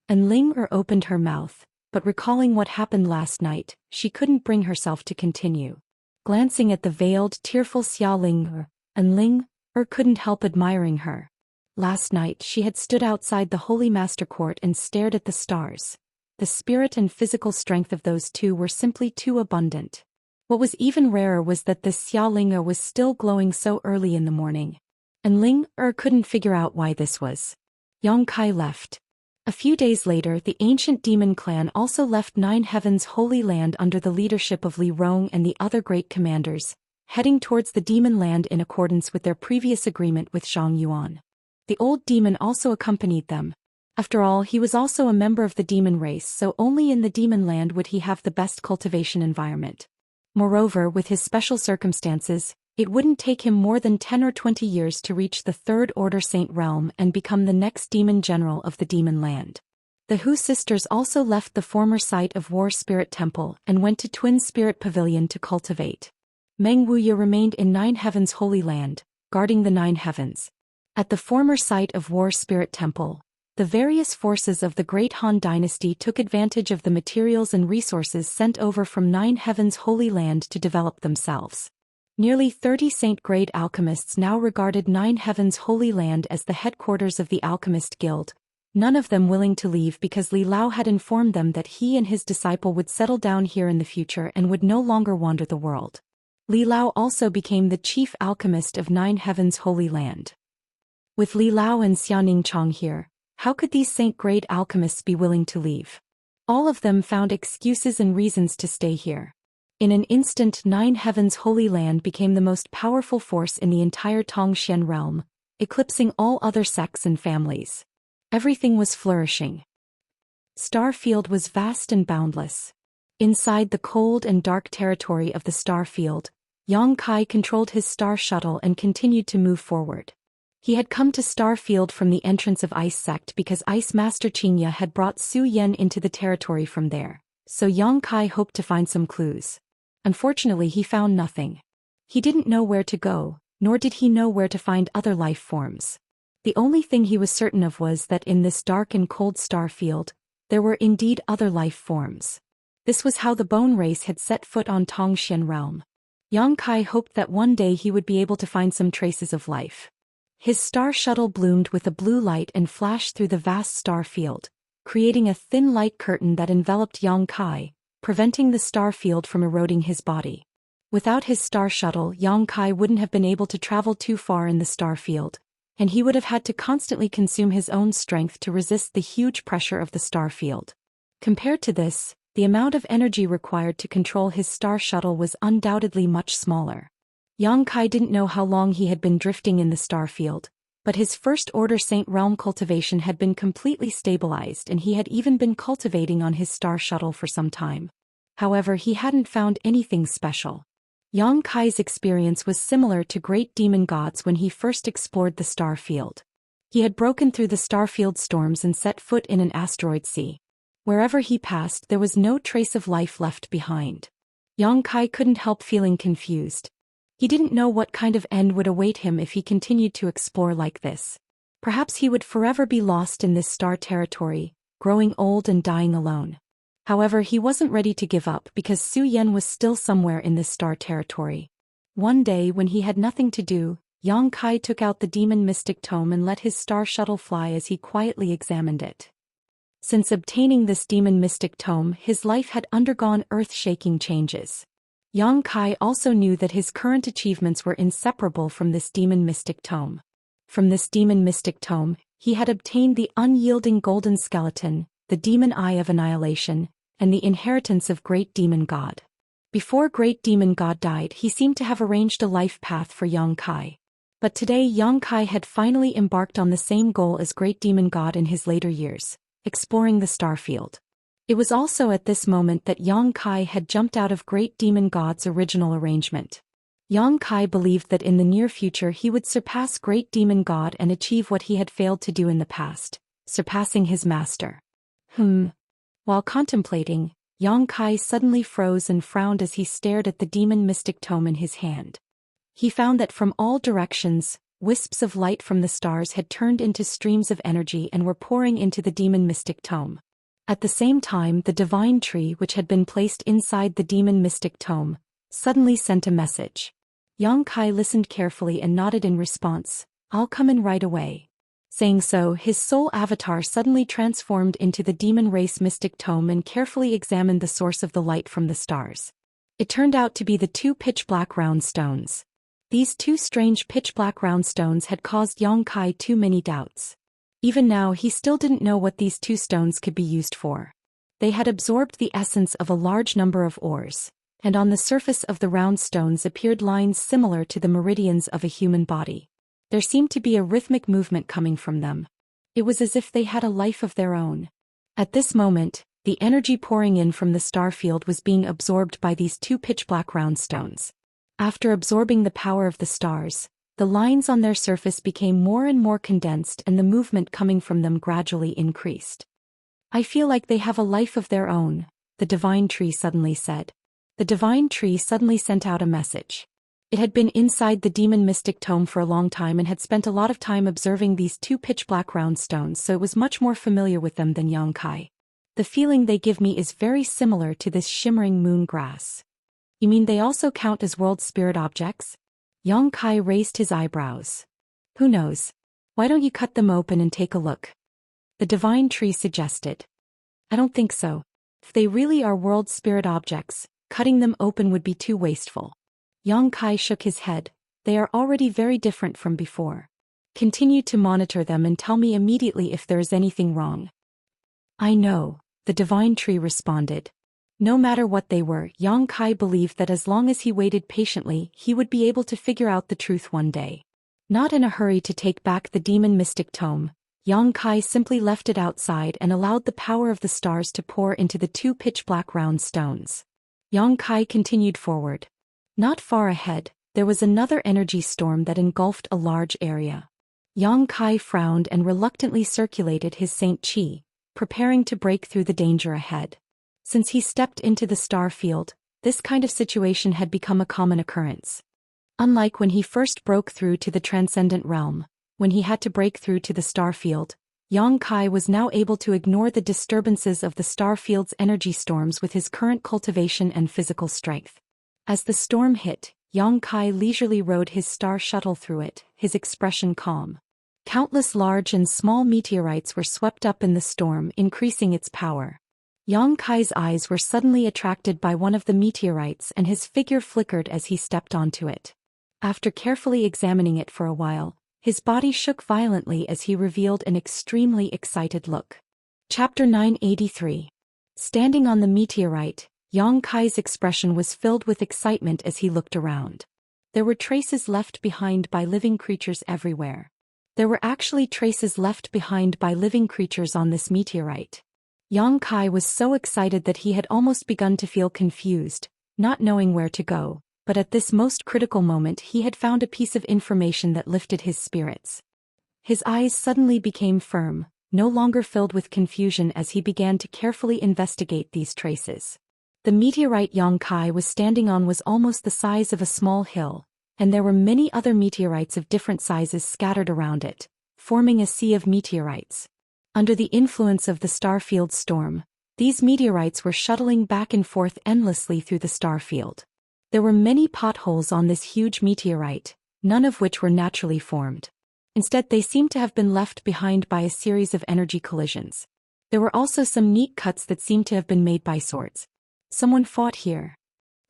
And Ling opened her mouth, but recalling what happened last night, she couldn't bring herself to continue. Glancing at the veiled, tearful Xia Ling, and Ling couldn't help admiring her. Last night she had stood outside the Holy Master Court and stared at the stars. The spirit and physical strength of those two were simply too abundant. What was even rarer was that this Xia Ling was still glowing so early in the morning. And Ling couldn't figure out why this was. Yang Kai left. A few days later, the ancient demon clan also left Nine Heavens Holy Land under the leadership of Li Rong and the other great commanders, heading towards the demon land in accordance with their previous agreement with Zhang Yuan. The old demon also accompanied them. After all, he was also a member of the demon race, so only in the demon land would he have the best cultivation environment. Moreover, with his special circumstances, it wouldn't take him more than 10 or 20 years to reach the Third Order Saint Realm and become the next demon general of the demon land. The Hu sisters also left the former site of War Spirit Temple and went to Twin Spirit Pavilion to cultivate. Meng Wuya remained in Nine Heavens Holy Land, guarding the Nine Heavens. At the former site of War Spirit Temple, the various forces of the Great Han Dynasty took advantage of the materials and resources sent over from Nine Heavens Holy Land to develop themselves. Nearly 30 saint-grade alchemists now regarded Nine Heavens Holy Land as the headquarters of the Alchemist Guild, none of them willing to leave because Li Lao had informed them that he and his disciple would settle down here in the future and would no longer wander the world. Li Lao also became the chief alchemist of Nine Heavens Holy Land. With Li Lao and Xia Ningchong here, how could these saint-grade alchemists be willing to leave? All of them found excuses and reasons to stay here. In an instant, Nine Heavens Holy Land became the most powerful force in the entire Tongxian realm, eclipsing all other sects and families. Everything was flourishing. Starfield was vast and boundless. Inside the cold and dark territory of the Starfield, Yang Kai controlled his star shuttle and continued to move forward. He had come to Starfield from the entrance of Ice Sect because Ice Master Qingya had brought Su Yan into the territory from there, so Yang Kai hoped to find some clues. Unfortunately, he found nothing. He didn't know where to go, nor did he know where to find other life forms. The only thing he was certain of was that in this dark and cold Starfield, there were indeed other life forms. This was how the Bone Race had set foot on Tongxian realm. Yang Kai hoped that one day he would be able to find some traces of life. His star shuttle bloomed with a blue light and flashed through the vast star field, creating a thin light curtain that enveloped Yang Kai, preventing the star field from eroding his body. Without his star shuttle, Yang Kai wouldn't have been able to travel too far in the star field, and he would have had to constantly consume his own strength to resist the huge pressure of the star field. Compared to this, the amount of energy required to control his star shuttle was undoubtedly much smaller. Yang Kai didn't know how long he had been drifting in the star field, but his First Order Saint Realm cultivation had been completely stabilized and he had even been cultivating on his star shuttle for some time. However, he hadn't found anything special. Yang Kai's experience was similar to great demon gods when he first explored the star field. He had broken through the star field storms and set foot in an asteroid sea. Wherever he passed, there was no trace of life left behind. Yang Kai couldn't help feeling confused. He didn't know what kind of end would await him if he continued to explore like this. Perhaps he would forever be lost in this star territory, growing old and dying alone. However, he wasn't ready to give up because Zhou Xian was still somewhere in this star territory. One day when he had nothing to do, Yang Kai took out the demon mystic tome and let his star shuttle fly as he quietly examined it. Since obtaining this demon mystic tome, his life had undergone earth-shaking changes. Yang Kai also knew that his current achievements were inseparable from this demon mystic tome. From this demon mystic tome, he had obtained the unyielding golden skeleton, the demon eye of annihilation, and the inheritance of Great Demon God. Before Great Demon God died, he seemed to have arranged a life path for Yang Kai. But today Yang Kai had finally embarked on the same goal as Great Demon God in his later years, exploring the star field. It was also at this moment that Yang Kai had jumped out of Great Demon God's original arrangement. Yang Kai believed that in the near future he would surpass Great Demon God and achieve what he had failed to do in the past, surpassing his master. While contemplating, Yang Kai suddenly froze and frowned as he stared at the demon mystic tome in his hand. He found that from all directions, wisps of light from the stars had turned into streams of energy and were pouring into the demon mystic tome. At the same time, the divine tree which had been placed inside the demon mystic tome suddenly sent a message. Yang Kai listened carefully and nodded in response, "I'll come in right away." Saying so, his soul avatar suddenly transformed into the demon race mystic tome and carefully examined the source of the light from the stars. It turned out to be the two pitch-black round stones. These two strange pitch-black round stones had caused Yang Kai too many doubts. Even now he still didn't know what these two stones could be used for. They had absorbed the essence of a large number of ores, and on the surface of the round stones appeared lines similar to the meridians of a human body. There seemed to be a rhythmic movement coming from them. It was as if they had a life of their own. At this moment, the energy pouring in from the star field was being absorbed by these two pitch-black round stones. After absorbing the power of the stars, the lines on their surface became more and more condensed and the movement coming from them gradually increased. "I feel like they have a life of their own," the divine tree suddenly said. The divine tree suddenly sent out a message. It had been inside the demon mystic tome for a long time and had spent a lot of time observing these two pitch-black round stones, so it was much more familiar with them than Yang Kai. "The feeling they give me is very similar to this shimmering moon grass." "You mean they also count as world spirit objects?" Yang Kai raised his eyebrows. "Who knows? Why don't you cut them open and take a look?" the divine tree suggested. "I don't think so. If they really are world spirit objects, cutting them open would be too wasteful." Yang Kai shook his head. "They are already very different from before. Continue to monitor them and tell me immediately if there is anything wrong." "I know," the divine tree responded. No matter what they were, Yang Kai believed that as long as he waited patiently, he would be able to figure out the truth one day. Not in a hurry to take back the demon mystic tome, Yang Kai simply left it outside and allowed the power of the stars to pour into the two pitch-black round stones. Yang Kai continued forward. Not far ahead, there was another energy storm that engulfed a large area. Yang Kai frowned and reluctantly circulated his Saint Qi, preparing to break through the danger ahead. Since he stepped into the star field, this kind of situation had become a common occurrence. Unlike when he first broke through to the transcendent realm, when he had to break through to the star field, Yang Kai was now able to ignore the disturbances of the star field's energy storms with his current cultivation and physical strength. As the storm hit, Yang Kai leisurely rode his star shuttle through it, his expression calm. Countless large and small meteorites were swept up in the storm, increasing its power. Yang Kai's eyes were suddenly attracted by one of the meteorites and his figure flickered as he stepped onto it. After carefully examining it for a while, his body shook violently as he revealed an extremely excited look. Chapter 983. Standing on the meteorite, Yang Kai's expression was filled with excitement as he looked around. There were traces left behind by living creatures everywhere. There were actually traces left behind by living creatures on this meteorite. Yang Kai was so excited that he had almost begun to feel confused, not knowing where to go, but at this most critical moment he had found a piece of information that lifted his spirits. His eyes suddenly became firm, no longer filled with confusion as he began to carefully investigate these traces. The meteorite Yang Kai was standing on was almost the size of a small hill, and there were many other meteorites of different sizes scattered around it, forming a sea of meteorites. Under the influence of the starfield storm, these meteorites were shuttling back and forth endlessly through the starfield. There were many potholes on this huge meteorite, none of which were naturally formed. Instead, they seemed to have been left behind by a series of energy collisions. There were also some neat cuts that seemed to have been made by swords. Someone fought here.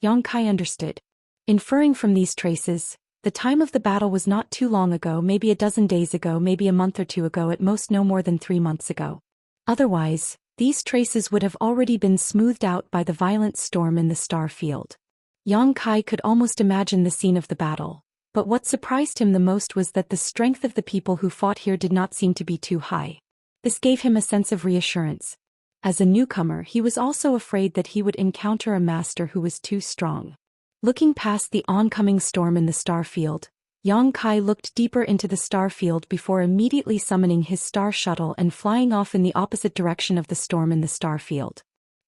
Yang Kai understood. Inferring from these traces, the time of the battle was not too long ago, maybe a dozen days ago, maybe a month or two ago, at most no more than 3 months ago. Otherwise, these traces would have already been smoothed out by the violent storm in the star field. Yang Kai could almost imagine the scene of the battle, but what surprised him the most was that the strength of the people who fought here did not seem to be too high. This gave him a sense of reassurance. As a newcomer, he was also afraid that he would encounter a master who was too strong. Looking past the oncoming storm in the star field, Yang Kai looked deeper into the star field before immediately summoning his star shuttle and flying off in the opposite direction of the storm in the star field.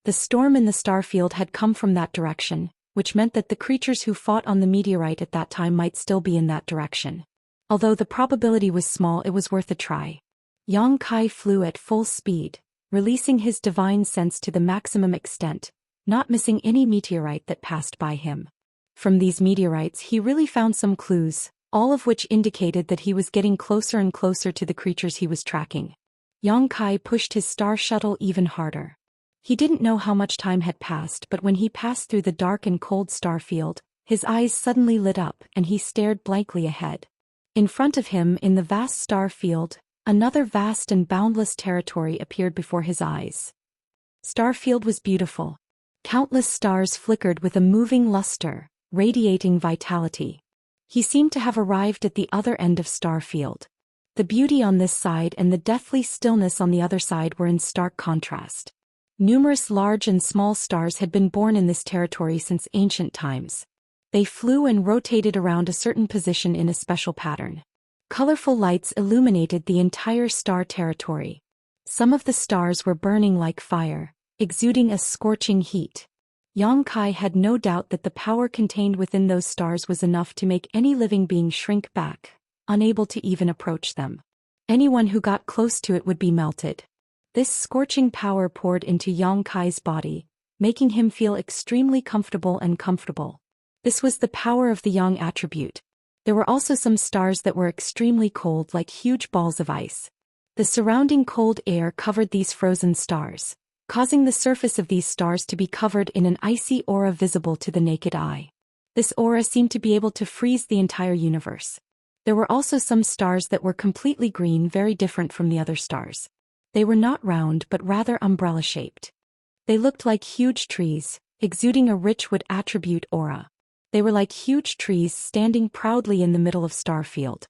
The storm in the star field had come from that direction, which meant that the creatures who fought on the meteorite at that time might still be in that direction. Although the probability was small, it was worth a try. Yang Kai flew at full speed, releasing his divine sense to the maximum extent, not missing any meteorite that passed by him. From these meteorites he really found some clues, all of which indicated that he was getting closer and closer to the creatures he was tracking. Yang Kai pushed his star shuttle even harder. He didn't know how much time had passed, but when he passed through the dark and cold star field, his eyes suddenly lit up and he stared blankly ahead. In front of him, in the vast star field, another vast and boundless territory appeared before his eyes. Starfield was beautiful. Countless stars flickered with a moving luster, radiating vitality. He seemed to have arrived at the other end of Starfield. The beauty on this side and the deathly stillness on the other side were in stark contrast. Numerous large and small stars had been born in this territory since ancient times. They flew and rotated around a certain position in a special pattern. Colorful lights illuminated the entire star territory. Some of the stars were burning like fire, exuding a scorching heat. Yang Kai had no doubt that the power contained within those stars was enough to make any living being shrink back, unable to even approach them. Anyone who got close to it would be melted. This scorching power poured into Yang Kai's body, making him feel extremely comfortable and comfortable. This was the power of the Yang attribute. There were also some stars that were extremely cold, like huge balls of ice. The surrounding cold air covered these frozen stars, causing the surface of these stars to be covered in an icy aura visible to the naked eye. This aura seemed to be able to freeze the entire universe. There were also some stars that were completely green, very different from the other stars. They were not round but rather umbrella-shaped. They looked like huge trees, exuding a rich wood attribute aura. They were like huge trees standing proudly in the middle of Starfield.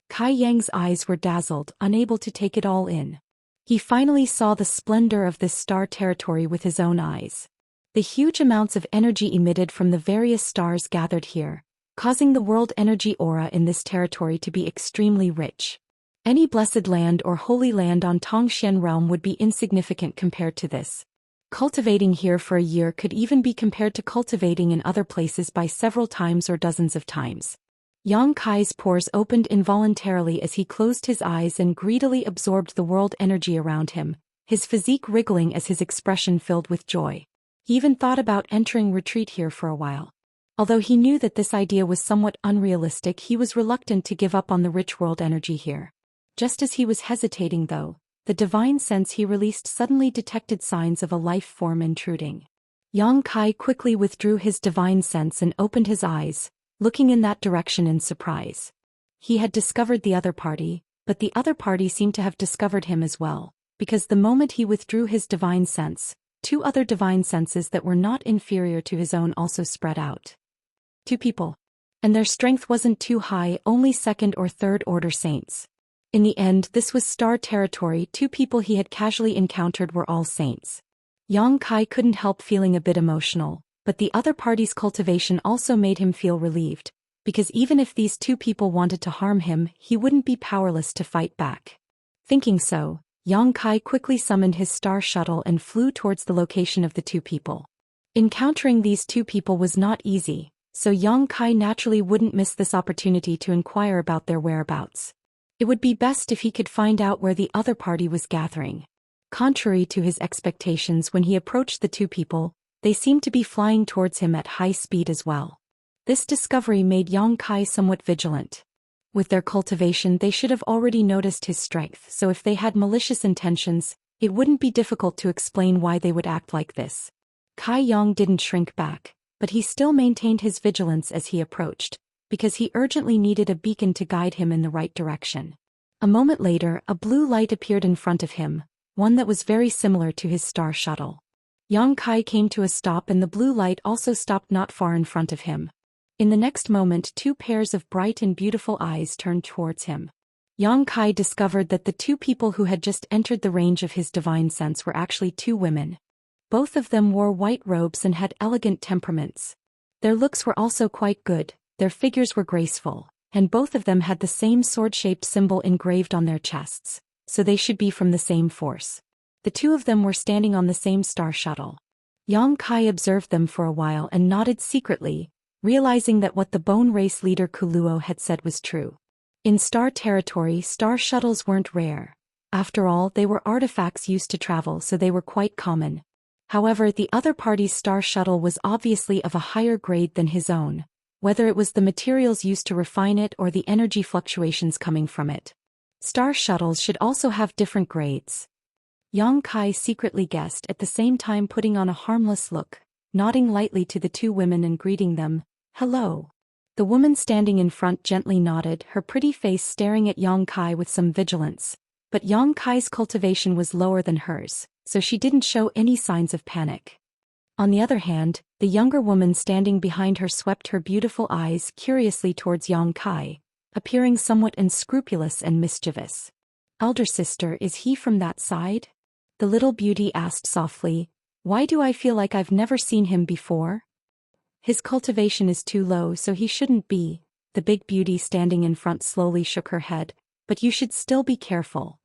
Kai Yang's eyes were dazzled, unable to take it all in. He finally saw the splendor of this star territory with his own eyes. The huge amounts of energy emitted from the various stars gathered here, causing the world energy aura in this territory to be extremely rich. Any blessed land or holy land on Tongxian realm would be insignificant compared to this. Cultivating here for a year could even be compared to cultivating in other places by several times or dozens of times. Yang Kai's pores opened involuntarily as he closed his eyes and greedily absorbed the world energy around him, his physique wriggling as his expression filled with joy. He even thought about entering retreat here for a while. Although he knew that this idea was somewhat unrealistic, he was reluctant to give up on the rich world energy here. Just as he was hesitating though, the divine sense he released suddenly detected signs of a life form intruding. Yang Kai quickly withdrew his divine sense and opened his eyes, looking in that direction in surprise. He had discovered the other party, but the other party seemed to have discovered him as well, because the moment he withdrew his divine sense, two other divine senses that were not inferior to his own also spread out. Two people. And their strength wasn't too high, only second or third order saints. In the end, this was star territory. Two people he had casually encountered were all saints. Yang Kai couldn't help feeling a bit emotional, but the other party's cultivation also made him feel relieved, because even if these two people wanted to harm him, he wouldn't be powerless to fight back. Thinking so, Yang Kai quickly summoned his star shuttle and flew towards the location of the two people. Encountering these two people was not easy, so Yang Kai naturally wouldn't miss this opportunity to inquire about their whereabouts. It would be best if he could find out where the other party was gathering. Contrary to his expectations, when he approached the two people, they seemed to be flying towards him at high speed as well. This discovery made Yang Kai somewhat vigilant. With their cultivation, they should have already noticed his strength, so if they had malicious intentions, it wouldn't be difficult to explain why they would act like this. Kai Yang didn't shrink back, but he still maintained his vigilance as he approached, because he urgently needed a beacon to guide him in the right direction. A moment later, a blue light appeared in front of him, one that was very similar to his star shuttle. Yang Kai came to a stop and the blue light also stopped not far in front of him. In the next moment, two pairs of bright and beautiful eyes turned towards him. Yang Kai discovered that the two people who had just entered the range of his divine sense were actually two women. Both of them wore white robes and had elegant temperaments. Their looks were also quite good. Their figures were graceful, and both of them had the same sword-shaped symbol engraved on their chests, so they should be from the same force. The two of them were standing on the same star shuttle. Yang Kai observed them for a while and nodded secretly, realizing that what the bone race leader Kuluo had said was true. In star territory, star shuttles weren't rare. After all, they were artifacts used to travel, so they were quite common. However, the other party's star shuttle was obviously of a higher grade than his own, whether it was the materials used to refine it or the energy fluctuations coming from it. Star shuttles should also have different grades. Yang Kai secretly guessed, at the same time putting on a harmless look, nodding lightly to the two women and greeting them, "Hello." The woman standing in front gently nodded, her pretty face staring at Yang Kai with some vigilance, but Yang Kai's cultivation was lower than hers, so she didn't show any signs of panic. On the other hand, the younger woman standing behind her swept her beautiful eyes curiously towards Yang Kai, appearing somewhat unscrupulous and mischievous. "Elder sister, is he from that side?" The little beauty asked softly. "Why do I feel like I've never seen him before?" "His cultivation is too low, so he shouldn't be." The big beauty standing in front slowly shook her head. "But you should still be careful."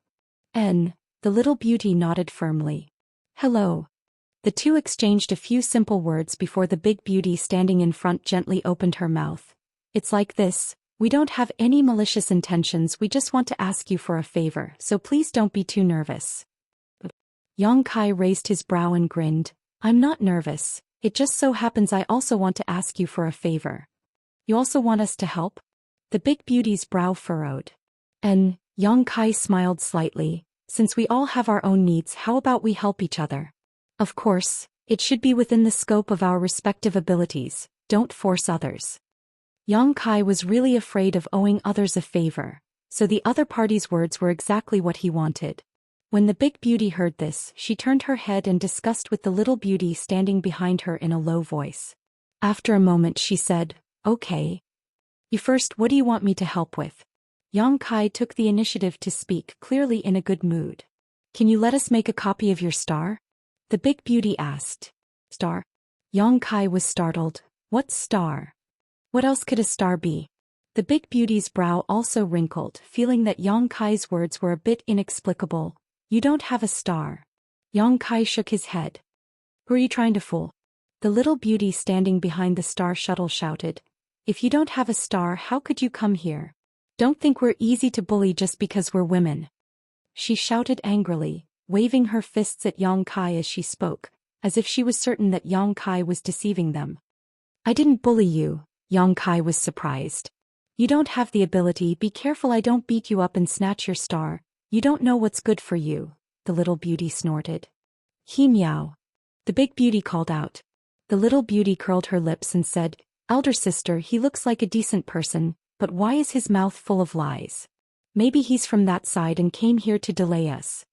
The little beauty nodded firmly. "Hello." The two exchanged a few simple words before the big beauty standing in front gently opened her mouth. "It's like this. We don't have any malicious intentions, we just want to ask you for a favor, so please don't be too nervous." Yang Kai raised his brow and grinned. "I'm not nervous. It just so happens I also want to ask you for a favor." "You also want us to help?" The big beauty's brow furrowed. Yang Kai smiled slightly. "Since we all have our own needs, how about we help each other? Of course, it should be within the scope of our respective abilities, don't force others." Yang Kai was really afraid of owing others a favor, so the other party's words were exactly what he wanted. When the big beauty heard this, she turned her head and discussed with the little beauty standing behind her in a low voice. After a moment she said, "Okay. You first, what do you want me to help with?" Yang Kai took the initiative to speak, clearly in a good mood. "Can you let us make a copy of your star?" The big beauty asked. "Star?" Yang Kai was startled. "What star? What else could a star be?" The big beauty's brow also wrinkled, feeling that Yang Kai's words were a bit inexplicable. "You don't have a star." Yang Kai shook his head. "Who are you trying to fool?" The little beauty standing behind the star shuttle shouted. "If you don't have a star, how could you come here? Don't think we're easy to bully just because we're women." She shouted angrily, waving her fists at Yang Kai as she spoke, as if she was certain that Yang Kai was deceiving them. "I didn't bully you." Yang Kai was surprised. "You don't have the ability, be careful I don't beat you up and snatch your star." You don't know what's good for you, the little beauty snorted. He meow. The big beauty called out. The little beauty curled her lips and said, Elder sister, he looks like a decent person, but why is his mouth full of lies? Maybe he's from that side and came here to delay us.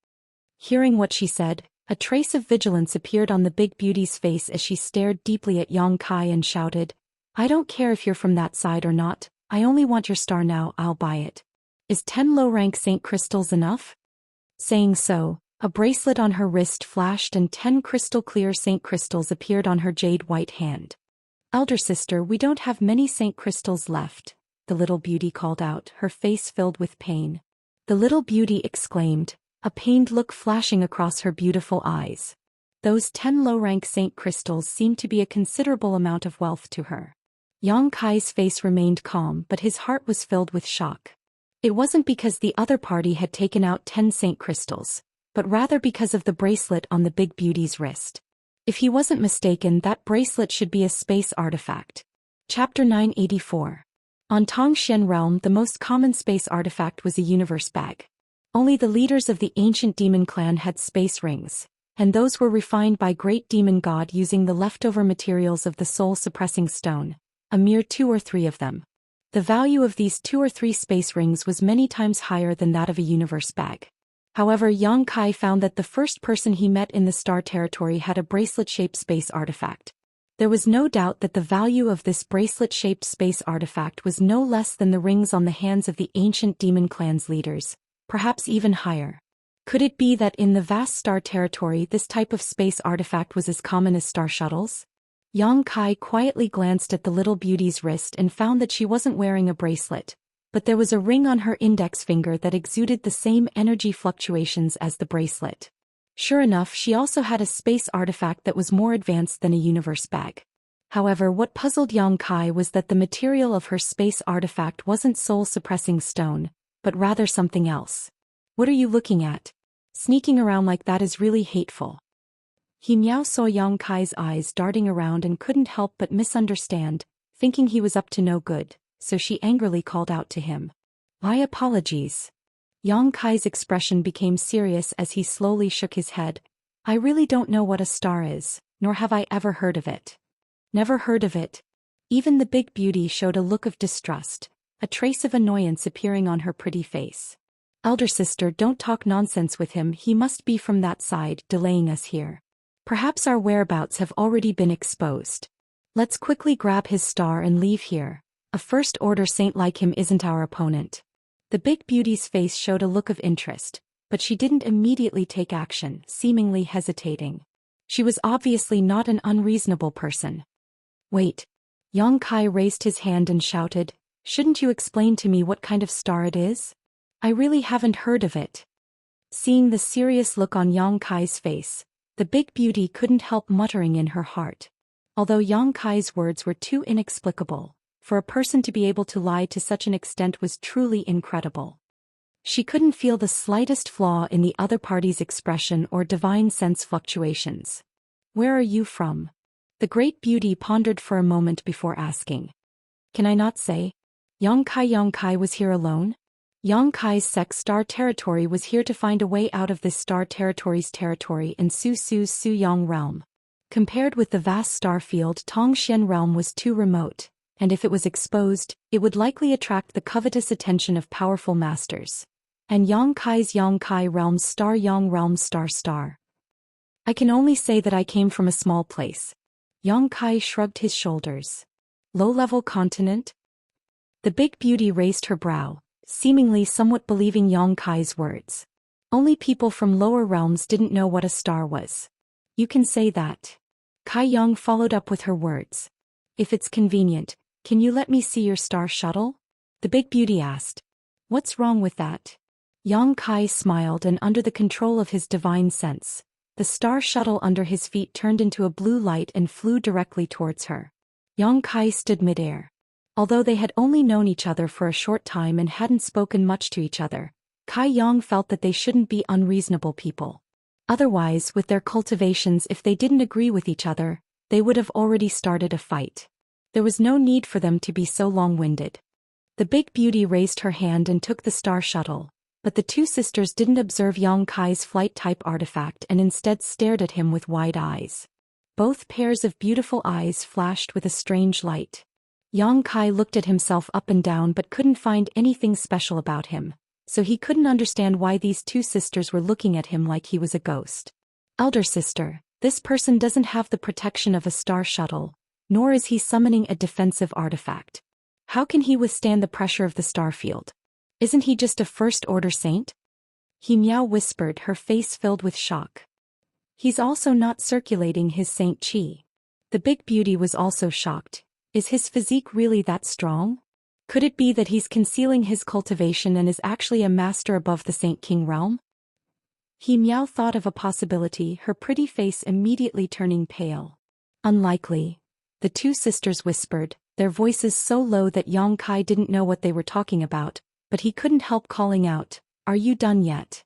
Hearing what she said, a trace of vigilance appeared on the big beauty's face as she stared deeply at Yang Kai and shouted, I don't care if you're from that side or not, I only want your star now, I'll buy it. Is 10 low-rank Saint crystals enough? Saying so, a bracelet on her wrist flashed and 10 crystal-clear Saint crystals appeared on her jade-white hand. Elder sister, we don't have many Saint crystals left, the little beauty called out, her face filled with pain. The little beauty exclaimed, a pained look flashing across her beautiful eyes. Those 10 low-rank Saint crystals seemed to be a considerable amount of wealth to her. Yang Kai's face remained calm, but his heart was filled with shock. It wasn't because the other party had taken out 10 Saint crystals, but rather because of the bracelet on the big beauty's wrist. If he wasn't mistaken, that bracelet should be a space artifact. Chapter 984. On Tongxian realm, the most common space artifact was a universe bag. Only the leaders of the ancient demon clan had space rings, and those were refined by great demon god using the leftover materials of the soul-suppressing stone, a mere 2 or 3 of them. The value of these 2 or 3 space rings was many times higher than that of a universe bag. However, Yang Kai found that the first person he met in the star territory had a bracelet-shaped space artifact. There was no doubt that the value of this bracelet-shaped space artifact was no less than the rings on the hands of the ancient demon clan's leaders, perhaps even higher. Could it be that in the vast star territory this type of space artifact was as common as star shuttles? Yang Kai quietly glanced at the little beauty's wrist and found that she wasn't wearing a bracelet, but there was a ring on her index finger that exuded the same energy fluctuations as the bracelet. Sure enough, she also had a space artifact that was more advanced than a universe bag. However, what puzzled Yang Kai was that the material of her space artifact wasn't soul-suppressing stone, but rather something else. What are you looking at? Sneaking around like that is really hateful. He meow saw Yang Kai's eyes darting around and couldn't help but misunderstand, thinking he was up to no good, so she angrily called out to him. My apologies. Yang Kai's expression became serious as he slowly shook his head. I really don't know what a star is, nor have I ever heard of it. Never heard of it. Even the big beauty showed a look of distrust, a trace of annoyance appearing on her pretty face. Elder sister, don't talk nonsense with him, he must be from that side, delaying us here. Perhaps our whereabouts have already been exposed. Let's quickly grab his star and leave here. A first-order saint like him isn't our opponent. The big beauty's face showed a look of interest, but she didn't immediately take action, seemingly hesitating. She was obviously not an unreasonable person. Wait. Yang Kai raised his hand and shouted, shouldn't you explain to me what kind of star it is? I really haven't heard of it. Seeing the serious look on Yang Kai's face, the big beauty couldn't help muttering in her heart. Although Yang Kai's words were too inexplicable, for a person to be able to lie to such an extent was truly incredible. She couldn't feel the slightest flaw in the other party's expression or divine sense fluctuations. Where are you from? The great beauty pondered for a moment before asking. Can I not say? Yang Kai was here alone? Yang Kai's sex star territory was here to find a way out of this star territory's territory in Su Yang realm. Compared with the vast star field, Tongxian realm was too remote, and if it was exposed, it would likely attract the covetous attention of powerful masters. And Yang Kai realm star Yang realm star. I can only say that I came from a small place. Yang Kai shrugged his shoulders. Low-level continent? The big beauty raised her brow, seemingly somewhat believing Yang Kai's words. Only people from lower realms didn't know what a star was. You can say that. Kai Yang followed up with her words. If it's convenient, can you let me see your star shuttle? The big beauty asked. What's wrong with that? Yang Kai smiled, and under the control of his divine sense, the star shuttle under his feet turned into a blue light and flew directly towards her. Yang Kai stood midair. Although they had only known each other for a short time and hadn't spoken much to each other, Kai Yang felt that they shouldn't be unreasonable people. Otherwise, with their cultivations, if they didn't agree with each other, they would have already started a fight. There was no need for them to be so long-winded. The big beauty raised her hand and took the star shuttle, But the two sisters didn't observe Yang Kai's flight-type artifact and instead stared at him with wide eyes. Both pairs of beautiful eyes flashed with a strange light. Yang Kai looked at himself up and down but couldn't find anything special about him, so he couldn't understand why these two sisters were looking at him like he was a ghost. Elder sister, this person doesn't have the protection of a star shuttle, nor is he summoning a defensive artifact. How can he withstand the pressure of the star field? Isn't he just a first-order saint? He Miao whispered, her face filled with shock. He's also not circulating his saint chi. The big beauty was also shocked. Is his physique really that strong? Could it be that he's concealing his cultivation and is actually a master above the Saint King realm? He Miao thought of a possibility, her pretty face immediately turning pale. Unlikely. The two sisters whispered, their voices so low that Yang Kai didn't know what they were talking about, but he couldn't help calling out, "Are you done yet?"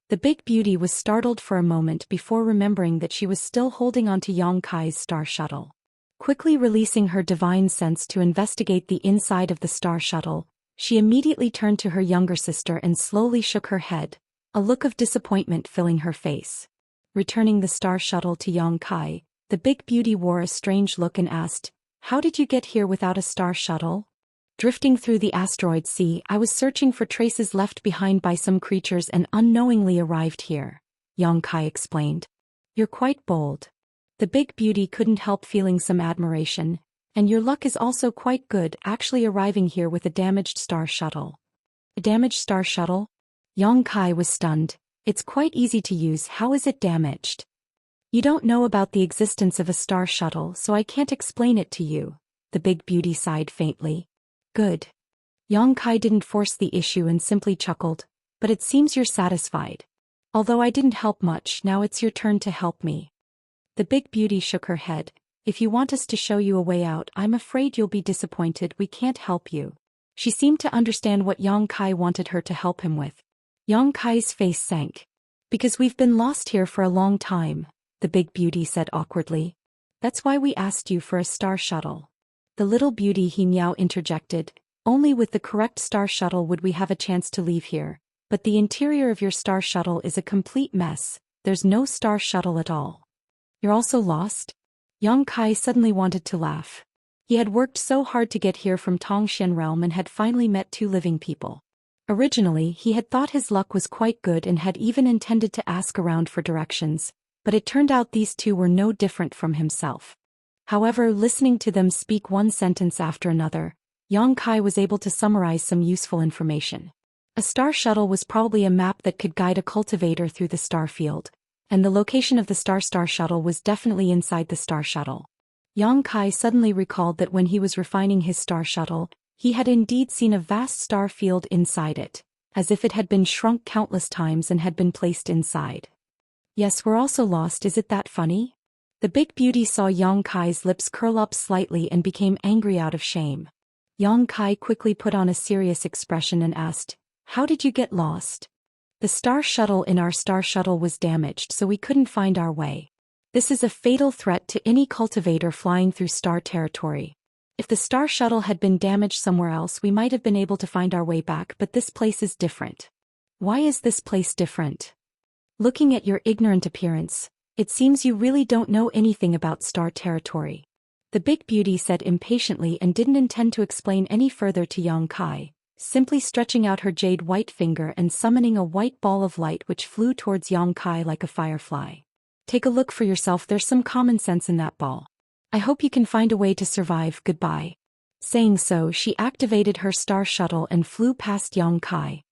The big beauty was startled for a moment before remembering that she was still holding onto Yang Kai's star shuttle. Quickly releasing her divine sense to investigate the inside of the star shuttle, she immediately turned to her younger sister and slowly shook her head, a look of disappointment filling her face. Returning the star shuttle to Yang Kai, the big beauty wore a strange look and asked, "How did you get here without a star shuttle?" "Drifting through the asteroid sea, I was searching for traces left behind by some creatures and unknowingly arrived here," Yang Kai explained. "You're quite bold." The big beauty couldn't help feeling some admiration, "And your luck is also quite good, actually arriving here with a damaged star shuttle." "A damaged star shuttle?" Yang Kai was stunned. "It's quite easy to use, how is it damaged?" "You don't know about the existence of a star shuttle, so I can't explain it to you," the big beauty sighed faintly. "Good." Yang Kai didn't force the issue and simply chuckled, "But it seems you're satisfied. Although I didn't help much, now it's your turn to help me." The big beauty shook her head. "If you want us to show you a way out, I'm afraid you'll be disappointed, we can't help you." She seemed to understand what Yang Kai wanted her to help him with. Yang Kai's face sank. "Because we've been lost here for a long time," the big beauty said awkwardly. "That's why we asked you for a star shuttle." The little beauty He Miao interjected, "Only with the correct star shuttle would we have a chance to leave here, but the interior of your star shuttle is a complete mess, there's no star shuttle at all." "You're also lost?" Yang Kai suddenly wanted to laugh. He had worked so hard to get here from Xian realm and had finally met two living people. Originally, he had thought his luck was quite good and had even intended to ask around for directions, but it turned out these two were no different from himself. However, listening to them speak one sentence after another, Yang Kai was able to summarize some useful information. A star shuttle was probably a map that could guide a cultivator through the star field, and the location of the star shuttle was definitely inside the star shuttle. Yang Kai suddenly recalled that when he was refining his star shuttle, he had indeed seen a vast star field inside it, as if it had been shrunk countless times and had been placed inside. "Yes, we're also lost, is it that funny?" The big beauty saw Yang Kai's lips curl up slightly and became angry out of shame. Yang Kai quickly put on a serious expression and asked, "How did you get lost?" "The star shuttle in our star shuttle was damaged, so we couldn't find our way. This is a fatal threat to any cultivator flying through star territory. If the star shuttle had been damaged somewhere else, we might have been able to find our way back, but this place is different." "Why is this place different?" "Looking at your ignorant appearance, it seems you really don't know anything about star territory," the big beauty said impatiently and didn't intend to explain any further to Yang Kai, simply stretching out her jade white finger and summoning a white ball of light which flew towards Yang Kai like a firefly. "Take a look for yourself, there's some common sense in that ball. I hope you can find a way to survive, goodbye." Saying so, she activated her star shuttle and flew past Yang Kai.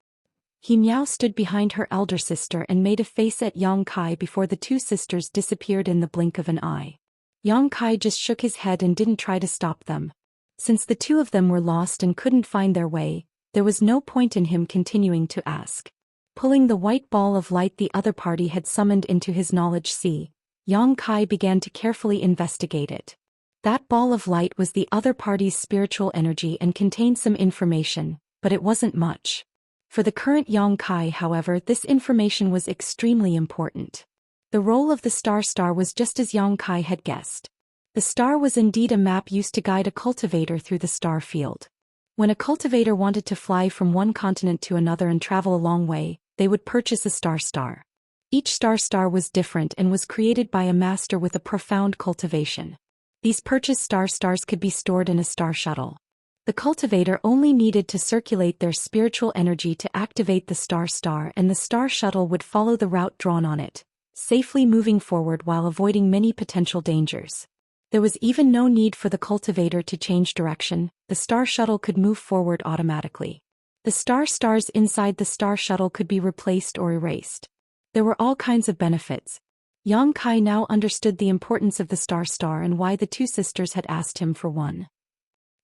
He Miao stood behind her elder sister and made a face at Yang Kai before the two sisters disappeared in the blink of an eye. Yang Kai just shook his head and didn't try to stop them. Since the two of them were lost and couldn't find their way, there was no point in him continuing to ask. Pulling the white ball of light the other party had summoned into his knowledge sea, Yang Kai began to carefully investigate it. That ball of light was the other party's spiritual energy and contained some information, but it wasn't much. For the current Yang Kai, however, this information was extremely important. The role of the star was just as Yang Kai had guessed. The star was indeed a map used to guide a cultivator through the star field. When a cultivator wanted to fly from one continent to another and travel a long way, they would purchase a star. Each star was different and was created by a master with a profound cultivation. These purchased stars could be stored in a star shuttle. The cultivator only needed to circulate their spiritual energy to activate the star, and the star shuttle would follow the route drawn on it, safely moving forward while avoiding many potential dangers. There was even no need for the cultivator to change direction. The star shuttle could move forward automatically. The stars inside the star shuttle could be replaced or erased. There were all kinds of benefits. Yang Kai now understood the importance of the star and why the two sisters had asked him for one.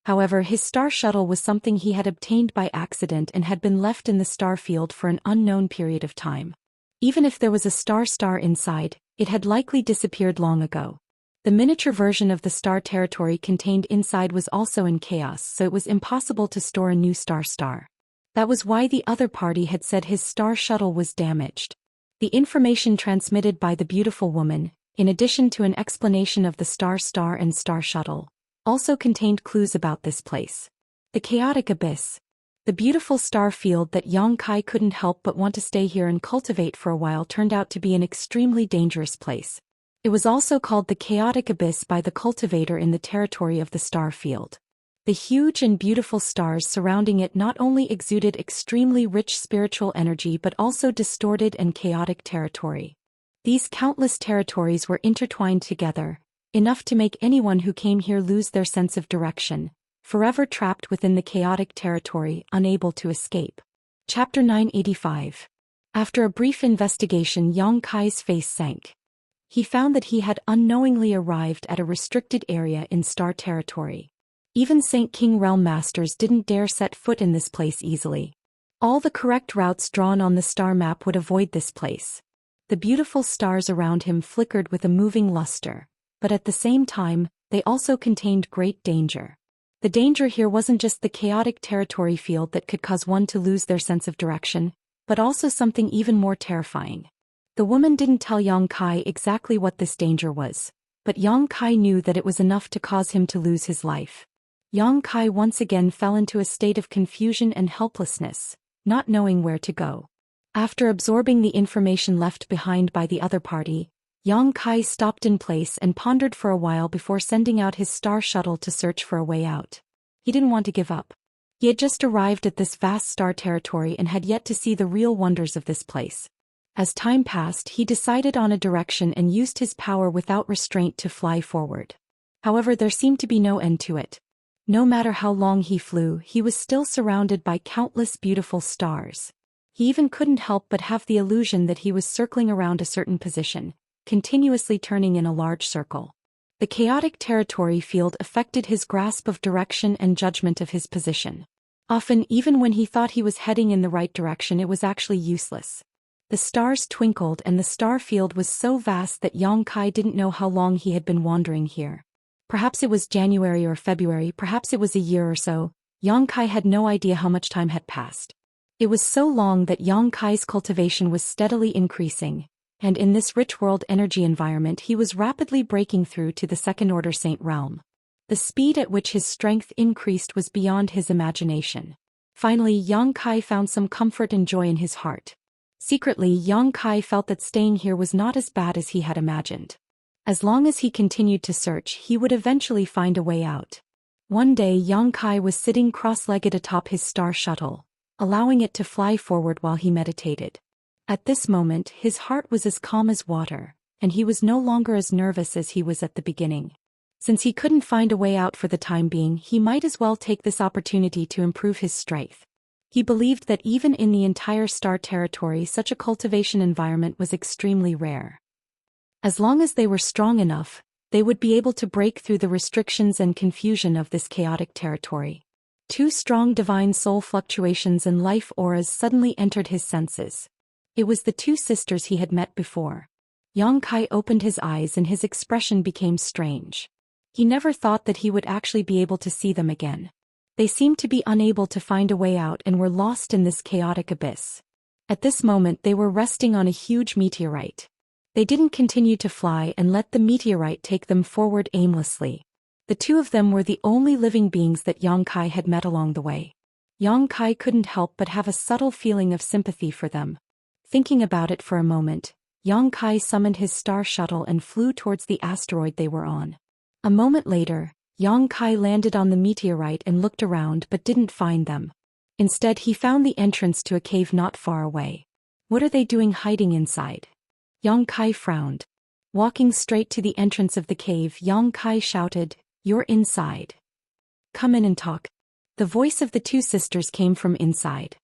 However, his star shuttle was something he had obtained by accident and had been left in the star field for an unknown period of time. Even if there was a star inside, it had likely disappeared long ago. The miniature version of the star territory contained inside was also in chaos, so it was impossible to store a new star. That was why the other party had said his star shuttle was damaged. The information transmitted by the beautiful woman, in addition to an explanation of the star and star shuttle, also contained clues about this place. The chaotic abyss. The beautiful star field that Yang Kai couldn't help but want to stay here and cultivate for a while turned out to be an extremely dangerous place. It was also called the chaotic abyss by the cultivator in the territory of the star field. The huge and beautiful stars surrounding it not only exuded extremely rich spiritual energy but also distorted and chaotic territory. These countless territories were intertwined together, enough to make anyone who came here lose their sense of direction, forever trapped within the chaotic territory, unable to escape. Chapter 985. After a brief investigation, Yang Kai's face sank. He found that he had unknowingly arrived at a restricted area in star territory. Even Saint King Realm Masters didn't dare set foot in this place easily. All the correct routes drawn on the star map would avoid this place. The beautiful stars around him flickered with a moving luster, but at the same time, they also contained great danger. The danger here wasn't just the chaotic territory field that could cause one to lose their sense of direction, but also something even more terrifying. The woman didn't tell Yang Kai exactly what this danger was, but Yang Kai knew that it was enough to cause him to lose his life. Yang Kai once again fell into a state of confusion and helplessness, not knowing where to go. After absorbing the information left behind by the other party, Yang Kai stopped in place and pondered for a while before sending out his star shuttle to search for a way out. He didn't want to give up. He had just arrived at this vast star territory and had yet to see the real wonders of this place. As time passed, he decided on a direction and used his power without restraint to fly forward. However, there seemed to be no end to it. No matter how long he flew, he was still surrounded by countless beautiful stars. He even couldn't help but have the illusion that he was circling around a certain position, continuously turning in a large circle. The chaotic territory field affected his grasp of direction and judgment of his position. Often, even when he thought he was heading in the right direction, it was actually useless. The stars twinkled and the star field was so vast that Yang Kai didn't know how long he had been wandering here. Perhaps it was January or February, perhaps it was a year or so. Yang Kai had no idea how much time had passed. It was so long that Yang Kai's cultivation was steadily increasing, and in this rich world energy environment he was rapidly breaking through to the second-order saint realm. The speed at which his strength increased was beyond his imagination. Finally, Yang Kai found some comfort and joy in his heart. Secretly, Yang Kai felt that staying here was not as bad as he had imagined. As long as he continued to search, he would eventually find a way out. One day, Yang Kai was sitting cross-legged atop his star shuttle, allowing it to fly forward while he meditated. At this moment, his heart was as calm as water, and he was no longer as nervous as he was at the beginning. Since he couldn't find a way out for the time being, he might as well take this opportunity to improve his strength. He believed that even in the entire star territory, such a cultivation environment was extremely rare. As long as they were strong enough, they would be able to break through the restrictions and confusion of this chaotic territory. Two strong divine soul fluctuations and life auras suddenly entered his senses. It was the two sisters he had met before. Yang Kai opened his eyes and his expression became strange. He never thought that he would actually be able to see them again. They seemed to be unable to find a way out and were lost in this chaotic abyss. At this moment they were resting on a huge meteorite. They didn't continue to fly and let the meteorite take them forward aimlessly. The The two of them were the only living beings that Yang Kai had met along the way. Yang Kai couldn't help but have a subtle feeling of sympathy for them. Thinking about it for a moment, Yang Kai summoned his star shuttle and flew towards the asteroid they were on. A moment later, Yang Kai landed on the meteorite and looked around but didn't find them. Instead, he found the entrance to a cave not far away. What are they doing hiding inside? Yang Kai frowned. Walking straight to the entrance of the cave, Yang Kai shouted, "You're inside. Come in and talk." The voice of the two sisters came from inside.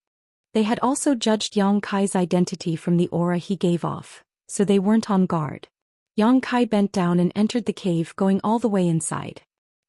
They had also judged Yang Kai's identity from the aura he gave off, so they weren't on guard. Yang Kai bent down and entered the cave, going all the way inside.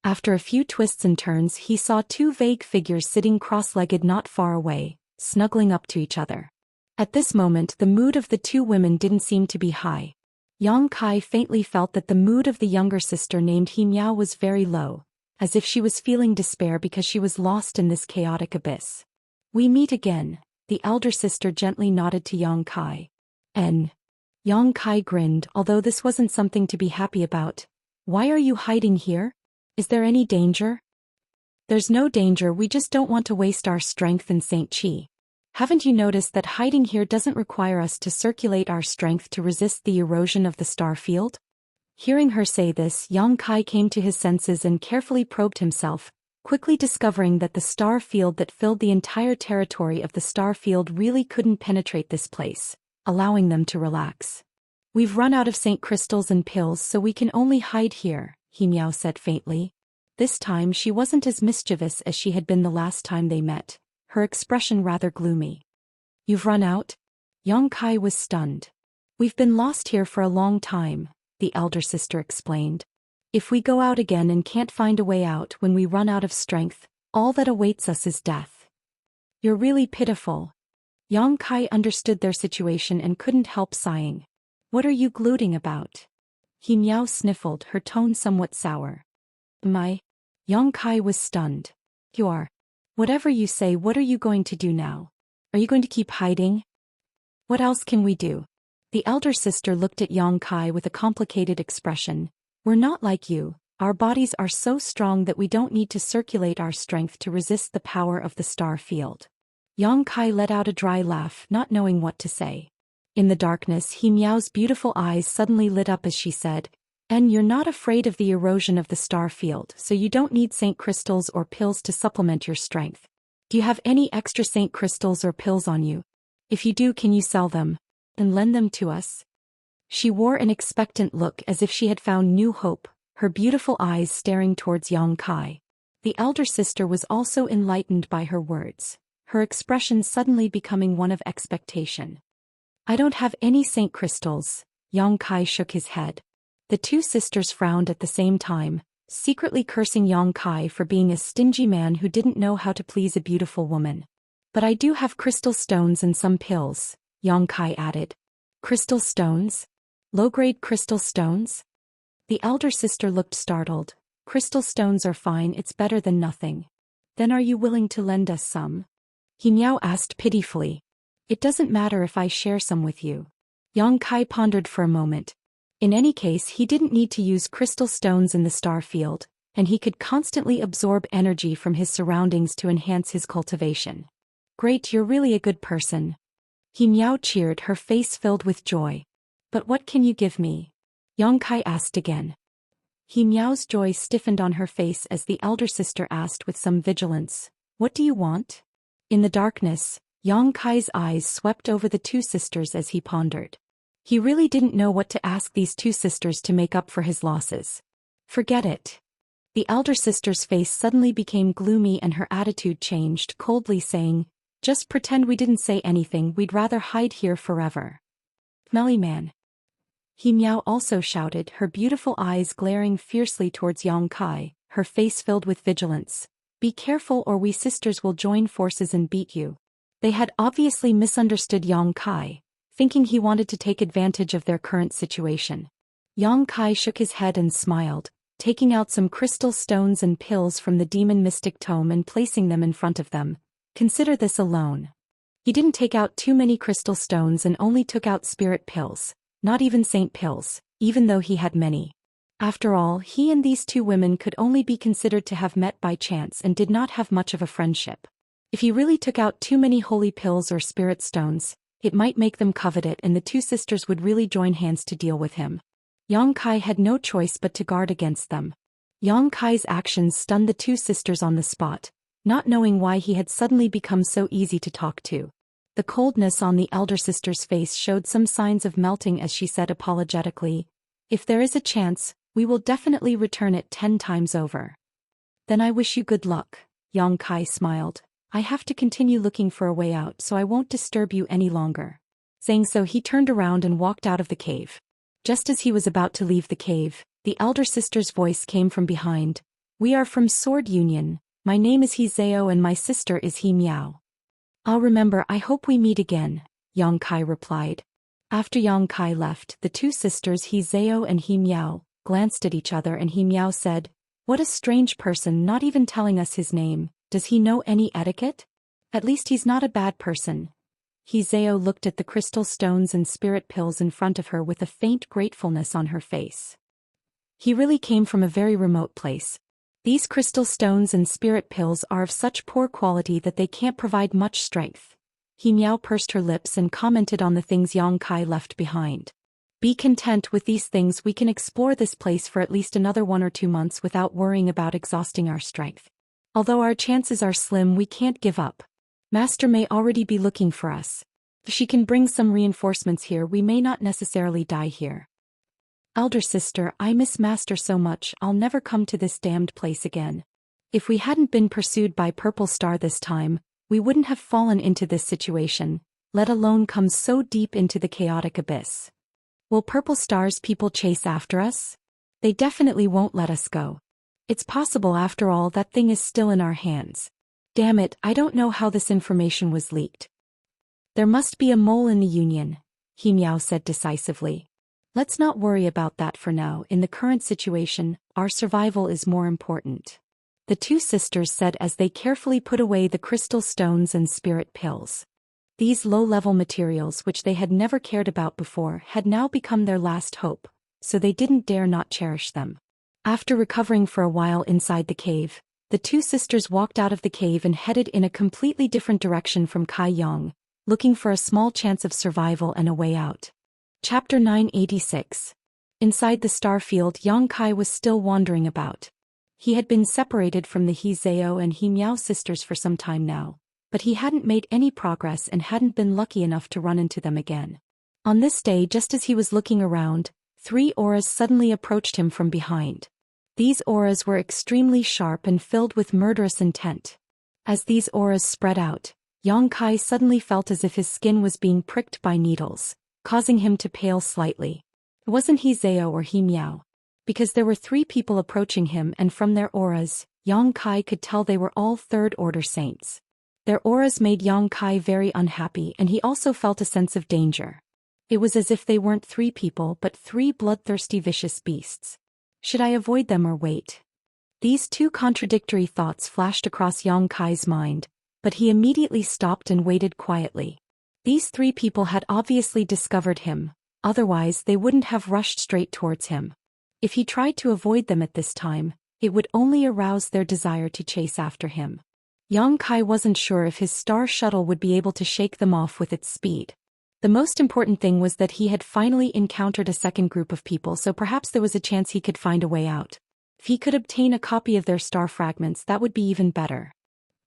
After a few twists and turns, he saw two vague figures sitting cross-legged not far away, snuggling up to each other. At this moment, the mood of the two women didn't seem to be high. Yang Kai faintly felt that the mood of the younger sister named Miao was very low, as if she was feeling despair because she was lost in this chaotic abyss. "We meet again," the elder sister gently nodded to Yang Kai. "And?" Yang Kai grinned, although this wasn't something to be happy about. "Why are you hiding here? Is there any danger?" "There's no danger, we just don't want to waste our strength in St. Chi. Haven't you noticed that hiding here doesn't require us to circulate our strength to resist the erosion of the star field?" Hearing her say this, Yang Kai came to his senses and carefully probed himself, quickly discovering that the star field that filled the entire territory of the star field really couldn't penetrate this place, allowing them to relax. "We've run out of Saint crystals and pills, so we can only hide here," Miao said faintly. This time she wasn't as mischievous as she had been the last time they met, her expression rather gloomy. "You've run out?" Yang Kai was stunned. "We've been lost here for a long time," the elder sister explained. "If we go out again and can't find a way out when we run out of strength, all that awaits us is death." "You're really pitiful." Yang Kai understood their situation and couldn't help sighing. "What are you gloating about?" Miao sniffled, her tone somewhat sour. "My?" Yang Kai was stunned. "You are. Whatever you say, what are you going to do now? Are you going to keep hiding? What else can we do?" The elder sister looked at Yang Kai with a complicated expression. "We're not like you. Our bodies are so strong that we don't need to circulate our strength to resist the power of the star field." Yang Kai let out a dry laugh, not knowing what to say. In the darkness, Miao's beautiful eyes suddenly lit up as she said, "And you're not afraid of the erosion of the star field, so you don't need Saint crystals or pills to supplement your strength. Do you have any extra Saint crystals or pills on you? If you do, can you sell them and lend them to us?" She wore an expectant look as if she had found new hope, her beautiful eyes staring towards Yang Kai. The elder sister was also enlightened by her words, her expression suddenly becoming one of expectation. "I don't have any Saint crystals," Yang Kai shook his head. The two sisters frowned at the same time, secretly cursing Yang Kai for being a stingy man who didn't know how to please a beautiful woman. "But I do have crystal stones and some pills," Yang Kai added. "Crystal stones? Low-grade crystal stones?" The elder sister looked startled. "Crystal stones are fine, it's better than nothing." "Then are you willing to lend us some?" Miao asked pitifully. "It doesn't matter if I share some with you." Yang Kai pondered for a moment. In any case, he didn't need to use crystal stones in the star field, and he could constantly absorb energy from his surroundings to enhance his cultivation. "Great, you're really a good person." Miao cheered, her face filled with joy. "But what can you give me?" Yang Kai asked again. Miao's joy stiffened on her face as the elder sister asked with some vigilance, "What do you want?" In the darkness, Yang Kai's eyes swept over the two sisters as he pondered. He really didn't know what to ask these two sisters to make up for his losses. "Forget it." The elder sister's face suddenly became gloomy and her attitude changed, coldly saying, "Just pretend we didn't say anything, we'd rather hide here forever." "Smelly man." Miao also shouted, her beautiful eyes glaring fiercely towards Yang Kai, her face filled with vigilance. "Be careful or we sisters will join forces and beat you." They had obviously misunderstood Yang Kai, thinking he wanted to take advantage of their current situation. Yang Kai shook his head and smiled, taking out some crystal stones and pills from the demon mystic tome and placing them in front of them. "Consider this alone." He didn't take out too many crystal stones and only took out spirit pills, not even saint pills, even though he had many. After all, he and these two women could only be considered to have met by chance and did not have much of a friendship. If he really took out too many holy pills or spirit stones, it might make them covet it, and the two sisters would really join hands to deal with him. Yang Kai had no choice but to guard against them. Yang Kai's actions stunned the two sisters on the spot, not knowing why he had suddenly become so easy to talk to. The coldness on the elder sister's face showed some signs of melting as she said apologetically, "If there is a chance, we will definitely return it 10 times over." "Then I wish you good luck," Yang Kai smiled. "I have to continue looking for a way out, so I won't disturb you any longer." Saying so, he turned around and walked out of the cave. Just as he was about to leave the cave, the elder sister's voice came from behind. "We are from Sword Union. My name is He Zhao and my sister is He Miao." "I'll remember. I hope we meet again," Yang Kai replied. After Yang Kai left, the two sisters He Zhao and He Miao glanced at each other, and He Miao said, "What a strange person, not even telling us his name. Does he know any etiquette? At least he's not a bad person." He Zhao looked at the crystal stones and spirit pills in front of her with a faint gratefulness on her face. He really came from a very remote place. These crystal stones and spirit pills are of such poor quality that they can't provide much strength. He Miao pursed her lips and commented on the things Yang Kai left behind. "Be content with these things. We can explore this place for at least another 1 or 2 months without worrying about exhausting our strength. Although our chances are slim, we can't give up. Master may already be looking for us. If she can bring some reinforcements here, we may not necessarily die here." "Elder sister, I miss Master so much. I'll never come to this damned place again. If we hadn't been pursued by Purple Star this time, we wouldn't have fallen into this situation, let alone come so deep into the chaotic abyss. Will Purple Star's people chase after us? They definitely won't let us go. It's possible, after all, that thing is still in our hands. Damn it, I don't know how this information was leaked." "There must be a mole in the Union," He Miao said decisively. "Let's not worry about that for now. In the current situation, our survival is more important," the two sisters said as they carefully put away the crystal stones and spirit pills. These low-level materials, which they had never cared about before, had now become their last hope, so they didn't dare not cherish them. After recovering for a while inside the cave, the two sisters walked out of the cave and headed in a completely different direction from Kai Yang, looking for a small chance of survival and a way out. Chapter 986. Inside the star field, Yang Kai was still wandering about. He had been separated from the He Zhao and He Miao sisters for some time now, but he hadn't made any progress and hadn't been lucky enough to run into them again. On this day, just as he was looking around, 3 auras suddenly approached him from behind. These auras were extremely sharp and filled with murderous intent. As these auras spread out, Yang Kai suddenly felt as if his skin was being pricked by needles, causing him to pale slightly. It wasn't He Zhao or He Miao, because there were 3 people approaching him, and from their auras, Yang Kai could tell they were all third-order saints. Their auras made Yang Kai very unhappy, and he also felt a sense of danger. It was as if they weren't 3 people but 3 bloodthirsty vicious beasts. Should I avoid them or wait? These 2 contradictory thoughts flashed across Yang Kai's mind, but he immediately stopped and waited quietly. These 3 people had obviously discovered him, otherwise they wouldn't have rushed straight towards him. If he tried to avoid them at this time, it would only arouse their desire to chase after him. Yang Kai wasn't sure if his star shuttle would be able to shake them off with its speed. The most important thing was that he had finally encountered a second group of people, so perhaps there was a chance he could find a way out. If he could obtain a copy of their star fragments, that would be even better.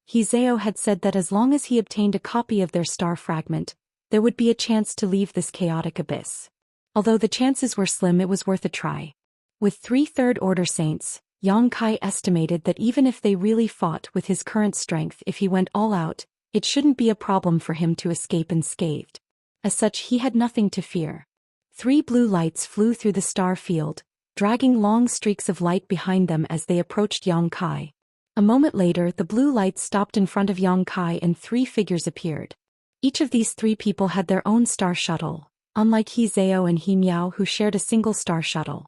He Zhao had said that as long as he obtained a copy of their star fragment, there would be a chance to leave this chaotic abyss. Although the chances were slim, it was worth a try. With 3 third-order saints, Yang Kai estimated that even if they really fought with his current strength, if he went all out, it shouldn't be a problem for him to escape unscathed. As such, he had nothing to fear. 3 blue lights flew through the star field, dragging long streaks of light behind them as they approached Yang Kai. A moment later, the blue lights stopped in front of Yang Kai and 3 figures appeared. Each of these 3 people had their own star shuttle, unlike He Zhao and He Miao, who shared a single star shuttle.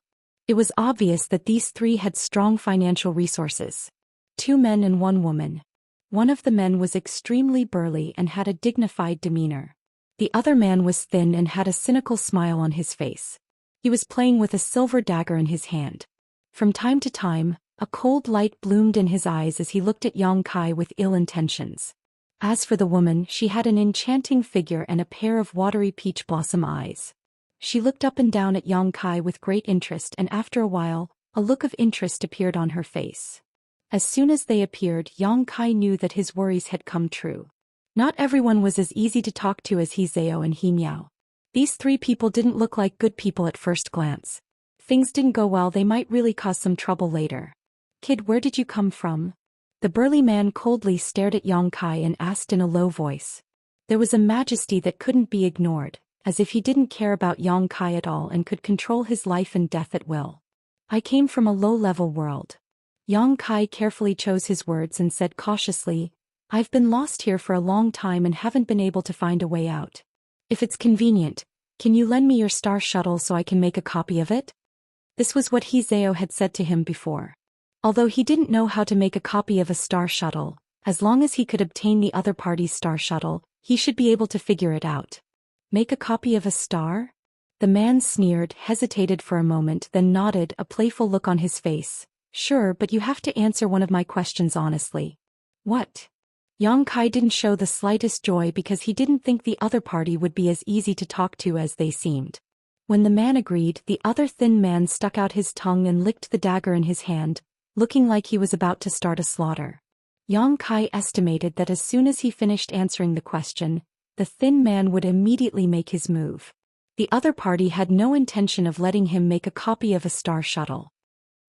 It was obvious that these 3 had strong financial resources. 2 men and 1 woman. One of the men was extremely burly and had a dignified demeanor. The other man was thin and had a cynical smile on his face. He was playing with a silver dagger in his hand. From time to time, a cold light bloomed in his eyes as he looked at Yang Kai with ill intentions. As for the woman, she had an enchanting figure and a pair of watery peach blossom eyes. She looked up and down at Yang Kai with great interest, and after a while, a look of interest appeared on her face. As soon as they appeared, Yang Kai knew that his worries had come true. Not everyone was as easy to talk to as Zhou and Miao. These three people didn't look like good people at first glance. Things didn't go well, they might really cause some trouble later. Kid, where did you come from? The burly man coldly stared at Yang Kai and asked in a low voice. There was a majesty that couldn't be ignored, as if he didn't care about Yang Kai at all and could control his life and death at will. I came from a low-level world. Yang Kai carefully chose his words and said cautiously, I've been lost here for a long time and haven't been able to find a way out. If it's convenient, can you lend me your star shuttle so I can make a copy of it? This was what Zhou had said to him before. Although he didn't know how to make a copy of a star shuttle, as long as he could obtain the other party's star shuttle, he should be able to figure it out. Make a copy of a star? The man sneered, hesitated for a moment, then nodded, a playful look on his face. Sure, but you have to answer one of my questions honestly. What? Yang Kai didn't show the slightest joy because he didn't think the other party would be as easy to talk to as they seemed. When the man agreed, the other thin man stuck out his tongue and licked the dagger in his hand, looking like he was about to start a slaughter. Yang Kai estimated that as soon as he finished answering the question, the thin man would immediately make his move. The other party had no intention of letting him make a copy of a star shuttle.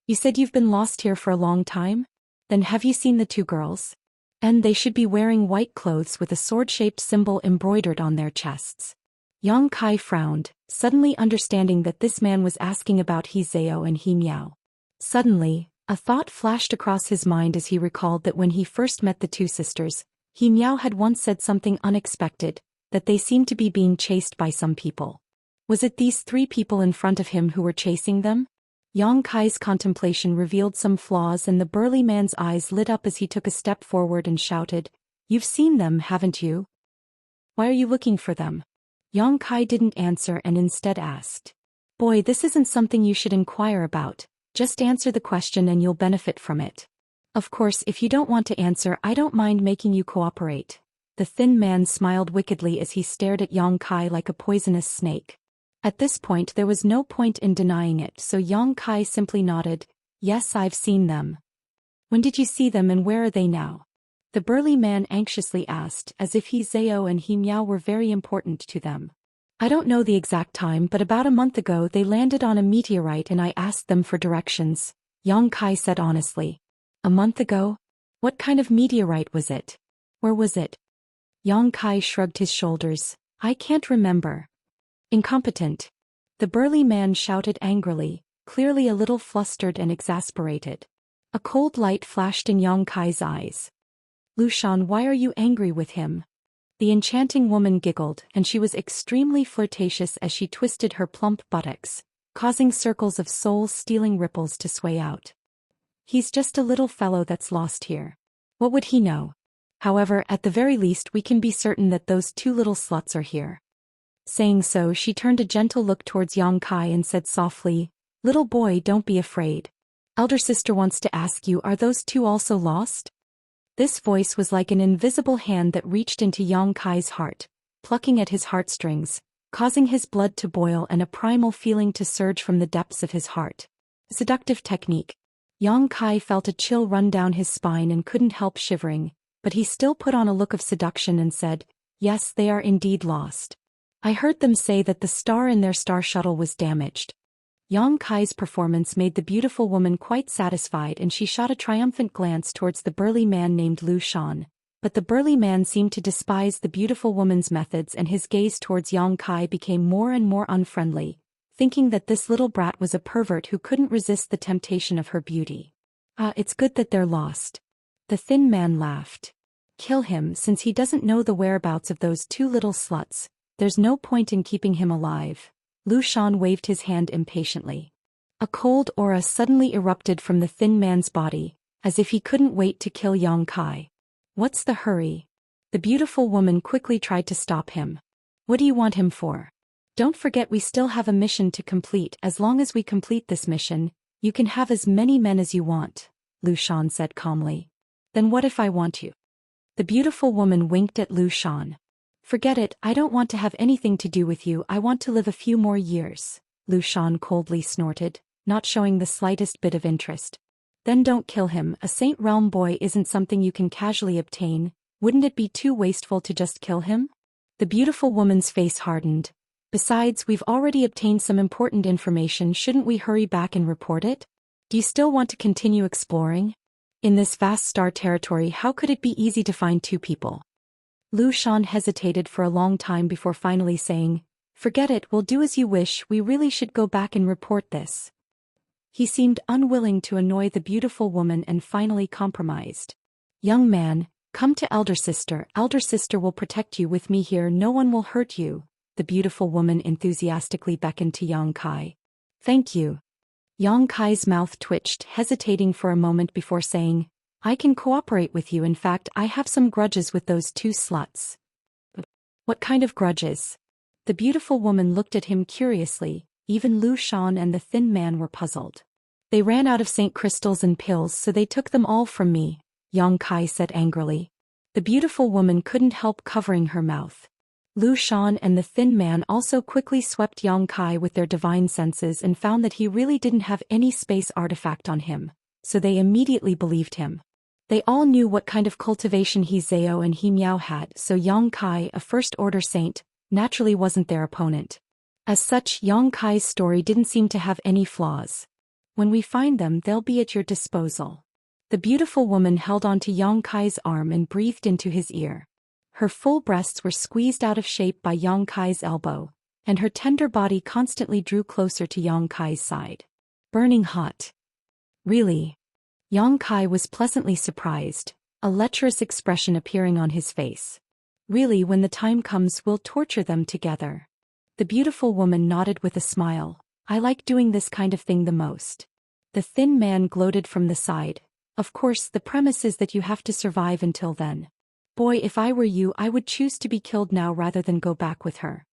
You said you've been lost here for a long time? Then have you seen the two girls? And they should be wearing white clothes with a sword-shaped symbol embroidered on their chests. Yang Kai frowned, suddenly understanding that this man was asking about Zhou and Miao. Suddenly, a thought flashed across his mind as he recalled that when he first met the two sisters, Miao had once said something unexpected, that they seemed to be being chased by some people. Was it these three people in front of him who were chasing them? Yang Kai's contemplation revealed some flaws, and the burly man's eyes lit up as he took a step forward and shouted, You've seen them, haven't you? Why are you looking for them? Yang Kai didn't answer and instead asked. Boy, this isn't something you should inquire about, just answer the question and you'll benefit from it. Of course, if you don't want to answer, I don't mind making you cooperate. The thin man smiled wickedly as he stared at Yang Kai like a poisonous snake. At this point there was no point in denying it, so Yang Kai simply nodded, Yes, I've seen them. When did you see them and where are they now? The burly man anxiously asked, as if Zhou and Miao were very important to them. I don't know the exact time, but about a month ago they landed on a meteorite and I asked them for directions, Yang Kai said honestly. A month ago? What kind of meteorite was it? Where was it? Yang Kai shrugged his shoulders. I can't remember. Incompetent. The burly man shouted angrily, clearly a little flustered and exasperated. A cold light flashed in Yang Kai's eyes. Lu Shan, why are you angry with him? The enchanting woman giggled, and she was extremely flirtatious as she twisted her plump buttocks, causing circles of soul-stealing ripples to sway out. He's just a little fellow that's lost here. What would he know? However, at the very least we can be certain that those two little sluts are here. Saying so, she turned a gentle look towards Yang Kai and said softly, Little boy, don't be afraid. Elder sister wants to ask you, are those two also lost? This voice was like an invisible hand that reached into Yang Kai's heart, plucking at his heartstrings, causing his blood to boil and a primal feeling to surge from the depths of his heart. Seductive technique. Yang Kai felt a chill run down his spine and couldn't help shivering, but he still put on a look of seduction and said, Yes, they are indeed lost. I heard them say that the star in their star shuttle was damaged. Yang Kai's performance made the beautiful woman quite satisfied, and she shot a triumphant glance towards the burly man named Lu Shan, but the burly man seemed to despise the beautiful woman's methods and his gaze towards Yang Kai became more and more unfriendly, thinking that this little brat was a pervert who couldn't resist the temptation of her beauty. It's good that they're lost. The thin man laughed. Kill him, since he doesn't know the whereabouts of those two little sluts. There's no point in keeping him alive. Lu Shan waved his hand impatiently. A cold aura suddenly erupted from the thin man's body, as if he couldn't wait to kill Yang Kai. What's the hurry? The beautiful woman quickly tried to stop him. What do you want him for? Don't forget we still have a mission to complete. As long as we complete this mission, You can have as many men as you want, Zhou Xian said calmly. Then what if I want you? The beautiful woman winked at Zhou Xian. Forget it, I don't want to have anything to do with you, I want to live a few more years, Zhou Xian coldly snorted, not showing the slightest bit of interest. Then don't kill him, a Saint Realm boy isn't something you can casually obtain, wouldn't it be too wasteful to just kill him? The beautiful woman's face hardened. Besides, we've already obtained some important information, shouldn't we hurry back and report it? Do you still want to continue exploring? In this vast star territory, how could it be easy to find two people? Zhou Xian hesitated for a long time before finally saying, Forget it, we'll do as you wish, we really should go back and report this. He seemed unwilling to annoy the beautiful woman and finally compromised. Young man, come to elder sister will protect you with me here, no one will hurt you, the beautiful woman enthusiastically beckoned to Yang Kai. Thank you. Yang Kai's mouth twitched, hesitating for a moment before saying, I can cooperate with you, in fact I have some grudges with those two sluts. What kind of grudges? The beautiful woman looked at him curiously, even Zhou Xian and the thin man were puzzled. They ran out of Saint crystals and pills so they took them all from me, Yang Kai said angrily. The beautiful woman couldn't help covering her mouth. Zhou Xian and the thin man also quickly swept Yang Kai with their divine senses and found that he really didn't have any space artifact on him, so they immediately believed him. They all knew what kind of cultivation he Zhao and he Miao had, so Yang Kai, a first-order saint, naturally wasn't their opponent. As such, Yang Kai's story didn't seem to have any flaws. When we find them, they'll be at your disposal. The beautiful woman held onto Yang Kai's arm and breathed into his ear. Her full breasts were squeezed out of shape by Yang Kai's elbow, and her tender body constantly drew closer to Yang Kai's side. Burning hot. Really? Yang Kai was pleasantly surprised, a lecherous expression appearing on his face. Really, when the time comes, we'll torture them together. The beautiful woman nodded with a smile. I like doing this kind of thing the most. The thin man gloated from the side. Of course, the premise is that you have to survive until then. Boy, if I were you, I would choose to be killed now rather than go back with her.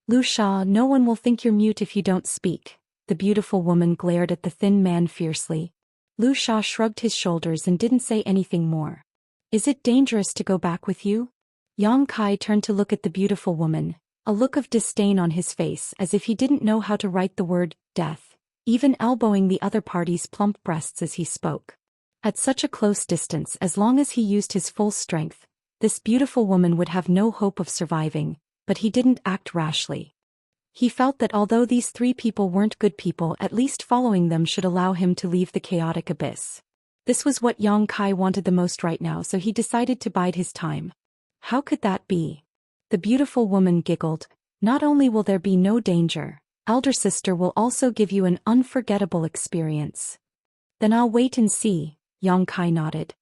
Zhou Xian, no one will think you're mute if you don't speak. The beautiful woman glared at the thin man fiercely. Zhou Xian shrugged his shoulders and didn't say anything more. Is it dangerous to go back with you? Yang Kai turned to look at the beautiful woman, a look of disdain on his face as if he didn't know how to write the word, death, even elbowing the other party's plump breasts as he spoke. At such a close distance, as long as he used his full strength, this beautiful woman would have no hope of surviving, but he didn't act rashly. He felt that although these three people weren't good people, at least following them should allow him to leave the chaotic abyss. This was what Yang Kai wanted the most right now, so he decided to bide his time. How could that be? The beautiful woman giggled. Not only will there be no danger, elder sister will also give you an unforgettable experience. Then I'll wait and see, Yang Kai nodded.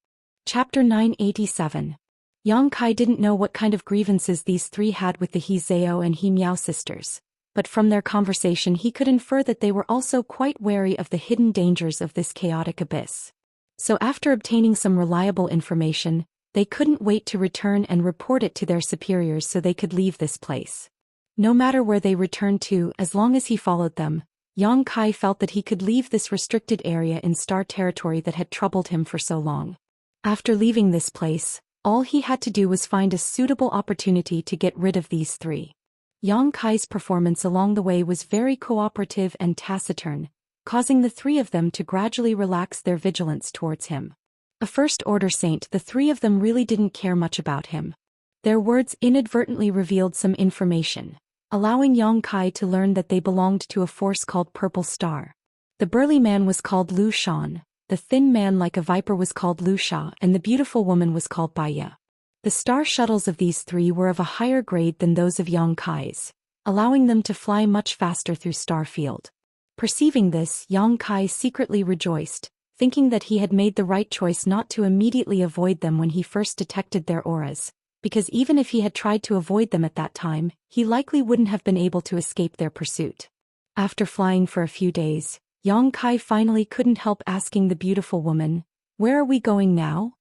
Chapter 987. Yang Kai didn't know what kind of grievances these three had with the He Zhao and He Miao sisters, but from their conversation he could infer that they were also quite wary of the hidden dangers of this chaotic abyss. So after obtaining some reliable information, they couldn't wait to return and report it to their superiors so they could leave this place. No matter where they returned to, as long as he followed them, Yang Kai felt that he could leave this restricted area in star territory that had troubled him for so long. After leaving this place, all he had to do was find a suitable opportunity to get rid of these three. Yang Kai's performance along the way was very cooperative and taciturn, causing the three of them to gradually relax their vigilance towards him. A first-order saint, the three of them really didn't care much about him. Their words inadvertently revealed some information, allowing Yang Kai to learn that they belonged to a force called Purple Star. The burly man was called Zhou Xian, the thin man like a viper was called Zhou Xian, and the beautiful woman was called Baiya. The star shuttles of these three were of a higher grade than those of Yang Kai's, allowing them to fly much faster through star field. Perceiving this, Yang Kai secretly rejoiced, thinking that he had made the right choice not to immediately avoid them when he first detected their auras, because even if he had tried to avoid them at that time, he likely wouldn't have been able to escape their pursuit. After flying for a few days, Yang Kai finally couldn't help asking the beautiful woman, "Where are we going now?"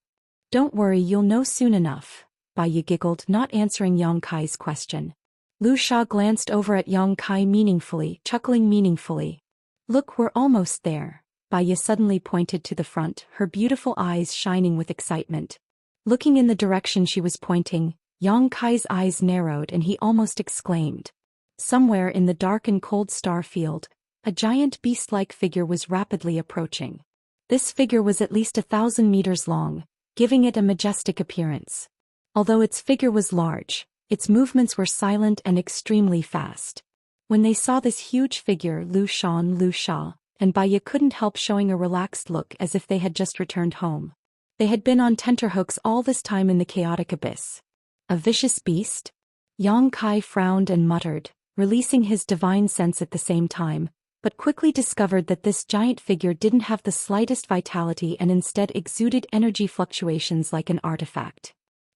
"Don't worry, you'll know soon enough," Baiya giggled, not answering Yang Kai's question. Zhou Xian glanced over at Yang Kai meaningfully, chuckling meaningfully. "Look, we're almost there," Baya suddenly pointed to the front, her beautiful eyes shining with excitement. Looking in the direction she was pointing, Yang Kai's eyes narrowed and he almost exclaimed. Somewhere in the dark and cold star field, a giant beast-like figure was rapidly approaching. This figure was at least 1,000 meters long, giving it a majestic appearance. Although its figure was large, its movements were silent and extremely fast. When they saw this huge figure, Lu Xia, and Baya couldn't help showing a relaxed look as if they had just returned home. They had been on tenterhooks all this time in the chaotic abyss. A vicious beast? Yang Kai frowned and muttered, releasing his divine sense at the same time, but quickly discovered that this giant figure didn't have the slightest vitality and instead exuded energy fluctuations like an artifact.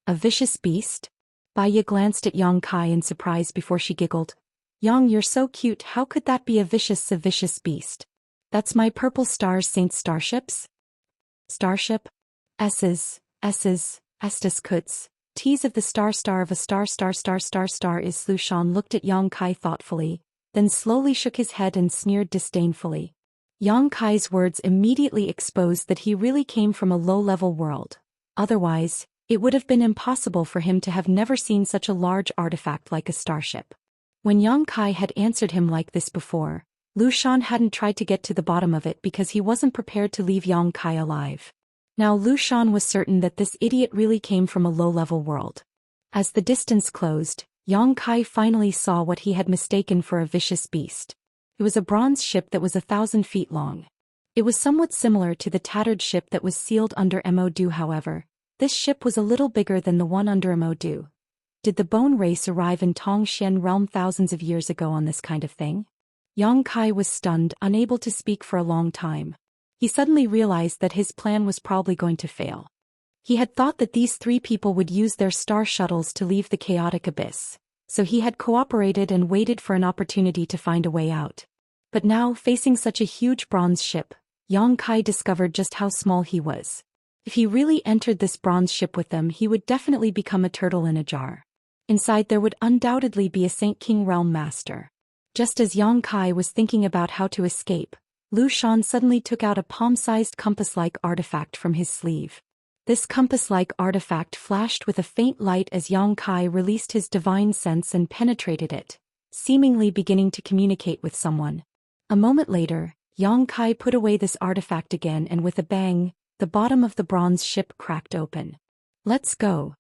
A vicious beast? Baya glanced at Yang Kai in surprise before she giggled. Yang, you're so cute, how could that be a vicious beast? That's my purple stars Saint starships? Starship? S's, Estes Kuts, T's of the star of a star is Lu Xian looked at Yang Kai thoughtfully, then slowly shook his head and sneered disdainfully. Yang Kai's words immediately exposed that he really came from a low-level world. Otherwise, it would have been impossible for him to have never seen such a large artifact like a starship. When Yang Kai had answered him like this before, Lu Xian hadn't tried to get to the bottom of it because he wasn't prepared to leave Yang Kai alive. Now Lu Xian was certain that this idiot really came from a low-level world. As the distance closed, Yang Kai finally saw what he had mistaken for a vicious beast. It was a bronze ship that was 1,000 feet long. It was somewhat similar to the tattered ship that was sealed under Mo. However, this ship was a little bigger than the one under Mo. Did the bone race arrive in Xian realm thousands of years ago on this kind of thing? Yang Kai was stunned, unable to speak for a long time. He suddenly realized that his plan was probably going to fail. He had thought that these three people would use their star shuttles to leave the chaotic abyss, so he had cooperated and waited for an opportunity to find a way out. But now, facing such a huge bronze ship, Yang Kai discovered just how small he was. If he really entered this bronze ship with them, he would definitely become a turtle in a jar. Inside there would undoubtedly be a Saint King Realm Master. Just as Yang Kai was thinking about how to escape, Lu Xian suddenly took out a palm-sized compass-like artifact from his sleeve. This compass-like artifact flashed with a faint light as Yang Kai released his divine sense and penetrated it, seemingly beginning to communicate with someone. A moment later, Yang Kai put away this artifact again and with a bang, the bottom of the bronze ship cracked open. Let's go.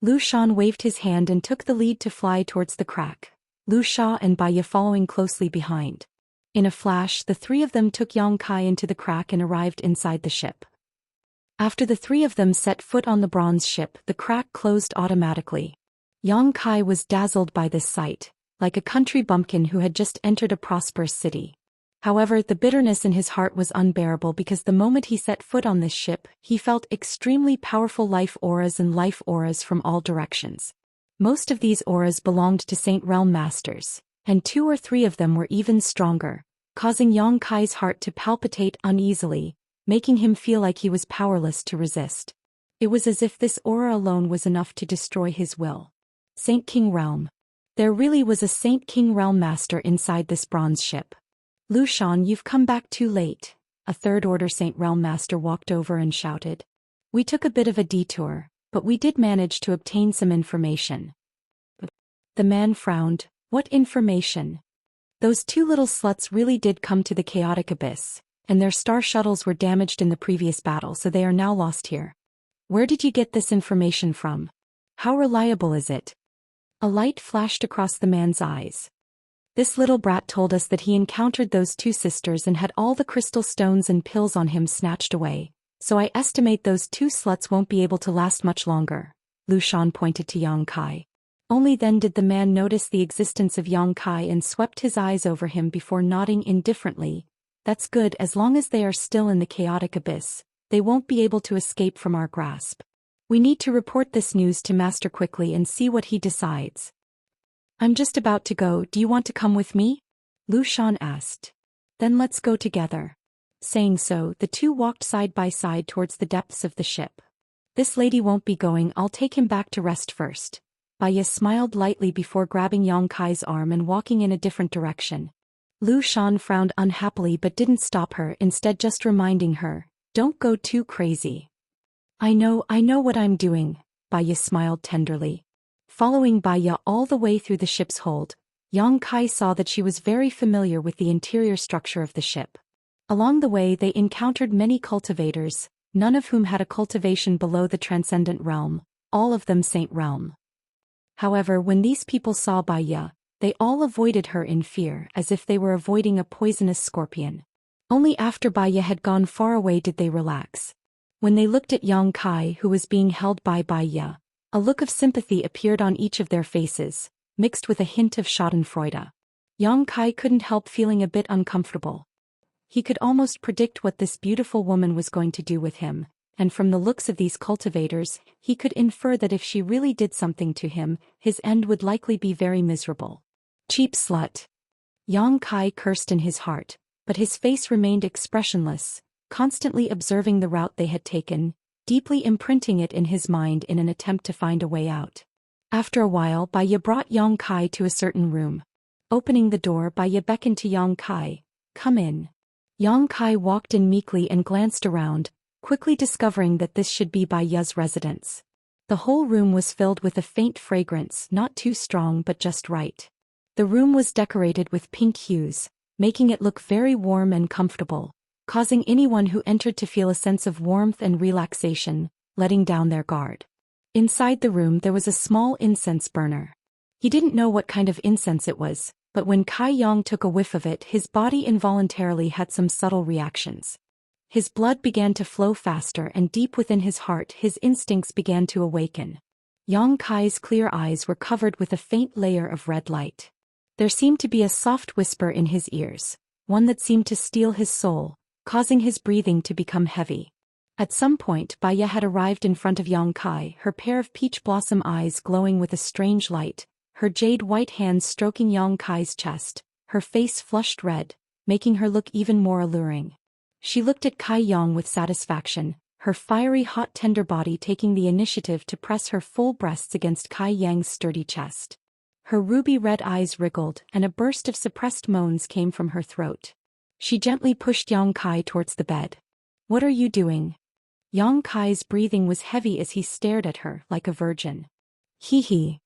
Lu Xian waved his hand and took the lead to fly towards the crack, Lu Xia and Baya following closely behind. In a flash, the three of them took Yang Kai into the crack and arrived inside the ship. After the three of them set foot on the bronze ship, the crack closed automatically. Yang Kai was dazzled by this sight, like a country bumpkin who had just entered a prosperous city. However, the bitterness in his heart was unbearable because the moment he set foot on this ship, he felt extremely powerful life auras from all directions. Most of these auras belonged to Saint Realm Masters, and 2 or 3 of them were even stronger, causing Yang Kai's heart to palpitate uneasily, making him feel like he was powerless to resist. It was as if this aura alone was enough to destroy his will. Saint King Realm. There really was a Saint King Realm Master inside this bronze ship. Lu Xian, you've come back too late, a third-order Saint Realm Master walked over and shouted. We took a bit of a detour, but we did manage to obtain some information. The man frowned. What information? Those 2 little sluts really did come to the chaotic abyss, and their star shuttles were damaged in the previous battle, so they are now lost here. Where did you get this information from? How reliable is it? A light flashed across the man's eyes. This little brat told us that he encountered those 2 sisters and had all the crystal stones and pills on him snatched away, so I estimate those 2 sluts won't be able to last much longer. Lu Xian pointed to Yang Kai. Only then did the man notice the existence of Yang Kai and swept his eyes over him before nodding indifferently. That's good, as long as they are still in the chaotic abyss, they won't be able to escape from our grasp. We need to report this news to Master quickly and see what he decides. I'm just about to go, do you want to come with me? Lu Xian asked. Then let's go together. Saying so, the 2 walked side by side towards the depths of the ship. This lady won't be going, I'll take him back to rest first. Baya smiled lightly before grabbing Yang Kai's arm and walking in a different direction. Lu Shan frowned unhappily but didn't stop her, instead just reminding her, "Don't go too crazy." I know what I'm doing," Baya smiled tenderly. Following Baya all the way through the ship's hold, Yang Kai saw that she was very familiar with the interior structure of the ship. Along the way they encountered many cultivators, none of whom had a cultivation below the transcendent realm, all of them saint realm. However, when these people saw Baya, they all avoided her in fear, as if they were avoiding a poisonous scorpion. Only after Baya had gone far away did they relax. When they looked at Yang Kai, who was being held by Baya, a look of sympathy appeared on each of their faces, mixed with a hint of schadenfreude. Yang Kai couldn't help feeling a bit uncomfortable. He could almost predict what this beautiful woman was going to do with him, and from the looks of these cultivators, he could infer that if she really did something to him, his end would likely be very miserable. Cheap slut. Yang Kai cursed in his heart, but his face remained expressionless, constantly observing the route they had taken, deeply imprinting it in his mind in an attempt to find a way out. After a while, Baya brought Yang Kai to a certain room. Opening the door, Baya beckoned to Yang Kai, "Come in." Yang Kai walked in meekly and glanced around, quickly discovering that this should be Baya's residence. The whole room was filled with a faint fragrance, not too strong but just right. The room was decorated with pink hues, making it look very warm and comfortable, causing anyone who entered to feel a sense of warmth and relaxation, letting down their guard. Inside the room there was a small incense burner. He didn't know what kind of incense it was, but when Kai Yang took a whiff of it, his body involuntarily had some subtle reactions. His blood began to flow faster, and deep within his heart his instincts began to awaken. Yang Kai's clear eyes were covered with a faint layer of red light. There seemed to be a soft whisper in his ears, one that seemed to steal his soul, causing his breathing to become heavy. At some point Baya had arrived in front of Yang Kai, her pair of peach blossom eyes glowing with a strange light, her jade white hands stroking Yang Kai's chest, her face flushed red, making her look even more alluring. She looked at Kai Yang with satisfaction, her fiery hot tender body taking the initiative to press her full breasts against Kai Yang's sturdy chest. Her ruby-red eyes wriggled, and a burst of suppressed moans came from her throat. She gently pushed Yang Kai towards the bed. "What are you doing?" Yang Kai's breathing was heavy as he stared at her like a virgin. Hee.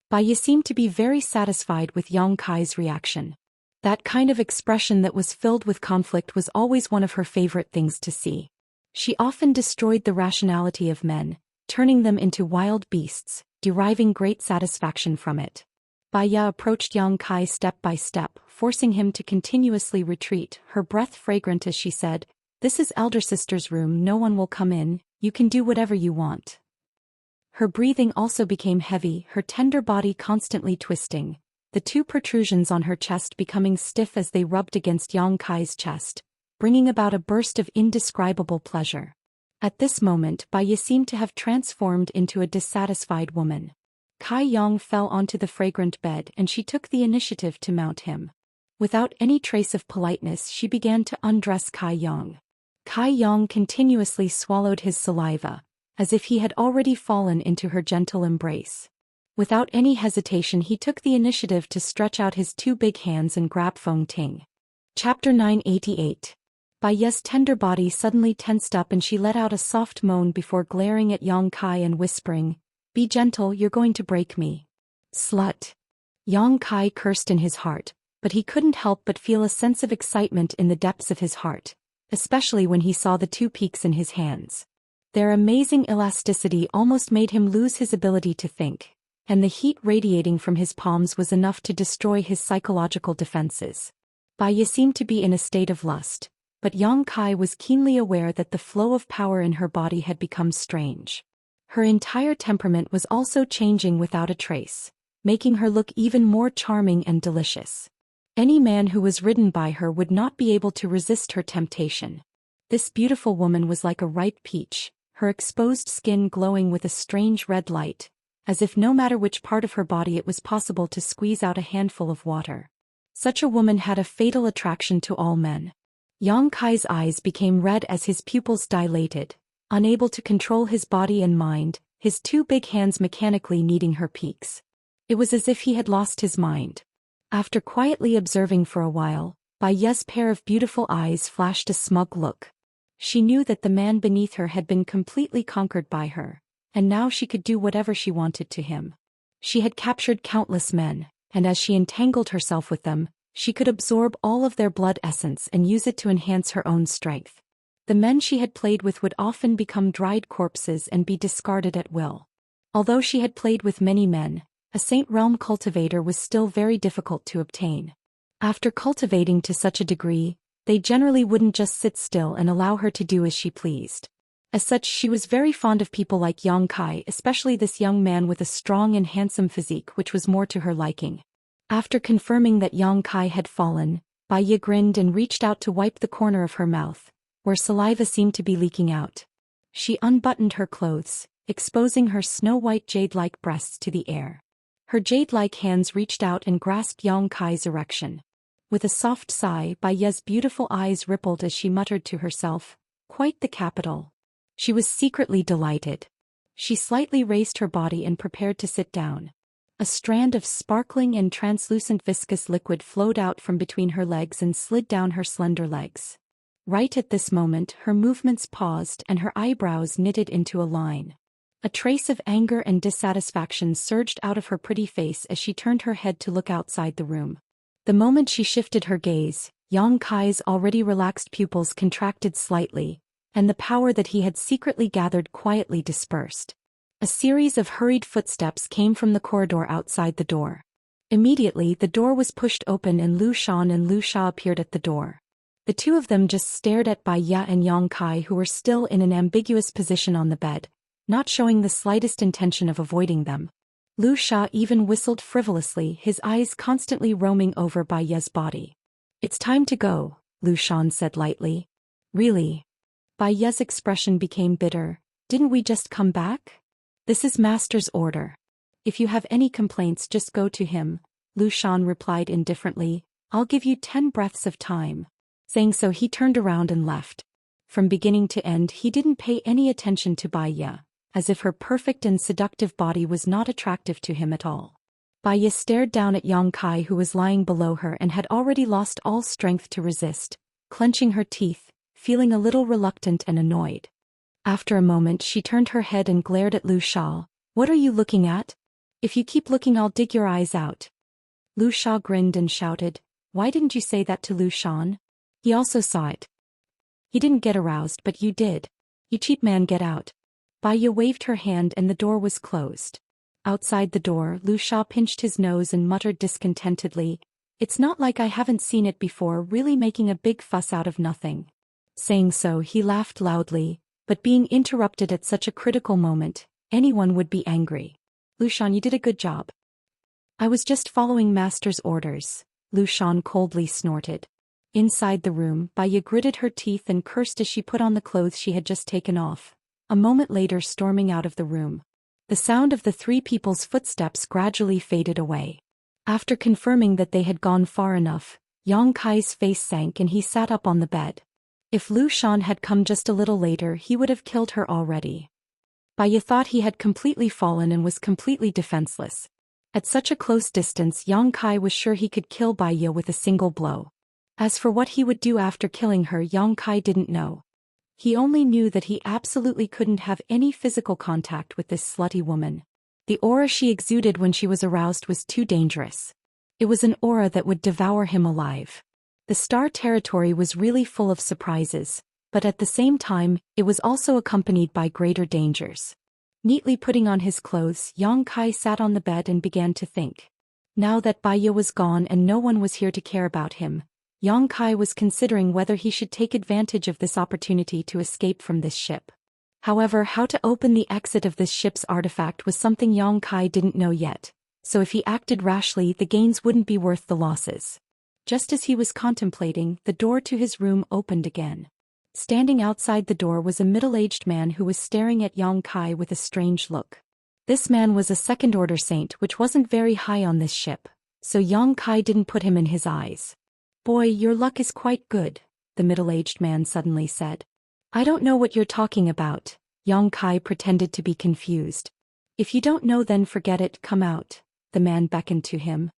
Baya seemed to be very satisfied with Yang Kai's reaction. That kind of expression that was filled with conflict was always one of her favorite things to see. She often destroyed the rationality of men, turning them into wild beasts, deriving great satisfaction from it. Baya approached Yang Kai step by step, forcing him to continuously retreat, her breath fragrant as she said, "This is elder sister's room, no one will come in, you can do whatever you want." Her breathing also became heavy, her tender body constantly twisting, the two protrusions on her chest becoming stiff as they rubbed against Yang Kai's chest, bringing about a burst of indescribable pleasure. At this moment Baya seemed to have transformed into a dissatisfied woman. Kai Yang fell onto the fragrant bed and she took the initiative to mount him. Without any trace of politeness she began to undress Kai Yang. Kai Yang continuously swallowed his saliva, as if he had already fallen into her gentle embrace. Without any hesitation he took the initiative to stretch out his two big hands and grab Feng Ting. Chapter 988. Baya's tender body suddenly tensed up and she let out a soft moan before glaring at Yang Kai and whispering, "Be gentle, you're going to break me." "Slut." Yang Kai cursed in his heart, but he couldn't help but feel a sense of excitement in the depths of his heart, especially when he saw the two peaks in his hands. Their amazing elasticity almost made him lose his ability to think, and the heat radiating from his palms was enough to destroy his psychological defenses. Baya seemed to be in a state of lust, but Yang Kai was keenly aware that the flow of power in her body had become strange. Her entire temperament was also changing without a trace, making her look even more charming and delicious. Any man who was ridden by her would not be able to resist her temptation. This beautiful woman was like a ripe peach, her exposed skin glowing with a strange red light, as if no matter which part of her body it was possible to squeeze out a handful of water. Such a woman had a fatal attraction to all men. Yang Kai's eyes became red as his pupils dilated, unable to control his body and mind, his two big hands mechanically kneading her peaks. It was as if he had lost his mind. After quietly observing for a while, Bai Ye's pair of beautiful eyes flashed a smug look. She knew that the man beneath her had been completely conquered by her, and now she could do whatever she wanted to him. She had captured countless men, and as she entangled herself with them, she could absorb all of their blood essence and use it to enhance her own strength. The men she had played with would often become dried corpses and be discarded at will. Although she had played with many men, a Saint Realm cultivator was still very difficult to obtain. After cultivating to such a degree, they generally wouldn't just sit still and allow her to do as she pleased. As such, she was very fond of people like Yang Kai, especially this young man with a strong and handsome physique which was more to her liking. After confirming that Yang Kai had fallen, Bai Ye grinned and reached out to wipe the corner of her mouth, where saliva seemed to be leaking out. She unbuttoned her clothes, exposing her snow-white jade-like breasts to the air. Her jade-like hands reached out and grasped Yang Kai's erection. With a soft sigh, Bai Ye's beautiful eyes rippled as she muttered to herself, "Quite the capital." She was secretly delighted. She slightly raised her body and prepared to sit down. A strand of sparkling and translucent viscous liquid flowed out from between her legs and slid down her slender legs. Right at this moment, her movements paused and her eyebrows knitted into a line. A trace of anger and dissatisfaction surged out of her pretty face as she turned her head to look outside the room. The moment she shifted her gaze, Yang Kai's already relaxed pupils contracted slightly, and the power that he had secretly gathered quietly dispersed. A series of hurried footsteps came from the corridor outside the door. Immediately, the door was pushed open and Lu Xian and Lu Xia appeared at the door. The two of them just stared at Bai Ye and Yang Kai, who were still in an ambiguous position on the bed, not showing the slightest intention of avoiding them. Lu Xia even whistled frivolously, his eyes constantly roaming over Bai Ye's body. "It's time to go," Lu Xian said lightly. "Really?" Bai Ye's expression became bitter. "Didn't we just come back? This is Master's order. If you have any complaints, just go to him," Lu Xian replied indifferently. "I'll give you 10 breaths of time." Saying so, he turned around and left. From beginning to end, he didn't pay any attention to Bai Ye, as if her perfect and seductive body was not attractive to him at all. Bai Ye stared down at Yang Kai, who was lying below her and had already lost all strength to resist, clenching her teeth, feeling a little reluctant and annoyed. After a moment, she turned her head and glared at Lu Xia. "What are you looking at? If you keep looking, I'll dig your eyes out." Lu Xia grinned and shouted, "Why didn't you say that to Lu Xian? He also saw it. He didn't get aroused, but you did. You cheap man, get out." Bai Ye waved her hand and the door was closed. Outside the door, Lu Xia pinched his nose and muttered discontentedly, "It's not like I haven't seen it before, really making a big fuss out of nothing." Saying so, he laughed loudly, but being interrupted at such a critical moment, anyone would be angry. "Lu Xian, you did a good job." "I was just following Master's orders," Lu Xian coldly snorted. Inside the room, Bai Ye gritted her teeth and cursed as she put on the clothes she had just taken off, a moment later storming out of the room. The sound of the three people's footsteps gradually faded away. After confirming that they had gone far enough, Yang Kai's face sank and he sat up on the bed. If Lu Xian had come just a little later, he would have killed her already. Bai Ye thought he had completely fallen and was completely defenseless. At such a close distance, Yang Kai was sure he could kill Bai Ye with a single blow. As for what he would do after killing her, Yang Kai didn't know. He only knew that he absolutely couldn't have any physical contact with this slutty woman. The aura she exuded when she was aroused was too dangerous. It was an aura that would devour him alive. The star territory was really full of surprises, but at the same time, it was also accompanied by greater dangers. Neatly putting on his clothes, Yang Kai sat on the bed and began to think. Now that Bai Ye was gone and no one was here to care about him, Yang Kai was considering whether he should take advantage of this opportunity to escape from this ship. However, how to open the exit of this ship's artifact was something Yang Kai didn't know yet, so if he acted rashly, the gains wouldn't be worth the losses. Just as he was contemplating, the door to his room opened again. Standing outside the door was a middle-aged man who was staring at Yang Kai with a strange look. This man was a second-order saint, which wasn't very high on this ship, so Yang Kai didn't put him in his eyes. "Boy, your luck is quite good," the middle-aged man suddenly said. "I don't know what you're talking about," Yang Kai pretended to be confused. "If you don't know, then forget it, come out," the man beckoned to him.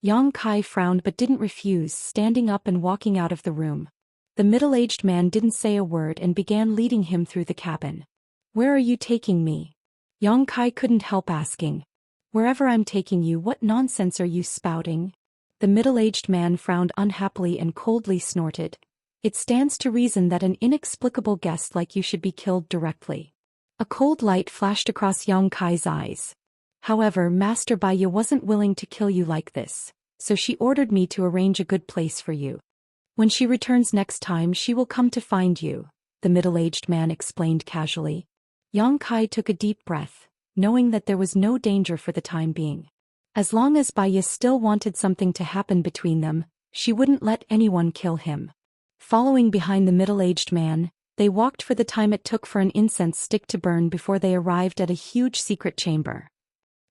Yang Kai frowned but didn't refuse, standing up and walking out of the room. The middle-aged man didn't say a word and began leading him through the cabin. "Where are you taking me?" Yang Kai couldn't help asking. "Wherever I'm taking you. What nonsense are you spouting?" The middle-aged man frowned unhappily and coldly snorted. "It stands to reason that an inexplicable guest like you should be killed directly." A cold light flashed across Yang Kai's eyes. "However, Master Baiya wasn't willing to kill you like this, so she ordered me to arrange a good place for you. When she returns next time she will come to find you," the middle-aged man explained casually. Yang Kai took a deep breath, knowing that there was no danger for the time being. As long as Baiya still wanted something to happen between them, she wouldn't let anyone kill him. Following behind the middle-aged man, they walked for the time it took for an incense stick to burn before they arrived at a huge secret chamber.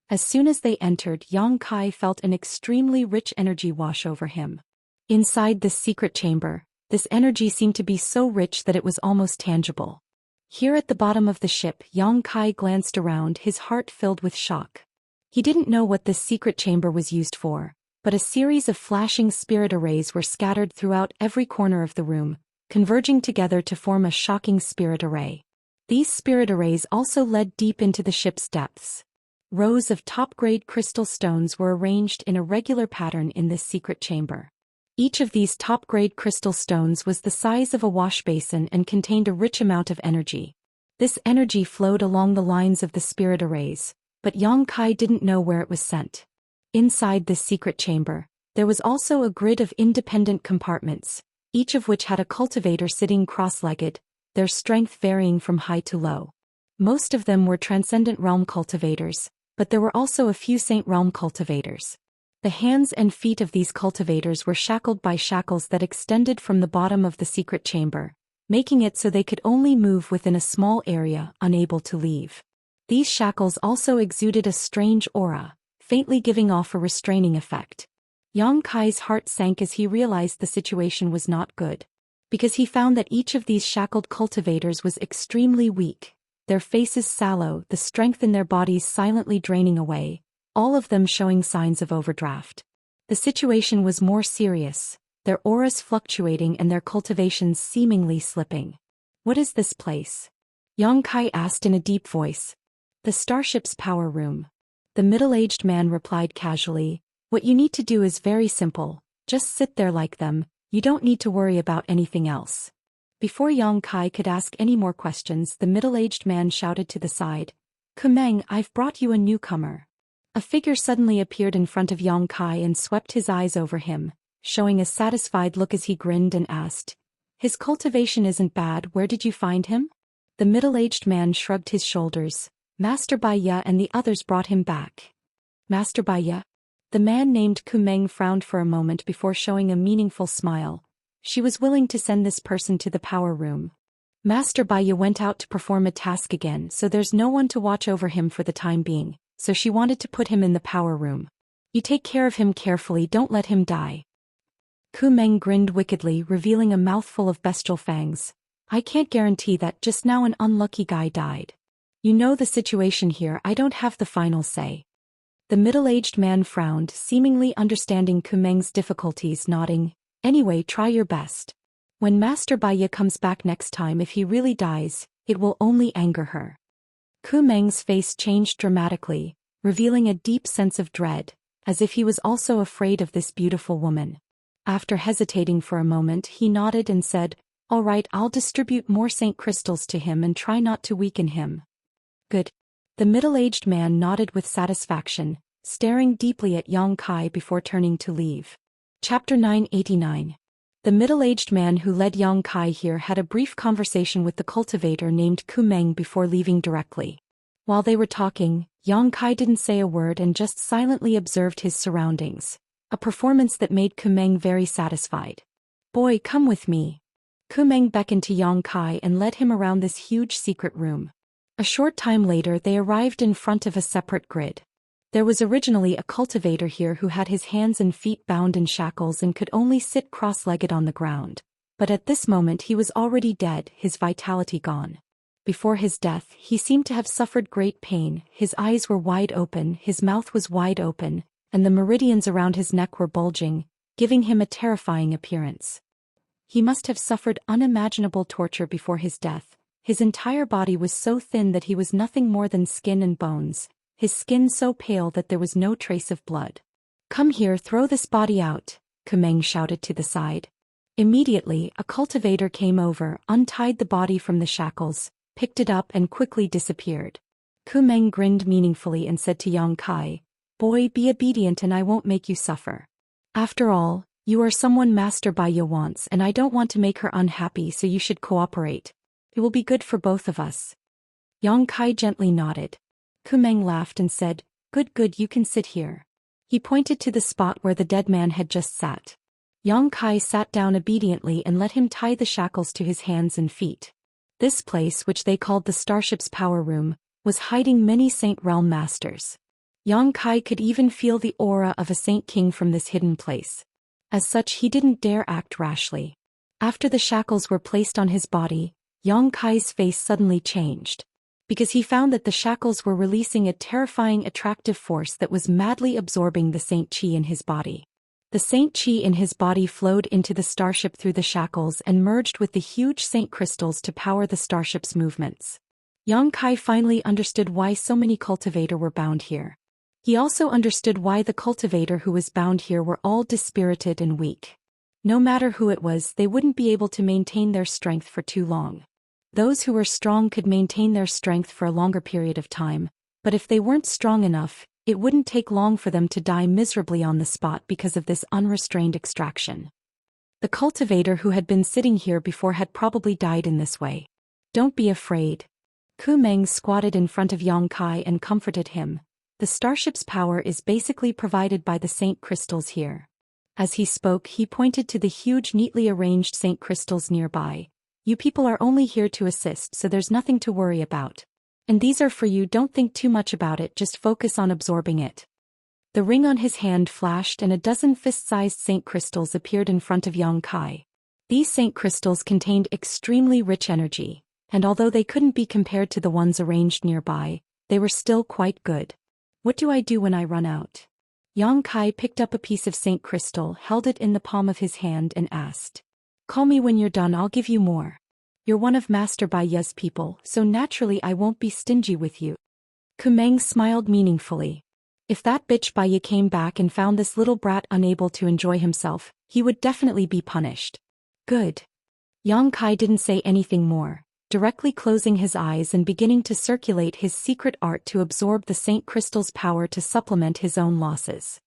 As soon as they entered, Yang Kai felt an extremely rich energy wash over him. Inside this secret chamber, this energy seemed to be so rich that it was almost tangible. Here at the bottom of the ship, Yang Kai glanced around, his heart filled with shock. He didn't know what this secret chamber was used for, but a series of flashing spirit arrays were scattered throughout every corner of the room, converging together to form a shocking spirit array. These spirit arrays also led deep into the ship's depths. Rows of top-grade crystal stones were arranged in a regular pattern in this secret chamber. Each of these top-grade crystal stones was the size of a wash basin and contained a rich amount of energy. This energy flowed along the lines of the spirit arrays, but Yang Kai didn't know where it was sent. Inside this secret chamber, there was also a grid of independent compartments, each of which had a cultivator sitting cross-legged, their strength varying from high to low. Most of them were Transcendent Realm cultivators, but there were also a few Saint Realm cultivators. The hands and feet of these cultivators were shackled by shackles that extended from the bottom of the secret chamber, making it so they could only move within a small area, unable to leave. These shackles also exuded a strange aura, faintly giving off a restraining effect. Yang Kai's heart sank as he realized the situation was not good, because he found that each of these shackled cultivators was extremely weak, their faces sallow, the strength in their bodies silently draining away, all of them showing signs of overdraft. The situation was more serious, their auras fluctuating and their cultivations seemingly slipping. "What is this place?" Yang Kai asked in a deep voice. "The starship's power room." The middle-aged man replied casually, "What you need to do is very simple, just sit there like them, you don't need to worry about anything else." Before Yang Kai could ask any more questions, the middle-aged man shouted to the side, "Kumeng, I've brought you a newcomer." A figure suddenly appeared in front of Yang Kai and swept his eyes over him, showing a satisfied look as he grinned and asked, "His cultivation isn't bad, where did you find him?" The middle-aged man shrugged his shoulders. "Master Baiya and the others brought him back." "Master Baiya?" The man named Kumeng frowned for a moment before showing a meaningful smile. She was willing to send this person to the power room. "Master Baiya went out to perform a task again, so there's no one to watch over him for the time being, so she wanted to put him in the power room. You take care of him carefully, don't let him die." Kumeng grinned wickedly, revealing a mouthful of bestial fangs. "I can't guarantee that, just now an unlucky guy died. You know the situation here, I don't have the final say." The middle-aged man frowned, seemingly understanding Kumeng's difficulties, nodding, "Anyway, try your best. When Master Baiya comes back next time, if he really dies, it will only anger her." Kumeng's face changed dramatically, revealing a deep sense of dread, as if he was also afraid of this beautiful woman. After hesitating for a moment, he nodded and said, "All right, I'll distribute more saint crystals to him and try not to weaken him." "Good." The middle-aged man nodded with satisfaction, staring deeply at Yang Kai before turning to leave. Chapter 989. The middle-aged man who led Yang Kai here had a brief conversation with the cultivator named Kumeng before leaving directly. While they were talking, Yang Kai didn't say a word and just silently observed his surroundings, a performance that made Kumeng very satisfied. "Boy, come with me." Kumeng beckoned to Yang Kai and led him around this huge secret room. A short time later they arrived in front of a separate grid. There was originally a cultivator here who had his hands and feet bound in shackles and could only sit cross-legged on the ground. But at this moment he was already dead, his vitality gone. Before his death, he seemed to have suffered great pain, his eyes were wide open, his mouth was wide open, and the meridians around his neck were bulging, giving him a terrifying appearance. He must have suffered unimaginable torture before his death. His entire body was so thin that he was nothing more than skin and bones, his skin so pale that there was no trace of blood. "Come here, throw this body out," Kumeng shouted to the side. Immediately, a cultivator came over, untied the body from the shackles, picked it up and quickly disappeared. Kumeng grinned meaningfully and said to Yang Kai, "Boy, be obedient and I won't make you suffer. After all, you are someone Master Bai Ye wants and I don't want to make her unhappy, so you should cooperate. It will be good for both of us." Yang Kai gently nodded. Kumeng laughed and said, Good, you can sit here." He pointed to the spot where the dead man had just sat. Yang Kai sat down obediently and let him tie the shackles to his hands and feet. This place, which they called the Starship's Power Room, was hiding many Saint Realm Masters. Yang Kai could even feel the aura of a Saint King from this hidden place. As such, he didn't dare act rashly. After the shackles were placed on his body, Yang Kai's face suddenly changed. Because he found that the shackles were releasing a terrifying attractive force that was madly absorbing the Saint Qi in his body. The Saint Qi in his body flowed into the starship through the shackles and merged with the huge Saint crystals to power the starship's movements. Yang Kai finally understood why so many cultivators were bound here. He also understood why the cultivator who was bound here were all dispirited and weak. No matter who it was, they wouldn't be able to maintain their strength for too long. Those who were strong could maintain their strength for a longer period of time, but if they weren't strong enough, it wouldn't take long for them to die miserably on the spot because of this unrestrained extraction. The cultivator who had been sitting here before had probably died in this way. "Don't be afraid." Kumeng squatted in front of Yang Kai and comforted him. "The starship's power is basically provided by the Saint crystals here." As he spoke, he pointed to the huge neatly arranged Saint crystals nearby. "You people are only here to assist, so there's nothing to worry about. And these are for you, don't think too much about it, just focus on absorbing it." The ring on his hand flashed and a dozen fist-sized Saint crystals appeared in front of Yang Kai. These Saint crystals contained extremely rich energy, and although they couldn't be compared to the ones arranged nearby, they were still quite good. "What do I do when I run out?" Yang Kai picked up a piece of Saint crystal, held it in the palm of his hand and asked. "Call me when you're done, I'll give you more. You're one of Master Bai Ye's people, so naturally I won't be stingy with you." Kumeng smiled meaningfully. If that bitch Bai Ye came back and found this little brat unable to enjoy himself, he would definitely be punished. "Good." Yang Kai didn't say anything more, directly closing his eyes and beginning to circulate his secret art to absorb the Saint Crystal's power to supplement his own losses.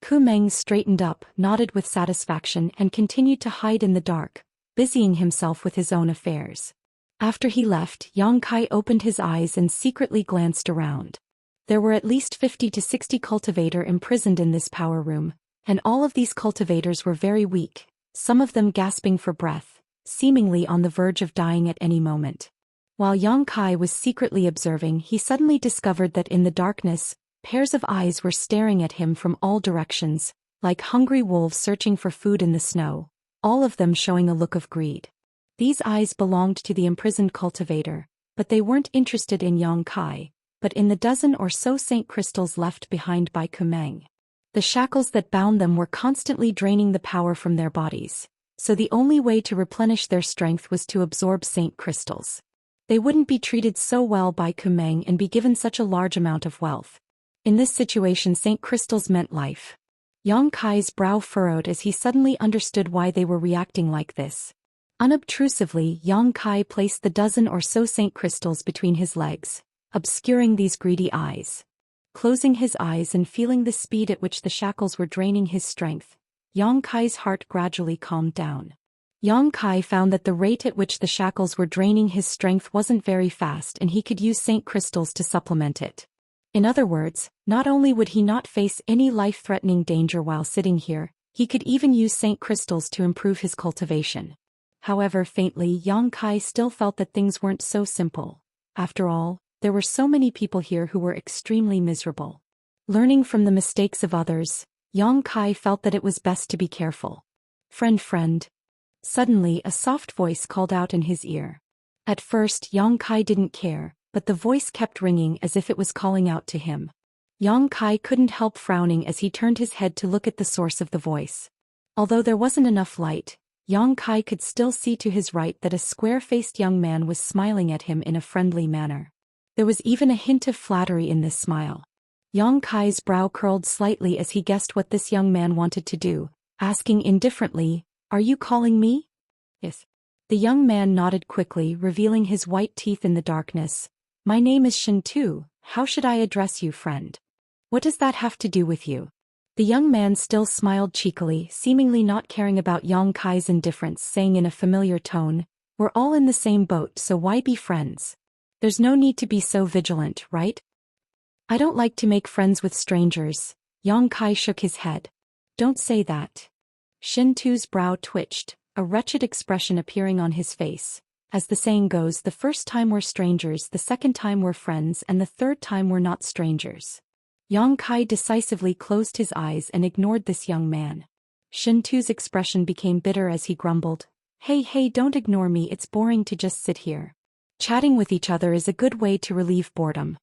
Kumeng straightened up, nodded with satisfaction and continued to hide in the dark, busying himself with his own affairs. After he left, Yang Kai opened his eyes and secretly glanced around. There were at least 50 to 60 cultivators imprisoned in this power room, and all of these cultivators were very weak, some of them gasping for breath, seemingly on the verge of dying at any moment. While Yang Kai was secretly observing, he suddenly discovered that in the darkness, pairs of eyes were staring at him from all directions, like hungry wolves searching for food in the snow, all of them showing a look of greed. These eyes belonged to the imprisoned cultivator, but they weren't interested in Yang Kai, but in the dozen or so Saint crystals left behind by Kumeng. The shackles that bound them were constantly draining the power from their bodies, so the only way to replenish their strength was to absorb Saint crystals. They wouldn't be treated so well by Kumeng and be given such a large amount of wealth. In this situation, Saint crystals meant life. Yang Kai's brow furrowed as he suddenly understood why they were reacting like this. Unobtrusively, Yang Kai placed the dozen or so Saint crystals between his legs, obscuring these greedy eyes. Closing his eyes and feeling the speed at which the shackles were draining his strength, Yang Kai's heart gradually calmed down. Yang Kai found that the rate at which the shackles were draining his strength wasn't very fast and he could use Saint crystals to supplement it. In other words, not only would he not face any life-threatening danger while sitting here, he could even use Saint crystals to improve his cultivation. However, faintly, Yang Kai still felt that things weren't so simple. After all, there were so many people here who were extremely miserable. Learning from the mistakes of others, Yang Kai felt that it was best to be careful. Friend. Suddenly, a soft voice called out in his ear. At first, Yang Kai didn't care, but the voice kept ringing as if it was calling out to him. Yang Kai couldn't help frowning as he turned his head to look at the source of the voice. Although there wasn't enough light, Yang Kai could still see to his right that a square-faced young man was smiling at him in a friendly manner. There was even a hint of flattery in this smile. Yang Kai's brow curled slightly as he guessed what this young man wanted to do, asking indifferently, "Are you calling me?" "Yes." The young man nodded quickly, revealing his white teeth in the darkness. "My name is Xianxia. How should I address you, friend?" "What does that have to do with you?" The young man still smiled cheekily, seemingly not caring about Yang Kai's indifference, saying in a familiar tone, "We're all in the same boat, so why be friends? There's no need to be so vigilant, right?" "I don't like to make friends with strangers." Yang Kai shook his head. "Don't say that." Xianxia's brow twitched, a wretched expression appearing on his face. As the saying goes, the first time we're strangers, the second time we're friends, and the third time we're not strangers. Yang Kai decisively closed his eyes and ignored this young man. Xianxia's expression became bitter as he grumbled, Hey, don't ignore me, it's boring to just sit here. Chatting with each other is a good way to relieve boredom."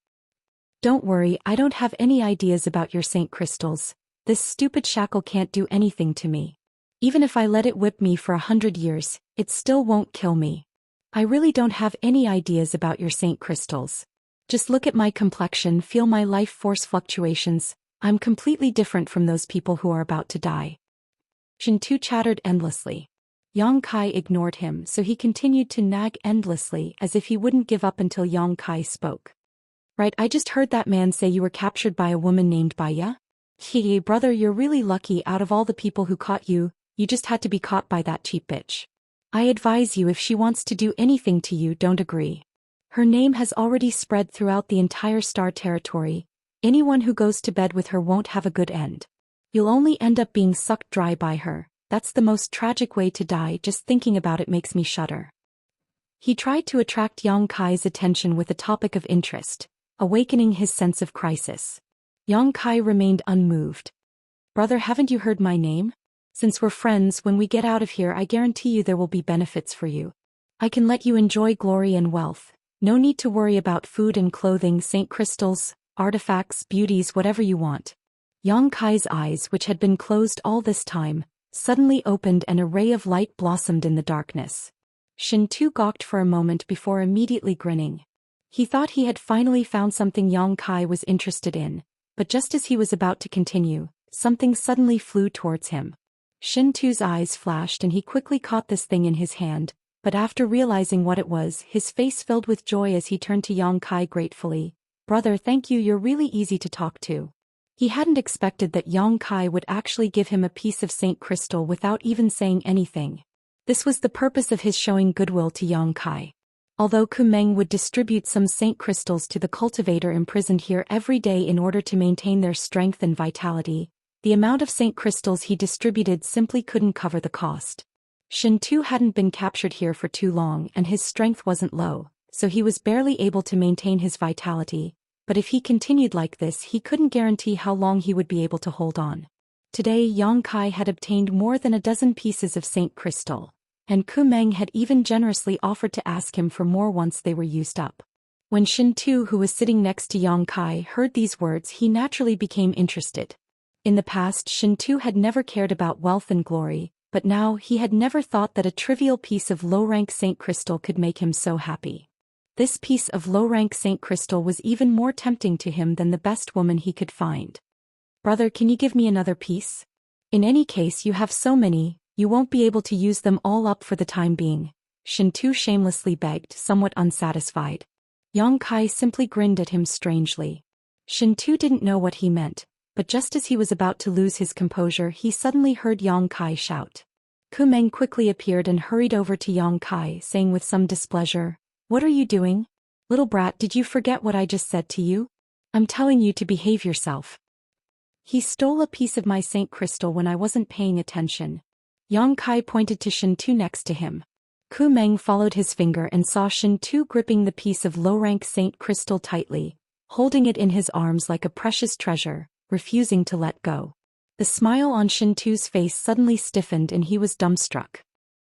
"Don't worry, I don't have any ideas about your saint crystals. This stupid shackle can't do anything to me. Even if I let it whip me for 100 years, it still won't kill me. I really don't have any ideas about your saint crystals. Just look at my complexion, feel my life force fluctuations. I'm completely different from those people who are about to die." Xianxia chattered endlessly. Yang Kai ignored him, so he continued to nag endlessly as if he wouldn't give up until Yang Kai spoke. "Right, I just heard that man say you were captured by a woman named Baya? Hey, brother, you're really lucky. Out of all the people who caught you, you just had to be caught by that cheap bitch. I advise you, if she wants to do anything to you, don't agree. Her name has already spread throughout the entire star territory. Anyone who goes to bed with her won't have a good end. You'll only end up being sucked dry by her. That's the most tragic way to die. Just thinking about it makes me shudder." He tried to attract Yang Kai's attention with a topic of interest, awakening his sense of crisis. Yang Kai remained unmoved. "Brother, haven't you heard my name? Since we're friends, when we get out of here I guarantee you there will be benefits for you. I can let you enjoy glory and wealth. No need to worry about food and clothing, saint crystals, artifacts, beauties, whatever you want." Yang Kai's eyes, which had been closed all this time, suddenly opened and a ray of light blossomed in the darkness. Xianxia gawked for a moment before immediately grinning. He thought he had finally found something Yang Kai was interested in, but just as he was about to continue, something suddenly flew towards him. Xianxia's eyes flashed and he quickly caught this thing in his hand, but after realizing what it was, his face filled with joy as he turned to Yang Kai gratefully. "Brother, thank you, you're really easy to talk to." He hadn't expected that Yang Kai would actually give him a piece of saint crystal without even saying anything. This was the purpose of his showing goodwill to Yang Kai. Although Kumeng would distribute some saint crystals to the cultivator imprisoned here every day in order to maintain their strength and vitality, the amount of saint crystals he distributed simply couldn't cover the cost. Xianxia hadn't been captured here for too long and his strength wasn't low, so he was barely able to maintain his vitality, but if he continued like this he couldn't guarantee how long he would be able to hold on. Today Yang Kai had obtained more than a dozen pieces of saint crystal, and Kumeng had even generously offered to ask him for more once they were used up. When Xianxia, who was sitting next to Yang Kai, heard these words, he naturally became interested. In the past, Xianxia had never cared about wealth and glory, but now he had never thought that a trivial piece of low-rank saint crystal could make him so happy. This piece of low-rank saint crystal was even more tempting to him than the best woman he could find. "Brother, can you give me another piece? In any case, you have so many, you won't be able to use them all up for the time being," Xianxia shamelessly begged, somewhat unsatisfied. Yang Kai simply grinned at him strangely. Xianxia didn't know what he meant, but just as he was about to lose his composure he suddenly heard Yang Kai shout. Kumeng quickly appeared and hurried over to Yang Kai, saying with some displeasure, "What are you doing? Little brat, did you forget what I just said to you? I'm telling you to behave yourself." "He stole a piece of my saint crystal when I wasn't paying attention." Yang Kai pointed to Xianxia next to him. Kumeng followed his finger and saw Xianxia gripping the piece of low-rank saint crystal tightly, holding it in his arms like a precious treasure, refusing to let go. The smile on Xianxia's face suddenly stiffened and he was dumbstruck.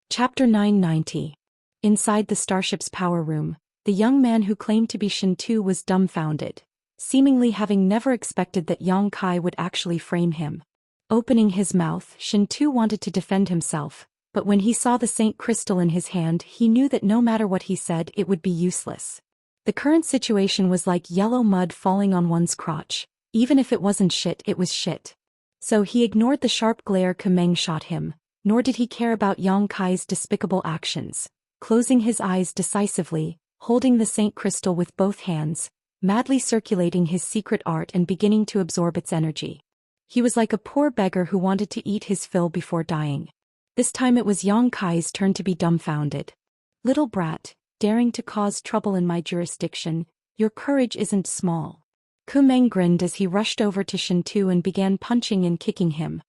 Chapter 990. Inside the starship's power room, the young man who claimed to be Xianxia was dumbfounded. seemingly having never expected that Yang Kai would actually frame him. Opening his mouth, Shintu wanted to defend himself, but when he saw the Saint Crystal in his hand, he knew that no matter what he said, it would be useless. The current situation was like yellow mud falling on one's crotch. Even if it wasn't shit, it was shit. So he ignored the sharp glare Kumeng shot him, nor did he care about Yang Kai's despicable actions. Closing his eyes decisively, holding the Saint Crystal with both hands, madly circulating his secret art and beginning to absorb its energy. He was like a poor beggar who wanted to eat his fill before dying. This time it was Yang Kai's turn to be dumbfounded. "Little brat, daring to cause trouble in my jurisdiction, your courage isn't small." Kumeng grinned as he rushed over to Shintu and began punching and kicking him.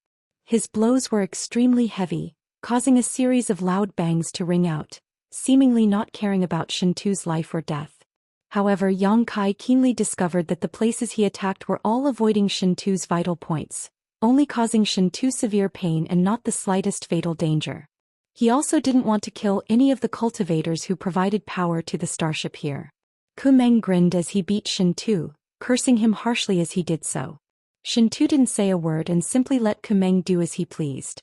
His blows were extremely heavy, causing a series of loud bangs to ring out, seemingly not caring about Shintu's life or death. However, Yang Kai keenly discovered that the places he attacked were all avoiding Shintu's vital points, only causing Shintu severe pain and not the slightest fatal danger. He also didn't want to kill any of the cultivators who provided power to the starship here. Kumeng grinned as he beat Shintu, cursing him harshly as he did so. Shintu didn't say a word and simply let Kumeng do as he pleased.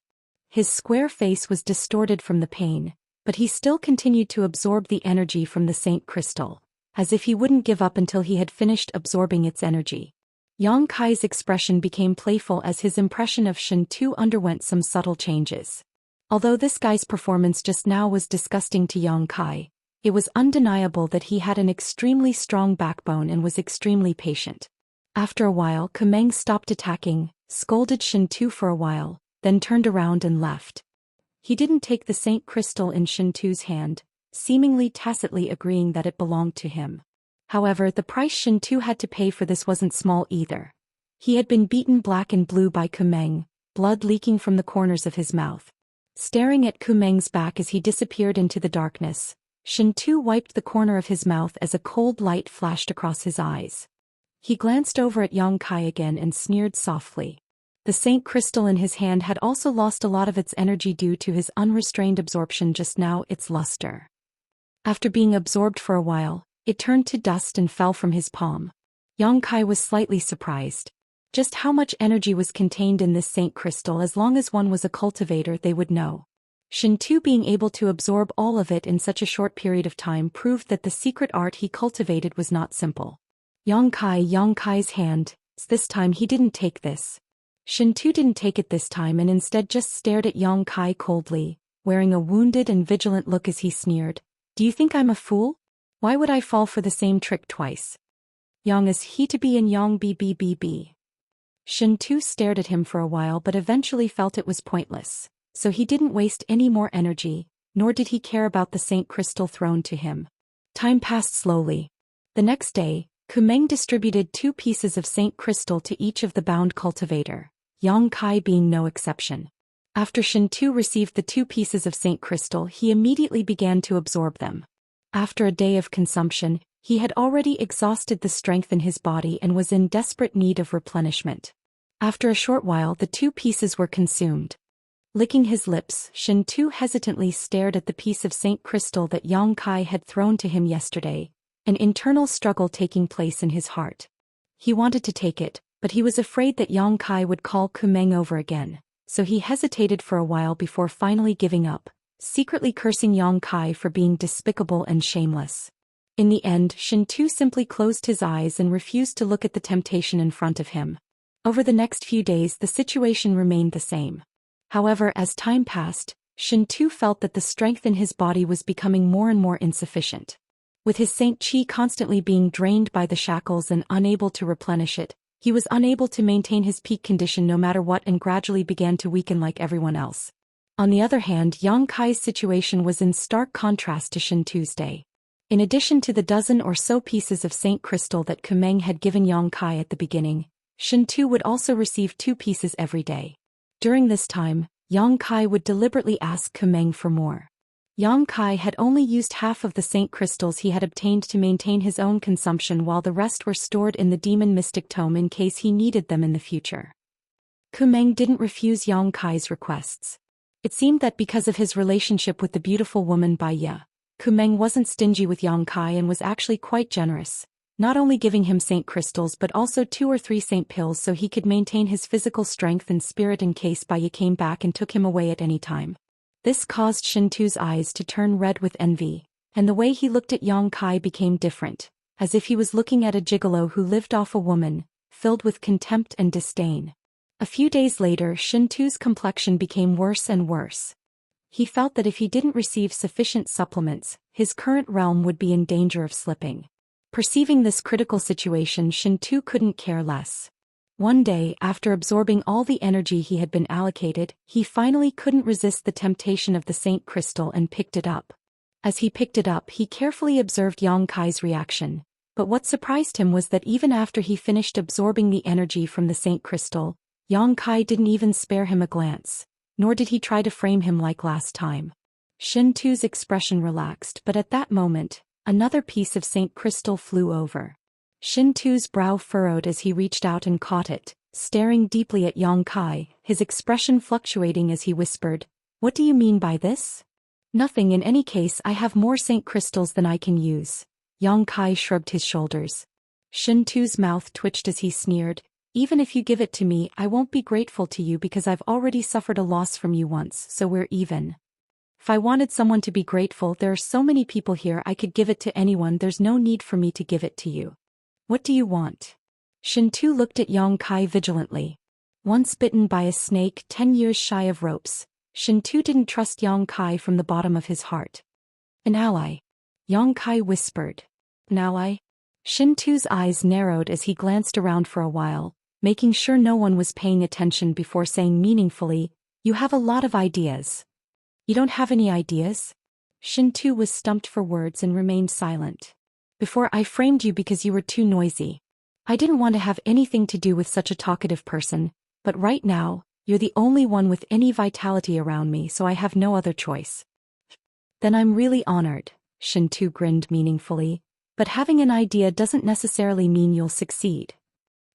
His square face was distorted from the pain, but he still continued to absorb the energy from the Saint Crystal, as if he wouldn't give up until he had finished absorbing its energy. Yang Kai's expression became playful as his impression of Shintu underwent some subtle changes. Although this guy's performance just now was disgusting to Yang Kai, it was undeniable that he had an extremely strong backbone and was extremely patient. After a while, Kumeng stopped attacking, scolded Shintu for a while, then turned around and left. He didn't take the Saint Crystal in Shintu's hand, seemingly tacitly agreeing that it belonged to him. However, the price Shintu had to pay for this wasn't small either. He had been beaten black and blue by Kumeng, blood leaking from the corners of his mouth. Staring at Kumeng's back as he disappeared into the darkness, Shintu wiped the corner of his mouth as a cold light flashed across his eyes. He glanced over at Yang Kai again and sneered softly. The Saint Crystal in his hand had also lost a lot of its energy due to his unrestrained absorption just now, its luster. After being absorbed for a while, it turned to dust and fell from his palm. Yang Kai was slightly surprised. Just how much energy was contained in this Saint Crystal? As long as one was a cultivator, they would know. Shintu being able to absorb all of it in such a short period of time proved that the secret art he cultivated was not simple. Yang Kai's hand, this time he didn't take this. Shintu didn't take it this time and instead just stared at Yang Kai coldly, wearing a wounded and vigilant look as he sneered. "Do you think I'm a fool? Why would I fall for the same trick twice? Yang is he to be and Yang be. Shintu stared at him for a while but eventually felt it was pointless, so he didn't waste any more energy, nor did he care about the Saint Crystal thrown to him. Time passed slowly. The next day, Kumeng distributed 2 pieces of Saint Crystal to each of the bound cultivator, Yang Kai being no exception. After Shintu received the 2 pieces of Saint Crystal, he immediately began to absorb them. After a day of consumption, he had already exhausted the strength in his body and was in desperate need of replenishment. After a short while, the 2 pieces were consumed. Licking his lips, Shintu hesitantly stared at the piece of Saint Crystal that Yang Kai had thrown to him yesterday, an internal struggle taking place in his heart. He wanted to take it, but he was afraid that Yang Kai would call Kumeng over again, so he hesitated for a while before finally giving up, secretly cursing Yang Kai for being despicable and shameless. In the end, Shintu simply closed his eyes and refused to look at the temptation in front of him. Over the next few days, the situation remained the same. However, as time passed, Shintu felt that the strength in his body was becoming more and more insufficient. With his Saint Qi constantly being drained by the shackles and unable to replenish it, he was unable to maintain his peak condition no matter what and gradually began to weaken like everyone else. On the other hand, Yang Kai's situation was in stark contrast to Shintu's day. In addition to the dozen or so pieces of Saint Crystal that Kumeng had given Yang Kai at the beginning, Shintu would also receive 2 pieces every day. During this time, Yang Kai would deliberately ask Kumeng for more. Yang Kai had only used half of the Saint Crystals he had obtained to maintain his own consumption, while the rest were stored in the Demon Mystic Tome in case he needed them in the future. Kumeng didn't refuse Yang Kai's requests. It seemed that because of his relationship with the beautiful woman Bai Ye, Kumeng wasn't stingy with Yang Kai and was actually quite generous, not only giving him saint crystals but also 2 or 3 saint pills so he could maintain his physical strength and spirit in case Baiye came back and took him away at any time. This caused Shintu's eyes to turn red with envy, and the way he looked at Yang Kai became different, as if he was looking at a gigolo who lived off a woman, filled with contempt and disdain. A few days later, Shintu's complexion became worse and worse. He felt that if he didn't receive sufficient supplements, his current realm would be in danger of slipping. Perceiving this critical situation, Shintu couldn't care less. One day, after absorbing all the energy he had been allocated, he finally couldn't resist the temptation of the saint crystal and picked it up. As he picked it up, he carefully observed Yang Kai's reaction. But what surprised him was that even after he finished absorbing the energy from the saint crystal, Yang Kai didn't even spare him a glance, nor did he try to frame him like last time. Shintu's expression relaxed, but at that moment, another piece of saint crystal flew over. Shintu's brow furrowed as he reached out and caught it, staring deeply at Yang Kai, his expression fluctuating as he whispered, "What do you mean by this?" "Nothing. In any case, I have more saint crystals than I can use." Yang Kai shrugged his shoulders. Shintu's mouth twitched as he sneered, "Even if you give it to me, I won't be grateful to you because I've already suffered a loss from you once, so we're even. If I wanted someone to be grateful, there are so many people here I could give it to anyone. There's no need for me to give it to you. What do you want?" Shintu looked at Yang Kai vigilantly. Once bitten by a snake 10 years shy of ropes, Shintu didn't trust Yang Kai from the bottom of his heart. "An ally," Yang Kai whispered. "An ally?" Shintu's eyes narrowed as he glanced around for a while, making sure no one was paying attention before saying meaningfully, "You have a lot of ideas." "You don't have any ideas?" Shintu was stumped for words and remained silent. "Before I framed you because you were too noisy. I didn't want to have anything to do with such a talkative person, but right now, you're the only one with any vitality around me, so I have no other choice." "Then I'm really honored," Shintu grinned meaningfully, "but having an idea doesn't necessarily mean you'll succeed.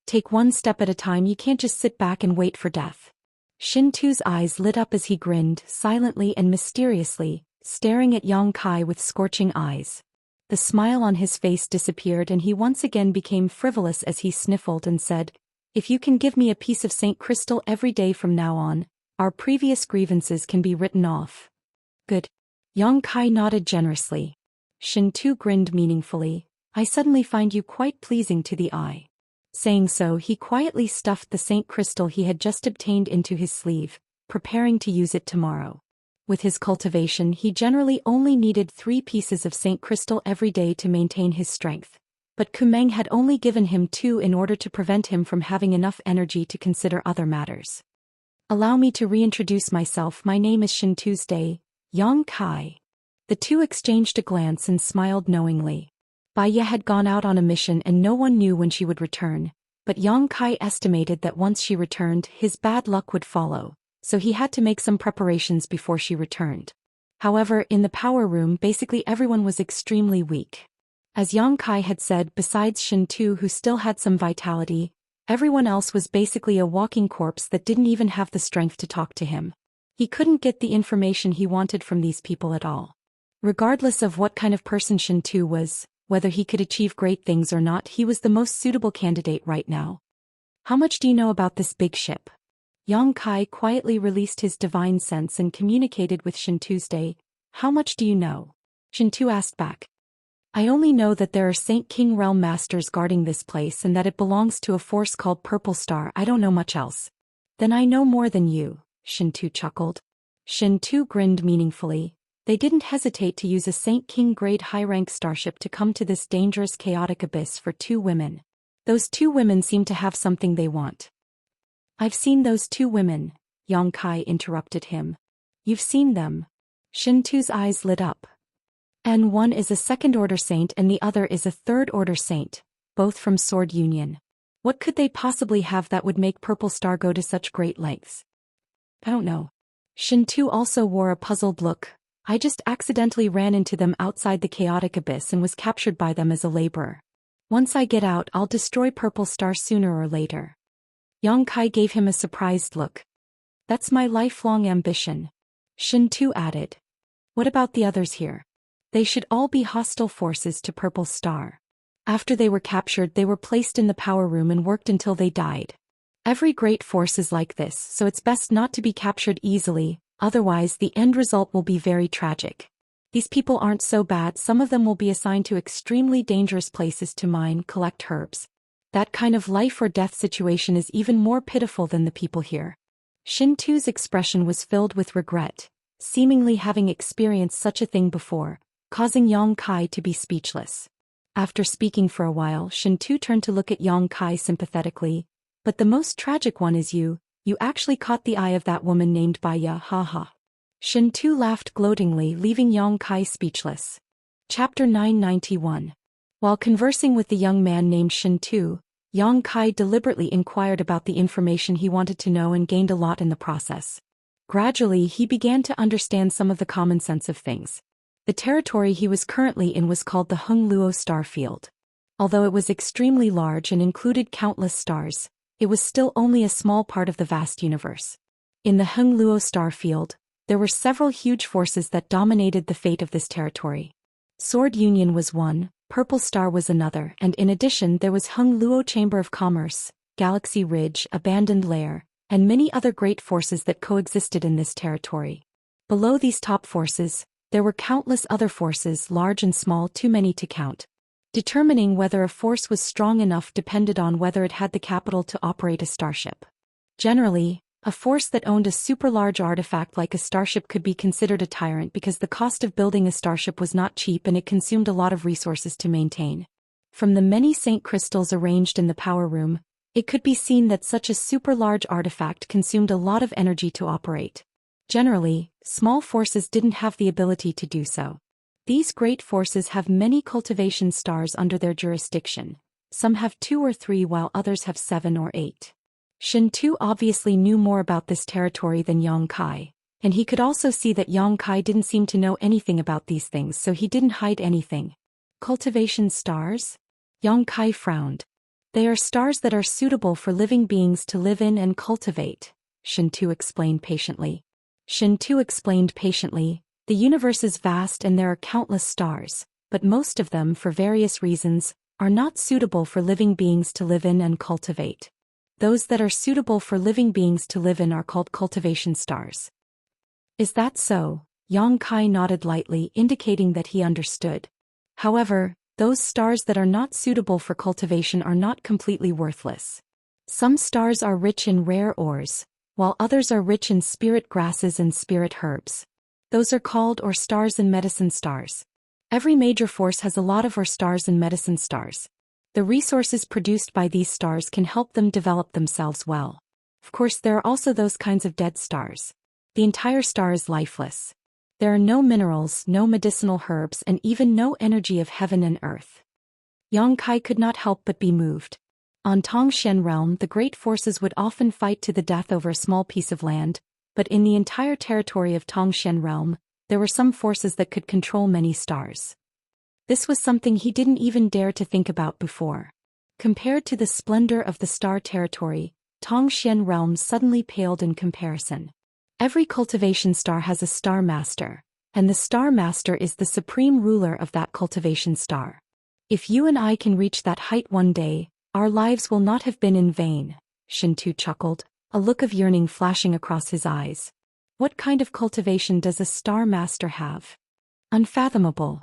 Take one step at a time. You can't just sit back and wait for death." Shintu's eyes lit up as he grinned, silently and mysteriously, staring at Yang Kai with scorching eyes. The smile on his face disappeared and he once again became frivolous as he sniffled and said, "If you can give me a piece of saint crystal every day from now on, our previous grievances can be written off." "Good." Yang Kai nodded generously. Shintu grinned meaningfully, "I suddenly find you quite pleasing to the eye." Saying so, he quietly stuffed the saint crystal he had just obtained into his sleeve, preparing to use it tomorrow. With his cultivation, he generally only needed 3 pieces of saint crystal every day to maintain his strength, but Kumeng had only given him 2 in order to prevent him from having enough energy to consider other matters. "Allow me to reintroduce myself. My name is Shintu's Yang Kai." The two exchanged a glance and smiled knowingly. Baiye had gone out on a mission and no one knew when she would return, but Yang Kai estimated that once she returned, his bad luck would follow, so he had to make some preparations before she returned. However, in the power room, basically everyone was extremely weak. As Yang Kai had said, besides Shintu, who still had some vitality, everyone else was basically a walking corpse that didn't even have the strength to talk to him. He couldn't get the information he wanted from these people at all. Regardless of what kind of person Shintu was, whether he could achieve great things or not, he was the most suitable candidate right now. "How much do you know about this big ship?" Yang Kai quietly released his divine sense and communicated with Shintu's "How much do you know?" Shintu asked back. "I only know that there are Saint King Realm Masters guarding this place and that it belongs to a force called Purple Star. I don't know much else." "Then I know more than you," Shintu chuckled. Shintu grinned meaningfully. They didn't hesitate to use a Saint King grade high-rank starship to come to this dangerous chaotic abyss for 2 women. Those 2 women seem to have something they want. "I've seen those 2 women," Yang Kai interrupted him. "You've seen them?" Shintu's eyes lit up. "And one is a 2nd-order saint and the other is a 3rd-order saint, both from Sword Union. What could they possibly have that would make Purple Star go to such great lengths?" "I don't know." Shintu also wore a puzzled look. "I just accidentally ran into them outside the chaotic abyss and was captured by them as a laborer. Once I get out, I'll destroy Purple Star sooner or later." Yang Kai gave him a surprised look. "That's my lifelong ambition." Shintu added. "What about the others here? They should all be hostile forces to Purple Star." After they were captured, they were placed in the power room and worked until they died. Every great force is like this, so it's best not to be captured easily, otherwise the end result will be very tragic. These people aren't so bad, some of them will be assigned to extremely dangerous places to mine, collect herbs. That kind of life or death situation is even more pitiful than the people here. Xintu's expression was filled with regret, seemingly having experienced such a thing before, causing Yang Kai to be speechless. After speaking for a while, Xintu turned to look at Yang Kai sympathetically. But the most tragic one is you actually caught the eye of that woman named Baya, haha. Xintu laughed gloatingly, leaving Yang Kai speechless. Chapter 991. While conversing with the young man named Xintu, Yang Kai deliberately inquired about the information he wanted to know and gained a lot in the process. Gradually, he began to understand some of the common sense of things. The territory he was currently in was called the Hengluo star field. Although it was extremely large and included countless stars, it was still only a small part of the vast universe. In the Hengluo star field, there were several huge forces that dominated the fate of this territory. Sword Union was one, Purple Star was another, and in addition there was Hengluo Chamber of Commerce, Galaxy Ridge, Abandoned Lair, and many other great forces that coexisted in this territory. Below these top forces, there were countless other forces, large and small, too many to count. Determining whether a force was strong enough depended on whether it had the capital to operate a starship. Generally, a force that owned a super-large artifact like a starship could be considered a tyrant because the cost of building a starship was not cheap and it consumed a lot of resources to maintain. From the many Saint crystals arranged in the power room, it could be seen that such a super-large artifact consumed a lot of energy to operate. Generally, small forces didn't have the ability to do so. These great forces have many cultivation stars under their jurisdiction. Some have 2 or 3 while others have 7 or 8. Xintu obviously knew more about this territory than Yang Kai, and he could also see that Yang Kai didn't seem to know anything about these things, so he didn't hide anything. Cultivation stars? Yang Kai frowned. They are stars that are suitable for living beings to live in and cultivate, Xintu explained patiently. The universe is vast and there are countless stars, but most of them, for various reasons, are not suitable for living beings to live in and cultivate. Those that are suitable for living beings to live in are called cultivation stars. Is that so? Yang Kai nodded lightly, indicating that he understood. However, those stars that are not suitable for cultivation are not completely worthless. Some stars are rich in rare ores, while others are rich in spirit grasses and spirit herbs. Those are called or stars and medicine stars. Every major force has a lot of or stars and medicine stars. The resources produced by these stars can help them develop themselves well. Of course, there are also those kinds of dead stars. The entire star is lifeless. There are no minerals, no medicinal herbs, and even no energy of heaven and earth. Yang Kai could not help but be moved. On Tongxian realm, the great forces would often fight to the death over a small piece of land, but in the entire territory of Tongxian realm, there were some forces that could control many stars. This was something he didn't even dare to think about before. Compared to the splendor of the star territory, Tongxian realm suddenly paled in comparison. Every cultivation star has a star master, and the star master is the supreme ruler of that cultivation star. If you and I can reach that height one day, our lives will not have been in vain, Xintu chuckled, a look of yearning flashing across his eyes. What kind of cultivation does a star master have? Unfathomable.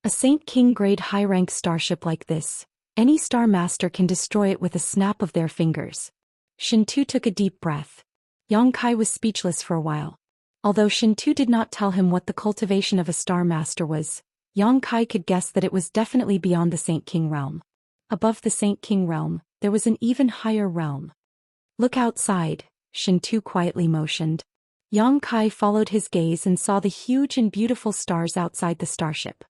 A Saint King grade high-rank starship like this, any star master can destroy it with a snap of their fingers. Xintu took a deep breath. Yang Kai was speechless for a while. Although Xintu did not tell him what the cultivation of a star master was, Yang Kai could guess that it was definitely beyond the Saint King realm. Above the Saint King realm, there was an even higher realm. Look outside, Xintu quietly motioned. Yang Kai followed his gaze and saw the huge and beautiful stars outside the starship.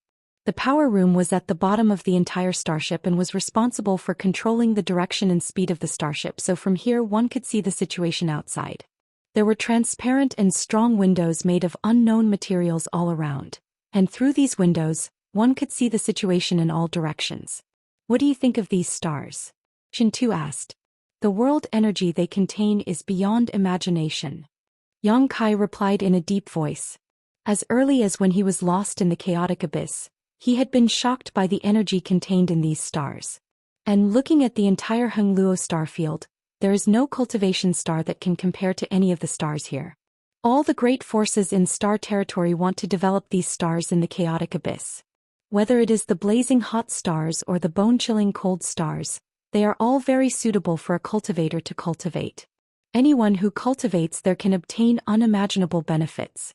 The power room was at the bottom of the entire starship and was responsible for controlling the direction and speed of the starship, so from here one could see the situation outside. There were transparent and strong windows made of unknown materials all around, and through these windows, one could see the situation in all directions. What do you think of these stars? Xintu asked. The world energy they contain is beyond imagination. Yang Kai replied in a deep voice. As early as when he was lost in the chaotic abyss, He had been shocked by the energy contained in these stars. And looking at the entire Hengluo starfield, there is no cultivation star that can compare to any of the stars here. All the great forces in star territory want to develop these stars in the chaotic abyss. Whether it is the blazing hot stars or the bone-chilling cold stars, they are all very suitable for a cultivator to cultivate. Anyone who cultivates there can obtain unimaginable benefits.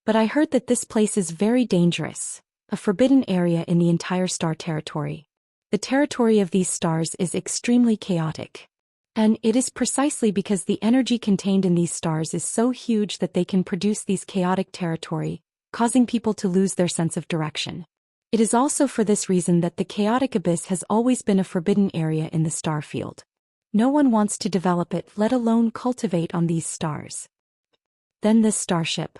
But I heard that this place is very dangerous, a forbidden area in the entire star territory. The territory of these stars is extremely chaotic. And it is precisely because the energy contained in these stars is so huge that they can produce these chaotic territory, causing people to lose their sense of direction. It is also for this reason that the chaotic abyss has always been a forbidden area in the star field. No one wants to develop it, let alone cultivate on these stars. Then this starship.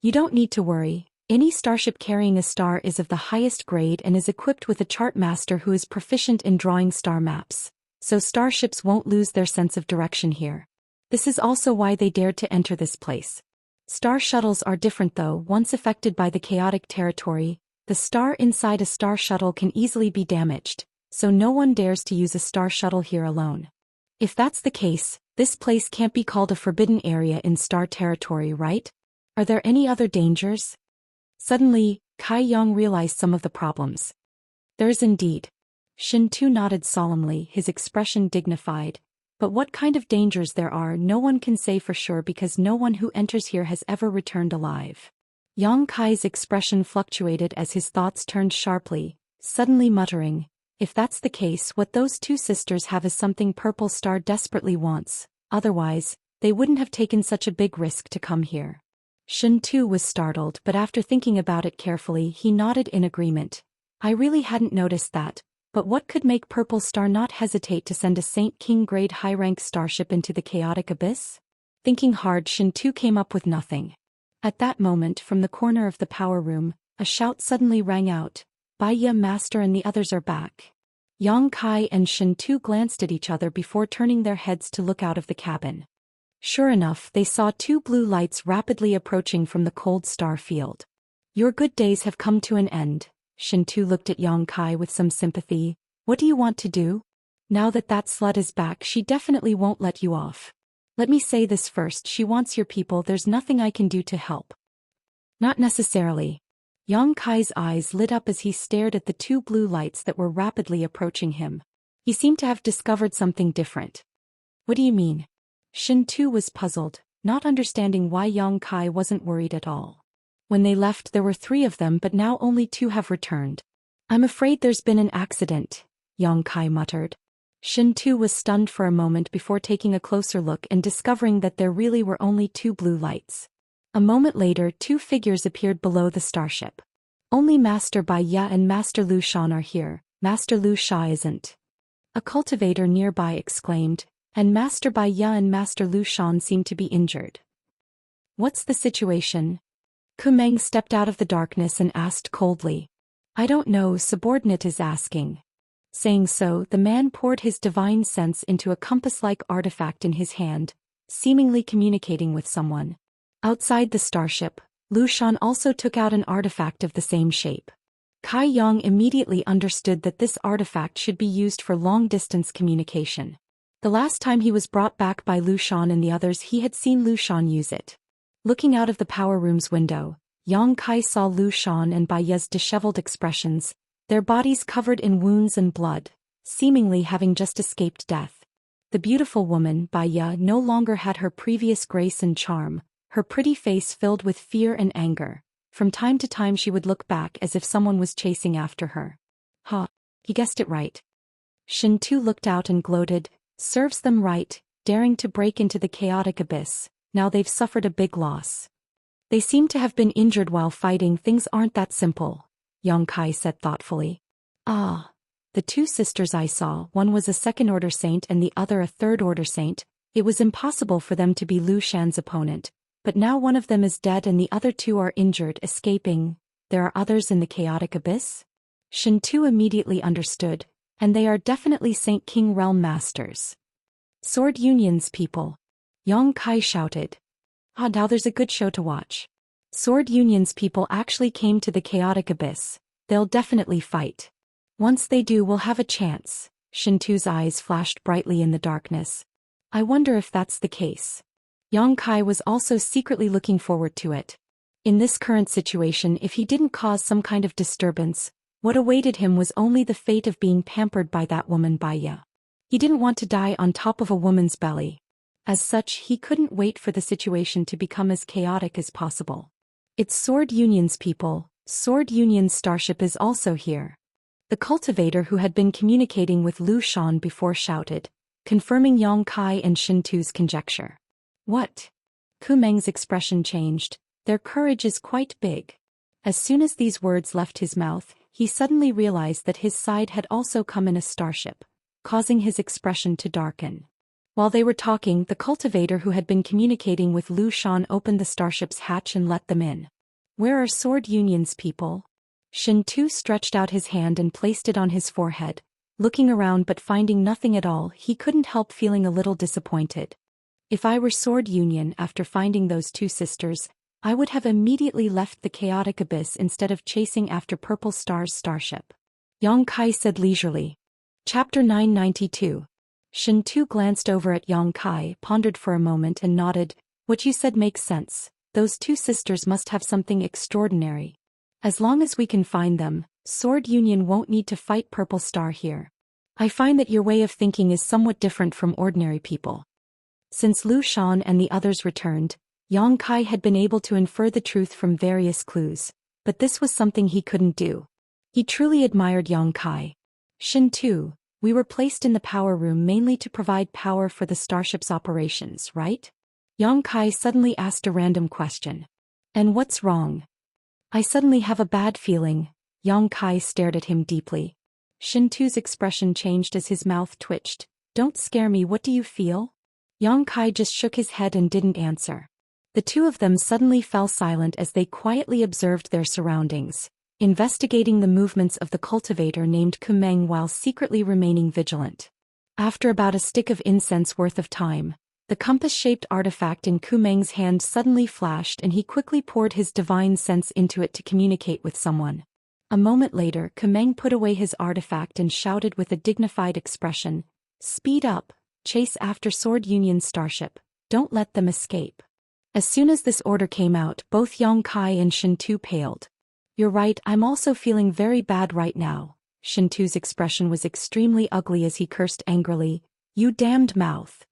You don't need to worry. Any starship carrying a star is of the highest grade and is equipped with a chart master who is proficient in drawing star maps. So starships won't lose their sense of direction here. This is also why they dared to enter this place. Star shuttles are different though. Once affected by the chaotic territory, the star inside a star shuttle can easily be damaged, so no one dares to use a star shuttle here alone. If that's the case, this place can't be called a forbidden area in star territory, right? Are there any other dangers? Suddenly, Kai Yang realized some of the problems. There's indeed. Shin Tu nodded solemnly, his expression dignified. But what kind of dangers there are no one can say for sure because no one who enters here has ever returned alive. Yang Kai's expression fluctuated as his thoughts turned sharply, suddenly muttering, if that's the case, what those two sisters have is something Purple Star desperately wants, otherwise, they wouldn't have taken such a big risk to come here. Shin Tu was startled, but after thinking about it carefully, he nodded in agreement. I really hadn't noticed that. But what could make Purple Star not hesitate to send a Saint King grade high-rank starship into the chaotic abyss? Thinking hard, Shin Tu came up with nothing. At that moment, from the corner of the power room, a shout suddenly rang out, Baiya Master and the others are back. Yang Kai and Shin Tu glanced at each other before turning their heads to look out of the cabin. Sure enough, they saw two blue lights rapidly approaching from the cold star field. Your good days have come to an end. Shin Tu looked at Yang Kai with some sympathy. What do you want to do? Now that slut is back, she definitely won't let you off. Let me say this first, she wants your people, there's nothing I can do to help. Not necessarily. Yang Kai's eyes lit up as he stared at the two blue lights that were rapidly approaching him. He seemed to have discovered something different. What do you mean? Shin Tu was puzzled, not understanding why Yang Kai wasn't worried at all. When they left there were 3 of them, but now only 2 have returned. I'm afraid there's been an accident, Yang Kai muttered. Shin Tu was stunned for a moment before taking a closer look and discovering that there really were only 2 blue lights. A moment later 2 figures appeared below the starship. Only Master Bai Ya and Master Lu Shan are here, Master Lu Sha isn't. A cultivator nearby exclaimed, and Master Bai Ya and Master Lu Shan seem to be injured. What's the situation? Kumeng stepped out of the darkness and asked coldly. I don't know, subordinate is asking. Saying so, the man poured his divine sense into a compass-like artifact in his hand, seemingly communicating with someone. Outside the starship, Lu Shan also took out an artifact of the same shape. Kai Yang immediately understood that this artifact should be used for long-distance communication. The last time he was brought back by Lu Shan and the others, he had seen Lu Shan use it. Looking out of the power room's window, Yang Kai saw Lu Shan and Bai Ya's disheveled expressions, their bodies covered in wounds and blood, seemingly having just escaped death. The beautiful woman, Bai Ya, no longer had her previous grace and charm, her pretty face filled with fear and anger. From time to time she would look back as if someone was chasing after her. Ha! He guessed it right. Shin Tu looked out and gloated, serves them right, daring to break into the chaotic abyss. Now they've suffered a big loss. They seem to have been injured while fighting. Things aren't that simple, Yang Kai said thoughtfully. Ah, the 2 sisters I saw, one was a 2nd-order saint and the other a 3rd-order saint. It was impossible for them to be Lu Shan's opponent, but now one of them is dead and the other 2 are injured, escaping. There are others in the chaotic abyss? Shin Tu immediately understood, and they are definitely Saint King Realm Masters. Sword Union's people. Yang Kai shouted. Ah, now there's a good show to watch. Sword Union's people actually came to the chaotic abyss. They'll definitely fight. Once they do, we'll have a chance. Shintu's eyes flashed brightly in the darkness. I wonder if that's the case. Yang Kai was also secretly looking forward to it. In this current situation, if he didn't cause some kind of disturbance, what awaited him was only the fate of being pampered by that woman Baiya. He didn't want to die on top of a woman's belly. As such, he couldn't wait for the situation to become as chaotic as possible. It's Sword Union's people. Sword Union's starship is also here. The cultivator who had been communicating with Zhou Xian before shouted, confirming Yang Kai and Shintu's conjecture. What? Kumeng's expression changed. Their courage is quite big. As soon as these words left his mouth, he suddenly realized that his side had also come in a starship, causing his expression to darken. While they were talking, the cultivator who had been communicating with Zhou Xian opened the starship's hatch and let them in. Where are Sword Union's people? Shintu stretched out his hand and placed it on his forehead. Looking around but finding nothing at all, he couldn't help feeling a little disappointed. If I were Sword Union after finding those two sisters, I would have immediately left the chaotic abyss instead of chasing after Purple Star's starship. Yang Kai said leisurely. Chapter 992. Shintu glanced over at Yang Kai, pondered for a moment and nodded. What you said makes sense. Those two sisters must have something extraordinary. As long as we can find them, Sword Union won't need to fight Purple Star here. I find that your way of thinking is somewhat different from ordinary people. Since Zhou Xian and the others returned, Yang Kai had been able to infer the truth from various clues, but this was something he couldn't do. He truly admired Yang Kai. Shintu, we were placed in the power room mainly to provide power for the starship's operations, right? Yang Kai suddenly asked a random question. And what's wrong? I suddenly have a bad feeling. Yang Kai stared at him deeply. Shintu's expression changed as his mouth twitched. Don't scare me, what do you feel? Yang Kai just shook his head and didn't answer. The two of them suddenly fell silent as they quietly observed their surroundings, investigating the movements of the cultivator named Kumeng while secretly remaining vigilant. After about a stick of incense worth of time, the compass-shaped artifact in Kumeng's hand suddenly flashed and he quickly poured his divine sense into it to communicate with someone. A moment later, Kumeng put away his artifact and shouted with a dignified expression, "Speed up, chase after Sword Union's starship, don't let them escape." As soon as this order came out, both Yang Kai and Shintu paled. You're right, I'm also feeling very bad right now. Shintu's expression was extremely ugly as he cursed angrily, "You damned mouth."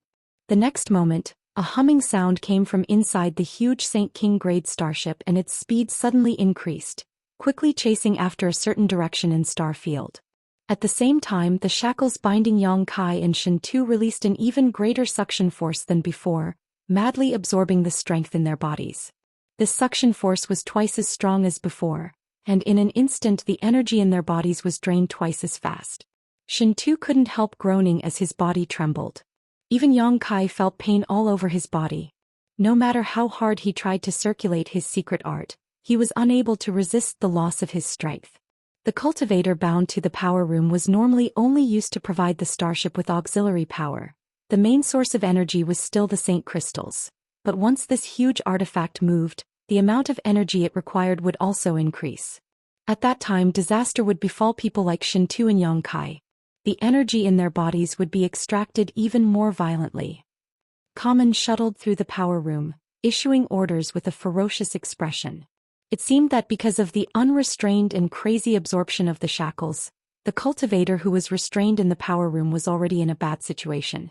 The next moment, a humming sound came from inside the huge Saint King grade starship and its speed suddenly increased, quickly chasing after a certain direction in Starfield. At the same time, the shackles binding Yang Kai and Shintu released an even greater suction force than before, madly absorbing the strength in their bodies. This suction force was twice as strong as before, and in an instant the energy in their bodies was drained twice as fast. Shintu couldn't help groaning as his body trembled. Even Yang Kai felt pain all over his body. No matter how hard he tried to circulate his secret art, he was unable to resist the loss of his strength. The cultivator bound to the power room was normally only used to provide the starship with auxiliary power. The main source of energy was still the Saint crystals. But once this huge artifact moved, the amount of energy it required would also increase. At that time, disaster would befall people like Shintu and Yang Kai. The energy in their bodies would be extracted even more violently. Kamen shuttled through the power room, issuing orders with a ferocious expression. It seemed that because of the unrestrained and crazy absorption of the shackles, the cultivator who was restrained in the power room was already in a bad situation.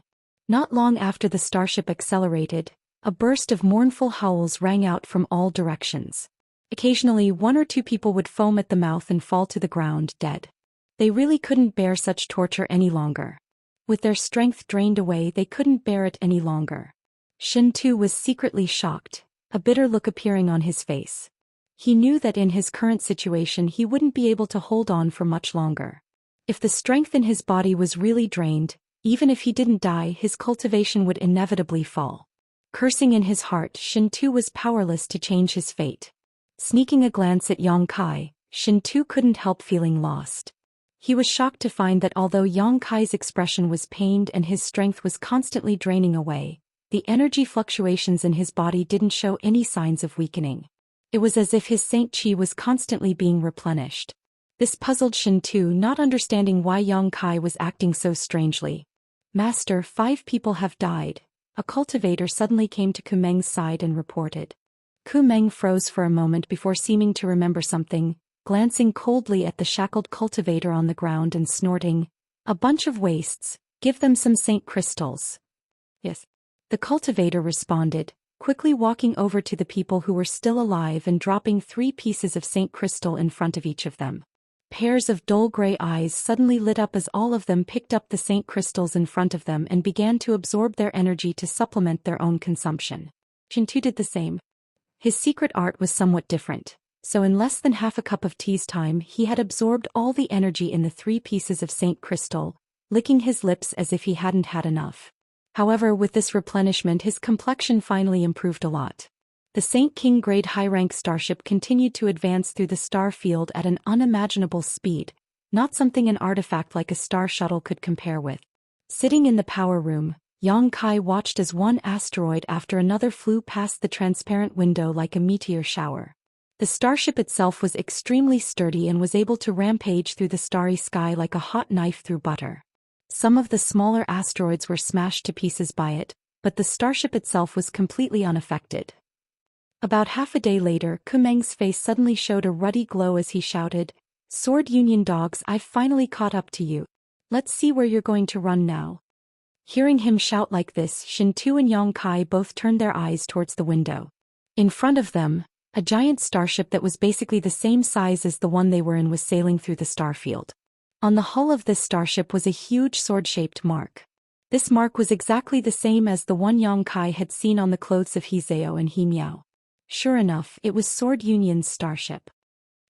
Not long after the starship accelerated, a burst of mournful howls rang out from all directions. Occasionally, one or two people would foam at the mouth and fall to the ground dead. They really couldn't bear such torture any longer. With their strength drained away, they couldn't bear it any longer. Shintu was secretly shocked, a bitter look appearing on his face. He knew that in his current situation he wouldn't be able to hold on for much longer. If the strength in his body was really drained, even if he didn't die, his cultivation would inevitably fall. Cursing in his heart, Shintu was powerless to change his fate. Sneaking a glance at Yang Kai, Shintu couldn't help feeling lost. He was shocked to find that although Yang Kai's expression was pained and his strength was constantly draining away, the energy fluctuations in his body didn't show any signs of weakening. It was as if his Saint Chi was constantly being replenished. This puzzled Shintu, not understanding why Yang Kai was acting so strangely. Master, 5 people have died. A cultivator suddenly came to Kumeng's side and reported. Kumeng froze for a moment before seeming to remember something, glancing coldly at the shackled cultivator on the ground and snorting, "A bunch of wastes, give them some Saint crystals." Yes. The cultivator responded, quickly walking over to the people who were still alive and dropping 3 pieces of Saint crystal in front of each of them. Pairs of dull gray eyes suddenly lit up as all of them picked up the Saint crystals in front of them and began to absorb their energy to supplement their own consumption. Shintu did the same. His secret art was somewhat different, so in less than half a cup of tea's time he had absorbed all the energy in the 3 pieces of Saint crystal, licking his lips as if he hadn't had enough. However, with this replenishment his complexion finally improved a lot. The Saint King grade high-rank starship continued to advance through the star field at an unimaginable speed, not something an artifact like a star shuttle could compare with. Sitting in the power room, Yang Kai watched as one asteroid after another flew past the transparent window like a meteor shower. The starship itself was extremely sturdy and was able to rampage through the starry sky like a hot knife through butter. Some of the smaller asteroids were smashed to pieces by it, but the starship itself was completely unaffected. About half a day later, Kumeng's face suddenly showed a ruddy glow as he shouted, "Sword Union dogs, I've finally caught up to you. Let's see where you're going to run now." Hearing him shout like this, Shintu and Yang Kai both turned their eyes towards the window. In front of them, a giant starship that was basically the same size as the one they were in was sailing through the starfield. On the hull of this starship was a huge sword-shaped mark. This mark was exactly the same as the one Yang Kai had seen on the clothes of Hizeo and Himiao. Sure enough, it was Sword Union's starship.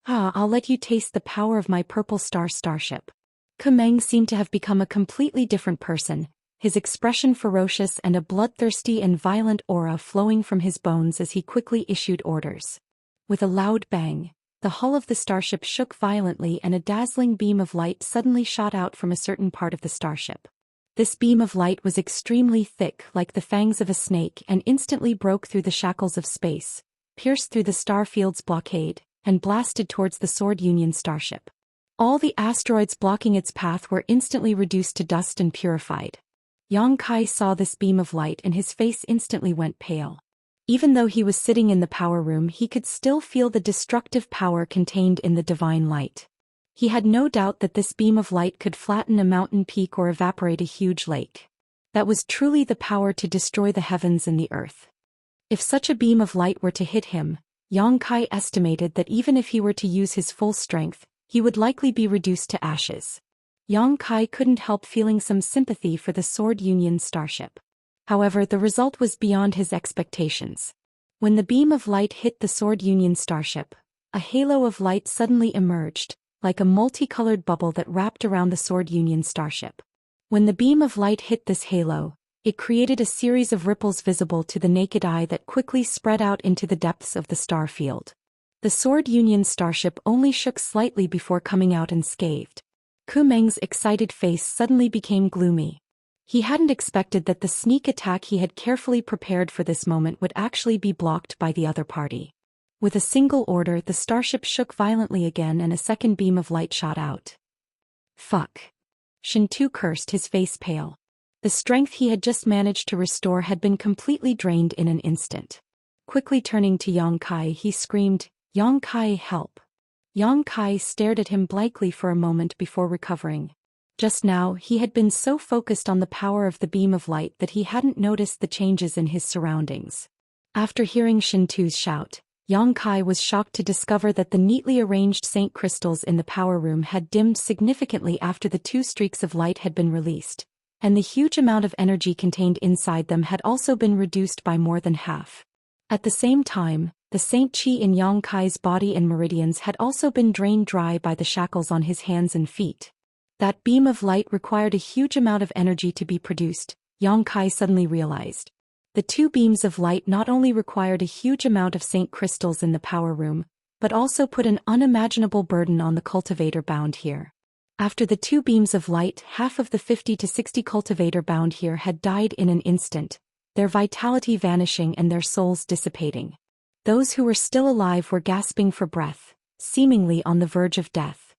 "Ah, I'll let you taste the power of my purple star starship." Kumeng seemed to have become a completely different person, his expression ferocious and a bloodthirsty and violent aura flowing from his bones as he quickly issued orders. With a loud bang, the hull of the starship shook violently and a dazzling beam of light suddenly shot out from a certain part of the starship. This beam of light was extremely thick like the fangs of a snake and instantly broke through the shackles of space, pierced through the starfield's blockade, and blasted towards the Sword Union starship. All the asteroids blocking its path were instantly reduced to dust and purified. Yang Kai saw this beam of light and his face instantly went pale. Even though he was sitting in the power room, he could still feel the destructive power contained in the divine light. He had no doubt that this beam of light could flatten a mountain peak or evaporate a huge lake. That was truly the power to destroy the heavens and the earth. If such a beam of light were to hit him, Yang Kai estimated that even if he were to use his full strength, he would likely be reduced to ashes. Yang Kai couldn't help feeling some sympathy for the Sword Union starship. However, the result was beyond his expectations. When the beam of light hit the Sword Union starship, a halo of light suddenly emerged, like a multicolored bubble that wrapped around the Sword Union starship. When the beam of light hit this halo, it created a series of ripples visible to the naked eye that quickly spread out into the depths of the star field. The Sword Union starship only shook slightly before coming out unscathed. Kumeng's excited face suddenly became gloomy. He hadn't expected that the sneak attack he had carefully prepared for this moment would actually be blocked by the other party. With a single order, the starship shook violently again and a second beam of light shot out. Fuck. Shintu cursed, his face pale. The strength he had just managed to restore had been completely drained in an instant. Quickly turning to Yang Kai, he screamed, "Yang Kai, help." Yang Kai stared at him blankly for a moment before recovering. Just now, he had been so focused on the power of the beam of light that he hadn't noticed the changes in his surroundings. After hearing Shintu's shout, Yang Kai was shocked to discover that the neatly arranged Saint crystals in the power room had dimmed significantly after the 2 streaks of light had been released, and the huge amount of energy contained inside them had also been reduced by more than half. At the same time, the Saint Qi in Yang Kai's body and meridians had also been drained dry by the shackles on his hands and feet. That beam of light required a huge amount of energy to be produced, Yang Kai suddenly realized. The 2 beams of light not only required a huge amount of Saint crystals in the power room, but also put an unimaginable burden on the cultivator bound here. After the 2 beams of light, half of the 50 to 60 cultivator bound here had died in an instant, their vitality vanishing and their souls dissipating. Those who were still alive were gasping for breath, seemingly on the verge of death.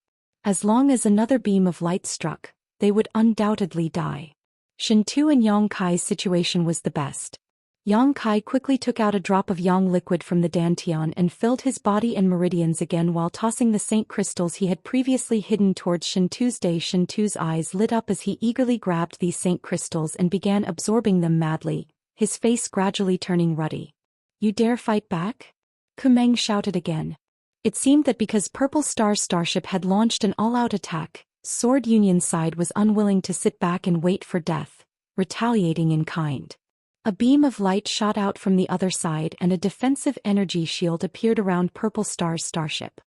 As long as another beam of light struck, they would undoubtedly die. Shen Tu and Yang Kai's situation was the best. Yang Kai quickly took out a drop of yang liquid from the dantian and filled his body and meridians again while tossing the saint crystals he had previously hidden towards Shen Tu's day. Shen Tu's eyes lit up as he eagerly grabbed these saint crystals and began absorbing them madly, his face gradually turning ruddy. "You dare fight back?" Kumeng shouted again. It seemed that because Purple Star's starship had launched an all-out attack, Sword Union's side was unwilling to sit back and wait for death, retaliating in kind. A beam of light shot out from the other side and a defensive energy shield appeared around Purple Star's starship.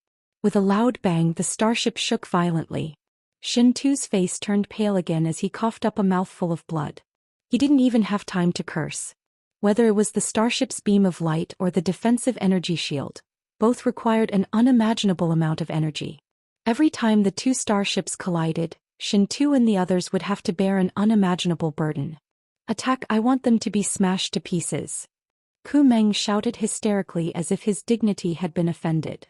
With a loud bang, the starship shook violently. Shen Tu's face turned pale again as he coughed up a mouthful of blood. He didn't even have time to curse. Whether it was the starship's beam of light or the defensive energy shield, both required an unimaginable amount of energy. Every time the two starships collided, Shen Tu and the others would have to bear an unimaginable burden. "Attack! I want them to be smashed to pieces." Kumeng shouted hysterically as if his dignity had been offended.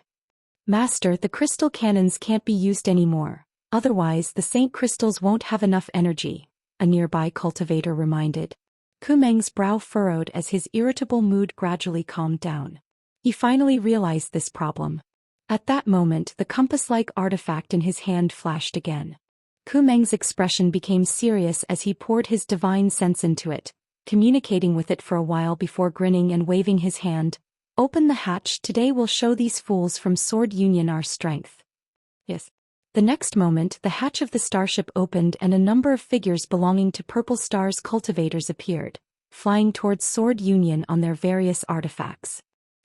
"Master, the crystal cannons can't be used anymore, otherwise the saint crystals won't have enough energy," a nearby cultivator reminded. Kumeng's brow furrowed as his irritable mood gradually calmed down. He finally realized this problem. At that moment, the compass-like artifact in his hand flashed again. Kumeng's expression became serious as he poured his divine sense into it, communicating with it for a while before grinning and waving his hand. "Open the hatch, today we'll show these fools from Sword Union our strength." Yes. The next moment, the hatch of the starship opened and a number of figures belonging to Purple Star's cultivators appeared, flying towards Sword Union on their various artifacts.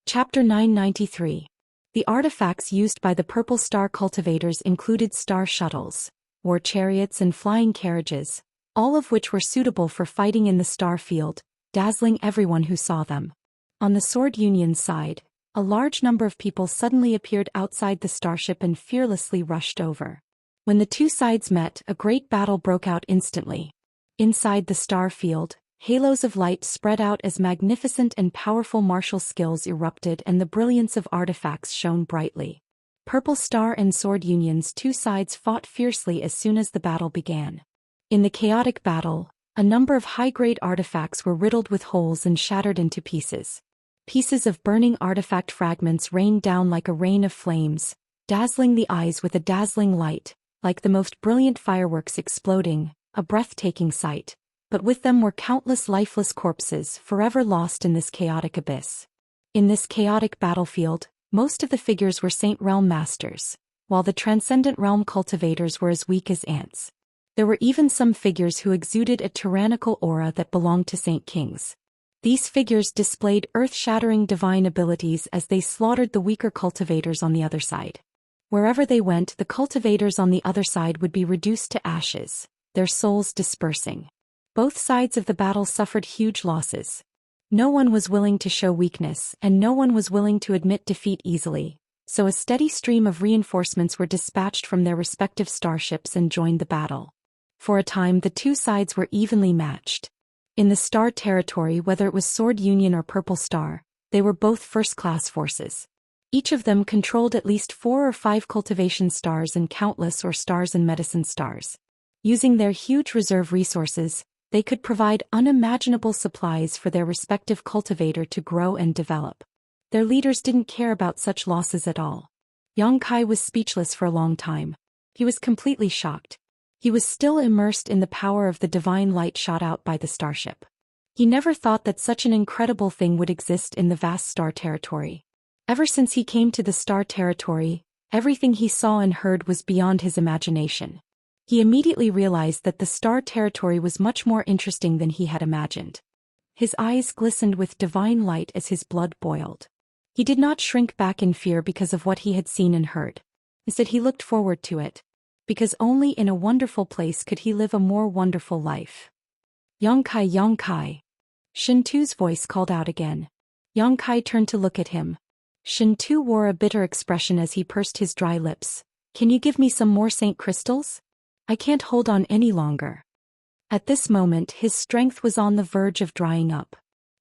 Chapter 993. The artifacts used by the Purple Star cultivators included star shuttles, war chariots and flying carriages, all of which were suitable for fighting in the star field, dazzling everyone who saw them. On the Sword Union's side, a large number of people suddenly appeared outside the starship and fearlessly rushed over. When the two sides met, a great battle broke out instantly. Inside the star field, halos of light spread out as magnificent and powerful martial skills erupted and the brilliance of artifacts shone brightly. Purple Star and Sword Union's two sides fought fiercely as soon as the battle began. In the chaotic battle, a number of high-grade artifacts were riddled with holes and shattered into pieces. Pieces of burning artifact fragments rained down like a rain of flames, dazzling the eyes with a dazzling light, like the most brilliant fireworks exploding, a breathtaking sight. But with them were countless lifeless corpses forever lost in this chaotic abyss. In this chaotic battlefield, most of the figures were Saint Realm Masters, while the Transcendent Realm cultivators were as weak as ants. There were even some figures who exuded a tyrannical aura that belonged to Saint Kings. These figures displayed earth-shattering divine abilities as they slaughtered the weaker cultivators on the other side. Wherever they went, the cultivators on the other side would be reduced to ashes, their souls dispersing. Both sides of the battle suffered huge losses. No one was willing to show weakness and no one was willing to admit defeat easily, so a steady stream of reinforcements were dispatched from their respective starships and joined the battle. For a time the two sides were evenly matched. In the Star Territory, whether it was Sword Union or Purple Star, they were both first-class forces. Each of them controlled at least 4 or 5 cultivation stars and countless or stars and medicine stars. Using their huge reserve resources, they could provide unimaginable supplies for their respective cultivator to grow and develop. Their leaders didn't care about such losses at all. Yang Kai was speechless for a long time. He was completely shocked. He was still immersed in the power of the divine light shot out by the starship. He never thought that such an incredible thing would exist in the vast Star Territory. Ever since he came to the Star Territory, everything he saw and heard was beyond his imagination. He immediately realized that the Star Territory was much more interesting than he had imagined. His eyes glistened with divine light as his blood boiled. He did not shrink back in fear because of what he had seen and heard. Instead, he looked forward to it. Because only in a wonderful place could he live a more wonderful life. Yang Kai. Shen Tu's voice called out again. Yang Kai turned to look at him. Shen Tu wore a bitter expression as he pursed his dry lips. "Can you give me some more Saint Crystals? I can't hold on any longer." At this moment his strength was on the verge of drying up.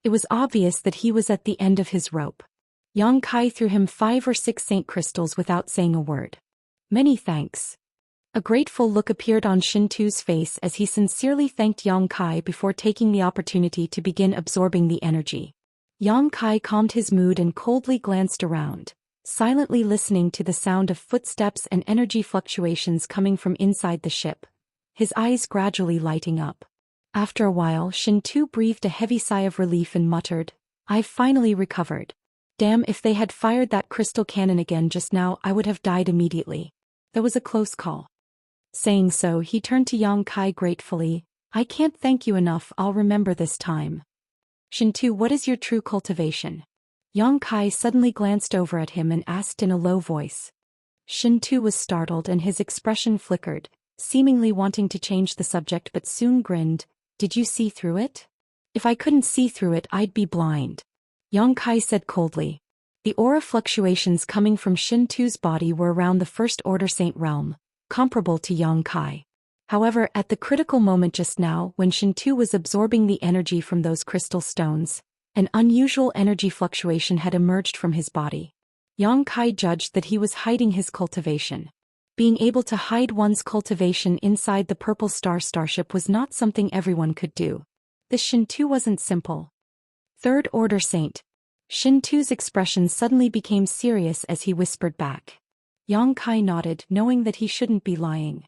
It was obvious that he was at the end of his rope. Yang Kai threw him 5 or 6 Saint Crystals without saying a word. "Many thanks." A grateful look appeared on Shintu's face as he sincerely thanked Yang Kai before taking the opportunity to begin absorbing the energy. Yang Kai calmed his mood and coldly glanced around, silently listening to the sound of footsteps and energy fluctuations coming from inside the ship, his eyes gradually lighting up. After a while, Shintu breathed a heavy sigh of relief and muttered, "I've finally recovered. Damn, if they had fired that crystal cannon again just now, I would have died immediately. That was a close call." Saying so, he turned to Yang Kai gratefully, "I can't thank you enough, I'll remember this time." "Shintu, what is your true cultivation?" Yang Kai suddenly glanced over at him and asked in a low voice. Shintu was startled and his expression flickered, seemingly wanting to change the subject but soon grinned. "Did you see through it?" "If I couldn't see through it, I'd be blind," Yang Kai said coldly. The aura fluctuations coming from Shintu's body were around the First Order Saint realm, comparable to Yang Kai. However, at the critical moment just now, when Shintu was absorbing the energy from those crystal stones, an unusual energy fluctuation had emerged from his body. Yang Kai judged that he was hiding his cultivation. Being able to hide one's cultivation inside the Purple Star starship was not something everyone could do. This Shintu wasn't simple. Third Order Saint. Shintu's expression suddenly became serious as he whispered back. Yang Kai nodded, knowing that he shouldn't be lying.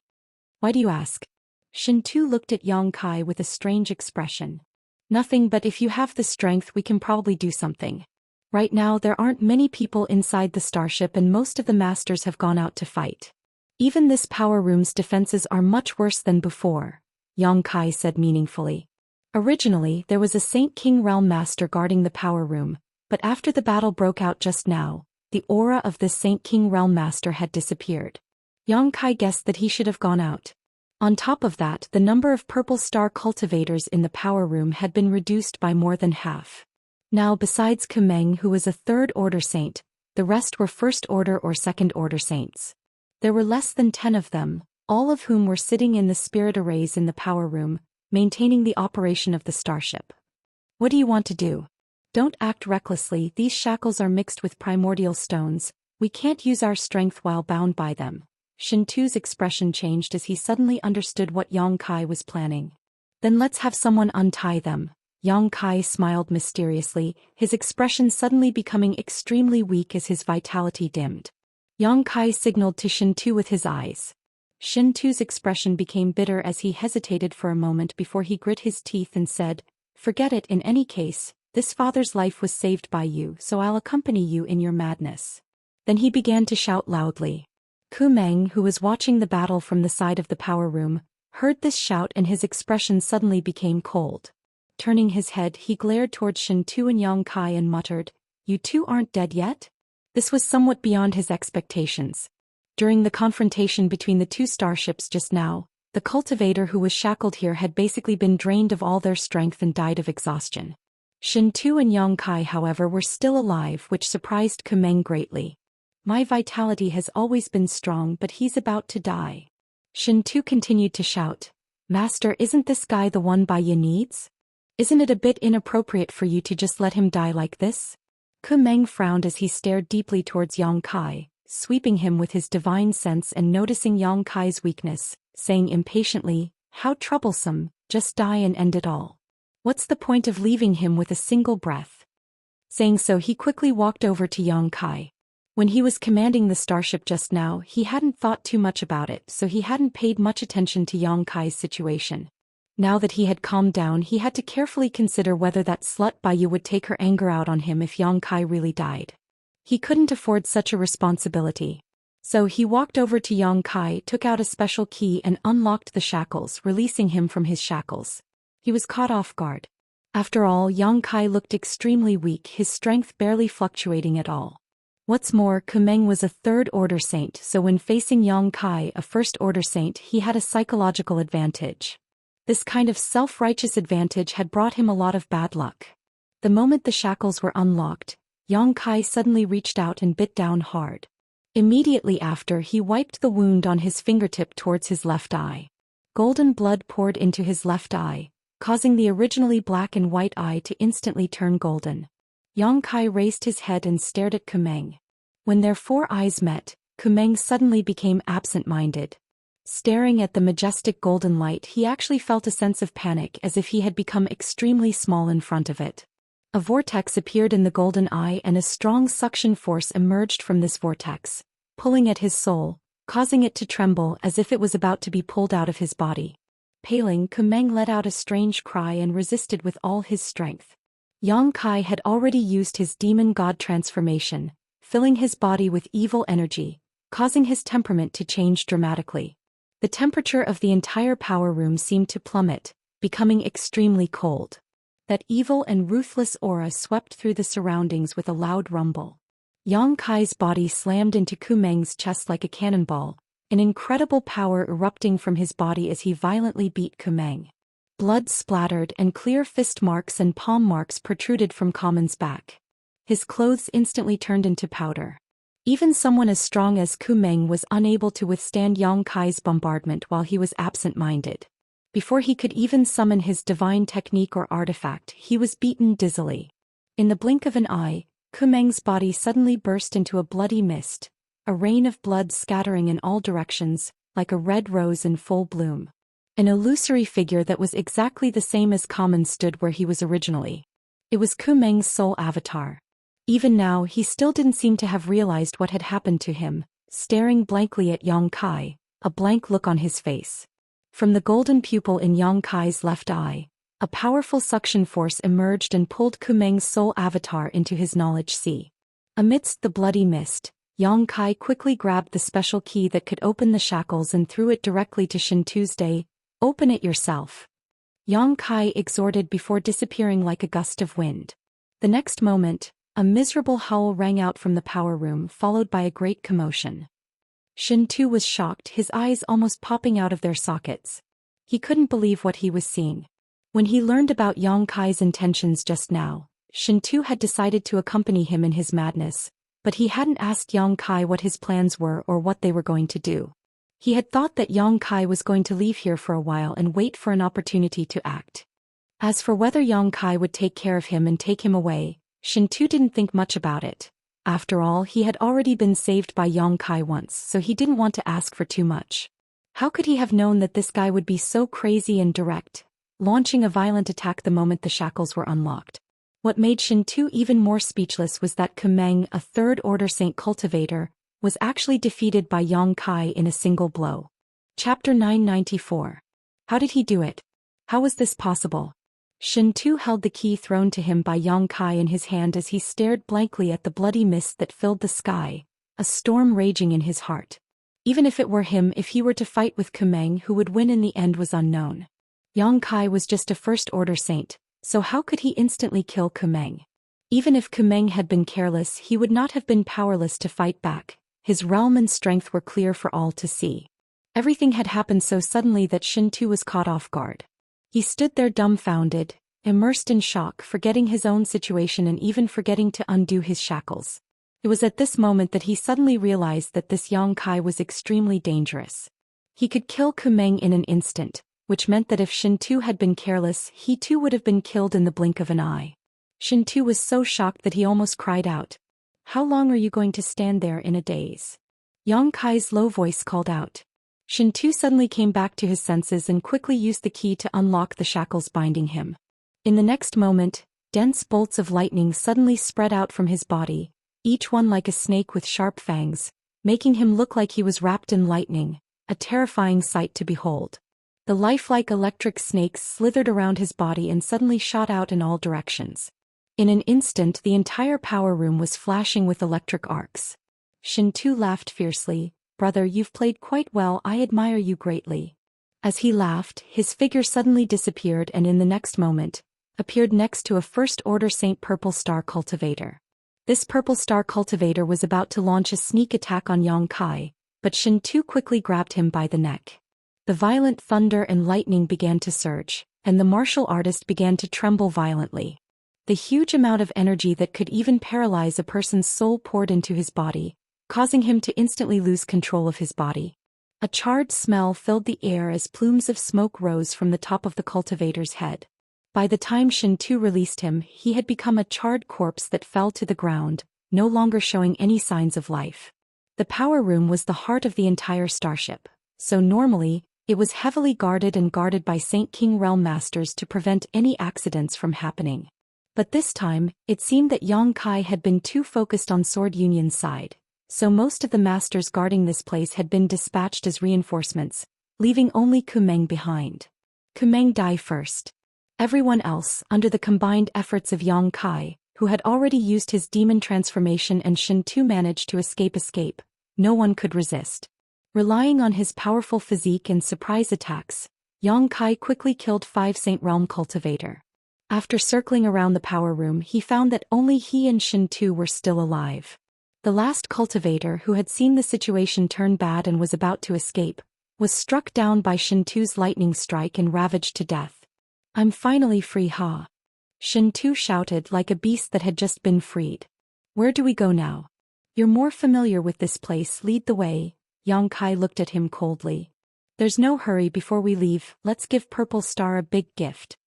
"Why do you ask?" Shintu looked at Yang Kai with a strange expression. "Nothing, but if you have the strength we can probably do something. Right now there aren't many people inside the starship and most of the masters have gone out to fight. Even this power room's defenses are much worse than before," Yang Kai said meaningfully. "Originally, there was a Saint King Realm Master guarding the power room, but after the battle broke out just now, the aura of this Saint King Realm Master had disappeared. Yang Kai guessed that he should have gone out. On top of that, the number of Purple Star cultivators in the power room had been reduced by more than half. Now, besides Kumeng, who was a Third Order Saint, the rest were First Order or Second Order Saints. There were less than 10 of them, all of whom were sitting in the spirit arrays in the power room, maintaining the operation of the starship. "What do you want to do?" "Don't act recklessly, these shackles are mixed with primordial stones, we can't use our strength while bound by them." Shintu's expression changed as he suddenly understood what Yang Kai was planning. "Then let's have someone untie them." Yang Kai smiled mysteriously, his expression suddenly becoming extremely weak as his vitality dimmed. Yang Kai signaled to Shintu with his eyes. Shintu's expression became bitter as he hesitated for a moment before he grit his teeth and said, "Forget it, in any case, this father's life was saved by you, so I'll accompany you in your madness." Then he began to shout loudly. Kumeng, who was watching the battle from the side of the power room, heard this shout and his expression suddenly became cold. Turning his head, he glared towards Shintu and Yang Kai and muttered, "You two aren't dead yet?" This was somewhat beyond his expectations. During the confrontation between the two starships just now, the cultivator who was shackled here had basically been drained of all their strength and died of exhaustion. Shintu and Yang Kai, however, were still alive, which surprised Kumeng greatly. "My vitality has always been strong, but he's about to die." Shintu continued to shout, "Master, isn't this guy the one Bai Yi needs? Isn't it a bit inappropriate for you to just let him die like this?" Kumeng frowned as he stared deeply towards Yang Kai, sweeping him with his divine sense and noticing Yang Kai's weakness, saying impatiently, "How troublesome, just die and end it all. What's the point of leaving him with a single breath?" Saying so, he quickly walked over to Yang Kai. When he was commanding the starship just now, he hadn't thought too much about it, so he hadn't paid much attention to Yang Kai's situation. Now that he had calmed down, he had to carefully consider whether that slut Bai Yi would take her anger out on him if Yang Kai really died. He couldn't afford such a responsibility. So he walked over to Yang Kai, took out a special key and unlocked the shackles, releasing him from his shackles. He was caught off guard. After all, Yang Kai looked extremely weak, his strength barely fluctuating at all. What's more, Kumeng was a Third Order Saint, so when facing Yang Kai, a First Order Saint, he had a psychological advantage. This kind of self-righteous advantage had brought him a lot of bad luck. The moment the shackles were unlocked, Yang Kai suddenly reached out and bit down hard. Immediately after, he wiped the wound on his fingertip towards his left eye. Golden blood poured into his left eye, causing the originally black and white eye to instantly turn golden. Yang Kai raised his head and stared at Kumeng. When their four eyes met, Kumeng suddenly became absent-minded. Staring at the majestic golden light, he actually felt a sense of panic, as if he had become extremely small in front of it. A vortex appeared in the golden eye, and a strong suction force emerged from this vortex, pulling at his soul, causing it to tremble as if it was about to be pulled out of his body. Paling, Kumeng let out a strange cry and resisted with all his strength. Yang Kai had already used his demon god transformation, filling his body with evil energy, causing his temperament to change dramatically. The temperature of the entire power room seemed to plummet, becoming extremely cold. That evil and ruthless aura swept through the surroundings with a loud rumble. Yang Kai's body slammed into Kumeng's chest like a cannonball, an incredible power erupting from his body as he violently beat Kumeng. Blood splattered and clear fist marks and palm marks protruded from Kamen's back. His clothes instantly turned into powder. Even someone as strong as Kumeng was unable to withstand Yang Kai's bombardment while he was absent-minded. Before he could even summon his divine technique or artifact, he was beaten dizzily. In the blink of an eye, Kumeng's body suddenly burst into a bloody mist, a rain of blood scattering in all directions, like a red rose in full bloom. An illusory figure that was exactly the same as Kamen stood where he was originally. It was Kumeng's soul avatar. Even now, he still didn't seem to have realized what had happened to him, staring blankly at Yang Kai, a blank look on his face. From the golden pupil in Yang Kai's left eye, a powerful suction force emerged and pulled Kumeng's soul avatar into his knowledge sea. Amidst the bloody mist, Yang Kai quickly grabbed the special key that could open the shackles and threw it directly to Shin Tuesday. "Open it yourself," Yang Kai exhorted before disappearing like a gust of wind. The next moment, a miserable howl rang out from the power room, followed by a great commotion. Shin Tu was shocked, his eyes almost popping out of their sockets. He couldn't believe what he was seeing. When he learned about Yang Kai's intentions just now, Shin Tu had decided to accompany him in his madness, but he hadn't asked Yang Kai what his plans were or what they were going to do. He had thought that Yang Kai was going to leave here for a while and wait for an opportunity to act. As for whether Yang Kai would take care of him and take him away, Shin Tu didn't think much about it. After all, he had already been saved by Yang Kai once, so he didn't want to ask for too much. How could he have known that this guy would be so crazy and direct, launching a violent attack the moment the shackles were unlocked? What made Shin Tu even more speechless was that Kumeng, a third-order saint cultivator, was actually defeated by Yang Kai in a single blow. Chapter 994. How did he do it? How was this possible? Shin Tu held the key thrown to him by Yang Kai in his hand as he stared blankly at the bloody mist that filled the sky, a storm raging in his heart. Even if it were him, if he were to fight with Kumeng, who would win in the end was unknown. Yang Kai was just a first-order saint, so how could he instantly kill Kumeng? Even if Kumeng had been careless, he would not have been powerless to fight back. His realm and strength were clear for all to see. Everything had happened so suddenly that Shin Tu was caught off guard. He stood there dumbfounded, immersed in shock, forgetting his own situation and even forgetting to undo his shackles. It was at this moment that he suddenly realized that this Yang Kai was extremely dangerous. He could kill Kumeng in an instant, which meant that if Shin Tu had been careless, he too would have been killed in the blink of an eye. Shin Tu was so shocked that he almost cried out. "How long are you going to stand there in a daze?" Yang Kai's low voice called out. Shin Tu suddenly came back to his senses and quickly used the key to unlock the shackles binding him. In the next moment, dense bolts of lightning suddenly spread out from his body, each one like a snake with sharp fangs, making him look like he was wrapped in lightning, a terrifying sight to behold. The lifelike electric snakes slithered around his body and suddenly shot out in all directions. In an instant, the entire power room was flashing with electric arcs. Shin Tu laughed fiercely. "Brother, you've played quite well, I admire you greatly." As he laughed, his figure suddenly disappeared and in the next moment, appeared next to a first-order Saint Purple Star cultivator. This Purple Star cultivator was about to launch a sneak attack on Yang Kai, but Shin Tu quickly grabbed him by the neck. The violent thunder and lightning began to surge, and the martial artist began to tremble violently. The huge amount of energy that could even paralyze a person's soul poured into his body, causing him to instantly lose control of his body. A charred smell filled the air as plumes of smoke rose from the top of the cultivator's head. By the time Shin Tu released him, he had become a charred corpse that fell to the ground, no longer showing any signs of life. The power room was the heart of the entire starship, so normally, it was heavily guarded by Saint King Realm Masters to prevent any accidents from happening. But this time, it seemed that Yang Kai had been too focused on Sword Union's side, so most of the masters guarding this place had been dispatched as reinforcements, leaving only Kumeng behind. Kumeng died first. Everyone else, under the combined efforts of Yang Kai, who had already used his demon transformation and Shen Tu managed to escape, no one could resist. Relying on his powerful physique and surprise attacks, Yang Kai quickly killed 5 Saint Realm Cultivator. After circling around the power room, he found that only he and Shen Tu were still alive. The last cultivator, who had seen the situation turn bad and was about to escape, was struck down by Shen Tu's lightning strike and ravaged to death. "I'm finally free, ha!" Shen Tu shouted like a beast that had just been freed. "Where do we go now? You're more familiar with this place, lead the way." Yang Kai looked at him coldly. "There's no hurry before we leave, let's give Purple Star a big gift."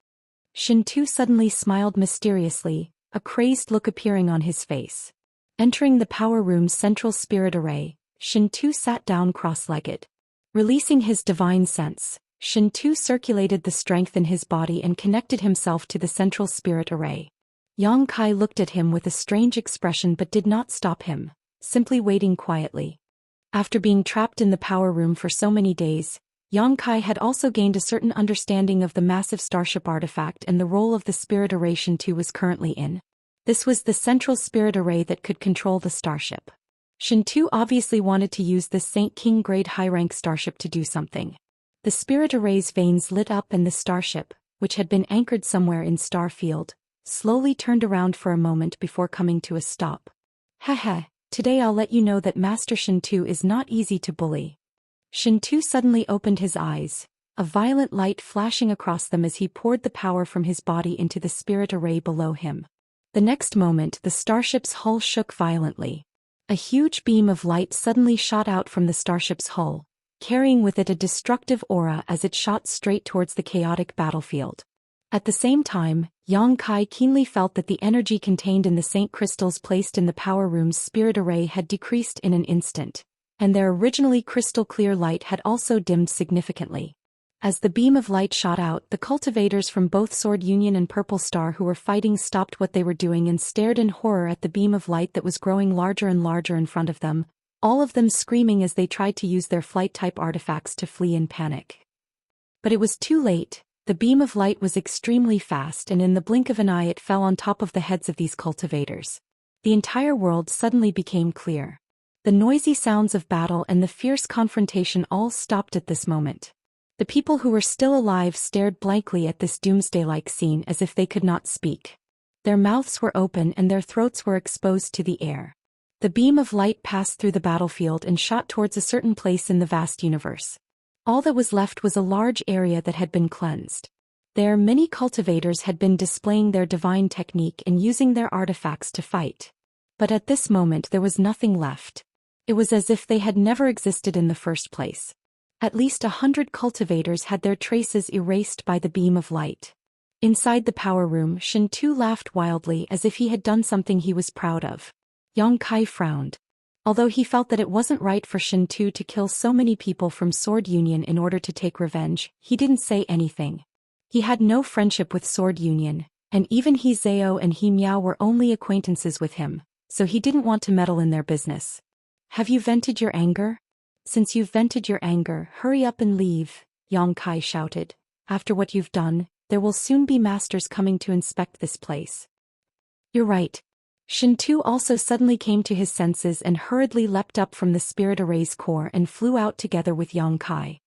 Shen Tu suddenly smiled mysteriously, a crazed look appearing on his face. Entering the power room's central spirit array, Shen Tu sat down cross-legged. Releasing his divine sense, Shen Tu circulated the strength in his body and connected himself to the central spirit array. Yang Kai looked at him with a strange expression but did not stop him, simply waiting quietly. After being trapped in the power room for so many days, Yang Kai had also gained a certain understanding of the massive starship artifact and the role of the spirit array Shen Tu was currently in. This was the central spirit array that could control the starship. Shen Tu obviously wanted to use this Saint King grade high-rank starship to do something. The spirit array's veins lit up and the starship, which had been anchored somewhere in Starfield, slowly turned around for a moment before coming to a stop. "Haha. Today I'll let you know that Master Shen Tu is not easy to bully." Shen Tu suddenly opened his eyes, a violent light flashing across them as he poured the power from his body into the spirit array below him. The next moment the starship's hull shook violently. A huge beam of light suddenly shot out from the starship's hull, carrying with it a destructive aura as it shot straight towards the chaotic battlefield. At the same time, Yang Kai keenly felt that the energy contained in the Saint crystals placed in the power room's spirit array had decreased in an instant, and their originally crystal-clear light had also dimmed significantly. As the beam of light shot out, the cultivators from both Sword Union and Purple Star who were fighting stopped what they were doing and stared in horror at the beam of light that was growing larger and larger in front of them, all of them screaming as they tried to use their flight-type artifacts to flee in panic. But it was too late. The beam of light was extremely fast and in the blink of an eye it fell on top of the heads of these cultivators. The entire world suddenly became clear. The noisy sounds of battle and the fierce confrontation all stopped at this moment. The people who were still alive stared blankly at this doomsday-like scene as if they could not speak. Their mouths were open and their throats were exposed to the air. The beam of light passed through the battlefield and shot towards a certain place in the vast universe. All that was left was a large area that had been cleansed. There, many cultivators had been displaying their divine technique and using their artifacts to fight. But at this moment there was nothing left. It was as if they had never existed in the first place. At least 100 cultivators had their traces erased by the beam of light. Inside the power room, Shen Tu laughed wildly as if he had done something he was proud of. Yang Kai frowned. Although he felt that it wasn't right for Shen Tu to kill so many people from Sword Union in order to take revenge, he didn't say anything. He had no friendship with Sword Union, and even He Zhao and He Miao were only acquaintances with him, so he didn't want to meddle in their business. "Have you vented your anger? Since you've vented your anger, hurry up and leave," Yang Kai shouted. "After what you've done, there will soon be masters coming to inspect this place." "You're right." Shen Tu also suddenly came to his senses and hurriedly leapt up from the spirit array's core and flew out together with Yang Kai.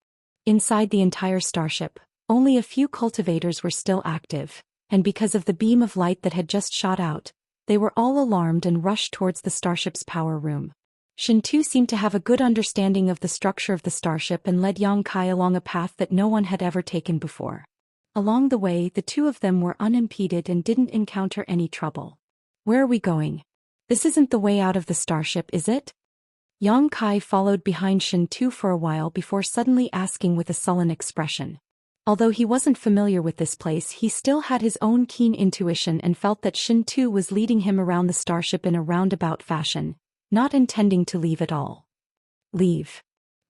Inside the entire starship, only a few cultivators were still active, and because of the beam of light that had just shot out, they were all alarmed and rushed towards the starship's power room. Shen Tu seemed to have a good understanding of the structure of the starship and led Yang Kai along a path that no one had ever taken before. Along the way, the two of them were unimpeded and didn't encounter any trouble. "Where are we going? This isn't the way out of the starship, is it?" Yang Kai followed behind Shen Tu for a while before suddenly asking with a sullen expression. Although he wasn't familiar with this place, he still had his own keen intuition and felt that Shen Tu was leading him around the starship in a roundabout fashion, not intending to leave at all. "Leave?"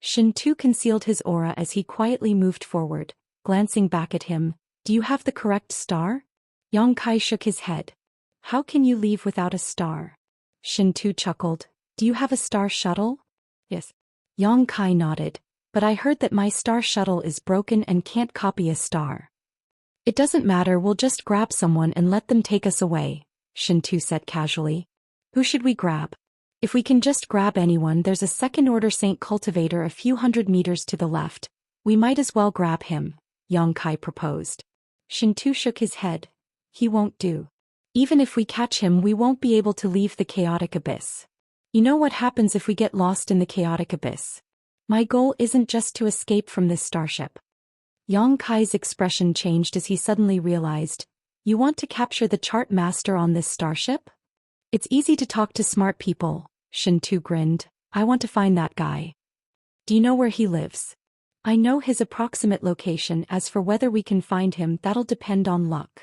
Shintu concealed his aura as he quietly moved forward, glancing back at him. Do you have the correct star? Yang Kai shook his head. How can you leave without a star? Shintu chuckled. Do you have a star shuttle? Yes. Yang Kai nodded. But I heard that my star shuttle is broken and can't copy a star. It doesn't matter, we'll just grab someone and let them take us away, Shintu said casually. Who should we grab? If we can just grab anyone, there's a second-order Saint Cultivator a few hundred meters to the left. We might as well grab him, Yang Kai proposed. Shintu shook his head. He won't do. Even if we catch him, we won't be able to leave the chaotic abyss. You know what happens if we get lost in the chaotic abyss? My goal isn't just to escape from this starship. Yang Kai's expression changed as he suddenly realized. You want to capture the chart master on this starship? It's easy to talk to smart people, Shintu grinned. I want to find that guy. Do you know where he lives? I know his approximate location. As for whether we can find him, that'll depend on luck.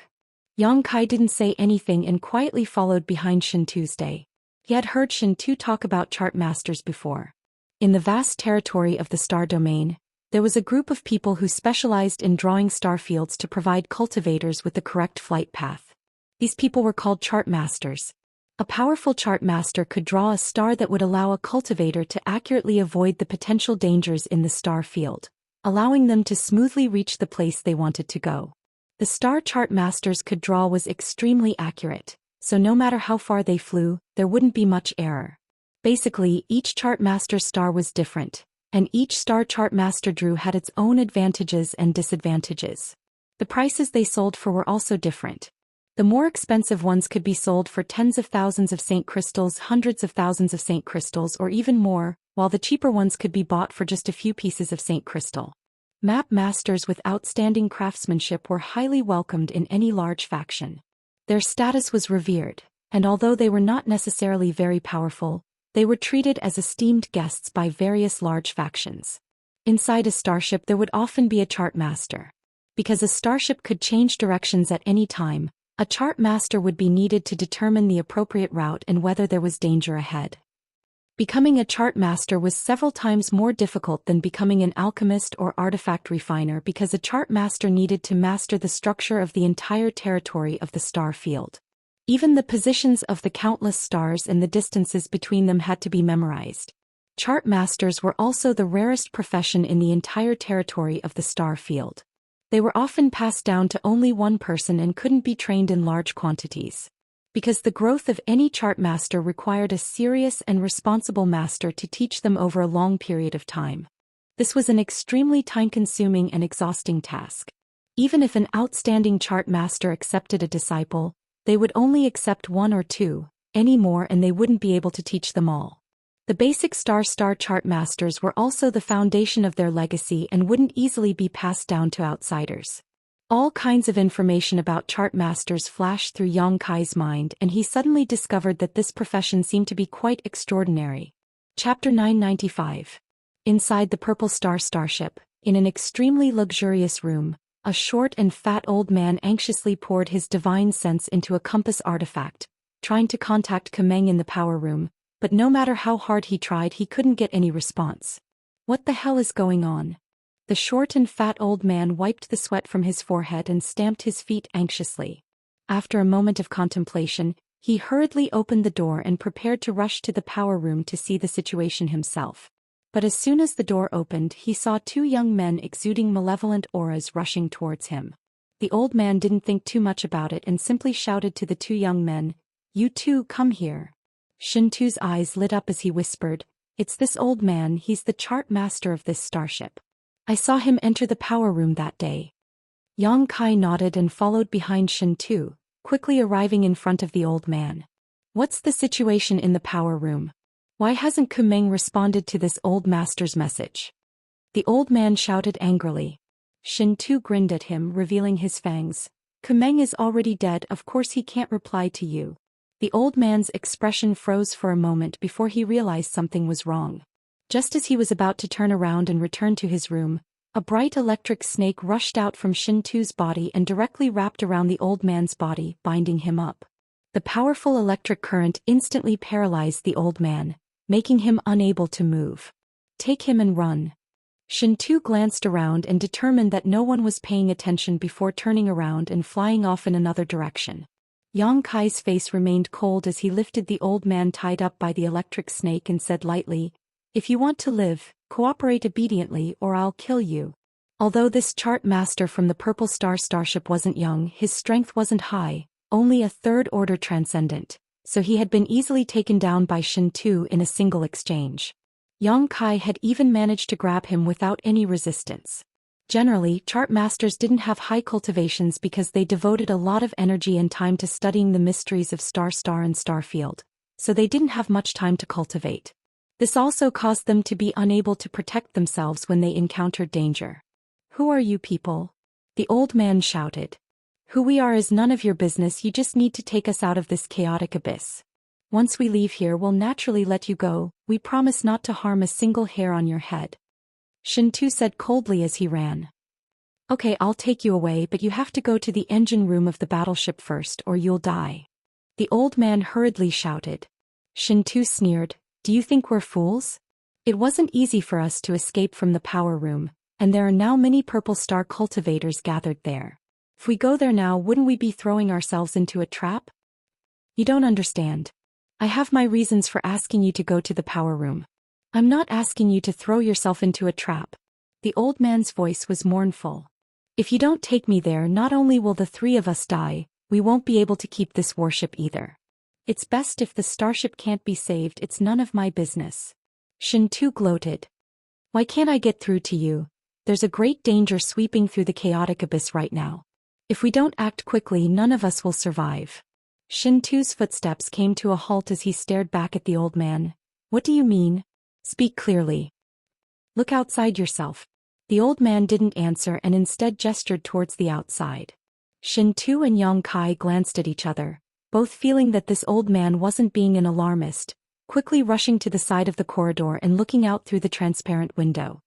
Yang Kai didn't say anything and quietly followed behind Shintu's day. He had heard Shintu talk about chart masters before. In the vast territory of the star domain, there was a group of people who specialized in drawing star fields to provide cultivators with the correct flight path. These people were called chart masters. A powerful chart master could draw a star that would allow a cultivator to accurately avoid the potential dangers in the star field, allowing them to smoothly reach the place they wanted to go. The star chart masters could draw was extremely accurate, so no matter how far they flew, there wouldn't be much error. Basically, each chart master's star was different, and each star chart master drew had its own advantages and disadvantages. The prices they sold for were also different. The more expensive ones could be sold for tens of thousands of Saint crystals, hundreds of thousands of Saint crystals, or even more, while the cheaper ones could be bought for just a few pieces of Saint crystal. Map masters with outstanding craftsmanship were highly welcomed in any large faction. Their status was revered, and although they were not necessarily very powerful, they were treated as esteemed guests by various large factions. Inside a starship there would often be a chart master. Because a starship could change directions at any time, a chart master would be needed to determine the appropriate route and whether there was danger ahead. Becoming a chart master was several times more difficult than becoming an alchemist or artifact refiner because a chart master needed to master the structure of the entire territory of the star field. Even the positions of the countless stars and the distances between them had to be memorized. Chart masters were also the rarest profession in the entire territory of the star field. They were often passed down to only one person and couldn't be trained in large quantities. Because the growth of any chart master required a serious and responsible master to teach them over a long period of time. This was an extremely time-consuming and exhausting task. Even if an outstanding chart master accepted a disciple, they would only accept one or two, any more, and they wouldn't be able to teach them all. The basic star chart masters were also the foundation of their legacy and wouldn't easily be passed down to outsiders. All kinds of information about chart masters flashed through Yang Kai's mind, and he suddenly discovered that this profession seemed to be quite extraordinary. Chapter 995. Inside the Purple Star starship, in an extremely luxurious room, a short and fat old man anxiously poured his divine sense into a compass artifact, trying to contact Kameng in the power room, but no matter how hard he tried, he couldn't get any response. What the hell is going on? The short and fat old man wiped the sweat from his forehead and stamped his feet anxiously. After a moment of contemplation, he hurriedly opened the door and prepared to rush to the power room to see the situation himself. But as soon as the door opened, he saw two young men exuding malevolent auras rushing towards him. The old man didn't think too much about it and simply shouted to the two young men, "You two, come here." Shintu's eyes lit up as he whispered, "It's this old man, he's the chart master of this starship. I saw him enter the power room that day." Yang Kai nodded and followed behind Shintu, quickly arriving in front of the old man. "What's the situation in the power room? Why hasn't Kameng responded to this old master's message?" The old man shouted angrily. Shintu grinned at him, revealing his fangs. "Kameng is already dead, of course he can't reply to you." The old man's expression froze for a moment before he realized something was wrong. Just as he was about to turn around and return to his room, a bright electric snake rushed out from Shintu's body and directly wrapped around the old man's body, binding him up. The powerful electric current instantly paralyzed the old man, making him unable to move. Take him and run. Shintu glanced around and determined that no one was paying attention before turning around and flying off in another direction. Yang Kai's face remained cold as he lifted the old man tied up by the electric snake and said lightly, "If you want to live, cooperate obediently or I'll kill you." Although this chart master from the Purple Star starship wasn't young, his strength wasn't high, only a third-order transcendent, so he had been easily taken down by Shintu in a single exchange. Yang Kai had even managed to grab him without any resistance. Generally, chart masters didn't have high cultivations because they devoted a lot of energy and time to studying the mysteries of star and starfield, so they didn't have much time to cultivate. This also caused them to be unable to protect themselves when they encountered danger. "Who are you people?" the old man shouted. "Who we are is none of your business, you just need to take us out of this chaotic abyss. Once we leave here we'll naturally let you go, we promise not to harm a single hair on your head," Shintu said coldly as he ran. "Okay, I'll take you away, but you have to go to the engine room of the battleship first or you'll die," the old man hurriedly shouted. Shintu sneered, "Do you think we're fools? It wasn't easy for us to escape from the power room, and there are now many Purple Star cultivators gathered there. If we go there now, wouldn't we be throwing ourselves into a trap? You don't understand. I have my reasons for asking you to go to the power room. I'm not asking you to throw yourself into a trap." The old man's voice was mournful. "If you don't take me there, not only will the three of us die, we won't be able to keep this warship either. It's best if the starship can't be saved, it's none of my business." Shintu gloated. "Why can't I get through to you? There's a great danger sweeping through the chaotic abyss right now. If we don't act quickly, none of us will survive." Shintu's footsteps came to a halt as he stared back at the old man. "What do you mean? Speak clearly. Look outside yourself." The old man didn't answer and instead gestured towards the outside. Shintu and Yang Kai glanced at each other, both feeling that this old man wasn't being an alarmist, quickly rushing to the side of the corridor and looking out through the transparent window.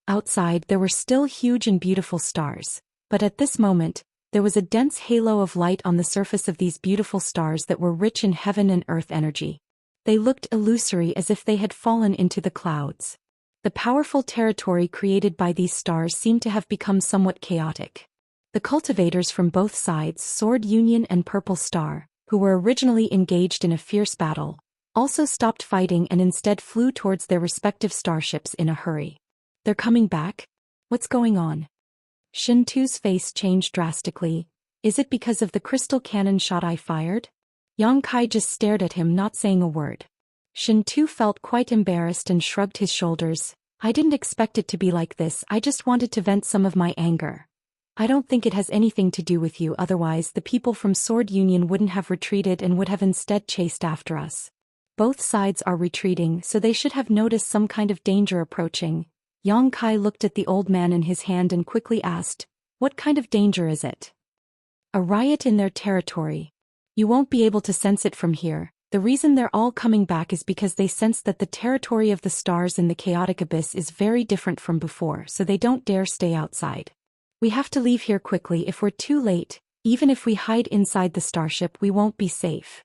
Outside there were still huge and beautiful stars, but at this moment, there was a dense halo of light on the surface of these beautiful stars that were rich in heaven and earth energy. They looked illusory as if they had fallen into the clouds. The powerful territory created by these stars seemed to have become somewhat chaotic. The cultivators from both sides, Sword Union and Purple Star, who were originally engaged in a fierce battle, also stopped fighting and instead flew towards their respective starships in a hurry. "They're coming back? What's going on?" Shintu's face changed drastically. "Is it because of the crystal cannon shot I fired?" Yang Kai just stared at him, not saying a word. Shintu felt quite embarrassed and shrugged his shoulders. "I didn't expect it to be like this, I just wanted to vent some of my anger. I don't think it has anything to do with you, otherwise the people from Sword Union wouldn't have retreated and would have instead chased after us. Both sides are retreating, so they should have noticed some kind of danger approaching." Yang Kai looked at the old man in his hand and quickly asked, "What kind of danger is it?" "A riot in their territory. You won't be able to sense it from here. The reason they're all coming back is because they sense that the territory of the stars in the chaotic abyss is very different from before, so they don't dare stay outside. We have to leave here quickly. If we're too late, even if we hide inside the starship, we won't be safe."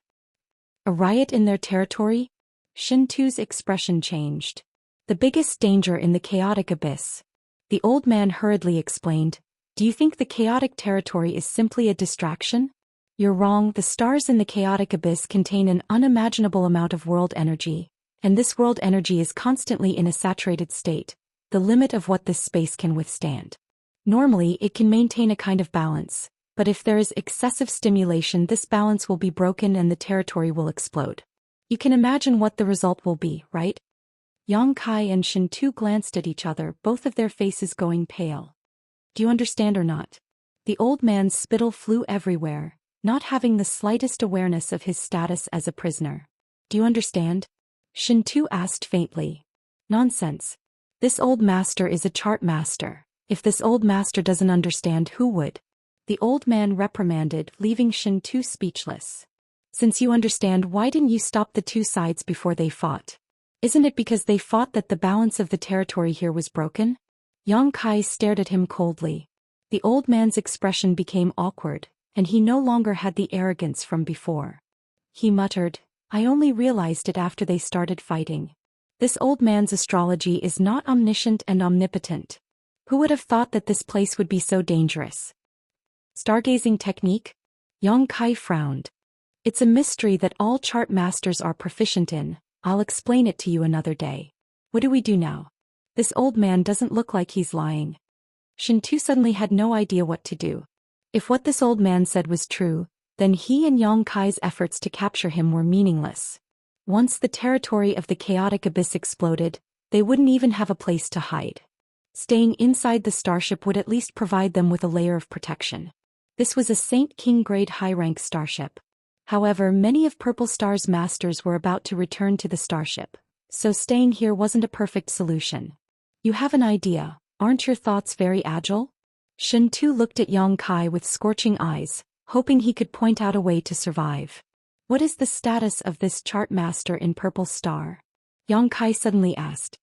"A riot in their territory?" Shintu's expression changed. "The biggest danger in the chaotic abyss," the old man hurriedly explained. "Do you think the chaotic territory is simply a distraction? You're wrong. The stars in the chaotic abyss contain an unimaginable amount of world energy, and this world energy is constantly in a saturated state, the limit of what this space can withstand. Normally it can maintain a kind of balance, but if there is excessive stimulation, this balance will be broken and the territory will explode. You can imagine what the result will be, right?" Yang Kai and Shintu glanced at each other, both of their faces going pale. "Do you understand or not?" The old man's spittle flew everywhere, not having the slightest awareness of his status as a prisoner. "Do you understand?" Shintu asked faintly. "Nonsense. This old master is a chart master. If this old master doesn't understand, who would?" The old man reprimanded, leaving Shintu speechless. "Since you understand, why didn't you stop the two sides before they fought? Isn't it because they fought that the balance of the territory here was broken?" Yang Kai stared at him coldly. The old man's expression became awkward, and he no longer had the arrogance from before. He muttered, "I only realized it after they started fighting. This old man's astrology is not omniscient and omnipotent. Who would have thought that this place would be so dangerous? Stargazing technique? Yang Kai frowned. It's a mystery that all chart masters are proficient in. I'll explain it to you another day. What do we do now? This old man doesn't look like he's lying. Shintu suddenly had no idea what to do. If what this old man said was true, then he and Yang Kai's efforts to capture him were meaningless. Once the territory of the chaotic abyss exploded, they wouldn't even have a place to hide. Staying inside the starship would at least provide them with a layer of protection. This was a Saint King grade high-rank starship. However, many of Purple Star's masters were about to return to the starship, so staying here wasn't a perfect solution. You have an idea, aren't your thoughts very agile? Shintu looked at Yang Kai with scorching eyes, hoping he could point out a way to survive. What is the status of this chart master in Purple Star? Yang Kai suddenly asked.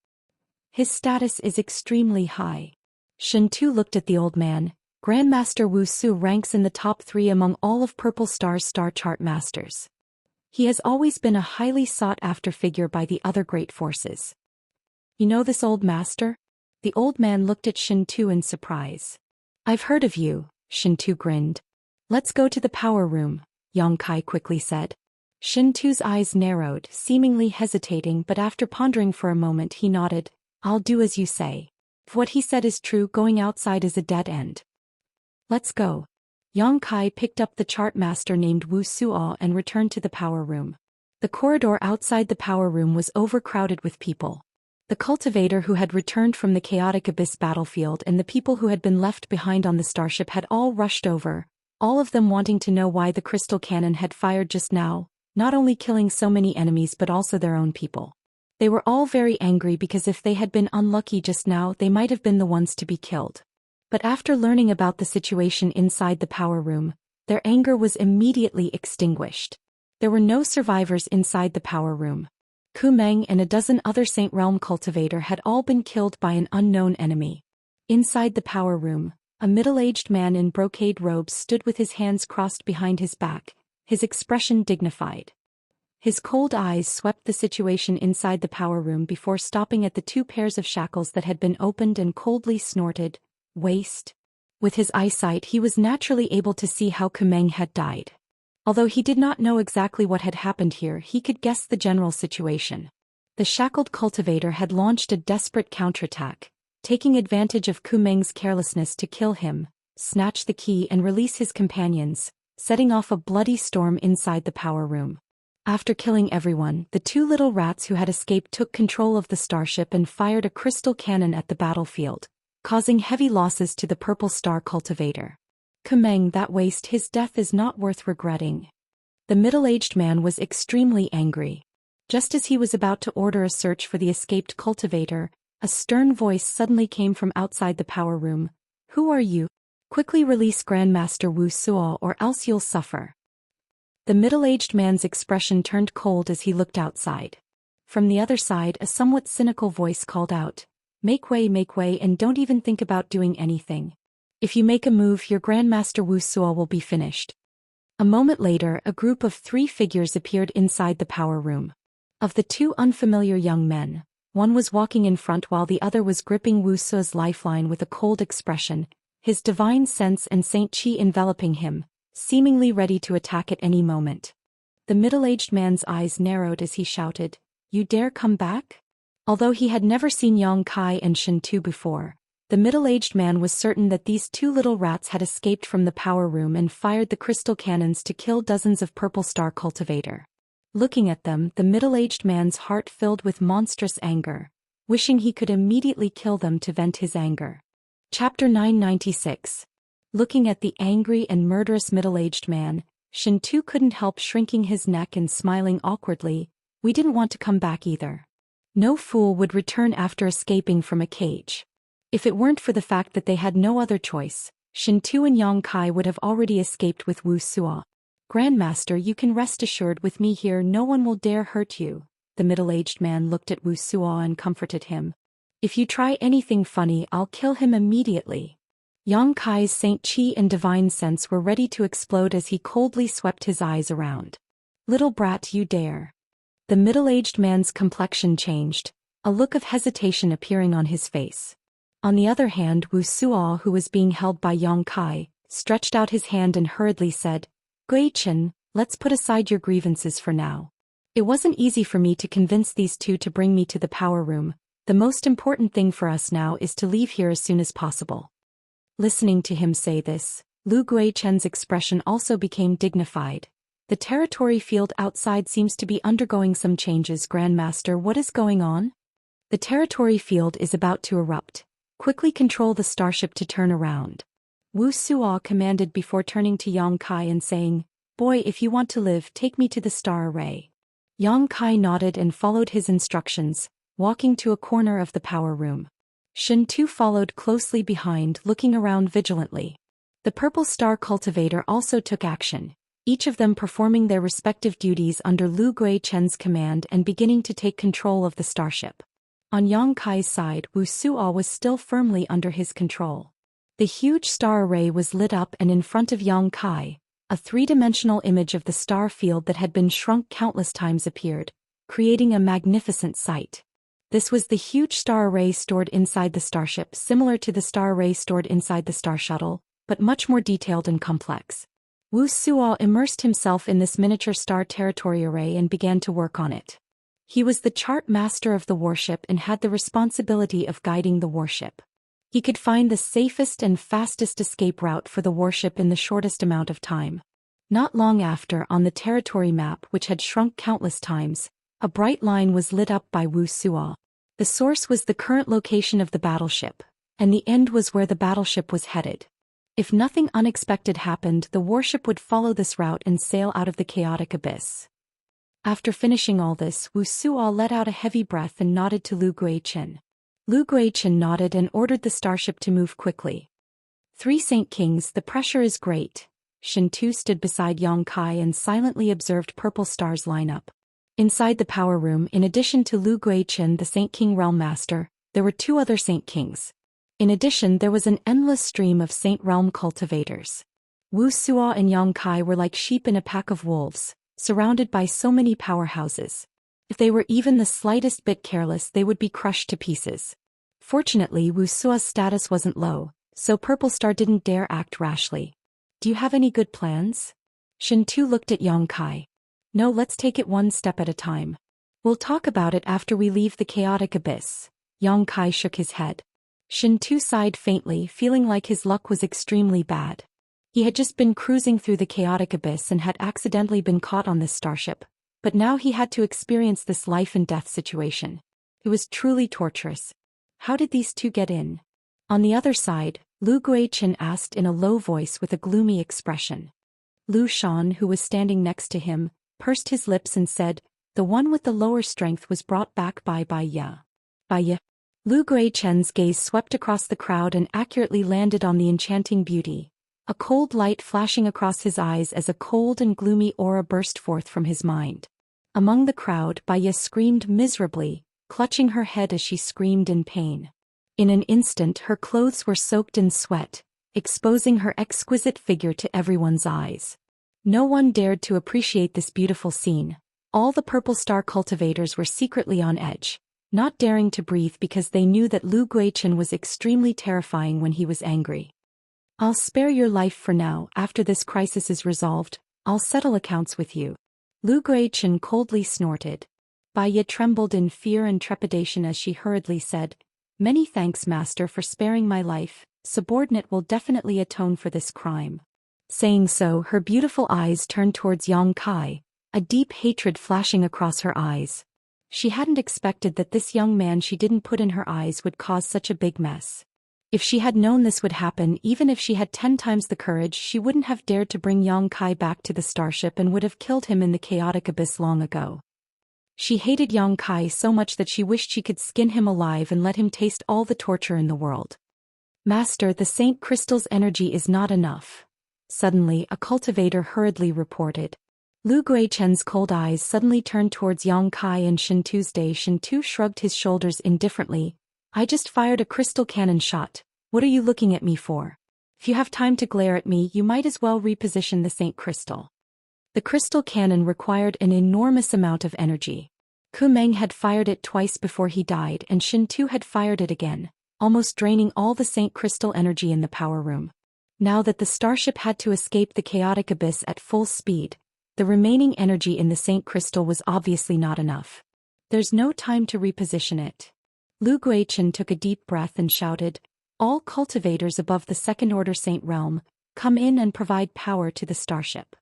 His status is extremely high. Shintu looked at the old man. Grandmaster Wuxia ranks in the top 3 among all of Purple Star's star chart masters. He has always been a highly sought-after figure by the other great forces. You know this old master? The old man looked at Shintu in surprise. I've heard of you, Shintu grinned. Let's go to the power room, Yang Kai quickly said. Shintu's eyes narrowed, seemingly hesitating, but after pondering for a moment he nodded. I'll do as you say. If what he said is true, going outside is a dead end. Let's go. Yang Kai picked up the chart master named Wuxia and returned to the power room. The corridor outside the power room was overcrowded with people. The cultivator who had returned from the chaotic abyss battlefield and the people who had been left behind on the starship had all rushed over, all of them wanting to know why the crystal cannon had fired just now, not only killing so many enemies but also their own people. They were all very angry because if they had been unlucky just now they might have been the ones to be killed. But after learning about the situation inside the power room, their anger was immediately extinguished. There were no survivors inside the power room. Ku Meng and a dozen other Saint Realm cultivator had all been killed by an unknown enemy. Inside the power room, a middle-aged man in brocade robes stood with his hands crossed behind his back, his expression dignified. His cold eyes swept the situation inside the power room before stopping at the 2 pairs of shackles that had been opened and coldly snorted, "Waste." With his eyesight he was naturally able to see how Ku Meng had died. Although he did not know exactly what had happened here, he could guess the general situation. The shackled cultivator had launched a desperate counterattack, taking advantage of Ku Meng's carelessness to kill him, snatch the key and release his companions, setting off a bloody storm inside the power room. After killing everyone, the 2 little rats who had escaped took control of the starship and fired a crystal cannon at the battlefield, causing heavy losses to the Purple Star cultivator. Ku Meng, that waste, his death is not worth regretting. The middle-aged man was extremely angry. Just as he was about to order a search for the escaped cultivator, a stern voice suddenly came from outside the power room. Who are you? Quickly release Grandmaster Wuxia or else you'll suffer. The middle-aged man's expression turned cold as he looked outside. From the other side, a somewhat cynical voice called out, make way, and don't even think about doing anything. If you make a move, your Grandmaster Wuxia will be finished. A moment later, a group of 3 figures appeared inside the power room. Of the 2 unfamiliar young men, one was walking in front while the other was gripping Wuxia's lifeline with a cold expression, his divine sense and Saint Qi enveloping him, seemingly ready to attack at any moment. The middle-aged man's eyes narrowed as he shouted, "You dare come back?" Although he had never seen Yang Kai and Shintu before, the middle-aged man was certain that these 2 little rats had escaped from the power room and fired the crystal cannons to kill dozens of Purple Star cultivator. Looking at them, the middle-aged man's heart filled with monstrous anger, wishing he could immediately kill them to vent his anger. Chapter 996. Looking at the angry and murderous middle-aged man, Shintu couldn't help shrinking his neck and smiling awkwardly. We didn't want to come back either. No fool would return after escaping from a cage. If it weren't for the fact that they had no other choice, Shintu and Yang Kai would have already escaped with Wuxia. Grandmaster, you can rest assured with me here no one will dare hurt you. The middle-aged man looked at Wuxia and comforted him. If you try anything funny, I'll kill him immediately. Yang Kai's Saint Qi and divine sense were ready to explode as he coldly swept his eyes around. Little brat, you dare. The middle-aged man's complexion changed, a look of hesitation appearing on his face. On the other hand, Wu Suo, who was being held by Yang Kai, stretched out his hand and hurriedly said, Gui Chen, let's put aside your grievances for now. It wasn't easy for me to convince these two to bring me to the power room. The most important thing for us now is to leave here as soon as possible. Listening to him say this, Lu Guichen's expression also became dignified. The territory field outside seems to be undergoing some changes, Grandmaster. What is going on? The territory field is about to erupt. Quickly control the starship to turn around. Wu Suo commanded before turning to Yang Kai and saying, Boy, if you want to live, take me to the star array. Yang Kai nodded and followed his instructions, walking to a corner of the power room. Shen Tu followed closely behind, looking around vigilantly. The Purple Star Cultivator also took action, each of them performing their respective duties under Lu Guichen's command and beginning to take control of the starship. On Yang Kai's side, Wu Suo was still firmly under his control. The huge star array was lit up, and in front of Yang Kai, a three-dimensional image of the star field that had been shrunk countless times appeared, creating a magnificent sight. This was the huge star array stored inside the starship, similar to the star array stored inside the Star Shuttle, but much more detailed and complex. Wu Suo immersed himself in this miniature star territory array and began to work on it. He was the chart master of the warship and had the responsibility of guiding the warship. He could find the safest and fastest escape route for the warship in the shortest amount of time. Not long after, on the territory map, which had shrunk countless times, a bright line was lit up by Wu Suo. The source was the current location of the battleship, and the end was where the battleship was headed. If nothing unexpected happened, the warship would follow this route and sail out of the chaotic abyss. After finishing all this, Wu Suo let out a heavy breath and nodded to Lu Guichen. Lu Guichen nodded and ordered the starship to move quickly. 3 Saint Kings, the pressure is great. Shen Tu stood beside Yang Kai and silently observed Purple Stars line up. Inside the power room, in addition to Lu Guichen, the Saint King Realm Master, there were 2 other Saint Kings. In addition, there was an endless stream of Saint Realm cultivators. Wu Suo and Yang Kai were like sheep in a pack of wolves, surrounded by so many powerhouses. If they were even the slightest bit careless, they would be crushed to pieces. Fortunately, Wu Suo's status wasn't low, so Purple Star didn't dare act rashly. Do you have any good plans? Shen Tu looked at Yang Kai. No, let's take it one step at a time. We'll talk about it after we leave the chaotic abyss. Yang Kai shook his head. Shen Tu sighed faintly, feeling like his luck was extremely bad. He had just been cruising through the chaotic abyss and had accidentally been caught on this starship, but now he had to experience this life-and-death situation. It was truly torturous. How did these 2 get in? On the other side, Lu Guichen asked in a low voice with a gloomy expression. Lu Xian, who was standing next to him, pursed his lips and said, the one with the lower strength was brought back by Ya. Lu Guichen's gaze swept across the crowd and accurately landed on the enchanting beauty, a cold light flashing across his eyes as a cold and gloomy aura burst forth from his mind. Among the crowd, Baya screamed miserably, clutching her head as she screamed in pain. In an instant, her clothes were soaked in sweat, exposing her exquisite figure to everyone's eyes. No one dared to appreciate this beautiful scene. All the Purple Star cultivators were secretly on edge, not daring to breathe because they knew that Lu Guichen was extremely terrifying when he was angry. I'll spare your life for now. After this crisis is resolved, I'll settle accounts with you. Lu Guichen coldly snorted. Baya trembled in fear and trepidation as she hurriedly said, Many thanks, Master, for sparing my life. Subordinate will definitely atone for this crime. Saying so, her beautiful eyes turned towards Yang Kai, a deep hatred flashing across her eyes. She hadn't expected that this young man she didn't put in her eyes would cause such a big mess. If she had known this would happen, even if she had 10 times the courage, she wouldn't have dared to bring Yang Kai back to the starship and would have killed him in the chaotic abyss long ago. She hated Yang Kai so much that she wished she could skin him alive and let him taste all the torture in the world. Master, the Saint Crystal's energy is not enough. Suddenly, a cultivator hurriedly reported. Lu Guichen's cold eyes suddenly turned towards Yang Kai and Shen Tu's day. Shen Tu shrugged his shoulders indifferently. I just fired a crystal cannon shot. What are you looking at me for? If you have time to glare at me, you might as well reposition the Saint Crystal. The crystal cannon required an enormous amount of energy. Kumeng had fired it twice before he died and Shin-Tu had fired it again, almost draining all the Saint Crystal energy in the power room. Now that the starship had to escape the chaotic abyss at full speed, the remaining energy in the Saint Crystal was obviously not enough. There's no time to reposition it. Lu Guichen took a deep breath and shouted, "All cultivators above the second-order Saint Realm, come in and provide power to the starship."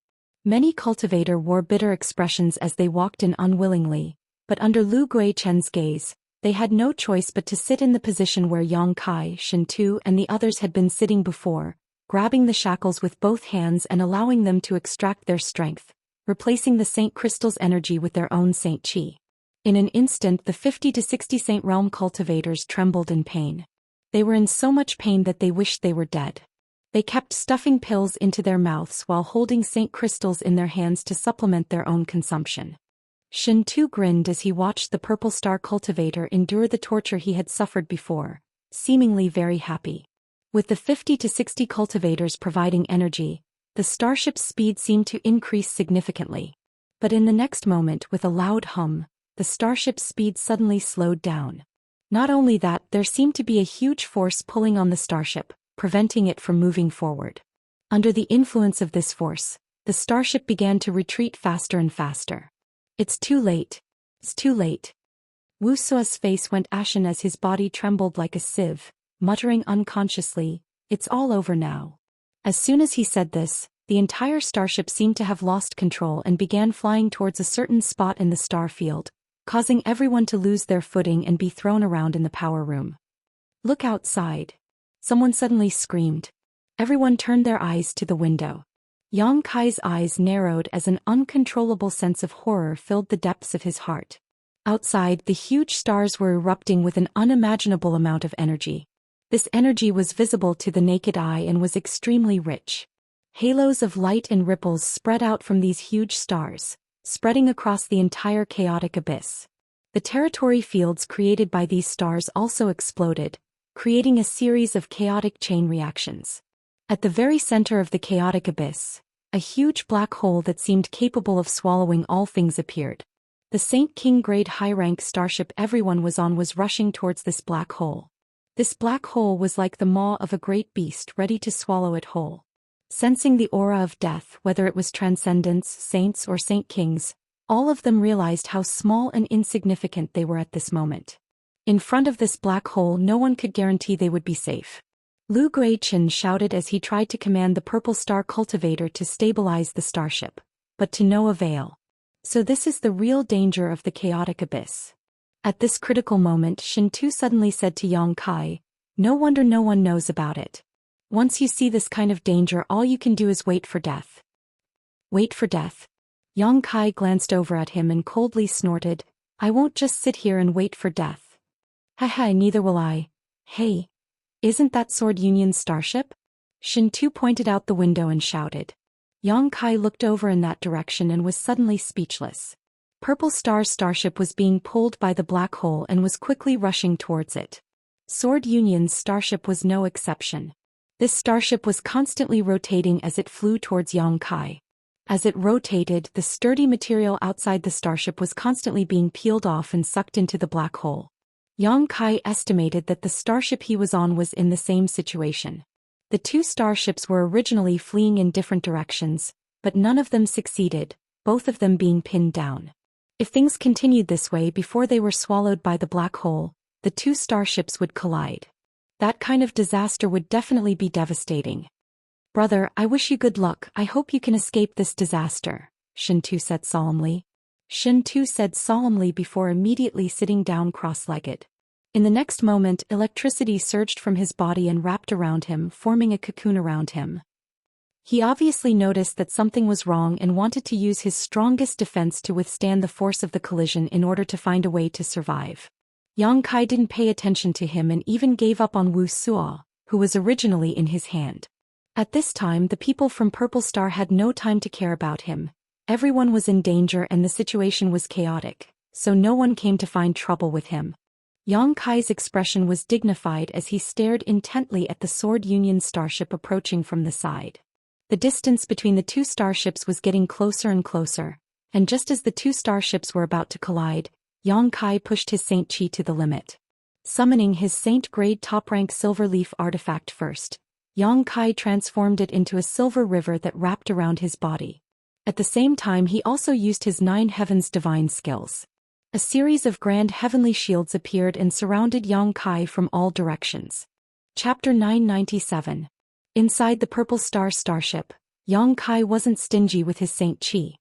Many cultivator wore bitter expressions as they walked in unwillingly, but under Lu Guichen's gaze, they had no choice but to sit in the position where Yang Kai, Shin-Tu and the others had been sitting before, grabbing the shackles with both hands and allowing them to extract their strength, replacing the Saint Crystal's energy with their own Saint Qi. In an instant the 50 to 60 Saint Realm cultivators trembled in pain. They were in so much pain that they wished they were dead. They kept stuffing pills into their mouths while holding Saint Crystals in their hands to supplement their own consumption. Shin-Tu grinned as he watched the Purple Star cultivator endure the torture he had suffered before, seemingly very happy. With the 50 to 60 cultivators providing energy, the starship's speed seemed to increase significantly. But in the next moment, with a loud hum, the starship's speed suddenly slowed down. Not only that, there seemed to be a huge force pulling on the starship, preventing it from moving forward. Under the influence of this force, the starship began to retreat faster and faster. "It's too late. It's too late." Wuxia's face went ashen as his body trembled like a sieve, muttering unconsciously, "It's all over now." As soon as he said this, the entire starship seemed to have lost control and began flying towards a certain spot in the star field, causing everyone to lose their footing and be thrown around in the power room. "Look outside!" Someone suddenly screamed. Everyone turned their eyes to the window. Yang Kai's eyes narrowed as an uncontrollable sense of horror filled the depths of his heart. Outside, the huge stars were erupting with an unimaginable amount of energy. This energy was visible to the naked eye and was extremely rich. Halos of light and ripples spread out from these huge stars, spreading across the entire chaotic abyss. The territory fields created by these stars also exploded, creating a series of chaotic chain reactions. At the very center of the chaotic abyss, a huge black hole that seemed capable of swallowing all things appeared. The Saint King grade high-rank starship everyone was on was rushing towards this black hole. This black hole was like the maw of a great beast ready to swallow it whole. Sensing the aura of death, whether it was transcendence, saints or Saint Kings, all of them realized how small and insignificant they were at this moment. In front of this black hole no one could guarantee they would be safe. Lu Guichen shouted as he tried to command the Purple Star cultivator to stabilize the starship, but to no avail. So this is the real danger of the chaotic abyss. At this critical moment Shin-Tu suddenly said to Yang Kai, "No wonder no one knows about it. Once you see this kind of danger all you can do is wait for death." "Wait for death?" Yang Kai glanced over at him and coldly snorted, "I won't just sit here and wait for death. Haha, neither will I. Hey, isn't that Sword Union's starship?" Shin-Tu pointed out the window and shouted. Yang Kai looked over in that direction and was suddenly speechless. Purple Star's starship was being pulled by the black hole and was quickly rushing towards it. Sword Union's starship was no exception. This starship was constantly rotating as it flew towards Yang Kai. As it rotated, the sturdy material outside the starship was constantly being peeled off and sucked into the black hole. Yang Kai estimated that the starship he was on was in the same situation. The two starships were originally fleeing in different directions, but none of them succeeded, both of them being pinned down. If things continued this way before they were swallowed by the black hole, the two starships would collide. That kind of disaster would definitely be devastating. "Brother, I wish you good luck. I hope you can escape this disaster," Shin-Tu said solemnly. Shin-Tu said solemnly before immediately sitting down cross-legged. In the next moment, electricity surged from his body and wrapped around him, forming a cocoon around him. He obviously noticed that something was wrong and wanted to use his strongest defense to withstand the force of the collision in order to find a way to survive. Yang Kai didn't pay attention to him and even gave up on Wuxia, who was originally in his hand. At this time the people from Purple Star had no time to care about him. Everyone was in danger and the situation was chaotic, so no one came to find trouble with him. Yang Kai's expression was dignified as he stared intently at the Sword Union starship approaching from the side. The distance between the two starships was getting closer and closer, and just as the two starships were about to collide, Yang Kai pushed his Saint Qi to the limit. Summoning his Saint-grade top-rank silver leaf artifact first, Yang Kai transformed it into a silver river that wrapped around his body. At the same time he also used his 9 heavens divine skills. A series of grand heavenly shields appeared and surrounded Yang Kai from all directions. Chapter 997. Inside the Purple Star starship, Yang Kai wasn't stingy with his Saint Qi.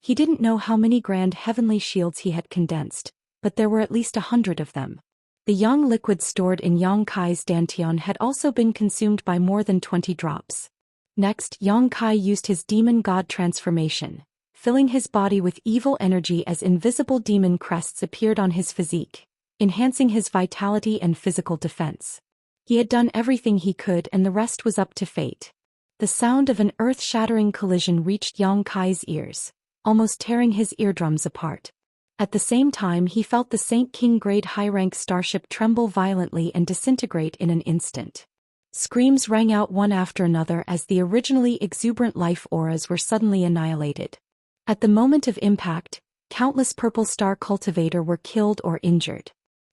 He didn't know how many grand heavenly shields he had condensed, but there were at least 100 of them. The yang liquid stored in Yang Kai's dantian had also been consumed by more than 20 drops. Next, Yang Kai used his demon god transformation, filling his body with evil energy as invisible demon crests appeared on his physique, enhancing his vitality and physical defense. He had done everything he could and the rest was up to fate. The sound of an earth-shattering collision reached Yang Kai's ears, almost tearing his eardrums apart. At the same time he felt the Saint King grade high-rank starship tremble violently and disintegrate in an instant. Screams rang out one after another as the originally exuberant life auras were suddenly annihilated. At the moment of impact, countless Purple Star cultivator were killed or injured.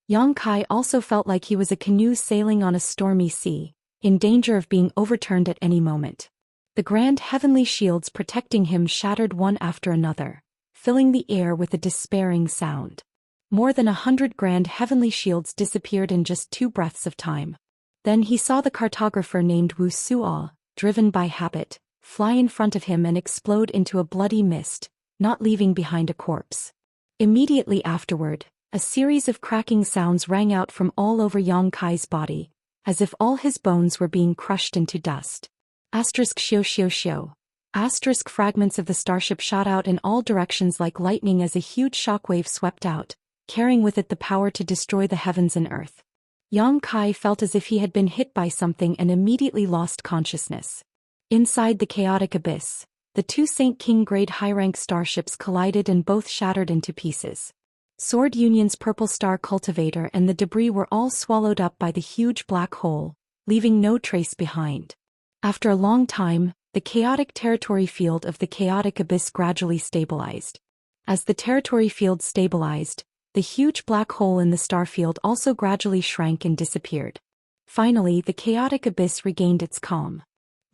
Yang Kai also felt like he was a canoe sailing on a stormy sea, in danger of being overturned at any moment. The grand heavenly shields protecting him shattered one after another, filling the air with a despairing sound. More than 100 grand heavenly shields disappeared in just 2 breaths of time. Then he saw the cartographer named Wuxia, driven by habit, fly in front of him and explode into a bloody mist, not leaving behind a corpse. Immediately afterward, a series of cracking sounds rang out from all over Yang Kai's body, as if all his bones were being crushed into dust. Xiao xiao xiao. Fragments of the starship shot out in all directions like lightning as a huge shockwave swept out, carrying with it the power to destroy the heavens and earth. Yang Kai felt as if he had been hit by something and immediately lost consciousness. Inside the chaotic abyss, the 2 Saint King grade high-rank starships collided and both shattered into pieces. Sword Union's Purple Star cultivator and the debris were all swallowed up by the huge black hole, leaving no trace behind. After a long time, the chaotic territory field of the chaotic abyss gradually stabilized. As the territory field stabilized, the huge black hole in the star field also gradually shrank and disappeared. Finally, the chaotic abyss regained its calm.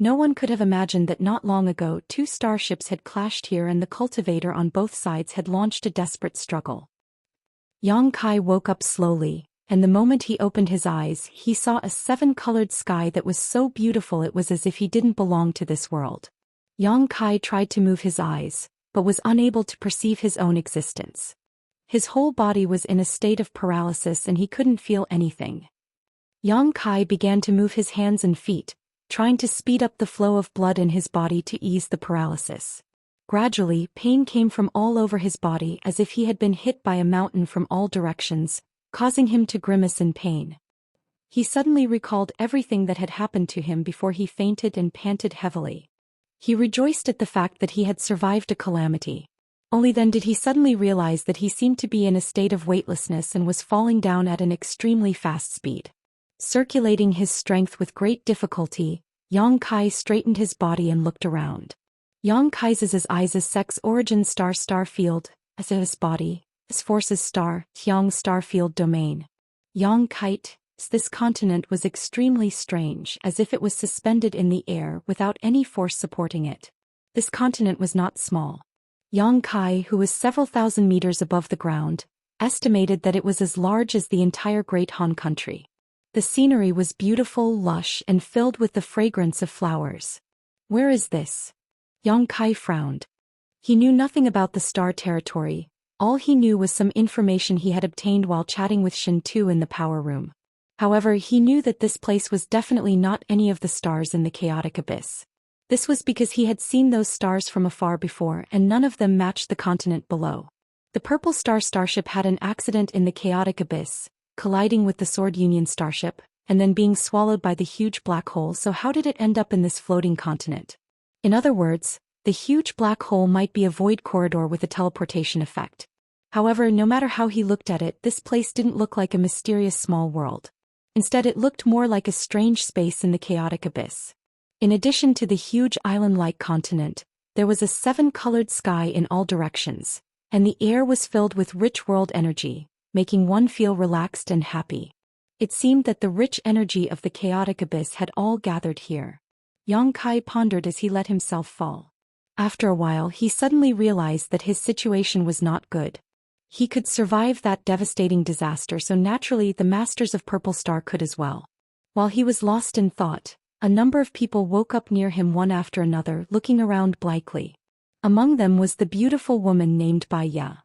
No one could have imagined that not long ago 2 starships had clashed here and the cultivator on both sides had launched a desperate struggle. Yang Kai woke up slowly, and the moment he opened his eyes he saw a 7-colored sky that was so beautiful it was as if he didn't belong to this world. Yang Kai tried to move his eyes, but was unable to perceive his own existence. His whole body was in a state of paralysis and he couldn't feel anything. Yang Kai began to move his hands and feet, trying to speed up the flow of blood in his body to ease the paralysis. Gradually, pain came from all over his body as if he had been hit by a mountain from all directions, causing him to grimace in pain. He suddenly recalled everything that had happened to him before he fainted and panted heavily. He rejoiced at the fact that he had survived a calamity. Only then did he suddenly realize that he seemed to be in a state of weightlessness and was falling down at an extremely fast speed. Circulating his strength with great difficulty, Yang Kai straightened his body and looked around. Yang Kai's eyes sex origin star field, as his body, as forces star, Xiang star field domain. Yang Kite, this continent was extremely strange as if it was suspended in the air without any force supporting it. This continent was not small. Yang Kai, who was several thousand meters above the ground, estimated that it was as large as the entire Great Han country. The scenery was beautiful, lush, and filled with the fragrance of flowers. Where is this? Yang Kai frowned. He knew nothing about the star territory. All he knew was some information he had obtained while chatting with Shin Tu in the power room. However, he knew that this place was definitely not any of the stars in the chaotic abyss. This was because he had seen those stars from afar before and none of them matched the continent below. The Purple Star starship had an accident in the chaotic abyss, colliding with the Sword Union starship, and then being swallowed by the huge black hole. So how did it end up in this floating continent? In other words, the huge black hole might be a void corridor with a teleportation effect. However, no matter how he looked at it, this place didn't look like a mysterious small world. Instead, it looked more like a strange space in the chaotic abyss. In addition to the huge island-like continent, there was a 7-colored sky in all directions, and the air was filled with rich world energy, making one feel relaxed and happy. It seemed that the rich energy of the chaotic abyss had all gathered here. Yang Kai pondered as he let himself fall. After a while he suddenly realized that his situation was not good. He could survive that devastating disaster, so naturally the Masters of Purple Star could as well. While he was lost in thought, a number of people woke up near him one after another, looking around blankly. Among them was the beautiful woman named Bai Ya.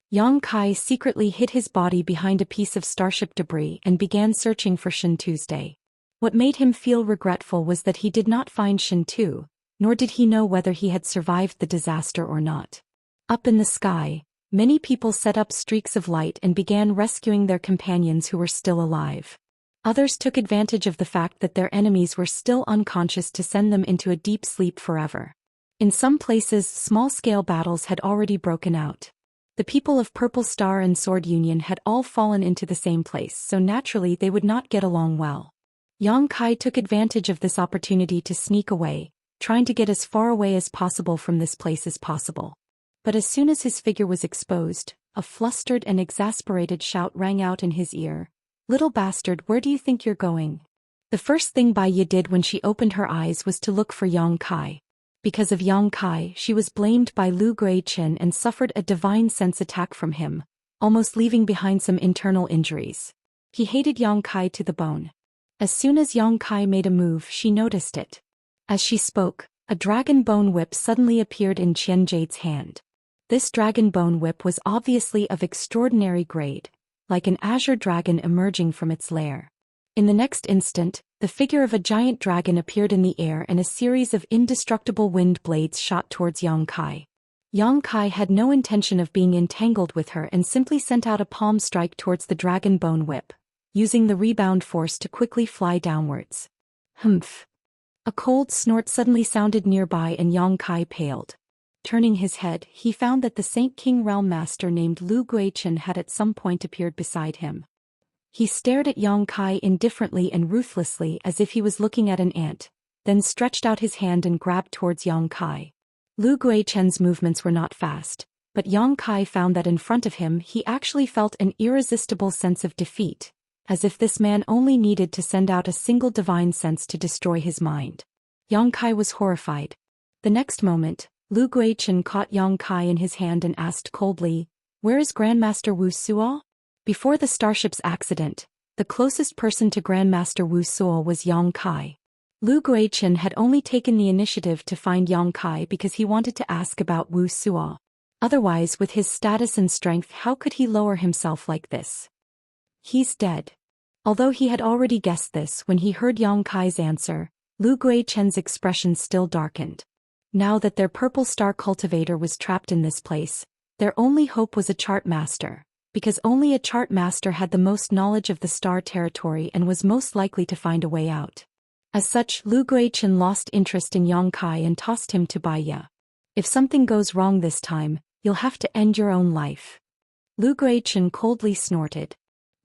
Yang Kai secretly hid his body behind a piece of starship debris and began searching for Shin Tuesday. What made him feel regretful was that he did not find Shin Tu, nor did he know whether he had survived the disaster or not. Up in the sky, many people set up streaks of light and began rescuing their companions who were still alive. Others took advantage of the fact that their enemies were still unconscious to send them into a deep sleep forever. In some places, small-scale battles had already broken out. The people of Purple Star and Sword Union had all fallen into the same place, so naturally they would not get along well. Yang Kai took advantage of this opportunity to sneak away, trying to get as far away as possible from this place as possible. But as soon as his figure was exposed, a flustered and exasperated shout rang out in his ear. "Little bastard, where do you think you're going?" The first thing Bai Yi did when she opened her eyes was to look for Yang Kai. Because of Yang Kai, she was blamed by Lu Guichen and suffered a divine sense attack from him, almost leaving behind some internal injuries. He hated Yang Kai to the bone. As soon as Yang Kai made a move, she noticed it. As she spoke, a dragon bone whip suddenly appeared in Qian Jade's hand. This dragon bone whip was obviously of extraordinary grade, like an azure dragon emerging from its lair. In the next instant, the figure of a giant dragon appeared in the air and a series of indestructible wind blades shot towards Yang Kai. Yang Kai had no intention of being entangled with her and simply sent out a palm strike towards the dragon bone whip, using the rebound force to quickly fly downwards. Humph! A cold snort suddenly sounded nearby and Yang Kai paled. Turning his head, he found that the Saint King Realm Master named Lu Guichen had at some point appeared beside him. He stared at Yang Kai indifferently and ruthlessly as if he was looking at an ant, then stretched out his hand and grabbed towards Yang Kai. Lu Guichen's movements were not fast, but Yang Kai found that in front of him he actually felt an irresistible sense of defeat, as if this man only needed to send out a single divine sense to destroy his mind. Yang Kai was horrified. The next moment, Lu Guichen caught Yang Kai in his hand and asked coldly, "Where is Grandmaster Wu Suo?" Before the starship's accident, the closest person to Grandmaster Wu Suo was Yang Kai. Lu Guichen had only taken the initiative to find Yang Kai because he wanted to ask about Wu Suo. Otherwise, with his status and strength, how could he lower himself like this? "He's dead." Although he had already guessed this when he heard Yang Kai's answer, Lu Guichen's expression still darkened. Now that their Purple Star cultivator was trapped in this place, their only hope was a chart master, because only a chart master had the most knowledge of the star territory and was most likely to find a way out. As such, Lu Guichen lost interest in Yang Kai and tossed him to Bai Ya. "If something goes wrong this time, you'll have to end your own life." Lu Guichen coldly snorted.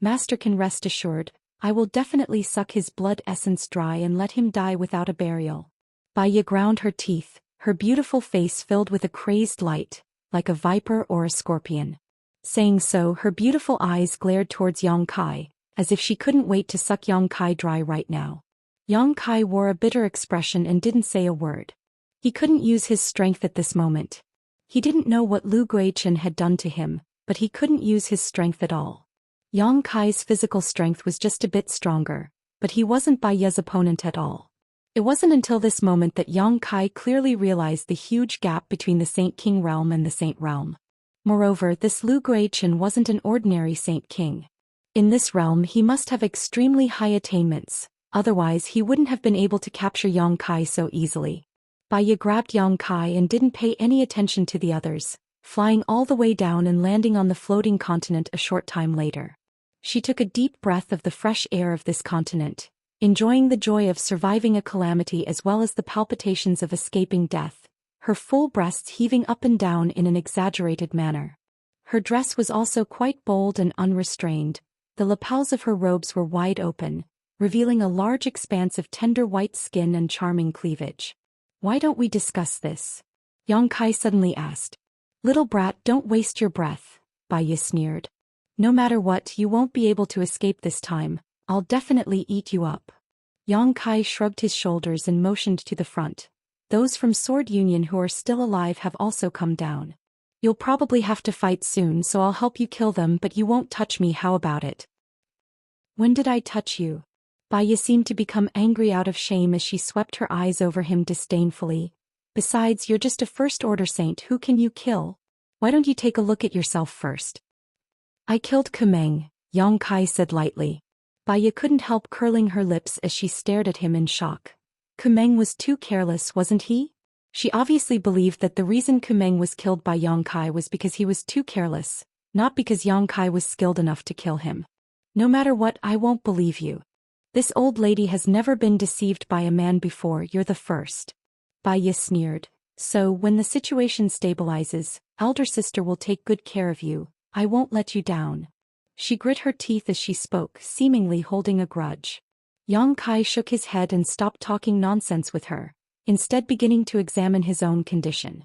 "Master can rest assured, I will definitely suck his blood essence dry and let him die without a burial." Bai Ya ground her teeth, her beautiful face filled with a crazed light, like a viper or a scorpion. Saying so, her beautiful eyes glared towards Yang Kai, as if she couldn't wait to suck Yang Kai dry right now. Yang Kai wore a bitter expression and didn't say a word. He couldn't use his strength at this moment. He didn't know what Lu Guichen had done to him, but he couldn't use his strength at all. Yang Kai's physical strength was just a bit stronger, but he wasn't Bai Ya's opponent at all. It wasn't until this moment that Yang Kai clearly realized the huge gap between the Saint King realm and the Saint realm. Moreover, this Lu Guichen wasn't an ordinary Saint King. In this realm he must have extremely high attainments, otherwise he wouldn't have been able to capture Yang Kai so easily. Bai Ya grabbed Yang Kai and didn't pay any attention to the others, flying all the way down and landing on the floating continent a short time later. She took a deep breath of the fresh air of this continent, enjoying the joy of surviving a calamity as well as the palpitations of escaping death, her full breasts heaving up and down in an exaggerated manner. Her dress was also quite bold and unrestrained. The lapels of her robes were wide open, revealing a large expanse of tender white skin and charming cleavage. "Why don't we discuss this?" Yang Kai suddenly asked. Little brat, don't waste your breath, Bai Yi sneered. No matter what, you won't be able to escape this time. I'll definitely eat you up. Yang Kai shrugged his shoulders and motioned to the front. Those from Sword Union who are still alive have also come down. You'll probably have to fight soon, so I'll help you kill them, but you won't touch me. How about it? When did I touch you? Bai Yi seemed to become angry out of shame as she swept her eyes over him disdainfully. Besides, you're just a first-order saint. Who can you kill? Why don't you take a look at yourself first? I killed Kumeng, Yang Kai said lightly. Bai Yi couldn't help curling her lips as she stared at him in shock. Kumeng was too careless, wasn't he? She obviously believed that the reason Kumeng was killed by Yang Kai was because he was too careless, not because Yang Kai was skilled enough to kill him. No matter what, I won't believe you. This old lady has never been deceived by a man before. You're the first. Bai Yi sneered. So, when the situation stabilizes, elder sister will take good care of you. I won't let you down. She grit her teeth as she spoke, seemingly holding a grudge. Yang Kai shook his head and stopped talking nonsense with her, instead beginning to examine his own condition.